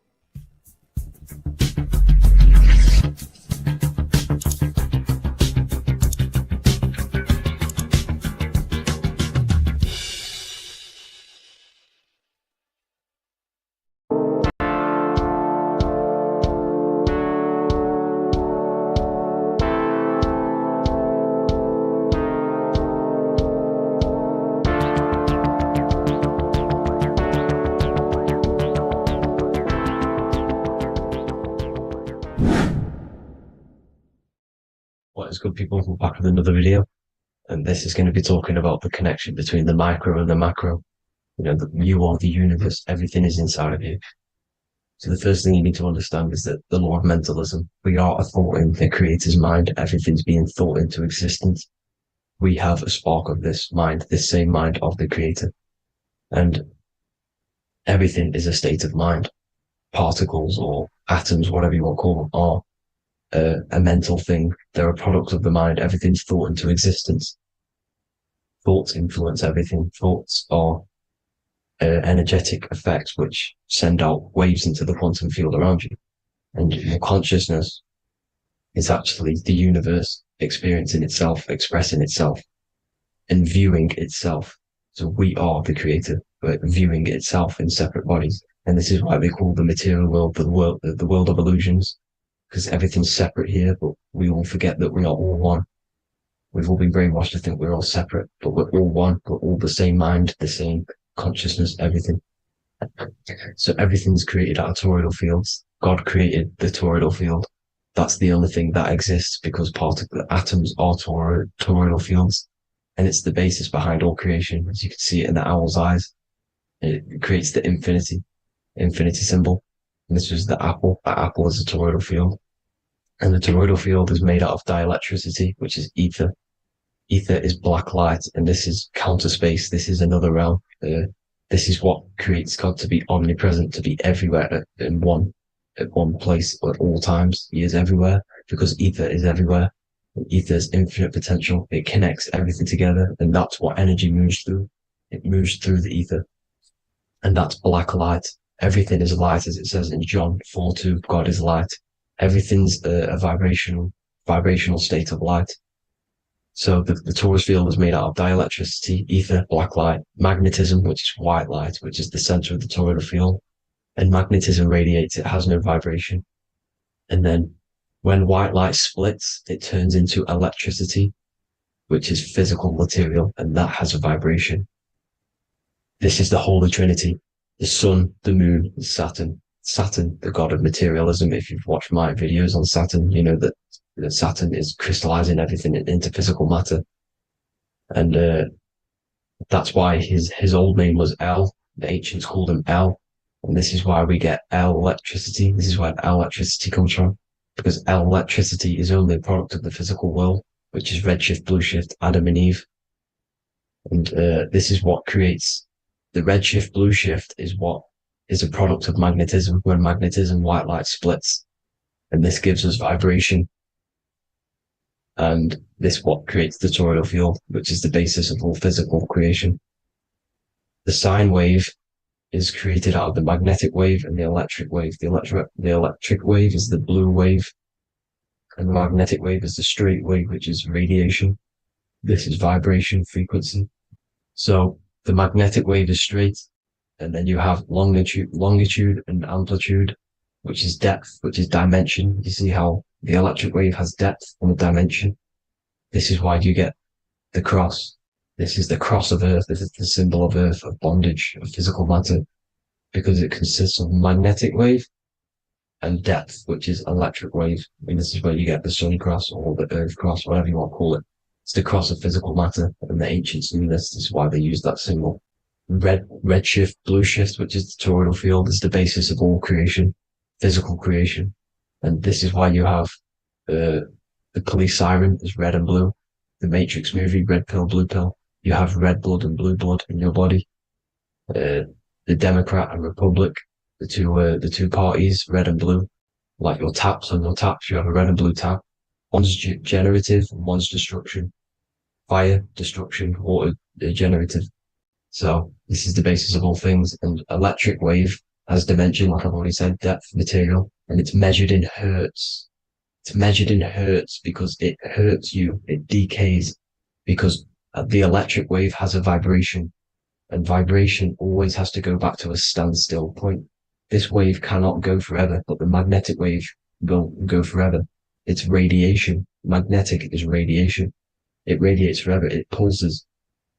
good, people? We're back with another video. And this is going to be talking about the connection between the micro and the macro. You know, you are the universe. Everything is inside of you. So the first thing you need to understand is that the law of mentalism, we are a thought in the creator's mind. Everything's being thought into existence. We have a spark of this mind, this same mind of the creator. And everything is a state of mind. Particles or atoms, whatever you want to call them, are a mental thing. They're a product of the mind. Everything's thought into existence. Thoughts influence everything. Thoughts are energetic effects which send out waves into the quantum field around you. And your consciousness is actually the universe experiencing itself, expressing itself, and viewing itself. So we are the creator, but viewing itself in separate bodies. And this is why they call the material world the world of illusions, because everything's separate here, but we all forget that we are all one. We've all been brainwashed to think we're all separate, but we're all one. We're all the same mind, the same consciousness, everything. So everything's created out of toroidal fields. God created the toroidal field. That's the only thing that exists because the atoms are toroidal fields. And it's the basis behind all creation. As you can see it in the owl's eyes. It creates the infinity symbol. And this was the apple. That apple is a toroidal field. And the toroidal field is made out of dielectricity, which is ether. Ether is black light, and this is counter space. This is another realm. This is what creates God to be omnipresent, to be everywhere at one place at all times. He is everywhere because ether is everywhere. And ether is infinite potential. It connects everything together, and that's what energy moves through. It moves through the ether, and that's black light. Everything is light, as it says in John 4:2. God is light. Everything's a vibrational state of light. So the torus field is made out of dielectricity, ether, black light, magnetism, which is white light, which is the center of the toroidal field. And magnetism radiates, it has no vibration. And then when white light splits, it turns into electricity, which is physical material, and that has a vibration. This is the Holy Trinity, the sun, the moon, Saturn. Saturn, the god of materialism. If you've watched my videos on Saturn, you know that Saturn is crystallizing everything into physical matter. And that's why his old name was El. The ancients called him El. And this is why we get L electricity. This is where L electricity comes from. Because L electricity is only a product of the physical world, which is redshift, blueshift, Adam and Eve. And this is what creates the redshift, blueshift is a product of magnetism. When magnetism, white light splits, and this gives us vibration. And this what creates the toroidal field, which is the basis of all physical creation. The sine wave is created out of the magnetic wave and the electric wave. The electric wave is the blue wave, and the magnetic wave is the straight wave, which is radiation. This is vibration, frequency. So the magnetic wave is straight, and then you have longitude and amplitude, which is depth, which is dimension. You see how the electric wave has depth and dimension. This is why you get the cross. This is the cross of Earth. This is the symbol of Earth, of bondage, of physical matter, because it consists of magnetic wave and depth, which is electric wave. And this is where you get the sun cross or the earth cross, whatever you want to call it. It's the cross of physical matter, and the ancients knew this. This is why they used that symbol. Redshift, blueshift, which is the toroidal field, is the basis of all creation, physical creation. And this is why you have the police siren is red and blue. The Matrix movie, red pill, blue pill. You have red blood and blue blood in your body. The Democrat and Republic, the two parties, red and blue. Like your taps on your taps, you have a red and blue tap. One's generative and one's destruction. Fire, destruction, water, generative. So this is the basis of all things. And electric wave has dimension, like I've already said, depth, material, and it's measured in hertz. It's measured in hertz because it hurts you. It decays because the electric wave has a vibration, and vibration always has to go back to a standstill point. This wave cannot go forever, but the magnetic wave will go forever. It's radiation. Magnetic is radiation. It radiates forever. It pulses.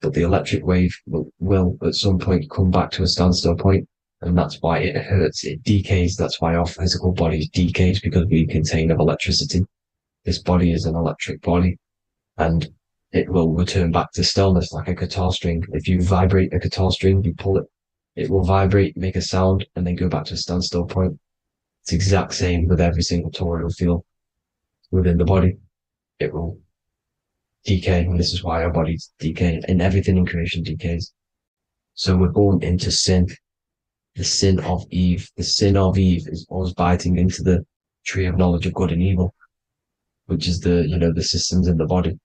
But the electric wave will at some point come back to a standstill point, and that's why it hurts. It decays. That's why our physical bodies decays, because we contain of electricity. this body is an electric body, and it will return back to stillness like a guitar string. If you vibrate a guitar string, you pull it, it will vibrate, make a sound, and then go back to a standstill point. It's the exact same with every single toroidal field within the body. It will decay, and this is why our bodies decay, and everything in creation decays. So we're born into sin, the sin of Eve. The sin of Eve is always biting into the tree of knowledge of good and evil, which is the, you know, the systems in the body.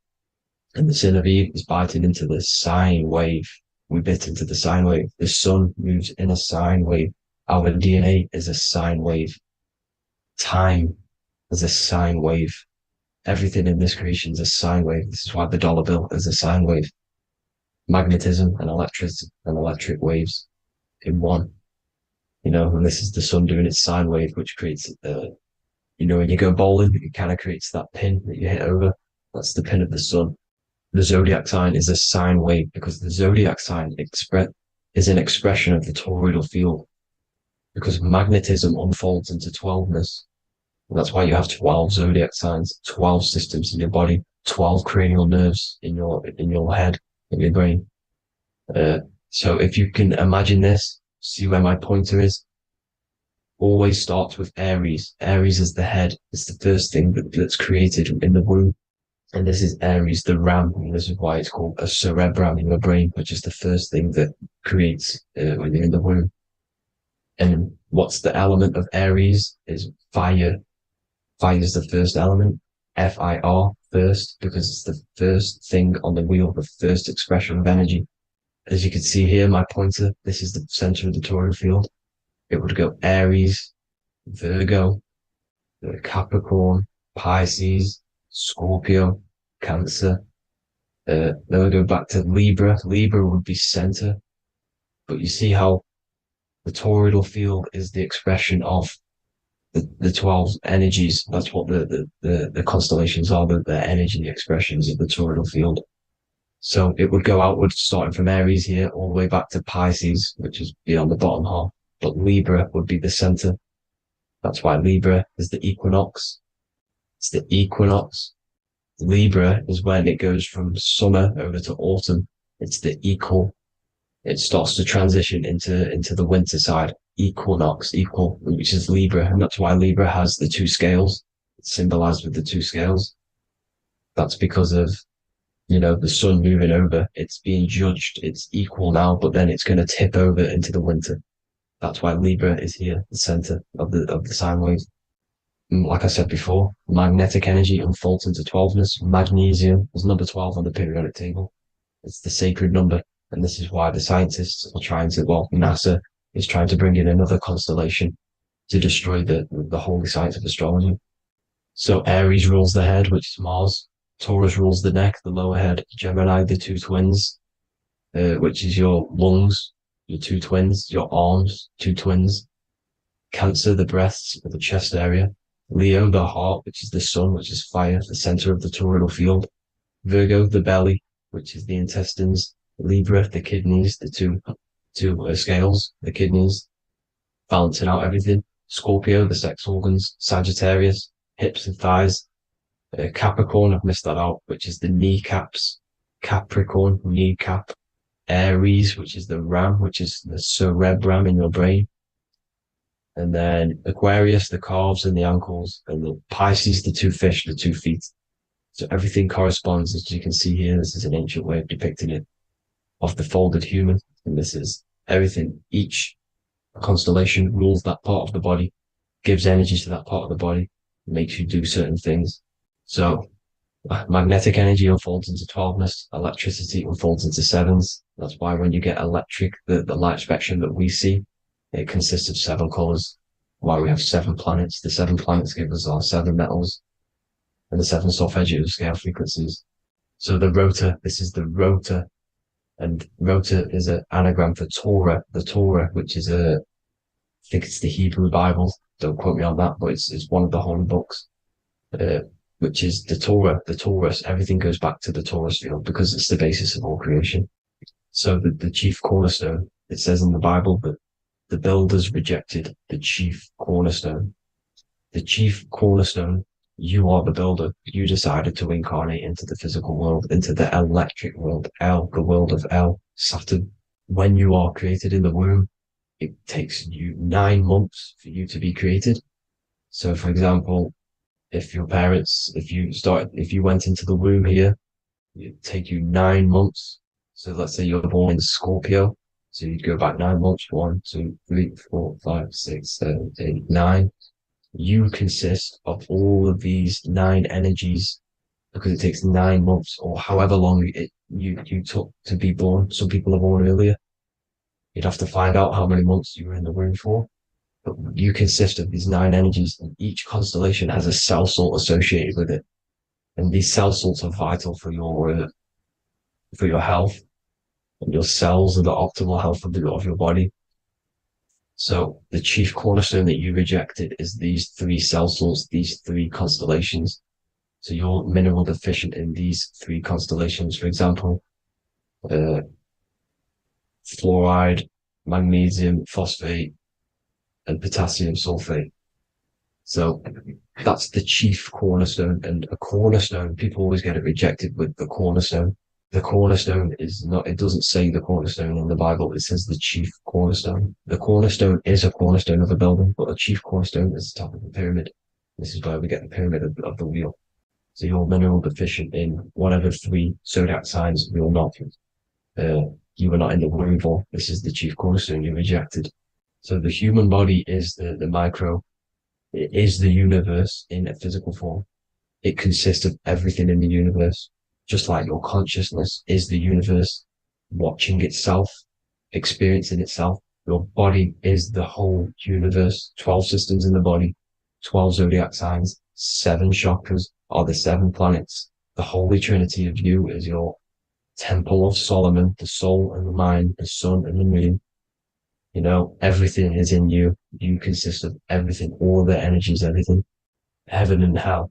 And the sin of Eve is biting into the sine wave. We bit into the sine wave. The sun moves in a sine wave. Our DNA is a sine wave. Time is a sine wave. Everything in this creation is a sine wave. This is why the dollar bill is a sine wave. Magnetism and electricity and electric waves in one. You know, and this is the sun doing its sine wave, which creates, you know, when you go bowling, it kind of creates that pin that you hit over. That's the pin of the sun. The zodiac sign is a sine wave because the zodiac sign is an expression of the toroidal field, because magnetism unfolds into 12ness. And that's why you have 12 zodiac signs, 12 systems in your body, 12 cranial nerves in your head, in your brain. So if you can imagine this, see where my pointer is. Always starts with Aries. Aries is the head. It's the first thing that's created in the womb. And this is Aries, the ram. And this is why it's called a cerebrum in your brain, which is the first thing that creates when you're in the womb. And what's the element of Aries is fire. Fire is the first element. F-I-R, first, because it's the first thing on the wheel, the first expression of energy. As you can see here, my pointer, this is the center of the toroidal field. It would go Aries, Virgo, Capricorn, Pisces, Scorpio, Cancer. Then we go back to Libra. Libra would be center. But you see how the toroidal field is the expression of the 12 energies. That's what the constellations are, the energy expressions of the toroidal field. So it would go outward, starting from Aries here, all the way back to Pisces, which is beyond the bottom half. But Libra would be the center. That's why Libra is the equinox. It's the equinox. Libra is when it goes from summer over to autumn. It's the equal. It starts to transition into the winter side. Equinox, equal, which is Libra. And that's why Libra has the two scales. It's symbolized with the two scales. That's because of, you know, the sun moving over. It's being judged. It's equal now, but then it's going to tip over into the winter. That's why Libra is here, the center of the sine wave. And like I said before, magnetic energy unfolds into 12ness. Magnesium is number 12 on the periodic table. It's the sacred number. And this is why the scientists are trying to, well, NASA is trying to bring in another constellation to destroy the holy science of astrology. So Aries rules the head, which is Mars. Taurus rules the neck, the lower head. Gemini, the two twins, which is your lungs, your two twins, your arms, two twins. Cancer, the breasts, the chest area. Leo, the heart, which is the sun, which is fire, the center of the toroidal field. Virgo, the belly, which is the intestines. Libra, the kidneys, the two scales, the kidneys, balancing out everything. Scorpio, the sex organs. Sagittarius, hips and thighs. Capricorn, I've missed that out, which is the kneecaps. Capricorn, kneecap. Aries, which is the ram, which is the cerebrum in your brain. And then Aquarius, the calves and the ankles. And the Pisces, the two fish, the 2 feet. So everything corresponds, as you can see here. This is an ancient way of depicting it, of the folded human. And this is everything. Each constellation rules that part of the body, gives energy to that part of the body, makes you do certain things. So magnetic energy unfolds into 12ness, electricity unfolds into 7s. That's why when you get electric, the light spectrum that we see, it consists of 7 colors. Why we have 7 planets. The 7 planets give us our 7 metals and the 7 solfeggio scale frequencies. So the rotor, this is the rotor. And rotor is an anagram for Torah, the Torah, which is I think it's the Hebrew Bible. Don't quote me on that, but it's one of the holy books, which is the Torah, the Taurus. Everything goes back to the Taurus field because it's the basis of all creation. So the chief cornerstone, it says in the Bible that the builders rejected the chief cornerstone. The chief cornerstone You are the builder. You decided to incarnate into the physical world, into the electric world, the world of Saturn. When you are created in the womb, it takes you 9 months for you to be created. So, for example, if you went into the womb here, it'd take you 9 months. So let's say you're born in Scorpio. So you'd go back 9 months. 1, 2, 3, 4, 5, 6, 7, 8, 9. You consist of all of these 9 energies because it takes 9 months or however long you took to be born. Some people are born earlier. You'd have to find out how many months you were in the womb for. But you consist of these 9 energies, and each constellation has a cell salt associated with it. And these cell salts are vital for your health, and your cells are the optimal health of your body. So the chief cornerstone that you rejected is these 3 cell salts, these 3 constellations. So you're mineral deficient in these 3 constellations. For example, fluoride, magnesium, phosphate, and potassium sulfate. So that's the chief cornerstone. And a cornerstone, people always get it rejected with the cornerstone. The cornerstone is not, it doesn't say the cornerstone in the Bible, it says the chief cornerstone. The cornerstone is a cornerstone of a building, but a chief cornerstone is the top of the pyramid. This is where we get the pyramid of the wheel. So you're mineral deficient in whatever 3 zodiac signs you're not. You were not in the womb for. This is the chief cornerstone you rejected. So the human body is the micro. It is the universe in a physical form. It consists of everything in the universe. Just like your consciousness is the universe watching itself, experiencing itself. Your body is the whole universe. 12 systems in the body, 12 zodiac signs, 7 chakras are the 7 planets. The Holy Trinity of you is your Temple of Solomon, the soul and the mind, the sun and the moon. You know, everything is in you. You consist of everything, all the energies, everything. Heaven and hell.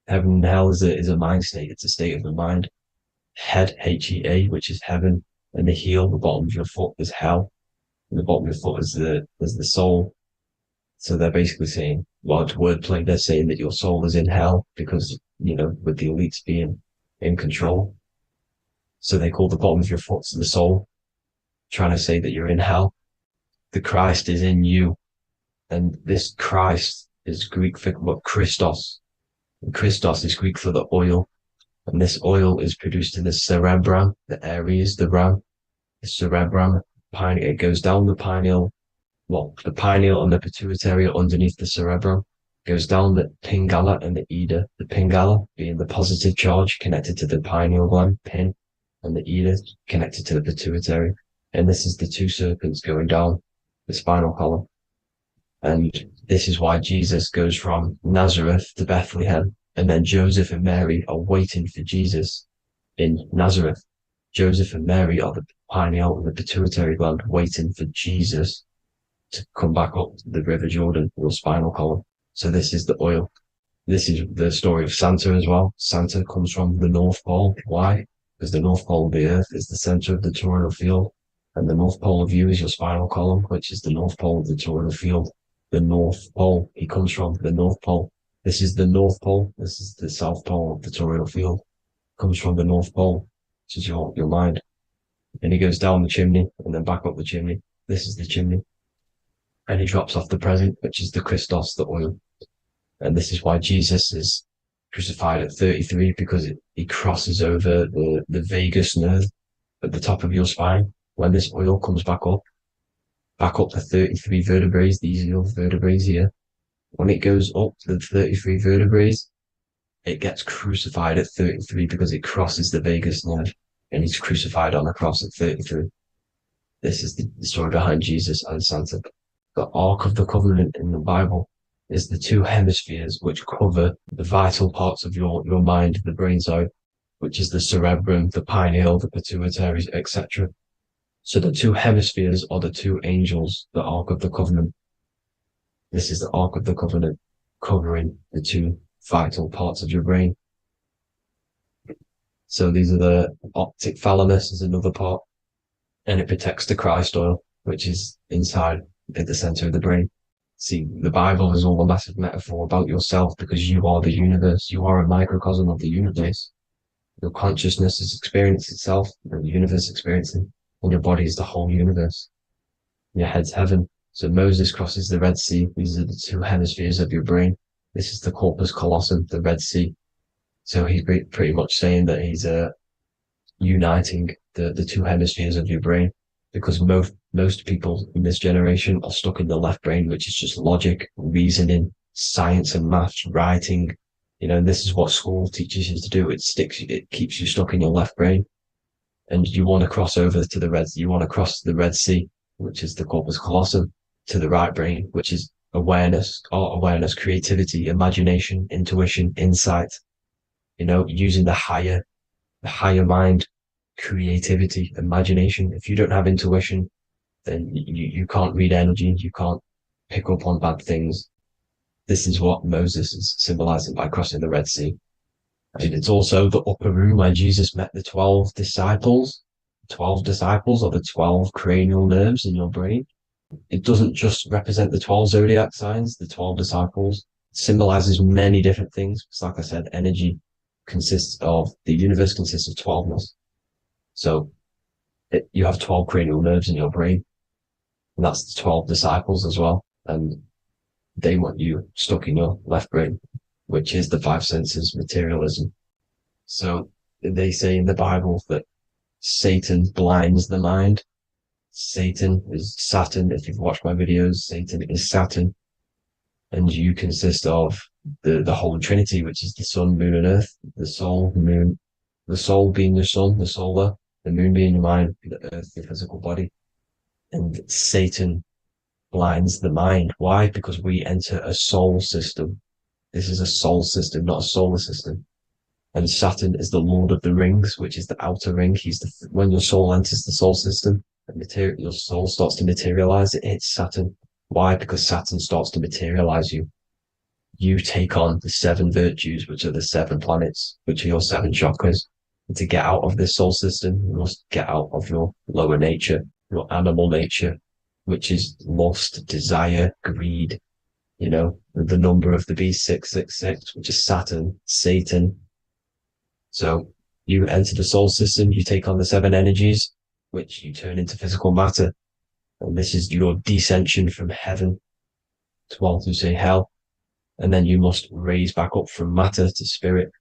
Heaven and hell is a mind state. It's a state of the mind. Head, Hea, which is heaven, and the heel, the bottom of your foot, is hell. And the bottom of your foot is the soul. So they're basically saying, well, it's wordplay. They're saying that your soul is in hell because, you know, with the elites being in control. So they call the bottom of your foot the soul, trying to say that you're in hell. The Christ is in you. And this Christ is Greek for Christos. And Christos is Greek for the oil. And this oil is produced in the cerebrum, the Aries, the ram, the cerebrum. It goes down the pineal. Well, the pineal and the pituitary are underneath the cerebrum. Goes down the pingala and the ida. The pingala being the positive charge connected to the pineal gland, pin, and the ida connected to the pituitary. And this is the 2 serpents going down the spinal column. And this is why Jesus goes from Nazareth to Bethlehem, and then Joseph and Mary are waiting for Jesus in Nazareth. Joseph and Mary are the pineal and the pituitary gland waiting for Jesus to come back up the River Jordan, your spinal column. So this is the oil. This is the story of Santa as well. Santa comes from the North Pole. Why? Because the North Pole of the Earth is the center of the toroidal field. And the North Pole of you is your spinal column, which is the North Pole of the toroidal field. The North Pole, he comes from the North Pole. This is the North Pole. This is the South Pole of the toroidal field. Comes from the North Pole, which is your mind. And he goes down the chimney and then back up the chimney. This is the chimney. And he drops off the present, which is the Christos, the oil. And this is why Jesus is crucified at 33, because he crosses over the vagus nerve at the top of your spine. When this oil comes back up the 33 vertebrae, these are your vertebrae here. When it goes up to the 33 vertebrae, it gets crucified at 33 because it crosses the vagus nerve, and he's crucified on a cross at 33. This is the story behind Jesus and Santa. The Ark of the Covenant in the Bible is the 2 hemispheres which cover the vital parts of your mind, the brain side, which is the cerebrum, the pineal, the pituitary, etc. So the 2 hemispheres are the 2 angels, the Ark of the Covenant. This is the Ark of the Covenant covering the 2 vital parts of your brain. So these are the optic thalamus is another part, and it protects the Christ oil, which is inside at the center of the brain. See, the Bible is all a massive metaphor about yourself because you are the universe. You are a microcosm of the universe. Your consciousness has experienced itself, and the universe experiencing, and your body is the whole universe. Your head's heaven. So Moses crosses the Red Sea. These are the two hemispheres of your brain. This is the corpus callosum, the Red Sea. So he's pretty much saying that he's uniting the two hemispheres of your brain, because most people in this generation are stuck in the left brain, which is just logic, reasoning, science and maths, writing. And this is what school teaches you to do. It keeps you stuck in your left brain. And you want to cross over to you want to cross the Red Sea, which is the corpus callosum, to the right brain, which is awareness, creativity, imagination, intuition, insight, using the higher mind, creativity, imagination. If you don't have intuition, then you can't read energy, you can't pick up on bad things. This is what Moses is symbolizing by crossing the Red Sea. And it's also the upper room where Jesus met the 12 disciples. 12 disciples are the 12 cranial nerves in your brain. It doesn't just represent the 12 zodiac signs. The 12 disciples symbolizes many different things. It's like I said, energy the universe consists of 12ness. So you have 12 cranial nerves in your brain, and that's the 12 disciples as well. And they want you stuck in your left brain, which is the five senses, materialism. So they say in the Bible that Satan blinds the mind. Satan is Saturn. If you've watched my videos, Satan is Saturn. And you consist of the Holy Trinity, which is the sun, moon, and earth. The soul, the moon, the soul being your sun, the solar, the moon being your mind, the earth, your physical body. And Satan blinds the mind. Why? Because we enter a soul system. This is a soul system, not a solar system. And Saturn is the Lord of the Rings, which is the outer ring. When your soul enters the soul system, your soul starts to materialize. It hits Saturn. Why? Because Saturn starts to materialize you. You take on the 7 virtues, which are the 7 planets, which are your 7 chakras. And to get out of this soul system, you must get out of your lower nature, your animal nature, which is lust, desire, greed. The number of the beast, 666, which is Saturn, Satan. So you enter the soul system, you take on the 7 energies, which you turn into physical matter. And this is your descension from heaven to say hell. And then you must raise back up from matter to spirit.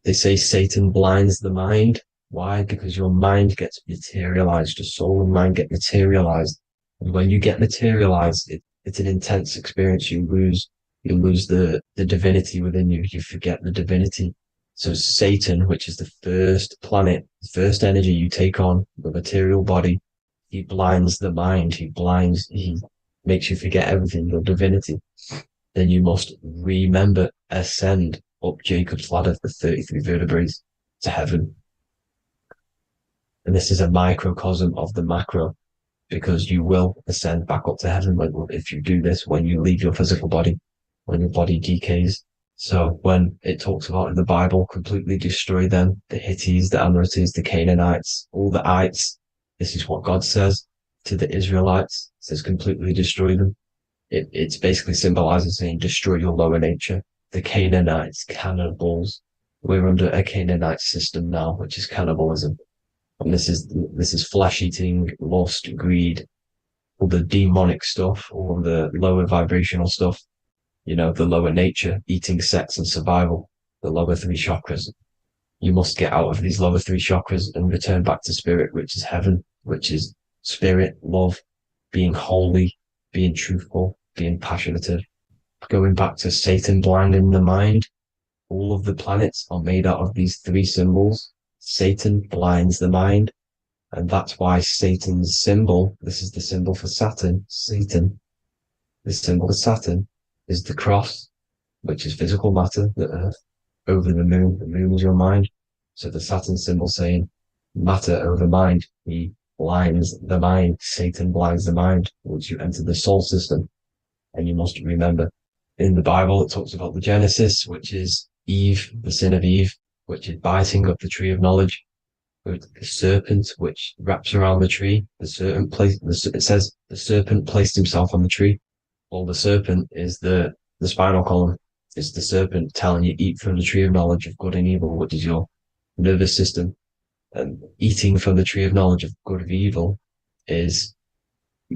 They say Satan blinds the mind. Why? Because your mind gets materialized. Your soul and mind get materialized. And when you get materialized, it's an intense experience. You lose the divinity within you. You forget the divinity. So Satan, which is the first planet, the first energy you take on, the material body, he blinds the mind. He makes you forget everything, your divinity. Then you must remember, ascend up Jacob's ladder, the 33 vertebrae, to heaven. And this is a microcosm of the macro, because you will ascend back up to heaven if you do this, when you leave your physical body, when your body decays. So when it talks about in the Bible, completely destroy them, the Hittites, the Amorites, the Canaanites, all the ites, this is what God says to the Israelites. It says completely destroy them. It's basically symbolizing saying destroy your lower nature. The Canaanites, cannibals. We're under a Canaanite system now, which is cannibalism. And this is flesh eating, lust, greed, all the demonic stuff, all the lower vibrational stuff, the lower nature, eating, sex and survival, the lower 3 chakras. You must get out of these lower 3 chakras and return back to spirit, which is heaven, which is spirit, love, being holy, being truthful, being passionate. Going back to Satan blinding the mind, all of the planets are made out of these 3 symbols. Satan blinds the mind, and that's why Satan's symbol, this is the symbol for Saturn, Satan, this symbol of Saturn is the cross, which is physical matter, the earth, over the moon. The moon is your mind. So the Saturn symbol saying matter over mind. He blinds the mind. Satan blinds the mind once you enter the soul system. And you must remember, in the Bible, it talks about the Genesis, which is Eve, the sin of Eve, which is biting of the tree of knowledge. The serpent, which wraps around the tree. It says the serpent placed himself on the tree. Well, the serpent is the spinal column. It's the serpent telling you eat from the tree of knowledge of good and evil, which is your nervous system. And eating from the tree of knowledge of good and evil is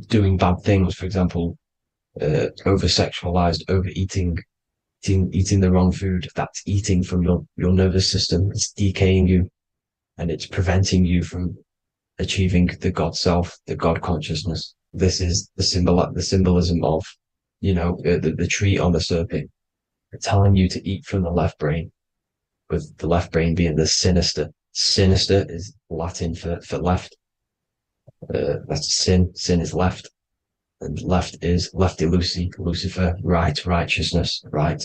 doing bad things. For example, over sexualized, overeating, eating the wrong food. That's eating from your nervous system. It's decaying you, and it's preventing you from achieving the God self, the God consciousness. This is the symbolism of, the tree on the serpent, telling you to eat from the left brain, with the left brain being the sinister. Sinister is Latin for left. That's sin. Sin is left. And left is lefty Lucy, Lucifer, right, righteousness, right,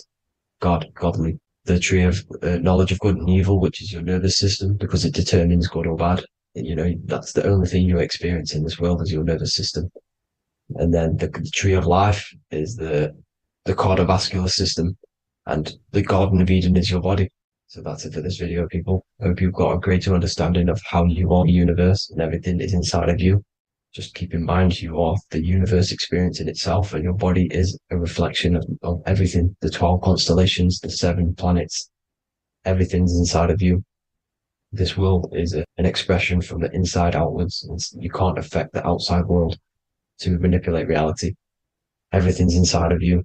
God, godly. The tree of knowledge of good and evil, which is your nervous system, because it determines good or bad. That's the only thing you experience in this world is your nervous system. And then the tree of life is the cardiovascular system, and the Garden of Eden is your body. So that's it for this video, people. I hope you've got a greater understanding of how you are the universe and everything is inside of you. Just keep in mind you are the universe experiencing itself, and your body is a reflection of everything. The 12 constellations, the 7 planets, everything's inside of you. This world is an expression from the inside outwards. You can't affect the outside world to manipulate reality. Everything's inside of you.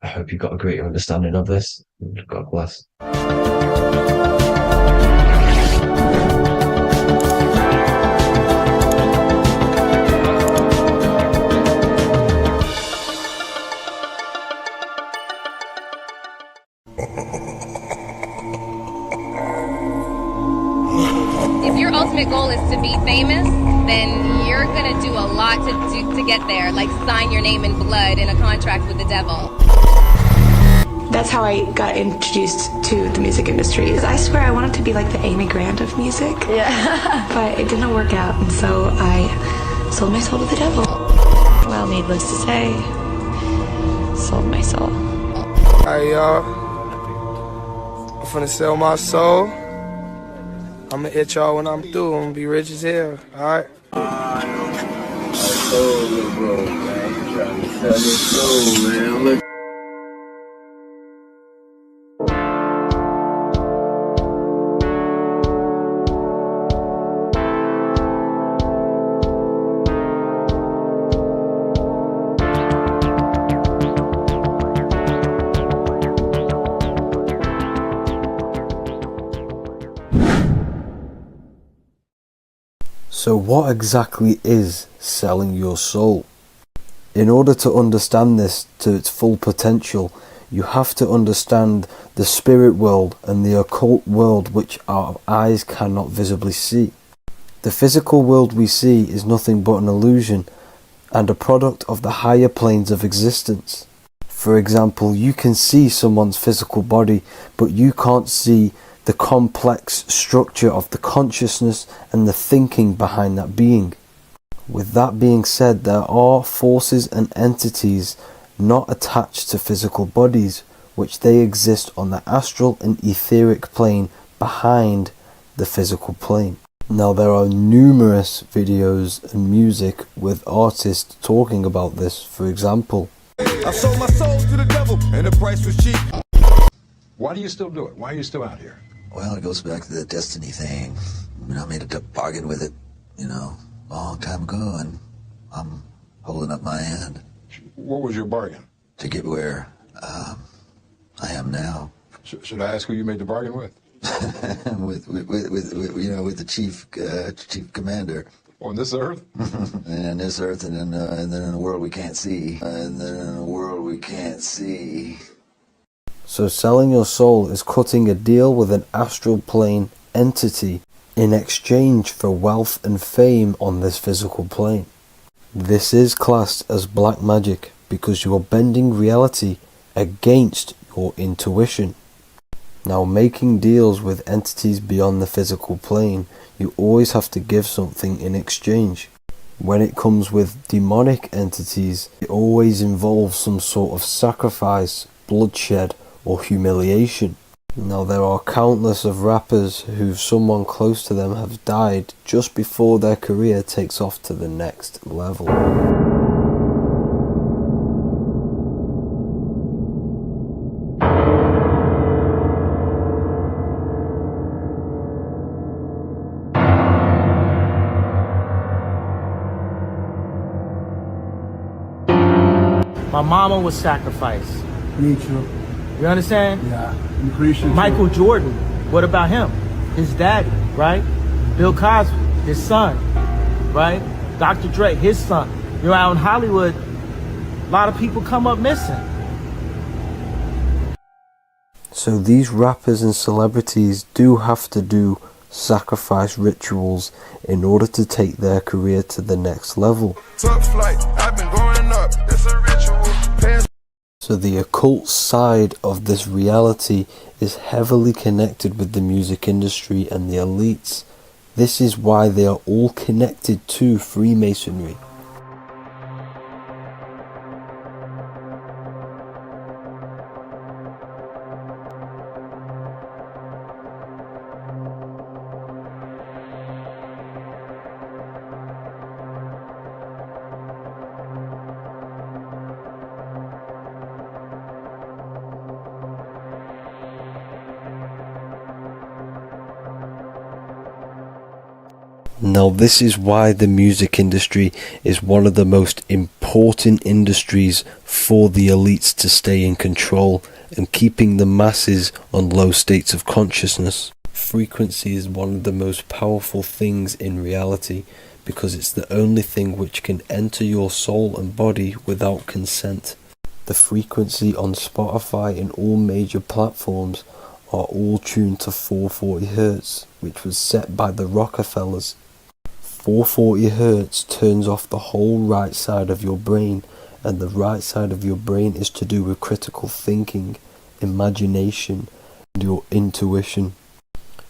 I hope you got a greater understanding of this. God bless. If your ultimate goal is to be famous, then you're gonna do a lot to get there, like sign your name in blood in a contract with the devil. That's how I got introduced to the music industry. I swear I wanted to be like the Amy Grant of music. Yeah. But it didn't work out, and so I sold my soul to the devil. Well, needless to say, sold my soul. Alright, y'all. I'm finna sell my soul. I'ma hit y'all when I'm through. I'm gonna be rich as hell, alright? My soul, little bro, man. You trying to sell your soul, man. Look. So what exactly is selling your soul? In order to understand this to its full potential, you have to understand the spirit world and the occult world which our eyes cannot visibly see. The physical world we see is nothing but an illusion and a product of the higher planes of existence. For example, you can see someone's physical body, but you can't see the complex structure of the consciousness and the thinking behind that being. With that being said, there are forces and entities not attached to physical bodies, which they exist on the astral and etheric plane behind the physical plane. Now there are numerous videos and music with artists talking about this. For example, I sold my soul to the devil and the price was cheap. Why do you still do it? Why are you still out here? Well, it goes back to the destiny thing. I made a bargain with it, a long time ago, and I'm holding up my hand. What was your bargain? To get where I am now. Should I ask who you made the bargain with? with the chief commander. On this earth? And on this earth, and then in a world we can't see. So selling your soul is cutting a deal with an astral plane entity in exchange for wealth and fame on this physical plane. This is classed as black magic because you are bending reality against your intuition. Now, making deals with entities beyond the physical plane, you always have to give something in exchange. When it comes with demonic entities, it always involves some sort of sacrifice, bloodshed, or humiliation. Now there are countless of rappers who someone close to them have died just before their career takes off to the next level. My mama was sacrificed. Nature. You understand? Yeah. In creation. Michael Jordan. What about him? His daddy, right? Bill Cosby, his son, right? Dr. Dre, his son. You know, out in Hollywood, a lot of people come up missing. So these rappers and celebrities do have to do sacrifice rituals in order to take their career to the next level. Tough flight, I've been going up, it's a ritual. So the occult side of this reality is heavily connected with the music industry and the elites. This is why they are all connected to Freemasonry. Now this is why the music industry is one of the most important industries for the elites to stay in control and keeping the masses on low states of consciousness. Frequency is one of the most powerful things in reality because it's the only thing which can enter your soul and body without consent. The frequency on Spotify and all major platforms are all tuned to 440 Hz, which was set by the Rockefellers. 440 Hz turns off the whole right side of your brain, and the right side of your brain is to do with critical thinking, imagination, and your intuition.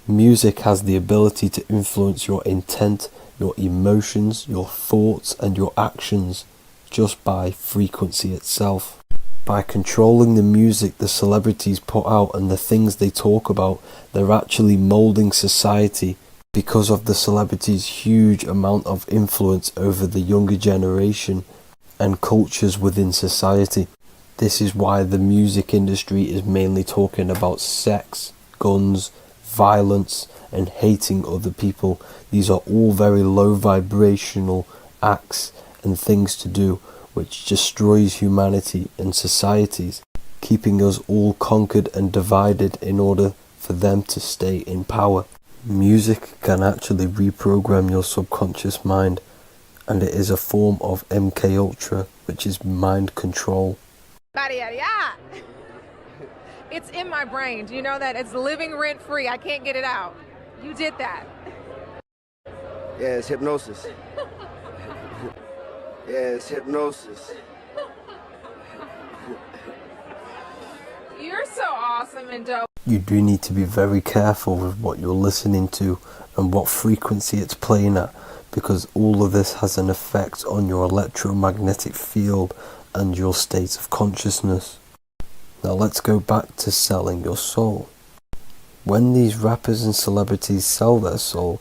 Music has the ability to influence your intent, your emotions, your thoughts, and your actions just by frequency itself. By controlling the music the celebrities put out and the things they talk about, they're actually molding society because of the celebrities' huge amount of influence over the younger generation and cultures within society. This is why the music industry is mainly talking about sex, guns, violence, and hating other people. These are all very low vibrational acts and things to do which destroys humanity and societies, keeping us all conquered and divided in order for them to stay in power. Music can actually reprogram your subconscious mind, and it is a form of MK Ultra, which is mind control. It's in my brain. Do you know that? It's living rent free. I can't get it out. You did that. Yeah, it's hypnosis. Yeah, it's hypnosis. You're so awesome and dope. You do need to be very careful with what you're listening to and what frequency it's playing at, because all of this has an effect on your electromagnetic field and your state of consciousness. Now let's go back to selling your soul. When these rappers and celebrities sell their soul,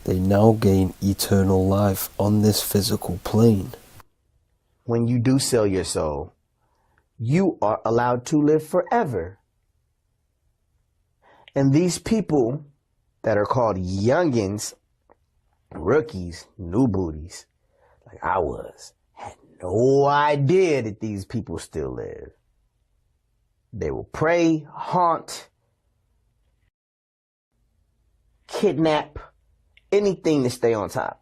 they now gain eternal life on this physical plane. When you do sell your soul, you are allowed to live forever. And these people that are called youngins, rookies, new booties, like I was, had no idea that these people still live. They will prey, haunt, kidnap, anything to stay on top.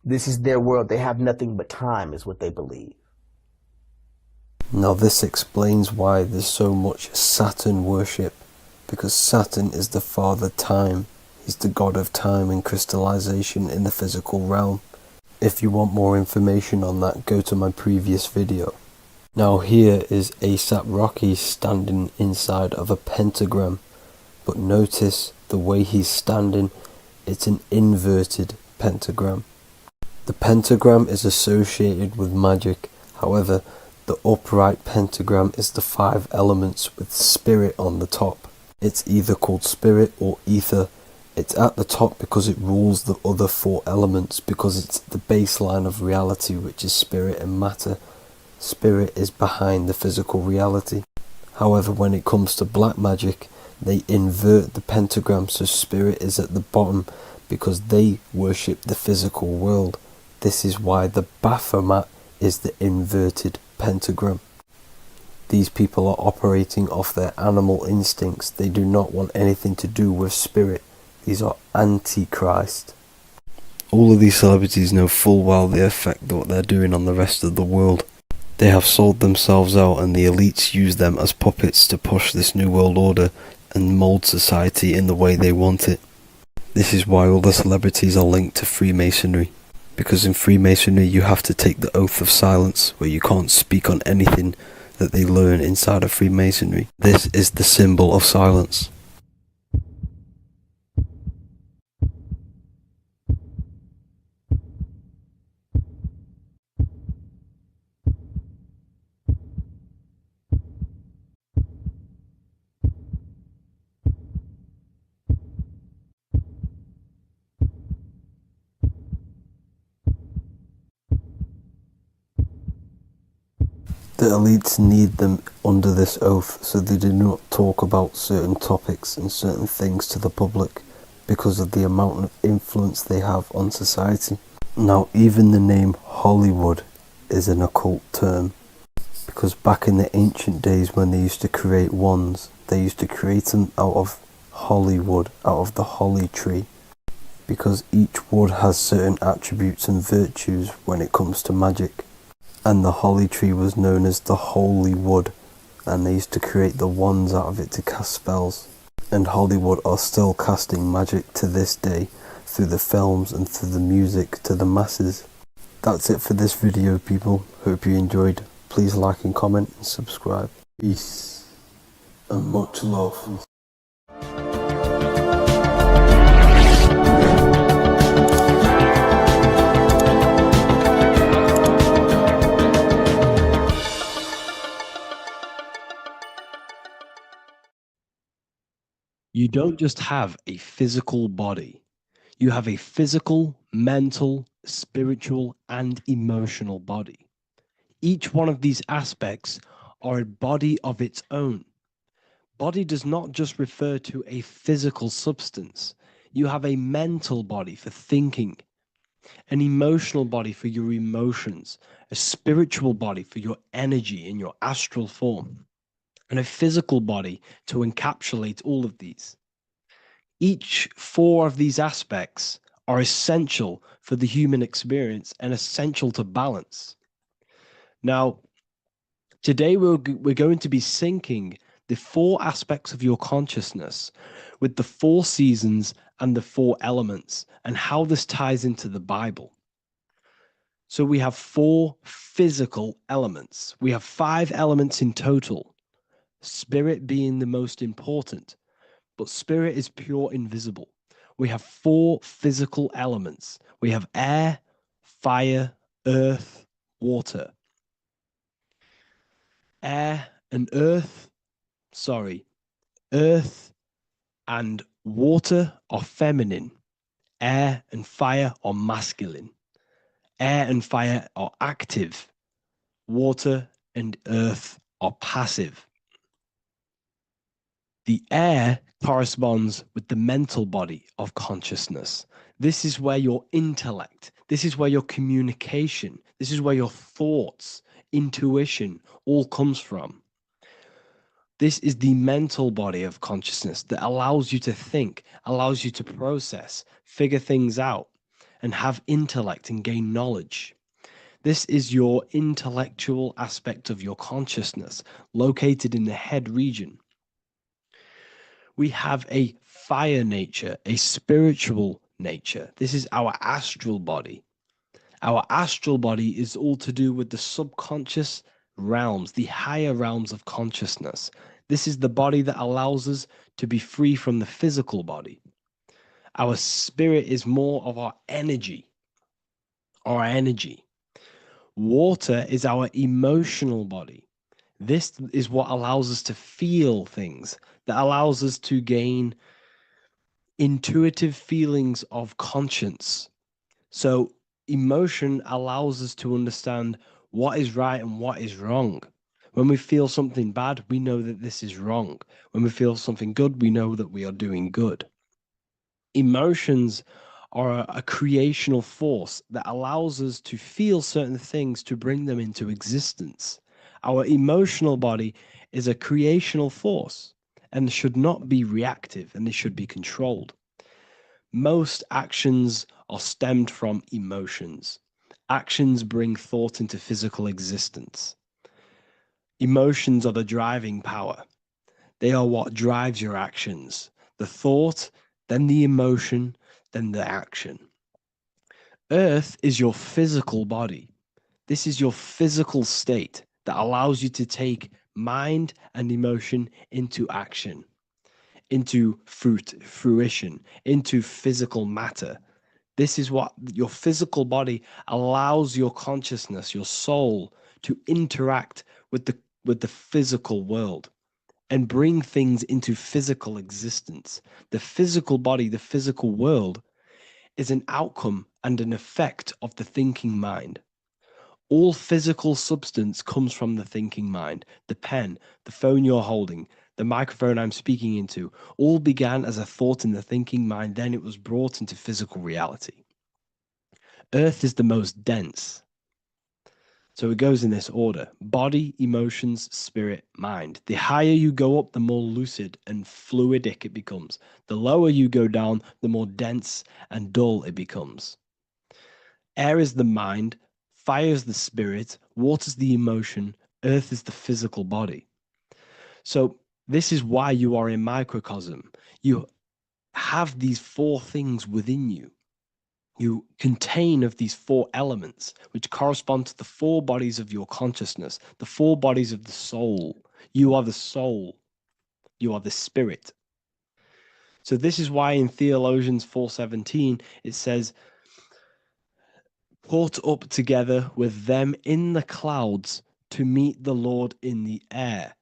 This is their world. They have nothing but time, is what they believe. Now this explains why there's so much Saturn worship, because Saturn is the father time. He's the god of time and crystallization in the physical realm. If you want more information on that, go to my previous video. Now here is A$AP Rocky standing inside of a pentagram, but notice the way he's standing, it's an inverted pentagram. The pentagram is associated with magic, however the upright pentagram is the 5 elements with spirit on the top. It's either called spirit or ether. It's at the top because it rules the other 4 elements, because it's the baseline of reality, which is spirit and matter. Spirit is behind the physical reality. However, when it comes to black magic, they invert the pentagram, so spirit is at the bottom because they worship the physical world. This is why the Baphomet is the inverted pentagram. These people are operating off their animal instincts. They do not want anything to do with spirit. These are antichrist. All of these celebrities know full well the effect that what they're doing on the rest of the world. They have sold themselves out, and the elites use them as puppets to push this new world order and mold society in the way they want it. This is why all the celebrities are linked to Freemasonry. Because in Freemasonry you have to take the oath of silence, where you can't speak on anything that they learn inside of Freemasonry. This is the symbol of silence. The elites need them under this oath, so they do not talk about certain topics and certain things to the public because of the amount of influence they have on society. Now, even the name Hollywood is an occult term, because back in the ancient days when they used to create wands, they used to create them out of holly wood, out of the holly tree, because each wood has certain attributes and virtues when it comes to magic. And the holly tree was known as the holy wood, and they used to create the wands out of it to cast spells. And Hollywood are still casting magic to this day through the films and through the music to the masses. That's it for this video, people. Hope you enjoyed. Please like and comment and subscribe. Peace and much love. You don't just have a physical body. You have a physical, mental, spiritual, and emotional body. Each one of these aspects are a body of its own. Body does not just refer to a physical substance. You have a mental body for thinking, an emotional body for your emotions, a spiritual body for your energy in your astral form, and a physical body to encapsulate all of these. Each four of these aspects are essential for the human experience and essential to balance. Now, today we're going to be syncing the four aspects of your consciousness with the four seasons and the four elements, and how this ties into the Bible. So we have four physical elements. We have 5 elements in total, spirit being the most important, but spirit is pure invisible. We have 4 physical elements. We have air, fire, earth, water. Earth and water are feminine. Air and fire are masculine. Air and fire are active. Water and earth are passive. The air corresponds with the mental body of consciousness. This is where your intellect, this is where your communication, this is where your thoughts, intuition all comes from. This is the mental body of consciousness that allows you to think, allows you to process, figure things out, and have intellect and gain knowledge. This is your intellectual aspect of your consciousness, located in the head region. We have a fire nature, a spiritual nature. This is our astral body. Our astral body is all to do with the subconscious realms, the higher realms of consciousness. This is the body that allows us to be free from the physical body. Our spirit is more of our energy. Water is our emotional body. This is what allows us to feel things, that allows us to gain intuitive feelings of conscience. So emotion allows us to understand what is right and what is wrong. When we feel something bad, we know that this is wrong. When we feel something good, we know that we are doing good. Emotions are a creational force that allows us to feel certain things to bring them into existence. Our emotional body is a creational force and should not be reactive, and they should be controlled. Most actions are stemmed from emotions. Actions bring thought into physical existence. Emotions are the driving power. They are what drives your actions. The thought, then the emotion, then the action. Earth is your physical body. This is your physical state that allows you to take mind and emotion into action, into fruition, into physical matter. This is what your physical body allows your consciousness, your soul, to interact with the physical world and bring things into physical existence. The physical body, the physical world, is an outcome and an effect of the thinking mind. All physical substance comes from the thinking mind. The pen, the phone you're holding, the microphone I'm speaking into, all began as a thought in the thinking mind, then it was brought into physical reality. Earth is the most dense. So it goes in this order: body, emotions, spirit, mind. The higher you go up, the more lucid and fluidic it becomes. The lower you go down, the more dense and dull it becomes. Air is the mind, fire is the spirit, water is the emotion, earth is the physical body. So this is why you are a microcosm. You have these four things within you. You contain of these four elements, which correspond to the four bodies of your consciousness, the four bodies of the soul. You are the soul. You are the spirit. So this is why in Theologians 4:17, it says, caught up together with them in the clouds to meet the Lord in the air.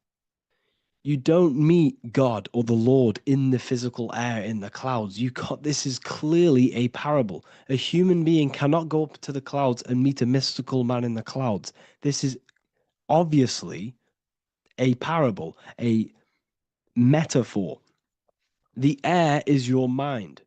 You don't meet God or the Lord in the physical air, in the clouds. This is clearly a parable. A human being cannot go up to the clouds and meet a mystical man in the clouds. This is obviously a parable, a metaphor. The air is your mind.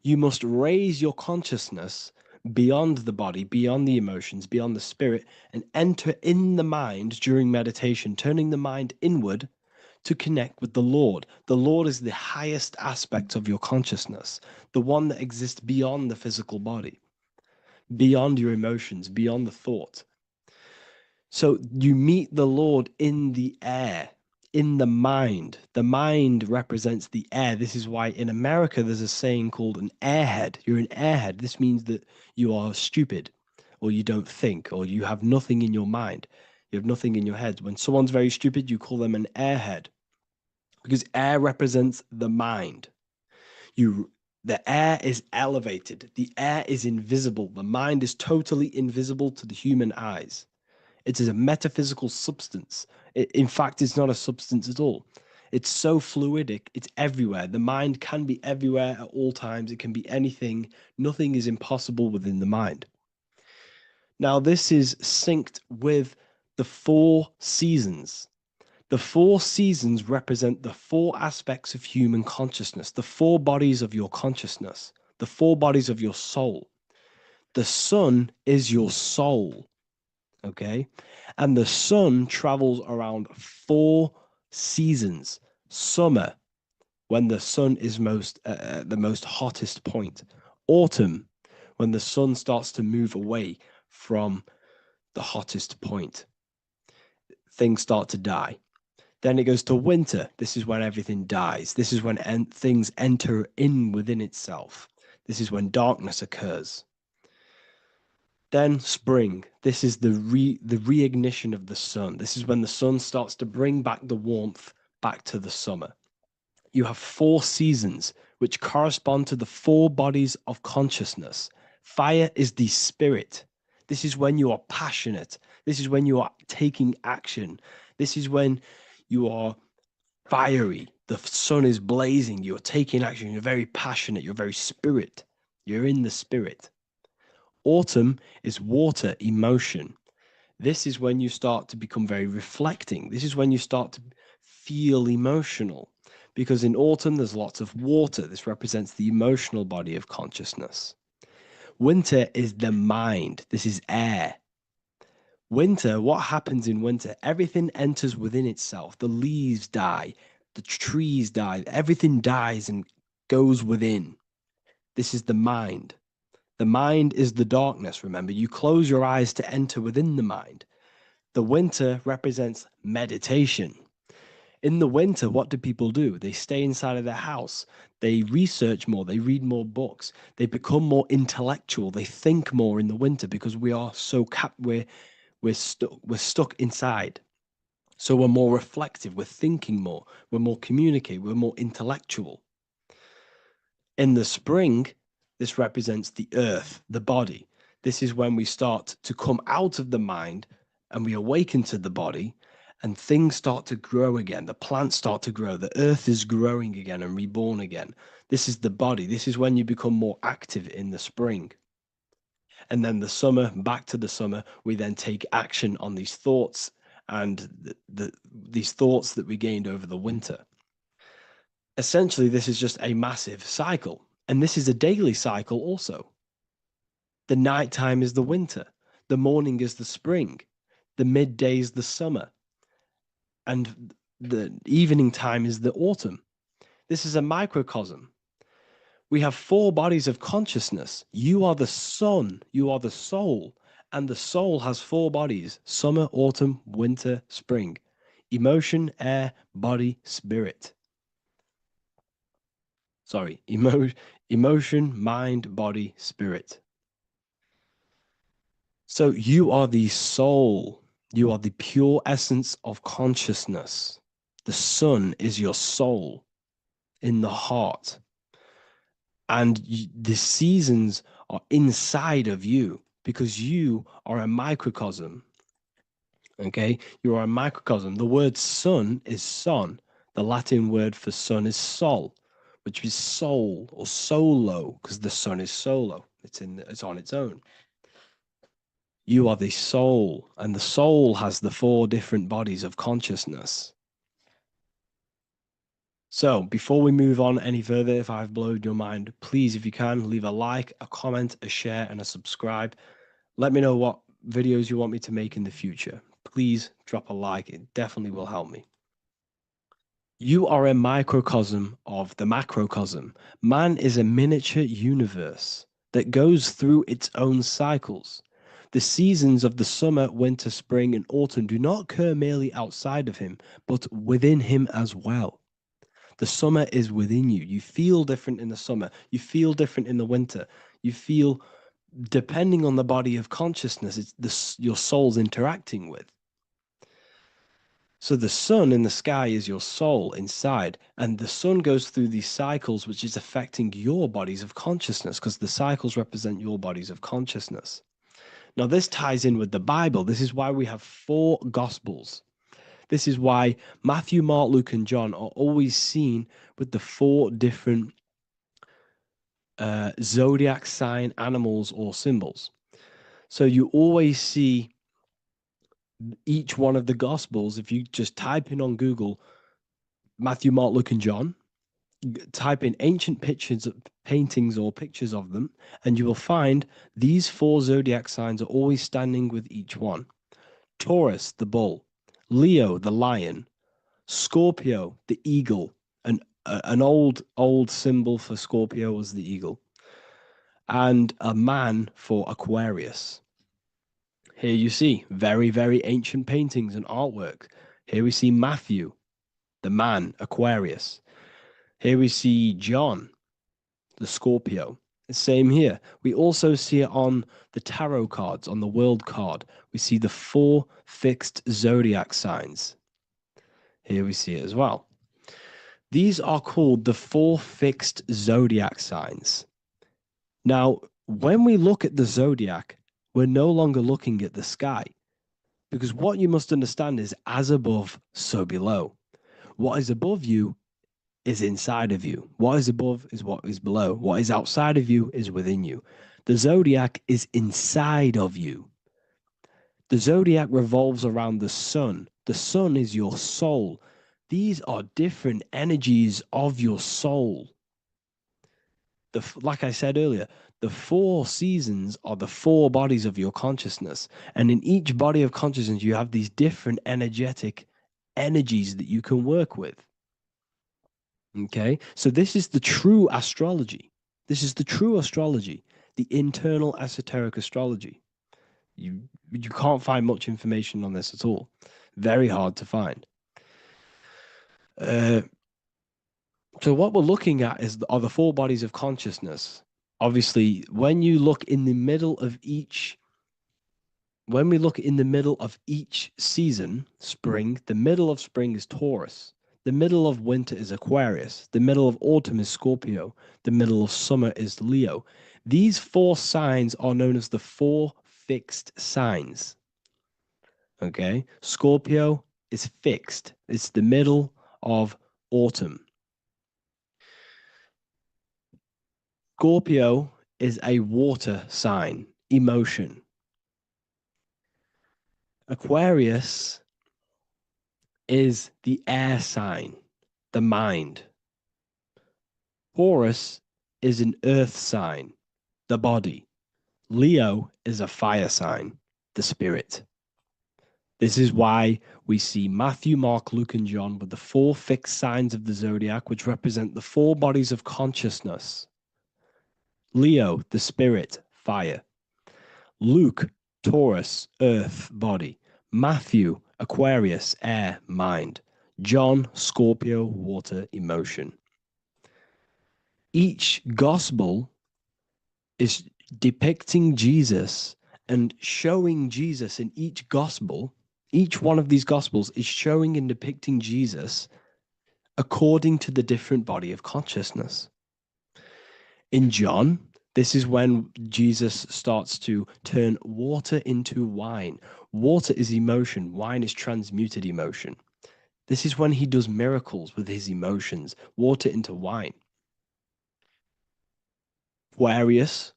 You must raise your consciousness beyond the body, beyond the emotions, beyond the spirit, and enter in the mind during meditation, turning the mind inward to connect with the Lord. The Lord is the highest aspect of your consciousness, the one that exists beyond the physical body, beyond your emotions, beyond the thought. So you meet the Lord in the air, in the mind. The mind represents the air. This is why in America there's a saying called an airhead. You're an airhead. This means that you are stupid, or you don't think, or you have nothing in your mind. You have nothing in your head. When someone's very stupid, you call them an airhead, because air represents the mind. The air is elevated. The air is invisible. The mind is totally invisible to the human eyes. It is a metaphysical substance. In fact, it's not a substance at all. It's so fluidic. It's everywhere. The mind can be everywhere at all times. It can be anything. Nothing is impossible within the mind. Now, this is synced with the four seasons. The four seasons represent the four aspects of human consciousness, the four bodies of your consciousness, the four bodies of your soul. The sun is your soul, okay? And the sun travels around four seasons. Summer, when the sun is the most hottest point. Autumn, when the sun starts to move away from the hottest point. Things start to die. Then it goes to winter. This is when everything dies. This is when things enter in within itself. This is when darkness occurs. Then spring. This is the reignition of the sun. This is when the sun starts to bring back the warmth back to the summer. You have four seasons which correspond to the four bodies of consciousness. Fire is the spirit. This is when you are passionate. This is when you are taking action. This is when you are fiery. The sun is blazing. You're taking action. You're very passionate. You're very spirit. You're in the spirit. Autumn is water, emotion. This is when you start to become very reflecting. This is when you start to feel emotional. Because in autumn, there's lots of water. This represents the emotional body of consciousness. Winter is the mind. This is air. Winter, what happens in winter? Everything enters within itself. The leaves die, the trees die, everything dies and goes within. This is the mind. The mind is the darkness, remember. You close your eyes to enter within the mind. The winter represents meditation. In the winter, what do people do? They stay inside of their house. They research more. They read more books. They become more intellectual. They think more in the winter because we are so we're stuck inside. So we're more reflective. We're thinking more. We're more communicative. We're more intellectual. In the spring, this represents the earth, the body. This is when we start to come out of the mind and we awaken to the body, and things start to grow again. The plants start to grow. The earth is growing again and reborn again. This is the body. This is when you become more active in the spring. And then the summer, back to the summer, we then take action on these thoughts and these thoughts that we gained over the winter. Essentially, this is just a massive cycle. And this is a daily cycle also. The nighttime is the winter. The morning is the spring. The midday is the summer. And the evening time is the autumn. This is a microcosm. We have 4 bodies of consciousness. You are the sun, you are the soul, and the soul has 4 bodies: summer, autumn, winter, spring. Emotion, air, body, spirit. Sorry, emotion, mind, body, spirit. So you are the soul. You are the pure essence of consciousness. The sun is your soul in the heart. And the seasons are inside of you because you are a microcosm. Okay? You are a microcosm. The word sun is son. The Latin word for sun is sol, which is soul or solo, because the sun is solo. It's on its own. You are the soul, and the soul has the 4 different bodies of consciousness. So before we move on any further, if I've blown your mind, please, if you can, leave a like, a comment, a share, and a subscribe. Let me know what videos you want me to make in the future. Please drop a like. It definitely will help me. You are a microcosm of the macrocosm. Man is a miniature universe that goes through its own cycles. The seasons of the summer, winter, spring, and autumn do not occur merely outside of him, but within him as well. The summer is within you. You feel different in the summer. You feel different in the winter. You feel, depending on the body of consciousness, it's your soul's interacting with. So the sun in the sky is your soul inside, and the sun goes through these cycles, which is affecting your bodies of consciousness, because the cycles represent your bodies of consciousness. Now, this ties in with the Bible. This is why we have 4 Gospels. This is why Matthew, Mark, Luke, and John are always seen with the 4 different zodiac sign animals or symbols. So you always see each one of the Gospels. If you just type in on Google Matthew, Mark, Luke, and John, type in ancient pictures, paintings or pictures of them, and you will find these 4 zodiac signs are always standing with each one. Taurus, the bull; Leo, the lion; Scorpio, the eagle. An old symbol for Scorpio was the eagle, and a man for Aquarius. Here you see very, very ancient paintings and artwork. Here we see Matthew, the man, Aquarius. Here we see John, the Scorpio. Same here. We also see it on the tarot cards, on the world card. We see the 4 fixed zodiac signs. Here we see it as well. These are called the 4 fixed zodiac signs. Now, when we look at the zodiac, we're no longer looking at the sky, because what you must understand is as above, so below. What is above you is inside of you. What is above is what is below. What is outside of you is within you. The zodiac is inside of you. The zodiac revolves around the sun. The sun is your soul. These are different energies of your soul. Like I said earlier, The 4 seasons are the 4 bodies of your consciousness. And in each body of consciousness, you have these different energetic energies that you can work with. Okay, so this is the true astrology. This is the true astrology, the internal esoteric astrology. You can't find much information on this at all. Very hard to find. So what we're looking at are the 4 bodies of consciousness. Obviously, when you look in the middle of each, when we look in the middle of each season, spring, the middle of spring is Taurus. The middle of winter is Aquarius. The middle of autumn is Scorpio. The middle of summer is Leo. These 4 signs are known as the 4 fixed signs. Okay, Scorpio is fixed. It's the middle of autumn. Scorpio is a water sign, emotion. Aquarius is the air sign, the mind. Taurus is an earth sign, the body. Leo is a fire sign, the spirit. This is why we see Matthew, Mark, Luke, and John with the 4 fixed signs of the zodiac, which represent the 4 bodies of consciousness. Leo, the spirit, fire. Luke, Taurus, earth, body. Matthew, Aquarius, air, mind. John, Scorpio, water, emotion. Each gospel is depicting Jesus and showing Jesus in each gospel. Each one of these gospels is showing and depicting Jesus according to the different body of consciousness. In John, this is when Jesus starts to turn water into wine. Water is emotion. Wine is transmuted emotion. This is when he does miracles with his emotions, water into wine. Aquarius,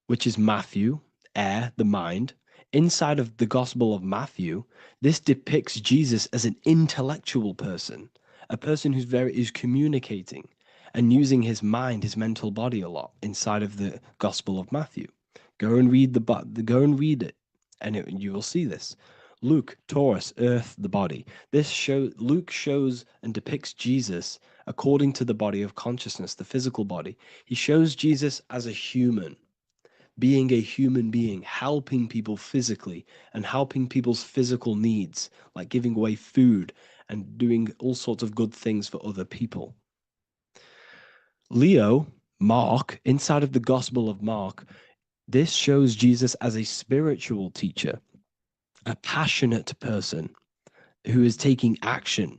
which is Matthew, air, the mind. Inside of the Gospel of Matthew, this depicts Jesus as an intellectual person, a person who's communicating and using his mind, his mental body a lot inside of the Gospel of Matthew. Go and read it, and you will see this. Luke, Taurus, earth, the body. Luke shows and depicts Jesus according to the body of consciousness, the physical body. He shows Jesus as a human, being a human being, helping people physically and helping people's physical needs, like giving away food and doing all sorts of good things for other people. Leo, Mark, inside of the Gospel of Mark, this shows Jesus as a spiritual teacher, a passionate person who is taking action.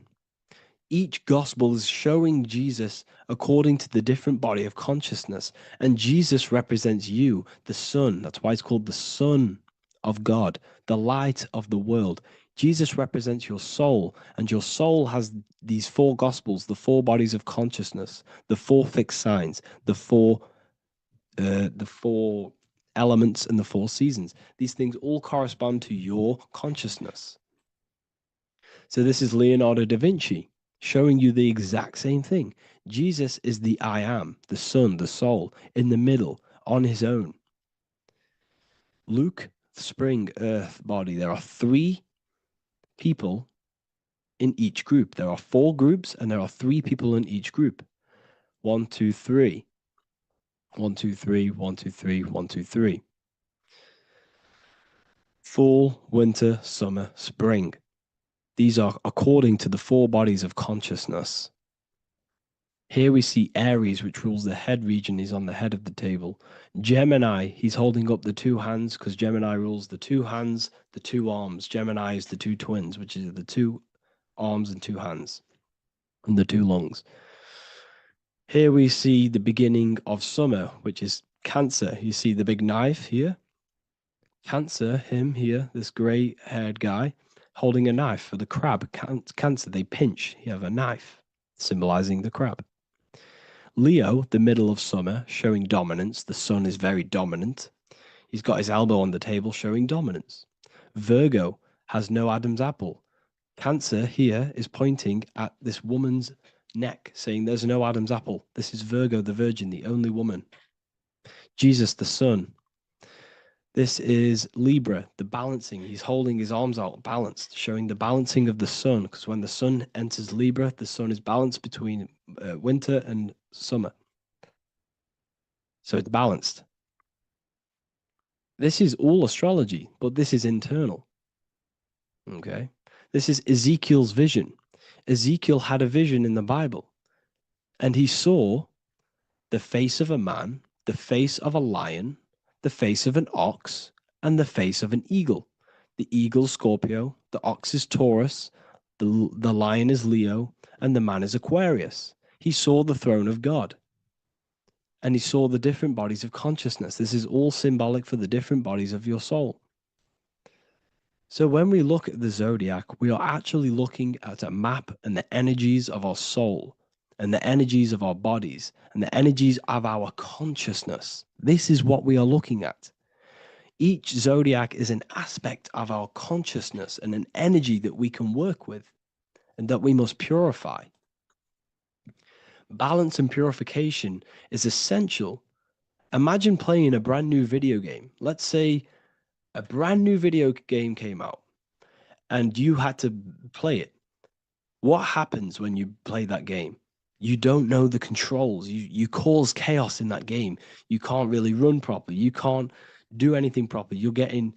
Each gospel is showing Jesus according to the different body of consciousness. And Jesus represents you, the sun. That's why it's called the Son of God, the light of the world. Jesus represents your soul, and your soul has these 4 gospels, the 4 bodies of consciousness, the 4 fixed signs, the 4 elements, and the 4 seasons. These things all correspond to your consciousness. So this is Leonardo da Vinci showing you the exact same thing. Jesus is the I am, the sun, the soul, in the middle, on his own. Luke, spring, earth, body. There are 3 people in each group. There are 4 groups, and there are 3 people in each group. 1, 2, 3. 1, 2, 3, 1, 2, 3, 1, 2, 3. Fall, winter, summer, spring. These are according to the 4 bodies of consciousness. Here we see Aries, which rules the head region. He's on the head of the table. Gemini, he's holding up the 2 hands because Gemini rules the 2 hands, the 2 arms. Gemini is the 2 twins, which is the 2 arms and 2 hands, and the 2 lungs. Here we see the beginning of summer, which is Cancer. You see the big knife here. Cancer, him here, this grey-haired guy, holding a knife for the crab. Cancer, they pinch. You have a knife, symbolizing the crab. Leo, the middle of summer, showing dominance. The sun is very dominant. He's got his elbow on the table, showing dominance. Virgo has no Adam's apple. Cancer here is pointing at this woman's neck, saying there's no Adam's apple. This is Virgo, the virgin, the only woman. Jesus, the sun. This is Libra, the balancing. He's holding his arms out balanced, showing the balancing of the sun. Because when the sun enters Libra, the sun is balanced between winter and summer. So it's balanced. This is all astrology, but this is internal. Okay. This is Ezekiel's vision. Ezekiel had a vision in the Bible, and he saw the face of a man, the face of a lion, the face of an ox, and the face of an eagle. The eagle is Scorpio, the ox is Taurus, the lion is Leo, and the man is Aquarius. He saw the throne of God. And he saw the different bodies of consciousness. This is all symbolic for the different bodies of your soul. So when we look at the zodiac, we are actually looking at a map and the energies of our soul and the energies of our bodies and the energies of our consciousness. This is what we are looking at. Each zodiac is an aspect of our consciousness and an energy that we can work with and that we must purify. Balance and purification is essential. Imagine playing a brand new video game. Let's say a brand new video game came out and you had to play it. What happens when you play that game? You don't know the controls. You cause chaos in that game. You can't really run properly. You can't do anything properly. You're getting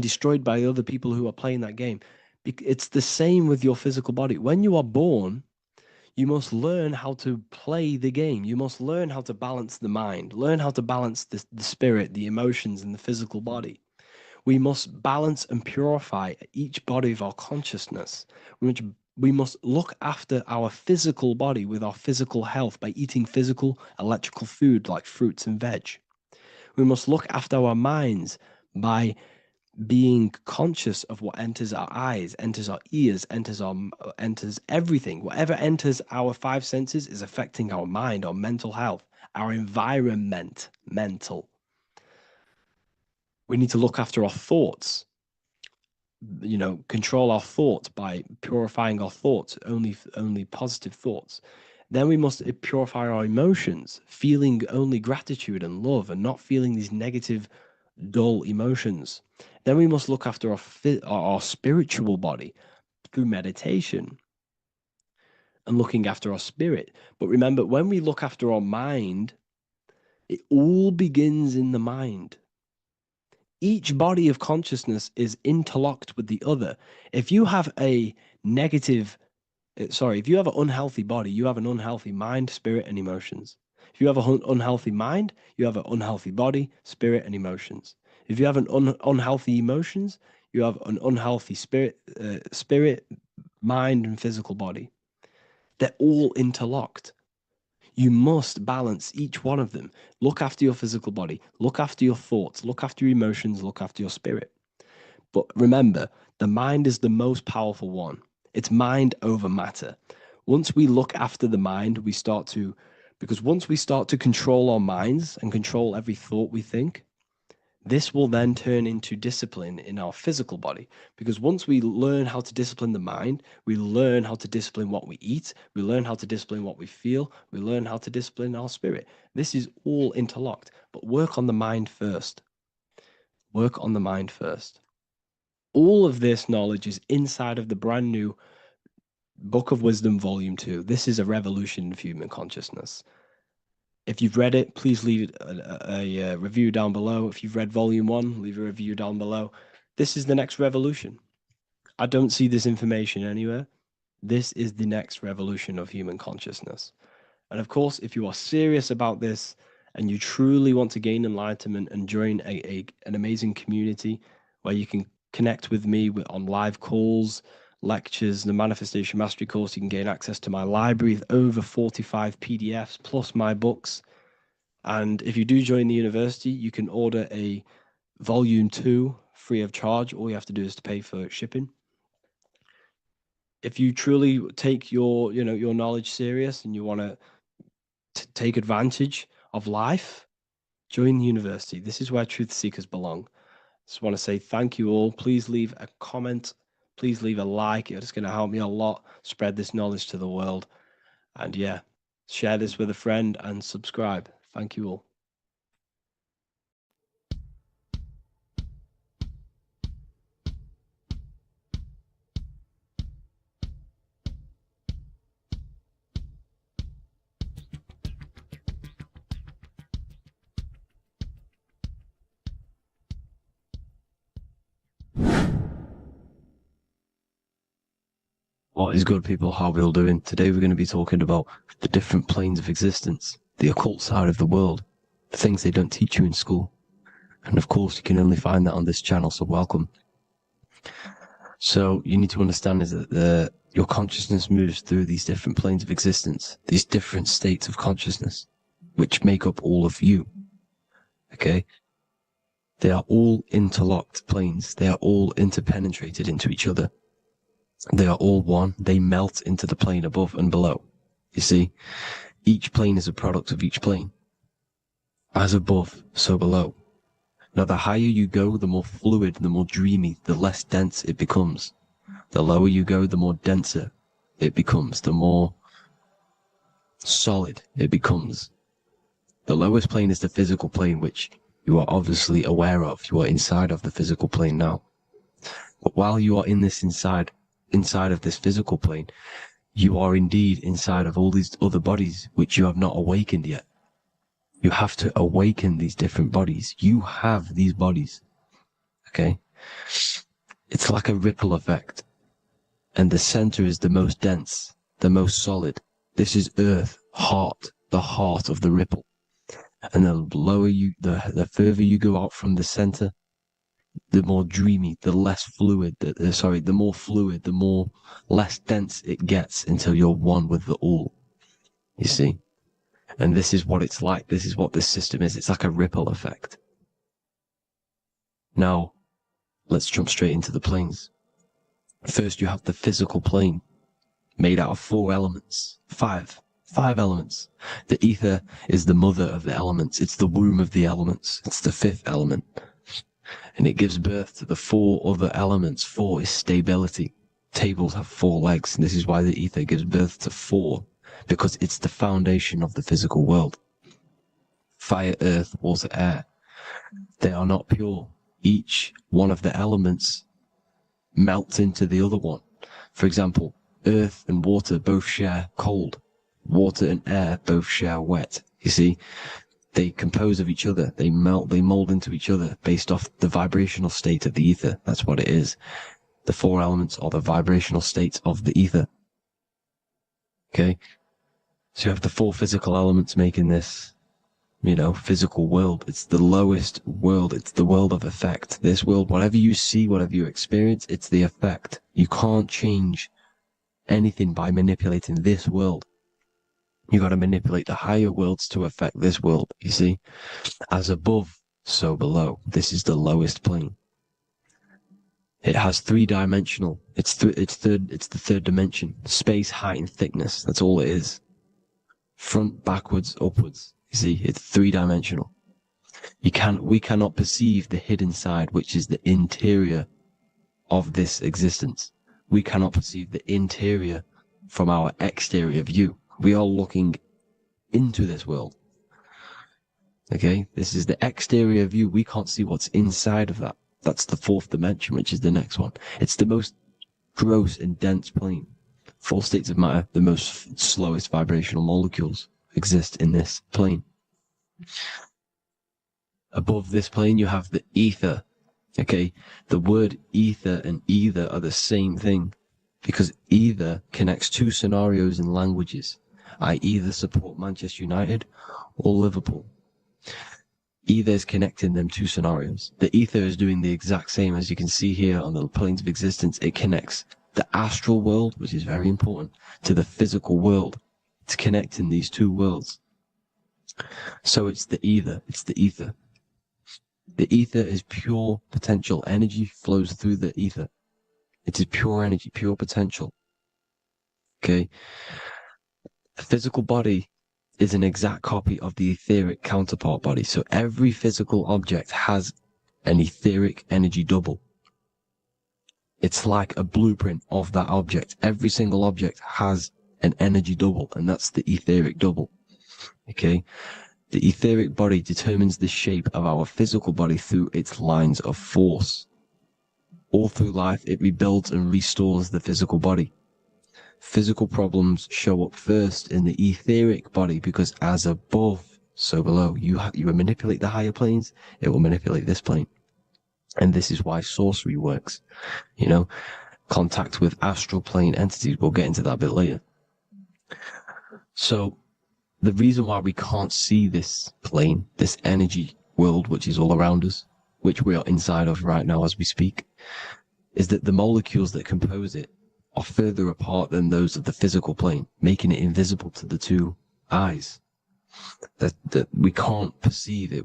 destroyed by other people who are playing that game. It's the same with your physical body. When you are born, you must learn how to play the game. You must learn how to balance the mind, learn how to balance the spirit, the emotions, and the physical body. We must balance and purify each body of our consciousness. We must look after our physical body with our physical health by eating physical, electrical food like fruits and veg. We must look after our minds by being conscious of what enters our eyes, enters our ears, enters everything. Whatever enters our five senses is affecting our mind, our mental health, our environment, mental. We need to look after our thoughts, control our thoughts by purifying our thoughts, only positive thoughts. Then we must purify our emotions, feeling only gratitude and love and not feeling these negative, dull emotions. Then we must look after our spiritual body through meditation and looking after our spirit. But remember, when we look after our mind, it all begins in the mind. Each body of consciousness is interlocked with the other. If you have if you have an unhealthy body, you have an unhealthy mind, spirit, and emotions. If you have an unhealthy mind, you have an unhealthy body, spirit, and emotions. If you have an unhealthy emotions, you have an unhealthy spirit, mind, and physical body. They're all interlocked. You must balance each one of them. Look after your physical body. Look after your thoughts. Look after your emotions. Look after your spirit. But remember, the mind is the most powerful one. It's mind over matter. Once we look after the mind, because once we start to control our minds and control every thought we think, this will then turn into discipline in our physical body. Because once we learn how to discipline the mind, we learn how to discipline what we eat, we learn how to discipline what we feel, we learn how to discipline our spirit. This is all interlocked, but work on the mind first. Work on the mind first. All of this knowledge is inside of the brand new Book of Wisdom, Volume 2. This is a revolution of human consciousness. If you've read it, please leave a review down below. If you've read Volume 1, leave a review down below. This is the next revolution. I don't see this information anywhere. This is the next revolution of human consciousness. And of course, if you are serious about this and you truly want to gain enlightenment and join an amazing community where you can connect with me on live calls, lectures, the Manifestation Mastery course, you can gain access to my library with over 45 PDFs plus my books. And if you do join the university, you can order a Volume 2 free of charge. All you have to do is to pay for shipping. If you truly take your knowledge serious and you want to take advantage of life, join the university. This is where truth seekers belong. Just want to say thank you all. Please leave a comment. Please leave a like. It's going to help me a lot spread this knowledge to the world. And yeah, share this with a friend and subscribe. Thank you all. What is good, people? How are we all doing? Today we're going to be talking about the different planes of existence, the occult side of the world, the things they don't teach you in school. And of course, you can only find that on this channel, so welcome. So you need to understand is that your consciousness moves through these different planes of existence, these different states of consciousness, which make up all of you. Okay? They are all interlocked planes. They are all interpenetrated into each other. They are all one. They melt into the plane above and below. You see, each plane is a product of each plane. As above, so below. Now, the higher you go, the more fluid, the more dreamy, the less dense it becomes. The lower you go, the more denser it becomes, the more solid it becomes. The lowest plane is the physical plane, which you are obviously aware of. You are inside of the physical plane now. But while you are in this inside of this physical plane, you are indeed inside of all these other bodies which you have not awakened yet. You have to awaken these different bodies. You have these bodies. Okay? It's like a ripple effect. And the center is the most dense, the most solid. This is earth, heart, the heart of the ripple. And the lower you, the further you go out from the center, the more dreamy, the less fluid, the more fluid, the more less dense it gets until you're one with the all. You see? And this is what it's like. This is what this system is. It's like a ripple effect. Now, let's jump straight into the planes. First, you have the physical plane, made out of 4 elements. 5 elements. The ether is the mother of the elements. It's the womb of the elements. It's the 5th element. And it gives birth to the 4 other elements. 4 is stability. Tables have 4 legs, and this is why the ether gives birth to 4. Because it's the foundation of the physical world. Fire, earth, water, air. They are not pure. Each one of the elements melts into the other one. For example, earth and water both share cold. Water and air both share wet. You see, they compose of each other. They melt, they mold into each other based off the vibrational state of the ether. That's what it is. The 4 elements are the vibrational states of the ether. Okay? So you have the 4 physical elements making this, physical world. It's the lowest world. It's the world of effect. This world, whatever you see, whatever you experience, it's the effect. You can't change anything by manipulating this world. You got to manipulate the higher worlds to affect this world, you see. As above, so below. This is the lowest plane. It has 3-dimensional. It's the 3rd dimension. Space, height, and thickness. That's all it is. Front, backwards, upwards. You see, it's 3-dimensional. We cannot perceive the hidden side, which is the interior of this existence. We cannot perceive the interior from our exterior view. We are looking into this world. Okay, this is the exterior view. We can't see what's inside of that. That's the 4th dimension, which is the next one. It's the most gross and dense plane. 4 states of matter, the most slowest vibrational molecules exist in this plane. Above this plane, you have the ether. Okay, the word ether and either are the same thing because either connects 2 scenarios in languages. I either support Manchester United or Liverpool. Either is connecting them 2 scenarios. The ether is doing the exact same as you can see here on the planes of existence. It connects the astral world, which is very important, to the physical world. It's connecting these 2 worlds. So it's the ether. It's the ether. The ether is pure potential. Energy flows through the ether. It is pure energy, pure potential. Okay? The physical body is an exact copy of the etheric counterpart body. So every physical object has an etheric energy double. It's like a blueprint of that object. Every single object has an energy double, and that's the etheric double. Okay? The etheric body determines the shape of our physical body through its lines of force. All through life, it rebuilds and restores the physical body. Physical problems show up first in the etheric body because as above, so below. You manipulate the higher planes, it will manipulate this plane. And this is why sorcery works. contact with astral plane entities. We'll get into that a bit later. So the reason why we can't see this plane, this energy world, which is all around us, which we are inside of right now as we speak, is that the molecules that compose it are further apart than those of the physical plane, making it invisible to the two eyes. That we can't perceive it.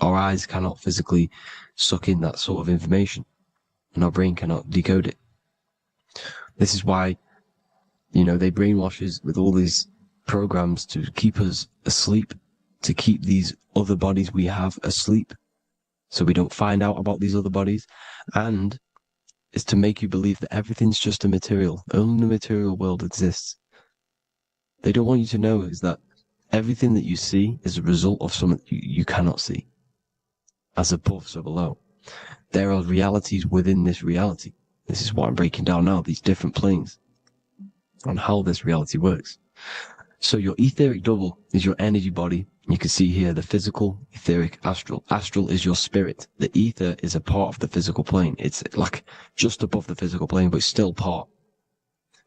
Our eyes cannot physically suck in that sort of information, and our brain cannot decode it. This is why, they brainwash us with all these programs to keep us asleep, to keep these other bodies we have asleep, so we don't find out about these other bodies, and is to make you believe that everything's just a material. Only the material world exists. They don't want you to know is that everything that you see is a result of something you cannot see. As above, so below. There are realities within this reality. This is what I'm breaking down now, these different planes, on how this reality works. So your etheric double is your energy body. You can see here the physical, etheric, astral. Astral is your spirit. The ether is a part of the physical plane. It's like just above the physical plane, but it's still part.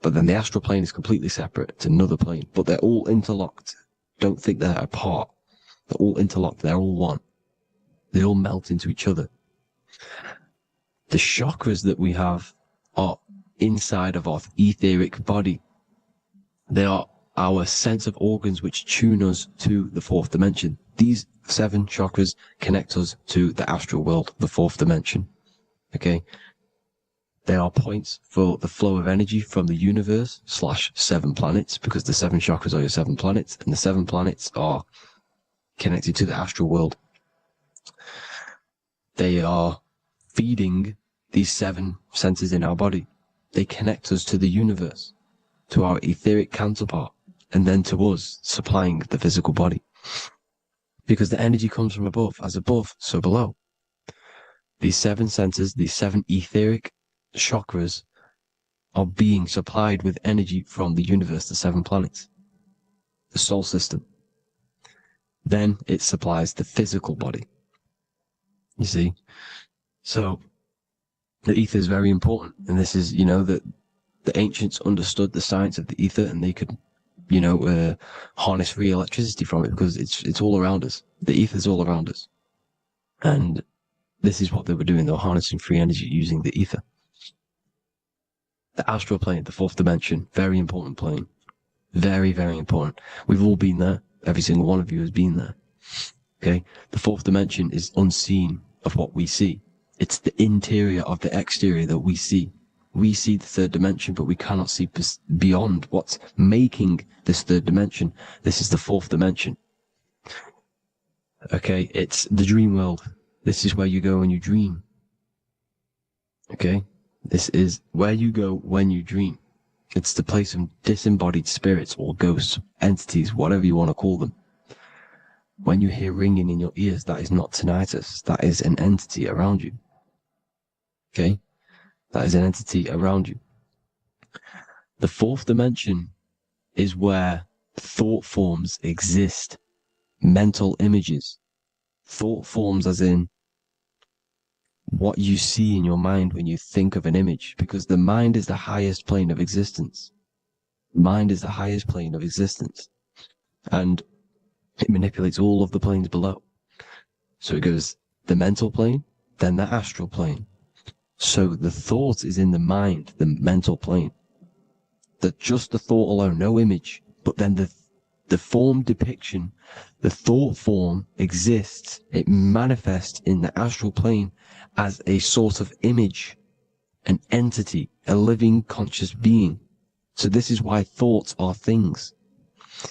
But then the astral plane is completely separate. It's another plane, but they're all interlocked. Don't think they're apart. They're all interlocked. They're all one. They all melt into each other. The chakras that we have are inside of our etheric body. They are our sense of organs which tune us to the fourth dimension. These 7 chakras connect us to the astral world, the fourth dimension. Okay? They are points for the flow of energy from the universe / 7 planets, because the 7 chakras are your 7 planets, and the 7 planets are connected to the astral world. They are feeding these 7 senses in our body. They connect us to the universe, to our etheric counterpart, and then to us, supplying the physical body. Because the energy comes from above. As above, so below. These 7 senses, these 7 etheric chakras, are being supplied with energy from the universe, the 7 planets, the solar system. Then it supplies the physical body. You see? So, the ether is very important. And this is, that the ancients understood the science of the ether, and they could, harness free electricity from it, because it's all around us. The ether is all around us. And this is what they were doing. They were harnessing free energy using the ether. The astral plane, the fourth dimension, very important plane. Very, very important. We've all been there. Every single one of you has been there. Okay? The fourth dimension is unseen of what we see. It's the interior of the exterior that we see. We see the third dimension, but we cannot see beyond what's making this third dimension. This is the fourth dimension. Okay? It's the dream world. This is where you go when you dream. Okay? This is where you go when you dream. It's the place of disembodied spirits or ghosts, entities, whatever you want to call them. When you hear ringing in your ears, that is not tinnitus. That is an entity around you. Okay? That is an entity around you. The fourth dimension is where thought forms exist. Mental images. Thought forms as in what you see in your mind when you think of an image, because the mind is the highest plane of existence. Mind is the highest plane of existence. And it manipulates all of the planes below. So it goes the mental plane, then the astral plane. So the thought is in the mind, the mental plane. That just the thought alone, no image, but then the form depiction, the thought form exists. It manifests in the astral plane as a sort of image, an entity, a living conscious being. So this is why thoughts are things.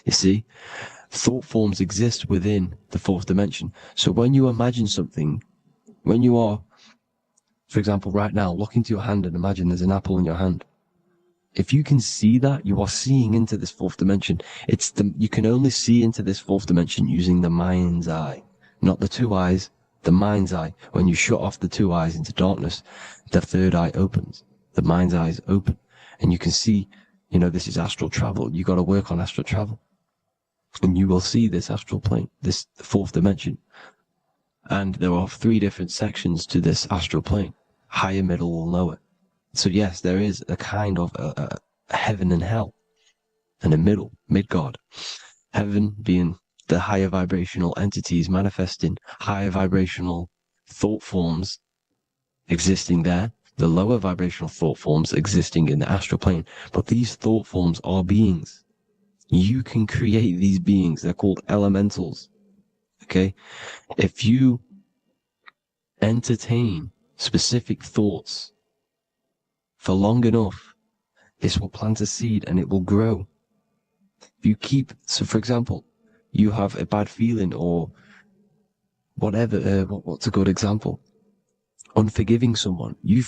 You see, thought forms exist within the fourth dimension. So when you imagine something, when you are, for example, right now, look into your hand and imagine there's an apple in your hand. If you can see that, you are seeing into this fourth dimension. You can only see into this fourth dimension using the mind's eye, not the two eyes, the mind's eye. When you shut off the two eyes into darkness, the third eye opens. The mind's eye is open. And you can see, this is astral travel. You got to work on astral travel. And you will see this astral plane, this fourth dimension. And there are 3 different sections to this astral plane. Higher, middle, or lower. So yes, there is a kind of a heaven and hell, and a mid-God. Heaven being the higher vibrational entities manifesting higher vibrational thought forms existing there, the lower vibrational thought forms existing in the astral plane. But these thought forms are beings. You can create these beings. They're called elementals. Okay? If you entertain specific thoughts for long enough, this will plant a seed and it will grow. If you keep, so for example, you have a bad feeling or whatever, what's a good example? Unforgiving someone. You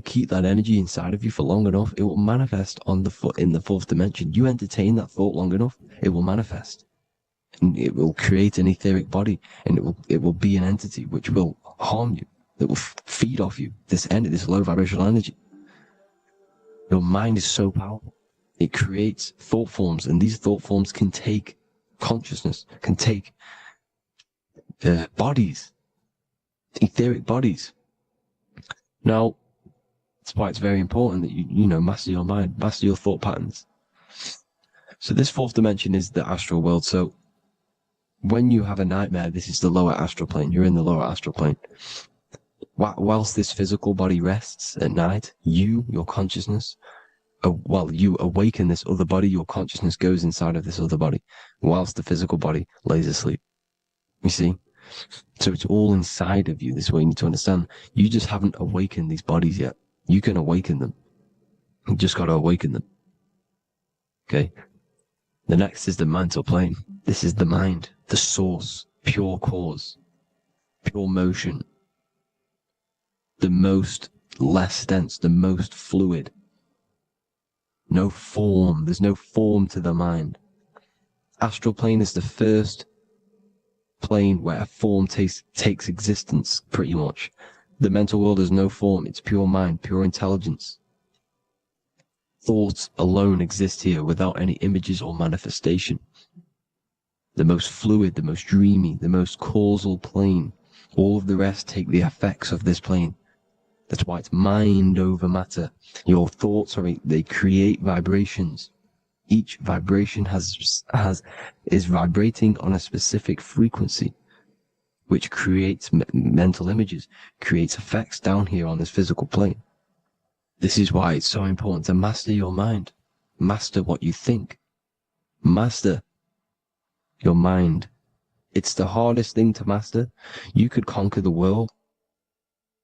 keep that energy inside of you for long enough, it will manifest in the fourth dimension. You entertain that thought long enough, it will manifest. And it will create an etheric body, and it will be an entity which will harm you, that will feed off you, this low vibrational energy. Your mind is so powerful. It creates thought forms, and these thought forms can take consciousness, can take bodies, etheric bodies. Now, that's why it's very important that you master your mind, master your thought patterns. So this fourth dimension is the astral world. So when you have a nightmare, this is the lower astral plane. You're in the lower astral plane. Whilst this physical body rests at night, your consciousness, you awaken this other body, your consciousness goes inside of this other body, whilst the physical body lays asleep. You see? So it's all inside of you. This is what you need to understand. You just haven't awakened these bodies yet. You can awaken them. You just got to awaken them. Okay? The next is the mental plane. This is the mind, the source, pure cause, pure motion, the most less dense, the most fluid. No form. There's no form to the mind. Astral plane is the first plane where a form takes existence, pretty much. The mental world has no form. It's pure mind, pure intelligence. Thoughts alone exist here without any images or manifestation. The most fluid, the most dreamy, the most causal plane. All of the rest take the effects of this plane. That's why it's mind over matter. Your thoughts they create vibrations. Each vibration is vibrating on a specific frequency, which creates mental images, creates effects down here on this physical plane. This is why it's so important to master your mind. Master what you think. Master your mind. It's the hardest thing to master. You could conquer the world,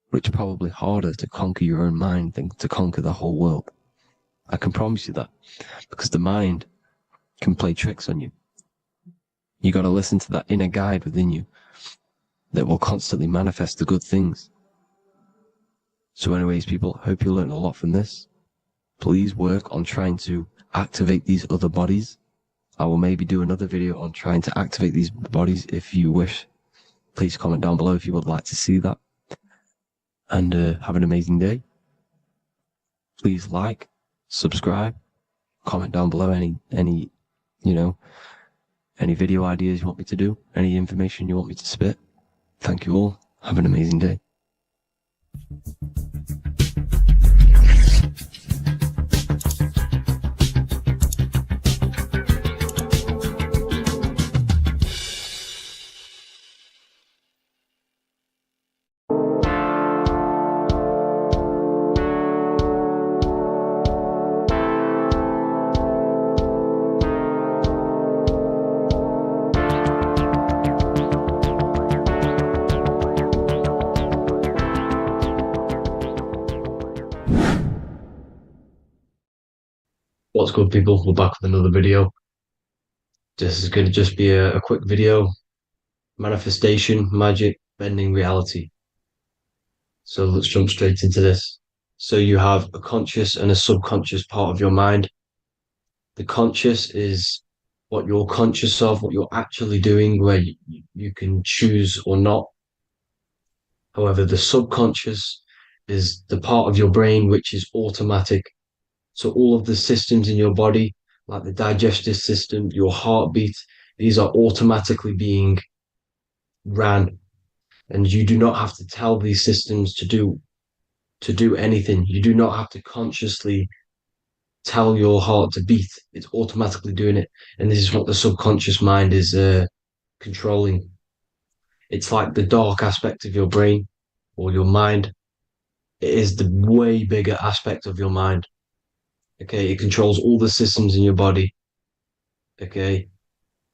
but it's probably harder to conquer your own mind than to conquer the whole world. I can promise you that, because the mind can play tricks on you. You got to listen to that inner guide within you that will constantly manifest the good things. So anyways, people, hope you learned a lot from this. Please work on trying to activate these other bodies. I will maybe do another video on trying to activate these bodies if you wish. Please comment down below if you would like to see that. And have an amazing day. Please like, subscribe, comment down below any video ideas you want me to do, any information you want me to spit. Thank you all. Have an amazing day. What's good, people? We're back with another video. This is going to just be a quick video. Manifestation, magic, bending reality. So let's jump straight into this. So you have a conscious and a subconscious part of your mind. The conscious is what you're conscious of, what you're actually doing, where you can choose or not. However, the subconscious is the part of your brain which is automatic. So all of the systems in your body, like the digestive system, your heartbeat, these are automatically being ran. And you do not have to tell these systems to do to do anything. You do not have to consciously tell your heart to beat. It's automatically doing it. And this is what the subconscious mind is controlling. It's like the dark aspect of your brain or your mind. It is the way bigger aspect of your mind. Okay, it controls all the systems in your body. Okay,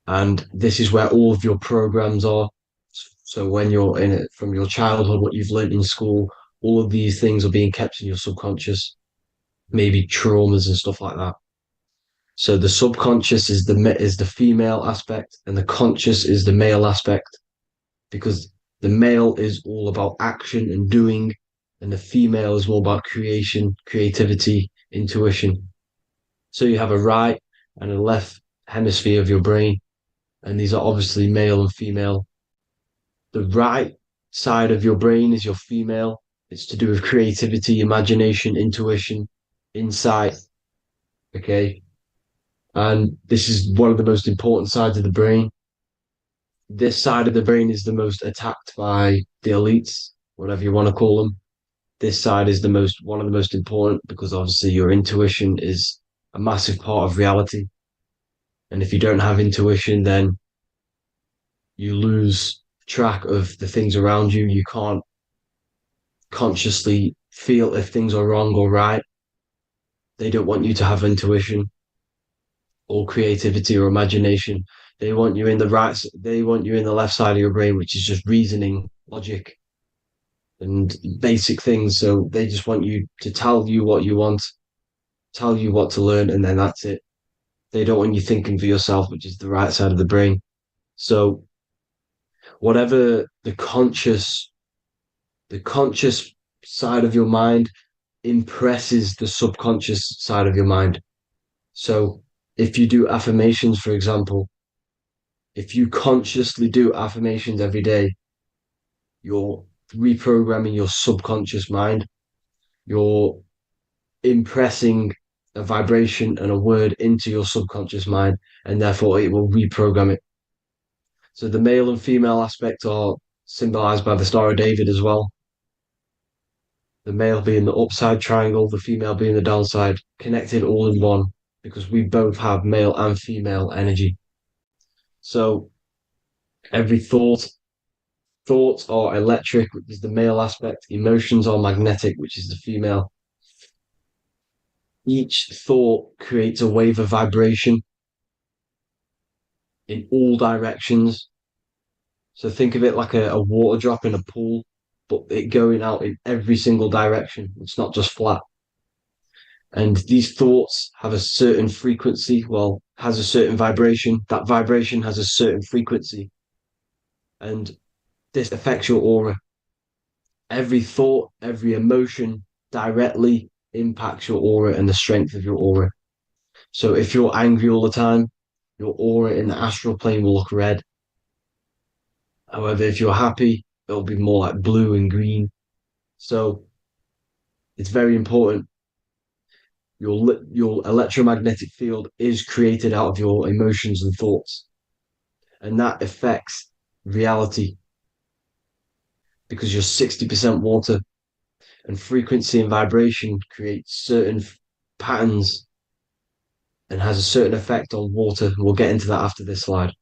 and this is where all of your programs are. So when you're in it from your childhood, what you've learned in school, all of these things are being kept in your subconscious, maybe traumas and stuff like that. So the subconscious is the female aspect, and the conscious is the male aspect, because the male is all about action and doing, and the female is more about creation, creativity, intuition. So you have a right and a left hemisphere of your brain, and these are obviously male and female. The right side of your brain is your female. It's to do with creativity, imagination, intuition, insight. Okay. And this is one of the most important sides of the brain. This side of the brain is the most attacked by the elites, whatever you want to call them. This side is one of the most important, because obviously your intuition is a massive part of reality. And if you don't have intuition, then you lose track of the things around you. You can't consciously feel if things are wrong or right. They don't want you to have intuition or creativity or imagination. They want you in the left side of your brain, which is just reasoning, logic, and basic things. So they just want you to tell you what you want, tell you what to learn, and then that's it. They don't want you thinking for yourself, which is the right side of the brain. So whatever the conscious side of your mind impresses the subconscious side of your mind. So if you do affirmations, for example, if you consciously do affirmations every day, you're reprogramming your subconscious mind. You're impressing a vibration and a word into your subconscious mind, and therefore it will reprogram it. So the male and female aspect are symbolized by the Star of David as well. The male being the upside triangle, the female being the downside, connected all in one, because we both have male and female energy. So every thoughts are electric, which is the male aspect. Emotions are magnetic, which is the female. Each thought creates a wave of vibration in all directions. So think of it like a water drop in a pool, but it going out in every single direction. It's not just flat. And these thoughts have a certain frequency, has a certain vibration. That vibration has a certain frequency. And this affects your aura. Every thought, every emotion directly impacts your aura and the strength of your aura. So if you're angry all the time, your aura in the astral plane will look red. However, if you're happy, it'll be more like blue and green. So it's very important. Your electromagnetic field is created out of your emotions and thoughts. And that affects reality, because you're 60% water, and frequency and vibration create certain patterns and has a certain effect on water. We'll get into that after this slide.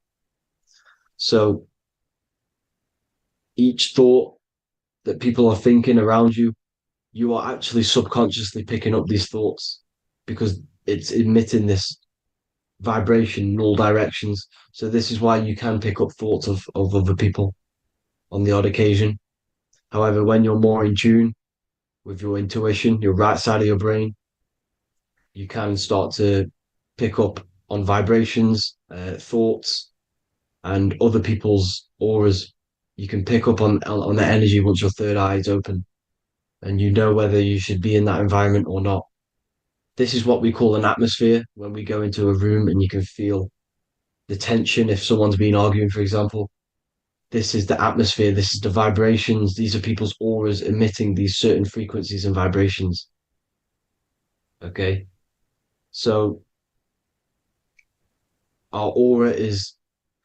So each thought that people are thinking around you, you are actually subconsciously picking up these thoughts, because it's emitting this vibration in all directions. So this is why you can pick up thoughts of other people on the odd occasion. However, when you're more in tune with your intuition, your right side of your brain, you can start to pick up on vibrations, thoughts, and other people's auras. You can pick up on the energy once your third eye is open, and you know whether you should be in that environment or not. This is what we call an atmosphere. When we go into a room and you can feel the tension, if someone's been arguing, for example, this is the atmosphere, this is the vibrations, these are people's auras emitting these certain frequencies and vibrations. Okay, so our aura is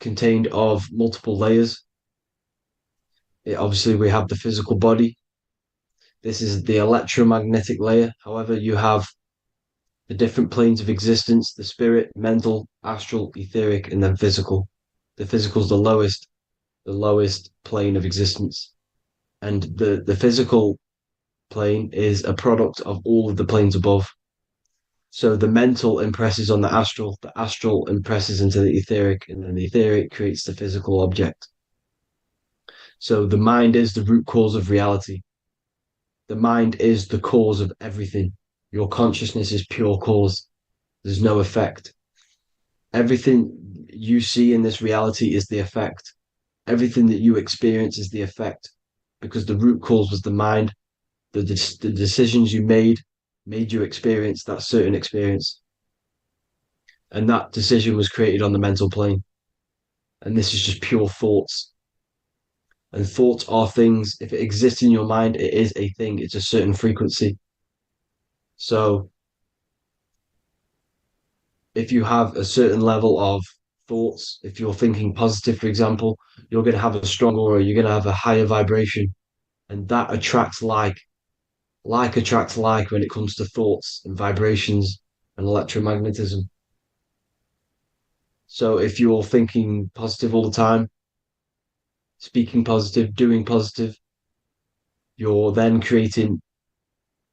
contained of multiple layers. Obviously, we have the physical body, This is the electromagnetic layer. However, you have the different planes of existence: the spirit, mental, astral, etheric, and then physical. The physical is the lowest plane of existence. And the physical plane is a product of all of the planes above. So the mental impresses on the astral impresses into the etheric, and then the etheric creates the physical object. So the mind is the root cause of reality. The mind is the cause of everything. Your consciousness is pure cause. There's no effect. Everything you see in this reality is the effect. Everything that you experience is the effect, because the root cause was the mind. The decisions you made you experience that certain experience. And that decision was created on the mental plane. And this is just pure thoughts. And thoughts are things. If it exists in your mind, it is a thing. It's a certain frequency. So if you have a certain level of thoughts, if you're thinking positive, for example, you're going to have a strong aura, you're going to have a higher vibration. And that attracts like. Like attracts like when it comes to thoughts and vibrations and electromagnetism. So if you're thinking positive all the time, speaking positive, doing positive, you're then creating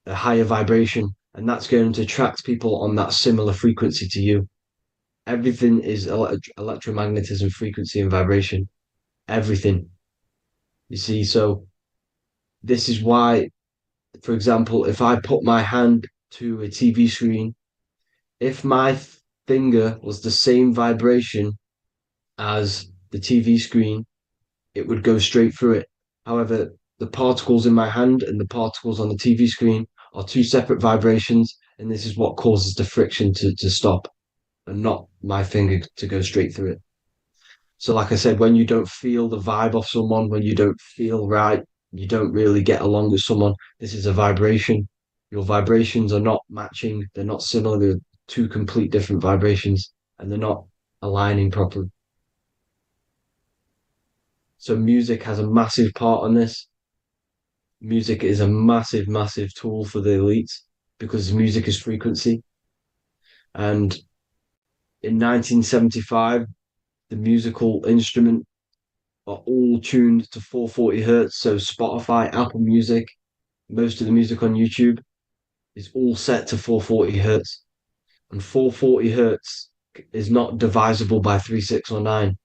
a higher vibration, and that's going to attract people on that similar frequency to you. Everything is electromagnetism, frequency, and vibration. Everything. You see, so this is why, for example, if I put my hand to a TV screen, if my finger was the same vibration as the TV screen, it would go straight through it. However, the particles in my hand and the particles on the TV screen are two separate vibrations, and this is what causes the friction to stop and not my finger to go straight through it. So like I said, when you don't feel the vibe of someone, when you don't feel right, you don't really get along with someone, this is a vibration. Your vibrations are not matching, they're not similar, they're two complete different vibrations, and they're not aligning properly. So music has a massive part on this. Music is a massive, massive tool for the elites because music is frequency. And in 1975, the musical instrument are all tuned to 440 hertz. So Spotify, Apple Music, most of the music on YouTube is all set to 440 hertz. And 440 hertz is not divisible by 3, 6, or 9.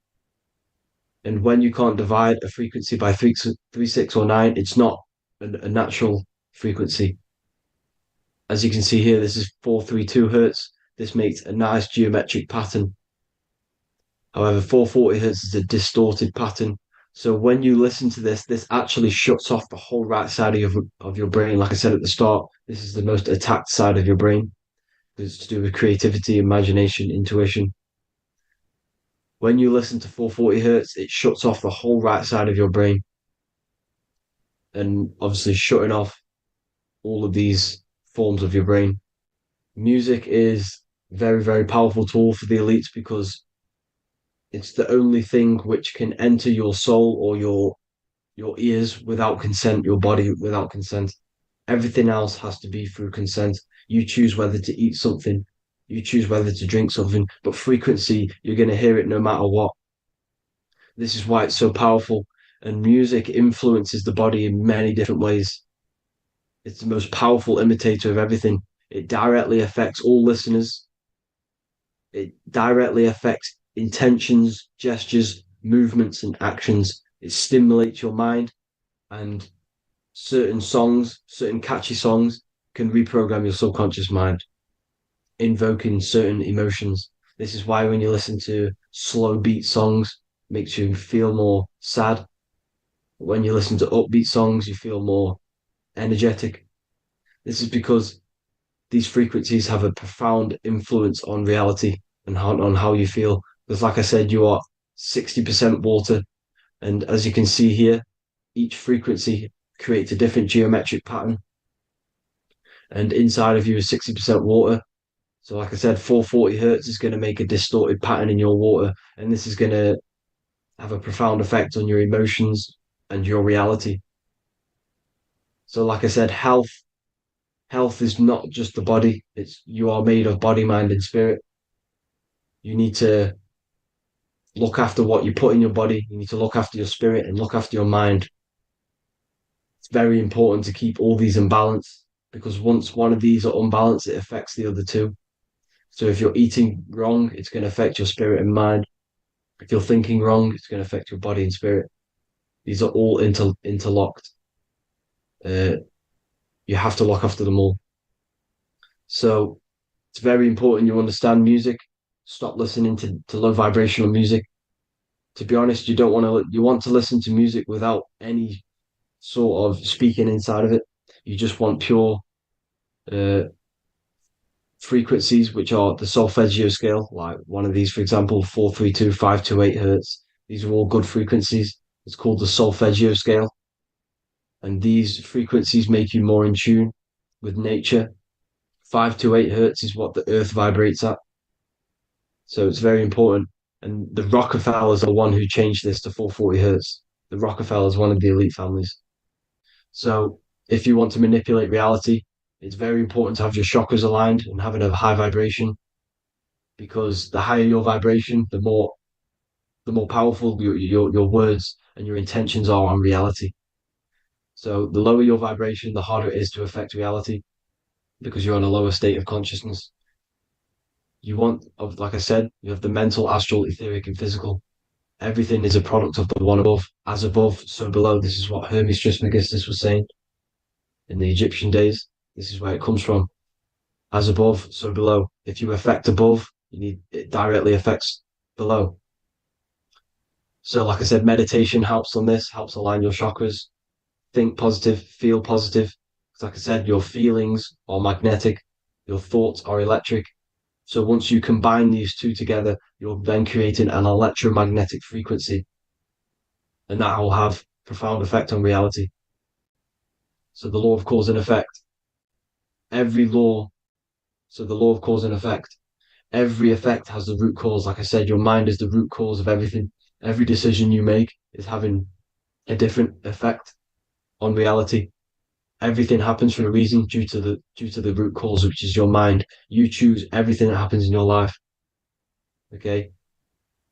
And when you can't divide a frequency by 3, 6, or 9, it's not a natural frequency. As you can see here, this is 432 hertz. This makes a nice geometric pattern. However, 440 hertz is a distorted pattern. So when you listen to this, this actually shuts off the whole right side of your brain. Like I said at the start, this is the most attacked side of your brain. It's to do with creativity, imagination, intuition. When you listen to 440 hertz, it shuts off the whole right side of your brain. And obviously shutting off all of these forms of your brain. Music is a very, very powerful tool for the elites because it's the only thing which can enter your soul or your ears without consent, your body without consent. Everything else has to be through consent. You choose whether to eat something, you choose whether to drink something, but frequency, you're going to hear it no matter what. This is why it's so powerful. And music influences the body in many different ways. It's the most powerful imitator of everything. It directly affects all listeners. It directly affects intentions, gestures, movements, and actions. It stimulates your mind, and certain songs, certain catchy songs, can reprogram your subconscious mind, invoking certain emotions. This is why when you listen to slow beat songs, it makes you feel more sad. When you listen to upbeat songs, you feel more energetic. This is because these frequencies have a profound influence on reality and on how you feel. Because like I said, you are 60% water. And as you can see here, each frequency creates a different geometric pattern. And inside of you is 60% water. So like I said, 440 hertz is going to make a distorted pattern in your water. And this is going to have a profound effect on your emotions and your reality. So like I said, health is not just the body. You are made of body, mind, and spirit. You need to look after what you put in your body. You need to look after your spirit and look after your mind. It's very important to keep all these in balance, because once one of these are unbalanced, it affects the other two. So if you're eating wrong, it's going to affect your spirit and mind. If you're thinking wrong, it's going to affect your body and spirit. These are all interlocked. You have to look after them all. So it's very important you understand music. Stop listening to low vibrational music. To be honest, you want to listen to music without any sort of speaking inside of it. You just want pure uh, frequencies, which are the solfeggio scale, like one of these, for example, 432, 528 hertz. These are all good frequencies. It's called the solfeggio scale. And these frequencies make you more in tune with nature. 528 hertz is what the earth vibrates at. So it's very important. And the Rockefellers are the one who changed this to 440 hertz. The Rockefellers, one of the elite families. So if you want to manipulate reality, it's very important to have your chakras aligned and having a high vibration, because the higher your vibration, the more powerful your words and your intentions are on reality. So the lower your vibration, the harder it is to affect reality, because you're on a lower state of consciousness. Like I said, you have the mental, astral, etheric, and physical. Everything is a product of the one above. As above, so below. This is what Hermes Trismegistus was saying in the Egyptian days. This is where it comes from. As above, so below. If you affect above, it directly affects below. So like I said, meditation helps on this, helps align your chakras. Think positive, feel positive. Like I said, your feelings are magnetic, your thoughts are electric. So once you combine these two together, you're then creating an electromagnetic frequency, and that will have profound effect on reality. So the law of cause and effect. So the law of cause and effect. Every effect has the root cause. Like I said, your mind is the root cause of everything. Every decision you make is having a different effect on reality. Everything happens for a reason due to the root cause, which is your mind. You choose everything that happens in your life. Okay?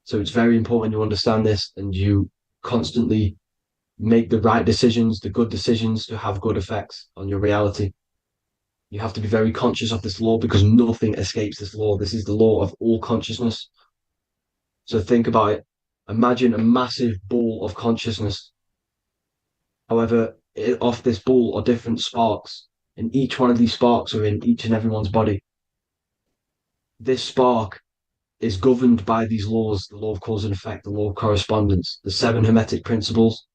So it's very important you understand this and you constantly make the right decisions, the good decisions, to have good effects on your reality. You have to be very conscious of this law, because nothing escapes this law. This is the law of all consciousness. So think about it. Imagine a massive ball of consciousness. However, off this ball are different sparks, and each one of these sparks are in each and everyone's body. This spark is governed by these laws, the law of cause and effect, the law of correspondence, the seven hermetic principles.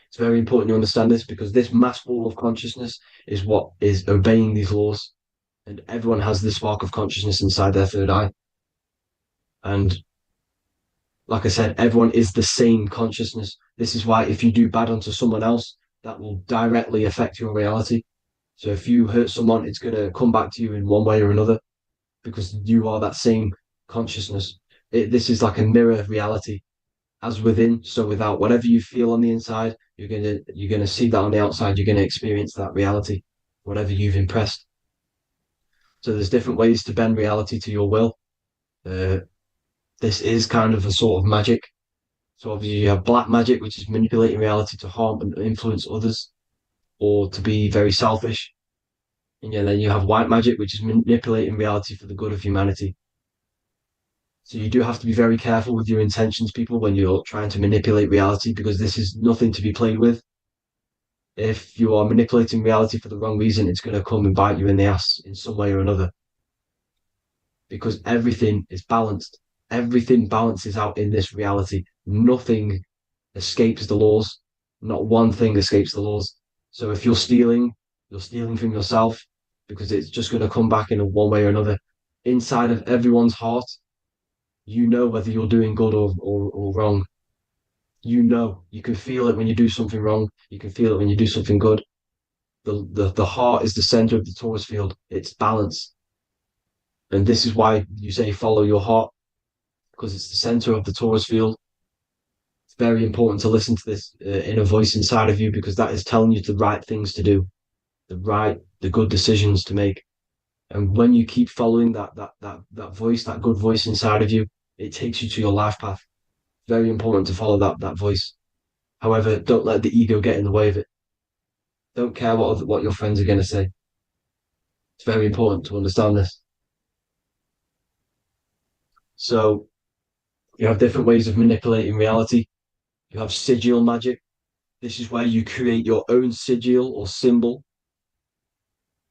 It's very important you understand this, because this mass ball of consciousness is what is obeying these laws, and everyone has this spark of consciousness inside their third eye. And like I said, everyone is the same consciousness. This is why if you do bad unto someone else, that will directly affect your reality. So if you hurt someone, it's going to come back to you in one way or another, because you are that same consciousness. This is like a mirror reality. As within, so without. Whatever you feel on the inside, you're gonna see that on the outside. You're gonna experience that reality, whatever you've impressed. So there's different ways to bend reality to your will. This is kind of a sort of magic. So obviously you have black magic, which is manipulating reality to harm and influence others, or to be very selfish. And then you have white magic, which is manipulating reality for the good of humanity. So you do have to be very careful with your intentions, people, when you're trying to manipulate reality, because this is nothing to be played with. If you are manipulating reality for the wrong reason, it's going to come and bite you in the ass in some way or another. Because everything is balanced. Everything balances out in this reality. Nothing escapes the laws. Not one thing escapes the laws. So if you're stealing from yourself, because it's just going to come back in one way or another. Inside of everyone's heart, you know whether you're doing good or wrong. You can feel it when you do something wrong. You can feel it when you do something good. The heart is the center of the Taurus field. It's balance. And this is why you say follow your heart, because it's the center of the Taurus field. It's very important to listen to this inner voice inside of you, because that is telling you the right things to do, the good decisions to make. And when you keep following that voice, that good voice inside of you, it takes you to your life path. Very important to follow that voice. However, don't let the ego get in the way of it. Don't care what your friends are going to say. It's very important to understand this. So you have different ways of manipulating reality. You have sigil magic. This is where you create your own sigil or symbol.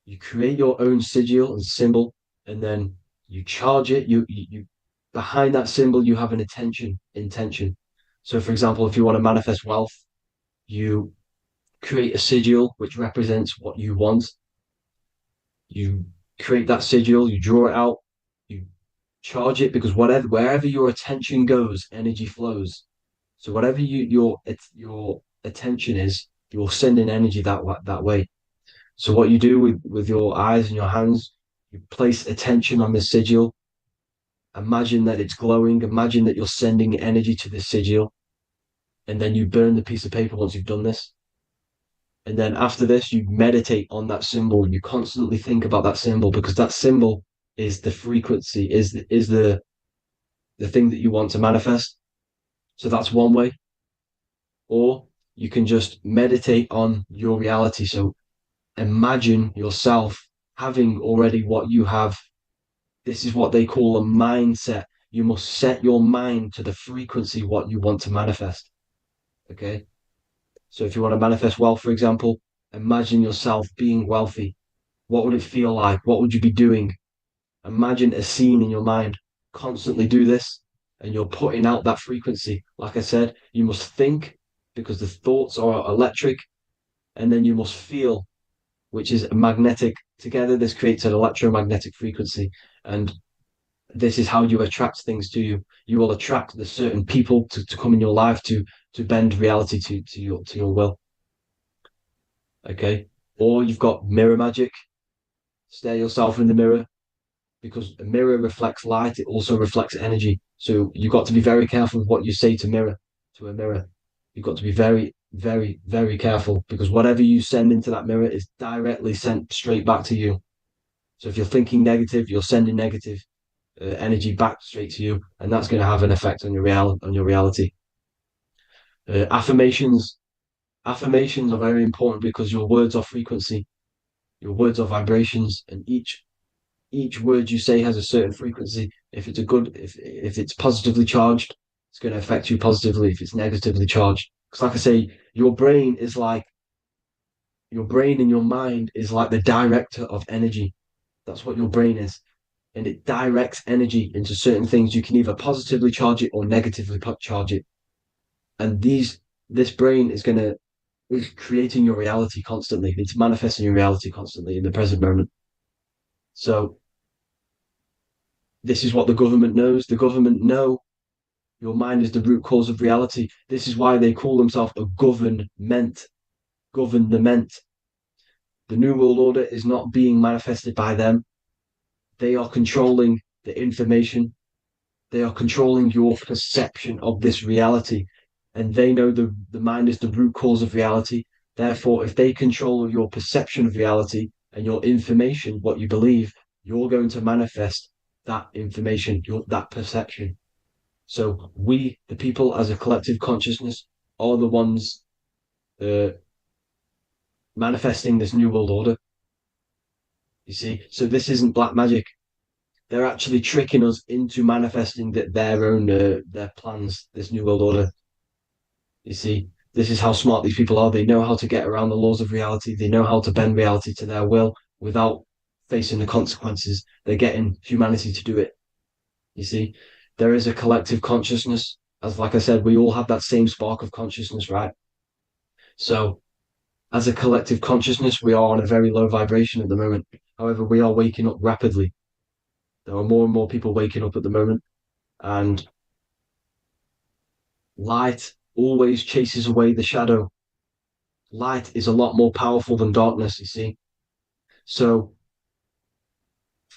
You create your own sigil and symbol, and then you charge it. You behind that symbol, you have an intention. So, for example, if you want to manifest wealth, you create a sigil which represents what you want. You create that sigil, you draw it out, you charge it, because wherever your attention goes, energy flows. So whatever your attention is, you're sending energy that way. So what you do with your eyes and your hands, you place attention on the sigil. Imagine that it's glowing. Imagine that you're sending energy to the sigil, and then you burn the piece of paper once you've done this. And then after this, you meditate on that symbol. You constantly think about that symbol, because that symbol is the frequency, is the thing that you want to manifest. So that's one way. Or you can just meditate on your reality. So imagine yourself having already what you have. This is what they call a mindset. You must set your mind to the frequency what you want to manifest. Okay. So if you want to manifest wealth, for example, imagine yourself being wealthy. What would it feel like? What would you be doing? Imagine a scene in your mind. Constantly do this, and you're putting out that frequency. Like I said, you must think, because the thoughts are electric, and then you must feel, which is magnetic. Together, this creates an electromagnetic frequency, and this is how you attract things to you. You will attract the certain people to come in your life to bend reality to your will. Okay. Or you've got mirror magic. Stare yourself in the mirror, because a mirror reflects light. It also reflects energy. So you've got to be very careful with what you say to a mirror. You've got to be very, very, very careful, because whatever you send into that mirror is directly sent straight back to you. So if you're thinking negative, you're sending negative energy back straight to you, and that's going to have an effect on your reality. Affirmations are very important, because your words are frequency, your words are vibrations, and each word you say has a certain frequency. If it's positively charged, it's going to affect you positively. If it's negatively charged, because like I say, your brain and your mind is like the director of energy. That's what your brain is. And it directs energy into certain things. You can either positively charge it or negatively charge it. And this brain is creating your reality constantly. It's manifesting your reality constantly in the present moment. So this is what the government knows. The government know your mind is the root cause of reality. This is why they call themselves a government. Government. The New World Order is not being manifested by them. They are controlling the information. They are controlling your perception of this reality. And they know the mind is the root cause of reality. Therefore, if they control your perception of reality and your information, what you believe, you're going to manifest that information, that perception. So we, the people as a collective consciousness, are the ones manifesting this New World Order. You see, so this isn't black magic. They're actually tricking us into manifesting their own their plans, this New World Order. You see, this is how smart these people are. They know how to get around the laws of reality. They know how to bend reality to their will without facing the consequences. They're getting humanity to do it. You see, there is a collective consciousness. As like I said, we all have that same spark of consciousness, right? So as a collective consciousness, we are on a very low vibration at the moment. However, we are waking up rapidly. There are more and more people waking up at the moment, and light always chases away the shadow. Light is a lot more powerful than darkness, you see. So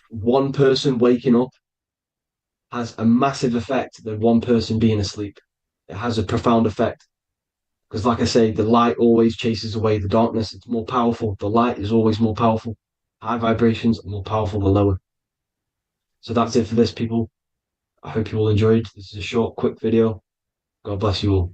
one person waking up has a massive effect than one person being asleep. it has a profound effect. Because like I say, the light always chases away the darkness. It's more powerful. The light is always more powerful. High vibrations are more powerful than lower. So that's it for this, people. I hope you all enjoyed. This is a short, quick video. God bless you all.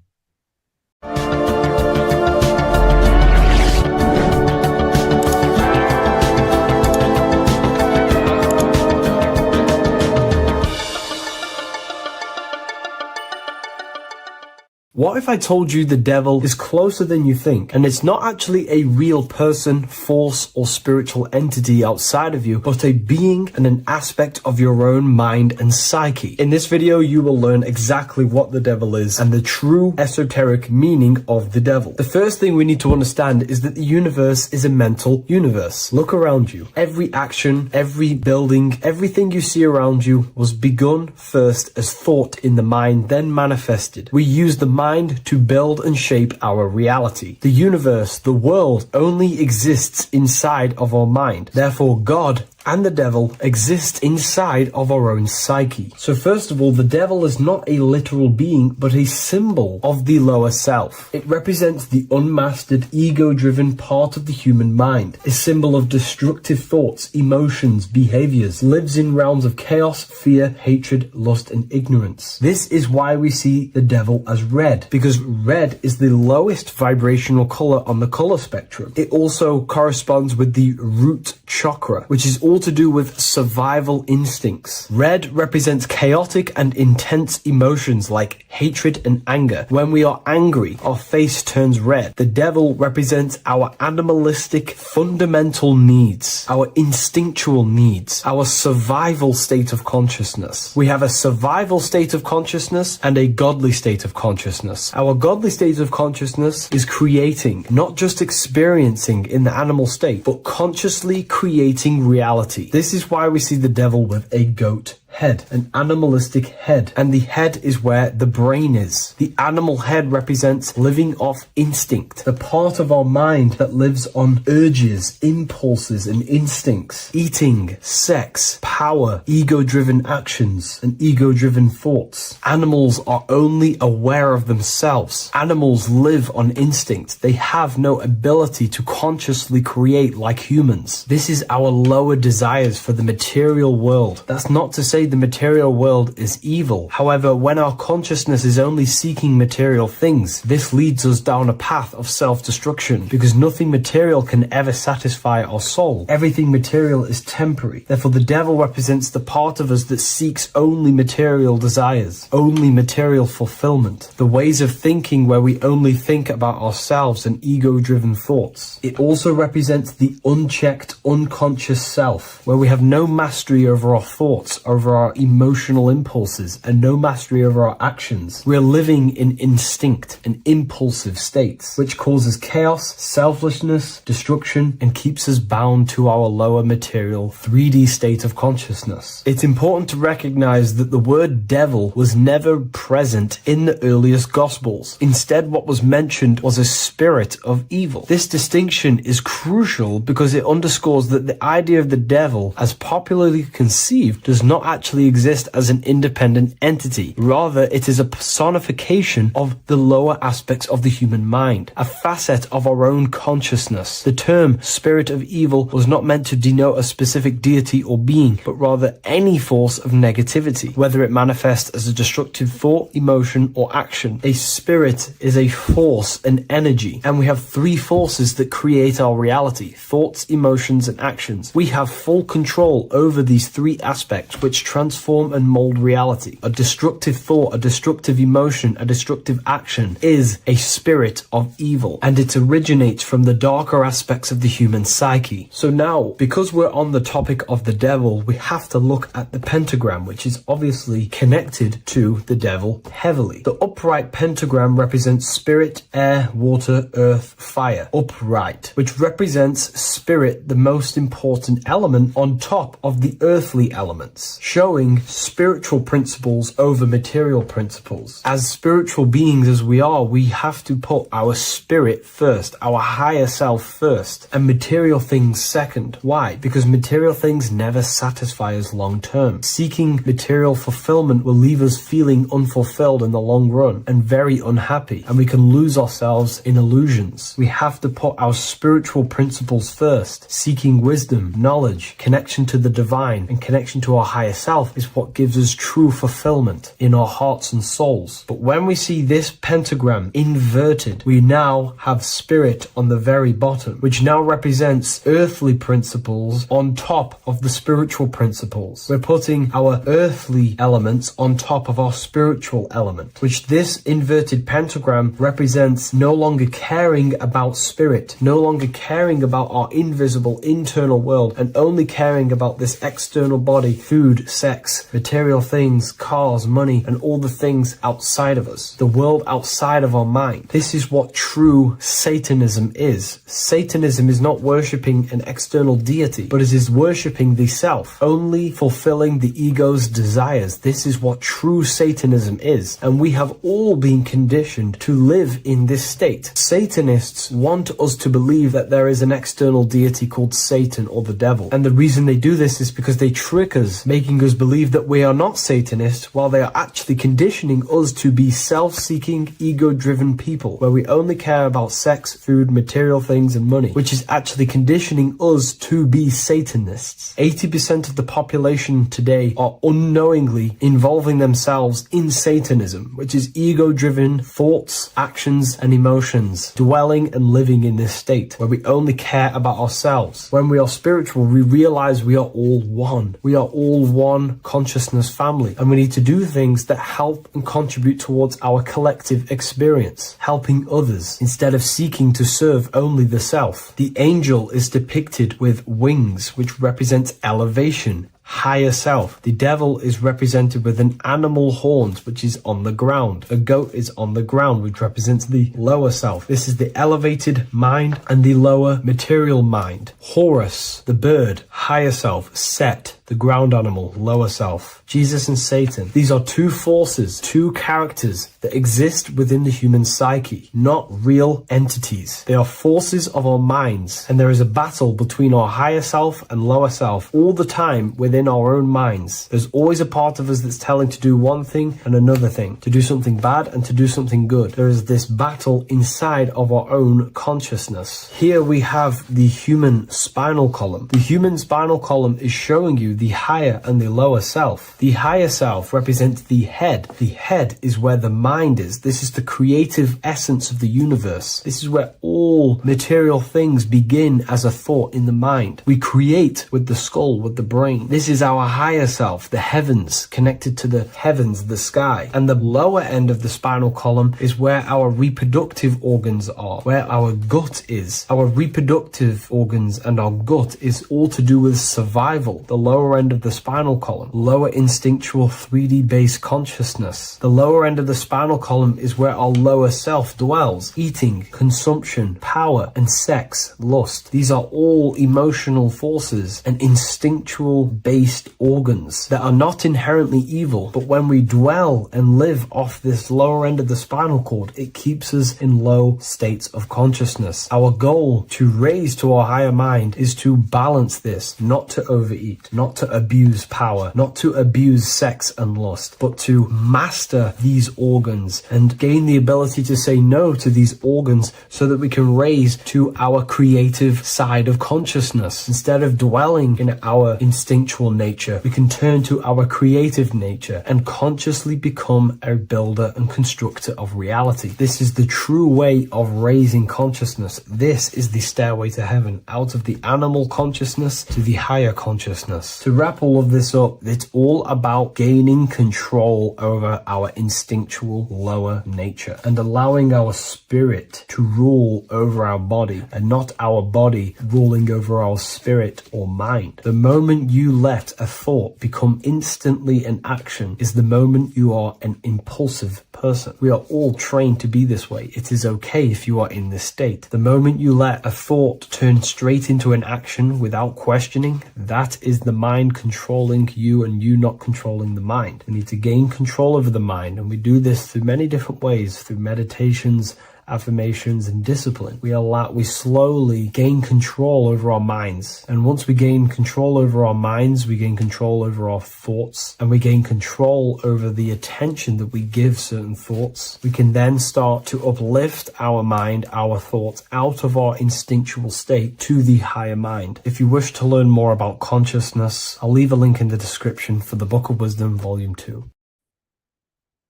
What if I told you the devil is closer than you think, and it's not actually a real person, force, or spiritual entity outside of you, but a being and an aspect of your own mind and psyche? In this video, you will learn exactly what the devil is and the true esoteric meaning of the devil. The first thing we need to understand is that the universe is a mental universe. Look around you. Every action, every building, everything you see around you was begun first as thought in the mind, then manifested. We use the mind to build and shape our reality. The universe, the world, only exists inside of our mind. Therefore, God and the devil exist inside of our own psyche. So first of all, the devil is not a literal being, but a symbol of the lower self. It represents the unmastered, ego-driven part of the human mind, a symbol of destructive thoughts, emotions, behaviors, lives in realms of chaos, fear, hatred, lust, and ignorance. This is why we see the devil as red, because red is the lowest vibrational color on the color spectrum. It also corresponds with the root chakra, which is all to do with survival instincts. Red represents chaotic and intense emotions like hatred and anger. When we are angry, our face turns red. The devil represents our animalistic fundamental needs, our instinctual needs, our survival state of consciousness. We have a survival state of consciousness and a godly state of consciousness. Our godly state of consciousness is creating, not just experiencing in the animal state, but consciously creating reality. This is why we see the devil with a goat head, an animalistic head, and the head is where the brain is. The animal head represents living off instinct, the part of our mind that lives on urges, impulses, and instincts. Eating, sex, power, ego-driven actions, and ego-driven thoughts. Animals are only aware of themselves. Animals live on instinct. They have no ability to consciously create like humans. This is our lower desires for the material world. That's not to say the material world is evil. However, when our consciousness is only seeking material things, this leads us down a path of self-destruction, because nothing material can ever satisfy our soul. Everything material is temporary. Therefore, the devil represents the part of us that seeks only material desires, only material fulfillment, the ways of thinking where we only think about ourselves and ego-driven thoughts. It also represents the unchecked, unconscious self, where we have no mastery over our thoughts, over our emotional impulses, and no mastery over our actions. We're living in instinct and impulsive states, which causes chaos, selflessness, destruction, and keeps us bound to our lower material 3D state of consciousness. It's important to recognize that the word devil was never present in the earliest Gospels. Instead, what was mentioned was a spirit of evil. This distinction is crucial because it underscores that the idea of the devil, as popularly conceived, does not actually exist as an independent entity. Rather, it is a personification of the lower aspects of the human mind, a facet of our own consciousness. The term spirit of evil was not meant to denote a specific deity or being, but rather any force of negativity, whether it manifests as a destructive thought, emotion, or action. A spirit is a force, an energy, and we have three forces that create our reality: thoughts, emotions, and actions. We have full control over these three aspects, which transform and mold reality. A destructive thought, a destructive emotion, a destructive action is a spirit of evil, and it originates from the darker aspects of the human psyche. So now, because we're on the topic of the devil, we have to look at the pentagram, which is obviously connected to the devil heavily. The upright pentagram represents spirit, air, water, earth, fire. Upright, which represents spirit, the most important element on top of the earthly elements, showing showing spiritual principles over material principles. As spiritual beings as we are, we have to put our spirit first, our higher self first, and material things second. Why? Because material things never satisfy us long term. Seeking material fulfillment will leave us feeling unfulfilled in the long run and very unhappy, and we can lose ourselves in illusions. We have to put our spiritual principles first. Seeking wisdom, knowledge, connection to the divine, and connection to our higher self is what gives us true fulfillment in our hearts and souls. But when we see this pentagram inverted, we now have spirit on the very bottom, which now represents earthly principles on top of the spiritual principles. We're putting our earthly elements on top of our spiritual element, which this inverted pentagram represents no longer caring about spirit, no longer caring about our invisible internal world, and only caring about this external body, food, sex, material things, cars, money, and all the things outside of us, the world outside of our mind. This is what true Satanism is. Satanism is not worshipping an external deity, but it is worshipping the self, only fulfilling the ego's desires. This is what true Satanism is, and we have all been conditioned to live in this state. Satanists want us to believe that there is an external deity called Satan or the devil, and the reason they do this is because they trick us, making us believe that we are not Satanists, while they are actually conditioning us to be self-seeking, ego-driven people, where we only care about sex, food, material things, and money, which is actually conditioning us to be Satanists. 80% of the population today are unknowingly involving themselves in Satanism, which is ego-driven thoughts, actions, and emotions, dwelling and living in this state, where we only care about ourselves. When we are spiritual, we realize we are all one. We are all one consciousness family, and we need to do things that help and contribute towards our collective experience, helping others, instead of seeking to serve only the self. The angel is depicted with wings, which represents elevation, higher self. The devil is represented with an animal horns, which is on the ground. A goat is on the ground, which represents the lower self. This is the elevated mind and the lower material mind. Horus, the bird, higher self. Set, the ground animal, lower self. Jesus and Satan. These are two forces, two characters that exist within the human psyche, not real entities. They are forces of our minds, and there is a battle between our higher self and lower self all the time within our own minds. There's always a part of us that's telling to do one thing and another thing, to do something bad and to do something good. There is this battle inside of our own consciousness. Here we have the human spinal column. The human spinal column is showing you the higher and the lower self. The higher self represents the head. The head is where the mind is. This is the creative essence of the universe. This is where all material things begin as a thought in the mind. We create with the skull, with the brain. This is our higher self, the heavens, connected to the heavens, the sky. And the lower end of the spinal column is where our reproductive organs are, where our gut is. Our reproductive organs and our gut is all to do with survival. The lower end of the spinal column, lower instinctual 3D based consciousness. The lower end of the spinal column is where our lower self dwells. Eating, consumption, power, and sex, lust. These are all emotional forces and instinctual based organs that are not inherently evil, but when we dwell and live off this lower end of the spinal cord, it keeps us in low states of consciousness. Our goal to raise to our higher mind is to balance this, not to overeat, not to abuse power, not to abuse sex and lust, but to master these organs and gain the ability to say no to these organs so that we can raise to our creative side of consciousness. Instead of dwelling in our instinctual nature, we can turn to our creative nature and consciously become a builder and constructor of reality. This is the true way of raising consciousness. This is the stairway to heaven, out of the animal consciousness to the higher consciousness. To wrap all of this up, it's all about gaining control over our instinctual lower nature and allowing our spirit to rule over our body and not our body ruling over our spirit or mind. The moment you let let a thought become instantly an action is the moment you are an impulsive person. We are all trained to be this way. It is okay if you are in this state. The moment you let a thought turn straight into an action without questioning, that is the mind controlling you and you not controlling the mind. We need to gain control over the mind, and we do this through many different ways, through meditations, affirmations, and discipline. We slowly gain control over our minds. And once we gain control over our minds, we gain control over our thoughts, and we gain control over the attention that we give certain thoughts. We can then start to uplift our mind, our thoughts, out of our instinctual state to the higher mind. If you wish to learn more about consciousness, I'll leave a link in the description for the Book of Wisdom, Volume 2.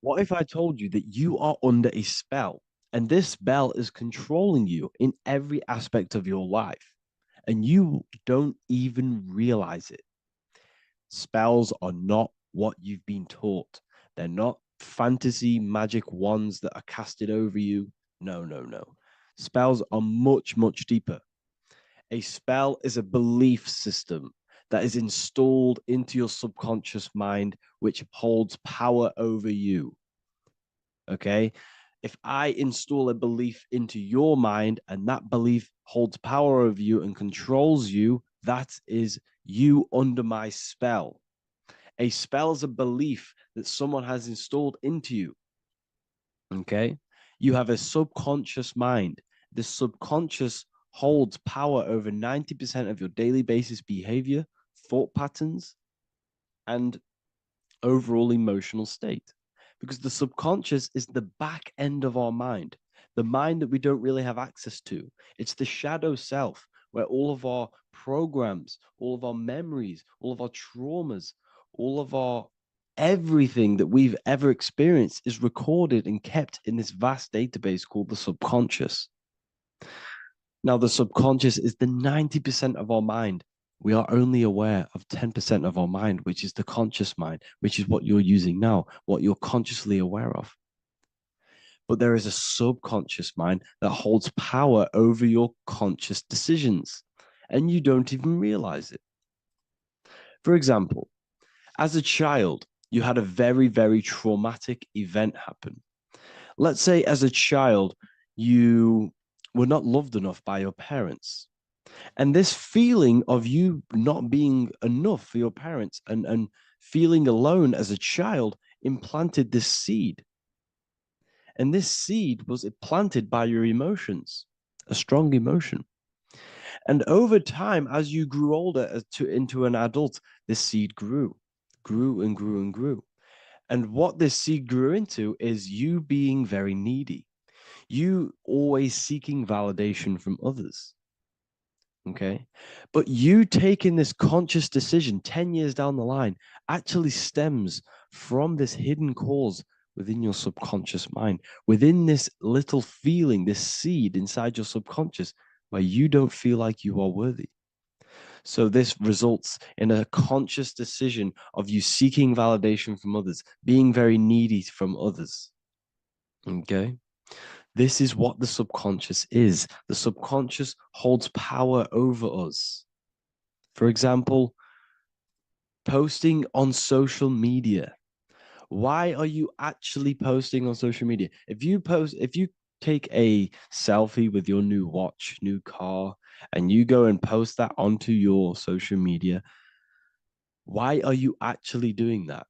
What if I told you that you are under a spell? And this spell is controlling you in every aspect of your life, and you don't even realize it. Spells are not what you've been taught. They're not fantasy magic wands that are casted over you. No, no, no. Spells are much, much deeper. A spell is a belief system that is installed into your subconscious mind, which holds power over you. Okay? If I install a belief into your mind and that belief holds power over you and controls you, that is you under my spell. A spell is a belief that someone has installed into you. Okay? You have a subconscious mind. The subconscious holds power over 90% of your daily basis behavior, thought patterns, and overall emotional state. Because the subconscious is the back end of our mind, the mind that we don't really have access to. It's the shadow self, where all of our programs, all of our memories, all of our traumas, all of our everything that we've ever experienced is recorded and kept in this vast database called the subconscious. Now, the subconscious is the 90% of our mind. We are only aware of 10% of our mind, which is the conscious mind, which is what you're using now, what you're consciously aware of. But there is a subconscious mind that holds power over your conscious decisions, and you don't even realize it. For example, as a child, you had a very, very traumatic event happen. Let's say as a child, you were not loved enough by your parents. And this feeling of you not being enough for your parents and feeling alone as a child implanted this seed. And this seed was planted by your emotions, a strong emotion. And over time, as you grew older into an adult, this seed grew and grew and grew. And what this seed grew into is you being very needy, you always seeking validation from others. Okay. But you taking this conscious decision 10 years down the line actually stems from this hidden cause within your subconscious mind, within this little feeling, this seed inside your subconscious where you don't feel like you are worthy. So this results in a conscious decision of you seeking validation from others, being very needy from others. Okay. This is what the subconscious is. The subconscious holds power over us. For example, posting on social media. Why are you actually posting on social media? If you take a selfie with your new watch, new car, and you go and post that onto your social media, why are you actually doing that?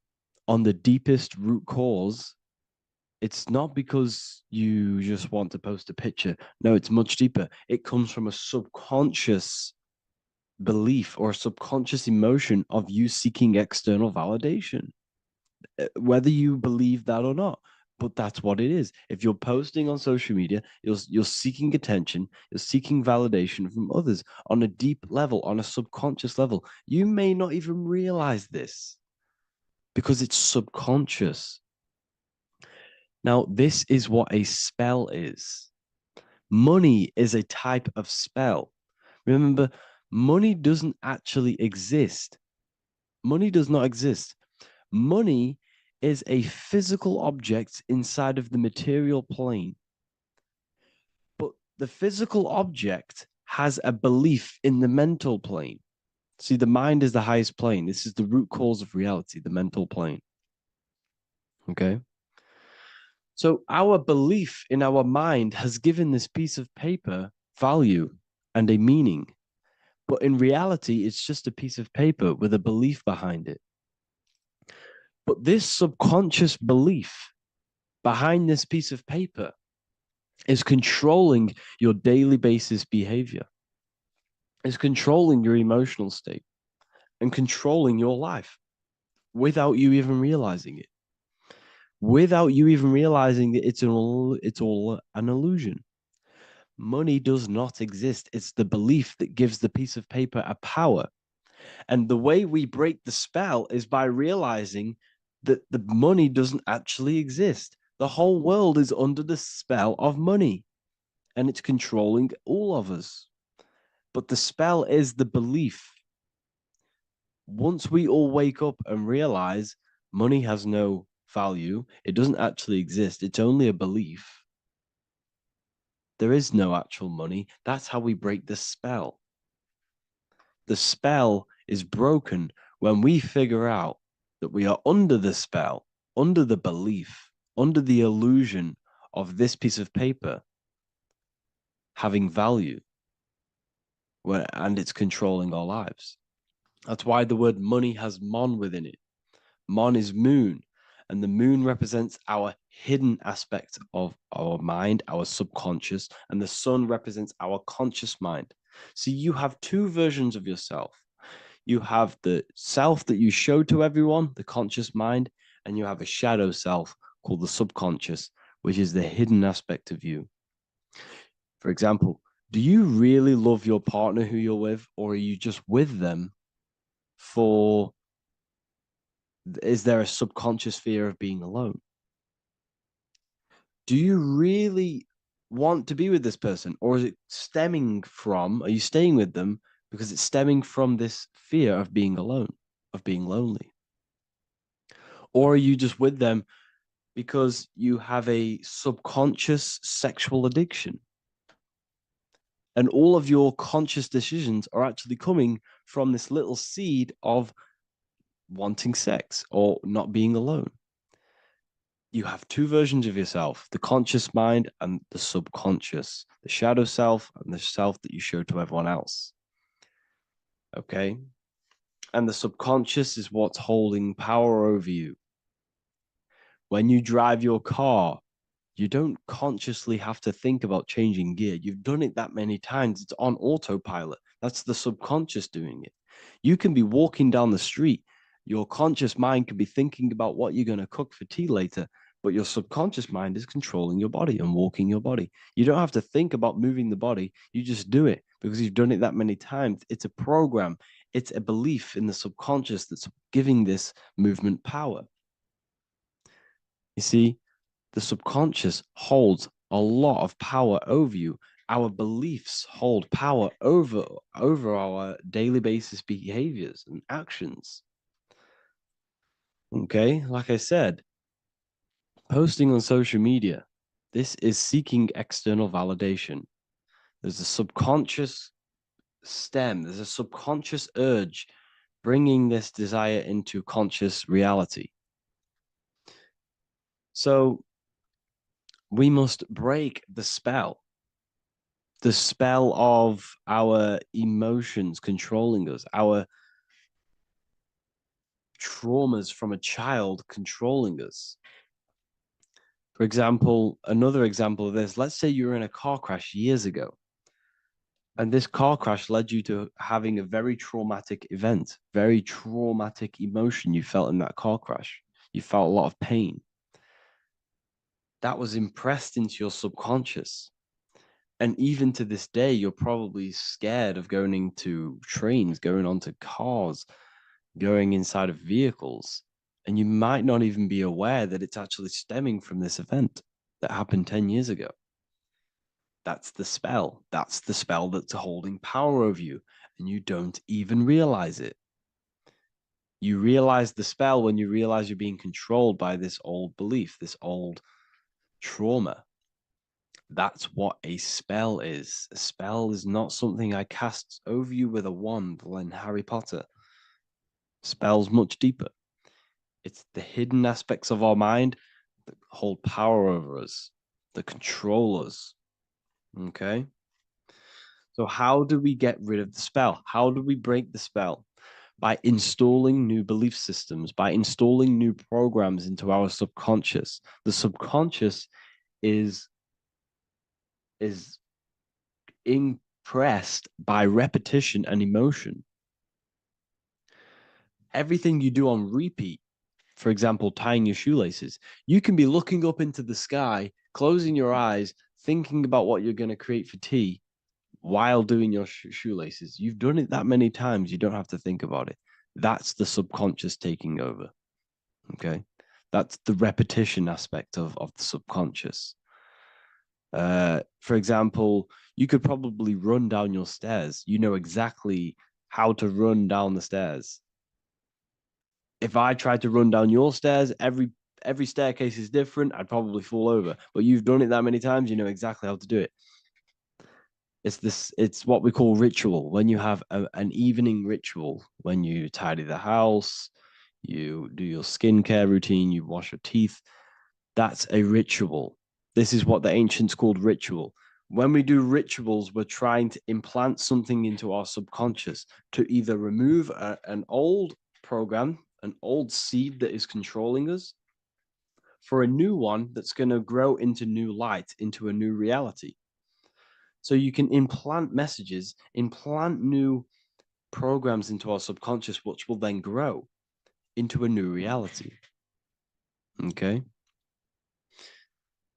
On the deepest root cause, it's not because you just want to post a picture. No, it's much deeper. It comes from a subconscious belief or a subconscious emotion of you seeking external validation, whether you believe that or not. But that's what it is. If you're posting on social media, you're seeking attention, you're seeking validation from others on a deep level, on a subconscious level. You may not even realize this because it's subconscious. Now, this is what a spell is. Money is a type of spell. Remember, money doesn't actually exist. Money does not exist. Money is a physical object inside of the material plane. But the physical object has a belief in the mental plane. See, the mind is the highest plane. This is the root cause of reality, the mental plane. Okay? So our belief in our mind has given this piece of paper value and a meaning. But in reality, it's just a piece of paper with a belief behind it. But this subconscious belief behind this piece of paper is controlling your daily basis behavior, is controlling your emotional state, and controlling your life without you even realizing it. Without you even realizing that it's all an illusion. Money does not exist. It's the belief that gives the piece of paper a power. And the way we break the spell is by realizing that the money doesn't actually exist. The whole world is under the spell of money, and it's controlling all of us. But the spell is the belief. Once we all wake up and realize money has no value, it doesn't actually exist, it's only a belief. There is no actual money. That's how we break the spell. The spell is broken when we figure out that we are under the spell, under the belief, under the illusion of this piece of paper having value, and it's controlling our lives. That's why the word money has mon within it. Mon is moon, and the moon represents our hidden aspect of our mind, our subconscious, and the sun represents our conscious mind. So you have two versions of yourself. You have the self that you show to everyone, the conscious mind, and you have a shadow self called the subconscious, which is the hidden aspect of you. For example, do you really love your partner who you're with, or are you just with them for, is there a subconscious fear of being alone? Do you really want to be with this person, or is it stemming from, are you staying with them because it's stemming from this fear of being alone, of being lonely? Or are you just with them because you have a subconscious sexual addiction? And all of your conscious decisions are actually coming from this little seed of wanting sex or not being alone. You have two versions of yourself, the conscious mind and the subconscious, the shadow self and the self that you show to everyone else. Okay? And the subconscious is what's holding power over you. When you drive your car, you don't consciously have to think about changing gear. You've done it that many times. It's on autopilot. That's the subconscious doing it. You can be walking down the street. Your conscious mind can be thinking about what you're going to cook for tea later, but your subconscious mind is controlling your body and walking your body. You don't have to think about moving the body. You just do it because you've done it that many times. It's a program. It's a belief in the subconscious that's giving this movement power. You see, the subconscious holds a lot of power over you. Our beliefs hold power over our daily basis behaviors and actions. Okay, like I said, posting on social media, this is seeking external validation. There's a subconscious stem, there's a subconscious urge bringing this desire into conscious reality. So we must break the spell of our emotions controlling us, our traumas from a child controlling us. For example, another example of this, let's say you were in a car crash years ago, and this car crash led you to having a very traumatic event, very traumatic emotion you felt in that car crash. You felt a lot of pain. That was impressed into your subconscious. And even to this day, you're probably scared of going into trains, going onto cars, going inside of vehicles. And you might not even be aware that it's actually stemming from this event that happened 10 years ago. That's the spell. That's the spell that's holding power over you. And you don't even realize it. You realize the spell when you realize you're being controlled by this old belief, this old trauma. That's what a spell is. A spell is not something I cast over you with a wand like Harry Potter. Spell's much deeper. It's the hidden aspects of our mind that hold power over us, that control us. Okay? So how do we get rid of the spell? How do we break the spell? By installing new belief systems, by installing new programs into our subconscious. The subconscious is impressed by repetition and emotion. Everything you do on repeat, for example, tying your shoelaces, you can be looking up into the sky, closing your eyes, thinking about what you're going to create for tea while doing your shoelaces. You've done it that many times, you don't have to think about it. That's the subconscious taking over. Okay? That's the repetition aspect of the subconscious. For example, you could probably run down your stairs. You know exactly how to run down the stairs. If I tried to run down your stairs, every staircase is different. I'd probably fall over. But you've done it that many times, you know exactly how to do it. It's what we call ritual. When you have an evening ritual, when you tidy the house, you do your skincare routine, you wash your teeth, that's a ritual. This is what the ancients called ritual. When we do rituals, we're trying to implant something into our subconscious to either remove an old program, an old seed that is controlling us, for a new one that's going to grow into new light, into a new reality. So you can implant messages, implant new programs into our subconscious, which will then grow into a new reality. Okay?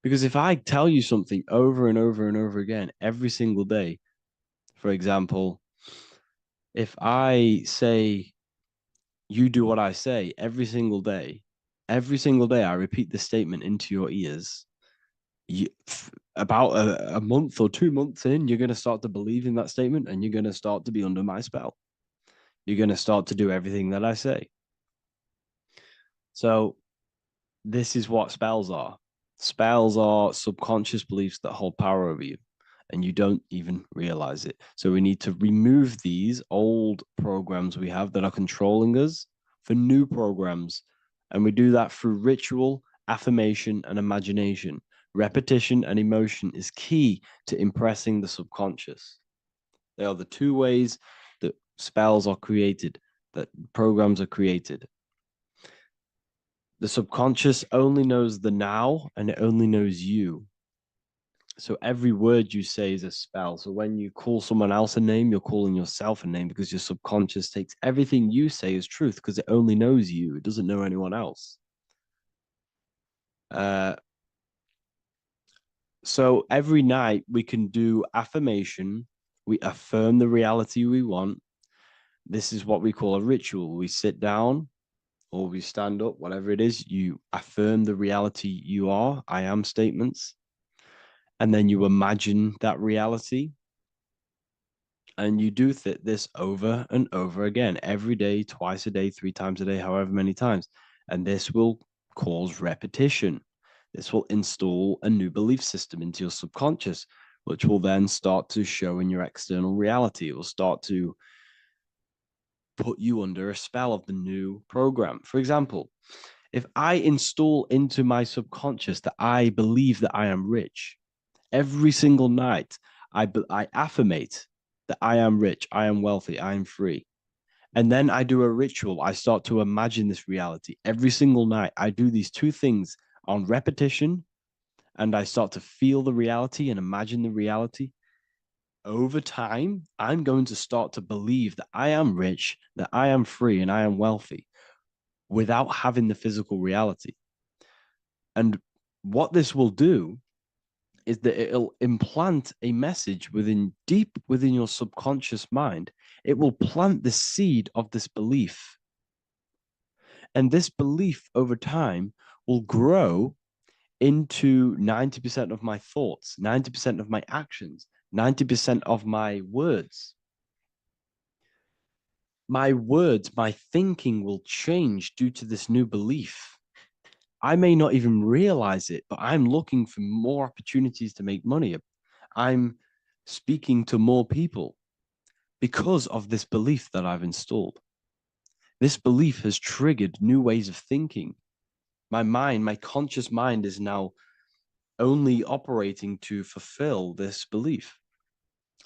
Because if I tell you something over and over and over again, every single day, for example, if I say, you do what I say every single day I repeat this statement into your ears, about a month or 2 months in, you're going to start to believe in that statement and you're going to start to be under my spell. You're going to start to do everything that I say. So this is what spells are. Spells are subconscious beliefs that hold power over you, and you don't even realize it. So we need to remove these old programs we have that are controlling us for new programs. And we do that through ritual, affirmation, and imagination. Repetition and emotion is key to impressing the subconscious. They are the two ways that spells are created, that programs are created. The subconscious only knows the now, and it only knows you. So every word you say is a spell. So when you call someone else a name, you're calling yourself a name, because your subconscious takes everything you say as truth, because it only knows you. It doesn't know anyone else. So every night we can do affirmation. We affirm the reality we want. This is what we call a ritual. We sit down or we stand up, whatever it is, you affirm the reality you are, I am statements. And then you imagine that reality. And you do this over and over again, every day, twice a day, 3 times a day, however many times. And this will cause repetition. This will install a new belief system into your subconscious, which will then start to show in your external reality. It will start to put you under a spell of the new program. For example, if I install into my subconscious that I believe that I am rich, every single night I affirmate that I am rich, I am wealthy, I am free. And then I do a ritual. I start to imagine this reality. Every single night I do these two things on repetition, and I start to feel the reality and imagine the reality. Over time, I'm going to start to believe that I am rich, that I am free, and I am wealthy without having the physical reality. And what this will do is that it'll implant a message deep within your subconscious mind. It will plant the seed of this belief. And this belief over time will grow into 90% of my thoughts, 90% of my actions, 90% of my words. My words, my thinking will change due to this new belief. I may not even realize it, but I'm looking for more opportunities to make money. I'm speaking to more people because of this belief that I've installed. This belief has triggered new ways of thinking. My mind, my conscious mind, is now only operating to fulfill this belief.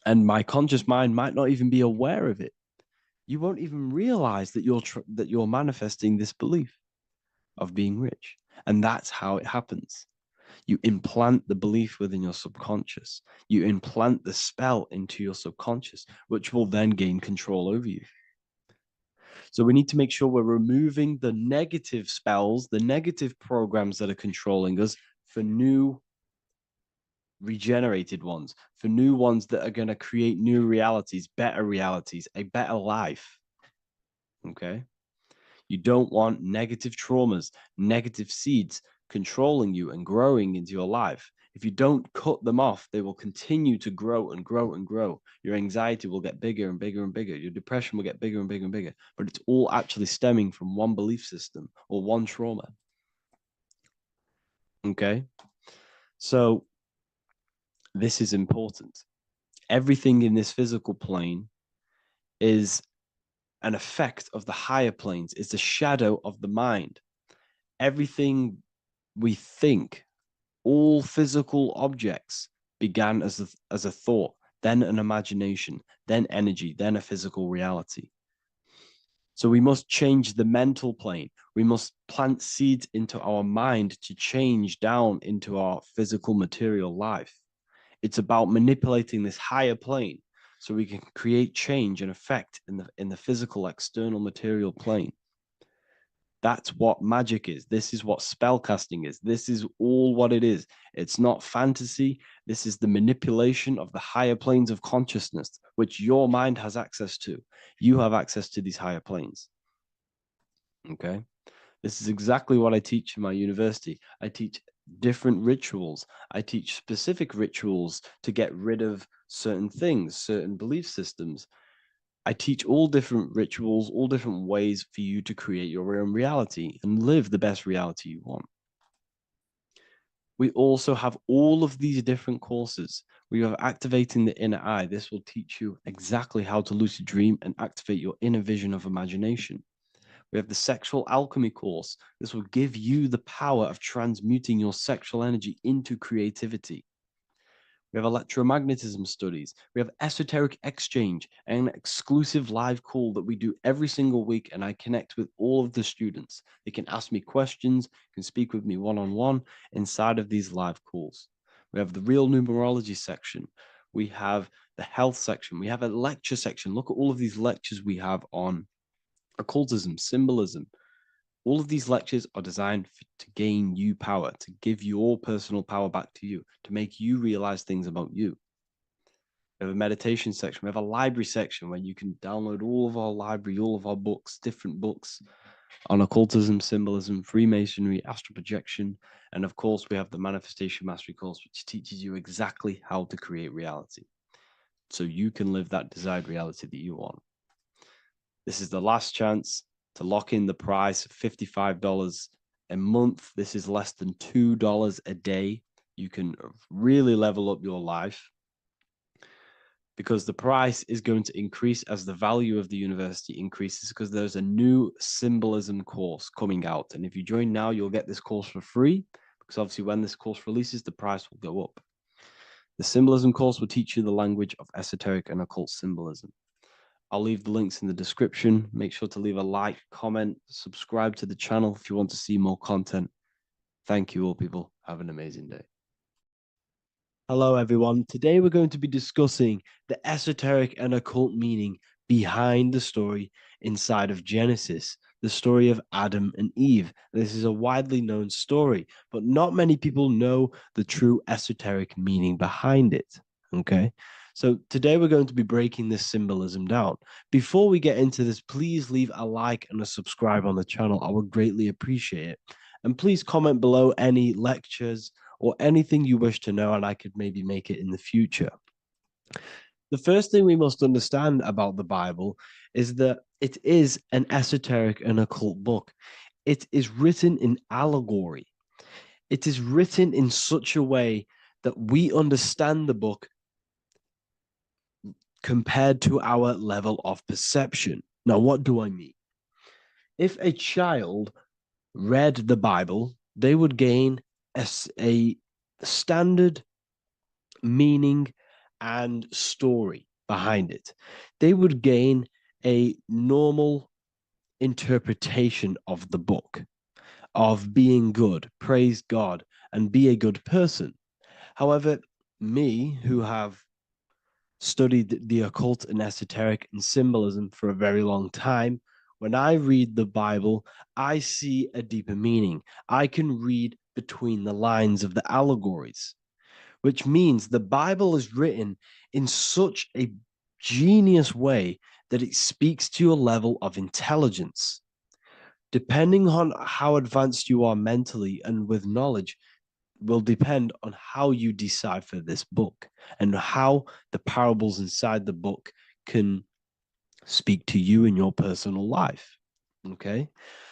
And my conscious mind might not even be aware of it. You won't even realize that you're manifesting this belief of being rich. And that's how it happens. You implant the belief within your subconscious. You implant the spell into your subconscious, which will then gain control over you. So we need to make sure we're removing the negative spells, the negative programs that are controlling us, for new regenerated ones, for new ones that are going to create new realities, a better life. Okay? You don't want negative traumas, negative seeds controlling you and growing into your life. If you don't cut them off, they will continue to grow and grow and grow. Your anxiety will get bigger and bigger and bigger. Your depression will get bigger and bigger and bigger. But it's all actually stemming from one belief system or one trauma. Okay? So this is important. Everything in this physical plane is an effect of the higher planes. It's a shadow of the mind. Everything we think, all physical objects, began as a thought, then an imagination, then energy, then a physical reality. So we must change the mental plane. We must plant seeds into our mind to change down into our physical material life. It's about manipulating this higher plane so we can create change and effect in the physical external material plane. That's what magic is. This is what spellcasting is. This is all what it is. It's not fantasy. This is the manipulation of the higher planes of consciousness, which your mind has access to. You have access to these higher planes. Okay? This is exactly what I teach in my university. I teach different rituals. I teach specific rituals to get rid of certain things, certain belief systems. I teach all different rituals, all different ways for you to create your own reality and live the best reality you want. We also have all of these different courses. We have activating the inner eye. This will teach you exactly how to lucid dream and activate your inner vision of imagination. We have the sexual alchemy course. This will give you the power of transmuting your sexual energy into creativity. We have electromagnetism studies. We have esoteric exchange, an exclusive live call that we do every single week, and I connect with all of the students. They can ask me questions, can speak with me one-on-one inside of these live calls. We have the real numerology section. We have the health section. We have a lecture section. Look at all of these lectures we have on occultism, symbolism. All of these lectures are designed to gain you power, to give your personal power back to you, to make you realize things about you. We have a meditation section. We have a library section where you can download all of our library, all of our books, different books on occultism, symbolism, Freemasonry, astral projection. And of course, we have the Manifestation Mastery course, which teaches you exactly how to create reality so you can live that desired reality that you want. This is the last chance to lock in the price of $55 a month. This is less than $2 a day. You can really level up your life because the price is going to increase as the value of the university increases, because there's a new symbolism course coming out. And if you join now, you'll get this course for free, because obviously when this course releases, the price will go up. The symbolism course will teach you the language of esoteric and occult symbolism. I'll leave the links in the description. Make sure to leave a like, comment, subscribe to the channel if you want to see more content. Thank you all, people. Have an amazing day. Hello, everyone. Today we're going to be discussing the esoteric and occult meaning behind the story inside of Genesis, the story of Adam and Eve. This is a widely known story, but not many people know the true esoteric meaning behind it. Okay? So today we're going to be breaking this symbolism down. Before we get into this, please leave a like and a subscribe on the channel. I would greatly appreciate it. And please comment below any lectures or anything you wish to know, and I could maybe make it in the future. The first thing we must understand about the Bible is that it is an esoteric and occult book. it is written in allegory. It is written in such a way that we understand the book compared to our level of perception. Now, what do I mean? If a child read the Bible, they would gain a standard meaning and story behind it. They would gain a normal interpretation of the book, of being good, praise God, and be a good person. However, me, who have studied the occult and esoteric and symbolism for a very long time, when I read the Bible, I see a deeper meaning. I can read between the lines of the allegories, which means the Bible is written in such a genius way that it speaks to your level of intelligence. Depending on how advanced you are mentally and with knowledge, will depend on how you decipher this book and how the parables inside the book can speak to you in your personal life. Okay?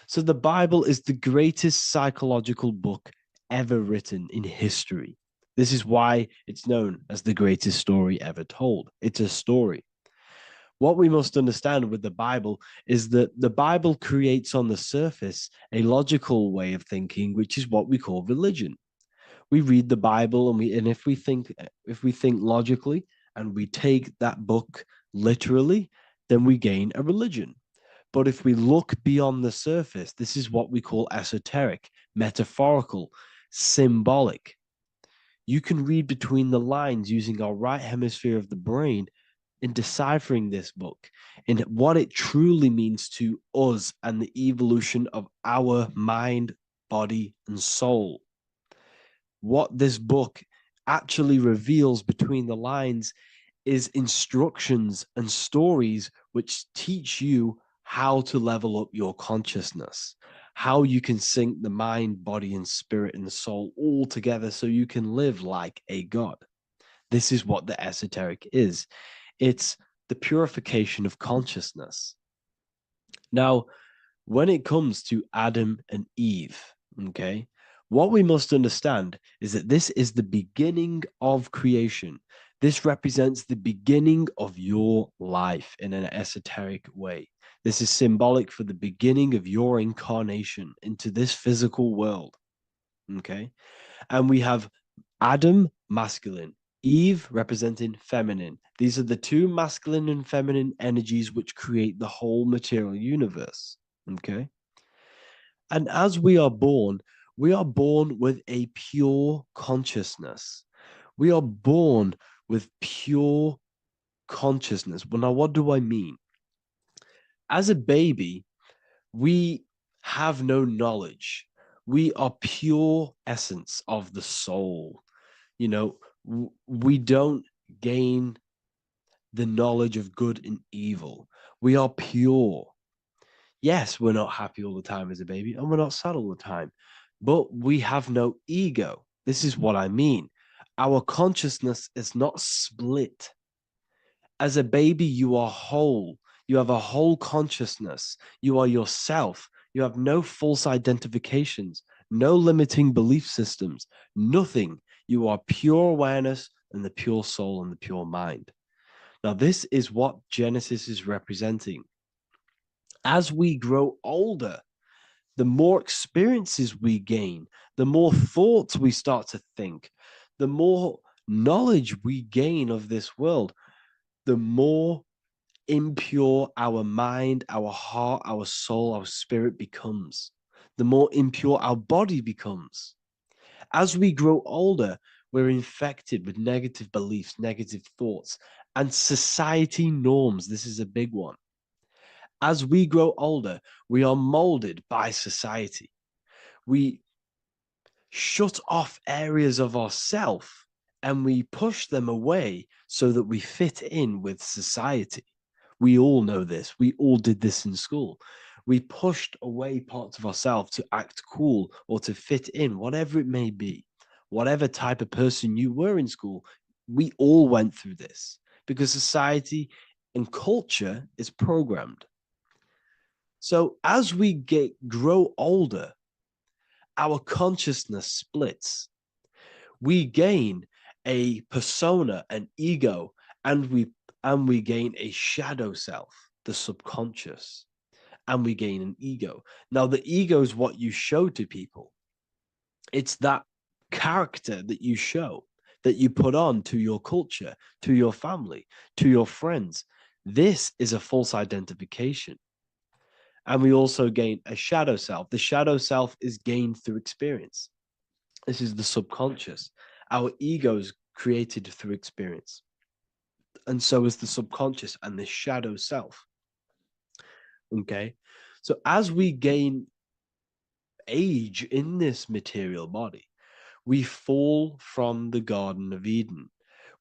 So the Bible is the greatest psychological book ever written in history. This is why it's known as the greatest story ever told. It's a story. What we must understand with the Bible is that the Bible creates on the surface a logical way of thinking, which is what we call religion. We read the Bible and if we think logically and we take that book literally, then we gain a religion. But if we look beyond the surface, this is what we call esoteric, metaphorical, symbolic. You can read between the lines using our right hemisphere of the brain in deciphering this book and what it truly means to us and the evolution of our mind, body, and soul. What this book actually reveals between the lines is instructions and stories which teach you how to level up your consciousness, how you can sync the mind, body, and spirit and the soul all together so you can live like a god. This is what the esoteric is. It's the purification of consciousness. Now, when it comes to Adam and Eve, okay, what we must understand is that this is the beginning of creation. This represents the beginning of your life in an esoteric way. This is symbolic for the beginning of your incarnation into this physical world. Okay. And we have Adam, masculine, Eve representing feminine. These are the two masculine and feminine energies which create the whole material universe. Okay. And as we are born with a pure consciousness. We are born with pure consciousness. Well, now, what do I mean? As a baby, we have no knowledge. We are pure essence of the soul. You know, we don't gain the knowledge of good and evil. We are pure. Yes, we're not happy all the time as a baby, and we're not sad all the time, but we have no ego. This is what I mean. Our consciousness is not split. As a baby, you are whole. You have a whole consciousness. You are yourself. You have no false identifications, no limiting belief systems, nothing. You are pure awareness and the pure soul and the pure mind. Now, this is what Genesis is representing. As we grow older, the more experiences we gain, the more thoughts we start to think, the more knowledge we gain of this world, the more impure our mind, our heart, our soul, our spirit becomes, the more impure our body becomes. As we grow older, we're infected with negative beliefs, negative thoughts, and society norms. This is a big one. As we grow older, we are molded by society. We shut off areas of ourself and we push them away so that we fit in with society. We all know this. We all did this in school. We pushed away parts of ourselves to act cool or to fit in, whatever it may be. Whatever type of person you were in school, we all went through this because society and culture is programmed. So as we grow older, our consciousness splits. We gain a persona, an ego, and we gain a shadow self, the subconscious, and we gain an ego. Now, the ego is what you show to people. It's that character that you show, that you put on to your culture, to your family, to your friends. This is a false identification. And we also gain a shadow self. The shadow self is gained through experience. This is the subconscious. Our ego is created through experience. And so is the subconscious and the shadow self. Okay. So as we gain age in this material body, we fall from the Garden of Eden.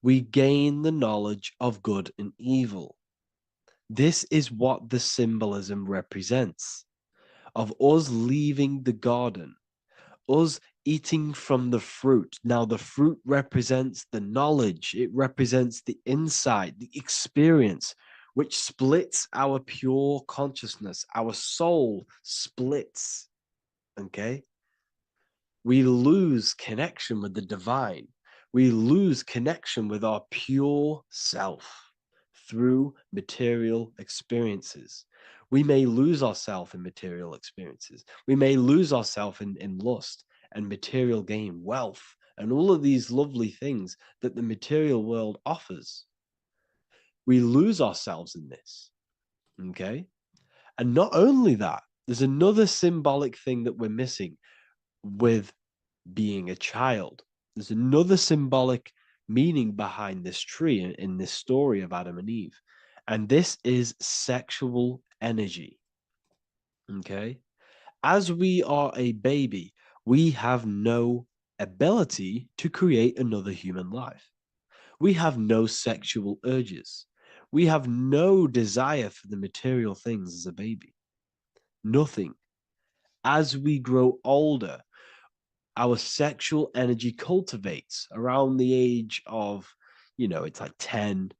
We gain the knowledge of good and evil. This is what the symbolism represents of us leaving the garden, us eating from the fruit. Now, the fruit represents the knowledge, it represents the insight, the experience, which splits our pure consciousness. Our soul splits. Okay? We lose connection with the divine. We lose connection with our pure self through material experiences. We may lose ourselves in material experiences. We may lose ourselves in lust and material gain, wealth, and all of these lovely things that the material world offers. We lose ourselves in this. Okay? And not only that, there's another symbolic thing that we're missing with being a child. There's another symbolic meaning behind this tree in this story of Adam and Eve. And this is sexual energy. Okay? As we are a baby, we have no ability to create another human life. We have no sexual urges. We have no desire for the material things as a baby. Nothing. As we grow older, our sexual energy cultivates around the age of, it's like 10,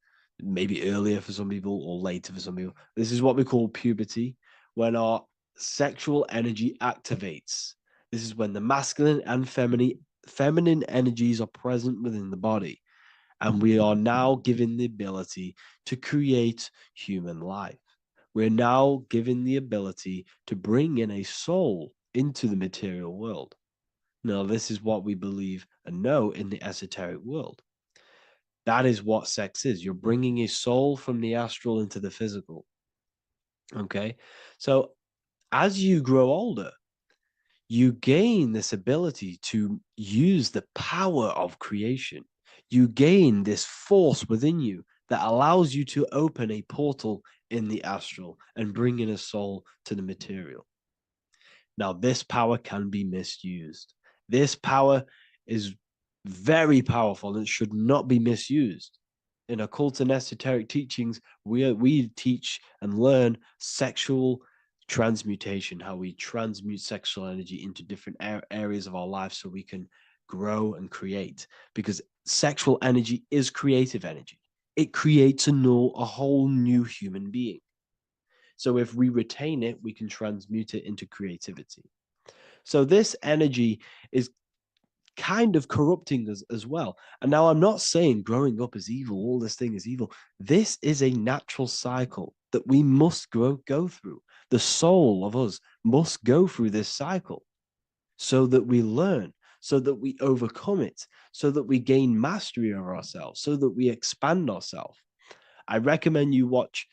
maybe earlier for some people or later for some people. This is what we call puberty, when our sexual energy activates. This is when the masculine and feminine energies are present within the body. And we are now given the ability to create human life. We're now given the ability to bring in a soul into the material world. Now, this is what we believe and know in the esoteric world. That is what sex is. You're bringing a soul from the astral into the physical. Okay? So as you grow older, you gain this ability to use the power of creation. You gain this force within you that allows you to open a portal in the astral and bring in a soul to the material. Now, this power can be misused. This power is very powerful and should not be misused. In occult and esoteric teachings, we teach and learn sexual transmutation, how we transmute sexual energy into different areas of our life so we can grow and create. Because sexual energy is creative energy. It creates a whole new human being. So if we retain it, we can transmute it into creativity. So this energy is kind of corrupting us as well. And now I'm not saying growing up is evil, all this thing is evil. This is a natural cycle that we must go through. The soul of us must go through this cycle so that we learn, so that we overcome it, so that we gain mastery over ourselves, so that we expand ourselves. I recommend you watch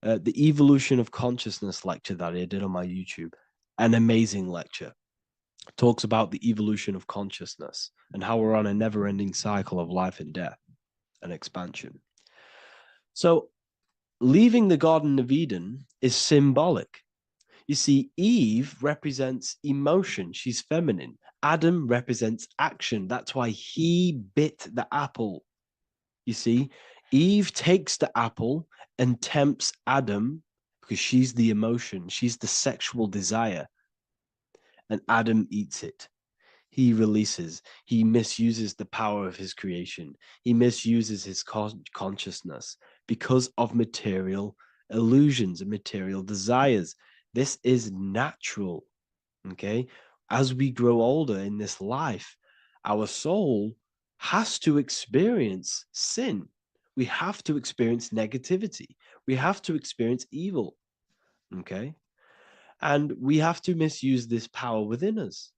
the Evolution of Consciousness lecture that I did on my YouTube. An amazing lecture. It talks about the evolution of consciousness and how we're on a never-ending cycle of life and death and expansion. So leaving the Garden of Eden is symbolic. You see, Eve represents emotion. She's feminine. Adam represents action. That's why he bit the apple. You see, Eve takes the apple and tempts Adam because she's the emotion. She's the sexual desire. And Adam eats it. He releases. He misuses the power of his creation. He misuses his consciousness because of material illusions and material desires. This is natural. Okay. As we grow older in this life, our soul has to experience sin. We have to experience negativity. We have to experience evil. Okay. And we have to misuse this power within us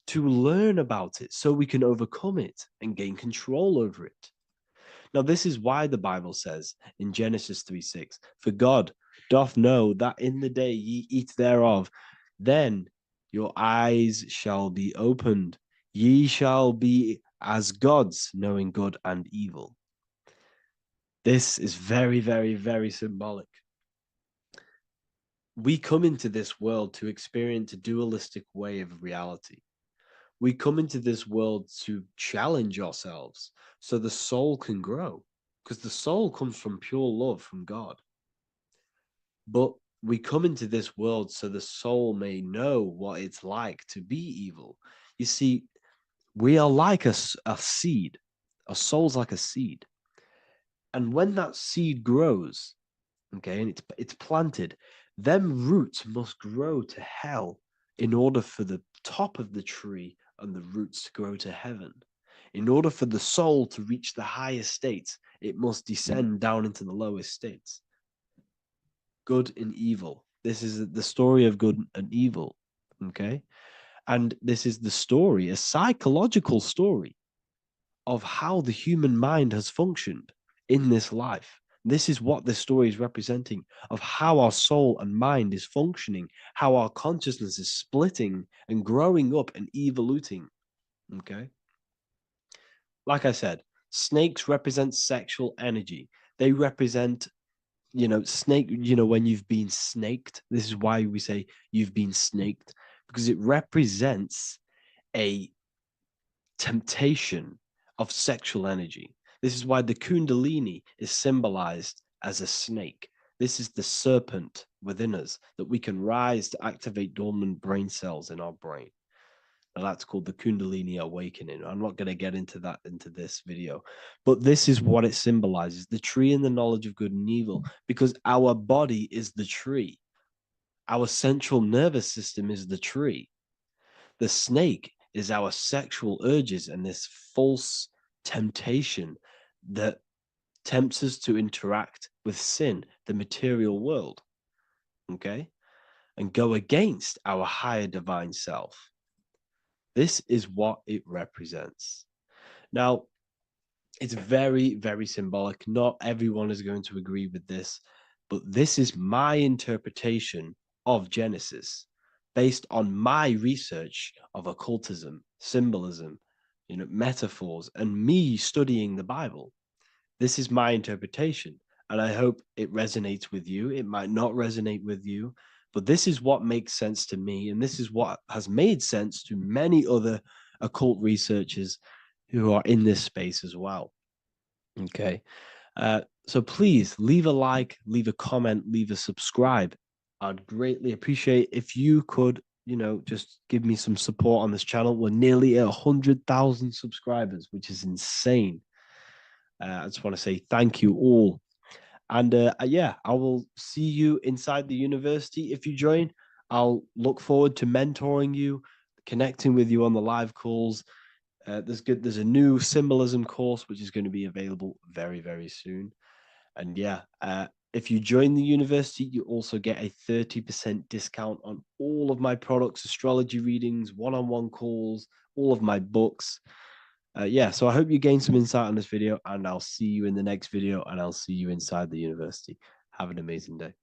to learn about it so we can overcome it and gain control over it. Now, this is why the Bible says in Genesis 3:6, for God doth know that in the day ye eat thereof, then your eyes shall be opened. Ye shall be as gods, knowing good and evil. This is very, very, very symbolic. We come into this world to experience a dualistic way of reality. We come into this world to challenge ourselves so the soul can grow, because the soul comes from pure love from God. But we come into this world so the soul may know what it's like to be evil. You see, we are like a seed. Our soul's like a seed. And when that seed grows, okay, and it's planted, them roots must grow to hell in order for the top of the tree and the roots to grow to heaven. In order for the soul to reach the highest states, it must descend down into the lowest states. Good and evil. This is the story of good and evil, okay? And this is the story, a psychological story of how the human mind has functioned in this life. This is what this story is representing of how our soul and mind is functioning, how our consciousness is splitting and growing up and evoluting. Okay. Like I said, snakes represent sexual energy. They represent, snake, when you've been snaked. This is why we say you've been snaked, because it represents a temptation of sexual energy. This is why the Kundalini is symbolized as a snake. This is the serpent within us that we can rise to activate dormant brain cells in our brain. Now that's called the Kundalini awakening. I'm not going to get into that into this video, but this is what it symbolizes, the tree and the knowledge of good and evil, because our body is the tree. Our central nervous system is the tree. The snake is our sexual urges and this false temptation that tempts us to interact with sin, the material world, okay, and go against our higher divine self. This is what it represents. Now, it's very, very symbolic. Not everyone is going to agree with this, but this is my interpretation of Genesis based on my research of occultism, symbolism, metaphors, and me studying the Bible. This is my interpretation, and I hope it resonates with you. It might not resonate with you, but this is what makes sense to me, and this is what has made sense to many other occult researchers who are in this space as well. Okay, so please leave a like, leave a comment, leave a subscribe. I'd greatly appreciate if you could, just give me some support on this channel. We're nearly at 100,000 subscribers, which is insane. I just want to say thank you all. And yeah, I will see you inside the university. If you join, I'll look forward to mentoring you, connecting with you on the live calls. There's a new symbolism course, which is going to be available very, very soon. And yeah, if you join the university, you also get a 30% discount on all of my products, astrology readings, one-on-one calls, all of my books. Yeah, so I hope you gain some insight on this video, and I'll see you in the next video, and I'll see you inside the university. Have an amazing day.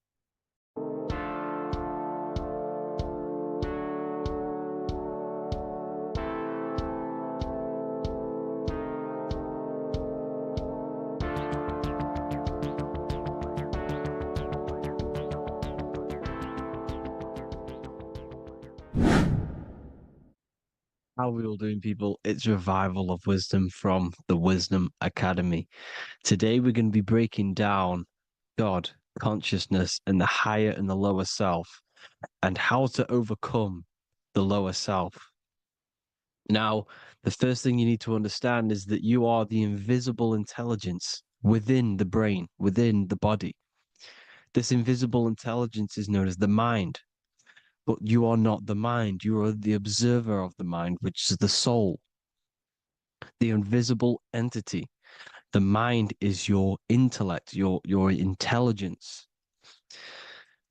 How are we all doing, people? It's Revival of Wisdom from the Wisdom Academy. Today we're going to be breaking down God, consciousness, and the higher and the lower self, and how to overcome the lower self. Now, the first thing you need to understand is that you are the invisible intelligence within the brain, within the body. This invisible intelligence is known as the mind. But you are not the mind. You are the observer of the mind, which is the soul, the invisible entity. The mind is your intellect, your intelligence.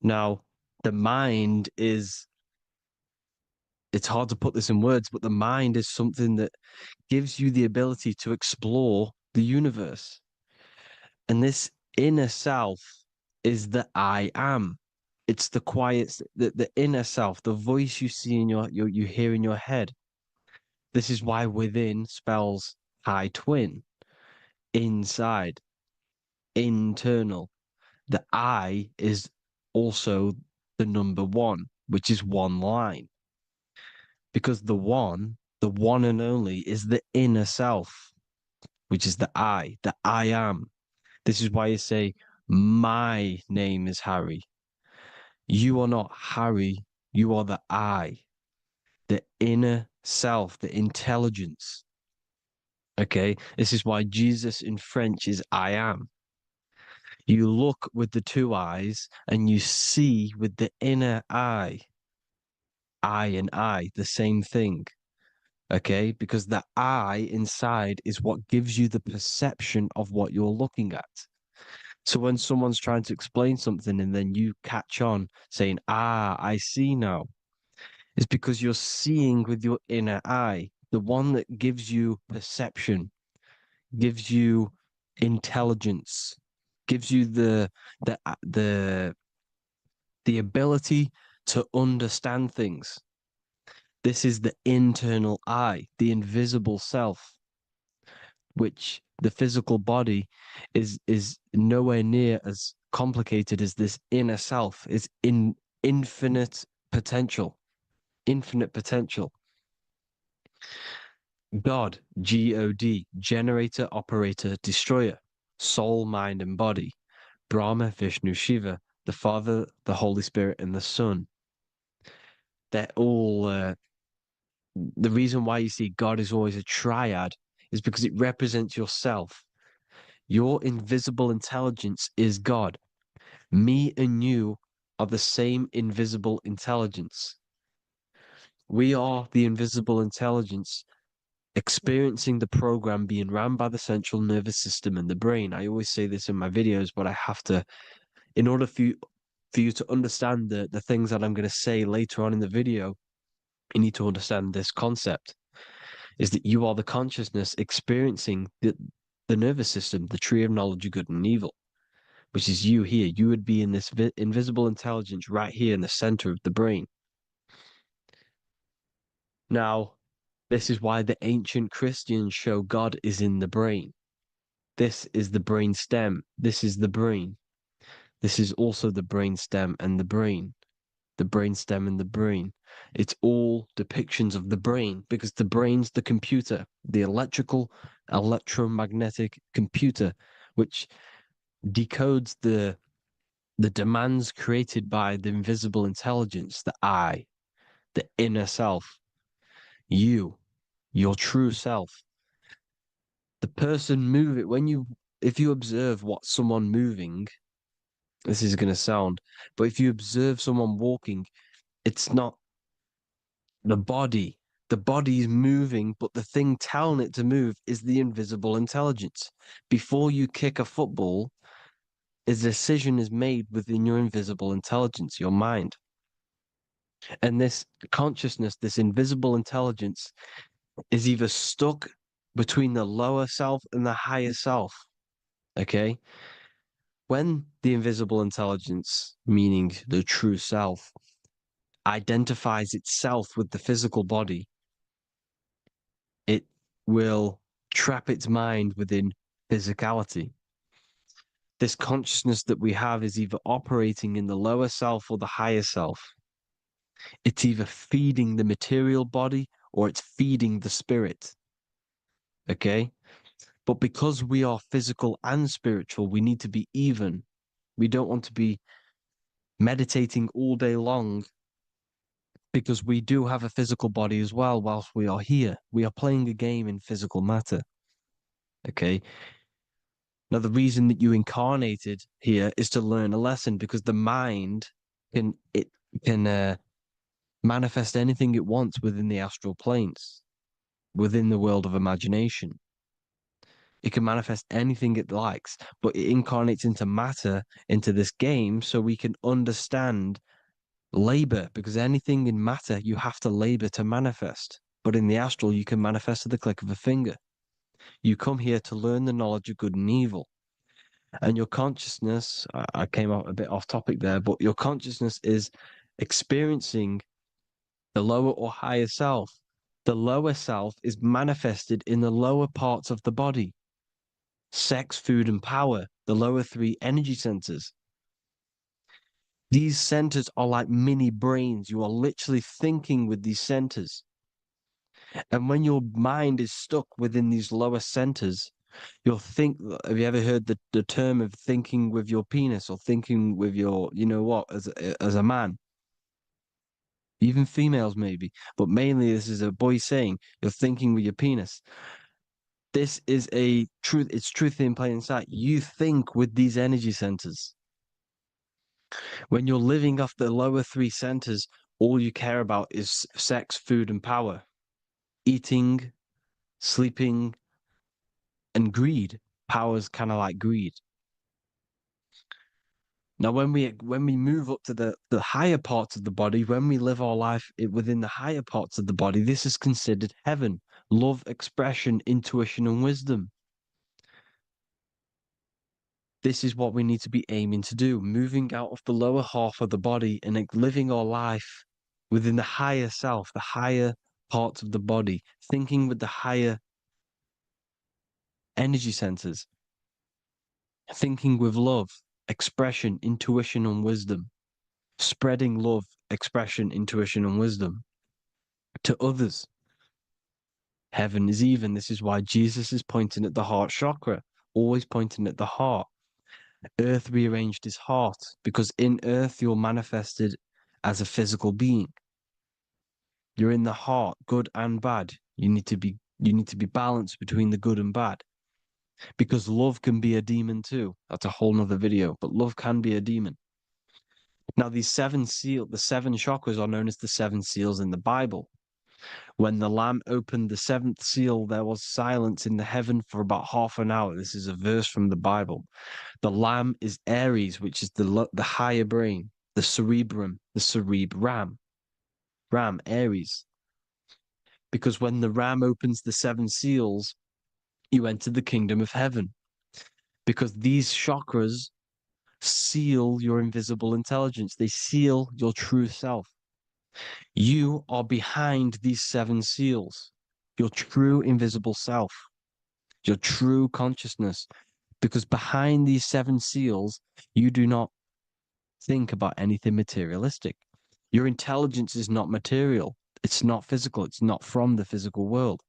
Now, the mind is, it's hard to put this in words, but the mind is something that gives you the ability to explore the universe. And this inner self is the I am. It's the quiet, the inner self, the voice you see in you hear in your head. This is why within spells high twin, inside, internal. The I is also the number one, which is one line. Because the one and only, is the inner self, which is the I am. This is why you say, my name is Harry. You are not Harry, you are the I, the inner self, the intelligence. Okay, this is why Jesus in French is I am. You look with the two eyes and you see with the inner eye. I and I, the same thing. Okay, because the I inside is what gives you the perception of what you're looking at. So when someone's trying to explain something and then you catch on saying, I see now, it's because you're seeing with your inner eye, the one that gives you perception, gives you intelligence, gives you the ability to understand things. This is the internal eye, the invisible self, which the physical body is nowhere near as complicated as this inner self. Is in infinite potential. God, God, generator, operator, destroyer, soul, mind, and body. Brahma, Vishnu, Shiva, the Father, the Holy Spirit, and the Son. They're all the reason why you see God is always a triad is because it represents yourself. Your invisible intelligence is God. Me and you are the same invisible intelligence. We are the invisible intelligence experiencing the program being ran by the central nervous system and the brain. I always say this in my videos, but I have to, in order for you to understand the things that I'm going to say later on in the video, you need to understand this concept, is that you are the consciousness experiencing the nervous system, the tree of knowledge of good and evil, which is you here. You would be in this invisible intelligence right here in the center of the brain. Now, this is why the ancient Christians show God is in the brain. This is the brain stem. This is the brain. This is also the brain stem and the brain. The brain stem and the brain. It's all depictions of the brain because the brain's the computer, the electromagnetic computer, which decodes the demands created by the invisible intelligence, the I, the inner self, you, your true self. The person moving, if you observe what someone moving, this is going to sound, but if you observe someone walking, it's not the body. The body is moving, but the thing telling it to move is the invisible intelligence. Before you kick a football, a decision is made within your invisible intelligence, your mind. And this consciousness, this invisible intelligence, is either stuck between the lower self and the higher self. Okay? When the invisible intelligence, meaning the true self, identifies itself with the physical body, it will trap its mind within physicality. This consciousness that we have is either operating in the lower self or the higher self. It's either feeding the material body or it's feeding the spirit. Okay? But because we are physical and spiritual, we need to be even. We don't want to be meditating all day long because we do have a physical body as well whilst we are here. We are playing a game in physical matter. Okay? Now, the reason that you incarnated here is to learn a lesson, because the mind can manifest anything it wants within the astral planes, within the world of imagination. It can manifest anything it likes, but it incarnates into matter, into this game, so we can understand labor, because anything in matter you have to labor to manifest. But in the astral, you can manifest at the click of a finger. You come here to learn the knowledge of good and evil. And your consciousness, I came out a bit off topic there, but your consciousness is experiencing the lower or higher self. The lower self is manifested in the lower parts of the body. Sex, food, and power, the lower three energy centers. These centers are like mini brains. You are literally thinking with these centers. And when your mind is stuck within these lower centers, you'll think, have you ever heard the term of thinking with your penis, or thinking with your, you know what, as a man? Even females maybe, but mainly this is a boy saying, you're thinking with your penis. This is a truth, it's truth in plain sight. You think with these energy centers. When you're living off the lower three centers, all you care about is sex, food, and power. Eating, sleeping, and greed. Power's kind of like greed. Now, when we move up to the higher parts of the body, when we live our life within the higher parts of the body, this is considered heaven. Love, expression, intuition, and wisdom. This is what we need to be aiming to do, moving out of the lower half of the body and living our life within the higher self, the higher parts of the body, thinking with the higher energy centers, thinking with love, expression, intuition, and wisdom, spreading love, expression, intuition, and wisdom to others. Heaven is even. This is why Jesus is pointing at the heart chakra, always pointing at the heart. Earth rearranged his heart, because in earth you're manifested as a physical being. You're in the heart, good and bad. You need to be balanced between the good and bad, because love can be a demon too. That's a whole nother video, but love can be a demon. Now, the seven chakras are known as the seven seals in the Bible. When the Lamb opened the seventh seal, there was silence in the heaven for about half an hour. This is a verse from the Bible. The Lamb is Aries, which is the higher brain, the cerebrum, Ram, Aries. Because when the Ram opens the seven seals, you enter the kingdom of heaven. Because these chakras seal your invisible intelligence. They seal your true self. You are behind these seven seals, your true invisible self, your true consciousness. Because behind these seven seals, you do not think about anything materialistic. Your intelligence is not material. It's not physical. It's not from the physical world.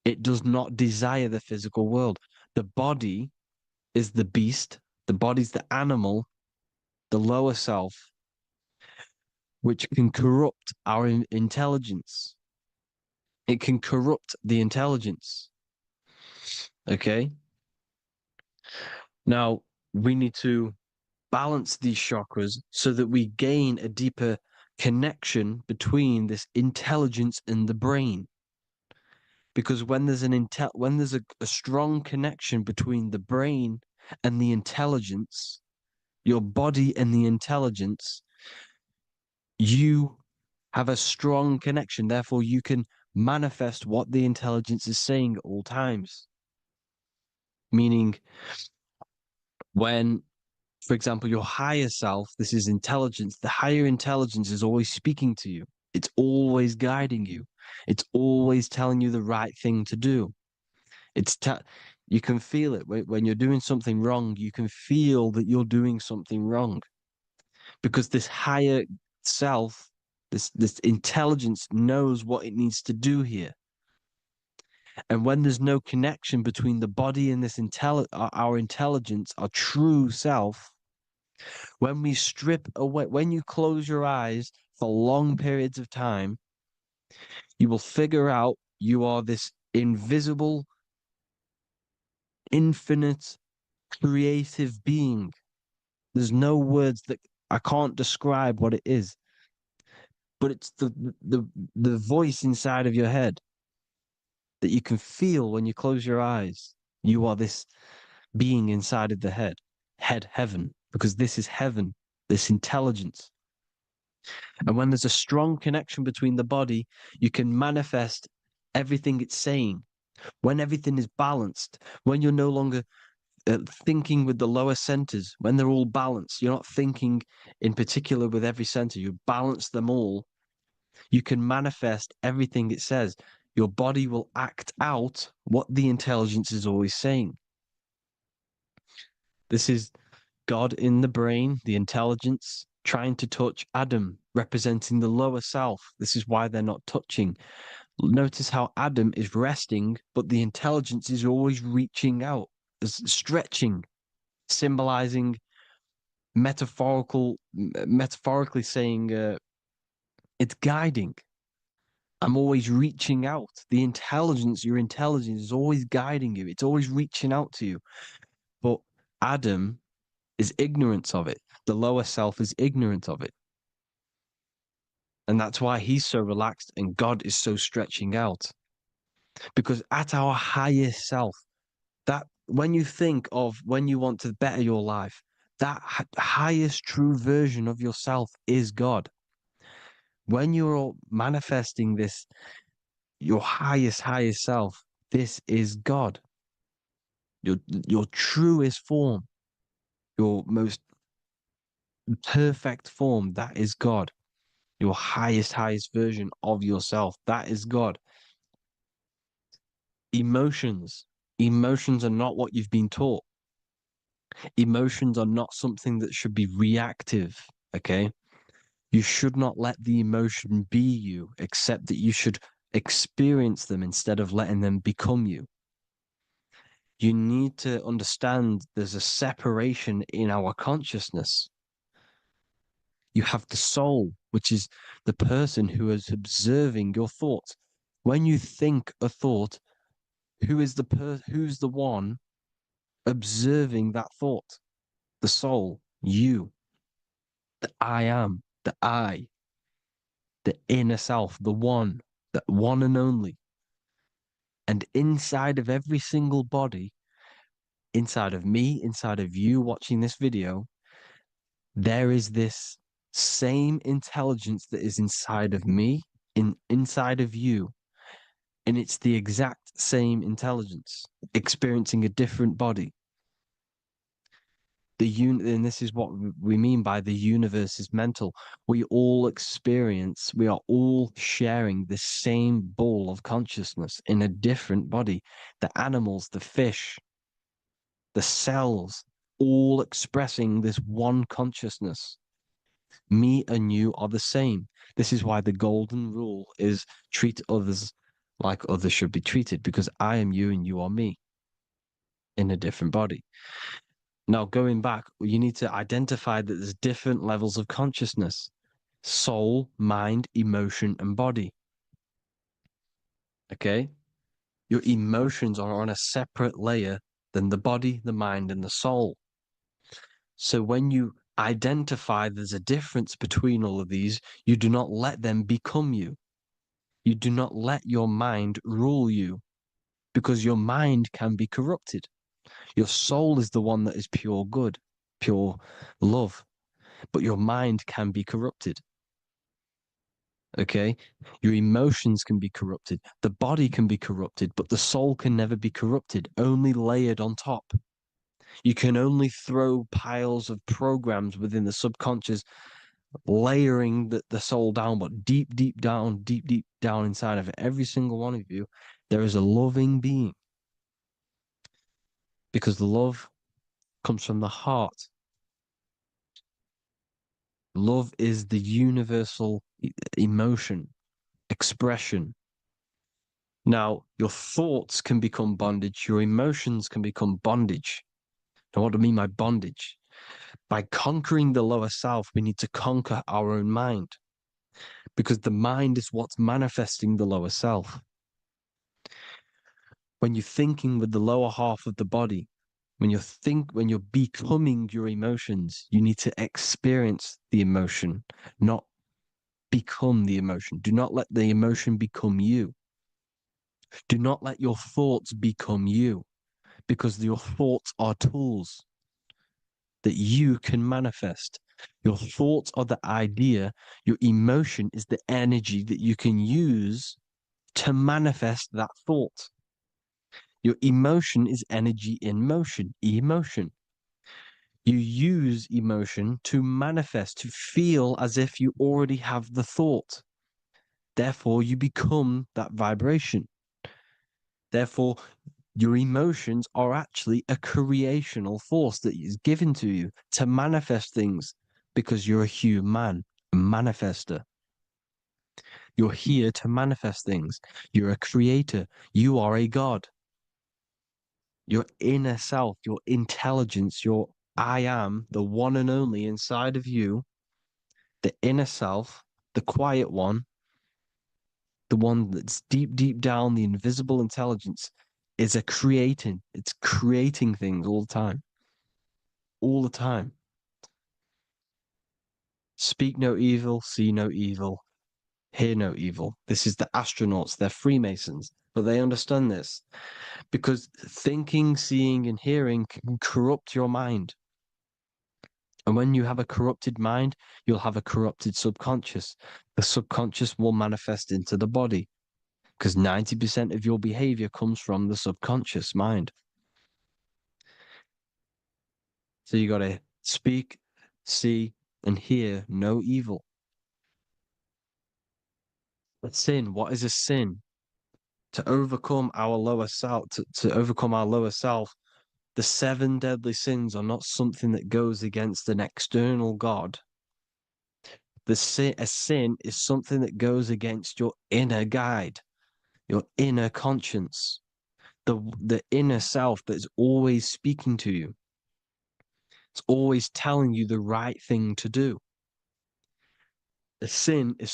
It does not desire the physical world. The body is the beast. The body's the animal, the lower self, which can corrupt our intelligence. It can corrupt the intelligence. Okay? Now, we need to balance these chakras so that we gain a deeper connection between this intelligence and the brain. Because when there's a strong connection between the brain and the intelligence, your body and the intelligence, you have a strong connection. Therefore, you can manifest what the intelligence is saying at all times. Meaning, when, for example, your higher self, this is intelligence, the higher intelligence is always speaking to you. It's always guiding you. It's always telling you the right thing to do. You can feel it when you're doing something wrong. You can feel that you're doing something wrong, because this higher self, this intelligence knows what it needs to do here. And when there's no connection between the body and this our intelligence, our true self, when we strip away, when you close your eyes for long periods of time, you will figure out you are this invisible, infinite creative being. There's no words that I can't describe what it is, but it's the voice inside of your head that you can feel when you close your eyes. You are this being inside of the heaven, because this is heaven, this intelligence. And when there's a strong connection between the body, you can manifest everything it's saying. When everything is balanced, when you're no longer thinking with the lower centers, when they're all balanced, you're not thinking in particular with every center, you balance them all, you can manifest everything it says. Your body will act out what the intelligence is always saying. This is God in the brain, the intelligence, trying to touch Adam, representing the lower self. This is why they're not touching. Notice how Adam is resting, but the intelligence is always reaching out, stretching, symbolizing metaphorically saying it's guiding. I'm always reaching out. The intelligence, your intelligence is always guiding you. It's always reaching out to you. But Adam is ignorance of it. The lower self is ignorant of it. And that's why he's so relaxed and God is so stretching out. Because at our highest self, that when you think of when you want to better your life, that highest true version of yourself is God. When you're manifesting this, your highest self, this is God. Your truest form, your most perfect form, that is God. Your highest version of yourself, that is God. Emotions are not what you've been taught. Emotions are not something that should be reactive, okay? You should not let the emotion be you, except that you should experience them instead of letting them become you. You need to understand there's a separation in our consciousness. You have the soul, which is the person who is observing your thoughts. When you think a thought, who's the one observing that thought? The soul, you, the I am, the I, the inner self, the one and only. And inside of every single body, inside of me, inside of you watching this video, there is this same intelligence that is inside of me, inside of you. And it's the exact same intelligence, experiencing a different body. And this is what we mean by the universe is mental. We all are all sharing the same ball of consciousness in a different body. The animals, the fish, the cells, all expressing this one consciousness. Me and you are the same. This is why the golden rule is treat others like others should be treated, because I am you and you are me in a different body. Now, going back, you need to identify that there's different levels of consciousness: soul, mind, emotion, and body. Okay? Your emotions are on a separate layer than the body, the mind, and the soul. So when you identify there's a difference between all of these, you do not let them become you. You do not let your mind rule you, because your mind can be corrupted. Your soul is the one that is pure good, pure love, but your mind can be corrupted. Okay? Your emotions can be corrupted. The body can be corrupted, but the soul can never be corrupted, only layered on top. You can only throw piles of programs within the subconscious, layering the soul down, but deep down inside of every single one of you, there is a loving being. Because love comes from the heart. Love is the universal emotion, expression. Now, your thoughts can become bondage, your emotions can become bondage. Now, what do I mean by bondage? By conquering the lower self, we need to conquer our own mind, because the mind is what's manifesting the lower self. When you're thinking with the lower half of the body, When you're becoming your emotions, you need to experience the emotion, not become the emotion. Do not let the emotion become you. Do not let your thoughts become you, because your thoughts are tools that you can manifest. Your thoughts are the idea. Your emotion is the energy that you can use to manifest that thought. Your emotion is energy in motion, emotion. You use emotion to manifest, to feel as if you already have the thought. Therefore, you become that vibration. Therefore, your emotions are actually a creational force that is given to you to manifest things, because you're a human, a manifester. You're here to manifest things. You're a creator. You are a god. Your inner self, your intelligence, your I am, the one and only inside of you, the inner self, the quiet one, the one that's deep, deep down, the invisible intelligence, is it's creating things all the time. All the time. Speak no evil, see no evil, hear no evil. This is the astronauts, they're Freemasons, but they understand this because thinking, seeing, and hearing can corrupt your mind. And when you have a corrupted mind, you'll have a corrupted subconscious. The subconscious will manifest into the body because 90% of your behavior comes from the subconscious mind. So you got to speak, see, and hear no evil. But sin, what is a sin? To overcome our lower self, to overcome our lower self, the 7 deadly sins are not something that goes against an external God. A sin is something that goes against your inner guide, your inner conscience, the inner self that is always speaking to you. It's always telling you the right thing to do. A sin is